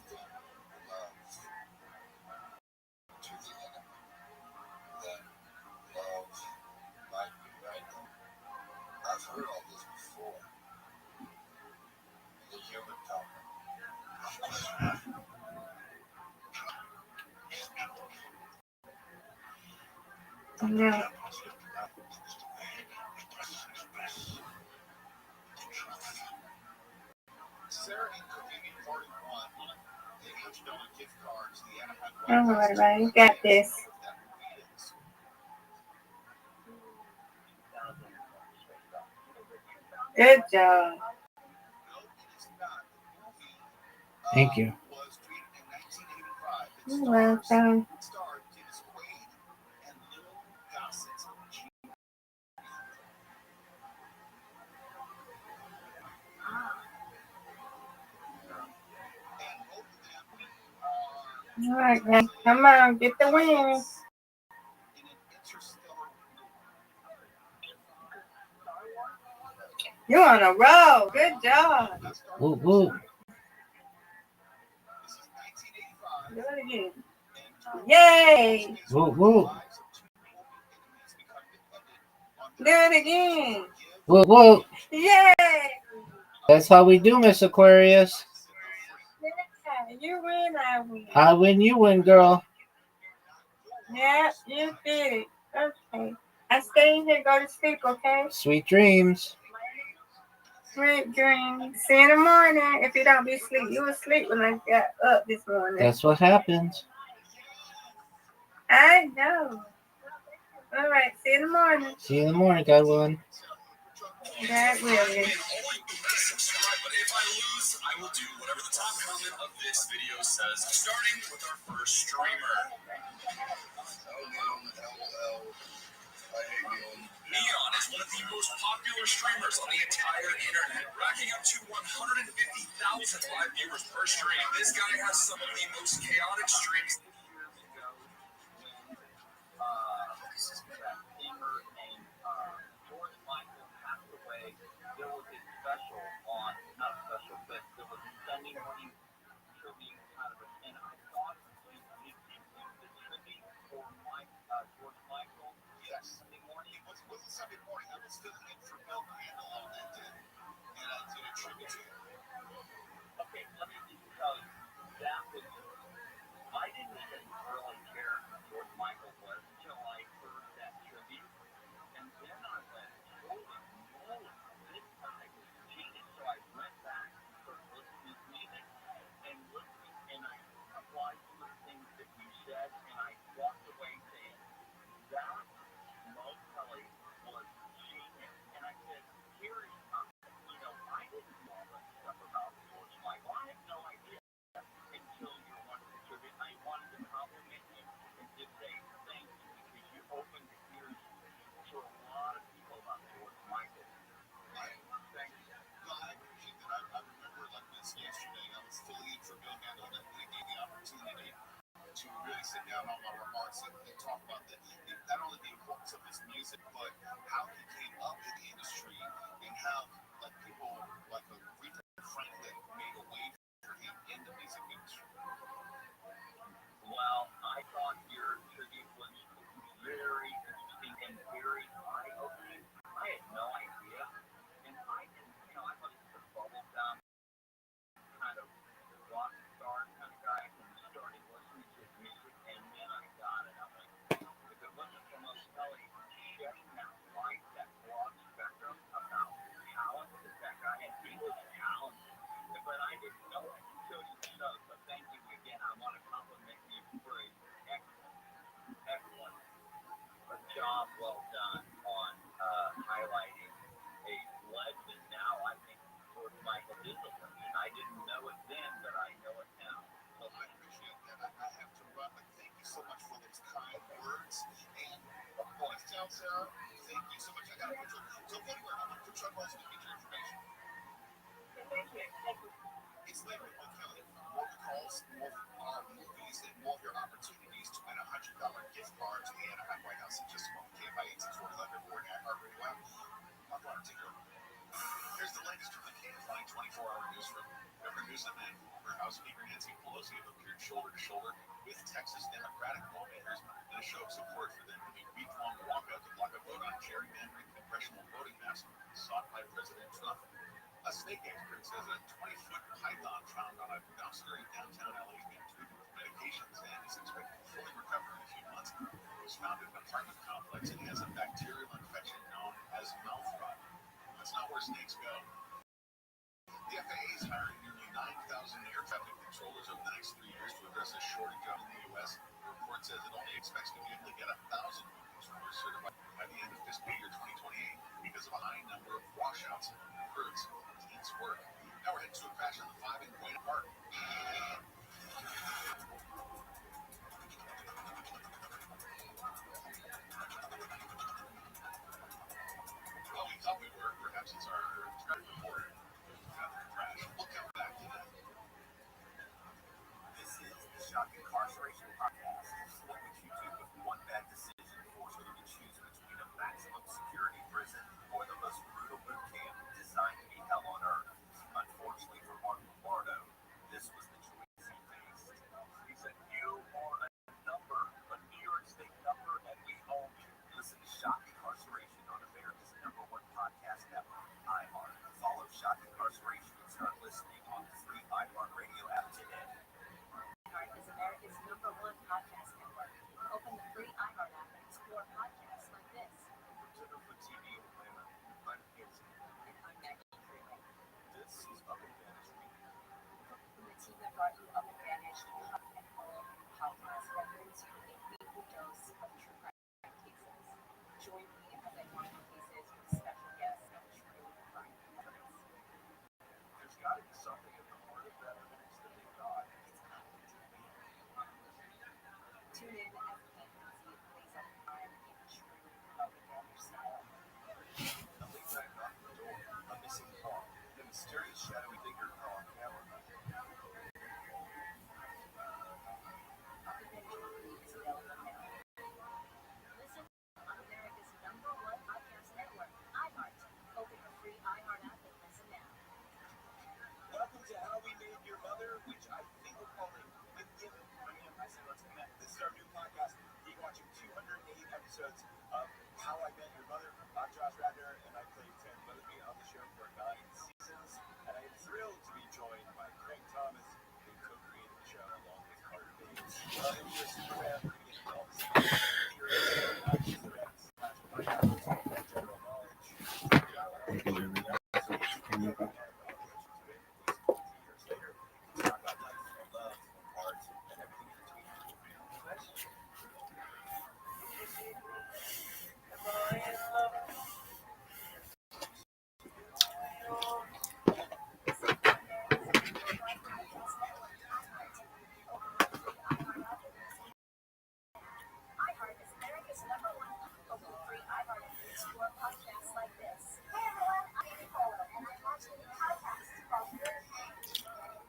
Yeah. All right, Rabbi. You got this. Good job. Thank you. You're welcome. All right, guys. Come on, get the win. You're on a roll. Good job. Woo woo. Do it again. Yay. Woo woo. Do it again. Woo woo. Yay. That's how we do, Miss Aquarius. You win, I win. I win, you win, girl. Yeah, you did it. Okay. I stay in here, go to sleep, okay? Sweet dreams. Sweet dreams. See you in the morning. If you don't be asleep, you were asleep when I got up this morning. That's what happens. I know. All right. See you in the morning. See you in the morning, God willing. God willing. But if I lose, I will do whatever the top comment of this video says, starting with our first streamer. Neon is one of the most popular streamers on the entire internet, racking up to 150,000 live viewers per stream. This guy has some of the most chaotic streams. Sunday morning, I was filling in for Bill Crandall on that day, and I did a tribute to him. Okay, let me just tell you, that was, I didn't even really care who George Michael was until I heard that tribute, and then I went, holy moly, this guy was a genius. So I went back and started listening to music, and I applied some of the things that you said, and I walked away saying, that Mo Kelly was genius. And I said, here is, I didn't know all that stuff about George Michael. I had no idea until you wanted to contribute. I wanted to compliment you and just say thank you because you opened the ears to a lot of people about George Michael. Thank you. Well, I appreciate that. I remember like this yesterday. I was fully in for Bill Handel, and it gave me the opportunity to really sit down on my remarks and talk about not only the importance of his music, but how he came up in the industry and how like people like Aretha Franklin made a way for him in the music industry. Well, I thought your tribute was very interesting and very eye-opening. I had no idea, and I didn't, I wasn't the bubblegum kind of rock star kind of guy who started listening to his music, and then I got it. I'm like, if it wasn't for Mo Kelly shedding that light, that broad spectrum about talent that guy had, he was talented, but I didn't know it until you showed. So thank you again. I want to compliment you for an excellent job well done on highlighting a legend. Now I think George Michael is a legend. I didn't know it then, but I know it now. So I appreciate that. I have to run, but thank you so much for those kind words. And of course, tell Sarah, thank you so much. I got a picture. So anywhere, I'm going to put Chuck Ross to get your information. Thank you. It's later with Mo Kelly. More calls, more movies, and more of your opportunities to win a $100 gift card to the Anaheim White House in just a moment. KFI 86411 everywhere at iHeartRadio app. I'm going to take over. Here's the latest from the KFI 24-hour newsroom. Governor Newsom and former House Speaker Nancy Pelosi have appeared shoulder to shoulder with Texas Democratic lawmakers in a show of support for them in a week-long walkout to block a vote on gerrymandering congressional voting maps sought by President Trump. A snake expert says a 20-foot python found on a dumpster in downtown LA has been treated with medications and is expected to fully recover in a few months. It was found in an apartment complex and has a bacterial infection known as mouth rot. That's not where snakes go. The FAA is hiring nearly 9,000 air traffic controllers over the next 3 years to address a shortage out in the U.S. The report says it only expects to be able to get 1,000 controllers certified by the end of fiscal year 2028 because of a high number of washouts and hurts. Teens work. Now we're heading to a crash on the 5 in Buena Park. Well, we thought we were. Perhaps it's our traffic reporter. Crash. We'll come back to that. This is the Shock Incarceration Podcast. What would you do with one bad decision for Center for TV in Atlanta. I'm Hanson. And I'm Maggie Freeman. This is Up Advantage Week. From the team that brought you Up Advantage, Hot and Home podcast that brings you a weekly dose of true crime cases. Join me as I find cases with special guests and true crime experts. There's got to be something at the heart of that evidence that they got. It's got to be TV. Tune in as PPZ plays up crime in true Up Advantage style. A late night knock on the door, a missing car, and a mysterious shadowy figure caught on camera. Up Advantage Weekly is available now. Listen on America's #1 podcast network, iHeart. Open your free iHeart app and listen now. Welcome to How We Made Your Mother, which I think we're calling With Given. I'm Ian Presley. Let's connect. This is our new podcast. You're watching 208 episodes of How I Met Your Mother. I'm Josh Radner, and I played Ted Mosby on the show for 9 seasons. And I am thrilled to be joined by Craig Thomas, who co-created the show along with Carter Bates. If you're a super fan, we're going to get into all the secrets, theories, Easter eggs, general knowledge. iHeart is America's #1. Open the free iHeart app and explore podcasts like this. Hey everyone, I'm Nicole, and I'm watching a podcast called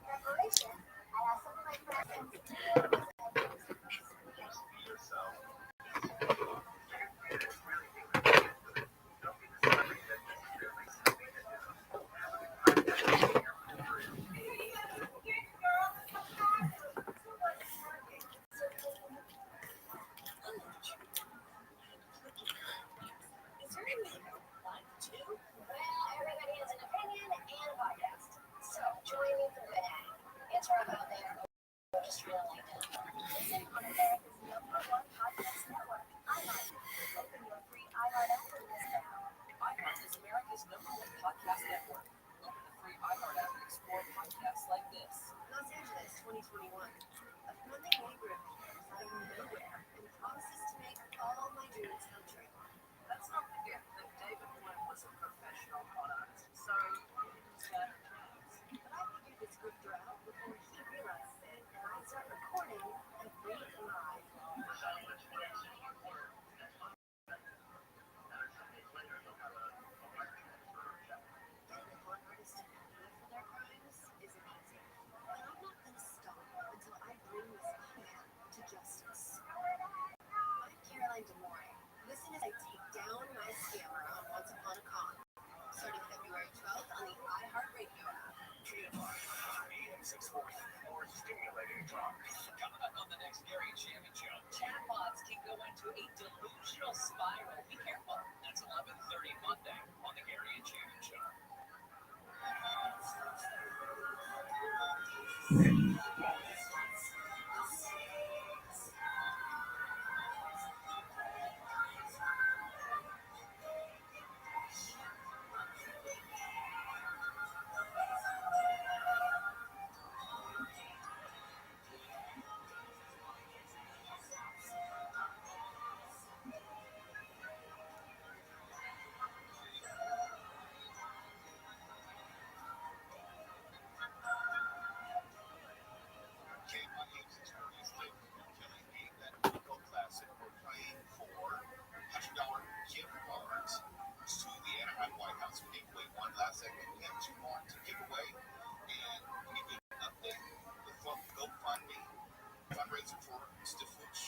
Preparation. I asked some of my friends. Is there anything one, two? Well, everybody has an opinion and a podcast. So join me for the day. It's rough out there. Just feel like it. Listen on America's #1 podcast network, iHeart. Open your free iHeart app and listen now. iHeart is America's #1 podcast network. Open the free iHeart app and explore podcasts like this. Los Angeles 2021. A friendly neighbor appears out of nowhere and promises to make all my dreams come true. Let's not forget that David Bloom was a professional con artist, so he can stand a chance. But I figured this would drown before he realizes it, and I start recording every lie. Being a con artist and paying for their crimes isn't easy, but I'm not going to stop until I bring this man to justice. I'm Caroline DeMore. Listen as I take down my scammer on Once Upon a Con, starting February 12th on the iHeartRadio app. AM 640, more stimulating talk. Coming up on the next Gary Chapman Show, chatbots can go into a delusional spiral. Be careful. That's 11:30 Monday on the Gary and Chapman Show. Fundraiser for Stifuch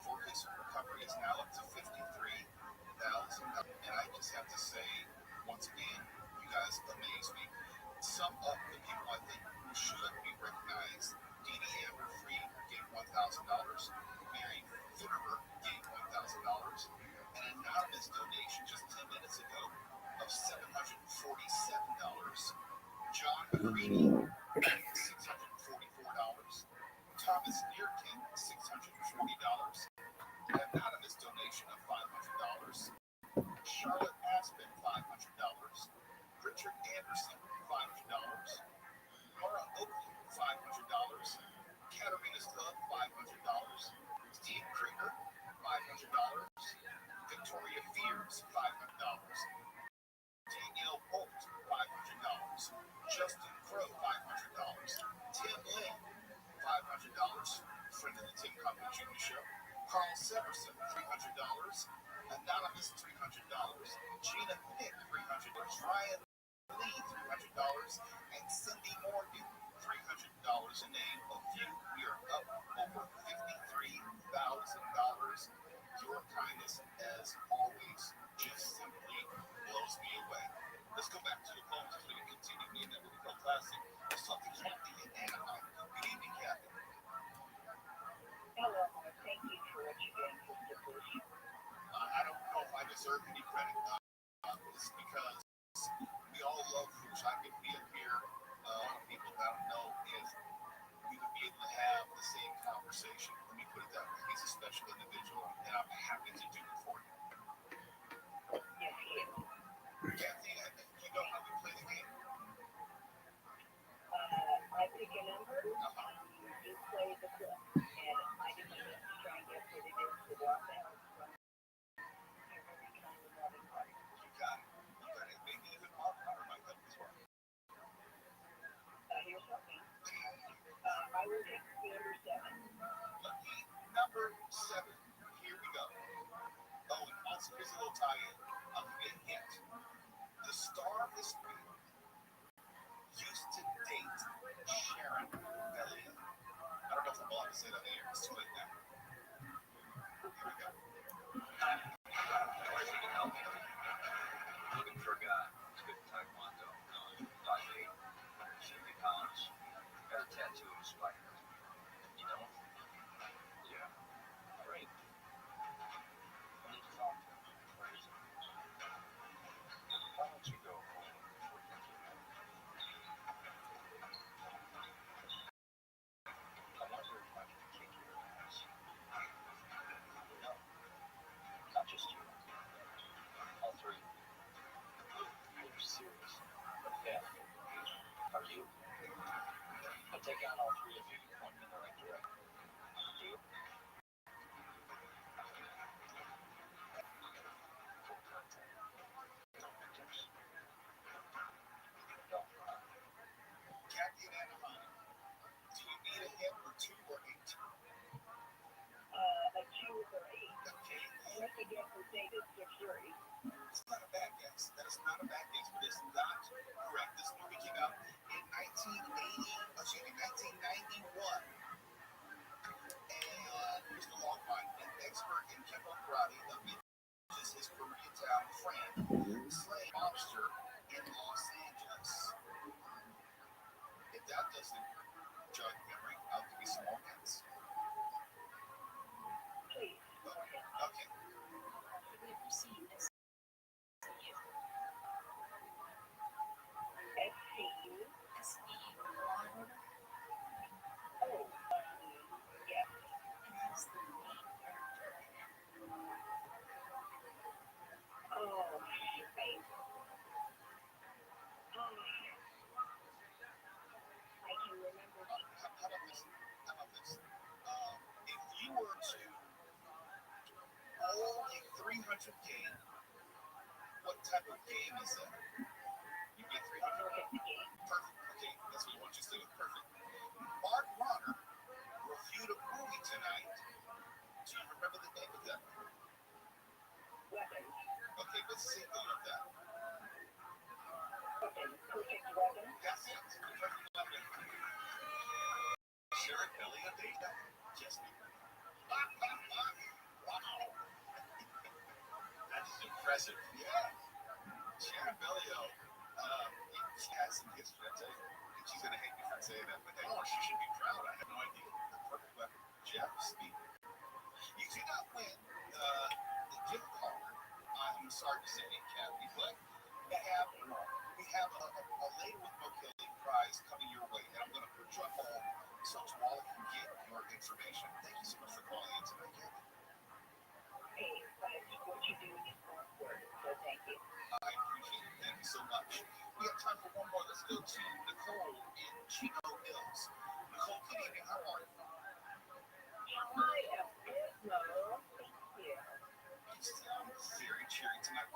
for his recovery is now up to $53,000. And I just have to say, once again, you guys amaze me. Some of the people I think should be recognized. Dee Dee Amber Free gave $1,000. Mary Fitterer gave $1,000. An anonymous donation just 10 minutes ago of $747. John McCready, $644. Thomas Nearkin, $640. An anonymous donation of $500. $500. Danielle Holt, $500. Justin Crow, $500. Tim Lynn, $500. Friend of the Tim Company Jr. Show. Carl Severson, $300. Anonymous, $300. Gina Pick, $300. Ryan Lee, $300. And Cindy Morgan, $300. A name of you. We are up over $53,000. Your kindness, as always, just simply blows me away. Let's go back to the phones as we continue in that Louisville Classic. There's something happening in Anaheim. Good evening, Kathy. Hello, thank you for what you're doing, Mr. Bush. I don't know if I deserve any credit. It's because we all love Bush. I could be up here. People that I don't know if we would be able to have the same conversation. Let me put it that way. He's a special individual, and I'm happy to do it for you. Yes, he is. Kathy, you know how we play the game. I pick a number, you play the clip, and my duty is to try and guess what it is to walk out from your very kind of loving heart. You got it. You got it. Maybe even Mark Hunter might help as well. Here's something. I will take number 7. Lucky number 7. Here we go. Oh, and also here's a little tie-in. I'll give you a hint. The star of this movie used to date Sharon Elliott. I don't know if I'm allowed to say that here. It's too late now. Here we go. Looking for a guy who's good at Taekwondo. 5'8", 70 pounds, got a tattoo of a spider. You know? Yeah. Great. I need to talk to him. Where is he? Why don't you go home before you get married? I wonder if I can kick your ass. No. Not just you. All 3. You're serious. Yeah. Are you? I'll take on all 3 of you and point me in the right direction. Deal? Full contact. No victims. Don't run. Kathy and Anaheim. Do you need a hint or 2 or 8? A 2 or 8. Okay. Unless you guess the David Fury. It's not a bad guess. That is not a bad guess, but it's not correct. This movie came out in 1991. And here's the long line. An expert in Kempo karate avenges his Koreatown friend, slaying monster in Los Angeles. If that doesn't jog your memory, I'll give you some more hints. Please. Okay. Have you ever seen this? SCU? SE, Law and Order? Oh, yes. And he's the main character in it. Oh, right. I can remember. How about this? If you were to bowl a 300 game, what type of game is that? You get 300? Perfect. Okay, that's what you want you to say. Perfect. Mark Warner reviewed a movie tonight. Do you remember the name of that movie? Weapons. Okay, let's see the name of that. Perfect Weapon. That's it. Perfect Weapon. Sharon Elliott, just wow. That is impressive. Yeah. Sharon Elliott, she has some history, I tell you. And she's going to hate me for saying that, but hey, she should be proud. I have no idea. The Perfect Weapon. Jeff Speed. You cannot win the gift card. I'm sorry to say, Kathy, but we have a Later with Mo Kelly prize coming your way, and I'm going to put you on hold so Twala can get your information. Thank you so much for calling in tonight, Kathy. Hey, what you do is more important, so thank you. I appreciate it. Thank you so much. We have time for one more. Let's go to Nicole in Chino Hills. Nicole, good evening. How are you? Hi, Gizmo. Thank you. You sound very cheery tonight.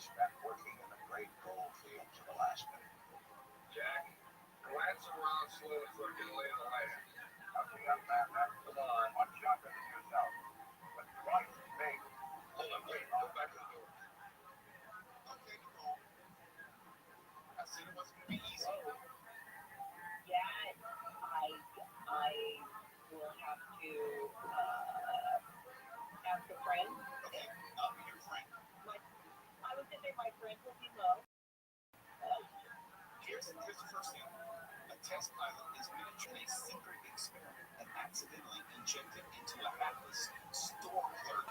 spent working in the great gold fields of Alaska. Jack, glance around slow so I can lay the land. Okay, young man, come on. One shot at yourself. But twice big. Hold on, wait, go back to the door. Okay, Nicole. I said it wasn't going to be easy. Yeah, I will have to ask a friend. Okay, I'll be your friend. I was gonna say my friend will be low. Here's the first thing. A test pilot is miniaturing a secret experiment and accidentally injected into a hapless store clerk,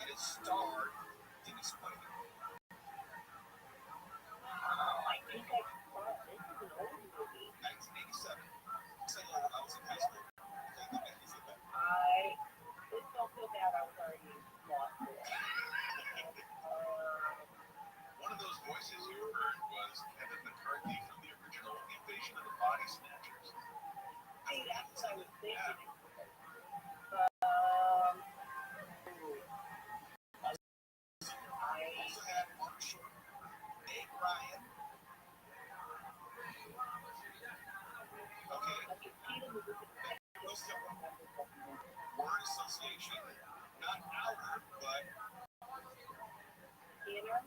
and it starred Dennis Quaid. I think I saw this is an old movie. 1987. Say I was in high school. Okay, let me feel better. Please don't feel bad. I was already lost. One of those voices you heard was Kevin McCarthy from the original Invasion of the Body Snatchers. See, that's what I was thinking. I also had Mark Short, Meg Ryan. Okay. Those word association, not outer, but inner.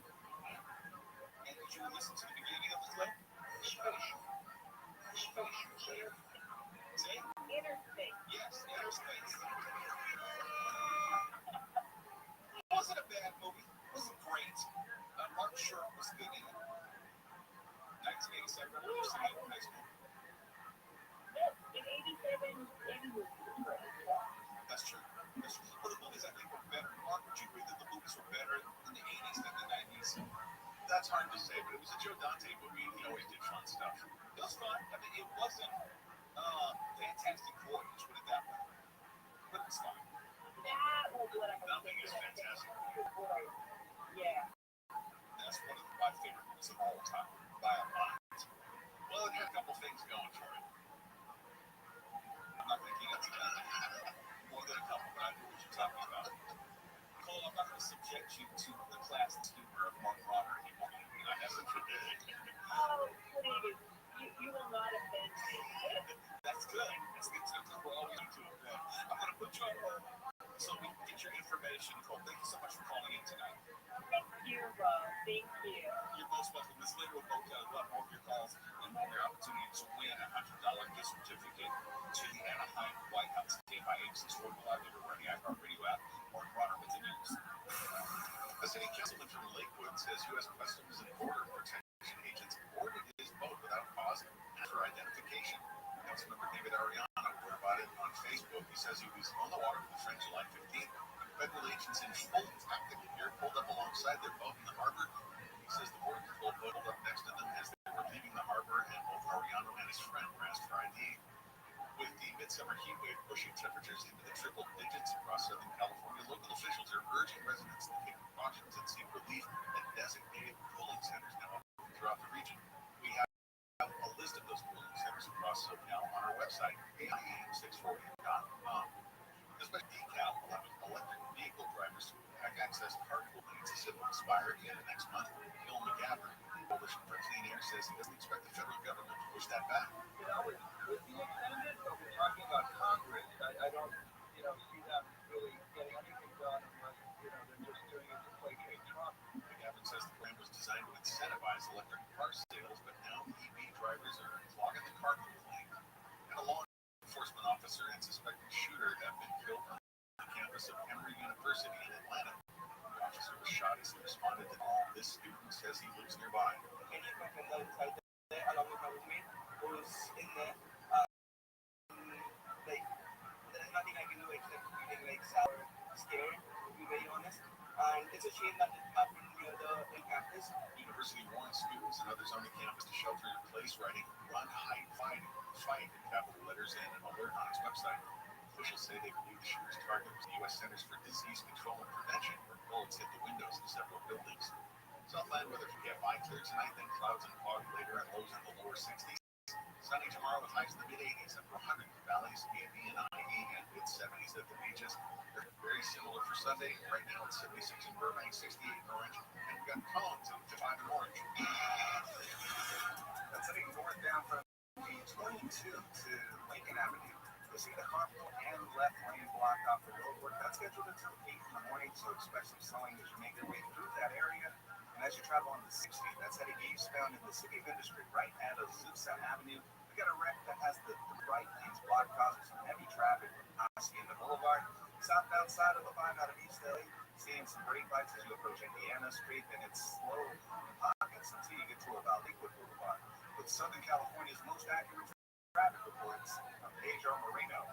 And did you listen to the beginning of the clip? Spatial. Say? Inner space. Yes, inner space. It wasn't a bad movie. It wasn't great. Mark Short was good in it. 1987. I remember seeing it in high school. In 87, any movie was great. That's true. Well, the movies I think were better. Mark, would you agree that the movies were better in the 80s than the 90s? That's hard to say, but it was a Joe Dante movie, and he always did fun stuff. It was fun. I mean, it wasn't Fantastic Voyage, put it that way. But it's fun. That was what I was Nothing thinking. is fantastic. Yeah. That's one of my favorite movies of all time, by a lot. Well, it had a couple things going for it. I'm not thinking that's more than a couple, but I know what you're talking about. Cole, I'm not going to subject you to the class humor of Mark Rodder anymore. I have to forget. Oh, please. You will not offend me. That's good. That's good too, because we're always to offend. I'm going to put you on hold so we can get your information. Cole, thank you so much for calling in tonight. Thank you, Rob. Thank you. You're most welcome. This later will book a lot more of your calls and more of your opportunity to win a $100 gift certificate to the Anaheim White House game by ABC's Affordable Live Everywhere, the iHeartRadio app, or Runner with the news. A city councilman from Lakewood says U.S. Customs and Border Protection agents boarded his boat without cause for identification. Councilmember David Ariano wrote about it on Facebook. He says he was on the water with a friend July 15th. Federal agents in full tactical gear pulled up alongside their boat in the harbor. He says the border patrol pulled up next to them as they were leaving the harbor, and both Ariano and his friend were asked for ID. With the midsummer heat wave pushing temperatures into the triple digits across Southern California, local officials are urging residents to take precautions and seek relief at designated cooling centers now throughout the region. We have a list of those cooling centers across SoCal on our website, AIM640.com. The special decal allows electric vehicle drivers to have access to carpool lanes. This will expire at the end of next month. Bill McGavin, Coalition for Clean Air, says he doesn't expect the federal government to push that back. You know, it could be extended, but we're talking about Congress. I don't, see them really getting anything done unless, they're just doing it to placate Trump. McGavin says the plan was designed to incentivize electric car sales, but now EV drivers are clogging the carpool lane. And a law enforcement officer and suspected shooter have been killed on the campus of Emory University in Atlanta. The officer was shot as he responded to all. This student says he lives nearby. Along with my roommate who's in there. There's nothing I can do except feeling sour, scared, to be very honest. And it's a shame that it happened near the campus. The university warns students and others on the campus to shelter in place, writing "Run, Hide, Fight" in capital letters and an alert on its website. Officials say they believe the shooter's target was the U.S. Centers for Disease Control and Prevention, where bullets hit the windows of several buildings. Southland weather can get by clear tonight, then clouds and fog later and lows in the lower 60s. Sunny tomorrow with highs in the mid-80s up to 100. Valleys, B&B and IE and mid-70s at the beaches. They're very similar for Sunday. Right now it's 76 in Burbank, 68 in Orange, and we've got cones of 5 in Orange. That's heading north down from the 22 to Lincoln Avenue. You'll see the carpool and left lane blocked off the roadwork. That's scheduled until 8 in the morning, so expect some slowing as you make your way through that area. And as you travel on the 60, that's heading eastbound in the City of Industry, right at Azusa Avenue. We got a wreck that has the right lanes blocked, causing some heavy traffic from Hacienda Boulevard. Southbound side of the 5 out of East LA, seeing some brake lights as you approach Indiana Street, and it's slow pockets until you get to about Lakewood Boulevard. With Southern California's most accurate traffic reports, I'm Pedro Marino.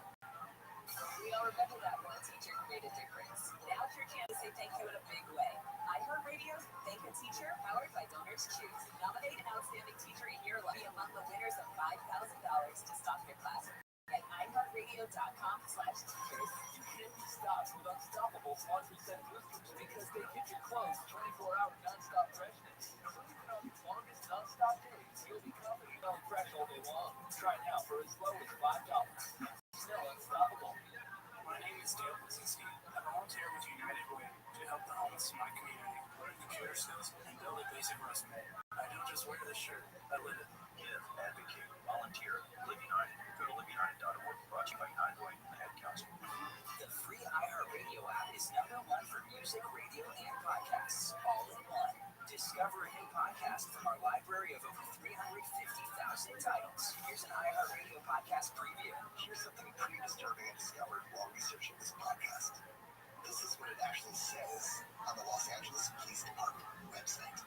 We all remember that one teacher who made a difference. Now's your chance to say thank you in a big way. iHeartRadio's Thank a Teacher, powered by Donors Choose. Nominate an outstanding teacher in your life. Be among the winners of $5,000 to stop your class at iHeartRadio.com/teachers. You can't be stopped with unstoppable laundry set boosters because they hit your clothes 24-hour non-stop freshness. So even on these longest non-stop days, you'll be confident smelling fresh all day long. Try now for as low as $5. Smell unstoppable. My name is Dale Brzezinski. I volunteer with United Way to help the homeless in my community learn the care skills and build a basic resume. I don't just wear this shirt, I live it. Give, advocate, volunteer. Live United. Go to liveunited.org. Brought to you by United Way and the Head Council. The free iHeartRadio app is #1 for music, radio, and podcasts, all in one. Discover a new podcast from our library of over 350,000 titles. Here's an iHeartRadio podcast preview. Here's something pretty disturbing I discovered while researching this podcast. This is what it actually says on the Los Angeles Police Department website.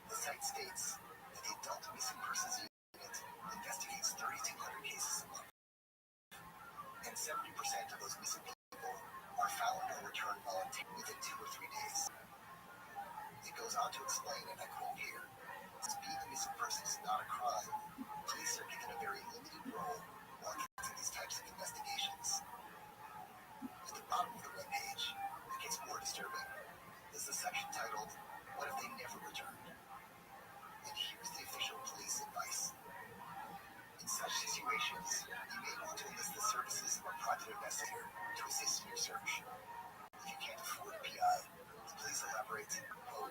The site states that the Adult Missing Persons Unit investigates 3,200 cases a month. And 70% of those missing people are found or returned voluntarily within 2 or 3 days. It goes on to explain, and I quote here, since being a missing person is not a crime, police are given a very limited role while conducting these types of investigations. At the bottom of the webpage, it gets more disturbing. There's a section titled, What If They Never Returned? And here's the official police advice. In such situations, you may want to enlist the services of a private investigator to assist in your search. If you can't afford a PI, the police elaborate, quote,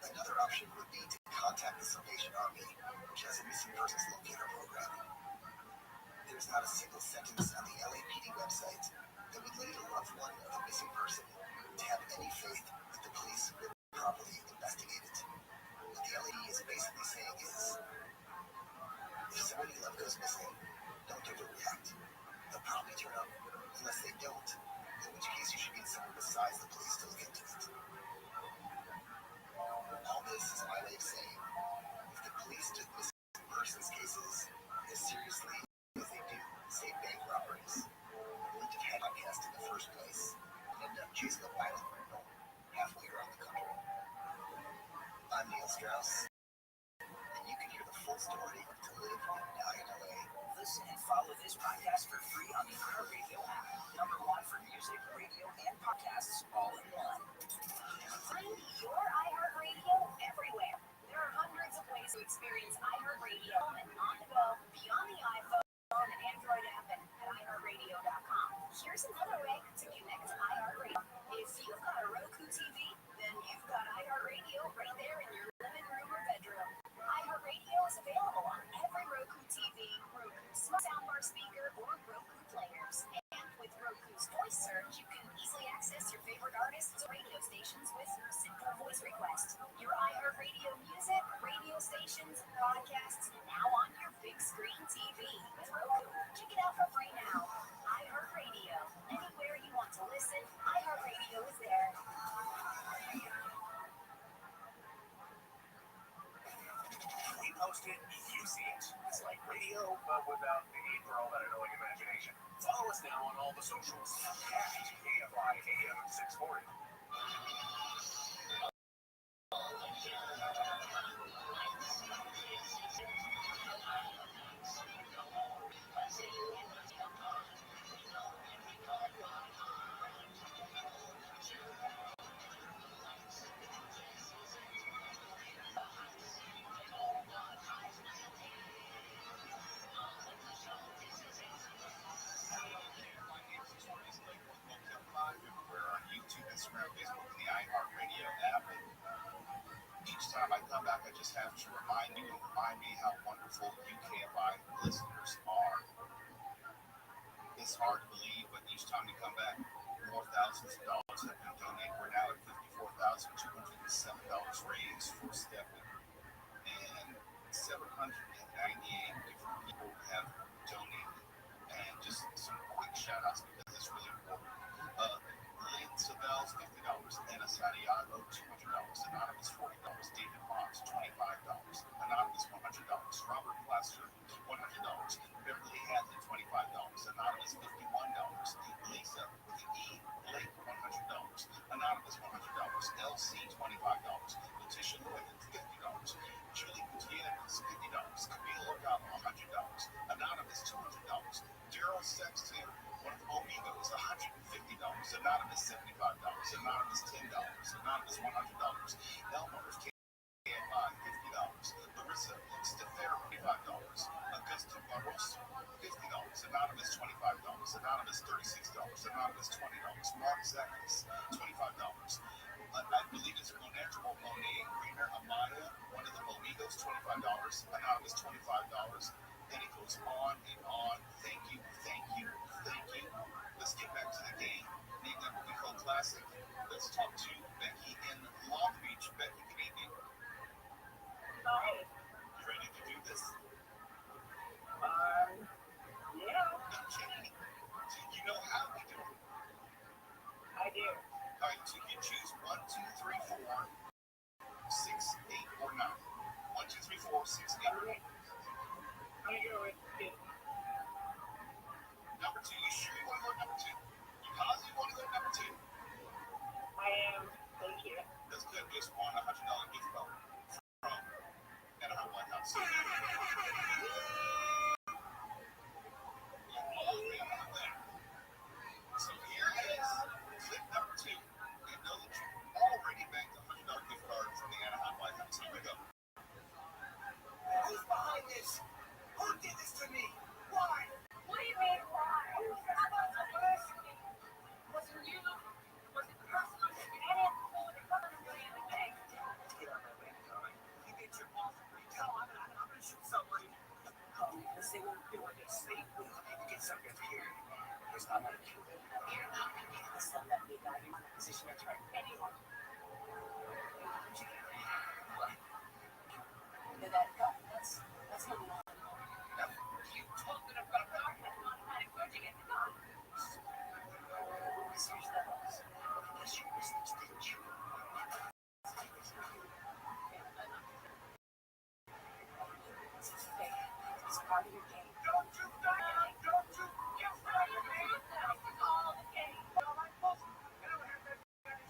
another option would be to contact the Salvation Army, which has a missing persons locator program. There's not a single sentence on the LAPD website that would lead a loved one of a missing person to have any faith that the police will properly investigate it. What the LAPD is basically saying is, if somebody you love goes missing, don't overreact. They'll probably turn up, unless they don't, in which case you should get someone besides the police to look into it. All this is my way of saying, if the police took missing persons cases as seriously as they do, say, bank robberies, they wouldn't have had a podcast in the first place and end up chasing a violent criminal halfway around the country. I'm Neil Strauss, and you can hear the full story to live and die in LA. Listen and follow this podcast for free on the iHeartRadio app. #1 for music, radio, and podcasts, all in one. Find your iHeartRadio everywhere. There are hundreds of ways to experience iHeartRadio and on the go, beyond the iPhone and Android app and at iHeartRadio.com. Here's another way to connect to iHeartRadio. If you've got a Roku TV, then you've got iHeartRadio right there in your living room or bedroom. iHeartRadio is available on every Roku TV, Roku soundbar speaker, or Roku players. And with Roku's voice search, you can easily access your favorite artists or radio stations with a simple voice request. Your iHeartRadio music, radio stations, podcasts, now on your big screen TV with Roku. Check it out for free now. iHeartRadio. Anywhere you want to listen, iHeartRadio is there. We post it, you see it. It's like radio, but without the need for all that annoying imagination. Follow us now on all the socials. @AFI AM 640. each time I come back, I just have to remind me how wonderful UKFI listeners are. It's hard to believe, but each time we come back, more thousands of dollars have been donated. We're now at $54,207 raised for Stephanie, and 798 different people have donated. And just some quick shout outs because it's really important. Lynn Savell's $50, Anna Santiago $200, Anonymous $40, David Moss $25, Anonymous $100, Robert Plaster $100, Beverly Hadley $25, Anonymous $51, Lisa with an E Blake $100, Anonymous $100, LC $25, Letitia Llewellyn $50, Julie Gutierrez $50, Camille O'Connell $100, Anonymous $200, Daryl Sexton, one of the Omegos, $150, Anonymous $75, Anonymous $10, Anonymous $100, Elmer KMI $50, Larissa Stefano $25, Augusta Barroso $50, Anonymous $25, Anonymous $36, Anonymous $20, Mark Zachas $25. I believe it's Monet Greener Amaya, one of the Omegos, $25, Anonymous $25. And it goes on and on. Thank you, thank you, thank you. Let's get back to the game. Name that what we call classic. Let's talk to Becky in Long Beach. Becky, good evening. Hi. You ready to do this? Yeah, Okay. You know how we do it. I do. All right, so you choose 1, 2, 3, 4, 6, 8, or 9. 1, 2, 3, 4, 6, 8. I'm gonna go with 50. Number 2, you sure you want to go number 2? You positive you want to go number 2? I am. Thank you. That's good. Just won a $100 gift card from Anaheim Lighthouse. So here is clip number 2. And know that you already banked a $100 gift card from the Anaheim Lighthouse. Here we go. Who's behind this? Who did this to me? Why? What do you mean, why? Was it you? Was it personal? I didn't pull the gun away in the bank. Get on my bank card. You get your balls free. Tell them I'm gonna shoot somebody. Let's say what we're doing is safe. We need to get something here. Here's how I'm gonna kill them. You're not gonna get this stuff that big guy in a position to try anyone. What? Did that go? That's not enough. You talking about where'd you get the gun? Here's the house. Unless you business, didn't you? This is fake. It's part of your game. Don't you die! Don't you! It's part of your game! It's all the game. All right, folks. You know,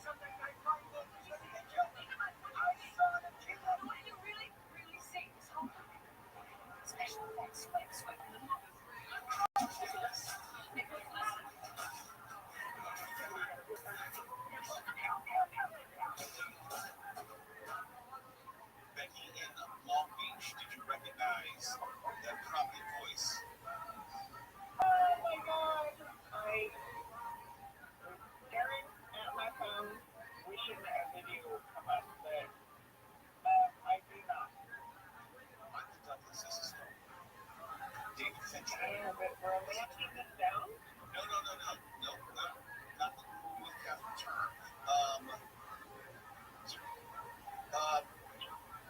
something I find that you didn't kill me. I saw the killer. What you really, really see this whole time. Special effects, sweat, and the mother. Becky in Long Beach, did you recognize that prominent voice? Oh my God! I was staring at my phone, wishing that video would come up, but I do not. Michael Douglas is a star. David Fincher. Yeah, but we're matching this down? No, not the movie with Catherine Turner.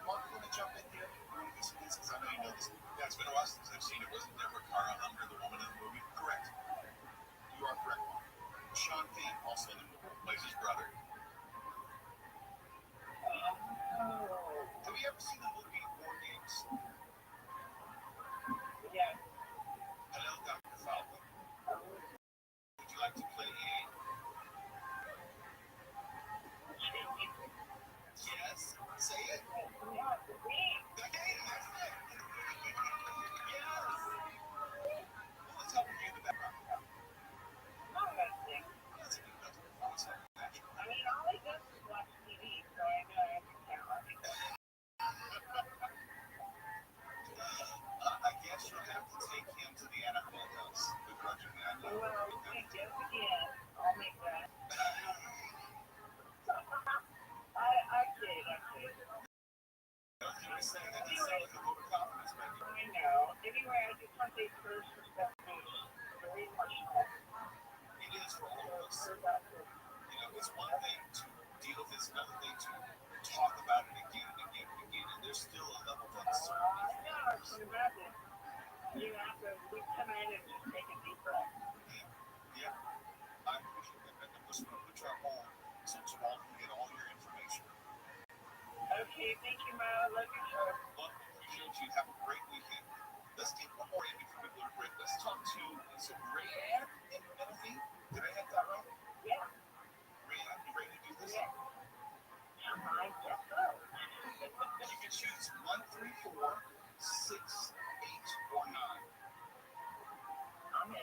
Mark, you want to jump in here? Because I know you know this. Yeah, it's been a while since I've seen it. Wasn't Deborah Kara Unger the woman in the movie? Correct. You are correct, Mark. Sean Penn, also in the movie, plays his brother. Have you ever seen the movie War Games? Yeah. Hello, Dr. Falco. Would you like to play a... Yes, say it. Yeah, the game. The game, that's it. Yes. Who is helping you in the background? Not that thing. That's a good. That's always helping natural. You have to come in and just take a deep breath. Yeah, I appreciate that. I'm just going to put you on hold so Jamal can get all your information. Okay, thank you, Ma. Love you, sir. Look, appreciate you. Have a great weekend. Let's take one more in before we go to break. Let's talk to, is it Rayanne in Menifee? Did I have that right? Yeah. Rayanne, you ready to do this? Yeah. I guess so. You can choose 1, 3, 4, 6, 8, or 9. I'm in.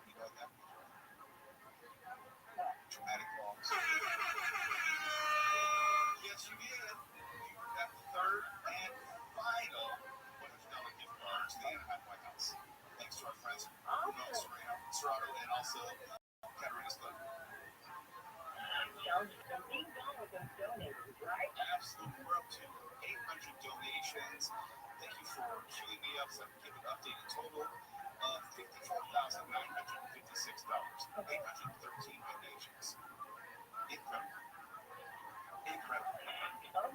You know that? Dramatic pause. Yes, you did. You got the third and final $100 gift card to the Anaheim White House. Thanks to our friends Serrano and also Catarina's Club. Absolutely. We're up to 800 donations. Thank you for queuing me up so I can give an updated total of $54,956. 813 donations. Incredible. Incredible.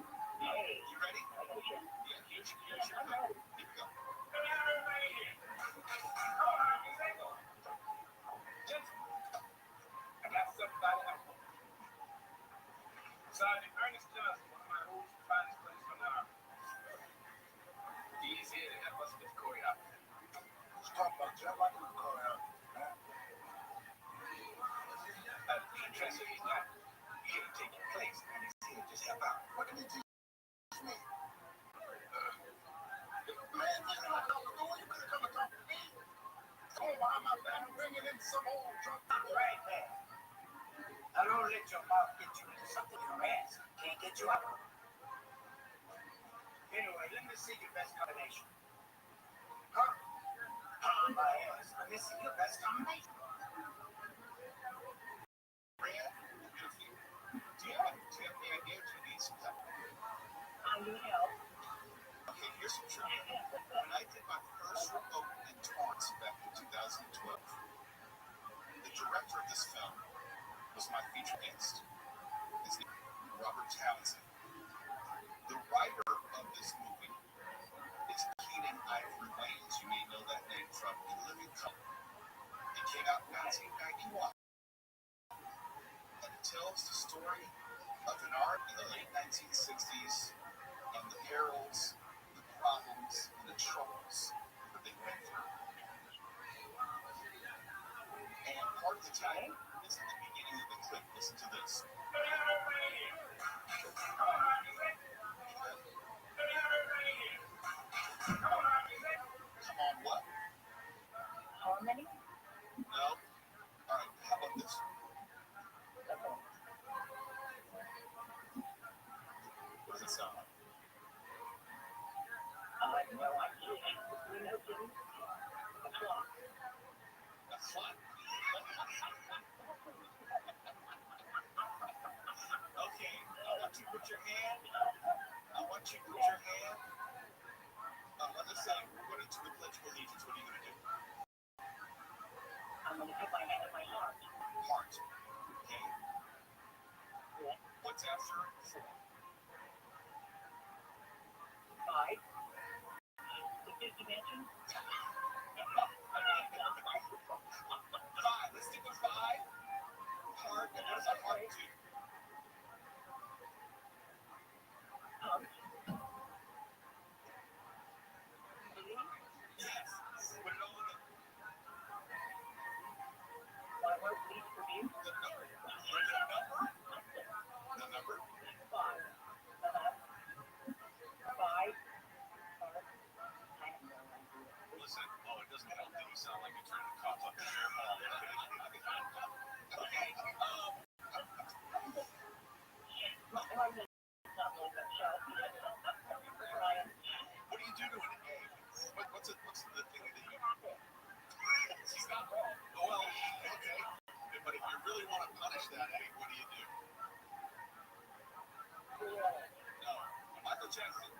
You ready? Yeah, here's your thing. Here we go. I got somebody else. Sergeant Ernest Johnson, one of my old finest players from the Army. He's here to help us with the choreography. Let's talk about that. I like the choreography. The dresser is not here to take your place, and he's here to just help out. What can he teach me? Man, you know, you could have come and talked to me. Oh, why am I bringing in some old drunk right there? Now don't let your mouth get you into something your ass can't get you out of. Anyway, let me see your best combination. Huh? My ass. Let me see your best combination. Brad, do you have any idea if you need some help? I need help. Okay, here's some trivia. When I did my first remote in Torrance back in 2012, the director of this film was my featured guest. His name is Robert Townsend. The writer of this movie is Keating Ivory Wayans. You may know that name from In Living Color. It came out in 1991. And it tells the story of an art in the late 1960s and the perils, the problems, and the troubles that they went through. And part of the time is at the beginning of the clip. Listen to this. Come on, what? Harmony? No. All right, how about this? What does it sound like? No idea. You know, Jimmy? A clock. A clock? Okay, I want you to put your hand. Let's say we're going to the Pledge of Allegiance. What are you going to do? I'm going to put my hand on my heart. Heart. Okay. Yeah. What's after 4? 5. The fifth dimension. 5. Let's stick with 5. Heart. And what does a heart do? Yes. Put it over the. My heart beats for you. The number. The number. 5. 5. Listen, it doesn't help that you sound like you're trying to cough up the air. Okay. What do you do to an egg? What's the thing that you? Stop. Well, okay. But if you really want to punish that egg, what do you do? No. Michael Jackson.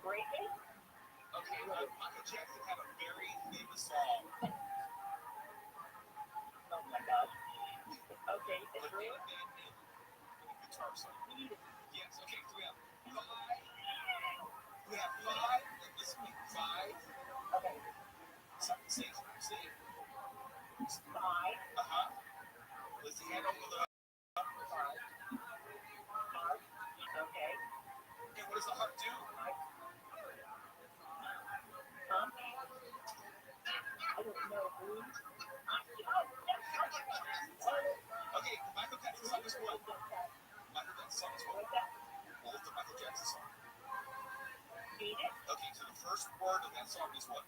Break it? Okay, Michael Jackson had a very famous song. Oh my gosh. Okay, it's real. Guitar solo. Yes, okay, so we have five. We have five. Listen to me. Five. Okay. Say. Five. Let's see, hand over the Heart. Okay. Okay, what does the heart do? Huh? I don't know. Okay, Michael Jackson song is what? Michael Jackson song is what? What was the Michael Jackson song? Beat it. Okay, so the first word of that song is what?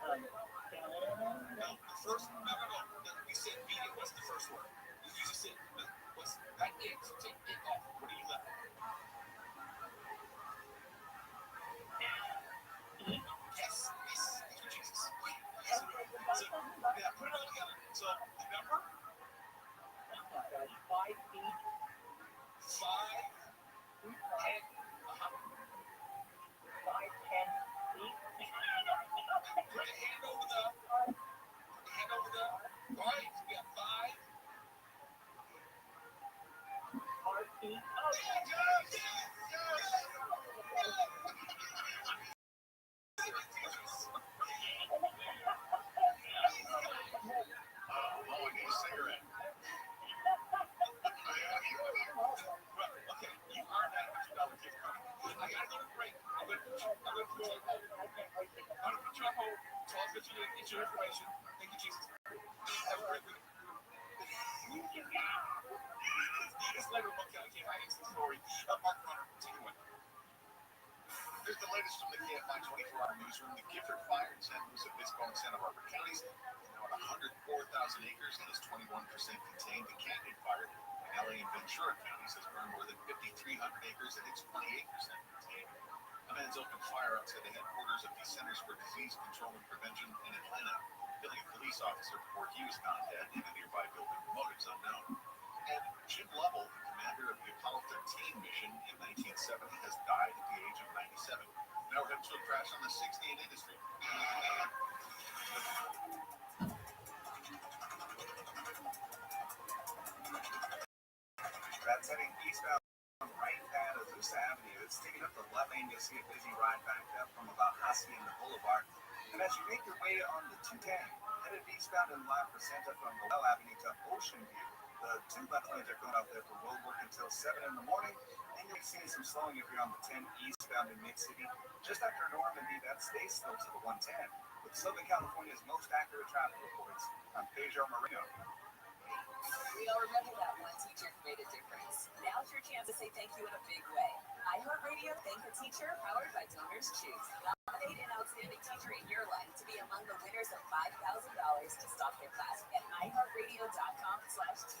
No. The first, no. We said beat it. What's the first word? You just said, what's that it? So take it off. What do you left? Yes. Thank you, Jesus. So, yeah, put it all together. So, the number? 5 feet. 5, 10. 5, 10 feet. Put the hand over the. All right, we have 5. Heartbeat. Oh, I need a cigarette. Okay, you are that $100 gift card. I gotta go to break. I'm gonna put you on hold. So I'll get your information. Thank you, Jesus. Have a great week. This letter book I can't hide the story. Mark Runner, take it away. Here's the latest from the KFI 24-hour newsroom. The Gifford Fire in San Luis Obispo and Santa Barbara counties is now at 104,000 acres and is 21% contained. The Canyon Fire in LA and Ventura counties has burned more than 5,300 acres and it's 28% contained. A man's opened fire outside the headquarters of the Centers for Disease Control and Prevention in Atlanta, killing a police officer before he was found dead in a nearby building. Motives unknown. And Jim Lovell, the commander of the Apollo 13 mission in 1970, has died at the age of 97. Now we're heading to a crash on the 68 industry. That's heading eastbound right at Azusa Avenue. It's taking up the left lane. You'll see a busy ride backed up from about Hacienda Boulevard. And as you make your way on the 210, headed eastbound in La Crescenta from Noel Avenue to Ocean View. The 2 left lanes are going out there for road work until 7 in the morning. And you'll see some slowing if you're on the 10 eastbound in Mid-City. Just after Normandy, that stays slow to the 110. With Southern California's most accurate traffic reports, I'm Pedro Marino. We all remember that one teacher who made a difference. Now's your chance to say thank you in a big way. iHeartRadio Thank a Teacher, powered by Donors Choose. Nominate an outstanding teacher in your life to be among the winners of $5,000 to stop their class at iHeartRadio.com/teachers.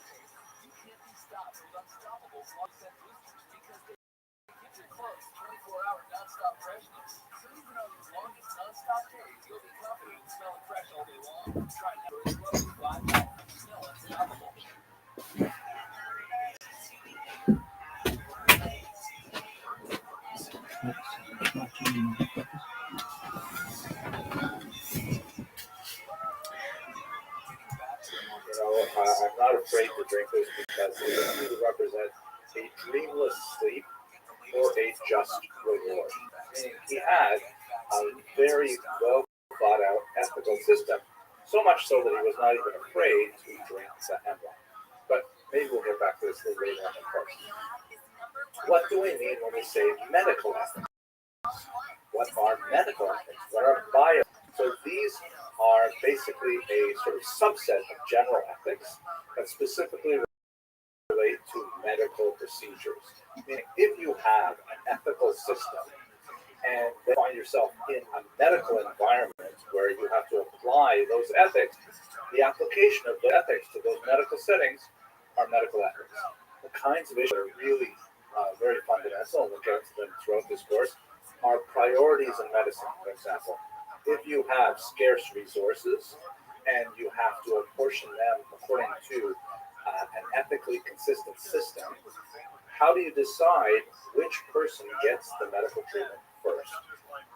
You can't be stopped with unstoppable Sunset boosters because they get your close 24-hour nonstop freshness. So even on these longest nonstop days, you'll be confident in smelling fresh all day long. Try Never Close 5 hours. Smell unstoppable. I'm not afraid to drink this because it either represents a dreamless sleep or a just reward. Meaning he had a very well thought out ethical system, so much so that he was not even afraid to drink the hemlock. But maybe we'll get back to this a little later on in the course. What do we mean when we say medical ethics? What are medical ethics? What are bio? So these are basically a sort of subset of general ethics that specifically relate to medical procedures. Meaning, if you have an ethical system and you find yourself in a medical environment where you have to apply those ethics, the application of the ethics to those medical settings are medical ethics. The kinds of issues that are really very fundamental, and we'll get into them throughout this course, are priorities in medicine, for example. If you have scarce resources and you have to apportion them according to an ethically consistent system, how do you decide which person gets the medical treatment first?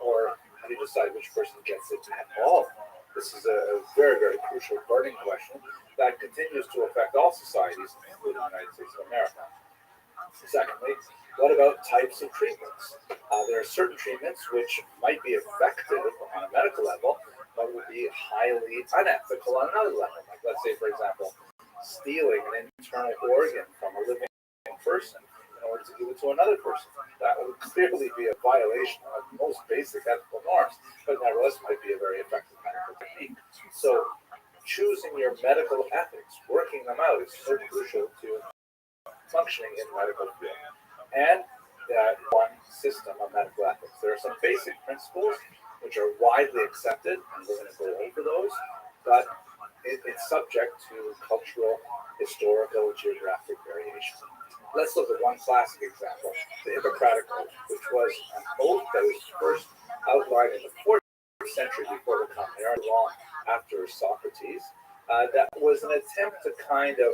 Or how do you decide which person gets it at all? This is a very, very crucial burning question that continues to affect all societies, including the United States of America. Secondly, what about types of treatments? There are certain treatments which might be effective on a medical level, but would be highly unethical on another level. Like, let's say, for example, stealing an internal organ from a living person in order to give it to another person. That would clearly be a violation of most basic ethical norms, but nevertheless might be a very effective medical technique. So, choosing your medical ethics, working them out, is so crucial to functioning in medical field. And that one system of medical ethics. There are some basic principles which are widely accepted, and we're going to go over those, but it's subject to cultural, historical, geographic variation. Let's look at one classic example, the Hippocratic Oath, which was an oath that was first outlined in the 4th century before the Common Era, long after Socrates. That was an attempt to kind of,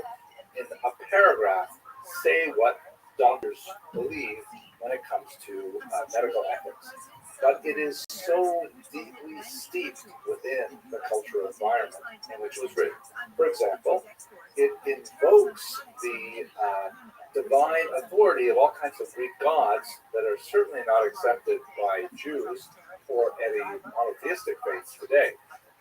in a paragraph, say what doctors believe when it comes to medical ethics. But it is so deeply steeped within the cultural environment in which it was written. For example, it invokes the divine authority of all kinds of Greek gods that are certainly not accepted by Jews or any monotheistic faiths today.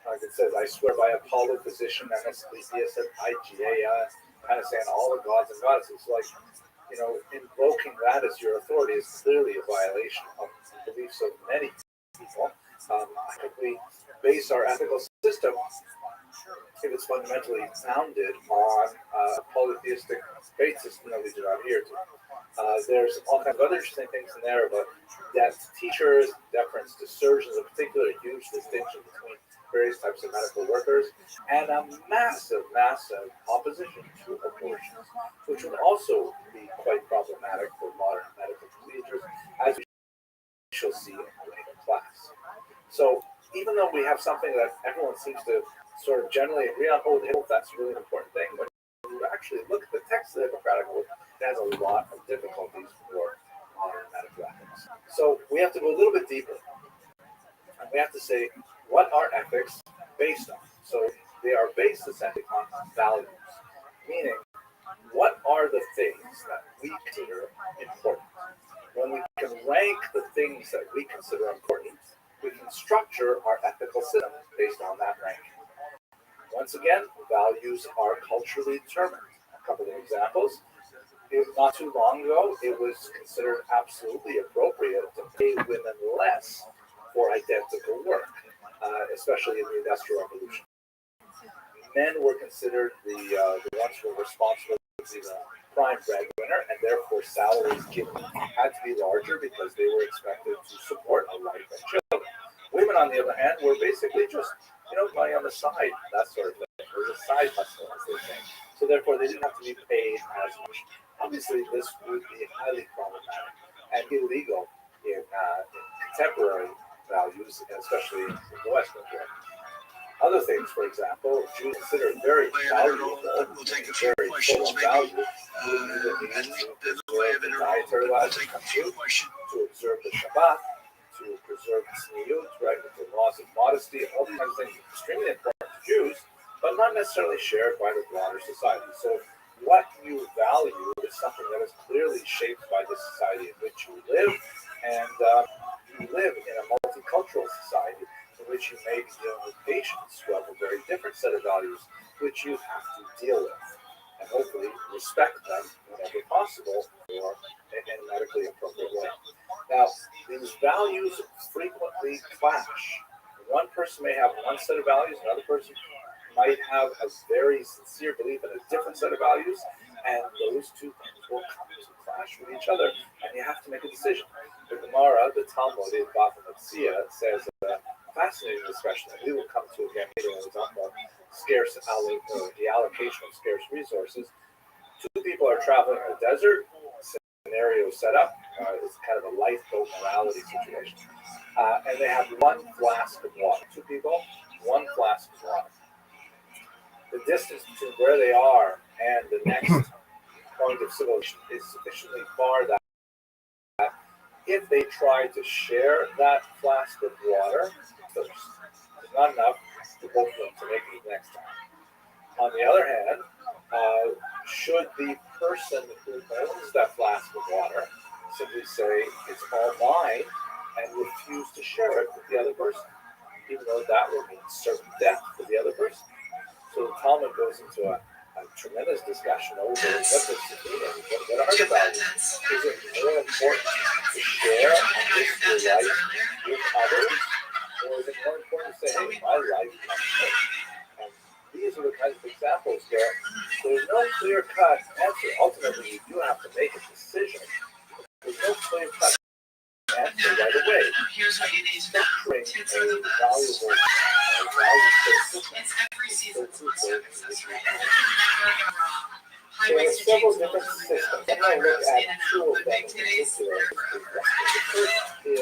Like it says, I swear by Apollo, physician, and Asclepius, and Igea, kind of saying all the gods and goddesses. Like, invoking that as your authority is clearly a violation of the beliefs of many people. We base our ethical system, if it's fundamentally founded on a polytheistic faith system that we do not adhere to. There's all kinds of other interesting things in there about death to teachers, deference to surgeons, in particular, a huge distinction between various types of medical workers, and a massive opposition to abortion, which would also be quite problematic for modern medical procedures, as we shall see in a later class. So even though we have something that everyone seems to sort of generally agree on, that's a really important thing, but when you actually look at the text of the Hippocratic Oath, it has a lot of difficulties for modern medical ethics. So we have to go a little bit deeper, and we have to say, what are ethics based on? So they are based essentially on values, meaning what are the things that we consider important? When we can rank the things that we consider important, we can structure our ethical system based on that ranking. Once again, values are culturally determined. A couple of examples. Not too long ago, it was considered absolutely appropriate to pay women less for identical work, especially in the Industrial Revolution. Men were considered the ones who were responsible for the prime breadwinner, and therefore salaries given had to be larger because they were expected to support a wife and children. Women, on the other hand, were basically just money on the side, that sort of thing. It was a side hustle, as they say. So therefore, they didn't have to be paid as much. Obviously, this would be highly problematic and illegal in contemporary values, especially in the Western world. Other things, for example, Jews consider very valuable, very full of value, the dietary laws of to observe the Shabbat, to preserve the tzniut, right, with the laws of modesty, all these kinds of things are extremely important to Jews, but not necessarily shared by the broader society. So what you value is something that is clearly shaped by the society in which you live, and you live in a multicultural society in which you may be dealing with patients who have a very different set of values, which you have to deal with, and hopefully respect them whenever possible or in a medically appropriate way. Now, these values frequently clash. One person may have one set of values, another person might have a very sincere belief in a different set of values, and those two things will come to clash with each other, and you have to make a decision. The Gemara, the Talmud in Bava Metzia, says a fascinating discussion that we will come to again later when we talk about the allocation of scarce resources. Two people are traveling in a desert. Scenario set up. It's kind of a lifeboat morality situation. And they have one flask of water. Two people, one flask of water. The distance between where they are and the next point of civilization is sufficiently far that if they try to share that flask of water, there's not enough for both of them to make it the next time. On the other hand, should the person who owns that flask of water simply say it's all mine and refuse to share it with the other person, even though that would mean certain death for the other person? So the Talmud goes into a tremendous discussion over what this means, what are the values? Is it more important to share and risk your life with others, or is it more important to say, hey, my life comes first? And these are the kinds of examples where there's no clear-cut answer. Ultimately, you do have to make a decision. There's no clear-cut answer right away. Structuring a valuable there are several different systems. I'm going to look at two of them in particular. The first is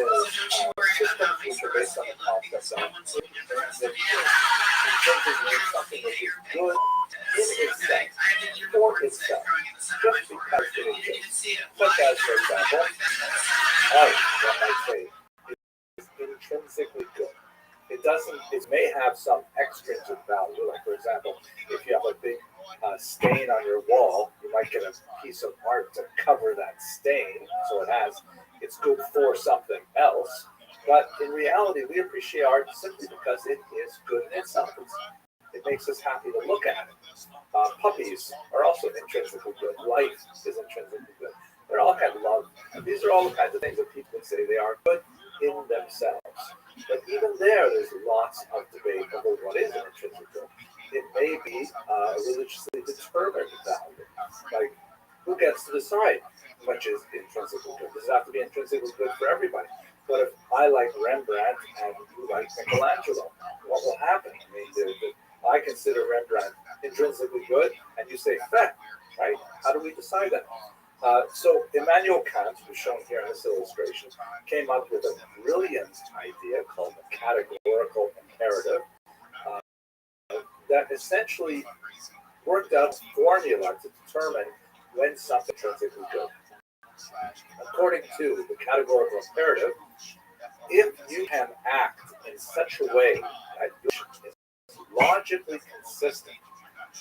systems which are based on the concept of intrinsic good. Intrinsic means something that is good in itself, for itself, just because it exists. Such as, for example, art, one might say, is intrinsically good. It may have some extrinsic value, like, for example, if you have a big stain on your wall, you might get a piece of art to cover that stain, so it's good for something else. But in reality, we appreciate art simply because it is good in itself. It makes us happy to look at it. Puppies are also intrinsically good. Life is intrinsically good. They're all kinds of love. And these are all the kinds of things that people say they are good in themselves. But even there's lots of debate over what is an intrinsic good. It may be a religiously determined value. Like, who gets to decide which is intrinsically good? Does it have to be intrinsically good for everybody? But if I like Rembrandt and you like Michelangelo, what will happen? I mean, I consider Rembrandt intrinsically good, and you say fact, right? How do we decide that? So Immanuel Kant, who's shown here in this illustration, came up with a brilliant idea called the categorical imperative that essentially worked out a formula to determine when something is intrinsically good. According to the categorical imperative, if you can act in such a way that is logically consistent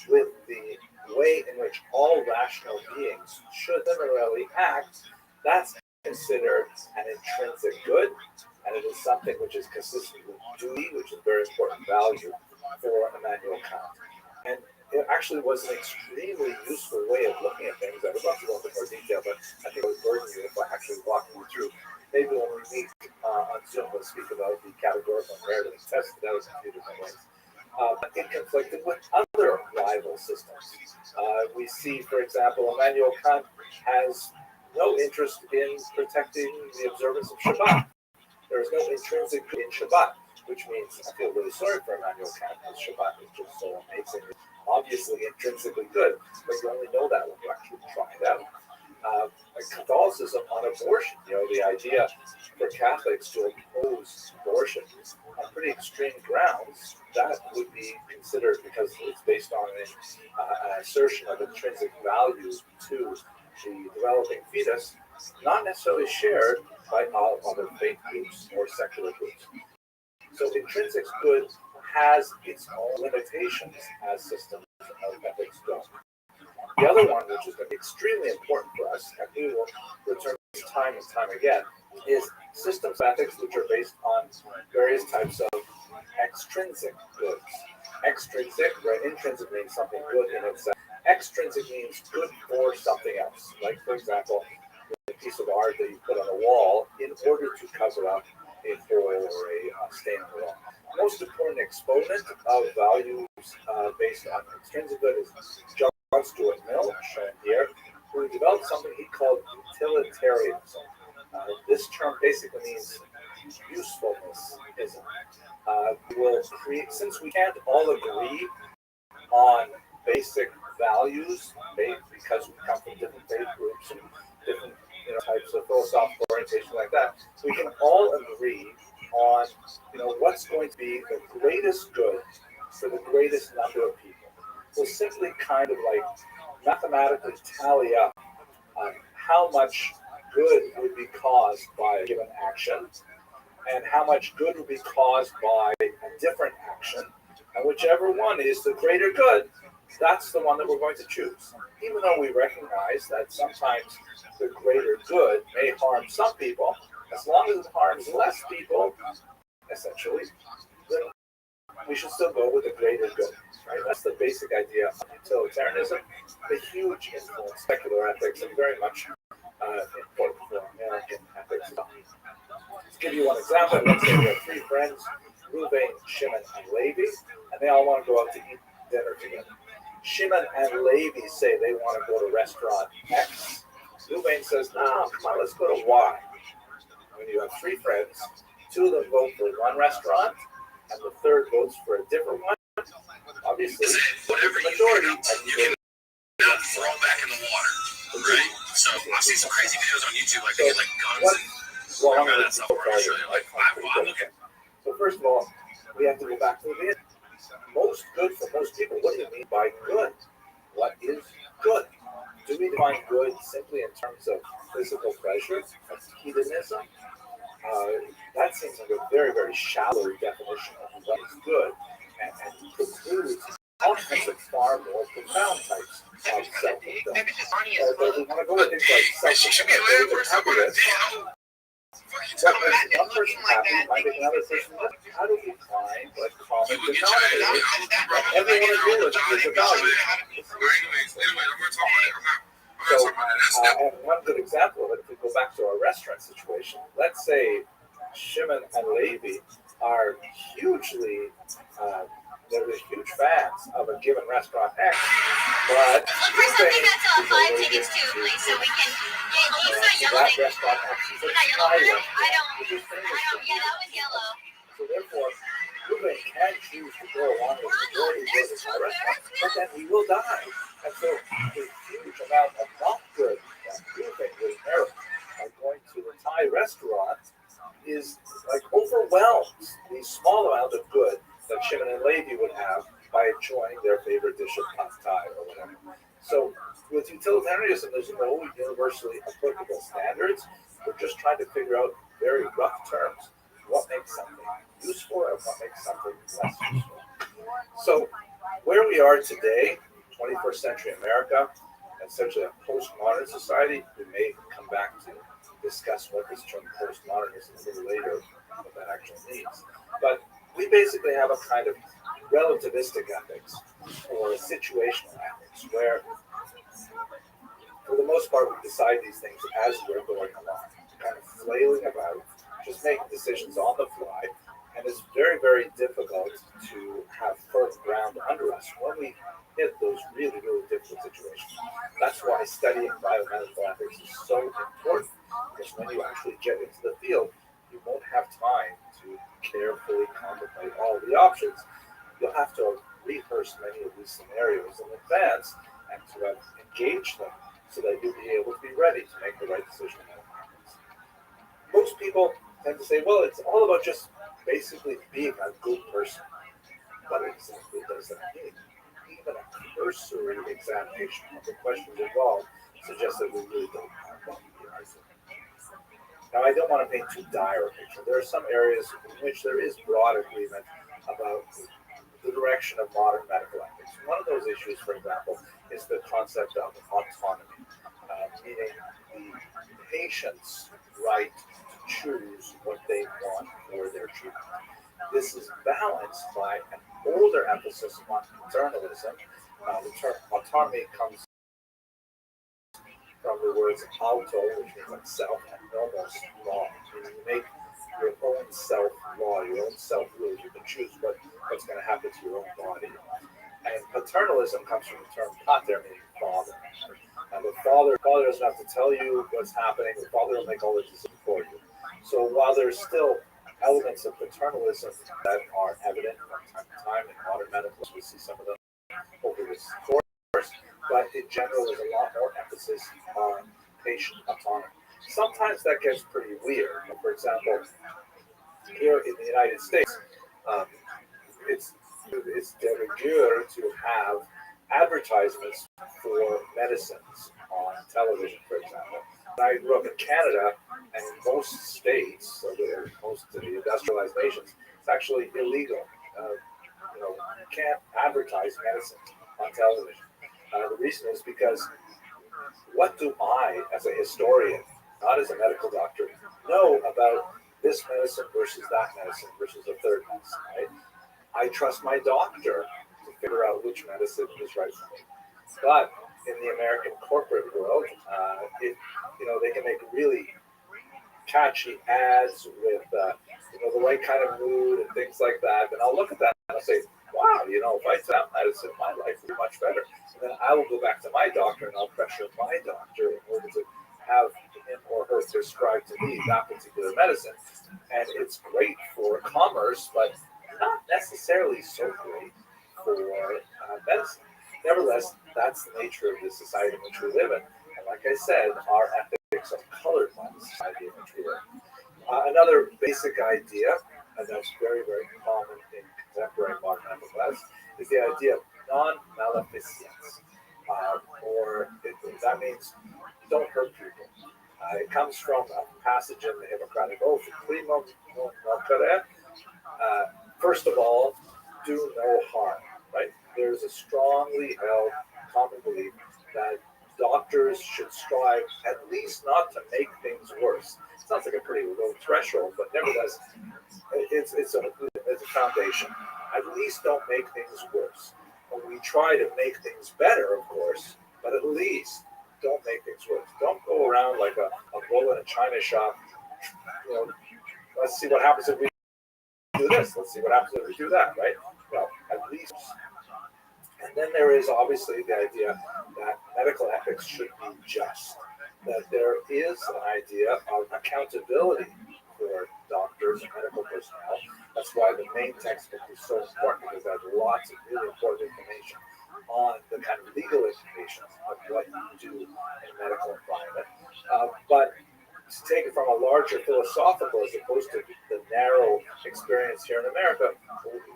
with the way in which all rational beings should similarly act, that's considered an intrinsic good, and it is something which is consistent with duty, which is a very important value for Immanuel Kant. And it actually was an extremely useful way of looking at things. I would love to go into more detail, but I think it would burden you if I actually walk you through. Maybe when we meet on Zoom, we'll speak about the categorical imperative and test it out in a few different ways. But it conflicted with other rival systems. We see, for example, Immanuel Kant has no interest in protecting the observance of Shabbat. There is no intrinsic in Shabbat, which means I feel really sorry for Immanuel Kant, because Shabbat is just so amazing, obviously intrinsically good, but you only know that when you actually try it out. Catholicism on abortion, the idea for Catholics to oppose abortion on pretty extreme grounds, that would be considered, because it's based on an assertion of intrinsic value to the developing fetus, not necessarily shared by all other faith groups or secular groups. So intrinsic good has its own limitations as systems of ethics go. The other one, which is going to be extremely important for us, and we will return to this time and time again, is systems of ethics which are based on various types of extrinsic goods. Extrinsic, right? Intrinsic means something good in itself. Extrinsic means good for something else. Like, for example, a piece of art that you put on a wall in order to cover up a hole or a stain on the wall. The most important exponent of values based on extrinsic good is John Stuart Mill, shown here, who developed something he called utilitarianism. This term basically means usefulness-ism. Will create, since we can't all agree on basic values, because we come from different faith groups and different types of philosophical orientation like that, we can all agree on what's going to be the greatest good for the greatest number of people. We'll simply kind of like mathematically tally up how much good would be caused by a given action and how much good would be caused by a different action, and whichever one is the greater good, that's the one that we're going to choose. Even though we recognize that sometimes the greater good may harm some people, as long as it harms less people, essentially, then we should still go with the greater good. Right? That's the basic idea of utilitarianism, the huge influence of secular ethics, and very much important for American ethics. To give you one example, let's say we have three friends, Reuven, Shimon, and Levi, and they all want to go out to eat dinner together. Shimon and Levi say they want to go to restaurant X. Reuven says, no, come on, let's go to Y. When you have three friends, two of them vote for one restaurant, and the third votes for a different one, obviously, whatever the you majority. you can not throw back in the water, right? So I've seen some crazy videos on YouTube, like they get like guns and all that stuff. I'll show you. Like I'm looking. So first of all, we have to go back to the beginning. Most good for most people. What do you mean by good? What is good? Do we define good simply in terms of physical pleasure, of hedonism? That seems like a very, very shallow definition of what is good, and precludes all kinds of far more profound types of self-fulfillment. But we want to go with things like self-fulfillment. One person happy might make another person happy. How do we find what common denominator everyone agrees with is a value? So, and one good example of it, if we go back to our restaurant situation, let's say Shimon and Levi are hugely, they're huge fans of a given restaurant X, but Look for something that's 5 tickets too, please, so we can get that restaurant X is a Thai restaurant, which is famous for yeah, that was yellow. So therefore, Reuben can choose to go along with the majority of the Thai restaurant, but then he will die. And so the huge amount of not good that Reuben will inherit by going to the Thai restaurant is like overwhelms the small amount of good that Shimon and Levi would have by enjoying their favorite dish of pad Thai or whatever. So with utilitarianism, there's no universally applicable standards. We're just trying to figure out very rough terms what makes something useful and what makes something less useful. So where we are today, 21st century America, essentially a postmodern society, we may come back to discuss what this term postmodernism a little later, what that actually means. But we basically have a kind of relativistic ethics or situational ethics where, for the most part, we decide these things as we're going along, kind of flailing about, just making decisions on the fly, and it's very, very difficult to have firm ground under us when we hit those really, really difficult situations. That's why studying biomedical ethics is so important, because when you actually get into the field, you won't have time to carefully contemplate all the options. You'll have to rehearse many of these scenarios in advance and to have engaged them so that you'll be able to be ready to make the right decision when it happens. Most people tend to say, well, it's all about just basically being a good person. What exactly does that mean? Even a cursory examination of the questions involved suggests that we really don't have one here. Now, I don't want to paint too dire a picture. There are some areas in which there is broad agreement about the direction of modern medical ethics. One of those issues, for example, is the concept of autonomy, meaning the patient's right to choose what they want for their treatment. This is balanced by an older emphasis on paternalism. The term autonomy comes from the words auto, which means like self, and nomos, law, meaning you make your own self-law, your own self-rules. You can choose what's going to happen to your own body. And paternalism comes from the term pater, meaning father. And the father doesn't have to tell you what's happening. The father will make all the decisions for you. So while there's still elements of paternalism that are evident from time to time in modern medicine, we see some of them over this course, but in general, there's a lot more emphasis on patient autonomy. Sometimes that gets pretty weird. For example, here in the United States, it's de rigueur to have advertisements for medicines on television, for example. When I grew up in Canada, and in most states, so most of the industrialized nations, it's actually illegal. You can't advertise medicine on television. The reason is because what do I, as a historian, not as a medical doctor, know about this medicine versus that medicine versus a third medicine, right? I trust my doctor to figure out which medicine is right for me. But in the American corporate world, they can make really catchy ads with the right kind of mood and things like that. And I'll look at that and I'll say, wow, if I took that medicine, my life would be much better. And then I will go back to my doctor and I'll pressure my doctor in order to have him or her prescribe to me that particular medicine. And it's great for commerce, but not necessarily so great for medicine. Nevertheless, that's the nature of the society in which we live in. And like I said, our ethics are colored by the society in which we live. Another basic idea, and that's very, very common in contemporary modern ethics, is the idea of non-maleficence. That means don't hurt people. It comes from a passage in the Hippocratic Oath, primum non nocere. First of all, do no harm, right? There's a strongly held common belief that doctors should strive at least not to make things worse. Sounds like a pretty low threshold, but nevertheless, it's a foundation. At least don't make things worse. When we try to make things better, of course, but at least don't make things worse. Don't go around like a bull in a china shop. Let's see what happens if we do this. Let's see what happens if we do that, right? Well, at least. And then there is obviously the idea that medical ethics should be just, that there is an idea of accountability for doctors and medical personnel. That's why the main textbook is so important, because it has lots of really important information on the kind of legal implications of what you do in a medical environment. But to take it from a larger philosophical as opposed to the narrow experience here in America,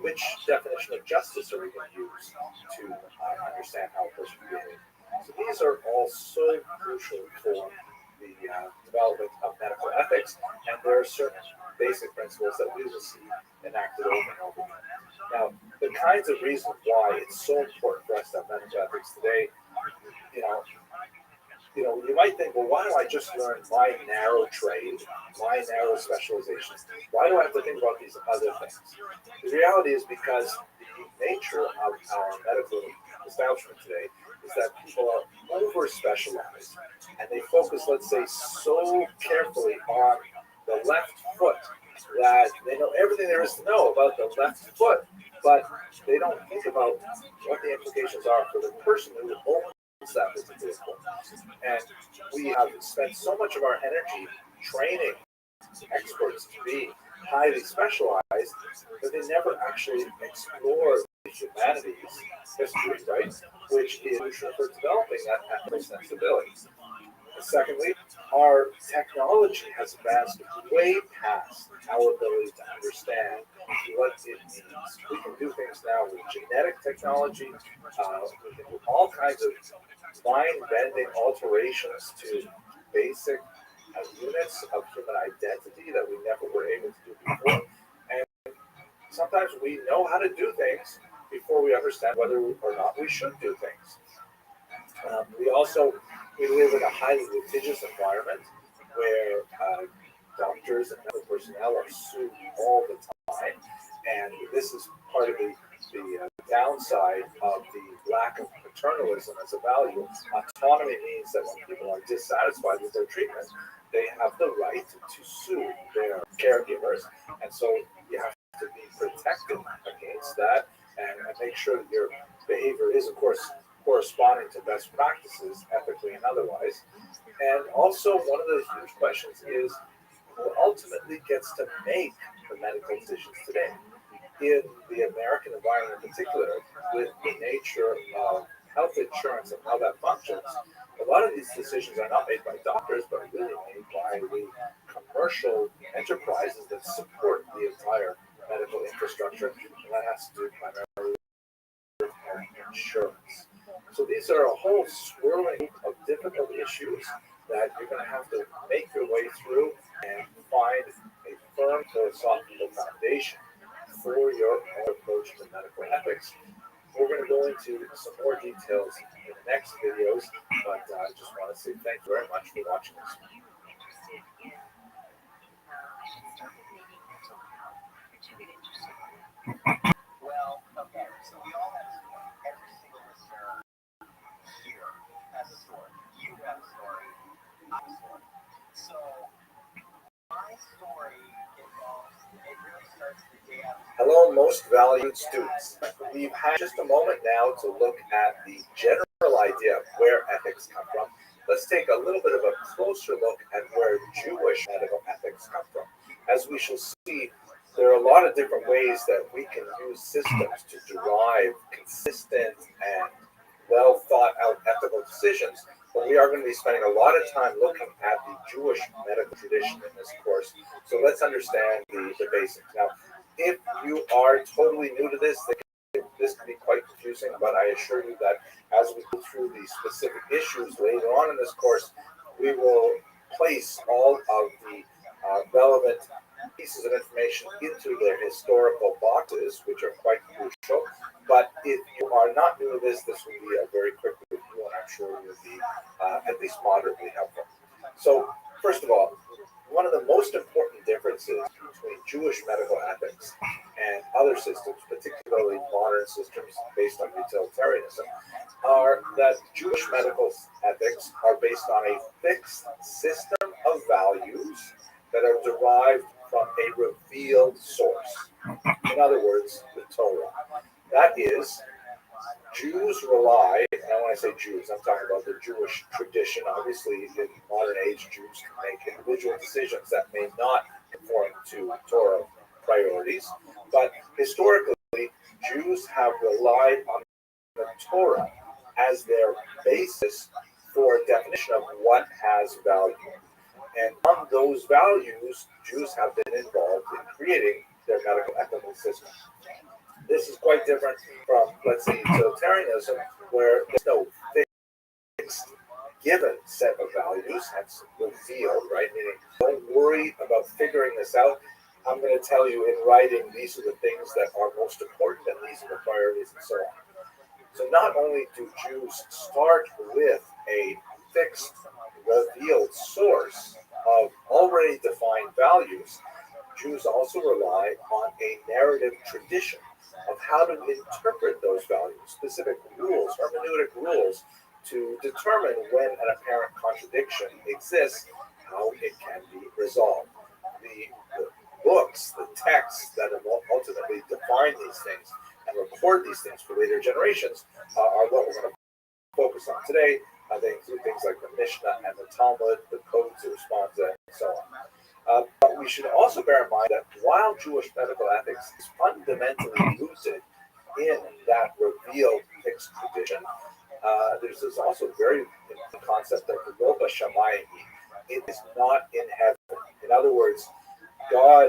which definition of justice are we going to use to understand how a person behaves? So these are all so crucial for the development of medical ethics, and there are certain basic principles that we will see enacted over and over again. Now, the kinds of reasons why it's so important for us to have medical ethics today, you might think, well, why do I just learn my narrow trade, my narrow specialization? Why do I have to think about these other things? The reality is because the nature of our medical establishment today is that people are over-specialized, and they focus, let's say, so carefully on the left foot that they know everything there is to know about the left foot, but they don't think about what the implications are for the person who owns that particular foot. And we have spent so much of our energy training experts to be highly specialized that they never actually explore the humanities history, right? Which is crucial for developing that ethical sensibility. And secondly, our technology has advanced way past our ability to understand what it means. We can do things now with genetic technology, we can do all kinds of mind-bending alterations to basic units of human identity that we never were able to do before. And sometimes we know how to do things before we understand whether or not we should do things. We live in a highly litigious environment where doctors and medical personnel are sued all the time, and this is part of the downside of the lack of paternalism as a value. Autonomy means that when people are dissatisfied with their treatment, they have the right to sue their caregivers, and so you have to be protected against that and make sure that your behavior is, of course, corresponding to best practices, ethically and otherwise. And also, one of the huge questions is who ultimately gets to make the medical decisions today? In the American environment in particular, with the nature of health insurance and how that functions, a lot of these decisions are not made by doctors, but really made by the commercial enterprises that support the entire medical infrastructure, and that has to do primarily with insurance. So these are a whole swirling of difficult issues that you're going to have to make your way through and find a firm philosophical foundation for your approach to medical ethics. We're going to go into some more details in the next videos, but I just want to say thank you very much for watching this. Well, okay, so we all have a story. Every single listener here has a story. You have a story. I have a story. So my story involves, it really starts the day I was. Hello, most valued students. We've had just a moment now to look at the general idea of where ethics come from. Let's take a little bit of a closer look at where Jewish medical ethics come from. As we shall see, there are a lot of different ways that we can use systems to derive consistent and well thought out ethical decisions, but we are going to be spending a lot of time looking at the Jewish medical tradition in this course. So let's understand the basics. Now, if you are totally new to this, this can be quite confusing, but I assure you that as we go through the specific issues later on in this course, we will place all of the relevant pieces of information into their historical boxes, which are quite crucial. But if you are not new to this, this will be a very quick review, and I'm sure will be at least moderately helpful. So, first of all, one of the most important differences between Jewish medical ethics and other systems, particularly modern systems based on utilitarianism, are that Jewish medical ethics are based on a fixed system of values that are derived from a revealed source. In other words, the Torah. That is, Jews rely, and when I say Jews, I'm talking about the Jewish tradition. Obviously, in modern age, Jews can make individual decisions that may not conform to Torah priorities. But historically, Jews have relied on the Torah as their basis for a definition of what has value. And on those values, Jews have been involved in creating their medical ethical system. This is quite different from, let's say, utilitarianism, where there's no fixed given set of values, hence revealed, right? Meaning, don't worry about figuring this out. I'm going to tell you in writing, these are the things that are most important, and these are the priorities, and so on. So not only do Jews start with a fixed, revealed source of already defined values, Jews also rely on a narrative tradition of how to interpret those values, specific rules, hermeneutic rules, to determine when an apparent contradiction exists, how it can be resolved. The books, the texts that ultimately define these things and record these things for later generations are what we're going to focus on today. They include things like the Mishnah and the Talmud, the codes, the responsa, and so on. But we should also bear in mind that while Jewish medical ethics is fundamentally rooted in that revealed fixed tradition, there's this also very important concept of Roba Shamayim. It is not in heaven. In other words, God,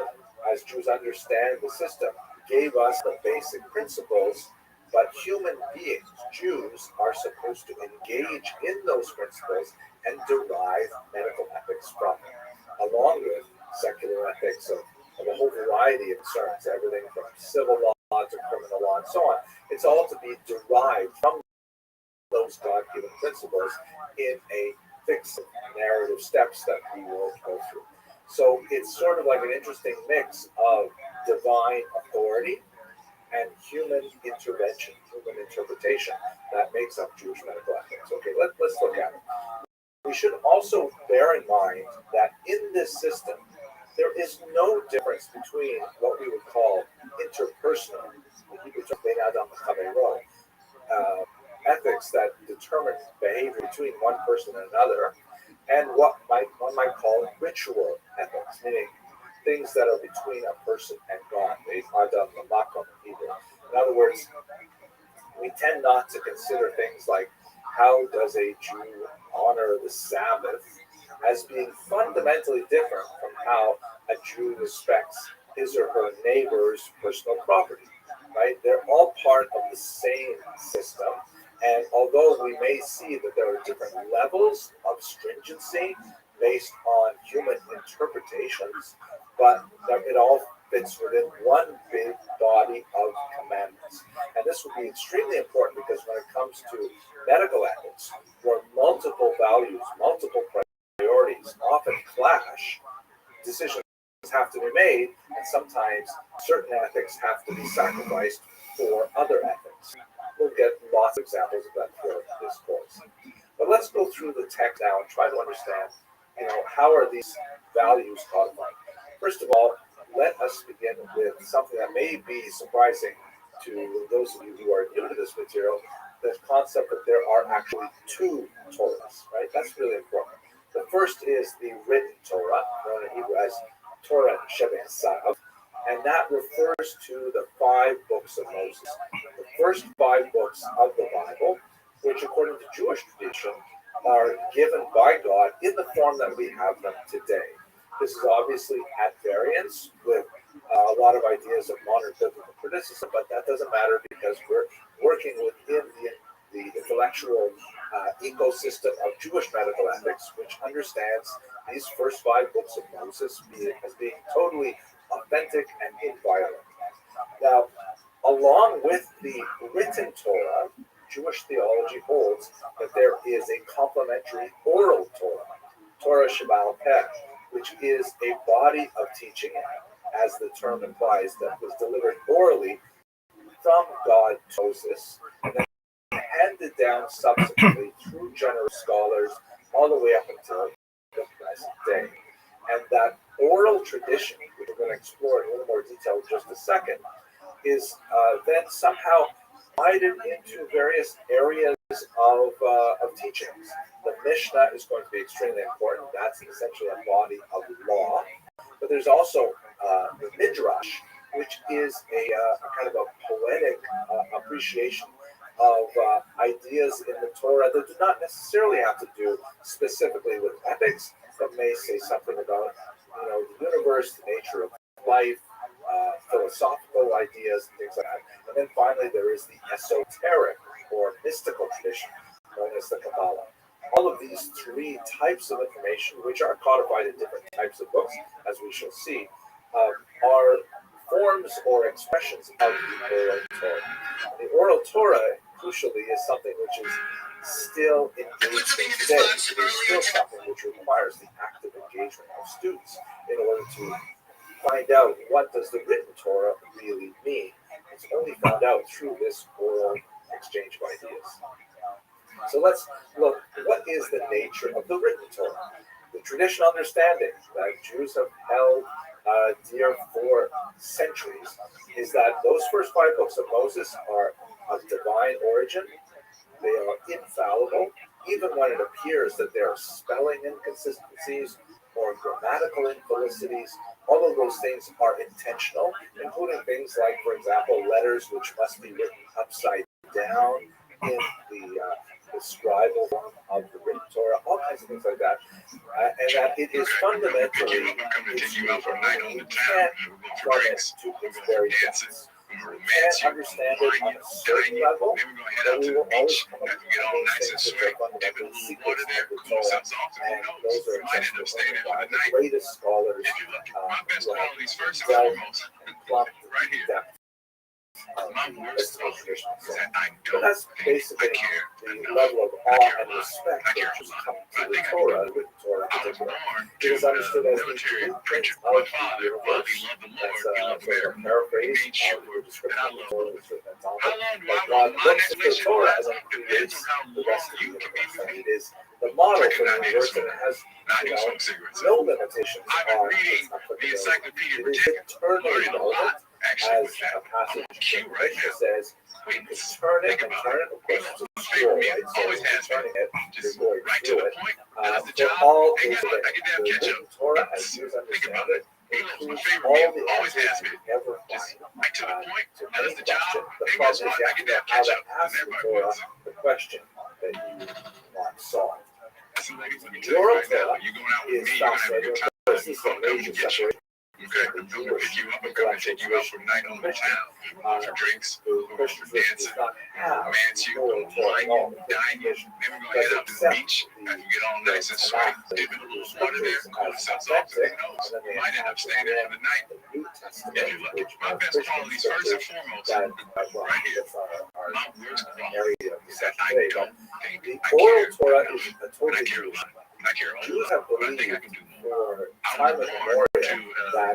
as Jews understand the system, gave us the basic principles, but human beings, Jews, are supposed to engage in those principles and derive medical ethics from them, along with secular ethics of a whole variety of concerns, everything from civil law to criminal law and so on. It's all to be derived from those God-given principles in a fixed narrative steps that we will go through. So it's sort of like an interesting mix of divine authority and human intervention, human interpretation that makes up Jewish medical ethics. Okay, let's look at it. We should also bear in mind that in this system, there is no difference between what we would call interpersonal, ethics that determine behavior between one person and another, and what one might call ritual ethics, meaning things that are between a person and God. In other words, we tend not to consider things like how does a Jew honor the Sabbath as being fundamentally different from how a Jew respects his or her neighbor's personal property, right? They're all part of the same system. And although we may see that there are different levels of stringency based on human interpretations, but it all fits within one big body of commandments. And this will be extremely important because when it comes to medical ethics, where multiple values, multiple priorities often clash, decisions have to be made, and sometimes certain ethics have to be sacrificed for other ethics. We'll get lots of examples of that throughout this course. But let's go through the text now and try to understand, how are these values codified? First of all, let us begin with something that may be surprising to those of you who are new to this material, the concept that there are actually two Torahs, right? That's really important. The first is the written Torah, known in Hebrew as Torah Shebe'esav, and that refers to the 5 books of Moses. The first 5 books of the Bible, which according to Jewish tradition, are given by God in the form that we have them today. This is obviously at variance with a lot of ideas of modern biblical criticism, but that doesn't matter because we're working within the intellectual ecosystem of Jewish medical ethics, which understands these first 5 books of Moses as being totally authentic and inviolate. Now, along with the written Torah, Jewish theology holds that there is a complementary oral Torah, Torah Shebaal Peh, which is a body of teaching, as the term implies, that was delivered orally from God to Moses, and then handed down subsequently through generous scholars all the way up until the present day. And that oral tradition, which we're going to explore in a little more detail in just a second, is then somehow divided into various areas of teachings. The Mishnah is going to be extremely important. That's essentially a body of law. But there's also the Midrash, which is a kind of a poetic appreciation of ideas in the Torah that do not necessarily have to do specifically with ethics, but may say something about the universe, the nature of life, philosophical ideas, and things like that. And then finally, there is the esoteric or mystical tradition known as the Kabbalah. All of these 3 types of information, which are codified in different types of books, as we shall see, are forms or expressions of the oral Torah. The oral Torah, crucially, is something which is still engaged in today. It is still something which requires the active engagement of students in order to find out what does the written Torah really mean. It's only found out through this oral exchange of ideas. So let's look, what is the nature of the written Torah? The traditional understanding that Jews have held dear for centuries is that those first 5 books of Moses are of divine origin. They are infallible, even when it appears that there are spelling inconsistencies or grammatical infelicities. All of those things are intentional, including things like, for example, letters which must be written upside down in the scribal form of the written Torah, all kinds of things like that. And that it is fundamentally, you can't run it to its very depths. We can't understand it on a certain level, but we will always come up with those things that are fundamental secrets of the Torah, and those are essentially by the greatest scholars who have delved and plumbed the depth of the mystical tradition. But that's basically the level of awe and respect that Jews come to the Torah, the written Torah in particular. It is understood as the blueprint of the universe. That's sort of a paraphrase of the description of the Torah that's written in Talmud. But God looks at the Torah and then creates the rest of the universe. And it is the model for the universe, and it has no limitations on its applicability. It is eternally relevant, as a passage in Mishnah says. You can turn it and turn it, of course, it's a scroll, right? So when you're turning it, you're going through it. For all ages, the written Torah, as Jews understand it, includes all the answers you ever find to any question. The problem is you have to know how to ask the Torah the question that you want solved. The oral Torah is fascinating. This is the major separation Okay, I'm gonna pick you up. I'm gonna take you out for night on the town. For drinks, we'll go for dancing, romance you, wine you, dine you. Then we're gonna head out to the beach. I can get all nice and sweaty. Dip in a little water there, cool ourselves off, and who knows? We might end up staying there for the night. If you're lucky. My best qualities, first and foremost, right here. My worst quality is that I don't think I care. And I care a lot. I care a lot, but I think I can do more. I was born to a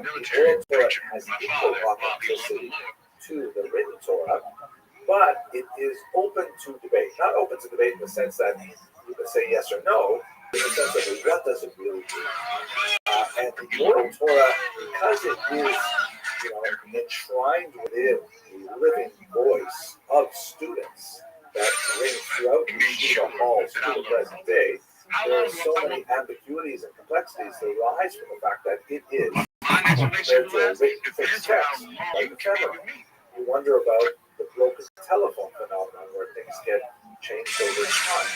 military preacher. My father, while he loved the Lord, to the written Torah, but it is open to debate. Not open to debate in the sense that you can say yes or no, in the sense of what does it really do? And the oral Torah, because it is, enshrined within the living voice of students that rings throughout the yeshiva halls to the present day, there are so many ambiguities and complexities that arise from the fact that it is compared to a written fixed text, like a camera. You wonder about the broken telephone phenomenon where things get changed over time.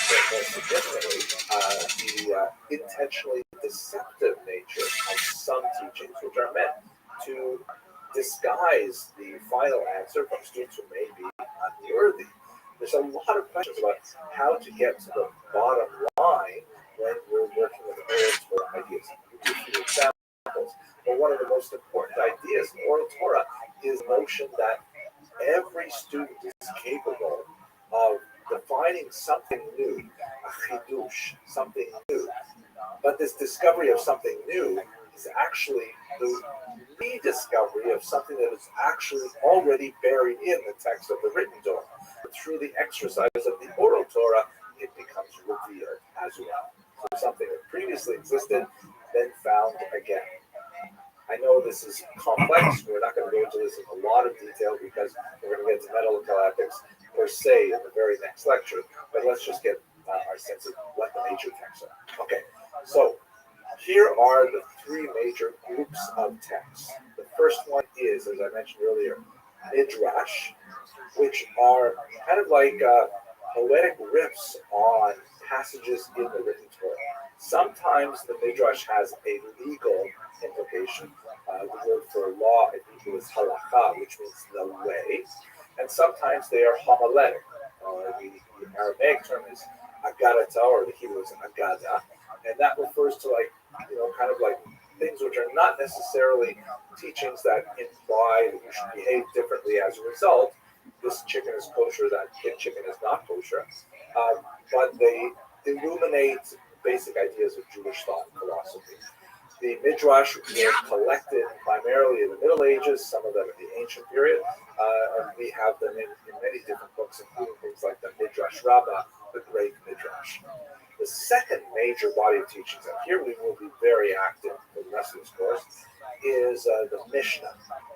But more significantly, the intentionally deceptive nature of some teachings, which are meant to disguise the final answer from students who may be unworthy. There's a lot of questions about how to get to the bottom line when we're working with oral Torah ideas. I'll give you a few examples. But one of the most important ideas in oral Torah is the notion that every student is capable of defining something new, a chidush, something new. But this discovery of something new is actually the rediscovery of something that is actually already buried in the text of the written Torah. Through the exercise of the oral Torah, it becomes revealed as well. So something that previously existed, then found again. I know this is complex. We're not going to go into this in a lot of detail because we're going to get to medical ethics per se in the very next lecture. But let's just get our sense of what the major texts are. Okay, so here are the three major groups of texts. The first one is, as I mentioned earlier, midrash, which are kind of like poetic riffs on passages in the written Torah. Sometimes the midrash has a legal implication. The word for law in Hebrew is halakha, which means the way. And sometimes they are homiletic. The Aramaic term is agadata, or the Hebrew is agada. And that refers to kind of like things which are not necessarily teachings that imply that you should behave differently as a result. This chicken is kosher, that chicken is not kosher. But they illuminate basic ideas of Jewish thought and philosophy. The midrash were collected primarily in the Middle Ages, some of them in the ancient period, and we have them in many different books, including things like the Midrash Rabbah, the Great Midrash. The second major body of teachings, and here we will be very active for the rest of this course, is the Mishnah.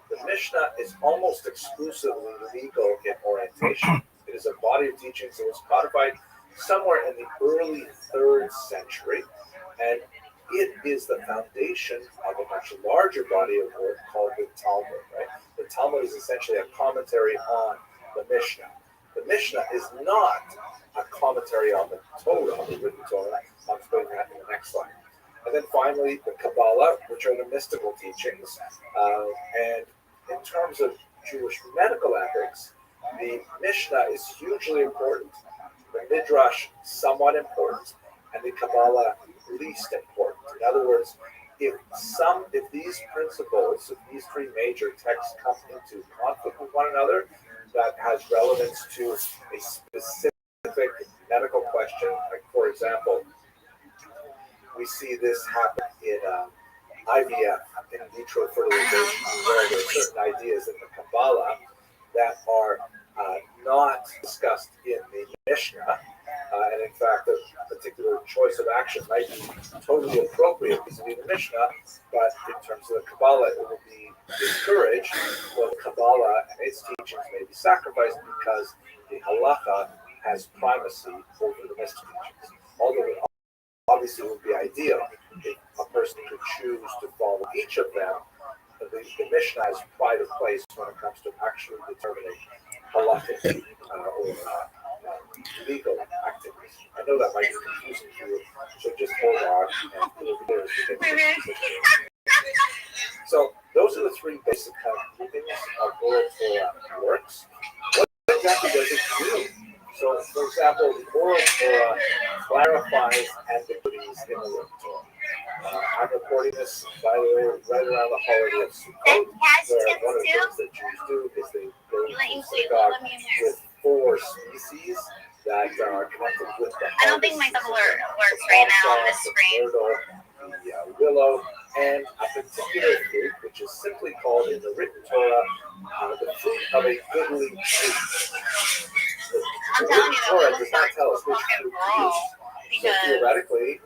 The Mishnah is almost exclusively legal in orientation. It is a body of teachings that was codified somewhere in the early 3rd century, and it is the foundation of a much larger body of work called the Talmud. Right? The Talmud is essentially a commentary on the Mishnah. The Mishnah is not a commentary on the Torah, the written Torah. I'll explain that in the next slide. And then finally, the Kabbalah, which are the mystical teachings. And in terms of Jewish medical ethics, the Mishnah is hugely important, the Midrash somewhat important, and the Kabbalah least important. In other words, if these principles, if these three major texts come into conflict with one another, that has relevance to a specific medical question. Like, for example, we see this happen in IVF, in vitro fertilization, where there are certain ideas in the Kabbalah that are not discussed in the Mishnah. And in fact, a particular choice of action might be totally appropriate vis-a-vis the Mishnah, but in terms of the Kabbalah, it will be discouraged, or the Kabbalah and its teachings may be sacrificed because the halacha has primacy over the mystical teachings. Although it obviously would be ideal if a person could choose to follow each of them, the Mishnah has pride of place when it comes to actually determining halachic or legal activities. I know that might be confusing to you, so just hold on and it'll be there as we get to this. So those are the three basic kind of groupings of oral Torah works. What exactly does it do? So, for example, the oral Torah clarifies ambiguities in the written Torah. I'm recording this, by the way, right around the holiday of Sukkot, where one of the things that Jews do is they go to synagogue with 4 species that are connected with the I don't think my double works right now on this screen. The willow, and a particular fruit, which is simply called in the written Torah the fruit of a goodly tree. I'm telling you, Torah does not tell us which fruit to use. So theoretically,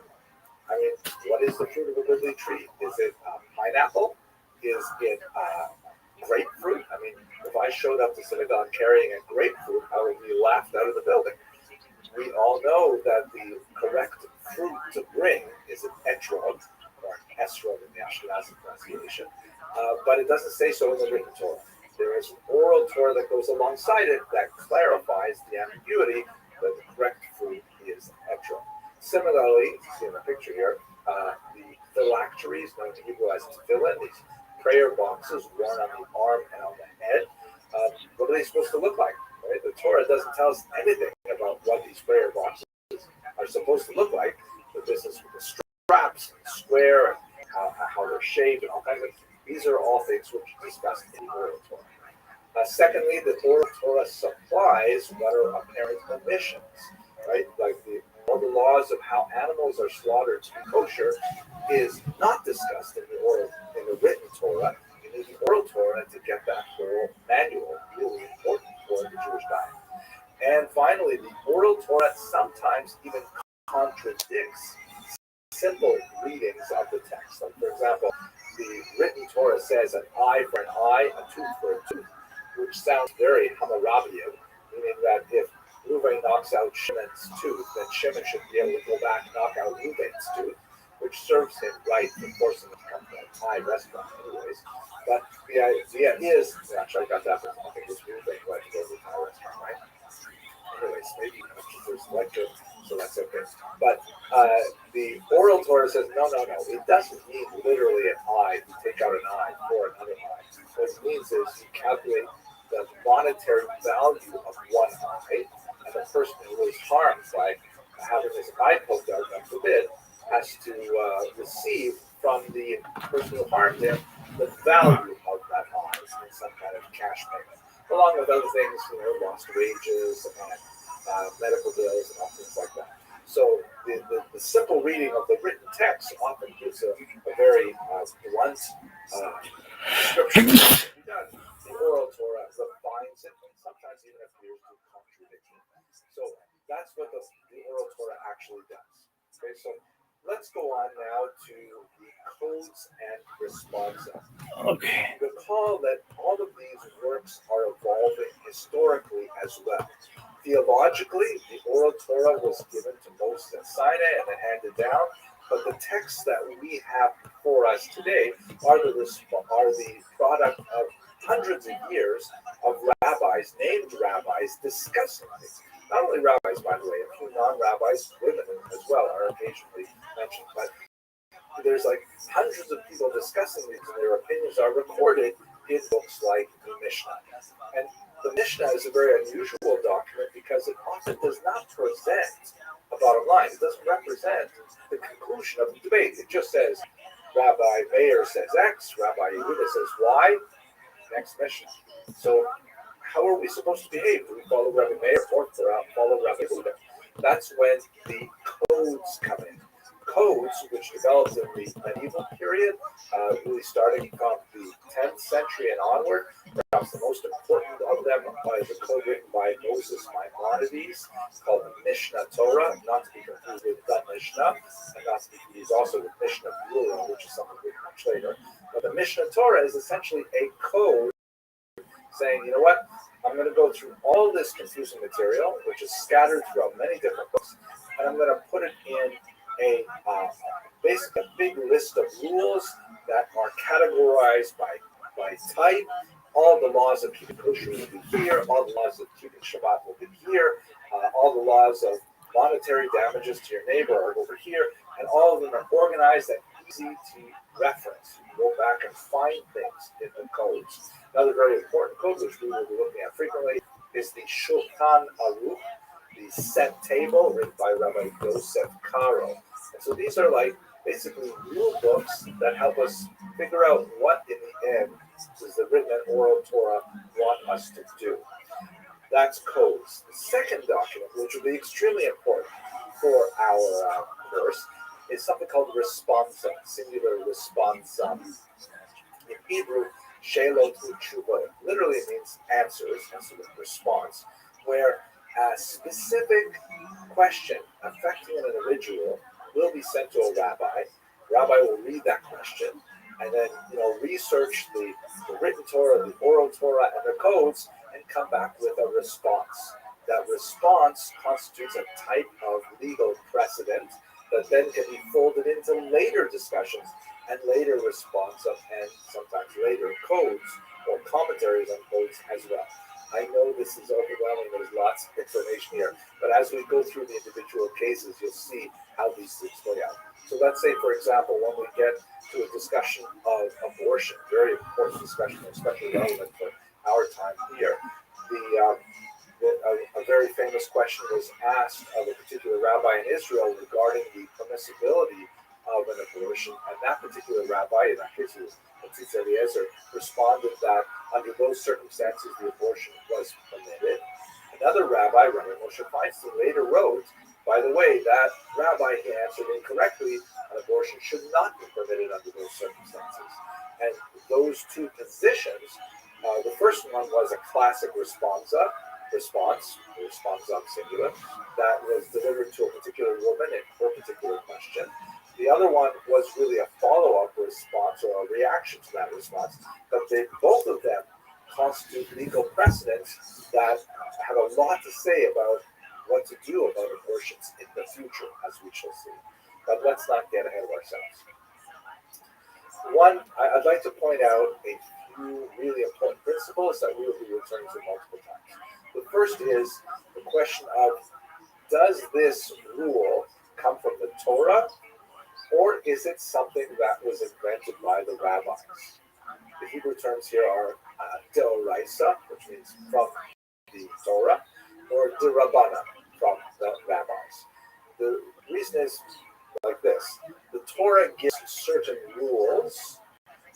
I mean, what is the fruit of a goodly tree? Is it pineapple? Is it grapefruit? I mean, if I showed up to synagogue carrying a grapefruit, I would be laughed out of the building. We all know that the correct fruit to bring is an etrog, or esrog in the Ashkenazi pronunciation, but it doesn't say so in the written Torah. There is an oral Torah that goes alongside it that clarifies the ambiguity that the correct fruit is etrog. Similarly, you see in the picture here, the phylacteries, known in Hebrew as tefillin, these prayer boxes worn on the arm and on the head, what are they supposed to look like? Right? The Torah doesn't tell us anything about what these prayer boxes are supposed to look like. The business with the straps, and square, and how they're shaped, and all kinds of things. These are all things which are discussed in the oral Torah. Secondly, the oral Torah supplies what are apparent omissions, right? Like all the laws of how animals are slaughtered to be kosher is not discussed in the written Torah. You need the oral Torah to get that whole manual, really important for the Jewish diet. And finally, the oral Torah sometimes even contradicts simple readings of the text. Like, for example, the written Torah says an eye for an eye, a tooth for a tooth, which sounds very Hammurabian, meaning that if Reuven knocks out Shimon's tooth, then Shimon should be able to go back and knock out Reuven's tooth, which serves him right for forcing him to come to a Thai restaurant anyways. But the idea is, actually I got that from, I think it's Reuven who had to go to the Thai restaurant, right? Anyways, maybe there's lecture, so that's okay. But the oral Torah says, no. It doesn't mean literally an eye. You take out an eye for another eye. What it means is you calculate the monetary value of one eye, and the person who was harmed by having his eye poked out, God forbid, has to receive from the person who harmed him the value of that eye in some kind of cash payment, along with other things, lost wages and medical bills and all things like that. So the simple reading of the written text often gives a very blunt description of what can be done. The oral Torah refines it and sometimes even appears to contradict it. So that's what the oral Torah actually does. Okay, so let's go on now to the codes and responsa. Okay. Recall that all of these works are evolving historically as well. Theologically, the oral Torah was given to Moses at Sinai and then handed down, but the texts that we have before us today are the product of hundreds of years of rabbis, named rabbis, discussing things. Not only rabbis, by the way, a few non-rabbis, women as well, are occasionally mentioned, but there's like hundreds of people discussing these, and their opinions are recorded in books like the Mishnah. And the Mishnah is a very unusual document because it often does not present a bottom line. It doesn't represent the conclusion of the debate. It just says, Rabbi Meir says X, Rabbi Yehuda says Y, next Mishnah. So how are we supposed to behave? Do we follow Rabbi Meir or follow Rabbi Yehuda? That's when the codes come in. Codes, which developed in the medieval period, really starting from the 10th century and onward. Perhaps the most important of them is a code written by Moses Maimonides called the Mishnah Torah, not to be confused with the Mishnah, and not to be confused also with Mishnah Brura, which is something written much later. But the Mishnah Torah is essentially a code saying, you know what, I'm going to go through all this confusing material, which is scattered throughout many different books, and I'm going to put it in basically a big list of rules that are categorized by type. All the laws of keeping kosher will be here. All the laws of keeping Shabbat will be here. All the laws of monetary damages to your neighbor are over here. And all of them are organized, and easy to reference. You can go back and find things in the codes. Another very important code, which we will be looking at frequently, is the Shulchan Aruch, the set table written by Rabbi Yosef Karo. And so these are like basically rule books that help us figure out what in the end does the written and oral Torah want us to do. That's codes. The second document, which will be extremely important for our course, is something called responsa, singular responsa. In Hebrew, Shelot Utshuva literally means answers, and sort of response, where a specific question affecting an individual will be sent to a rabbi. Rabbi will read that question and then research the written Torah, the oral Torah, and the codes, and come back with a response. That response constitutes a type of legal precedent that then can be folded into later discussions and later responsa, and sometimes later codes or commentaries on codes as well. I know this is overwhelming, there's lots of information here, but as we go through the individual cases, you'll see how these things play out. So let's say, for example, when we get to a discussion of abortion, very important discussion, especially relevant for our time here, a very famous question was asked of a particular rabbi in Israel regarding the permissibility of an abortion, and that particular rabbi, in that case it was Tzitz Eliezer, responded that under those circumstances the abortion was permitted. Another rabbi, Rabbi Moshe Feinstein, later wrote, by the way, that rabbi he answered incorrectly, an abortion should not be permitted under those circumstances. And those two positions, the first one was a classic response singular, that was delivered to a particular woman in her particular question. The other one was really a follow-up response or a reaction to that response, but both of them constitute legal precedents that have a lot to say about what to do about abortions in the future, as we shall see. But let's not get ahead of ourselves. I'd like to point out a few really important principles that we will be returning to multiple times. The first is the question of, does this rule come from the Torah, or is it something that was invented by the rabbis? The Hebrew terms here are deoraisa, which means from the Torah, or derabbanan, from the rabbis. The reason is like this. The Torah gives certain rules,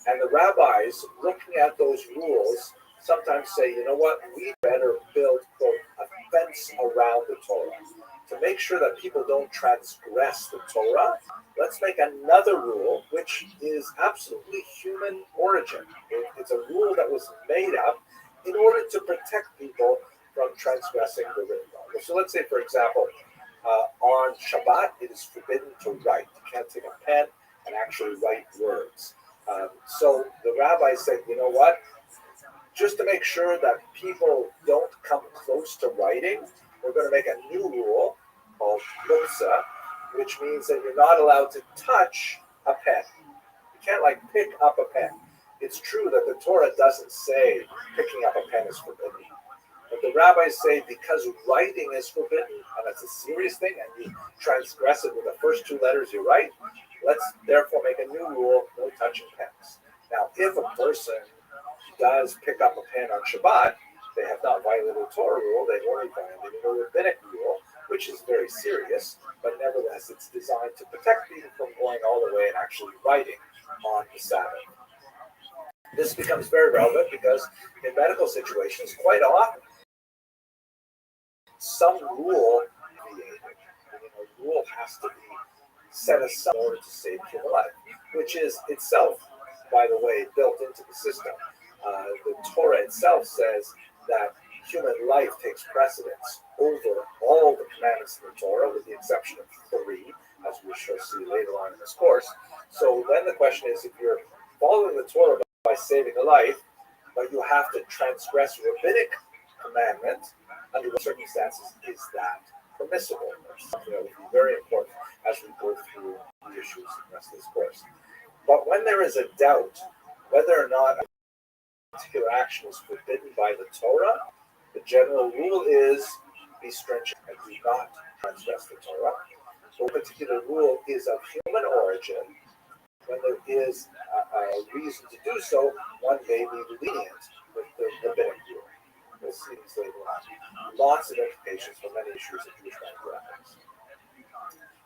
and the rabbis, looking at those rules, sometimes say, you know what, we better build, quote, a fence around the Torah. To make sure that people don't transgress the Torah, let's make another rule, which is absolutely human origin. It's a rule that was made up in order to protect people from transgressing the written law. So let's say, for example, on Shabbat, it is forbidden to write. You can't take a pen and actually write words. So the rabbis said, you know what? Just to make sure that people don't come close to writing, we're going to make a new rule called muksa, which means that you're not allowed to touch a pen. You can't pick up a pen. It's true that the Torah doesn't say picking up a pen is forbidden. But the rabbis say because writing is forbidden, and that's a serious thing, and you transgress it with the first two letters you write, let's therefore make a new rule, no touching pens. Now, if a person does pick up a pen on Shabbat, they have not violated a Torah rule, they've only violated a rabbinic rule, which is very serious, but nevertheless it's designed to protect people from going all the way and actually writing on the Sabbath. This becomes very relevant because in medical situations, quite often, some rule has to be set aside in order to save human life, which is itself, by the way, built into the system. The Torah itself says that human life takes precedence over all the commandments of the Torah, with the exception of 3, as we shall see later on in this course. So then the question is, if you're following the Torah by saving a life, but you have to transgress rabbinic commandment, under what circumstances is that permissible? That would be very important as we go through the issues in the rest of this course. But when there is a doubt whether or not a particular action is forbidden by the Torah, the general rule is be stringent and do not transgress the Torah. So a particular rule is of human origin, when there is a reason to do so, one may be lenient with the rabbinic view. We'll see these later on. Lots of implications for many issues of Jewish demographics.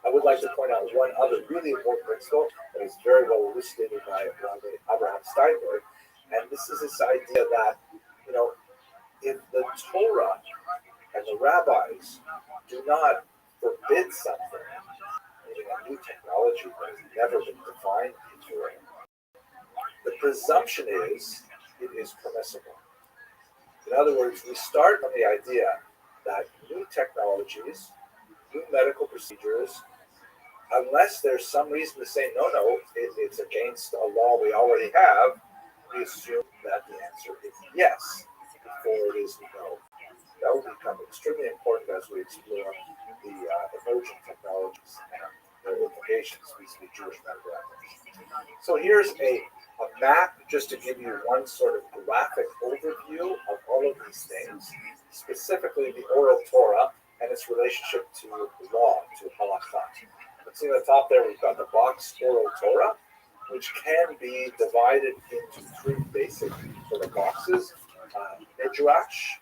I would like to point out one other really important principle that is very well elucidated by Rabbi Abraham Steinberg, and this is this idea that, if the Torah and the rabbis do not forbid something, meaning a new technology that has never been defined before, the presumption is it is permissible. In other words, we start on the idea that new technologies, new medical procedures, unless there's some reason to say, no, it's against a law we already have, we assume that the answer is yes, before it is no. That will become extremely important as we explore the emerging technologies and their implications vis-a-vis Jewish demographics. So here's a map just to give you one sort of graphic overview of all of these things, specifically the oral Torah and its relationship to law, to halakha. See on the top there, we've got the box oral Torah, which can be divided into three basic sort of boxes: Midrash,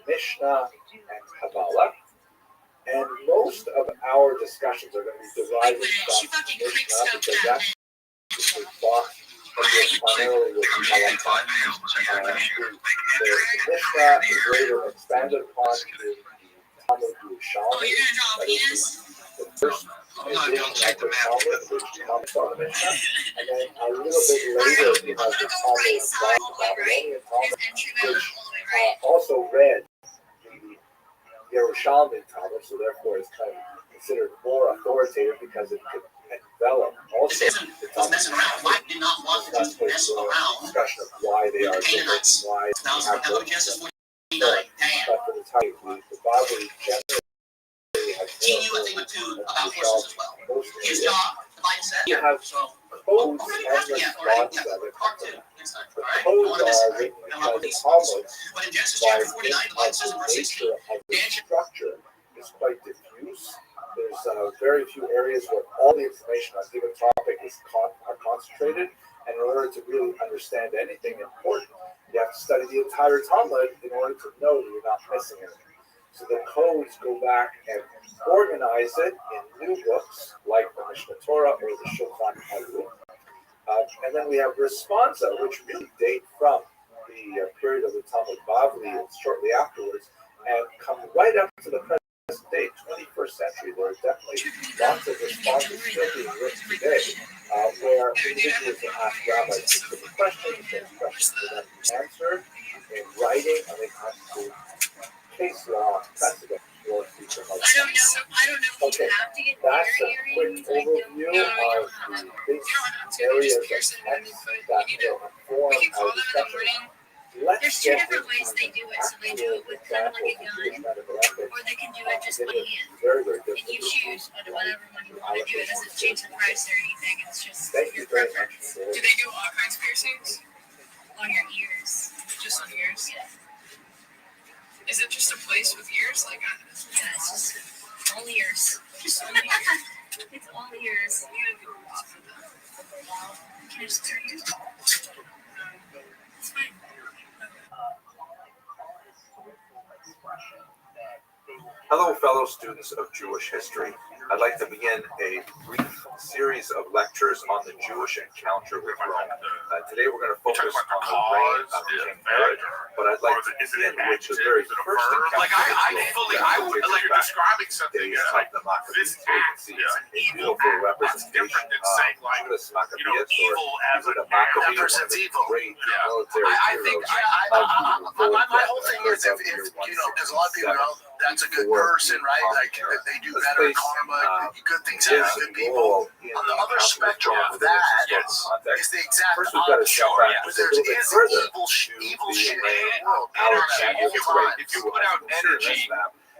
Mishnah, and Kabbalah. And most of our discussions are going to be derived from Mishnah, because that's the box that deals primarily with halakha. The Mishnah is later expanded upon the Talmud Yerushalmi. That is the first edition of the Talmud, which comments on the Mishnah. And then a little bit later, we have the Talmud, the Babylonian Talmud, which also read the Yerushalmi Talmud, so therefore it's kind of considered more authoritative because it could envelop also the Talmud. It's not a discussion of why they are different, why they have those. But for the time, the Bible generally has more about well. His job, the mindset. You have codes and response that are coming. The codes are written by the Talmud, but in Genesis chapter 49, the Bible says in verse 16, the structure is quite diffuse. There's very few areas where all the information on a given topic are concentrated, and in order to really understand anything important, you have to study the entire Talmud in order to know that you're not missing anything. So the codes go back and organize it in new books like the Mishnah Torah or the Shulchan Aruch. And then we have responsa, which really date from the period of the Talmud Bavli and shortly afterwards, and come right up to the present day, 21st century. There are definitely lots of responses still being written today, where individuals can ask rabbis specific questions, those questions are then answered in writing, and they constitute case law precedent for future husbands. I don't know if you have to get that's a quick overview of the big areas of text that will inform our discussion. There's two different ways they do it. So they do it with kind of like a gun, or they can do it just by hand. And you choose whatever one you want to do. It doesn't change the price or anything. It's just your preference. Do they do all kinds of piercings? On your ears. Just on ears? Yeah. Is it just a place with ears? Like, yeah, it's just all ears. Just all ears. It's all ears. Can I just turn you? It's fine. Hello, fellow students of Jewish history. I'd like to begin a brief series of lectures on the Jewish encounter with Rome. Today we're going to focus on the reign of King Herod, but I'd like to begin with the very first encounter. Like I would like you're describing something. This act is an evil act. That's different than saying like evil as a that person's evil. I think my whole thing is if because a lot of people know that's a good person, right? Like they do better karma, good things happen to good people. On the other spectrum of that is the exact opposite. There is evil shit in the world. If you put out energy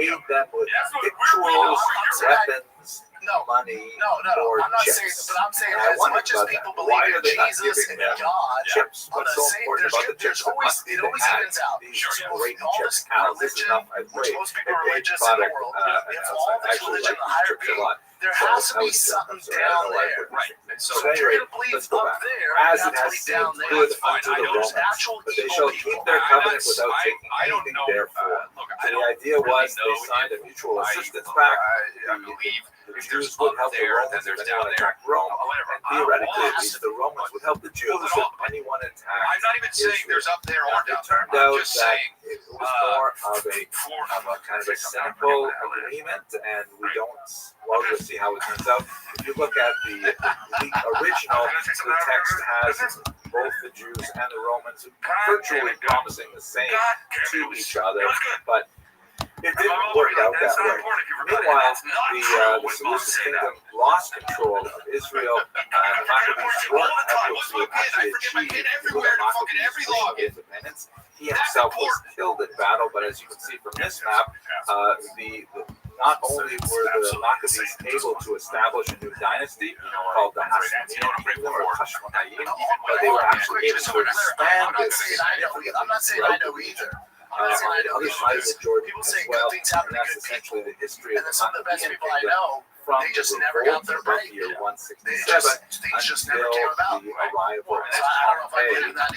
aid them with victuals, weapons. money No. or I'm not chips. saying, but I'm saying And I as wonder much as about people that. believe Why in are they not Jesus giving and them God, chips? on What's the so same, important about the there's chips? It always, must be it they always had evens out. these So great all chip this cows. This is religion, enough. which most people are a big religious in the product, world, and if I all this actually religion like on a these higher chips a being, lot. there So has to I be was something so I don't down know why I there. put Right. this. So So if you're anyway, gonna believe let's go up back. there, As you it have to has be down seemed there. good Fine. unto I the don't- There's Romans, actual but they evil shall people. keep their I'm covenant not- without I taking don't anything know. therefore. Look, So I the don't idea really was know they signed a if mutual I- assistance look, pact. I believe The if Jews there's would up help the there, then Romans there's if down anyone there. attacked Rome, Whatever. and theoretically Well, at least the Romans would help the Jews Well, if anyone attacked. I'm not even saying Israel. there's up there or Now, down it there. turned I'm out just that saying it was more of a kind of a cynical agreement, and we don't. Well, we'll see how it turns out. If you look at the original, the text has both the Jews and the Romans virtually promising the same to each other, but it didn't work out that way. Meanwhile, the Seleucid kingdom lost control of Israel, and the Maccabees weren't able to actually achieve the Maccabees' independence. He himself was killed in battle, but as you can see from this map, not only were the Maccabees able to establish a new dynasty called the Hasmonean Kingdom or Hashmonaim, but they were actually able to expand this significantly. I'm not saying I know either. On the other side of the Jordan People as say well, good things happen and to that's good essentially people. the history of And then the some of the best Maccabean people I kingdom know, from they just the never revolt got their of break. year They 167 just, things just never until came about. the arrival So I don't know if I believe of in that either.